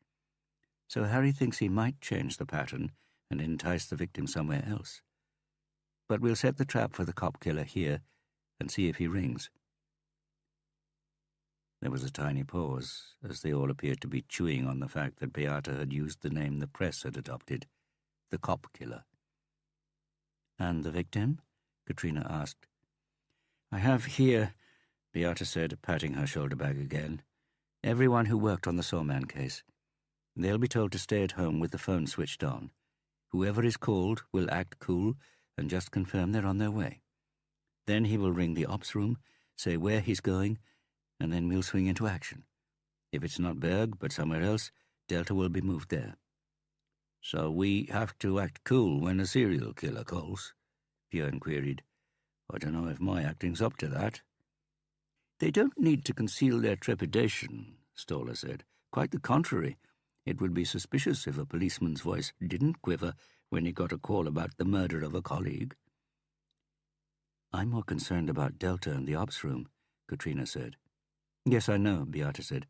So Harry thinks he might change the pattern and entice the victim somewhere else. But we'll set the trap for the cop killer here and see if he rings." There was a tiny pause, as they all appeared to be chewing on the fact that Beata had used the name the press had adopted, the cop killer. "And the victim?" Katrina asked. "I have here," Beata said, patting her shoulder bag again, "everyone who worked on the Sawman case. They'll be told to stay at home with the phone switched on. Whoever is called will act cool and just confirm they're on their way. Then he will ring the ops room, say where he's going, and then we'll swing into action. If it's not Berg, but somewhere else, Delta will be moved there." "So we have to act cool when a serial killer calls?" Björn queried. I don't know if my acting's up to that. They don't need to conceal their trepidation, Stoller said. Quite the contrary. It would be suspicious if a policeman's voice didn't quiver when he got a call about the murder of a colleague. I'm more concerned about Delta and the ops room, Katrina said. Yes, I know, Beata said.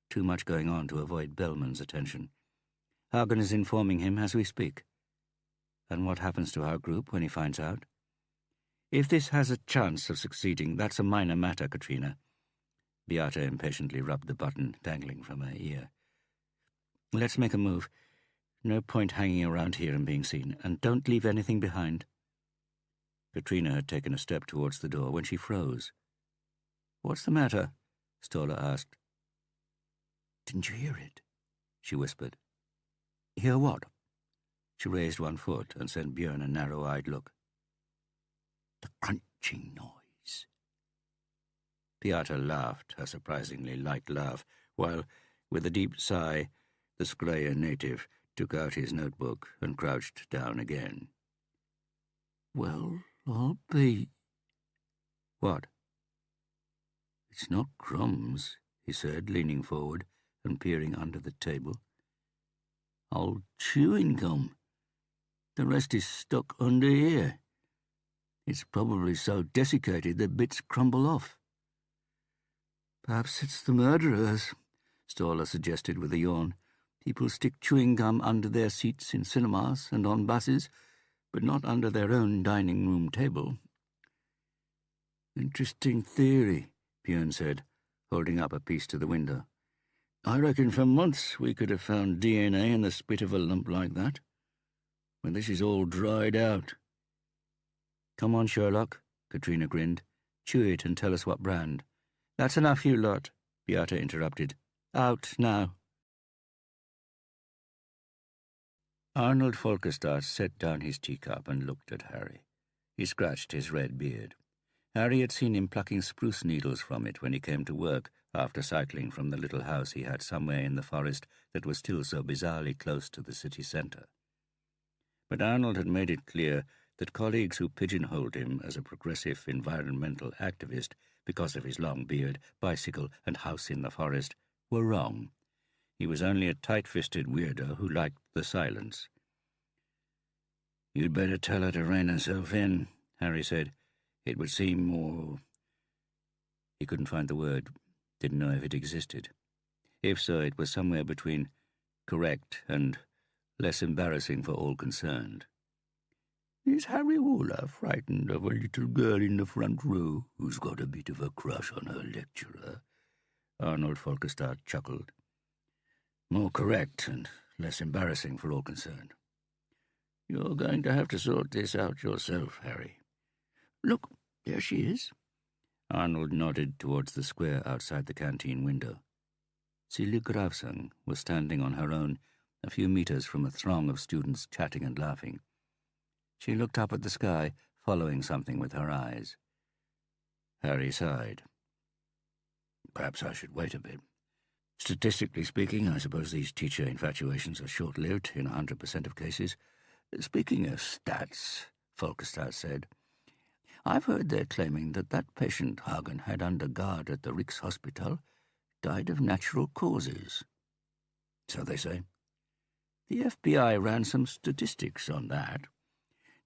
Too much going on to avoid Bellman's attention. Hagen is informing him as we speak. And what happens to our group when he finds out? If this has a chance of succeeding, that's a minor matter, Katrina. Beata impatiently rubbed the button dangling from her ear. Let's make a move. No point hanging around here and being seen, and don't leave anything behind. Katrina had taken a step towards the door when she froze. What's the matter? Stoller asked. Didn't you hear it? She whispered. Hear what? She raised one foot and sent Björn a narrow-eyed look. The crunching noise. Beata laughed, a surprisingly light laugh, while, with a deep sigh, the Skreya native took out his notebook and crouched down again. Well, I'll be... What? It's not crumbs, he said, leaning forward and peering under the table. Old chewing gum. The rest is stuck under here. It's probably so desiccated that bits crumble off. Perhaps it's the murderers, Stoller suggested with a yawn. People stick chewing gum under their seats in cinemas and on buses, but not under their own dining room table. Interesting theory, Björn said, holding up a piece to the window. I reckon for months we could have found DNA in the spit of a lump like that. When this is all dried out. Come on, Sherlock, Katrina grinned. Chew it and tell us what brand. That's enough, you lot, Beata interrupted. Out now. Arnold Folkestad set down his teacup and looked at Harry. He scratched his red beard. Harry had seen him plucking spruce needles from it when he came to work after cycling from the little house he had somewhere in the forest that was still so bizarrely close to the city centre. But Arnold had made it clear that colleagues who pigeonholed him as a progressive environmental activist because of his long beard, bicycle, and house in the forest were wrong. He was only a tight-fisted weirdo who liked the silence. You'd better tell her to rein herself in, Harry said. It would seem more... He couldn't find the word, didn't know if it existed. If so, it was somewhere between correct and less embarrassing for all concerned. Is Harry Waller frightened of a little girl in the front row who's got a bit of a crush on her lecturer? Arnold Folkestad chuckled. More correct and less embarrassing for all concerned. You're going to have to sort this out yourself, Harry. Look, there she is. Arnold nodded towards the square outside the canteen window. Celia Gravsang was standing on her own, a few meters from a throng of students chatting and laughing. She looked up at the sky, following something with her eyes. Harry sighed. Perhaps I should wait a bit. Statistically speaking, I suppose these teacher infatuations are short-lived in 100% of cases. Speaking of stats, Folkestad said, I've heard they're claiming that patient Hagen had under guard at the Rikshospital died of natural causes. So they say. The FBI ran some statistics on that.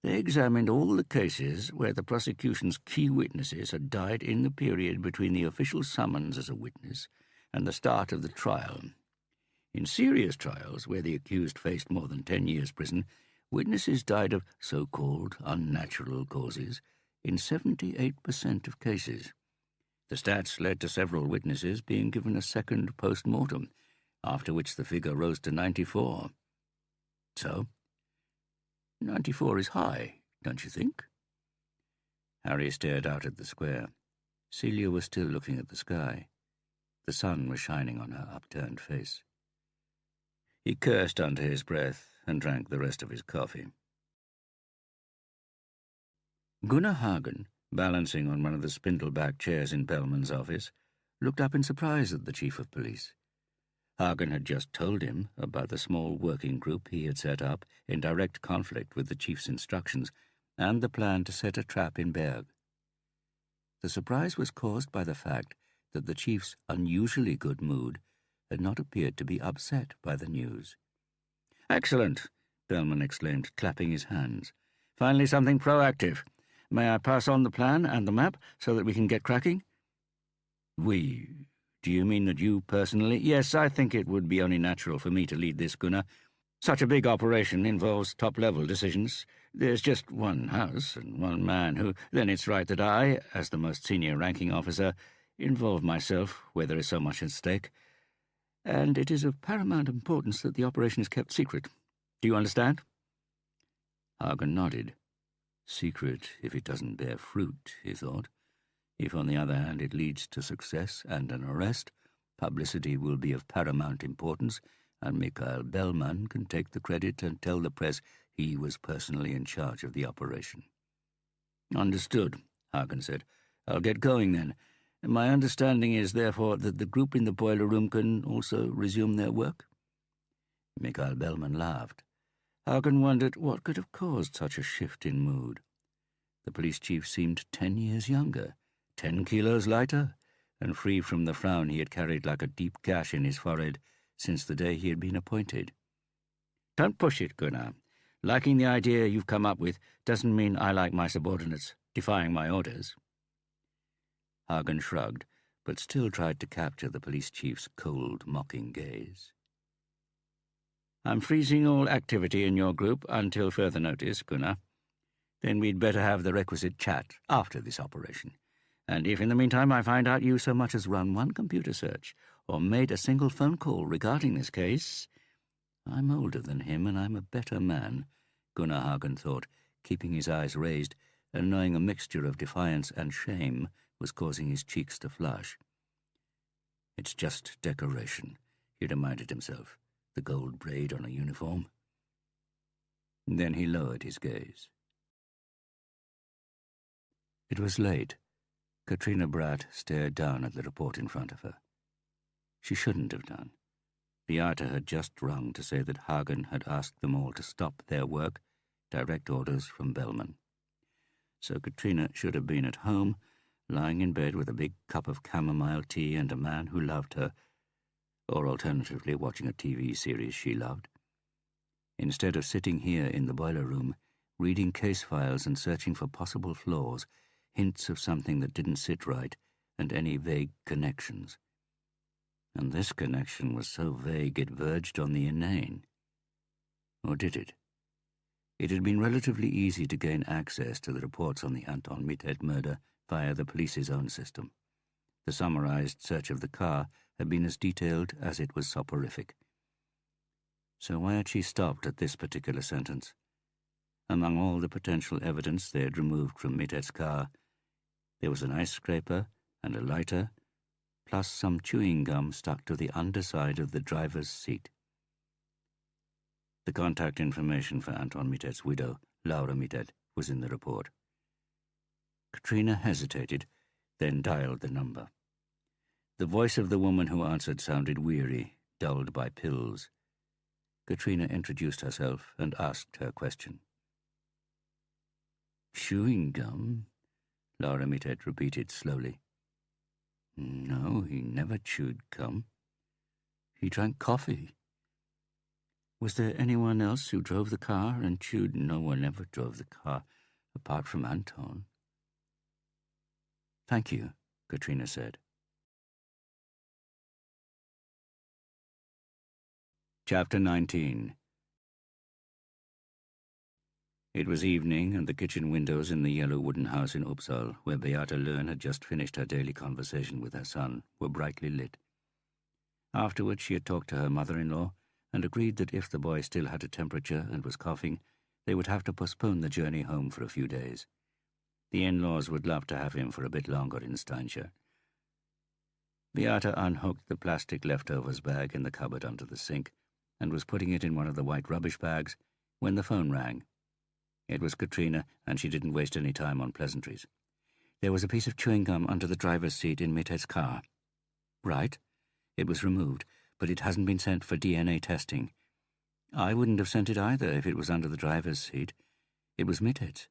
They examined all the cases where the prosecution's key witnesses had died in the period between the official summons as a witness and the start of the trial. In serious trials, where the accused faced more than 10 years' prison, witnesses died of so-called unnatural causes in 78% of cases. The stats led to several witnesses being given a second post-mortem, after which the figure rose to 94. So, 94 is high, don't you think? Harry stared out at the square. Celia was still looking at the sky. The sun was shining on her upturned face. He cursed under his breath and drank the rest of his coffee. Gunnar Hagen, balancing on one of the spindle-back chairs in Bellman's office, looked up in surprise at the chief of police. Hagen had just told him about the small working group he had set up in direct conflict with the chief's instructions and the plan to set a trap in Berg. The surprise was caused by the fact that the chief's unusually good mood had not appeared to be upset by the news. "Excellent," Bellman exclaimed, clapping his hands. "Finally something proactive. May I pass on the plan and the map so that we can get cracking?" "We? Do you mean that you personally?" "Yes, I think it would be only natural for me to lead this, Gunnar. Such a big operation involves top-level decisions. There's just one house and one man who... Then it's right that I, as the most senior ranking officer, involve myself where there is so much at stake. And it is of paramount importance that the operation is kept secret. Do you understand?" Hagen nodded. Secret if it doesn't bear fruit, he thought. If, on the other hand, it leads to success and an arrest, publicity will be of paramount importance, and Mikhail Bellman can take the credit and tell the press he was personally in charge of the operation. "Understood," Hagen said. "I'll get going then. My understanding is, therefore, that the group in the boiler room can also resume their work?" Mikhail Bellman laughed. Hagen wondered what could have caused such a shift in mood. The police chief seemed 10 years younger, 10 kilos lighter, and free from the frown he had carried like a deep gash in his forehead since the day he had been appointed. "Don't push it, Gunnar. Liking the idea you've come up with doesn't mean I like my subordinates defying my orders." Hagen shrugged, but still tried to capture the police chief's cold, mocking gaze. "I'm freezing all activity in your group until further notice, Gunnar. Then we'd better have the requisite chat after this operation. And if in the meantime I find out you so much as run one computer search or made a single phone call regarding this case..." "I'm older than him, and I'm a better man," Gunnar Hagen thought, keeping his eyes raised and knowing a mixture of defiance and shame was causing his cheeks to flush. "It's just decoration," he reminded himself, the gold braid on a uniform. Then he lowered his gaze. It was late. Katrina Bratt stared down at the report in front of her. She shouldn't have done. Beata had just rung to say that Hagen had asked them all to stop their work, direct orders from Bellman. So Katrina should have been at home, lying in bed with a big cup of chamomile tea and a man who loved her, or alternatively watching a TV series she loved. Instead of sitting here in the boiler room, reading case files and searching for possible flaws, hints of something that didn't sit right, and any vague connections. And this connection was so vague it verged on the inane. Or did it? It had been relatively easy to gain access to the reports on the Anton Mittet murder via the police's own system. The summarized search of the car had been as detailed as it was soporific. So why had she stopped at this particular sentence? Among all the potential evidence they had removed from Mittet's car, there was an ice scraper and a lighter, plus some chewing gum stuck to the underside of the driver's seat. The contact information for Anton Mittet's widow, Laura Mittet, was in the report. Katrina hesitated, then dialed the number. The voice of the woman who answered sounded weary, dulled by pills. Katrina introduced herself and asked her question. "Chewing gum?" Laura Mittet repeated slowly. "No, he never chewed gum. He drank coffee." "Was there anyone else who drove the car and chewed?" "No one ever drove the car, apart from Anton." "Thank you," Katrina said. Chapter 19. It was evening, and the kitchen windows in the yellow wooden house in Uppsala, where Beata Löhn had just finished her daily conversation with her son, were brightly lit. Afterwards she had talked to her mother-in-law and agreed that if the boy still had a temperature and was coughing, they would have to postpone the journey home for a few days. The in-laws would love to have him for a bit longer in Steinscher. Beata unhooked the plastic leftovers bag in the cupboard under the sink and was putting it in one of the white rubbish bags when the phone rang. It was Katrina, and she didn't waste any time on pleasantries. "There was a piece of chewing gum under the driver's seat in Mittet's car." "Right. It was removed, but it hasn't been sent for DNA testing. I wouldn't have sent it either if it was under the driver's seat. It was Mittet's.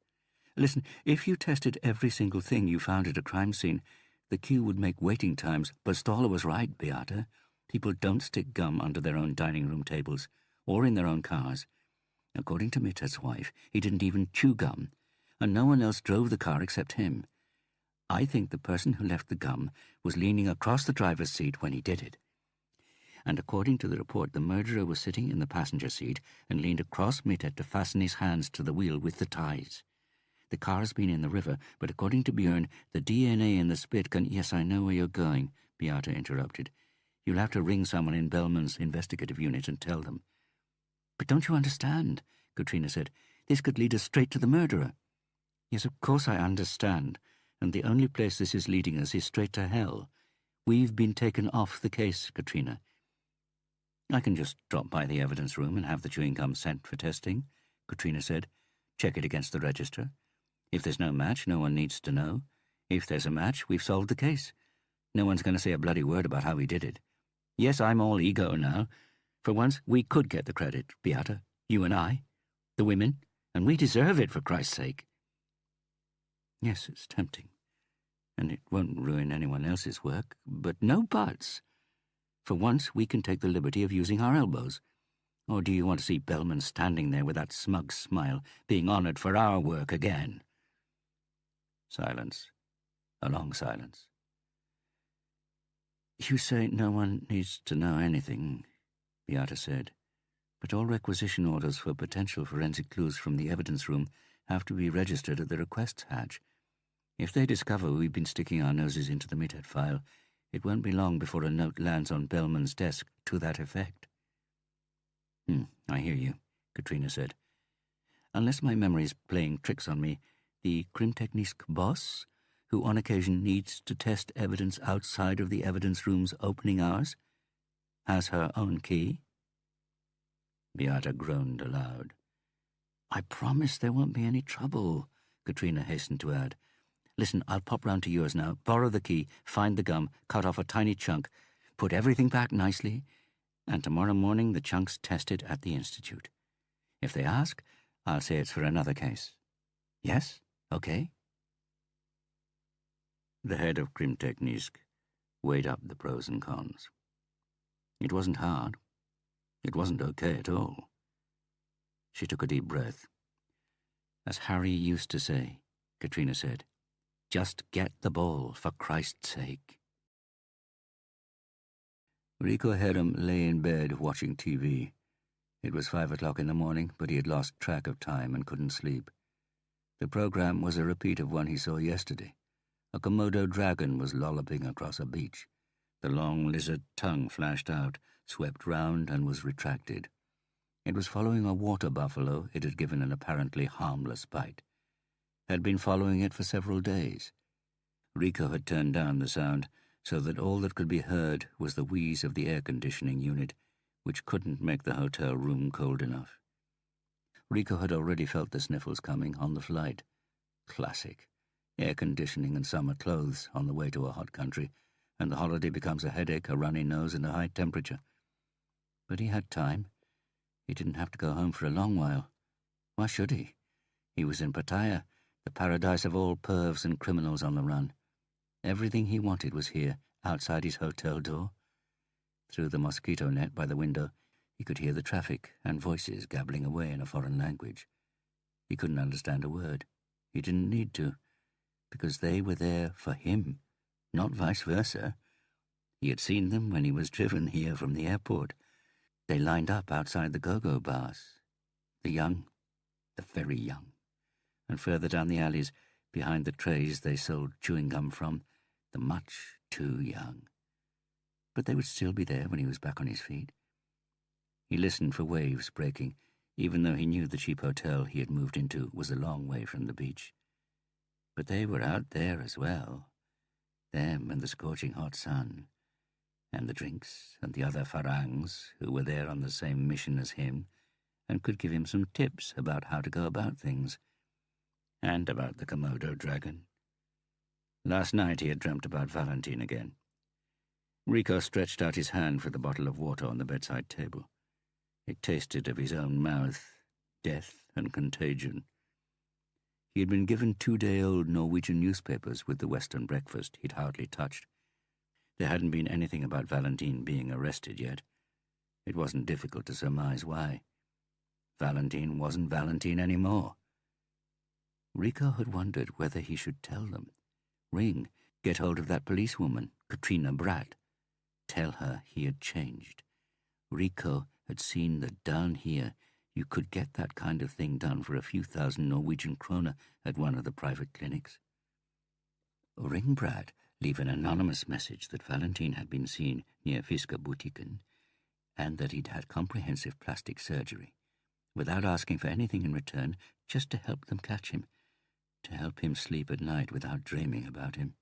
Listen, if you tested every single thing you found at a crime scene, the queue would make waiting times. But Stoller was right, Beata. People don't stick gum under their own dining room tables or in their own cars. According to Mitter's wife, he didn't even chew gum, and no one else drove the car except him. I think the person who left the gum was leaning across the driver's seat when he did it. And according to the report, the murderer was sitting in the passenger seat and leaned across Mitter to fasten his hands to the wheel with the ties. The car's been in the river, but according to Björn, the DNA in the spit can— Yes, I know where you're going, Beata interrupted. You'll have to ring someone in Bellman's investigative unit and tell them. But don't you understand, Katrina said. This could lead us straight to the murderer. Yes, of course I understand, and the only place this is leading us is straight to hell. We've been taken off the case, Katrina. I can just drop by the evidence room and have the chewing gum sent for testing, Katrina said. Check it against the register. If there's no match, no one needs to know. If there's a match, we've solved the case. No one's going to say a bloody word about how we did it. Yes, I'm all ego now. For once, we could get the credit, Beata. You and I. The women. And we deserve it, for Christ's sake. Yes, it's tempting. And it won't ruin anyone else's work. But no buts. For once, we can take the liberty of using our elbows. Or do you want to see Bellman standing there with that smug smile, being honoured for our work again? Silence. A long silence. You say no one needs to know anything, Beata said, but all requisition orders for potential forensic clues from the evidence room have to be registered at the requests hatch. If they discover we've been sticking our noses into the Mitet file, it won't be long before a note lands on Bellman's desk to that effect. I hear you, Katrina said. Unless my memory's playing tricks on me, the Krimteknisk boss, who on occasion needs to test evidence outside of the evidence room's opening hours, has her own key? Beata groaned aloud. I promise there won't be any trouble, Katrina hastened to add. Listen, I'll pop round to yours now, borrow the key, find the gum, cut off a tiny chunk, put everything back nicely, and tomorrow morning the chunk's tested at the Institute. If they ask, I'll say it's for another case. Yes? Okay? The head of Krimteknisk weighed up the pros and cons. It wasn't hard. It wasn't okay at all. She took a deep breath. As Harry used to say, Katrina said, just get the ball, for Christ's sake. Rico Herum lay in bed watching TV. It was 5 o'clock in the morning, but he had lost track of time and couldn't sleep. The program was a repeat of one he saw yesterday. A Komodo dragon was lolloping across a beach. The long lizard tongue flashed out, swept round, and was retracted. It was following a water buffalo it had given an apparently harmless bite. Had been following it for several days. Rico had turned down the sound so that all that could be heard was the wheeze of the air-conditioning unit, which couldn't make the hotel room cold enough. Rico had already felt the sniffles coming on the flight. Classic. Air-conditioning and summer clothes on the way to a hot country, and the holiday becomes a headache, a runny nose, and a high temperature. But he had time. He didn't have to go home for a long while. Why should he? He was in Pattaya, the paradise of all pervs and criminals on the run. Everything he wanted was here, outside his hotel door. Through the mosquito net by the window, he could hear the traffic and voices gabbling away in a foreign language. He couldn't understand a word. He didn't need to, because they were there for him, not vice versa. He had seen them when he was driven here from the airport. They lined up outside the go-go bars. The young, the very young. And further down the alleys, behind the trays they sold chewing gum from, the much too young. But they would still be there when he was back on his feet. He listened for waves breaking, even though he knew the cheap hotel he had moved into was a long way from the beach. But they were out there as well. Them and the scorching hot sun, and the drinks and the other farangs who were there on the same mission as him and could give him some tips about how to go about things. And about the Komodo dragon. Last night he had dreamt about Valentine again. Rico stretched out his hand for the bottle of water on the bedside table. It tasted of his own mouth, death and contagion. He had been given 2-day-old Norwegian newspapers with the Western breakfast he'd hardly touched. There hadn't been anything about Valentine being arrested yet. It wasn't difficult to surmise why. Valentine wasn't Valentine anymore. Rico had wondered whether he should tell them. Ring, get hold of that policewoman, Katrina Bratt. Tell her he had changed. Rico had seen that down here you could get that kind of thing done for a few thousand Norwegian kroner at one of the private clinics. Ring Bratt, leave an anonymous message that Valentine had been seen near Fiskebutiken and that he'd had comprehensive plastic surgery, without asking for anything in return, just to help them catch him, to help him sleep at night without dreaming about him.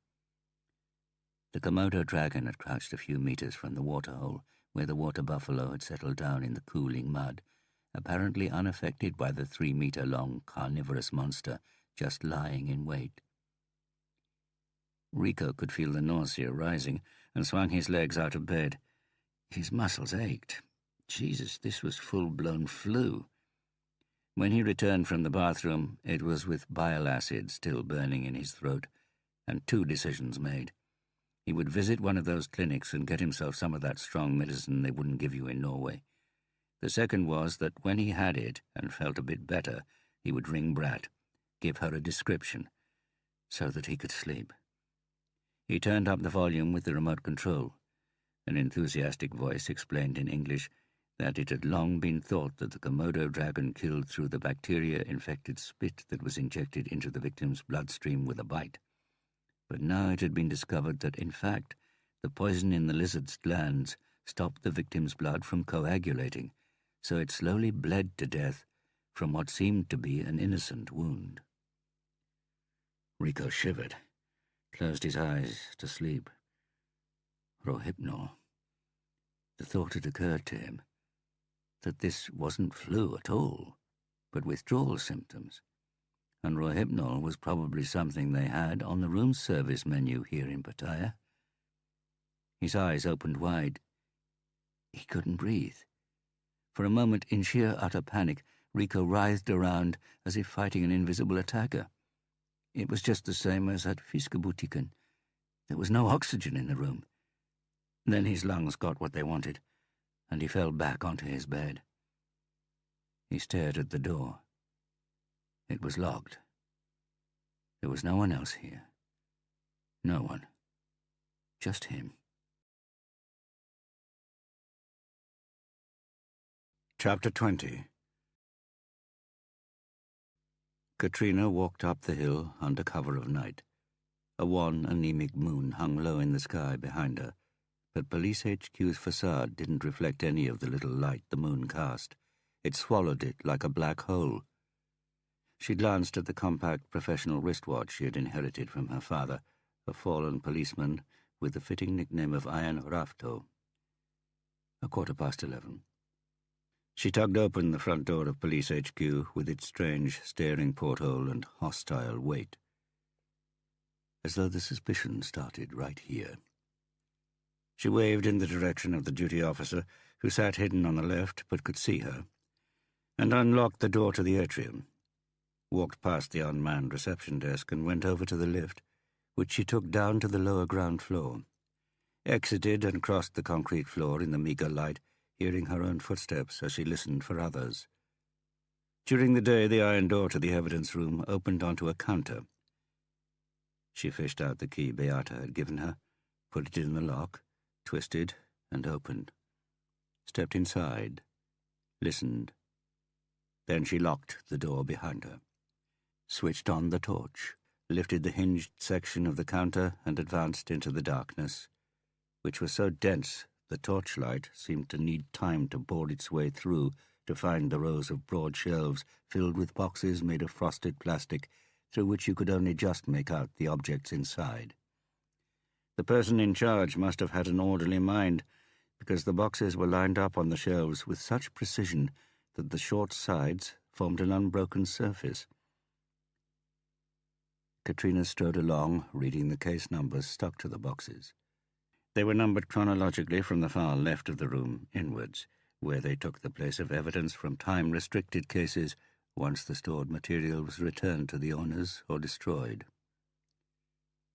The Komodo dragon had crouched a few meters from the waterhole, where the water buffalo had settled down in the cooling mud, apparently unaffected by the 3-meter-long carnivorous monster just lying in wait. Rico could feel the nausea rising and swung his legs out of bed. His muscles ached. Jesus, this was full-blown flu. When he returned from the bathroom, it was with bile acid still burning in his throat, and 2 decisions made. He would visit one of those clinics and get himself some of that strong medicine they wouldn't give you in Norway. The second was that when he had it and felt a bit better, he would ring Bratt, give her a description, so that he could sleep. He turned up the volume with the remote control. An enthusiastic voice explained in English that it had long been thought that the Komodo dragon killed through the bacteria-infected spit that was injected into the victim's bloodstream with a bite. But now it had been discovered that, in fact, the poison in the lizard's glands stopped the victim's blood from coagulating, so it slowly bled to death from what seemed to be an innocent wound. Rico shivered, closed his eyes to sleep. Rohypnol. The thought had occurred to him that this wasn't flu at all, but withdrawal symptoms, and Rohypnol was probably something they had on the room service menu here in Pattaya. His eyes opened wide. He couldn't breathe. For a moment, in sheer utter panic, Rico writhed around as if fighting an invisible attacker. It was just the same as at Fiskebutiken. There was no oxygen in the room. Then his lungs got what they wanted, and he fell back onto his bed. He stared at the door. It was locked. There was no one else here. No one. Just him. Chapter 20. Katrina walked up the hill under cover of night. A wan, anemic moon hung low in the sky behind her, but Police HQ's facade didn't reflect any of the little light the moon cast. It swallowed it like a black hole. She glanced at the compact professional wristwatch she had inherited from her father, a fallen policeman with the fitting nickname of Iron Rafto. 11:15. She tugged open the front door of Police HQ with its strange, staring porthole and hostile weight, as though the suspicion started right here. She waved in the direction of the duty officer, who sat hidden on the left but could see her, and unlocked the door to the atrium, walked past the unmanned reception desk and went over to the lift, which she took down to the lower ground floor, exited and crossed the concrete floor in the meagre light, hearing her own footsteps as she listened for others. During the day, the iron door to the evidence room opened onto a counter. She fished out the key Beata had given her, put it in the lock, twisted and opened, stepped inside, listened. Then she locked the door behind her, switched on the torch, lifted the hinged section of the counter and advanced into the darkness, which was so dense the torchlight seemed to need time to bore its way through to find the rows of broad shelves filled with boxes made of frosted plastic through which you could only just make out the objects inside. The person in charge must have had an orderly mind, because the boxes were lined up on the shelves with such precision that the short sides formed an unbroken surface. Katrina strode along, reading the case numbers stuck to the boxes. They were numbered chronologically from the far left of the room inwards, where they took the place of evidence from time-restricted cases once the stored material was returned to the owners or destroyed.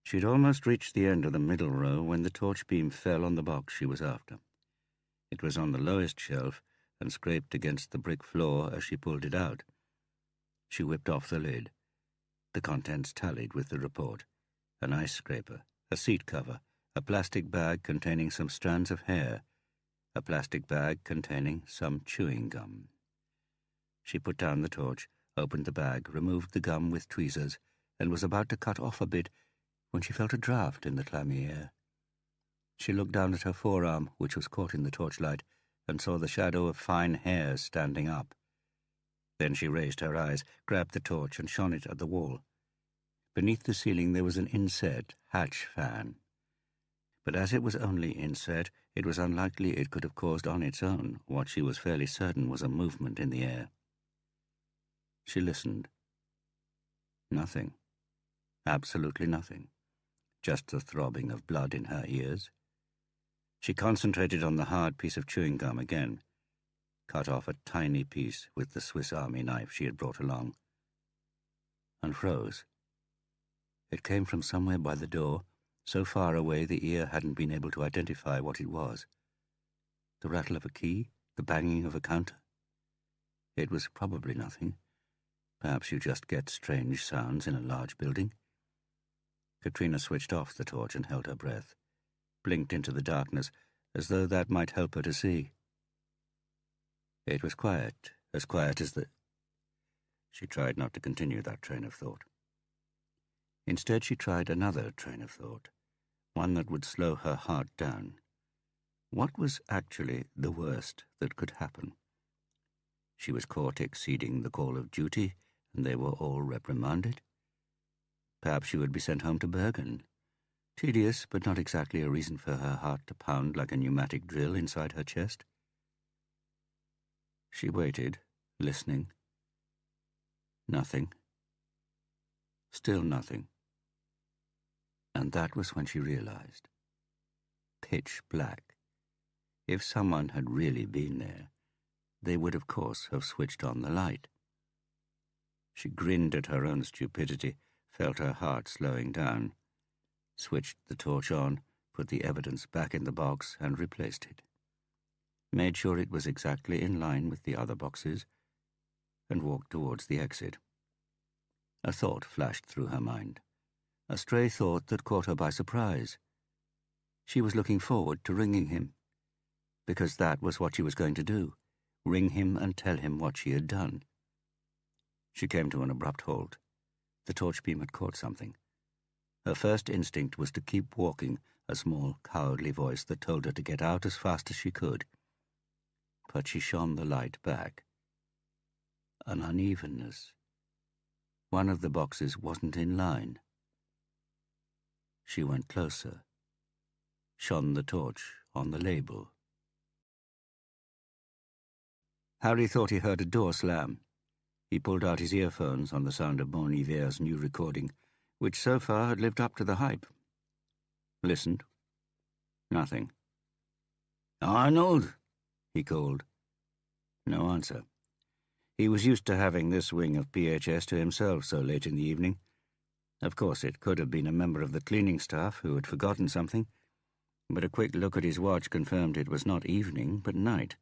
She'd almost reached the end of the middle row when the torch beam fell on the box she was after. It was on the lowest shelf and scraped against the brick floor as she pulled it out. She whipped off the lid. The contents tallied with the report: an ice scraper, a seat cover, a plastic bag containing some strands of hair, a plastic bag containing some chewing gum. She put down the torch, opened the bag, removed the gum with tweezers, and was about to cut off a bit when she felt a draught in the clammy air. She looked down at her forearm, which was caught in the torchlight, and saw the shadow of fine hair standing up. Then she raised her eyes, grabbed the torch, and shone it at the wall. Beneath the ceiling there was an inset hatch fan. But as it was only inset, it was unlikely it could have caused on its own what she was fairly certain was a movement in the air. She listened. Nothing. Absolutely nothing. Just the throbbing of blood in her ears. She concentrated on the hard piece of chewing gum again, cut off a tiny piece with the Swiss Army knife she had brought along, and froze. It came from somewhere by the door, so far away the ear hadn't been able to identify what it was. The rattle of a key? The banging of a counter? It was probably nothing. Perhaps you just get strange sounds in a large building. Katrina switched off the torch and held her breath, blinked into the darkness, as though that might help her to see. It was quiet as the... She tried not to continue that train of thought. Instead, she tried another train of thought, one that would slow her heart down. What was actually the worst that could happen? She was caught exceeding the call of duty, and they were all reprimanded. Perhaps she would be sent home to Bergen. Tedious, but not exactly a reason for her heart to pound like a pneumatic drill inside her chest. She waited, listening. Nothing. Still nothing. And that was when she realized. Pitch black. If someone had really been there, they would of course have switched on the light. She grinned at her own stupidity, felt her heart slowing down, switched the torch on, put the evidence back in the box and replaced it, made sure it was exactly in line with the other boxes, and walked towards the exit. A thought flashed through her mind, a stray thought that caught her by surprise. She was looking forward to ringing him, because that was what she was going to do, ring him and tell him what she had done. She came to an abrupt halt. The torch beam had caught something. Her first instinct was to keep walking, a small, cowardly voice that told her to get out as fast as she could. But she shone the light back. An unevenness. One of the boxes wasn't in line. She went closer, shone the torch on the label. Harry thought he heard a door slam. He pulled out his earphones on the sound of Bon Iver's new recording, which so far had lived up to the hype. Listened. Nothing. "Arnold," he called. No answer. He was used to having this wing of PHS to himself so late in the evening. Of course, it could have been a member of the cleaning staff who had forgotten something, but a quick look at his watch confirmed it was not evening, but night.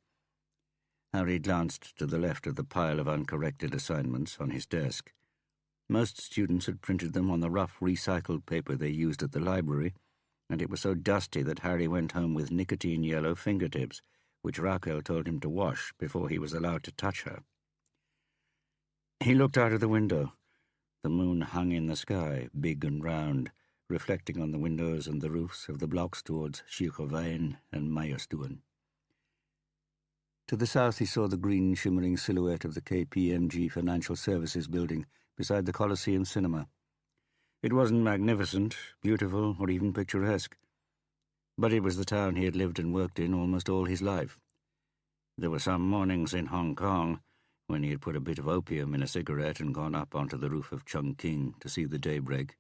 Harry glanced to the left of the pile of uncorrected assignments on his desk. Most students had printed them on the rough recycled paper they used at the library, and it was so dusty that Harry went home with nicotine-yellow fingertips, which Raquel told him to wash before he was allowed to touch her. He looked out of the window. The moon hung in the sky, big and round, reflecting on the windows and the roofs of the blocks towards Schierveen and Meyerstuwen. To the south he saw the green, shimmering silhouette of the KPMG Financial Services building beside the Coliseum Cinema. It wasn't magnificent, beautiful, or even picturesque, but it was the town he had lived and worked in almost all his life. There were some mornings in Hong Kong when he had put a bit of opium in a cigarette and gone up onto the roof of Chungking to see the daybreak.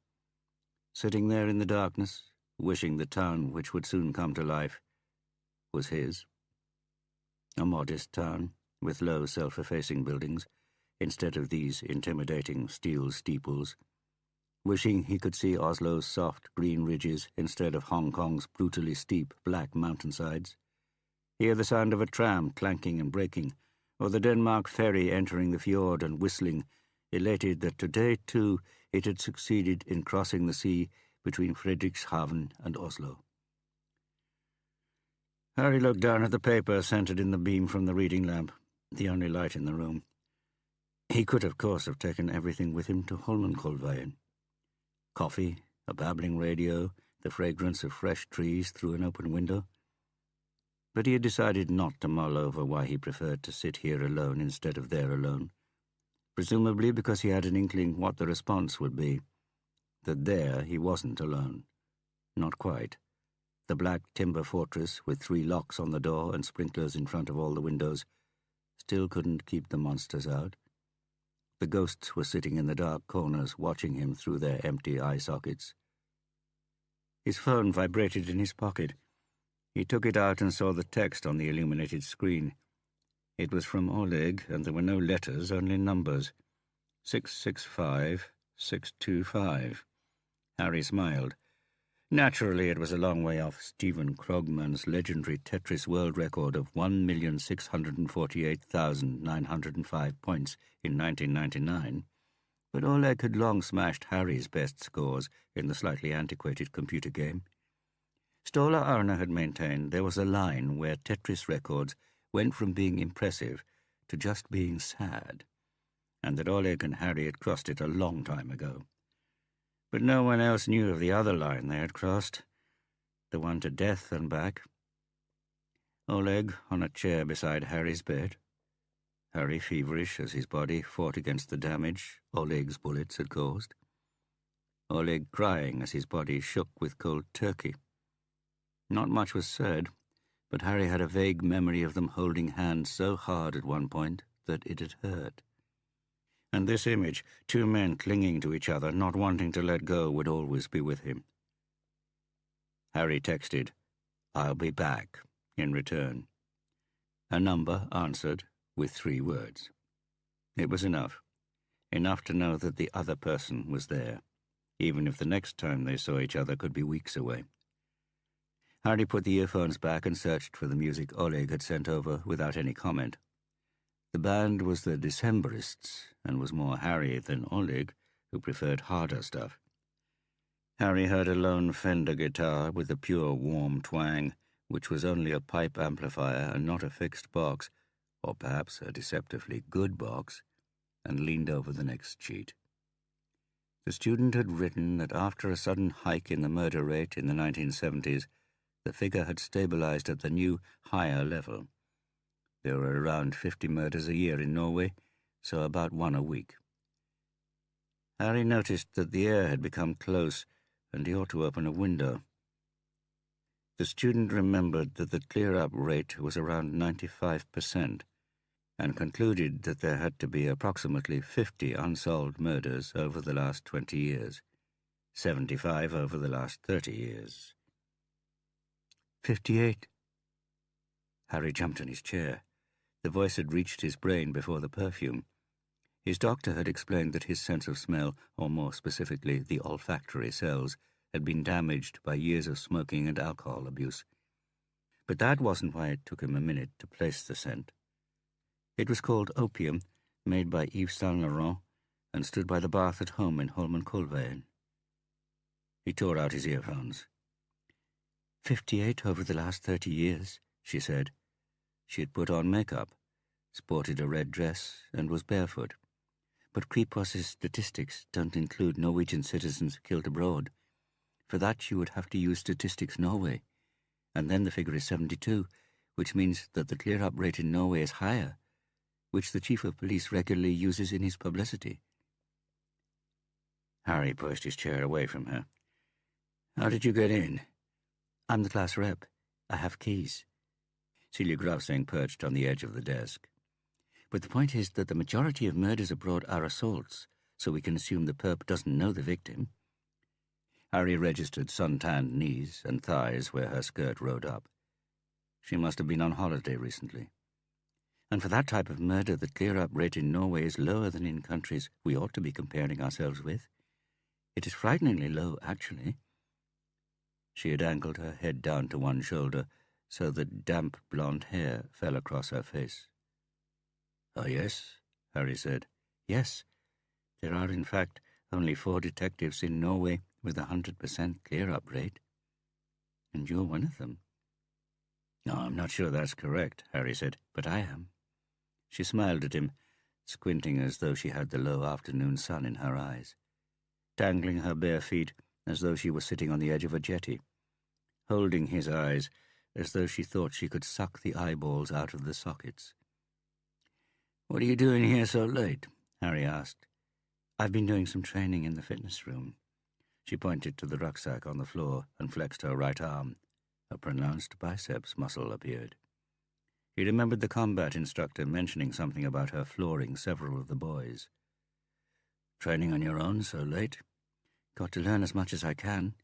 Sitting there in the darkness, wishing the town, which would soon come to life, was his. A modest town, with low, self-effacing buildings, instead of these intimidating steel steeples, wishing he could see Oslo's soft green ridges instead of Hong Kong's brutally steep black mountainsides, hear the sound of a tram clanking and braking, or the Denmark ferry entering the fjord and whistling, elated that today, too, it had succeeded in crossing the sea between Frederikshavn and Oslo. Harry looked down at the paper centred in the beam from the reading lamp, the only light in the room. He could, of course, have taken everything with him to Holmenkollveien. Coffee, a babbling radio, the fragrance of fresh trees through an open window. But he had decided not to mull over why he preferred to sit here alone instead of there alone, presumably because he had an inkling what the response would be, that there he wasn't alone. Not quite. The black timber fortress, with 3 locks on the door and sprinklers in front of all the windows, still couldn't keep the monsters out. The ghosts were sitting in the dark corners, watching him through their empty eye sockets. His phone vibrated in his pocket. He took it out and saw the text on the illuminated screen. It was from Oleg, and there were no letters, only numbers. 665, 625. Harry smiled. Naturally, it was a long way off Stephen Krogman's legendary Tetris world record of 1,648,905 points in 1999, but Oleg had long smashed Harry's best scores in the slightly antiquated computer game. Stola Arna had maintained there was a line where Tetris records went from being impressive to just being sad, and that Oleg and Harry had crossed it a long time ago. But no one else knew of the other line they had crossed, the one to death and back. Oleg on a chair beside Harry's bed, Harry feverish as his body fought against the damage Oleg's bullets had caused. Oleg crying as his body shook with cold turkey. Not much was said, but Harry had a vague memory of them holding hands so hard at one point that it had hurt. And this image, 2 men clinging to each other, not wanting to let go, would always be with him. Harry texted, "I'll be back," in return. A number answered with 3 words. It was enough. Enough to know that the other person was there, even if the next time they saw each other could be weeks away. Harry put the earphones back and searched for the music Oleg had sent over without any comment. The band was the Decemberists, and was more Harry than Oleg, who preferred harder stuff. Harry heard a lone Fender guitar with a pure, warm twang, which was only a pipe amplifier and not a fixed box, or perhaps a deceptively good box, and leaned over the next sheet. The student had written that after a sudden hike in the murder rate in the 1970s, the figure had stabilized at the new, higher level. There were around 50 murders a year in Norway, so about 1 a week. Harry noticed that the air had become close, and he ought to open a window. The student remembered that the clear-up rate was around 95%, and concluded that there had to be approximately 50 unsolved murders over the last 20 years, 75 over the last 30 years. 58. Harry jumped in his chair. The voice had reached his brain before the perfume. His doctor had explained that his sense of smell, or more specifically the olfactory cells, had been damaged by years of smoking and alcohol abuse. But that wasn't why it took him a minute to place the scent. It was called opium, made by Yves Saint Laurent, and stood by the bath at home in Holmenkollveien. He tore out his earphones. 58 over the last 30 years, she said. She had put on makeup, sported a red dress, and was barefoot. But Kripos' statistics don't include Norwegian citizens killed abroad. For that you would have to use Statistics Norway. And then the figure is 72, which means that the clear-up rate in Norway is higher, which the chief of police regularly uses in his publicity. Harry pushed his chair away from her. "How did you get in?" "I'm the class rep. I have keys." Celia Gravsing perched on the edge of the desk. "But the point is that the majority of murders abroad are assaults, so we can assume the perp doesn't know the victim." Harry registered sun-tanned knees and thighs where her skirt rode up. She must have been on holiday recently. And for that type of murder, the clear-up rate in Norway is lower than in countries we ought to be comparing ourselves with. It is frighteningly low, actually." She had angled her head down to one shoulder so that damp blonde hair fell across her face. "Oh, yes," Harry said. "Yes. There are, in fact, only 4 detectives in Norway with 100% clear-up rate. And you're one of them." "No, I'm not sure that's correct," Harry said, "but I am." She smiled at him, squinting as though she had the low afternoon sun in her eyes, dangling her bare feet as though she were sitting on the edge of a jetty, holding his eyes as though she thought she could suck the eyeballs out of the sockets. "What are you doing here so late?" Harry asked. "I've been doing some training in the fitness room." She pointed to the rucksack on the floor and flexed her right arm. A pronounced biceps muscle appeared. He remembered the combat instructor mentioning something about her flooring several of the boys. "Training on your own so late?" "Got to learn as much as I can.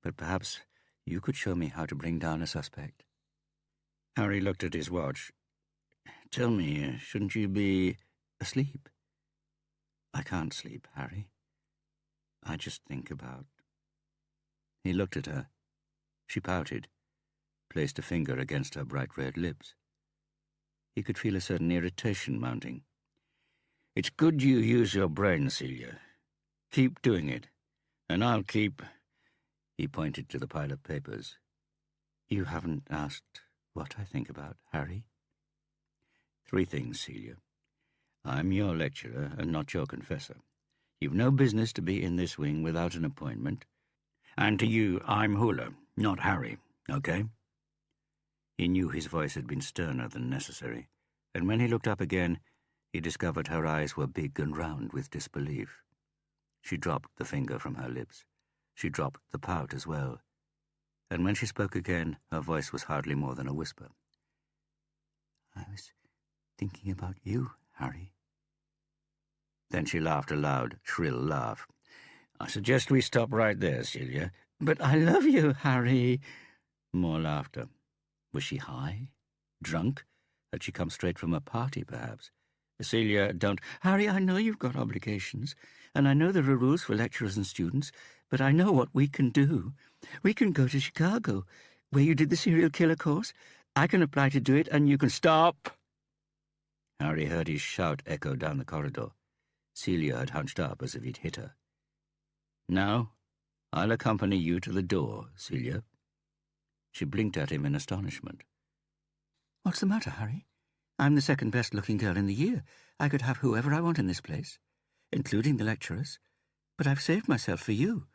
But perhaps you could show me how to bring down a suspect." Harry looked at his watch. "Tell me, shouldn't you be asleep?" "I can't sleep, Harry. I just think about—" He looked at her. She pouted, placed a finger against her bright red lips. He could feel a certain irritation mounting. "It's good you use your brain, Celia. Keep doing it, and I'll keep—" He pointed to the pile of papers. "You haven't asked what I think about, Harry." "3 things, Celia. I'm your lecturer and not your confessor. You've no business to be in this wing without an appointment. And to you, I'm Hula, not Harry, okay?" He knew his voice had been sterner than necessary, and when he looked up again, he discovered her eyes were big and round with disbelief. She dropped the finger from her lips. She dropped the pout as well, and when she spoke again, her voice was hardly more than a whisper. "I was thinking about you, Harry." Then she laughed a loud, shrill laugh. "I suggest we stop right there, Celia." "But I love you, Harry." More laughter. Was she high? Drunk? Had she come straight from a party, perhaps? "Celia, don't—" "Harry, I know you've got obligations, and I know there are rules for lecturers and students, but I know what we can do. We can go to Chicago, where you did the serial killer course. I can apply to do it, and you can—" "Stop!" Harry heard his shout echo down the corridor. Celia had hunched up as if he'd hit her. "Now, I'll accompany you to the door, Celia." She blinked at him in astonishment. "What's the matter, Harry? I'm the second best-looking girl in the year. I could have whoever I want in this place, including the lecturers. But I've saved myself for you."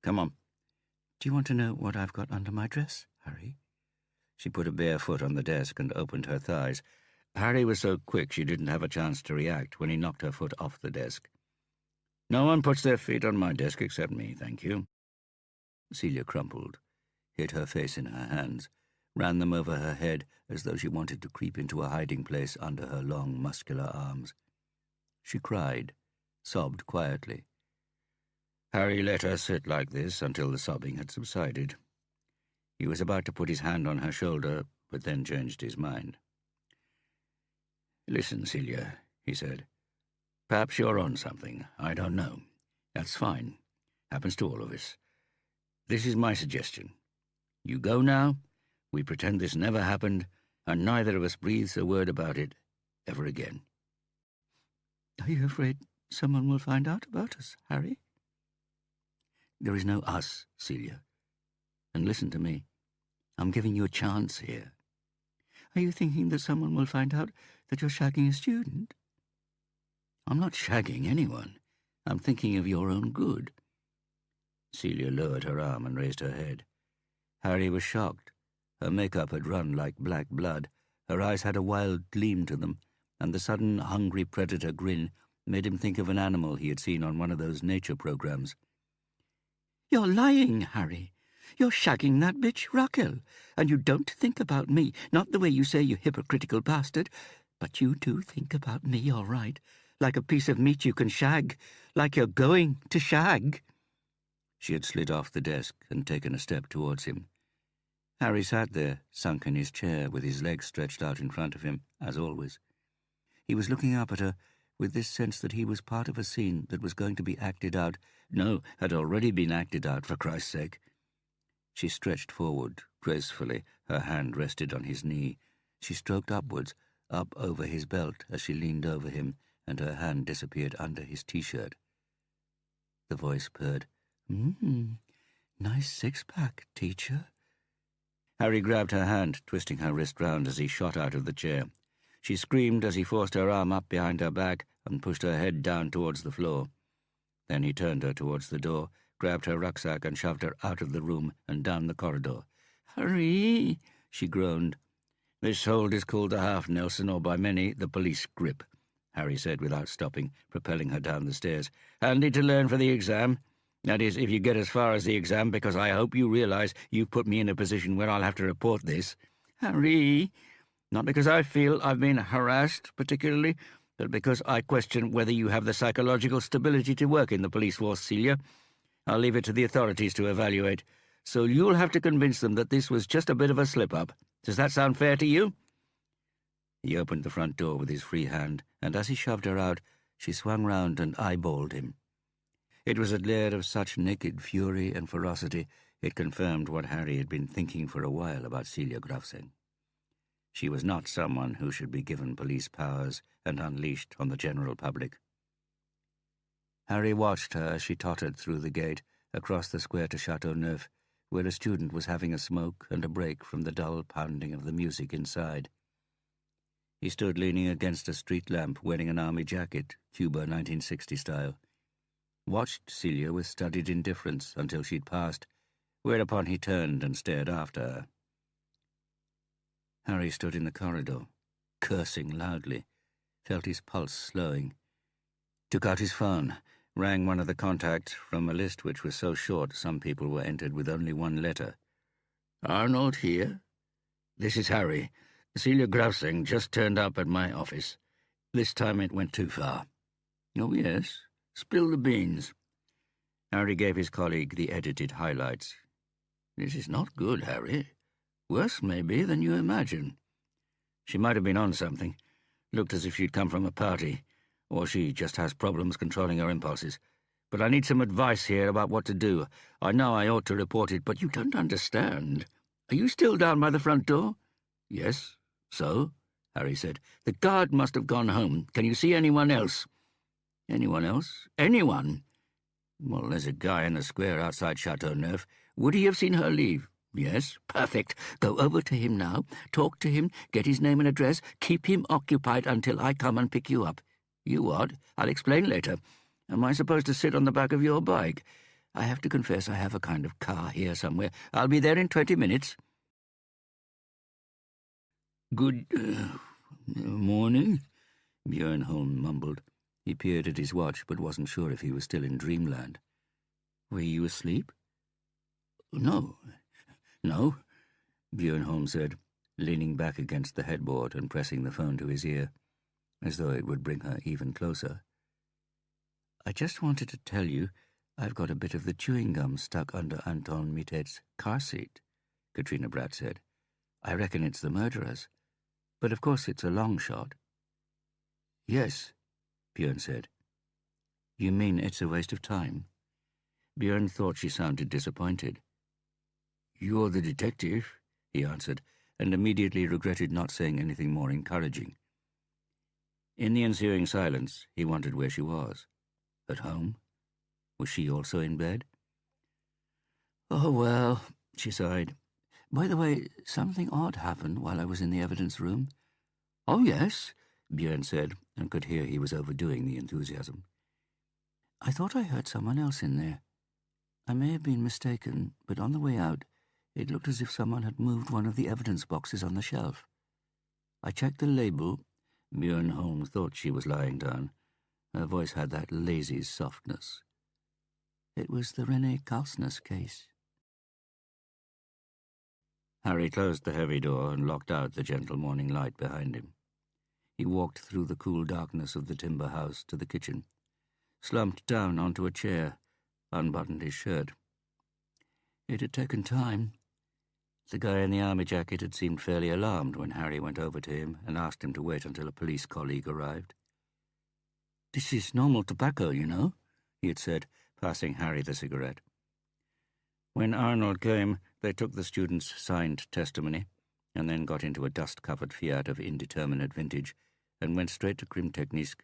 "Come on." "Do you want to know what I've got under my dress, Harry?" She put a bare foot on the desk and opened her thighs. Harry was so quick she didn't have a chance to react when he knocked her foot off the desk. "No one puts their feet on my desk except me, thank you." Celia crumpled, hid her face in her hands, ran them over her head as though she wanted to creep into a hiding place under her long, muscular arms. She cried, sobbed quietly. Harry let her sit like this until the sobbing had subsided. He was about to put his hand on her shoulder, but then changed his mind. "Listen, Celia," he said. "Perhaps you're on something. I don't know. That's fine. Happens to all of us. This is my suggestion. You go now, we pretend this never happened, and neither of us breathes a word about it ever again." "Are you afraid someone will find out about us, Harry?" "There is no us, Celia. And listen to me. I'm giving you a chance here." "Are you thinking that someone will find out that you're shagging a student?" "I'm not shagging anyone. I'm thinking of your own good." Celia lowered her arm and raised her head. Harry was shocked. Her makeup had run like black blood. Her eyes had a wild gleam to them, and the sudden hungry predator grin made him think of an animal he had seen on one of those nature programs. "You're lying, Harry. You're shagging that bitch, Raquel, and you don't think about me, not the way you say, you hypocritical bastard. But you do think about me, all right, like a piece of meat you can shag, like you're going to shag." She had slid off the desk and taken a step towards him. Harry sat there, sunk in his chair, with his legs stretched out in front of him, as always. He was looking up at her with this sense that he was part of a scene that was going to be acted out. No, had already been acted out, for Christ's sake. She stretched forward, gracefully, her hand rested on his knee. She stroked upwards, up over his belt as she leaned over him, and her hand disappeared under his T-shirt. The voice purred, "Nice six-pack, teacher." Harry grabbed her hand, twisting her wrist round as he shot out of the chair. She screamed as he forced her arm up behind her back and pushed her head down towards the floor. Then he turned her towards the door, grabbed her rucksack and shoved her out of the room and down the corridor. "Hurry!" she groaned. "This hold is called the Half Nelson, or by many the police grip," Harry said without stopping, propelling her down the stairs. "Handy to learn for the exam. That is, if you get as far as the exam, because I hope you realise you've put me in a position where I'll have to report this. Harry! Not because I feel I've been harassed particularly, but because I question whether you have the psychological stability to work in the police force, Celia. I'll leave it to the authorities to evaluate. So you'll have to convince them that this was just a bit of a slip-up. Does that sound fair to you?" He opened the front door with his free hand, and as he shoved her out, she swung round and eyeballed him. It was a glare of such naked fury and ferocity, it confirmed what Harry had been thinking for a while about Celia Grafsing. She was not someone who should be given police powers and unleashed on the general public. Harry watched her as she tottered through the gate, across the square to Chateauneuf, where a student was having a smoke and a break from the dull pounding of the music inside. He stood leaning against a street lamp, wearing an army jacket, Cuba 1960 style. Watched Celia with studied indifference until she'd passed, whereupon he turned and stared after her. Harry stood in the corridor, cursing loudly, felt his pulse slowing, took out his phone, rang one of the contacts from a list which was so short some people were entered with only one letter. "Arnold here? This is Harry. Celia Grafsing just turned up at my office. This time it went too far." "Oh, yes. Spill the beans." Harry gave his colleague the edited highlights. "This is not good, Harry. Worse, maybe, than you imagine. She might have been on something. Looked as if she'd come from a party, or she just has problems controlling her impulses. But I need some advice here about what to do. I know I ought to report it, but you don't understand. Are you still down by the front door?" "Yes. So?" Harry said. "The guard must have gone home. Can you see anyone else?" "Anyone else? Anyone?" "Well, there's a guy in the square outside Chateauneuf. Would he have seen her leave?" "Yes." "Perfect. Go over to him now, talk to him, get his name and address, keep him occupied until I come and pick you up." "You what? I'll explain later. Am I supposed to sit on the back of your bike? I have to confess I have a kind of car here somewhere. I'll be there in 20 minutes. "Good morning," Björn Holm mumbled. He peered at his watch, but wasn't sure if he was still in dreamland. "Were you asleep?" No, Björn Holm said, leaning back against the headboard and pressing the phone to his ear, as though it would bring her even closer. "I just wanted to tell you I've got a bit of the chewing gum stuck under Anton Mittet's car seat," Katrina Bratt said. "I reckon it's the murderer's, but of course it's a long shot." "Yes," Björn said. "You mean it's a waste of time?" Björn thought she sounded disappointed. "You're the detective," he answered, and immediately regretted not saying anything more encouraging. In the ensuing silence, he wondered where she was. At home? Was she also in bed? "Oh, well," she sighed. "By the way, something odd happened while I was in the evidence room." "Oh, yes," Björn said, and could hear he was overdoing the enthusiasm. "I thought I heard someone else in there. I may have been mistaken, but on the way out, it looked as if someone had moved one of the evidence boxes on the shelf. I checked the label." Björn Holm thought she was lying down. Her voice had that lazy softness. "It was the René Kalsness case." Harry closed the heavy door and locked out the gentle morning light behind him. He walked through the cool darkness of the timber house to the kitchen, slumped down onto a chair, unbuttoned his shirt. It had taken time. The guy in the army jacket had seemed fairly alarmed when Harry went over to him and asked him to wait until a police colleague arrived. "This is normal tobacco, you know," he had said, passing Harry the cigarette. When Arnold came, they took the student's signed testimony and then got into a dust-covered Fiat of indeterminate vintage and went straight to Krimteknisk,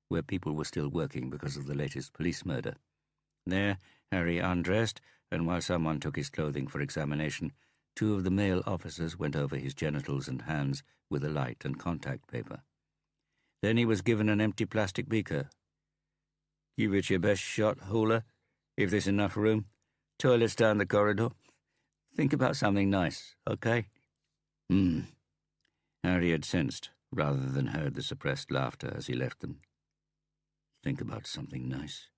where people were still working because of the latest police murder. There, Harry undressed, and while someone took his clothing for examination, 2 of the male officers went over his genitals and hands with a light and contact paper. Then he was given an empty plastic beaker. "Give it your best shot, Hula, if there's enough room. Toilets down the corridor. Think about something nice, okay?" Harry had sensed, rather than heard, the suppressed laughter as he left them. Think about something nice.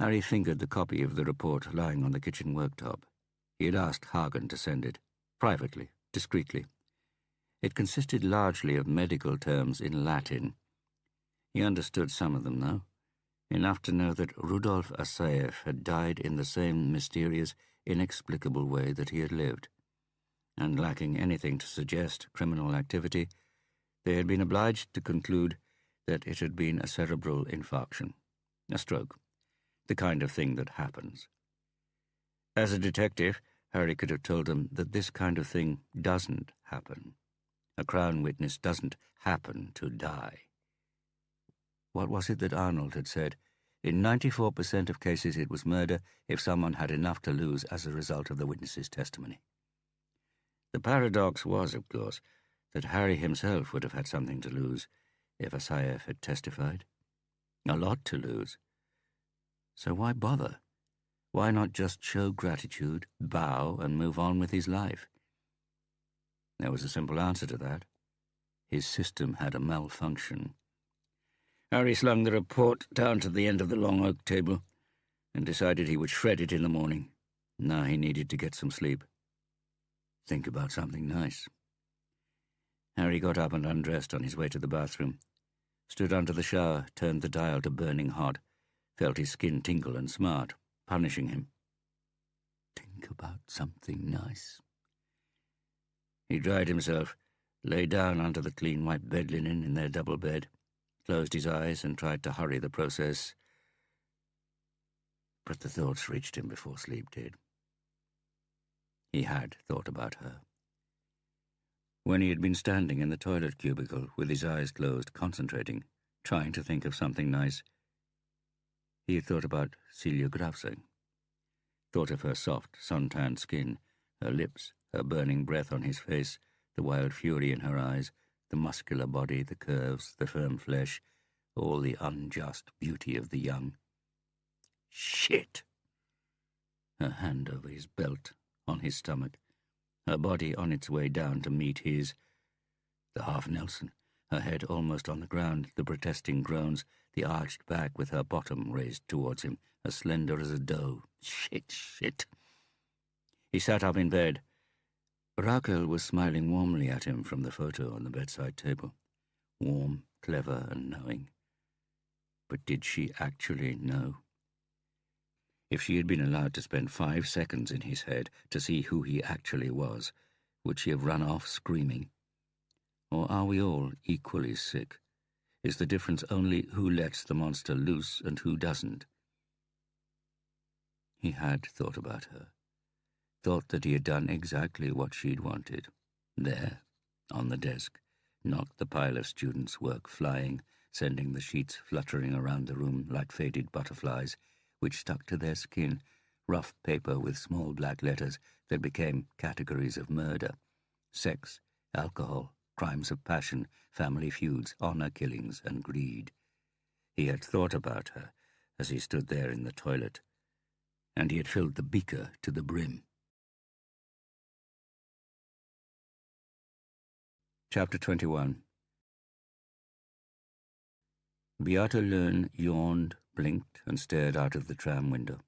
Harry fingered the copy of the report lying on the kitchen worktop. He had asked Hagen to send it, privately, discreetly. It consisted largely of medical terms in Latin. He understood some of them, though, enough to know that Rudolf Asaev had died in the same mysterious, inexplicable way that he had lived, and lacking anything to suggest criminal activity, they had been obliged to conclude that it had been a cerebral infarction, a stroke, the kind of thing that happens. As a detective, Harry could have told them that this kind of thing doesn't happen. A Crown witness doesn't happen to die. What was it that Arnold had said? In 94% of cases it was murder if someone had enough to lose as a result of the witness's testimony. The paradox was, of course, that Harry himself would have had something to lose if Asaev had testified. A lot to lose. So why bother? Why not just show gratitude, bow, and move on with his life? There was a simple answer to that. His system had a malfunction. Harry slung the report down to the end of the long oak table and decided he would shred it in the morning. Now he needed to get some sleep. Think about something nice. Harry got up and undressed on his way to the bathroom, stood under the shower, turned the dial to burning hot, felt his skin tingle and smart, punishing him. Think about something nice. He dried himself, lay down under the clean white bed linen in their double bed, closed his eyes and tried to hurry the process. But the thoughts reached him before sleep did. He had thought about her. When he had been standing in the toilet cubicle with his eyes closed, concentrating, trying to think of something nice, he had thought about Celia Grafsing, thought of her soft, sun-tanned skin, her lips, her burning breath on his face, the wild fury in her eyes, the muscular body, the curves, the firm flesh, all the unjust beauty of the young. Shit! Her hand over his belt, on his stomach, her body on its way down to meet his, the half-Nelson, her head almost on the ground, the protesting groans, the arched back with her bottom raised towards him, as slender as a doe. Shit. He sat up in bed. Raquel was smiling warmly at him from the photo on the bedside table. Warm, clever, and knowing. But did she actually know? If she had been allowed to spend 5 seconds in his head to see who he actually was, would she have run off screaming? Or are we all equally sick? Is the difference only who lets the monster loose and who doesn't? He had thought about her, thought that he had done exactly what she'd wanted. There, on the desk, knocked the pile of students' work flying, sending the sheets fluttering around the room like faded butterflies, which stuck to their skin, rough paper with small black letters that became categories of murder, sex, alcohol, crimes of passion, family feuds, honor killings, and greed. He had thought about her as he stood there in the toilet, and he had filled the beaker to the brim. Chapter 21. Beata Lern yawned, blinked, and stared out of the tram window.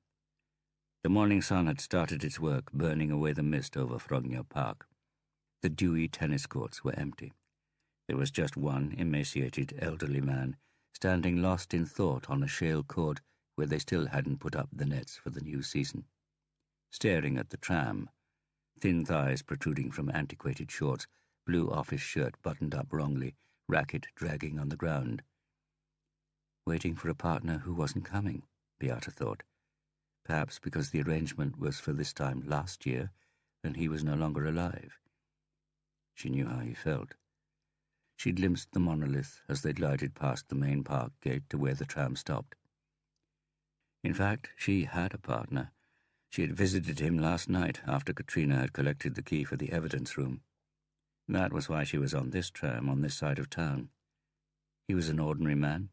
The morning sun had started its work, burning away the mist over Frogner Park. The dewy tennis courts were empty. There was just one emaciated elderly man, standing lost in thought on a shale court where they still hadn't put up the nets for the new season, staring at the tram, thin thighs protruding from antiquated shorts, blue office shirt buttoned up wrongly, racket dragging on the ground. Waiting for a partner who wasn't coming, Beata thought. Perhaps because the arrangement was for this time last year, and he was no longer alive. She knew how he felt. She glimpsed the monolith as they glided past the main park gate to where the tram stopped. In fact, she had a partner. She had visited him last night after Katrina had collected the key for the evidence room. That was why she was on this tram on this side of town. He was an ordinary man.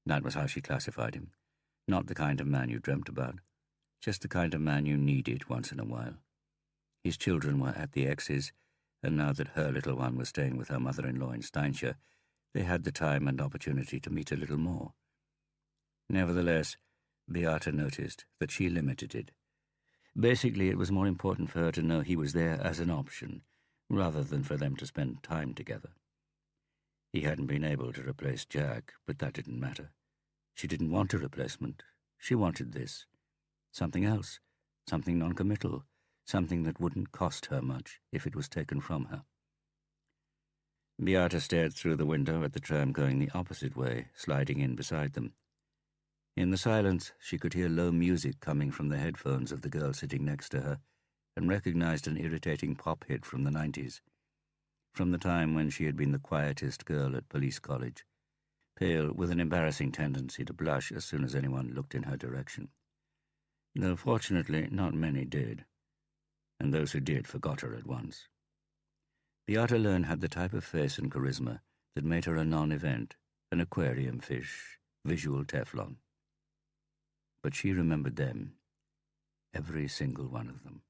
That was how she classified him. Not the kind of man you dreamt about. Just the kind of man you needed once in a while. His children were at the X's, and now that her little one was staying with her mother-in-law in Steinshire, they had the time and opportunity to meet a little more. Nevertheless, Beata noticed that she limited it. Basically, it was more important for her to know he was there as an option, rather than for them to spend time together. He hadn't been able to replace Jack, but that didn't matter. She didn't want a replacement. She wanted this. Something else, something non-committal, something that wouldn't cost her much if it was taken from her. Beata stared through the window at the tram going the opposite way, sliding in beside them. In the silence, she could hear low music coming from the headphones of the girl sitting next to her, and recognized an irritating pop hit from the 90s, from the time when she had been the quietest girl at police college, pale with an embarrassing tendency to blush as soon as anyone looked in her direction. Though fortunately not many did, and those who did forgot her at once. Beata Learn had the type of face and charisma that made her a non-event, an aquarium fish, visual Teflon. But she remembered them, every single one of them.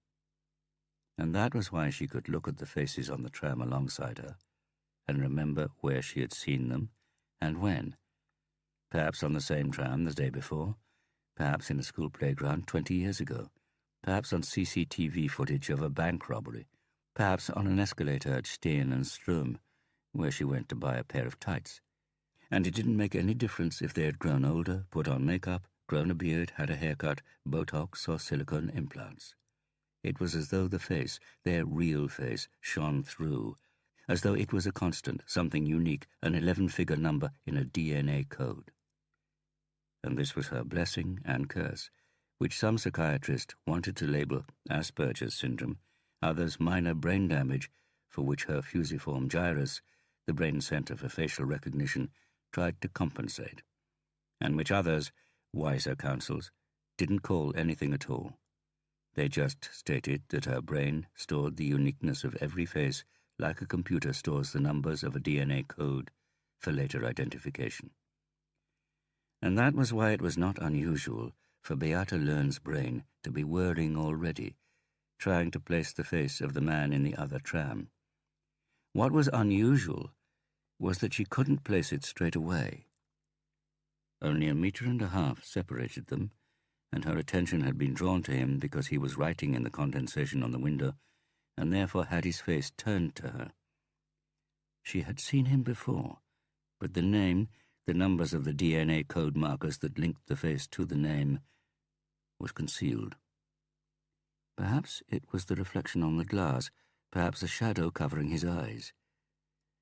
And that was why she could look at the faces on the tram alongside her and remember where she had seen them and when. Perhaps on the same tram the day before, perhaps in a school playground 20 years ago, perhaps on CCTV footage of a bank robbery, perhaps on an escalator at Steen and Strum, where she went to buy a pair of tights. And it didn't make any difference if they had grown older, put on makeup, grown a beard, had a haircut, Botox or silicone implants. It was as though the face, their real face, shone through, as though it was a constant, something unique, an 11-figure number in a DNA code. And this was her blessing and curse, which some psychiatrists wanted to label Asperger's syndrome, others minor brain damage, for which her fusiform gyrus, the brain center for facial recognition, tried to compensate, and which others, wiser counsels, didn't call anything at all. They just stated that her brain stored the uniqueness of every face like a computer stores the numbers of a DNA code for later identification. And that was why it was not unusual for Beata Learn's brain to be whirring already, trying to place the face of the man in the other tram. What was unusual was that she couldn't place it straight away. Only 1.5 meters separated them, and her attention had been drawn to him because he was writing in the condensation on the window, and therefore had his face turned to her. She had seen him before, but the name, the numbers of the DNA code markers that linked the face to the name, was concealed. Perhaps it was the reflection on the glass, perhaps a shadow covering his eyes.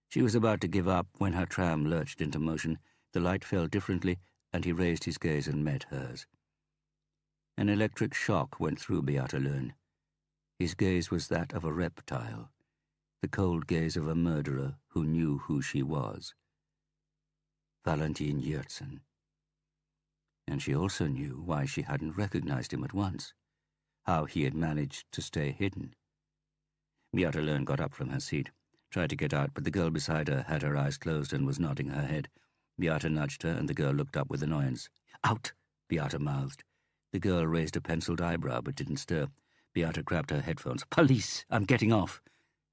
She was about to give up when her tram lurched into motion. The light fell differently, and he raised his gaze and met hers. An electric shock went through Beata Learn. His gaze was that of a reptile, the cold gaze of a murderer who knew who she was. Valentin Yertzen. And she also knew why she hadn't recognized him at once, how he had managed to stay hidden. Beata Learn got up from her seat, tried to get out, but the girl beside her had her eyes closed and was nodding her head. Beata nudged her, and the girl looked up with annoyance. "Out!" Beata mouthed. The girl raised a penciled eyebrow but didn't stir. Beata grabbed her headphones. "Police! I'm getting off."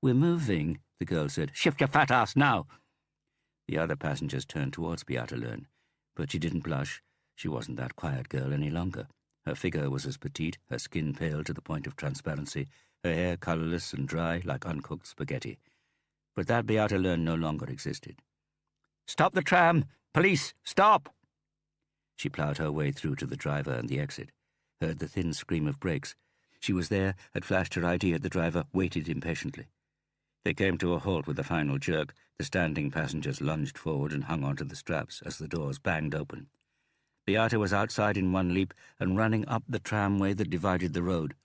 "We're moving," the girl said. "Shift your fat ass now!" The other passengers turned towards Beata Learn, but she didn't blush. She wasn't that quiet girl any longer. Her figure was as petite, her skin pale to the point of transparency, her hair colourless and dry like uncooked spaghetti. But that Beata Learn no longer existed. "Stop the tram! Police, stop!" She ploughed her way through to the driver and the exit, heard the thin scream of brakes. She was there, had flashed her ID at the driver, waited impatiently. They came to a halt with a final jerk. The standing passengers lunged forward and hung onto the straps as the doors banged open. Beata was outside in one leap and running up the tramway that divided the road.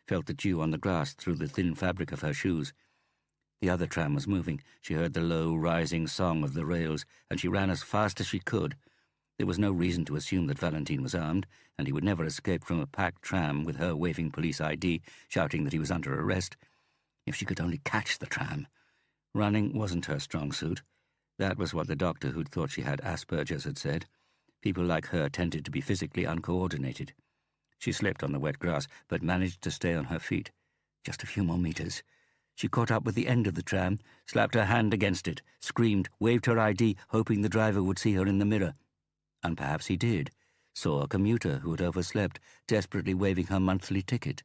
Felt the dew on the grass through the thin fabric of her shoes. The other tram was moving. She heard the low, rising song of the rails, and she ran as fast as she could. There was no reason to assume that Valentine was armed, and he would never escape from a packed tram with her waving police ID, shouting that he was under arrest. If she could only catch the tram. Running wasn't her strong suit. That was what the doctor who'd thought she had Asperger's had said. People like her tended to be physically uncoordinated. She slipped on the wet grass, but managed to stay on her feet. Just a few more meters. She caught up with the end of the tram, slapped her hand against it, screamed, waved her ID, hoping the driver would see her in the mirror. And perhaps he did. Saw a commuter who had overslept, desperately waving her monthly ticket.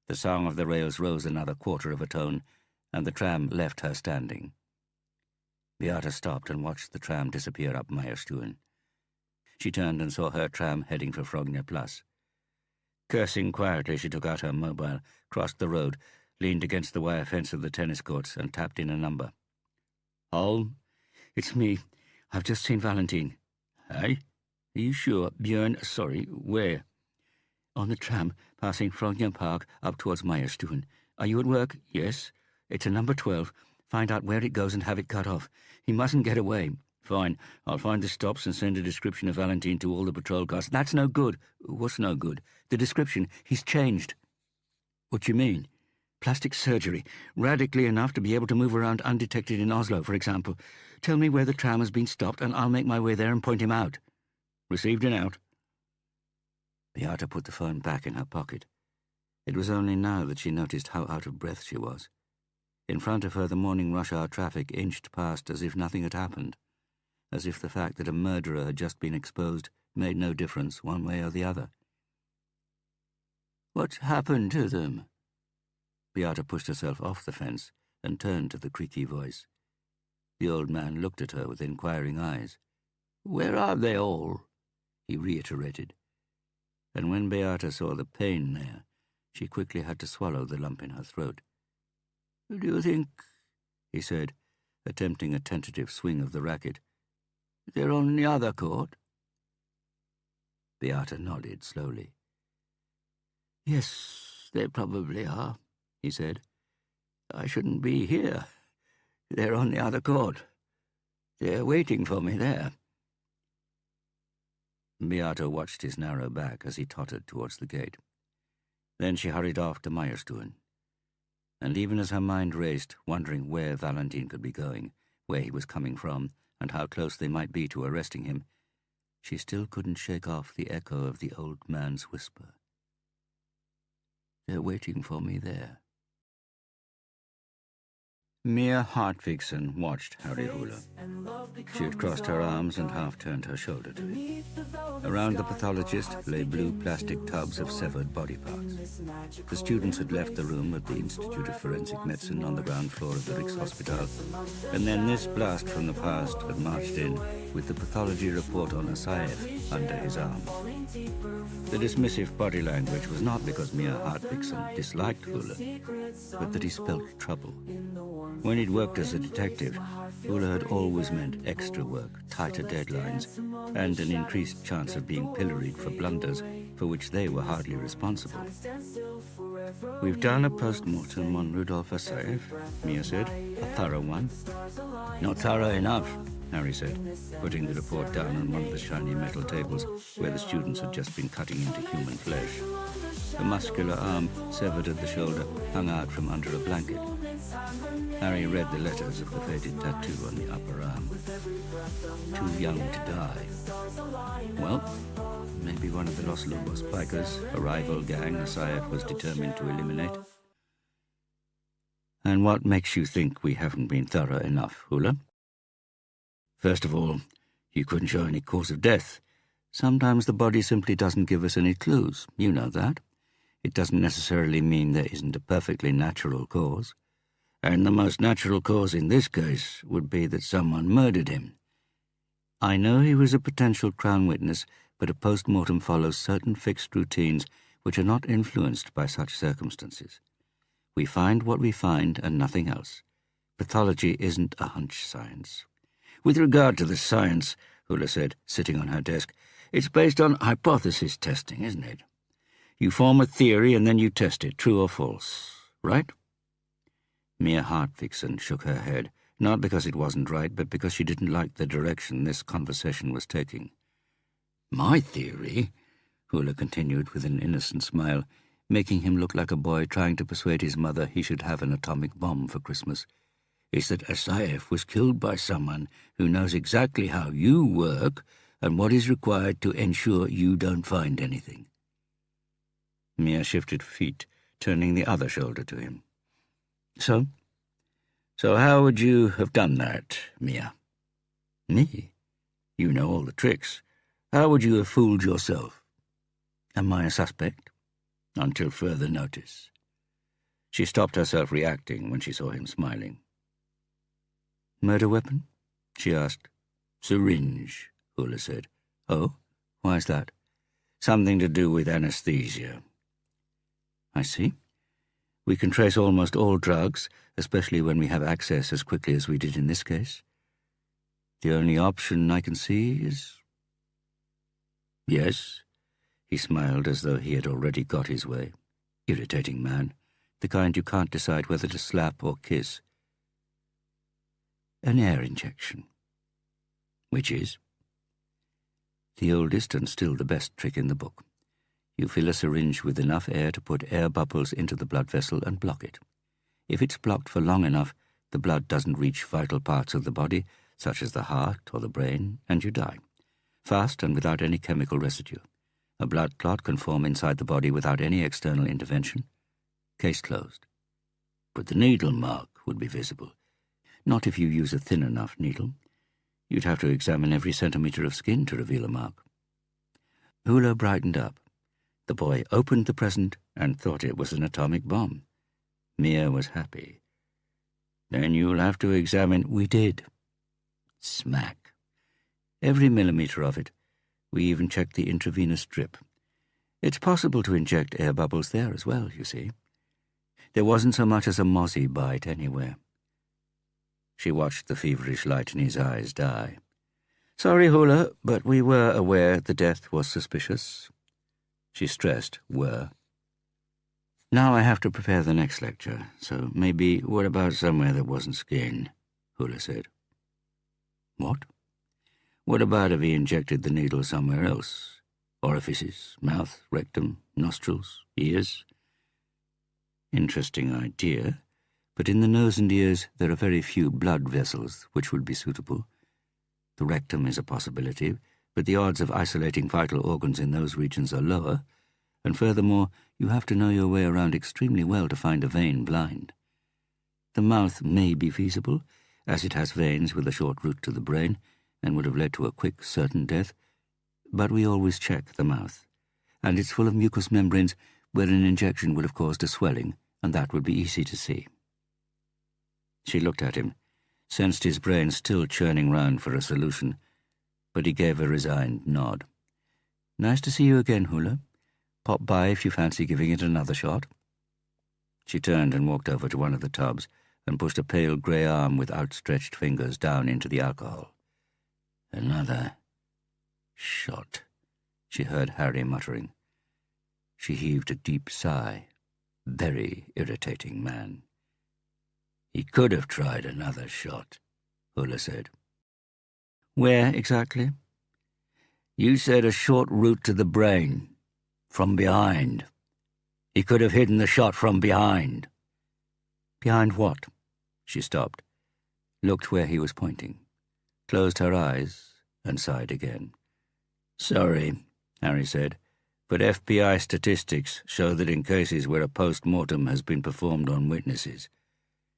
The song of the rails rose another quarter of a tone, and the tram left her standing. Beata stopped and watched the tram disappear up Meierstuhl. She turned and saw her tram heading for Frogner Plus. Cursing quietly, she took out her mobile, crossed the road, leaned against the wire fence of the tennis courts, and tapped in a number. "Holm? It's me. I've just seen Valentine." "Hey? Are you sure? Björn, sorry, where?" "On the tram, passing Frogner Park up towards Meierstuhl. Are you at work?" "Yes. It's a number 12. Find out where it goes and have it cut off. He mustn't get away." "Fine. I'll find the stops and send a description of Valentine to all the patrol cars." "That's no good." "What's no good?" "The description. He's changed." "What do you mean?" "Plastic surgery. Radically enough to be able to move around undetected in Oslo, for example. Tell me where the tram has been stopped and I'll make my way there and point him out." "Received and out." Beata put the phone back in her pocket. It was only now that she noticed how out of breath she was. In front of her, the morning rush-hour traffic inched past as if nothing had happened, as if the fact that a murderer had just been exposed made no difference one way or the other. "What's happened to them?" Beata pushed herself off the fence and turned to the creaky voice. The old man looked at her with inquiring eyes. "Where are they all?" he reiterated. And when Beata saw the pain there, she quickly had to swallow the lump in her throat. "Do you think," he said, attempting a tentative swing of the racket, "they're on the other court?" Beata nodded slowly. "Yes, they probably are," he said. "I shouldn't be here. They're on the other court. They're waiting for me there." Beata watched his narrow back as he tottered towards the gate. Then she hurried off to Meierstuhl. And even as her mind raced, wondering where Valentine could be going, where he was coming from, and how close they might be to arresting him, she still couldn't shake off the echo of the old man's whisper. "They're waiting for me there." Mia Hartvigsen watched Harry Hula. She had crossed her arms and half-turned her shoulder to him. Around the pathologist lay blue plastic tubs of severed body parts. The students had left the room at the Institute of Forensic Medicine on the ground floor of the Rikshospital, and then this blast from the past had marched in with the pathology report on Asaev under his arm. The dismissive body language was not because Mia Hartvigsen disliked Hula, but that he spelt trouble. When he'd worked as a detective, Hula had always meant extra work, tighter deadlines, and an increased chance of being pilloried for blunders for which they were hardly responsible. "We've done a post-mortem on Rudolf Asaev," Mia said. "A thorough one." "Not thorough enough," Harry said, putting the report down on one of the shiny metal tables where the students had just been cutting into human flesh. The muscular arm, severed at the shoulder, hung out from under a blanket. Harry read the letters of the faded tattoo on the upper arm. "Too young to die." Well, maybe one of the Los Lobos bikers, a rival gang Asaev was determined to eliminate. "And what makes you think we haven't been thorough enough, Hula?" "First of all, you couldn't show any cause of death. Sometimes the body simply doesn't give us any clues. You know that. It doesn't necessarily mean there isn't a perfectly natural cause. And the most natural cause in this case would be that someone murdered him. I know he was a potential Crown witness, but a post-mortem follows certain fixed routines which are not influenced by such circumstances. We find what we find and nothing else. Pathology isn't a hunch science. With regard to the science, Hula said, sitting on her desk, it's based on hypothesis testing, isn't it? You form a theory and then you test it, true or false, right? Mia Hartwigsen shook her head, not because it wasn't right, but because she didn't like the direction this conversation was taking. My theory, Hula continued with an innocent smile, making him look like a boy trying to persuade his mother he should have an atomic bomb for Christmas, is that Asaev was killed by someone who knows exactly how you work and what is required to ensure you don't find anything. Mia shifted feet, turning the other shoulder to him. So how would you have done that, Mia? Me? You know all the tricks. How would you have fooled yourself? Am I a suspect? Until further notice. She stopped herself reacting when she saw him smiling. Murder weapon? She asked. Syringe, Hula said. Oh? Why's that? Something to do with anesthesia. I see. We can trace almost all drugs, especially when we have access as quickly as we did in this case. The only option I can see is... Yes? He smiled as though he had already got his way. Irritating man, the kind you can't decide whether to slap or kiss. An air injection. Which is? The oldest and still the best trick in the book. You fill a syringe with enough air to put air bubbles into the blood vessel and block it. If it's blocked for long enough, the blood doesn't reach vital parts of the body, such as the heart or the brain, and you die. Fast and without any chemical residue. A blood clot can form inside the body without any external intervention. Case closed. But the needle mark would be visible. Not if you use a thin enough needle. You'd have to examine every centimetre of skin to reveal a mark. Hula brightened up. The boy opened the present and thought it was an atomic bomb. Mia was happy. Then you'll have to examine... We did. Smack. Every millimetre of it. We even checked the intravenous drip. It's possible to inject air bubbles there as well, you see. There wasn't so much as a mozzie bite anywhere. She watched the feverish light in his eyes die. Sorry, Hula, but we were aware the death was suspicious. She stressed, were. Now I have to prepare the next lecture, so maybe what about somewhere that wasn't skin? Hula said. What? What about if he injected the needle somewhere else? Orifices, mouth, rectum, nostrils, ears? Interesting idea, but in the nose and ears there are very few blood vessels which would be suitable. The rectum is a possibility, but the odds of isolating vital organs in those regions are lower, and furthermore, you have to know your way around extremely well to find a vein blind. The mouth may be feasible, as it has veins with a short route to the brain, and would have led to a quick, certain death, but we always check the mouth, and it's full of mucous membranes where an injection would have caused a swelling, and that would be easy to see. She looked at him, sensed his brain still churning round for a solution, but he gave a resigned nod. Nice to see you again, Hula. Pop by if you fancy giving it another shot. She turned and walked over to one of the tubs and pushed a pale grey arm with outstretched fingers down into the alcohol. Another shot, she heard Harry muttering. She heaved a deep sigh. Very irritating man. He could have tried another shot, Hula said. Where exactly? You said a short route to the brain. From behind. He could have hidden the shot from behind. Behind what? She stopped, looked where he was pointing, closed her eyes, and sighed again. Sorry, Harry said, but FBI statistics show that in cases where a post-mortem has been performed on witnesses,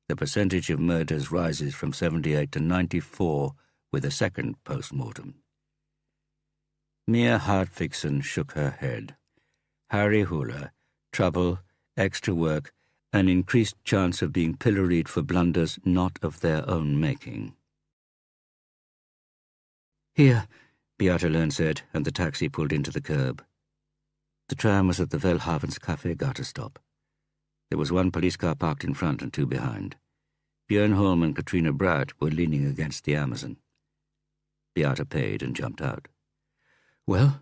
the percentage of murders rises from 78 to 94 with a second post-mortem. Mia Hartwigsen shook her head. Harry Hula, trouble, extra work, an increased chance of being pilloried for blunders not of their own making. Here, Beata Learn said, and the taxi pulled into the curb. The tram was at the Velhavens Café Gata stop. There was one police car parked in front and two behind. Björn Holm and Katrina Bratt were leaning against the Amazon. Beata paid and jumped out. "Well,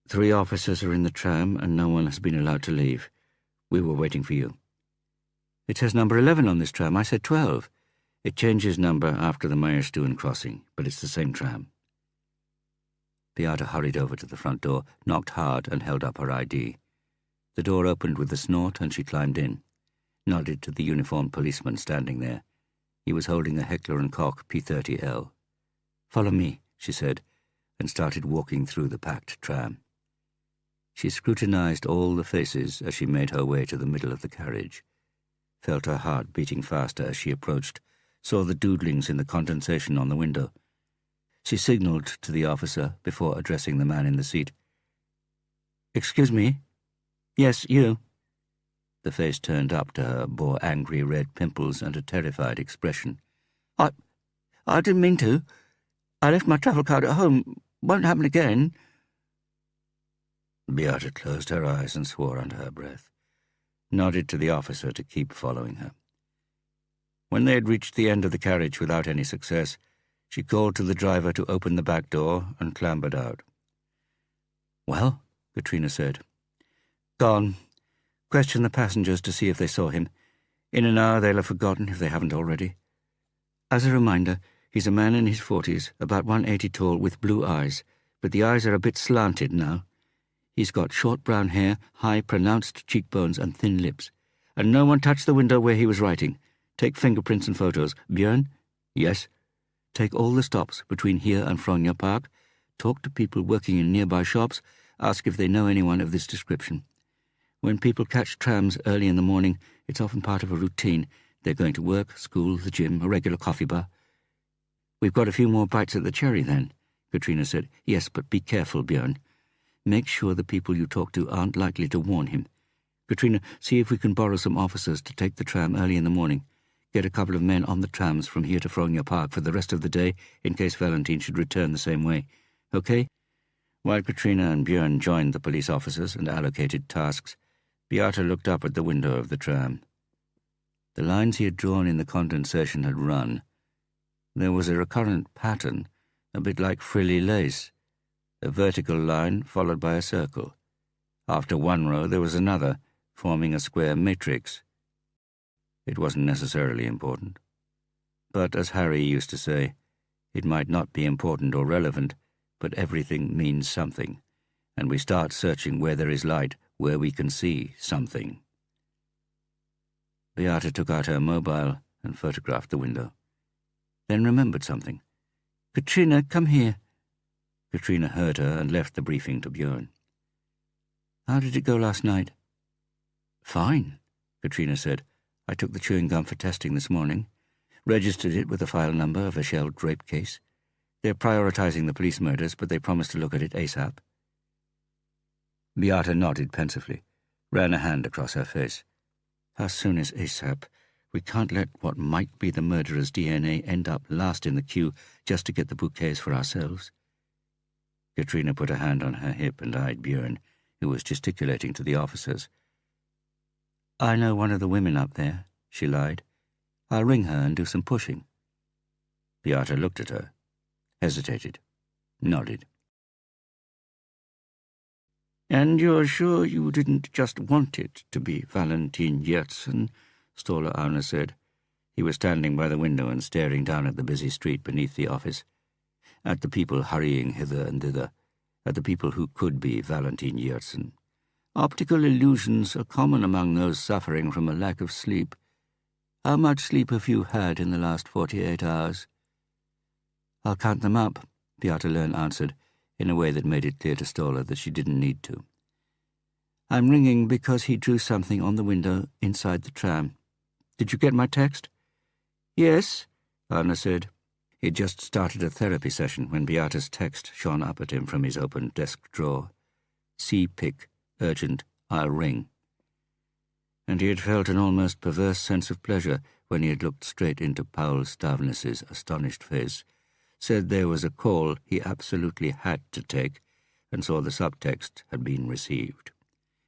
3 officers are in the tram and no one has been allowed to leave. We were waiting for you." "It says number 11 on this tram. I said 12. It changes number after the Meyerstuhl crossing, but it's the same tram." Beata hurried over to the front door, knocked hard and held up her ID. The door opened with a snort and she climbed in, nodded to the uniformed policeman standing there. He was holding a Heckler & Koch P30L. "Follow me," she said, and started walking through the packed tram. She scrutinized all the faces as she made her way to the middle of the carriage, felt her heart beating faster as she approached, saw the doodlings in the condensation on the window. She signalled to the officer before addressing the man in the seat. "Excuse me?" "Yes, you." The face turned up to her bore angry red pimples and a terrified expression. I didn't mean to. I left my travel card at home. Won't happen again." Beata closed her eyes and swore under her breath, nodded to the officer to keep following her. When they had reached the end of the carriage without any success, she called to the driver to open the back door and clambered out. "Well," Katrina said. "Gone. Question the passengers to see if they saw him. In an hour they'll have forgotten if they haven't already. As a reminder, he's a man in his 40s, about 180 tall, with blue eyes, but the eyes are a bit slanted now. He's got short brown hair, high, pronounced cheekbones and thin lips. And no one touched the window where he was writing. Take fingerprints and photos. Björn?" "Yes." "Take all the stops between here and Frogner Park. Talk to people working in nearby shops. Ask if they know anyone of this description. When people catch trams early in the morning, it's often part of a routine. They're going to work, school, the gym, a regular coffee bar." "We've got a few more bites at the cherry, then," Katrina said. "Yes, but be careful, Björn. Make sure the people you talk to aren't likely to warn him. Katrina, see if we can borrow some officers to take the tram early in the morning. Get a couple of men on the trams from here to Frogner Park for the rest of the day in case Valentine should return the same way. Okay?" While Katrina and Björn joined the police officers and allocated tasks, Beata looked up at the window of the tram. The lines he had drawn in the condensation had run. There was a recurrent pattern, a bit like frilly lace, a vertical line followed by a circle. After one row there was another, forming a square matrix. It wasn't necessarily important. But, as Harry used to say, it might not be important or relevant, but everything means something, and we start searching where there is light, where we can see something. Beata took out her mobile and photographed the window, then remembered something. "Katrina, come here." Katrina heard her and left the briefing to Björn. "How did it go last night?" "Fine," Katrina said. "I took the chewing gum for testing this morning, registered it with the file number of a shelled rape case. They're prioritizing the police murders, but they promised to look at it ASAP." Beata nodded pensively, ran a hand across her face. "How soon is ASAP? We can't let what might be the murderer's DNA end up last in the queue just to get the bouquets for ourselves." Katrina put a hand on her hip and eyed Björn, who was gesticulating to the officers. "I know one of the women up there," she lied. "I'll ring her and do some pushing." Beata looked at her, hesitated, nodded. "And you're sure you didn't just want it to be Valentine Yertzen?" Stola Auna said. He was standing by the window and staring down at the busy street beneath the office, at the people hurrying hither and thither, at the people who could be Valentine Yertzen. "Optical illusions are common among those suffering from a lack of sleep. How much sleep have you had in the last 48 hours?" "I'll count them up," Beata Lern answered, in a way that made it clear to Stola that she didn't need to. "I'm ringing because he drew something on the window inside the tram. Did you get my text?" "Yes," Anna said. He'd just started a therapy session when Beata's text shone up at him from his open desk drawer. "See pic, urgent, I'll ring." And he had felt an almost perverse sense of pleasure when he had looked straight into Paul Stavness's astonished face, said there was a call he absolutely had to take, and saw the subtext had been received.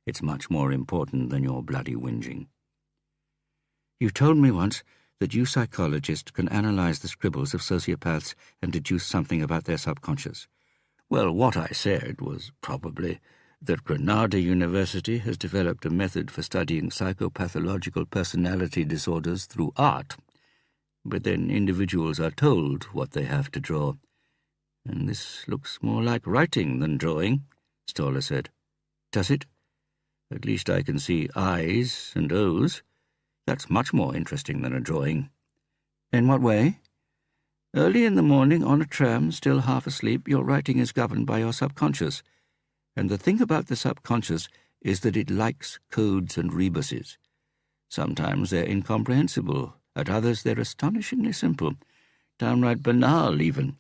It's much more important than your bloody whinging. You told me once that you psychologists can analyze the scribbles of sociopaths and deduce something about their subconscious. Well, what I said was probably that Granada University has developed a method for studying psychopathological personality disorders through art. But then individuals are told what they have to draw. And this looks more like writing than drawing, Stoller said. Does it? At least I can see I's and O's. That's much more interesting than a drawing. In what way? Early in the morning, on a tram, still half asleep, your writing is governed by your subconscious. And the thing about the subconscious is that it likes codes and rebuses. Sometimes they're incomprehensible, at others they're astonishingly simple, downright banal even.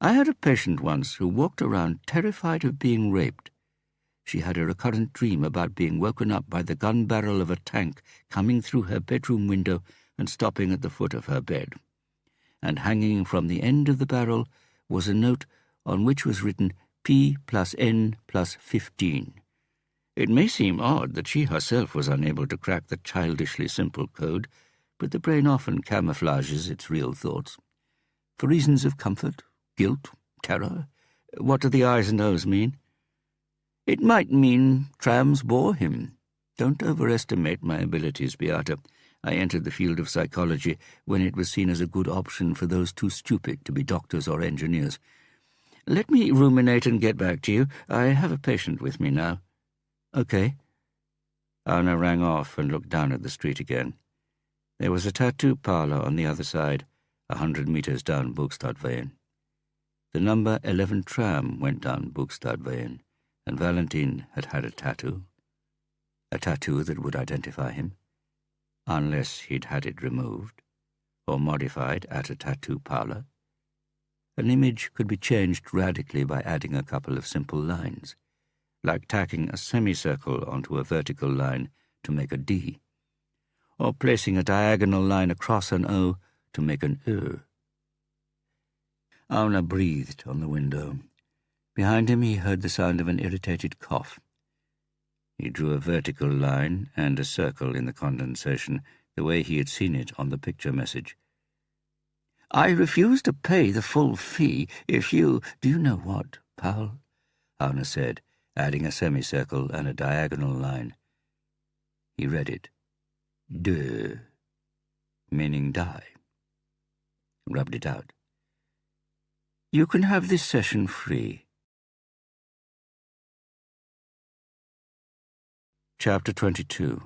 I had a patient once who walked around terrified of being raped. She had a recurrent dream about being woken up by the gun barrel of a tank coming through her bedroom window and stopping at the foot of her bed. And hanging from the end of the barrel was a note on which was written P plus N plus 15. It may seem odd that she herself was unable to crack the childishly simple code, but the brain often camouflages its real thoughts. For reasons of comfort, guilt, terror, what do the I's and O's mean? It might mean trams bore him. Don't overestimate my abilities, Beata. I entered the field of psychology when it was seen as a good option for those too stupid to be doctors or engineers. Let me ruminate and get back to you. I have a patient with me now. Okay. Anna rang off and looked down at the street again. There was a tattoo parlour on the other side, 100 metres down Bogstadveien. The number 11 tram went down Bogstadveien, and Valentin had had a tattoo that would identify him, unless he'd had it removed or modified at a tattoo parlour. An image could be changed radically by adding a couple of simple lines, like tacking a semicircle onto a vertical line to make a D, or placing a diagonal line across an O to make an Ö. Auna breathed on the window. Behind him he heard the sound of an irritated cough. He drew a vertical line and a circle in the condensation, the way he had seen it on the picture message. I refuse to pay the full fee if you— Do you know what, Paul? Auna said, adding a semicircle and a diagonal line. He read it. De, meaning die. Rubbed it out. You can have this session free. Chapter 22.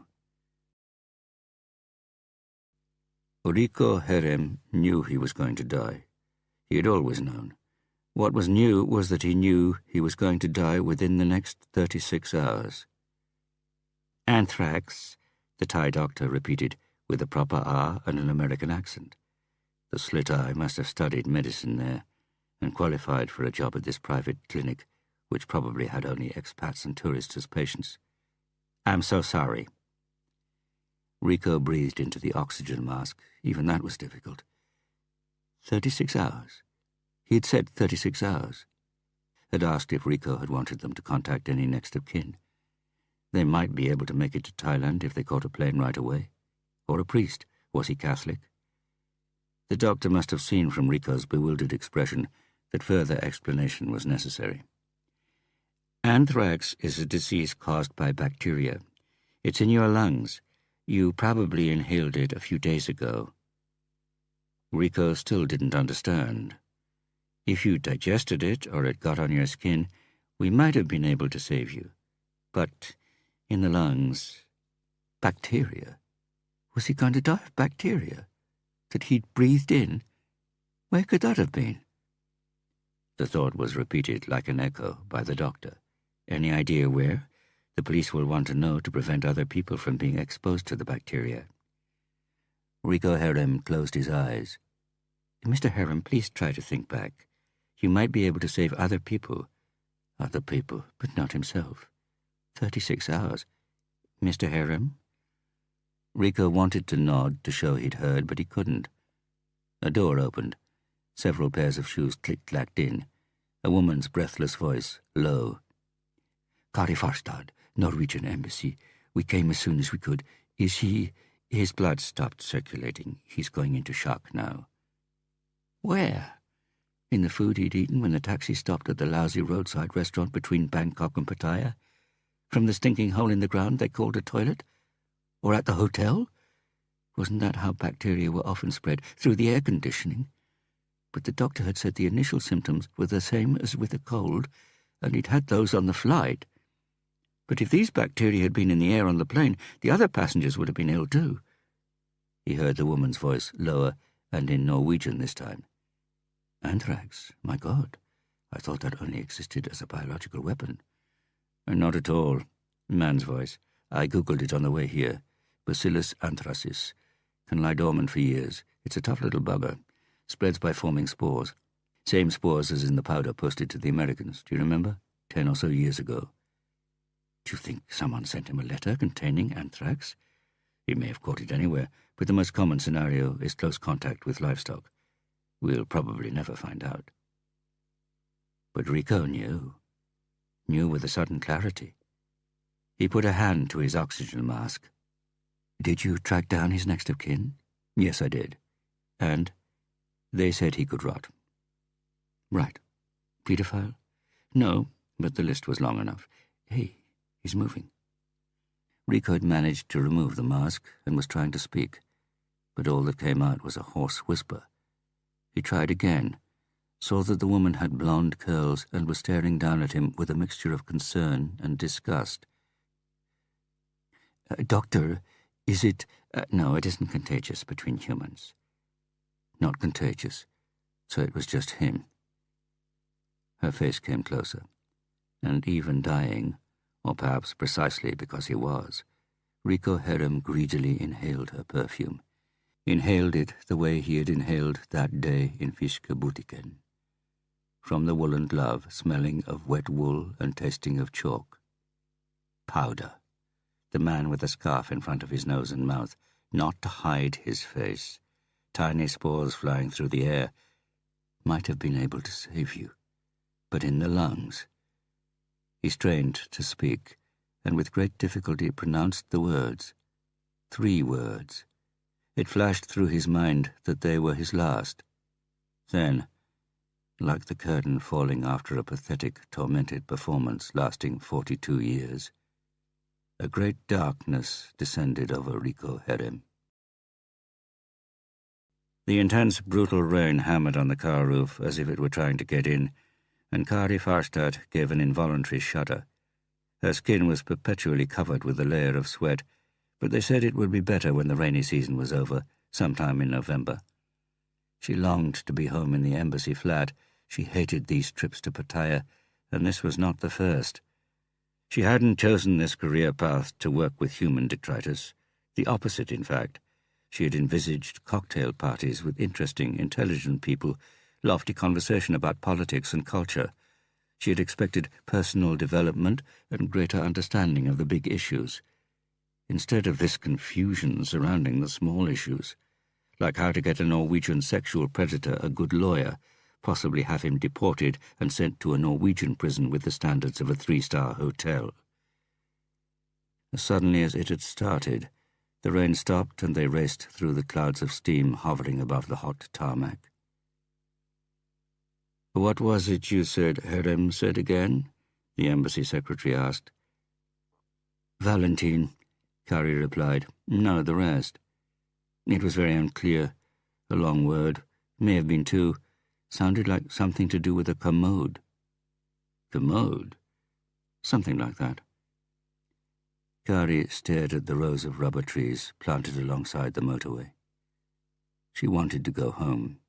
Rico Herem knew he was going to die. He had always known. What was new was that he knew he was going to die within the next 36 hours. Anthrax, the Thai doctor repeated, with a proper R and an American accent. The slit eye must have studied medicine there, and qualified for a job at this private clinic, which probably had only expats and tourists as patients. I'm so sorry. Rico breathed into the oxygen mask. Even that was difficult. 36 hours. He had said 36 hours. Had asked if Rico had wanted them to contact any next of kin. They might be able to make it to Thailand if they caught a plane right away. Or a priest. Was he Catholic? The doctor must have seen from Rico's bewildered expression that further explanation was necessary. Anthrax is a disease caused by bacteria. It's in your lungs. You probably inhaled it a few days ago. Rico still didn't understand. If you digested it or it got on your skin, we might have been able to save you. But in the lungs, bacteria. Was he going to die of bacteria that he'd breathed in? Where could that have been? The thought was repeated like an echo by the doctor. Any idea where? The police will want to know to prevent other people from being exposed to the bacteria. Rico Herem closed his eyes. Mr. Herem, please try to think back. You might be able to save other people. Other people, but not himself. 36 hours. Mr. Herem? Rico wanted to nod to show he'd heard, but he couldn't. A door opened. Several pairs of shoes click-clacked in. A woman's breathless voice, low. Kari Farstad, Norwegian embassy. We came as soon as we could. Is he... His blood stopped circulating. He's going into shock now. Where? In the food he'd eaten when the taxi stopped at the lousy roadside restaurant between Bangkok and Pattaya? From the stinking hole in the ground they called a toilet? Or at the hotel? Wasn't that how bacteria were often spread? Through the air conditioning? But the doctor had said the initial symptoms were the same as with a cold, and he'd had those on the flight. But if these bacteria had been in the air on the plane, the other passengers would have been ill too. He heard the woman's voice, lower, and in Norwegian this time. Anthrax, my God. I thought that only existed as a biological weapon. Not at all. Man's voice. I googled it on the way here. Bacillus anthracis. Can lie dormant for years. It's a tough little bugger. Spreads by forming spores. Same spores as in the powder posted to the Americans. Do you remember? 10 or so years ago. Do you think someone sent him a letter containing anthrax? He may have caught it anywhere, but the most common scenario is close contact with livestock. We'll probably never find out. But Rico knew. Knew with a sudden clarity. He put a hand to his oxygen mask. Did you track down his next of kin? Yes, I did. And they said he could rot. Right. Pedophile? No, but the list was long enough. Hey, he's moving. Rico had managed to remove the mask and was trying to speak, but all that came out was a hoarse whisper. He tried again, saw that the woman had blonde curls and was staring down at him with a mixture of concern and disgust. Doctor, is it... no, it isn't contagious between humans. Not contagious, so it was just him. Her face came closer, and even dying, or perhaps precisely because he was, Rico Herem greedily inhaled her perfume. Inhaled it the way he had inhaled that day in Fiskebutiken. From the woolen glove, smelling of wet wool and tasting of chalk. Powder. The man with a scarf in front of his nose and mouth, not to hide his face. Tiny spores flying through the air. Might have been able to save you. But in the lungs. He strained to speak, and with great difficulty pronounced the words. 3 words. It flashed through his mind that they were his last. Then, like the curtain falling after a pathetic, tormented performance lasting 42 years, a great darkness descended over Rico Herem. The intense, brutal rain hammered on the car roof as if it were trying to get in, and Kari Farstad gave an involuntary shudder. Her skin was perpetually covered with a layer of sweat, but they said it would be better when the rainy season was over, sometime in November. She longed to be home in the embassy flat. She hated these trips to Pattaya, and this was not the first. She hadn't chosen this career path to work with human detritus. The opposite, in fact. She had envisaged cocktail parties with interesting, intelligent people, lofty conversation about politics and culture. She had expected personal development and greater understanding of the big issues. Instead of this confusion surrounding the small issues, like how to get a Norwegian sexual predator a good lawyer, possibly have him deported and sent to a Norwegian prison with the standards of a 3-star hotel. As suddenly as it had started, the rain stopped and they raced through the clouds of steam hovering above the hot tarmac. "What was it you said Herem said again?" the embassy secretary asked. "Valentine," Kari replied. "No, the rest." It was very unclear. A long word. May have been 2. Sounded like something to do with a commode. Commode? Something like that. Kari stared at the rows of rubber trees planted alongside the motorway. She wanted to go home.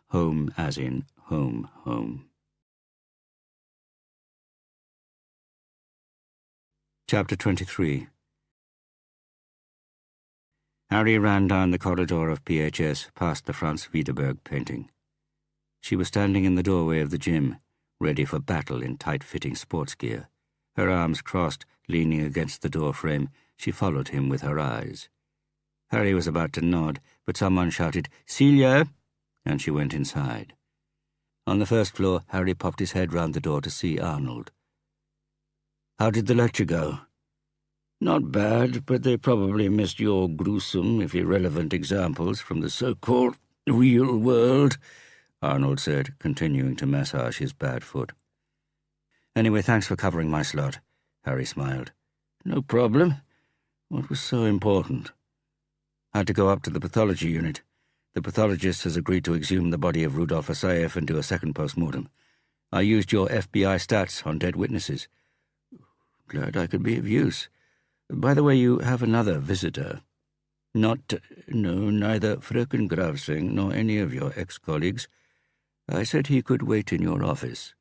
Home as in home, home. Chapter 23. Harry ran down the corridor of PHS past the Franz Wiedeberg painting. She was standing in the doorway of the gym, ready for battle in tight-fitting sports gear. Her arms crossed, leaning against the door frame, she followed him with her eyes. Harry was about to nod, but someone shouted, "Celia!" and she went inside. On the first floor, Harry popped his head round the door to see Arnold. How did the lecture go? Not bad, but they probably missed your gruesome, if irrelevant, examples from the so-called real world, Arnold said, continuing to massage his bad foot. Anyway, thanks for covering my slot, Harry smiled. No problem. What was so important? Had to go up to the pathology unit. The pathologist has agreed to exhume the body of Rudolf Asayev and do a second post-mortem. I used your FBI stats on dead witnesses. Glad I could be of use. By the way, you have another visitor. No, neither Fröken Gravsing nor any of your ex-colleagues. I said he could wait in your office.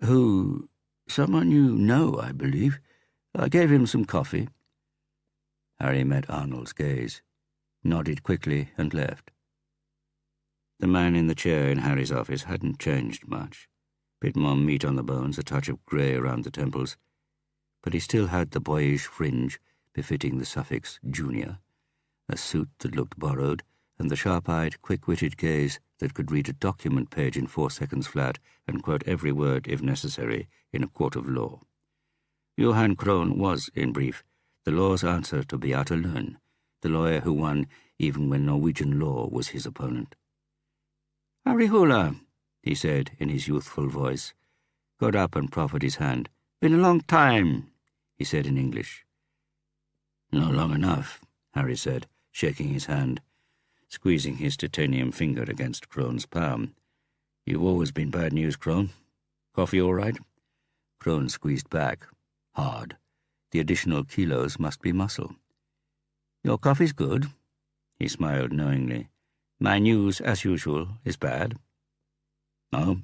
Who? Someone you know, I believe. I gave him some coffee. Harry met Arnold's gaze, nodded quickly, and left. The man in the chair in Harry's office hadn't changed much. Bit more meat on the bones, a touch of grey around the temples, but he still had the boyish fringe befitting the suffix junior, a suit that looked borrowed, and the sharp-eyed, quick-witted gaze that could read a document page in 4 seconds flat and quote every word, if necessary, in a court of law. Johann Krohn was, in brief, the law's answer to Beate Löhn, the lawyer who won even when Norwegian law was his opponent. "Harry Hula," he said in his youthful voice, got up and proffered his hand. "Been a long time," he said in English. "Not long enough," Harry said, shaking his hand, squeezing his titanium finger against Krohn's palm. "You've always been bad news, Krohn. Coffee all right?" Krohn squeezed back, hard. The additional kilos must be muscle. "Your coffee's good," he smiled knowingly. "My news, as usual, is bad." "Oh?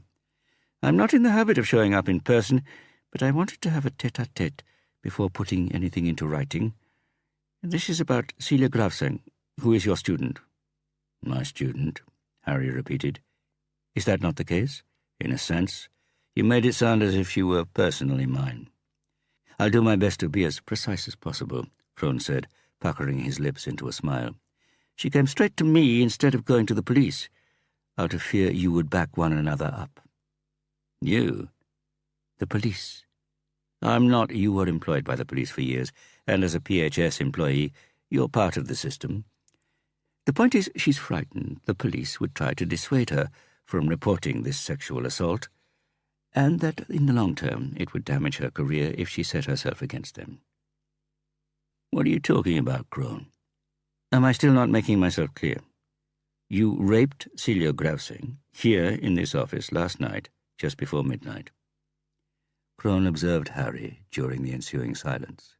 I'm not in the habit of showing up in person, but I wanted to have a tete-a-tete before putting anything into writing. This is about Celia Gravseng, who is your student." "My student," Harry repeated. "Is that not the case? In a sense. You made it sound as if she were personally mine." "I'll do my best to be as precise as possible," Krohn said, puckering his lips into a smile. "She came straight to me instead of going to the police, out of fear you would back one another up." "You?" "The police. I'm not. You were employed by the police for years, and as a PHS employee, you're part of the system. The point is, she's frightened the police would try to dissuade her from reporting this sexual assault, and that in the long term it would damage her career if she set herself against them." "What are you talking about, Krohn? Am I still not making myself clear? You raped Celia Gravseng here in this office last night, just before midnight." Krohn observed Harry during the ensuing silence.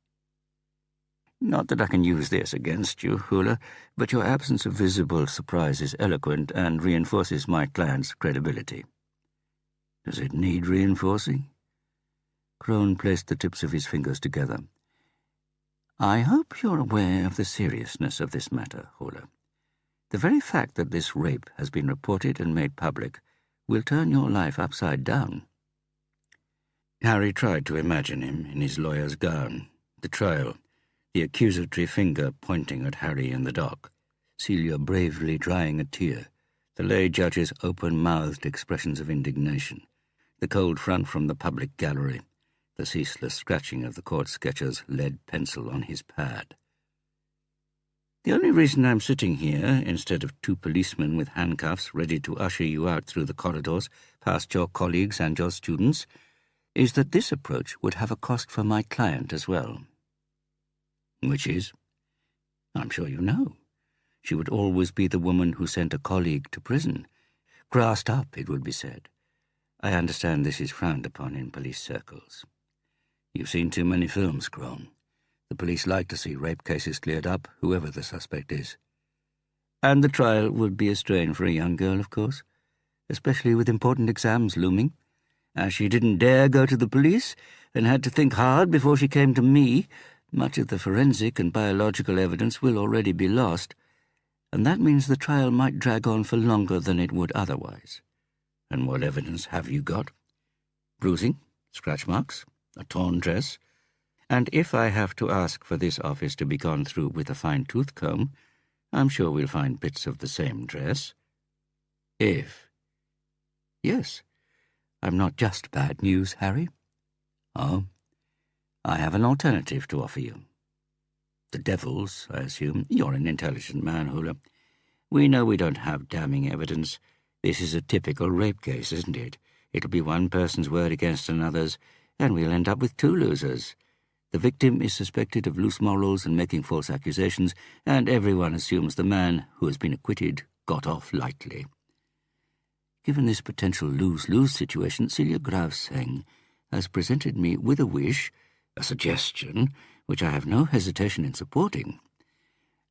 "Not that I can use this against you, Hula, but your absence of visible surprise is eloquent and reinforces my client's credibility." "Does it need reinforcing?" Krohn placed the tips of his fingers together. "I hope you're aware of the seriousness of this matter, Hula. The very fact that this rape has been reported and made public will turn your life upside down." Harry tried to imagine him in his lawyer's gown, the trial, the accusatory finger pointing at Harry in the dock, Celia bravely drying a tear, the lay judge's open-mouthed expressions of indignation, the cold front from the public gallery, the ceaseless scratching of the court sketcher's lead pencil on his pad. "The only reason I'm sitting here, instead of 2 policemen with handcuffs ready to usher you out through the corridors, past your colleagues and your students, is that this approach would have a cost for my client as well." "Which is?" "I'm sure you know. She would always be the woman who sent a colleague to prison. Grassed up, it would be said. I understand this is frowned upon in police circles. You've seen too many films, Krohn. The police like to see rape cases cleared up, whoever the suspect is. And the trial would be a strain for a young girl, of course, especially with important exams looming. As she didn't dare go to the police and had to think hard before she came to me, much of the forensic and biological evidence will already be lost, and that means the trial might drag on for longer than it would otherwise. And what evidence have you got? Bruising, scratch marks, a torn dress, and if I have to ask for this office to be gone through with a fine-tooth comb, I'm sure we'll find bits of the same dress. If. Yes. I'm not just bad news, Harry." "Oh? I have an alternative to offer you. The devils, I assume. You're an intelligent man, Hula. We know we don't have damning evidence. This is a typical rape case, isn't it? It'll be one person's word against another's, and we'll end up with two losers. The victim is suspected of loose morals and making false accusations, and everyone assumes the man who has been acquitted got off lightly. Given this potential lose-lose situation, Celia Graveseng has presented me with a wish, a suggestion, which I have no hesitation in supporting.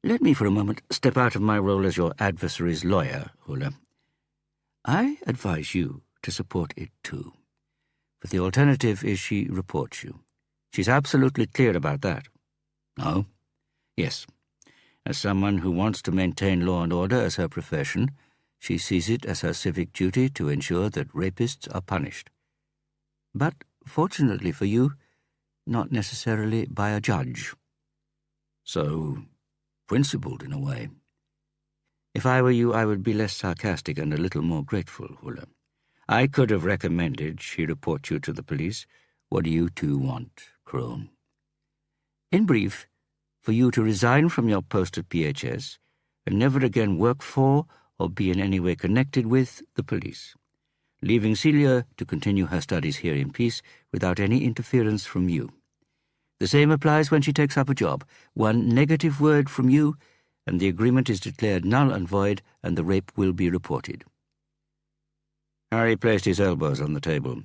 Let me for a moment step out of my role as your adversary's lawyer, Hula. I advise you to support it too. But the alternative is she reports you. She's absolutely clear about that. No? Yes. As someone who wants to maintain law and order as her profession, she sees it as her civic duty to ensure that rapists are punished. But, fortunately for you, not necessarily by a judge. So, principled in a way. If I were you, I would be less sarcastic and a little more grateful, Hula. I could have recommended she report you to the police. What do you two want, Crone? In brief, for you to resign from your post at PHS and never again work for or be in any way connected with the police, leaving Celia to continue her studies here in peace without any interference from you. The same applies when she takes up a job. One negative word from you, and the agreement is declared null and void, and the rape will be reported. Harry placed his elbows on the table,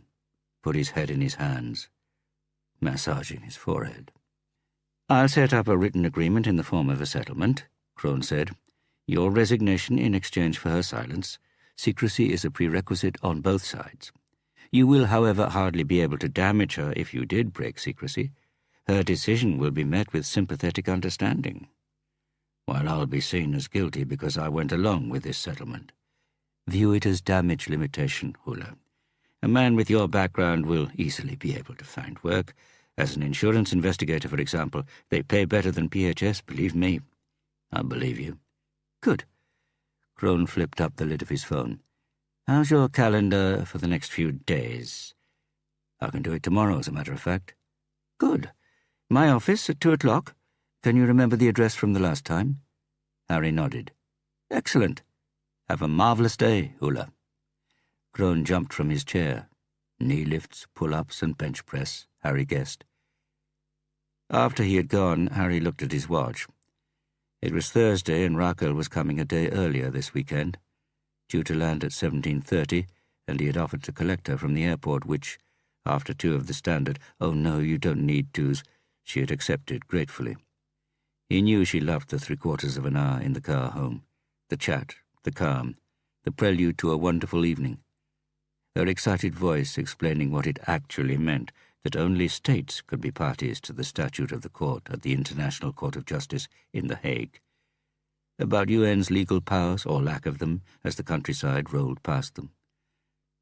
put his head in his hands, massaging his forehead. I'll set up a written agreement in the form of a settlement, Crone said. Your resignation in exchange for her silence. Secrecy is a prerequisite on both sides. You will, however, hardly be able to damage her if you did break secrecy. Her decision will be met with sympathetic understanding, while I'll be seen as guilty because I went along with this settlement. View it as damage limitation, Hula. A man with your background will easily be able to find work. As an insurance investigator, for example, they pay better than PHS, believe me. I believe you. Good. Crone flipped up the lid of his phone. How's your calendar for the next few days? I can do it tomorrow, as a matter of fact. Good. My office at 2 o'clock. Can you remember the address from the last time? Harry nodded. Excellent. Have a marvellous day, Hula. Crone jumped from his chair. Knee lifts, pull-ups, and bench press, Harry guessed. After he had gone, Harry looked at his watch. It was Thursday, and Raquel was coming a day earlier this weekend, due to land at 17:30, and he had offered to collect her from the airport, which, after 2 of the standard, "Oh no, you don't need twos," she had accepted gratefully. He knew she loved the 3/4 of an hour in the car home, the chat, the calm, the prelude to a wonderful evening. Her excited voice explaining what it actually meant, that only states could be parties to the statute of the court at the International Court of Justice in The Hague. About UN's legal powers, or lack of them, as the countryside rolled past them.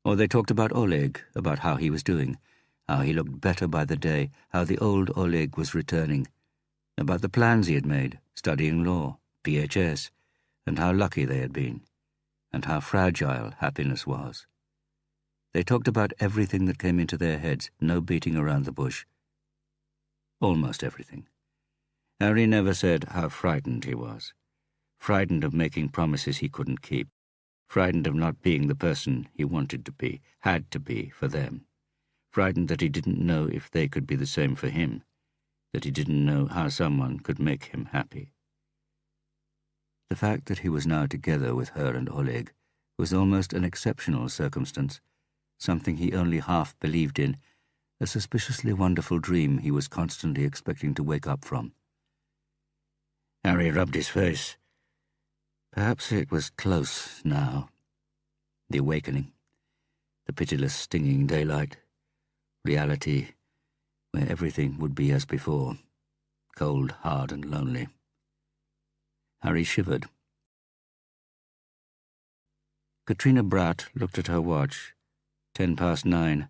Or they talked about Oleg, about how he was doing, how he looked better by the day, how the old Oleg was returning, about the plans he had made, studying law, PHS, and how lucky they had been, and how fragile happiness was. They talked about everything that came into their heads, no beating around the bush. Almost everything. Harry never said how frightened he was. Frightened of making promises he couldn't keep. Frightened of not being the person he wanted to be, had to be, for them. Frightened that he didn't know if they could be the same for him, that he didn't know how someone could make him happy. The fact that he was now together with her and Oleg was almost an exceptional circumstance, something he only half believed in, a suspiciously wonderful dream he was constantly expecting to wake up from. Harry rubbed his face. Perhaps it was close now. The awakening, the pitiless, stinging daylight, reality where everything would be as before, cold, hard, and lonely. Harry shivered. Katrina Bratt looked at her watch. 9:10.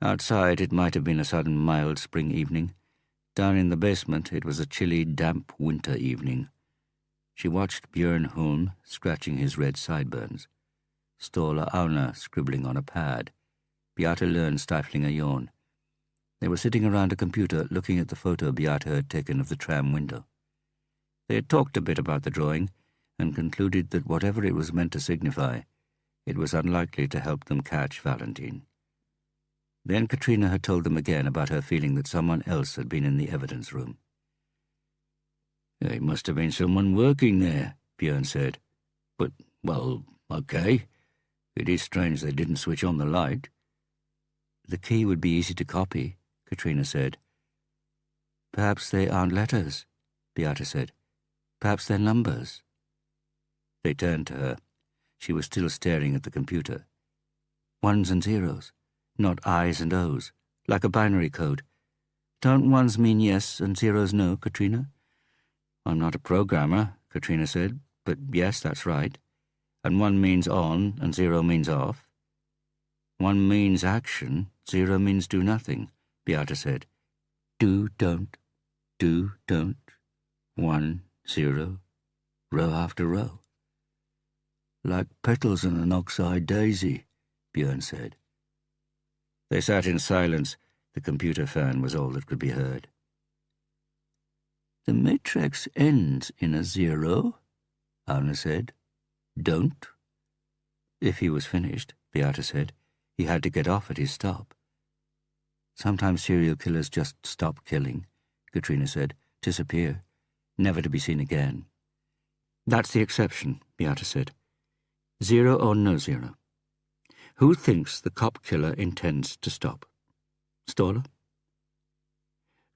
Outside it might have been a sudden mild spring evening. Down in the basement it was a chilly, damp winter evening. She watched Björn Holm scratching his red sideburns, Ståle Auna scribbling on a pad, Beate Lern stifling a yawn. They were sitting around a computer looking at the photo Beata had taken of the tram window. They had talked a bit about the drawing and concluded that whatever it was meant to signify, it was unlikely to help them catch Valentine. Then Katrina had told them again about her feeling that someone else had been in the evidence room. "It must have been someone working there," Björn said. "But, well, okay. It is strange they didn't switch on the light." "The key would be easy to copy," Katrina said. "Perhaps they aren't letters," Beata said. "Perhaps they're numbers." They turned to her. She was still staring at the computer. "Ones and zeros, not I's and O's, like a binary code. Don't ones mean yes and zeros no, Katrina?" "I'm not a programmer," Katrina said, "but yes, that's right. And one means on and zero means off." "One means action, zero means do nothing," Beata said. Do, don't, 1, 0, row after row. "Like petals on an ox-eyed daisy," Björn said. They sat in silence. The computer fan was all that could be heard. "The matrix ends in a 0, Arne said. Don't." If he was finished, Beata said, he had to get off at his stop. "Sometimes serial killers just stop killing," Katrina said, "disappear, never to be seen again." "That's the exception," Beata said. 0 or no zero. Who thinks the cop killer intends to stop? Stoller?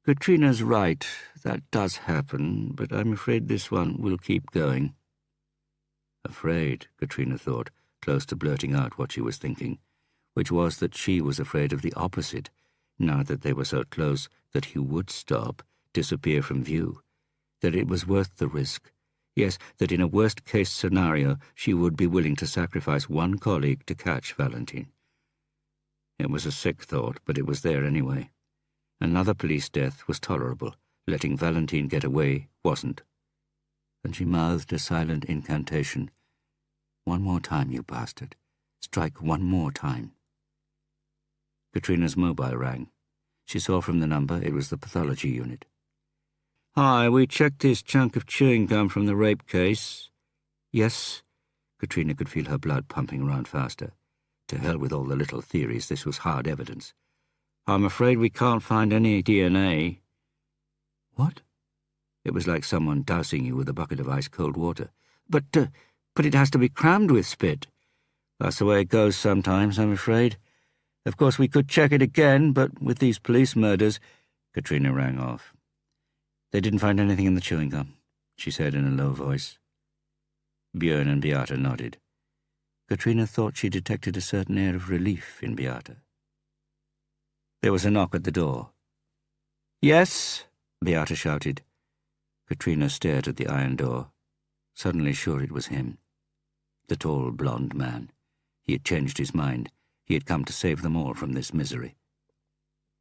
"Katrina's right. That does happen, but I'm afraid this one will keep going." Afraid, Katrina thought, close to blurting out what she was thinking, which was that she was afraid of the opposite, now that they were so close that he would stop, disappear from view, that it was worth the risk. Yes, that in a worst-case scenario she would be willing to sacrifice one colleague to catch Valentine. It was a sick thought, but it was there anyway. Another police death was tolerable. Letting Valentine get away wasn't. And she mouthed a silent incantation. "One more time, you bastard. Strike one more time." Katrina's mobile rang. She saw from the number it was the pathology unit. "Hi, we checked this chunk of chewing gum from the rape case." "Yes." Katrina could feel her blood pumping around faster. To hell with all the little theories, this was hard evidence. "I'm afraid we can't find any DNA." "What?" It was like someone dousing you with a bucket of ice-cold water. But it has to be crammed with spit." "That's the way it goes sometimes, I'm afraid. Of course, we could check it again, but with these police murders—" Katrina rang off. "They didn't find anything in the chewing gum," she said in a low voice. Björn and Beata nodded. Katrina thought she detected a certain air of relief in Beata. There was a knock at the door. "Yes?" Beata shouted. Katrina stared at the iron door, suddenly sure it was him. The tall, blond man. He had changed his mind. He had come to save them all from this misery.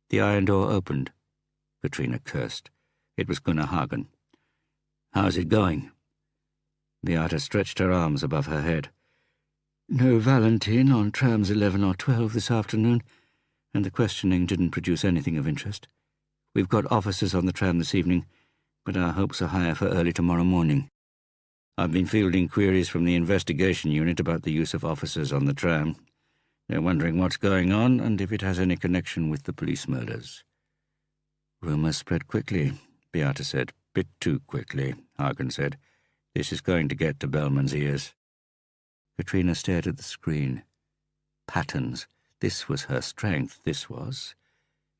The iron door opened. Katrina cursed. It was Gunnar Hagen. "How's it going?" Beata stretched her arms above her head. "No Valentine on trams 11 or 12 this afternoon, and the questioning didn't produce anything of interest. We've got officers on the tram this evening, but our hopes are higher for early tomorrow morning. I've been fielding queries from the investigation unit about the use of officers on the tram. They're wondering what's going on and if it has any connection with the police murders." "Rumours spread quickly," Beata said. "Bit too quickly," Hagen said. "This is going to get to Bellman's ears." Katrina stared at the screen. Patterns. This was her strength, this was.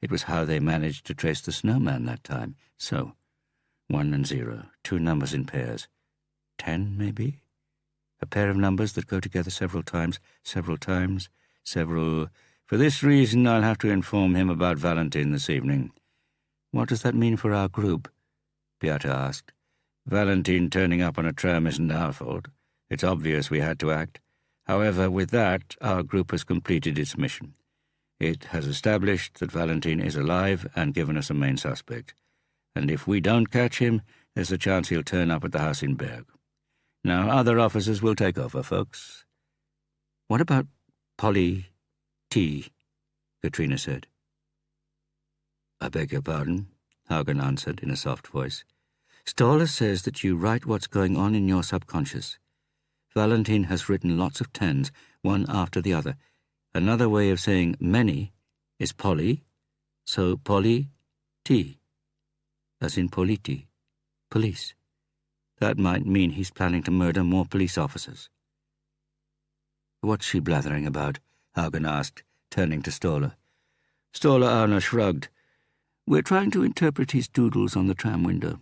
It was how they managed to trace the snowman that time. So, 1 and 0, 2 numbers in pairs. 10, maybe? A pair of numbers that go together several times. "For this reason, I'll have to inform him about Valentine this evening." "What does that mean for our group?" Beata asked. "Valentine turning up on a tram isn't our fault. It's obvious we had to act. However, with that, our group has completed its mission. It has established that Valentine is alive and given us a main suspect. And if we don't catch him, there's a chance he'll turn up at the house in Berg. Now, other officers will take over, folks." "What about Polly T?" Katrina said. "I beg your pardon," Haugen answered in a soft voice. "Stoller says that you write what's going on in your subconscious. Valentine has written lots of tens, one after the other. Another way of saying many is poly, so poly-T, as in politi, police. That might mean he's planning to murder more police officers." "What's she blathering about?" Haugen asked, turning to Stoller. Stoller-Arner shrugged. "We're trying to interpret his doodles on the tram window.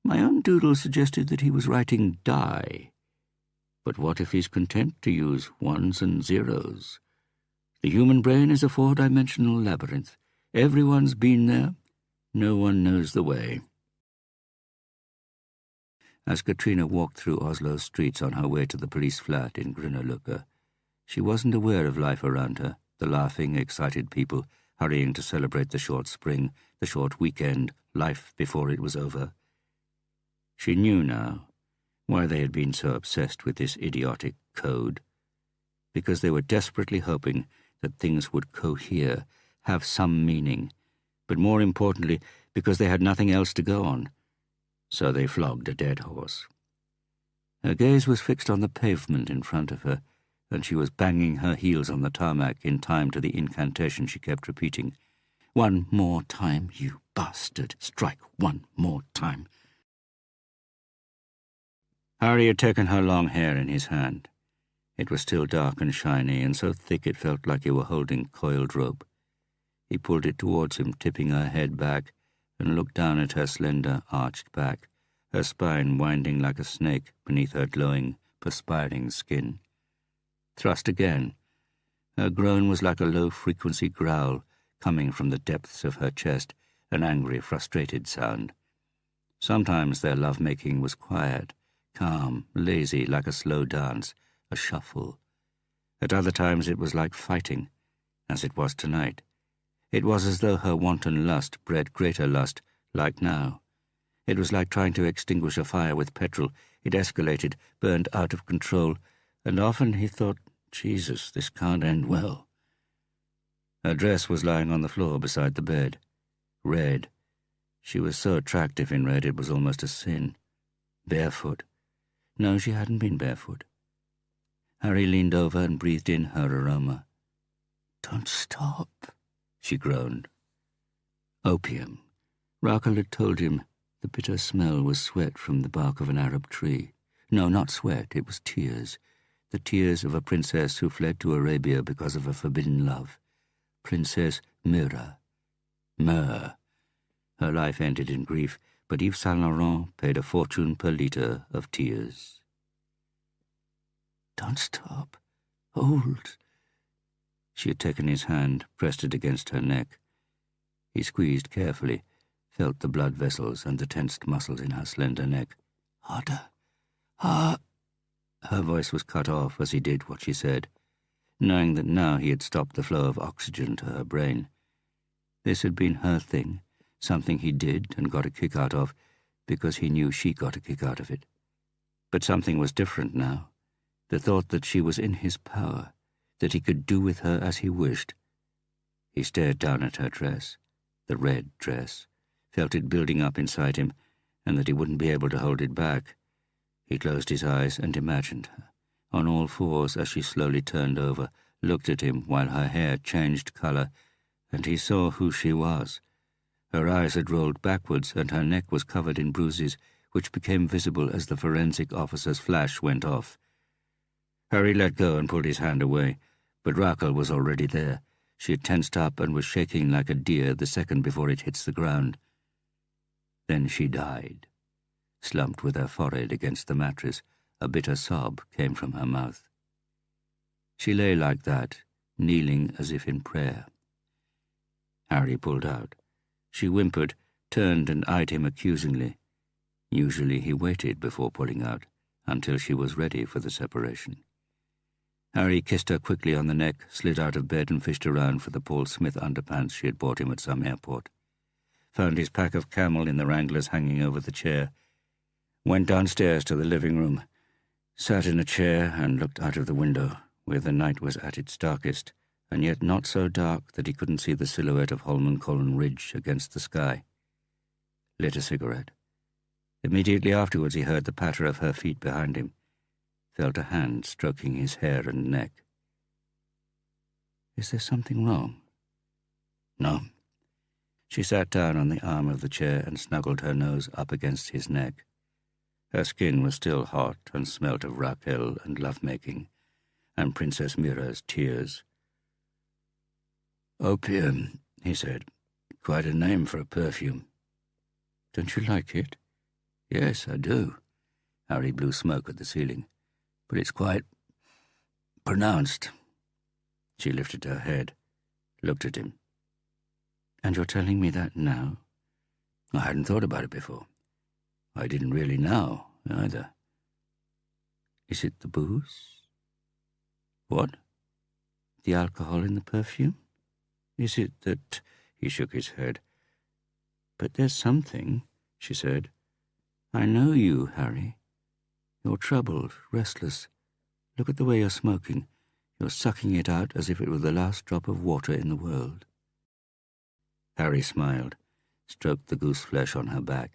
My own doodle suggested that he was writing die. But what if he's content to use ones and zeros? The human brain is a four-dimensional labyrinth. Everyone's been there. No one knows the way." As Katrina walked through Oslo's streets on her way to the police flat in Grünerløkka, she wasn't aware of life around her, the laughing, excited people hurrying to celebrate the short spring, the short weekend, life before it was over. She knew now why they had been so obsessed with this idiotic code. Because they were desperately hoping that things would cohere, have some meaning, but more importantly, because they had nothing else to go on. So they flogged a dead horse. Her gaze was fixed on the pavement in front of her, and she was banging her heels on the tarmac in time to the incantation she kept repeating. "One more time, you bastard! Strike one more time!" Harry had taken her long hair in his hand. It was still dark and shiny, and so thick it felt like he were holding coiled rope. He pulled it towards him, tipping her head back, and looked down at her slender, arched back, her spine winding like a snake beneath her glowing, perspiring skin. Thrust again. Her groan was like a low-frequency growl coming from the depths of her chest, an angry, frustrated sound. Sometimes their love-making was quiet, calm, lazy, like a slow dance, a shuffle. At other times it was like fighting, as it was tonight. It was as though her wanton lust bred greater lust, like now. It was like trying to extinguish a fire with petrol. It escalated, burned out of control, and often he thought, Jesus, this can't end well. Her dress was lying on the floor beside the bed. Red. She was so attractive in red it was almost a sin. Barefoot. No, she hadn't been barefoot. Harry leaned over and breathed in her aroma. "Don't stop," she groaned. Opium. Rakel had told him the bitter smell was sweat from the bark of an Arab tree. No, not sweat, it was tears. The tears of a princess who fled to Arabia because of a forbidden love. Princess Myrrha. Myrrh. Her life ended in grief, but Yves Saint Laurent paid a fortune per litre of tears. "Don't stop. Hold." She had taken his hand, pressed it against her neck. He squeezed carefully, felt the blood vessels and the tensed muscles in her slender neck. "Harder. Ah." Her voice was cut off as he did what she said, knowing that now he had stopped the flow of oxygen to her brain. This had been her thing, something he did and got a kick out of, because he knew she got a kick out of it. But something was different now. The thought that she was in his power, that he could do with her as he wished. He stared down at her dress, the red dress, felt it building up inside him, and that he wouldn't be able to hold it back. He closed his eyes and imagined her, on all fours as she slowly turned over, looked at him while her hair changed colour, and he saw who she was. Her eyes had rolled backwards, and her neck was covered in bruises, which became visible as the forensic officer's flash went off. Harry let go and pulled his hand away, but Rakel was already there. She had tensed up and was shaking like a deer the second before it hits the ground. Then she died. Slumped with her forehead against the mattress, a bitter sob came from her mouth. She lay like that, kneeling as if in prayer. Harry pulled out. She whimpered, turned and eyed him accusingly. Usually he waited before pulling out, until she was ready for the separation. Harry kissed her quickly on the neck, slid out of bed and fished around for the Paul Smith underpants she had bought him at some airport. Found his pack of Camel in the Wranglers hanging over the chair. Went downstairs to the living room, sat in a chair and looked out of the window, where the night was at its darkest, and yet not so dark that he couldn't see the silhouette of Holmenkollen Ridge against the sky. Lit a cigarette. Immediately afterwards he heard the patter of her feet behind him, felt a hand stroking his hair and neck. Is there something wrong? No. She sat down on the arm of the chair and snuggled her nose up against his neck. Her skin was still hot and smelt of Raquel and lovemaking, and Princess Mira's tears. Opium, he said. Quite a name for a perfume. Don't you like it? Yes, I do. Harry blew smoke at the ceiling. But it's quite pronounced. She lifted her head, looked at him. And you're telling me that now? I hadn't thought about it before. I didn't really now, either. Is it the booze? What? The alcohol in the perfume? Is it that... He shook his head. But there's something, she said. I know you, Harry. You're troubled, restless. Look at the way you're smoking. You're sucking it out as if it were the last drop of water in the world. Harry smiled, stroked the goose flesh on her back.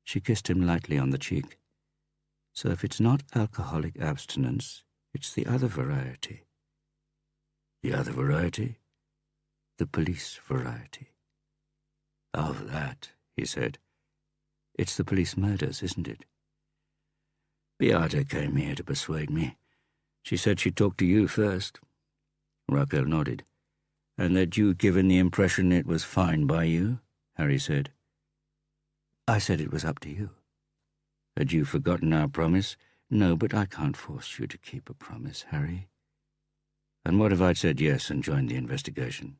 She kissed him lightly on the cheek. So if it's not alcoholic abstinence, it's the other variety. The other variety? The police variety. Oh, that, he said. It's the police murders, isn't it? Beata came here to persuade me. She said she'd talk to you first. Raquel nodded. And that you'd given the impression it was fine by you, Harry said. I said it was up to you. Had you forgotten our promise? No, but I can't force you to keep a promise, Harry. And what if I'd said yes and joined the investigation?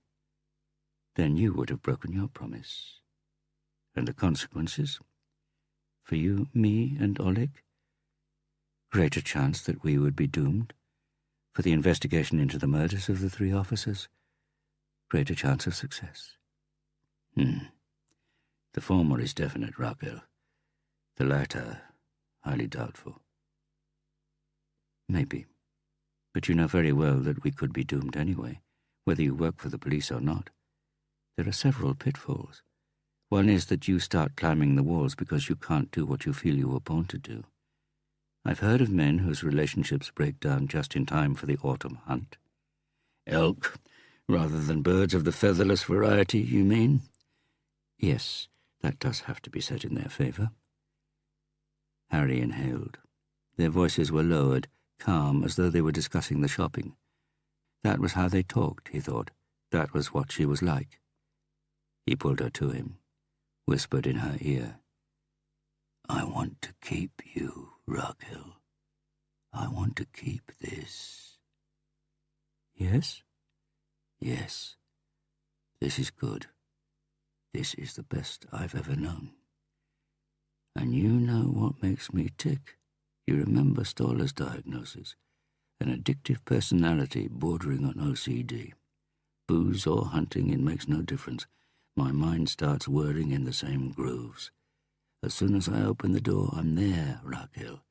Then you would have broken your promise. And the consequences? For you, me, and Oleg? Greater chance that we would be doomed. For the investigation into the murders of the 3 officers? Greater chance of success. The former is definite, Raquel. The latter, highly doubtful. Maybe. But you know very well that we could be doomed anyway, whether you work for the police or not. There are several pitfalls. One is that you start climbing the walls because you can't do what you feel you were born to do. I've heard of men whose relationships break down just in time for the autumn hunt. Elk, rather than birds of the featherless variety, you mean? Yes, that does have to be said in their favor. Harry inhaled. Their voices were lowered, calm, as though they were discussing the shopping. That was how they talked, he thought. That was what she was like. He pulled her to him, whispered in her ear. I want to keep you, Raquel. I want to keep this. Yes? Yes. This is good. This is the best I've ever known. And you know what makes me tick. You remember Stoller's diagnosis. An addictive personality bordering on OCD. Booze or hunting, it makes no difference. My mind starts whirring in the same grooves. As soon as I open the door, I'm there, Raquel.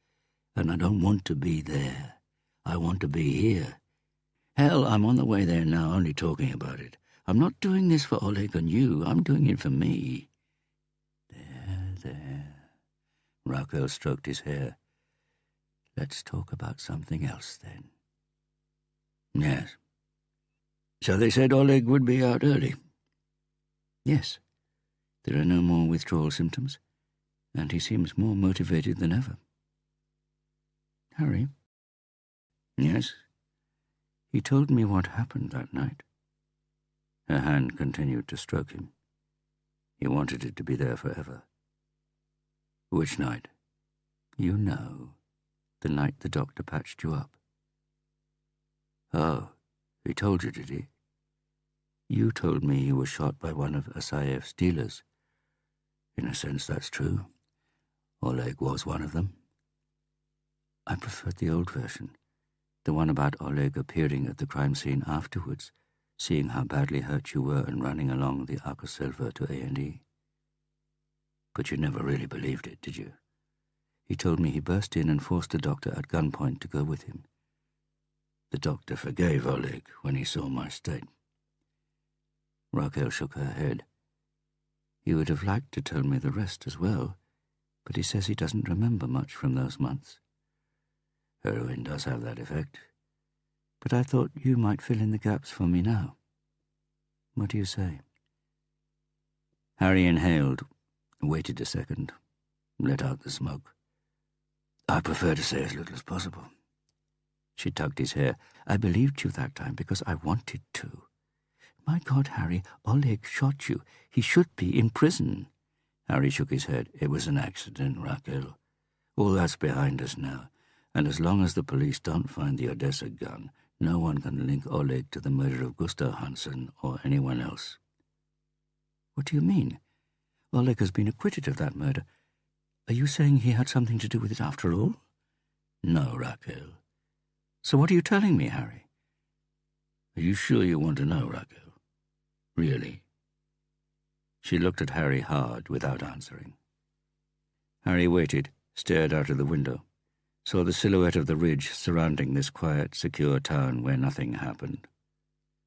And I don't want to be there. I want to be here. Hell, I'm on the way there now, only talking about it. I'm not doing this for Oleg and you. I'm doing it for me. There. Raquel stroked his hair. Let's talk about something else, then. Yes. So they said Oleg would be out early? Yes. There are no more withdrawal symptoms, and he seems more motivated than ever. Harry? Yes? He told me what happened that night. Her hand continued to stroke him. He wanted it to be there forever. Which night? You know. The night the doctor patched you up. Oh, he told you, did he? You told me you were shot by one of Asayev's dealers. In a sense, that's true. Oleg was one of them. I preferred the old version, the one about Oleg appearing at the crime scene afterwards, seeing how badly hurt you were and running along the Arca Silva to A&E. But you never really believed it, did you? He told me he burst in and forced the doctor at gunpoint to go with him. The doctor forgave Oleg when he saw my state. Raquel shook her head. He would have liked to tell me the rest as well, but he says he doesn't remember much from those months. Heroin does have that effect. But I thought you might fill in the gaps for me now. What do you say? Harry inhaled, waited a second, let out the smoke. I prefer to say as little as possible. She tugged his hair. I believed you that time because I wanted to. My God, Harry, Oleg shot you. He should be in prison. Harry shook his head. It was an accident, Raquel. All that's behind us now, and as long as the police don't find the Odessa gun, no one can link Oleg to the murder of Gustav Hansen or anyone else. What do you mean? Oleg has been acquitted of that murder. Are you saying he had something to do with it after all? No, Raquel. So what are you telling me, Harry? Are you sure you want to know, Raquel? Really? She looked at Harry hard without answering. Harry waited, stared out of the window, saw the silhouette of the ridge surrounding this quiet, secure town where nothing happened,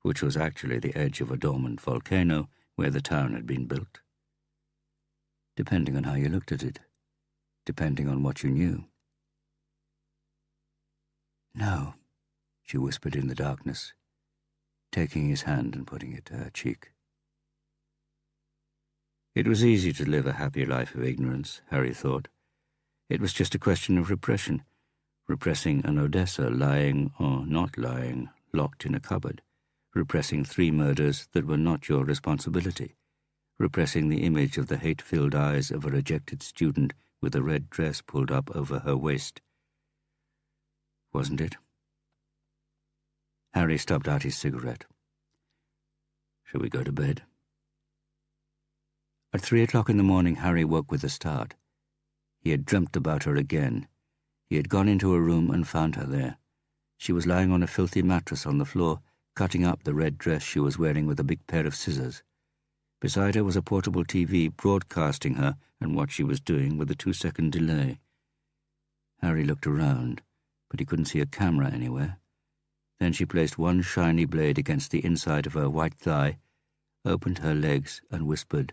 which was actually the edge of a dormant volcano where the town had been built. Depending on how you looked at it, depending on what you knew. No, she whispered in the darkness, taking his hand and putting it to her cheek. It was easy to live a happy life of ignorance, Harry thought. It was just a question of repression, repressing an Odessa lying or not lying, locked in a cupboard, repressing 3 murders that were not your responsibility, repressing the image of the hate-filled eyes of a rejected student with a red dress pulled up over her waist. Wasn't it? Harry stubbed out his cigarette. Shall we go to bed? At 3 o'clock in the morning, Harry woke with a start. He had dreamt about her again. He had gone into her room and found her there. She was lying on a filthy mattress on the floor, cutting up the red dress she was wearing with a big pair of scissors. Beside her was a portable TV broadcasting her and what she was doing with a 2-second delay. Harry looked around, but he couldn't see a camera anywhere. Then she placed one shiny blade against the inside of her white thigh, opened her legs and whispered,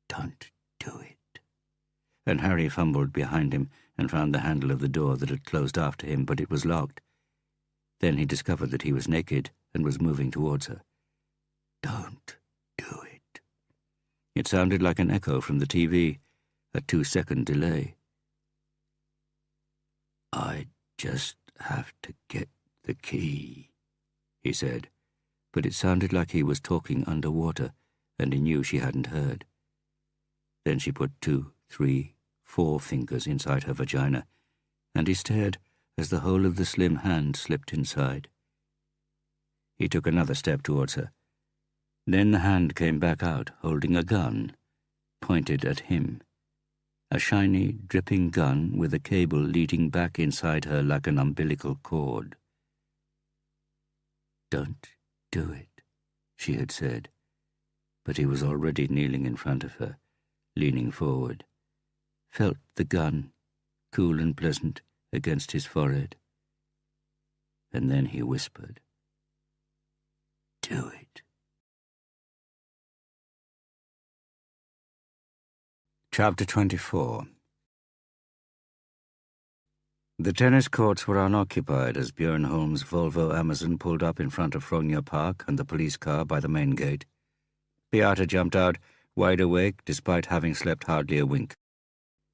"Don't do it." And Harry fumbled behind him and found the handle of the door that had closed after him, but it was locked. Then he discovered that he was naked and was moving towards her. "Don't do it." It sounded like an echo from the TV, a 2-second delay. "I just have to get the key," he said, but it sounded like he was talking underwater, and he knew she hadn't heard. Then she put 2, 3, 4 fingers inside her vagina, and he stared as the whole of the slim hand slipped inside. He took another step towards her. Then the hand came back out, holding a gun, pointed at him. A shiny, dripping gun with a cable leading back inside her like an umbilical cord. "Don't do it," she had said, but he was already kneeling in front of her, leaning forward, felt the gun, cool and pleasant, against his forehead. And then he whispered, "Do it." Chapter 24. The tennis courts were unoccupied as Björn Holm's Volvo Amazon pulled up in front of Frogner Park and the police car by the main gate. Beata jumped out, wide awake despite having slept hardly a wink.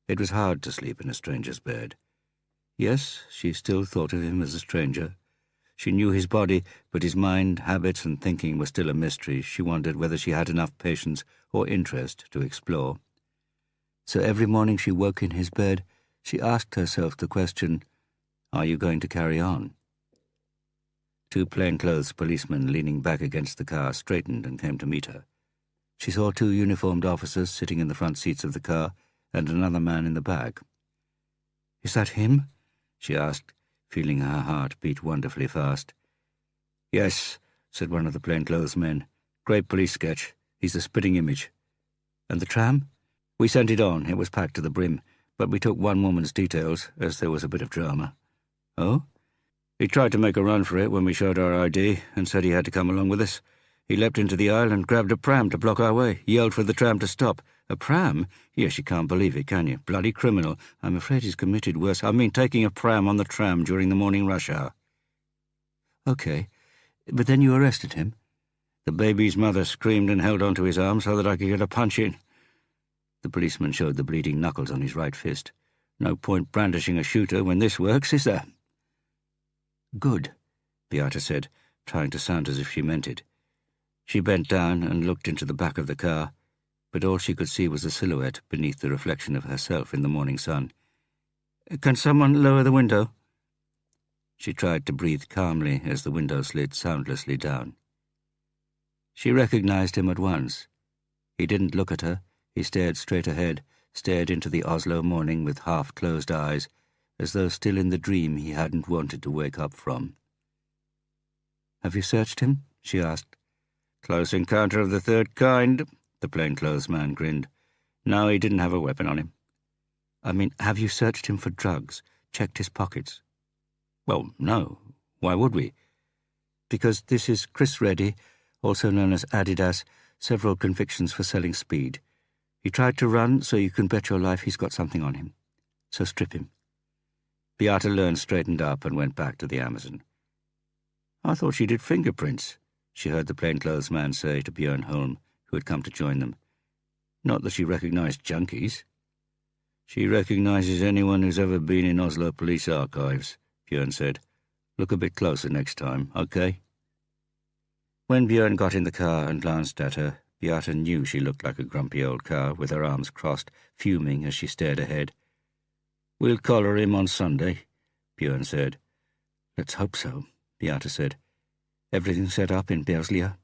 It was hard to sleep in a stranger's bed. Yes, she still thought of him as a stranger. She knew his body, but his mind, habits, and thinking were still a mystery. She wondered whether she had enough patience or interest to explore. So every morning she woke in his bed, she asked herself the question, "Are you going to carry on?" 2 plainclothes policemen leaning back against the car straightened and came to meet her. She saw 2 uniformed officers sitting in the front seats of the car and another man in the back. "Is that him?" she asked, feeling her heart beat wonderfully fast. "Yes," said one of the plainclothes men. "Great police sketch. He's the spitting image." "And the tram?" "We sent it on. It was packed to the brim, but we took one woman's details, as there was a bit of drama." "Oh?" He tried to make a run for it when we showed our ID and said he had to come along with us. He leapt into the aisle and grabbed a pram to block our way, yelled for the tram to stop. A pram? Yes, you can't believe it, can you? Bloody criminal. I'm afraid he's committed worse. I mean, taking a pram on the tram during the morning rush hour. OK, but then you arrested him? The baby's mother screamed and held onto his arm so that I could get a punch in. The policeman showed the bleeding knuckles on his right fist. No point brandishing a shooter when this works, is there? Good, Beata said, trying to sound as if she meant it. She bent down and looked into the back of the car, but all she could see was a silhouette beneath the reflection of herself in the morning sun. Can someone lower the window? She tried to breathe calmly as the window slid soundlessly down. She recognized him at once. He didn't look at her. He stared straight ahead, stared into the Oslo morning with half-closed eyes, as though still in the dream he hadn't wanted to wake up from. Have you searched him? She asked. Close encounter of the third kind, the plainclothes man grinned. No, he didn't have a weapon on him. I mean, have you searched him for drugs, checked his pockets? Well, no. Why would we? Because this is Chris Reddy, also known as Adidas, several convictions for selling speed. He tried to run, so you can bet your life he's got something on him. So strip him. Beata Learn straightened up and went back to the Amazon. I thought she did fingerprints, she heard the plainclothes man say to Björn Holm, who had come to join them. Not that she recognized junkies. She recognizes anyone who's ever been in Oslo police archives, Björn said. Look a bit closer next time, OK? When Björn got in the car and glanced at her, Beata knew she looked like a grumpy old cow with her arms crossed, fuming as she stared ahead. We'll collar him on Sunday, Björn said. Let's hope so, Beata said. Everything set up in Berslia?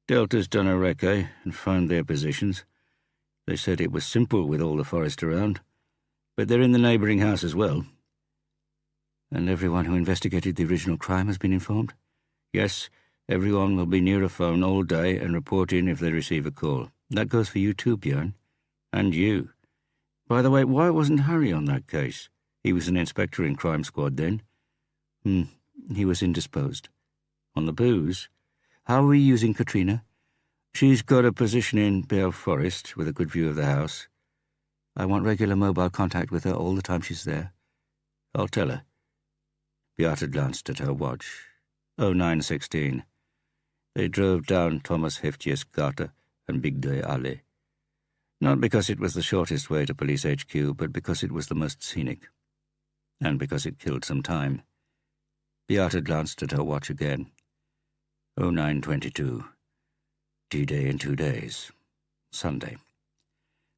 Delta's done a recce and found their positions. They said it was simple with all the forest around, but they're in the neighbouring house as well. And everyone who investigated the original crime has been informed? Yes, everyone will be near a phone all day and report in if they receive a call. That goes for you too, Björn. And you. By the way, why wasn't Harry on that case? He was an inspector in Crime Squad then. He was indisposed. On the booze? How are we using Katrina? She's got a position in Bear Forest with a good view of the house. I want regular mobile contact with her all the time she's there. I'll tell her. Beata glanced at her watch. 09:16. They drove down Thomas Heftius Gata and Bygdøy Alley. Not because it was the shortest way to police HQ, but because it was the most scenic. And because it killed some time. Beata glanced at her watch again. 09:22. D-Day in 2 days. Sunday.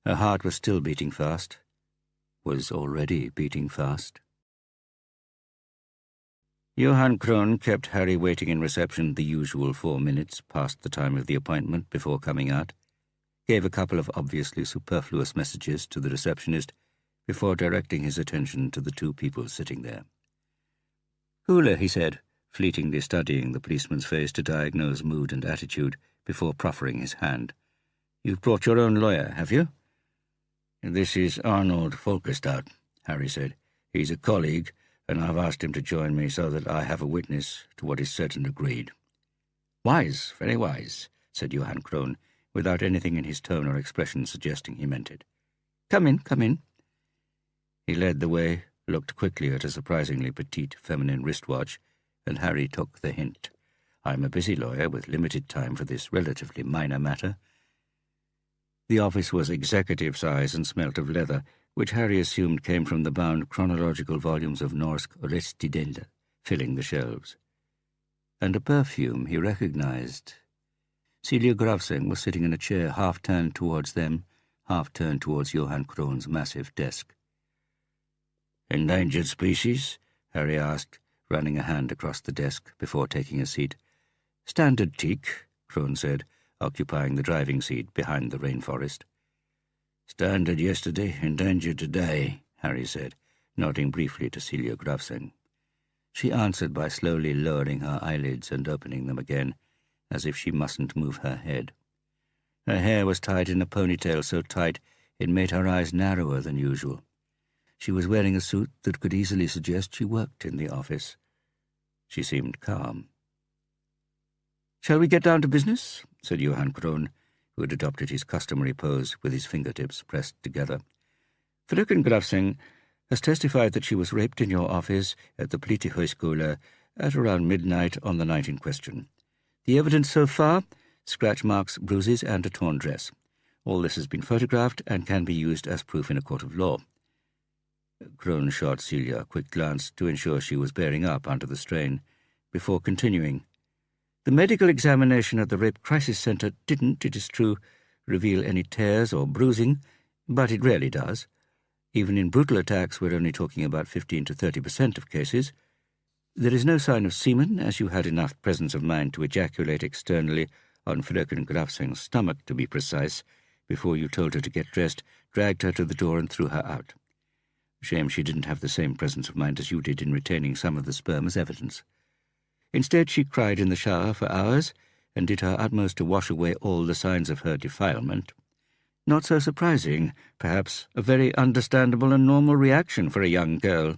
Her heart was still beating fast. Was already beating fast. Johan Krohn kept Harry waiting in reception the usual 4 minutes past the time of the appointment before coming out, gave a couple of obviously superfluous messages to the receptionist before directing his attention to the two people sitting there. Hula, he said, fleetingly studying the policeman's face to diagnose mood and attitude before proffering his hand. You've brought your own lawyer, have you? This is Arnold Folkestad, Harry said. He's a colleague, and I've asked him to join me so that I have a witness to what is said and agreed. Wise, very wise, said Johan Krohn, without anything in his tone or expression suggesting he meant it. Come in, come in. He led the way, looked quickly at a surprisingly petite feminine wristwatch, and Harry took the hint. I'm a busy lawyer with limited time for this relatively minor matter. The office was executive size and smelt of leather, which Harry assumed came from the bound chronological volumes of Norsk Restidelde, filling the shelves. And a perfume he recognized. Celia Gravseng was sitting in a chair half turned towards them, half turned towards Johan Krohn's massive desk. Endangered species? Harry asked, running a hand across the desk before taking a seat. Standard teak, Krohn said, occupying the driving seat behind the rainforest. Standard yesterday, endangered today, Harry said, nodding briefly to Celia Gravseng. She answered by slowly lowering her eyelids and opening them again, as if she mustn't move her head. Her hair was tied in a ponytail so tight it made her eyes narrower than usual. She was wearing a suit that could easily suggest she worked in the office, She seemed calm. "Shall we get down to business?" said Johann Krohn, who had adopted his customary pose with his fingertips pressed together. "Fröken Grafsing has testified that she was raped in your office at the Politiehochschule at around midnight on the night in question. The evidence so far: scratch marks, bruises, and a torn dress. All this has been photographed and can be used as proof in a court of law." Krohn shot Celia a quick glance to ensure she was bearing up under the strain, before continuing. "The medical examination at the Rape Crisis Center didn't, it is true, reveal any tears or bruising, but it rarely does. Even in brutal attacks, we're only talking about 15 to 30% of cases. There is no sign of semen, as you had enough presence of mind to ejaculate externally on Fröken Grafsing's stomach, to be precise, before you told her to get dressed, dragged her to the door, and threw her out. Shame she didn't have the same presence of mind as you did in retaining some of the sperm as evidence. Instead, she cried in the shower for hours and did her utmost to wash away all the signs of her defilement. Not so surprising, perhaps a very understandable and normal reaction for a young girl."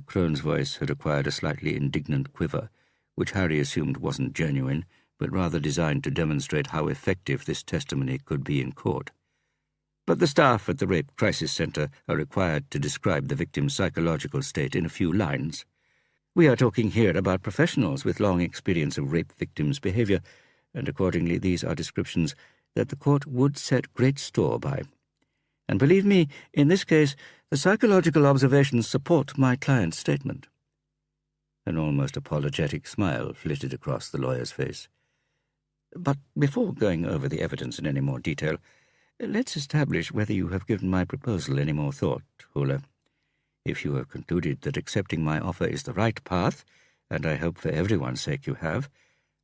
Krohn's voice had acquired a slightly indignant quiver, which Harry assumed wasn't genuine, but rather designed to demonstrate how effective this testimony could be in court. "But the staff at the Rape Crisis Center are required to describe the victim's psychological state in a few lines. We are talking here about professionals with long experience of rape victims' behavior, and accordingly these are descriptions that the court would set great store by. And believe me, in this case, the psychological observations support my client's statement." An almost apologetic smile flitted across the lawyer's face. "But before going over the evidence in any more detail, let's establish whether you have given my proposal any more thought, Hula. If you have concluded that accepting my offer is the right path, and I hope for everyone's sake you have,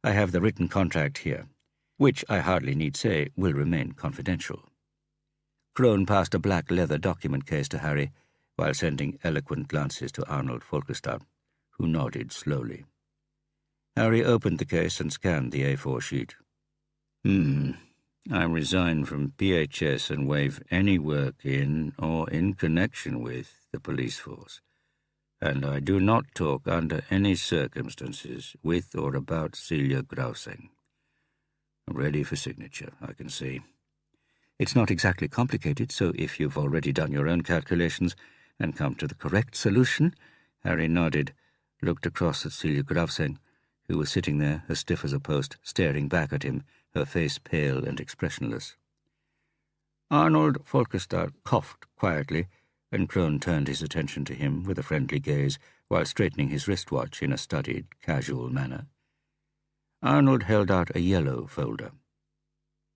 I have the written contract here, which I hardly need say will remain confidential." Krohn passed a black leather document case to Harry, while sending eloquent glances to Arnold Folkestad, who nodded slowly. Harry opened the case and scanned the A4 sheet. "I resign from PHS and waive any work in or in connection with the police force, and I do not talk under any circumstances with or about Celia Grafsing. Ready for signature, I can see." "It's not exactly complicated, so if you've already done your own calculations and come to the correct solution—" Harry nodded, looked across at Celia Grafsing, who was sitting there, as stiff as a post, staring back at him, her face pale and expressionless. Arnold Folkestad coughed quietly, and Krohn turned his attention to him with a friendly gaze while straightening his wristwatch in a studied, casual manner. Arnold held out a yellow folder.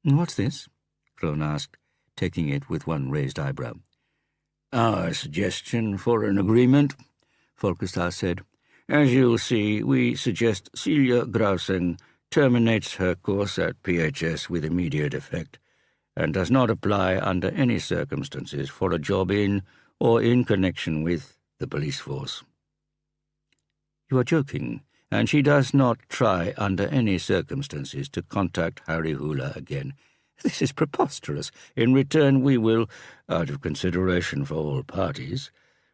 "What's this?" Krohn asked, taking it with one raised eyebrow. "Our suggestion for an agreement," Folkestad said. "As you'll see, we suggest Celia Grafsing terminates her course at PHS with immediate effect, and does not apply under any circumstances for a job in or in connection with the police force." "You are joking, and she does not try under any circumstances to contact Harry Hula again. This is preposterous. In return, we will, out of consideration for all parties,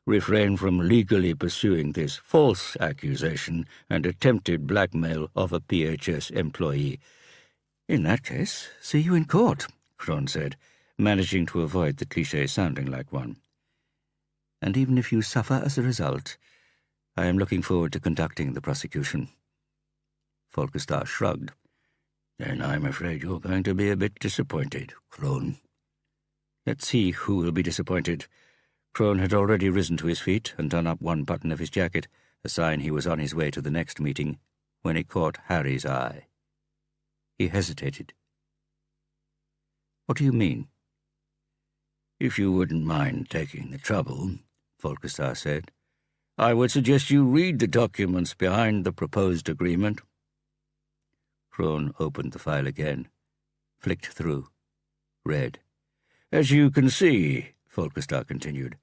refrain from legally pursuing this false accusation and attempted blackmail of a PHS employee." "In that case, see you in court," Krohn said, managing to avoid the cliché sounding like one. "And even if you suffer as a result, I am looking forward to conducting the prosecution." Folkestad shrugged. "Then I'm afraid you're going to be a bit disappointed, Krohn." "Let's see who will be disappointed." Krohn had already risen to his feet and done up one button of his jacket, a sign he was on his way to the next meeting, when he caught Harry's eye. He hesitated. "What do you mean?" "If you wouldn't mind taking the trouble," Folkestad said, "I would suggest you read the documents behind the proposed agreement." Krohn opened the file again, flicked through, read. "As you can see," Folkestad continued,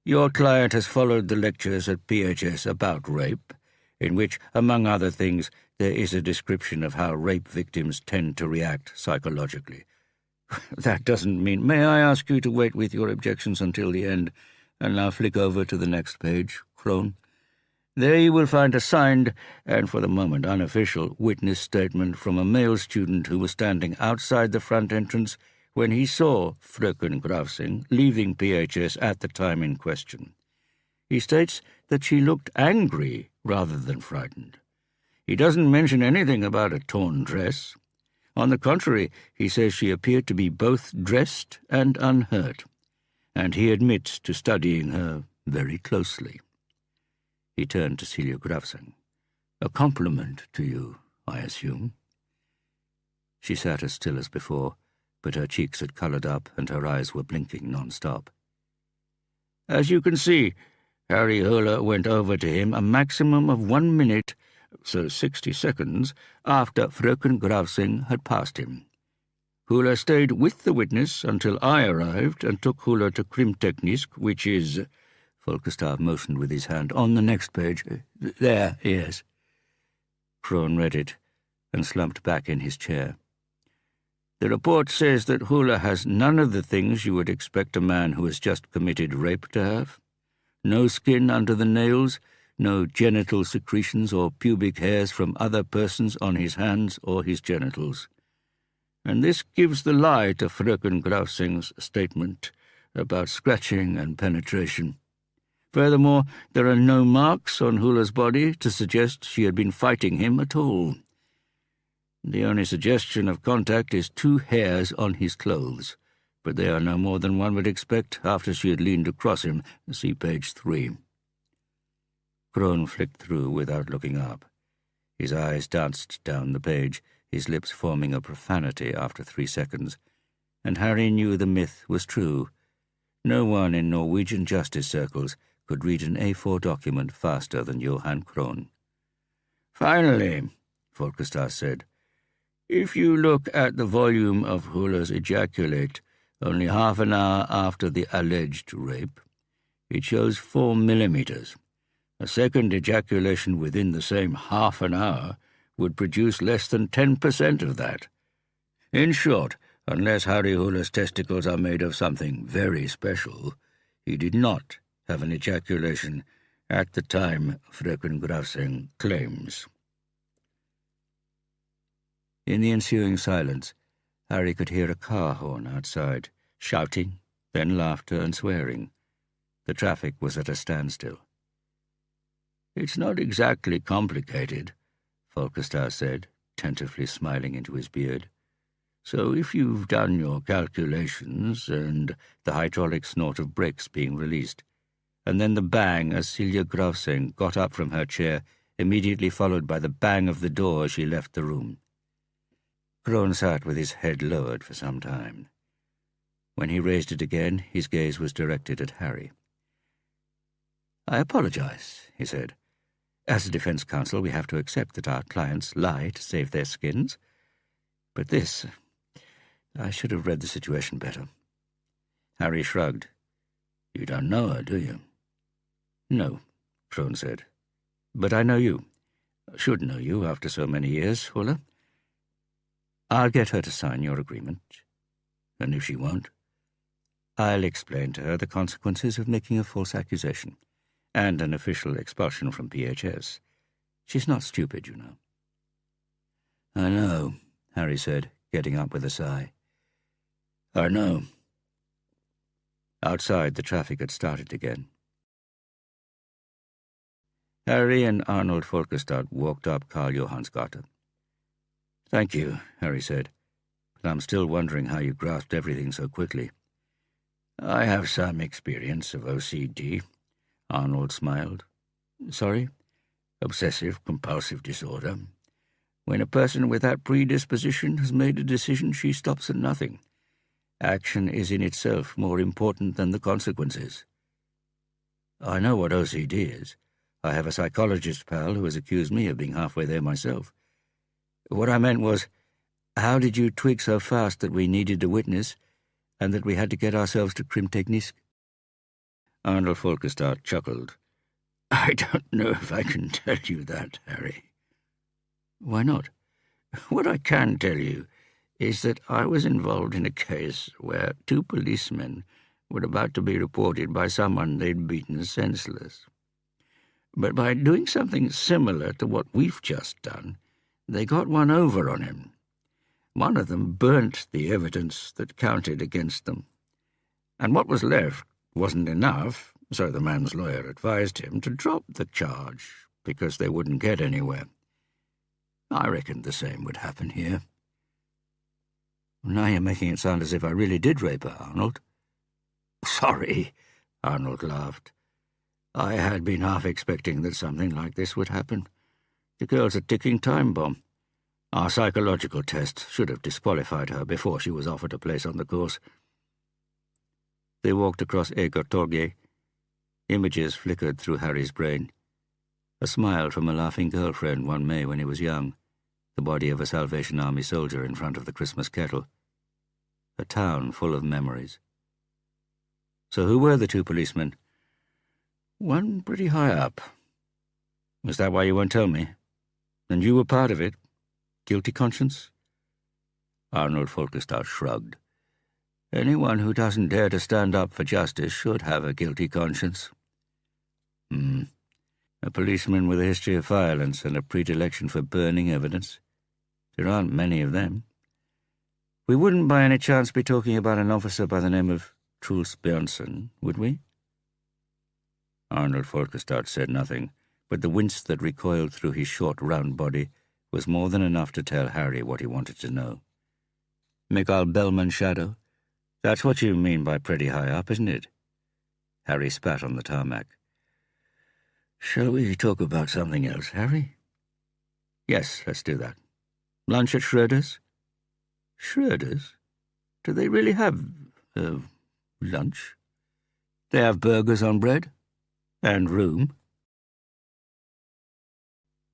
"your client has followed the lectures at PHS about rape, in which, among other things, there is a description of how rape victims tend to react psychologically. That doesn't mean— May I ask you to wait with your objections until the end, and now flick over to the next page, Krohn? There you will find a signed, and for the moment unofficial, witness statement from a male student who was standing outside the front entrance when he saw Fröken Grafsing leaving PHS at the time in question. He states that she looked angry rather than frightened. He doesn't mention anything about a torn dress. On the contrary, he says she appeared to be both dressed and unhurt, and he admits to studying her very closely. He turned to Celia Grafsing. A compliment to you, I assume. She sat as still as before, but her cheeks had coloured up and her eyes were blinking non-stop. As you can see, Harry Höhler went over to him a maximum of 1 minute, so 60 seconds, after Fröken Grafsing had passed him. Höhler stayed with the witness until I arrived and took Höhler to Krimteknisk, which is... Folkestad motioned with his hand. On the next page. There, yes. Krohn read it and slumped back in his chair. The report says that Höhler has none of the things you would expect a man who has just committed rape to have. No skin under the nails, no genital secretions or pubic hairs from other persons on his hands or his genitals. And this gives the lie to Fröken Grafsing's statement about scratching and penetration. Furthermore, there are no marks on Höhler's body to suggest she had been fighting him at all. The only suggestion of contact is 2 hairs on his clothes, but they are no more than one would expect after she had leaned across him. See page 3. Krohn flicked through without looking up. His eyes danced down the page, his lips forming a profanity after 3 seconds, and Harry knew the myth was true. No one in Norwegian justice circles could read an A4 document faster than Johann Krohn. Finally, Folkestad said, if you look at the volume of Höhler's ejaculate only half an hour after the alleged rape, it shows 4 millimeters. A second ejaculation within the same half an hour would produce less than 10% of that. In short, unless Harry Höhler's testicles are made of something very special, he did not have an ejaculation at the time Fröken Grafsing claims. In the ensuing silence, Harry could hear a car horn outside, shouting, then laughter and swearing. The traffic was at a standstill. It's not exactly complicated, Folkestad said, tentatively smiling into his beard. So if you've done your calculations, and the hydraulic snort of brakes being released, and then the bang as Celia Grafsing got up from her chair, immediately followed by the bang of the door as she left the room. Krohn sat with his head lowered for some time. When he raised it again, his gaze was directed at Harry. I apologize, he said. As a defense counsel, we have to accept that our clients lie to save their skins. But this... I should have read the situation better. Harry shrugged. You don't know her, do you? No, Krohn said. But I know you. Should know you after so many years, Höhler. I'll get her to sign your agreement. And if she won't, I'll explain to her the consequences of making a false accusation and an official expulsion from PHS. She's not stupid, you know. I know, Harry said, getting up with a sigh. I know. Outside, the traffic had started again. Harry and Arnold Folkestad walked up Karl Johansgata. Thank you, Harry said, but I'm still wondering how you grasped everything so quickly. I have some experience of OCD, Arnold smiled. Sorry? Obsessive-compulsive disorder. When a person with that predisposition has made a decision, she stops at nothing. Action is in itself more important than the consequences. I know what OCD is. I have a psychologist pal who has accused me of being halfway there myself. What I meant was, how did you twig so fast that we needed a witness and that we had to get ourselves to Krimteknisk? Arnold Folkestad chuckled. I don't know if I can tell you that, Harry. Why not? What I can tell you is that I was involved in a case where 2 policemen were about to be reported by someone they'd beaten senseless. But by doing something similar to what we've just done, they got one over on him. One of them burnt the evidence that counted against them. And what was left wasn't enough, so the man's lawyer advised him to drop the charge, because they wouldn't get anywhere. I reckoned the same would happen here. Now you're making it sound as if I really did rape her, Arnold. Sorry, Arnold laughed. I had been half expecting that something like this would happen. The girl's a ticking time bomb. Our psychological test should have disqualified her before she was offered a place on the course. They walked across Egortorge. Images flickered through Harry's brain. A smile from a laughing girlfriend one May when he was young, the body of a Salvation Army soldier in front of the Christmas kettle. A town full of memories. So who were the two policemen? One pretty high up. Was that why you won't tell me? And you were part of it? Guilty conscience? Arnold Folkestad shrugged. Anyone who doesn't dare to stand up for justice should have a guilty conscience. A policeman with a history of violence and a predilection for burning evidence. There aren't many of them. We wouldn't by any chance be talking about an officer by the name of Truls Björnsson, would we? Arnold Folkestad said nothing, but the wince that recoiled through his short, round body was more than enough to tell Harry what he wanted to know. Mikael Bellman's shadow? That's what you mean by pretty high up, isn't it? Harry spat on the tarmac. Shall we talk about something else, Harry? Yes, let's do that. Lunch at Schroeder's? Schroeder's? Do they really have, lunch? They have burgers on bread? And room?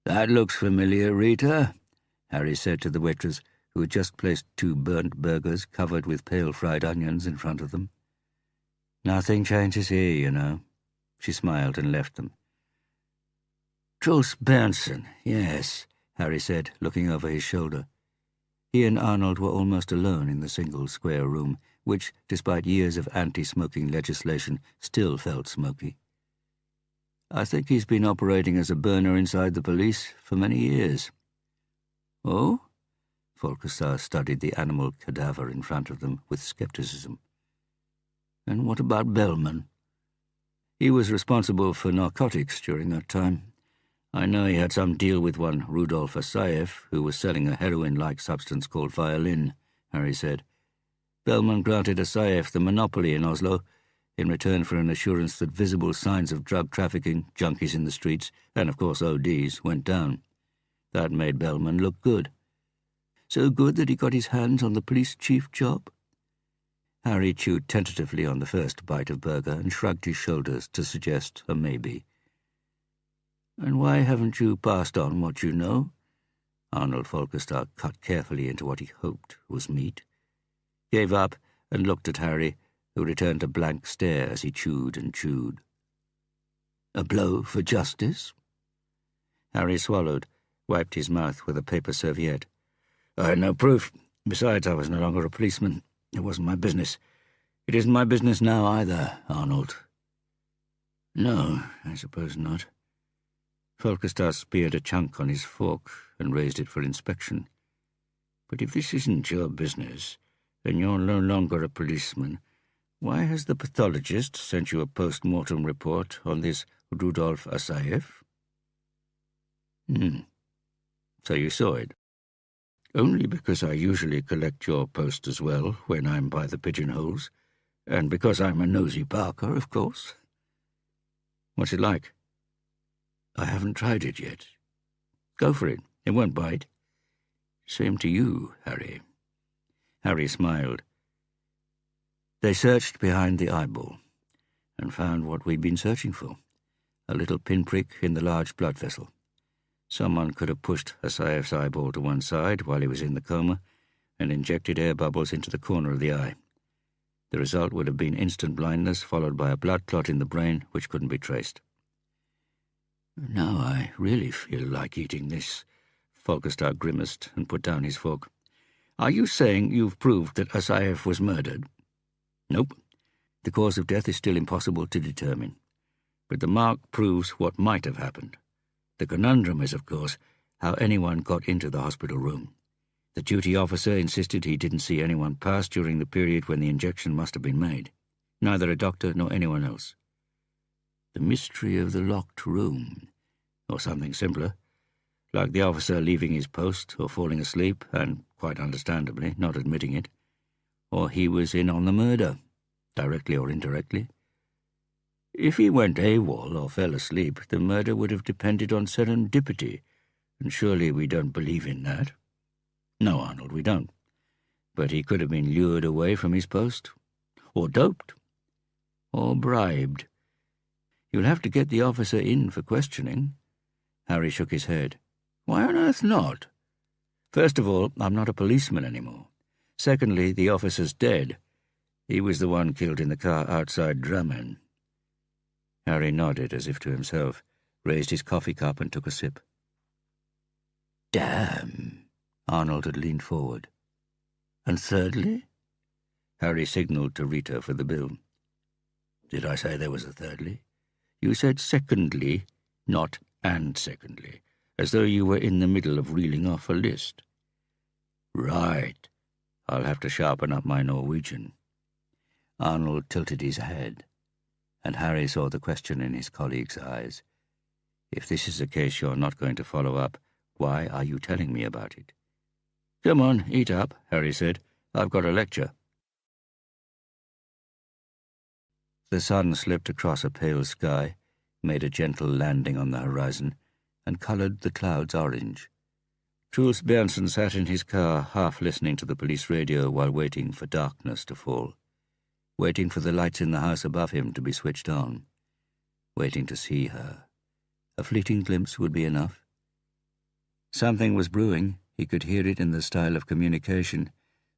That looks familiar, Rita, Harry said to the waitress, who had just placed 2 burnt burgers covered with pale fried onions in front of them. Nothing changes here, you know. She smiled and left them. Truls Björnsson, yes, Harry said, looking over his shoulder. He and Arnold were almost alone in the single square room, which, despite years of anti-smoking legislation, still felt smoky. I think he's been operating as a burner inside the police for many years. Oh? Folkestad studied the animal cadaver in front of them with skepticism. And what about Bellman? He was responsible for narcotics during that time. I know he had some deal with one Rudolf Asayev, who was selling a heroin-like substance called violin, Harry said. Bellman granted Asayev the monopoly in Oslo, in return for an assurance that visible signs of drug trafficking, junkies in the streets, and of course ODs, went down. That made Bellman look good. So good that he got his hands on the police chief job? Harry chewed tentatively on the first bite of burger and shrugged his shoulders to suggest a maybe. And why haven't you passed on what you know? Arnold Folkestad cut carefully into what he hoped was meat, gave up and looked at Harry, who returned a blank stare as he chewed and chewed. A blow for justice? Harry swallowed, wiped his mouth with a paper serviette. I had no proof. Besides, I was no longer a policeman. It wasn't my business. It isn't my business now either, Arnold. No, I suppose not. Folkestad speared a chunk on his fork and raised it for inspection. But if this isn't your business, and you're no longer a policeman, why has the pathologist sent you a post-mortem report on this Rudolf Asayev? So you saw it. Only because I usually collect your post as well when I'm by the pigeonholes, and because I'm a nosy barker, of course. What's it like? I haven't tried it yet. Go for it. It won't bite. Same to you, Harry. Harry smiled. They searched behind the eyeball and found what we'd been searching for, a little pinprick in the large blood vessel. Someone could have pushed Asayev's eyeball to one side while he was in the coma and injected air bubbles into the corner of the eye. The result would have been instant blindness followed by a blood clot in the brain which couldn't be traced. Now I really feel like eating this, Folkestad grimaced and put down his fork. Are you saying you've proved that Asayev was murdered? Nope. The cause of death is still impossible to determine. but the mark proves what might have happened. The conundrum is, of course, how anyone got into the hospital room. The duty officer insisted he didn't see anyone pass during the period when the injection must have been made. Neither a doctor nor anyone else. The mystery of the locked room, or something simpler, like the officer leaving his post or falling asleep and, quite understandably, not admitting it, or he was in on the murder, directly or indirectly. If he went AWOL or fell asleep, the murder would have depended on serendipity, and surely we don't believe in that. No, Arnold, we don't. But he could have been lured away from his post, or doped, or bribed. You'll have to get the officer in for questioning. Harry shook his head. Why on earth not? First of all, I'm not a policeman anymore. Secondly, the officer's dead. He was the one killed in the car outside Drummond. Harry nodded as if to himself, raised his coffee cup and took a sip. Damn! Arnold had leaned forward. And thirdly? Harry signalled to Rita for the bill. Did I say there was a thirdly? You said secondly, not and secondly, as though you were in the middle of reeling off a list. Right. I'll have to sharpen up my Norwegian. Arnold tilted his head, and Harry saw the question in his colleague's eyes. If this is a case you're not going to follow up, why are you telling me about it? Come on, eat up, Harry said. I've got a lecture. The sun slipped across a pale sky, made a gentle landing on the horizon, and coloured the clouds orange. Truls Berntsen sat in his car, half listening to the police radio while waiting for darkness to fall, waiting for the lights in the house above him to be switched on, waiting to see her. A fleeting glimpse would be enough. Something was brewing. He could hear it in the style of communication.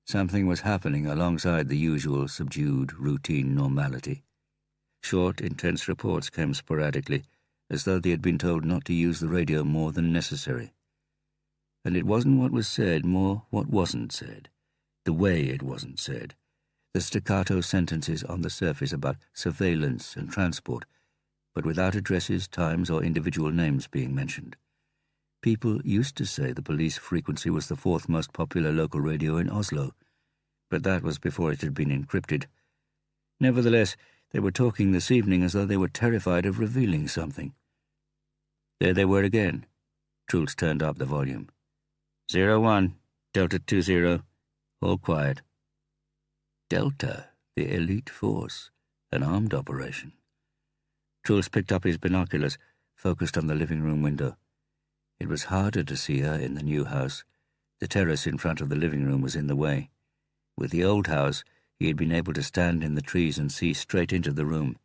Something was happening alongside the usual subdued, routine normality. Short, intense reports came sporadically, as though they had been told not to use the radio more than necessary. And it wasn't what was said, more what wasn't said, the way it wasn't said, the staccato sentences on the surface about surveillance and transport, but without addresses, times, or individual names being mentioned. People used to say the police frequency was the fourth most popular local radio in Oslo, but that was before it had been encrypted. Nevertheless, they were talking this evening as though they were terrified of revealing something. There they were again. Truls turned up the volume. 01, Delta 20, all quiet. Delta, the elite force, an armed operation. Truls picked up his binoculars, focused on the living room window. It was harder to see her in the new house. The terrace in front of the living room was in the way. With the old house, he had been able to stand in the trees and see straight into the room,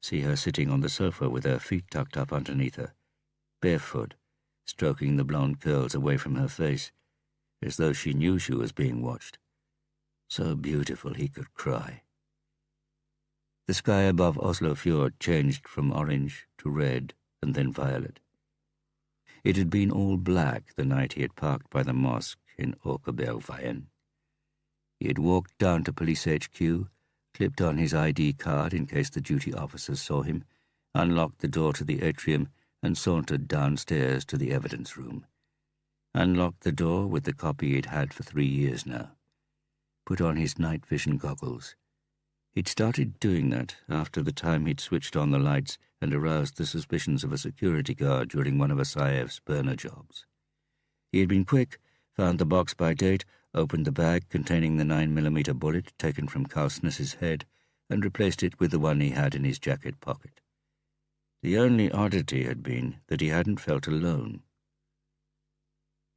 see her sitting on the sofa with her feet tucked up underneath her, barefoot, stroking the blonde curls away from her face, as though she knew she was being watched. So beautiful he could cry. The sky above Oslo Fjord changed from orange to red and then violet. It had been all black the night he had parked by the mosque in Åkerbergveien. He had walked down to police HQ, clipped on his ID card in case the duty officers saw him, unlocked the door to the atrium, and sauntered downstairs to the evidence room. Unlocked the door with the copy he'd had for 3 years now. Put on his night vision goggles. He'd started doing that after the time he'd switched on the lights and aroused the suspicions of a security guard during one of Asayev's burner jobs. He had been quick, found the box by date, opened the bag containing the 9mm bullet taken from Kalsness's head, and replaced it with the one he had in his jacket pocket. The only oddity had been that he hadn't felt alone.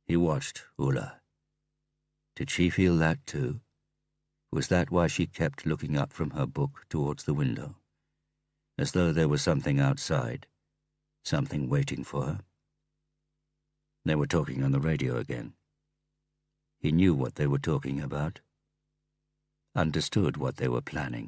He watched Ulla. Did she feel that too? Was that why she kept looking up from her book towards the window, as though there was something outside, something waiting for her? They were talking on the radio again. He knew what they were talking about, understood what they were planning.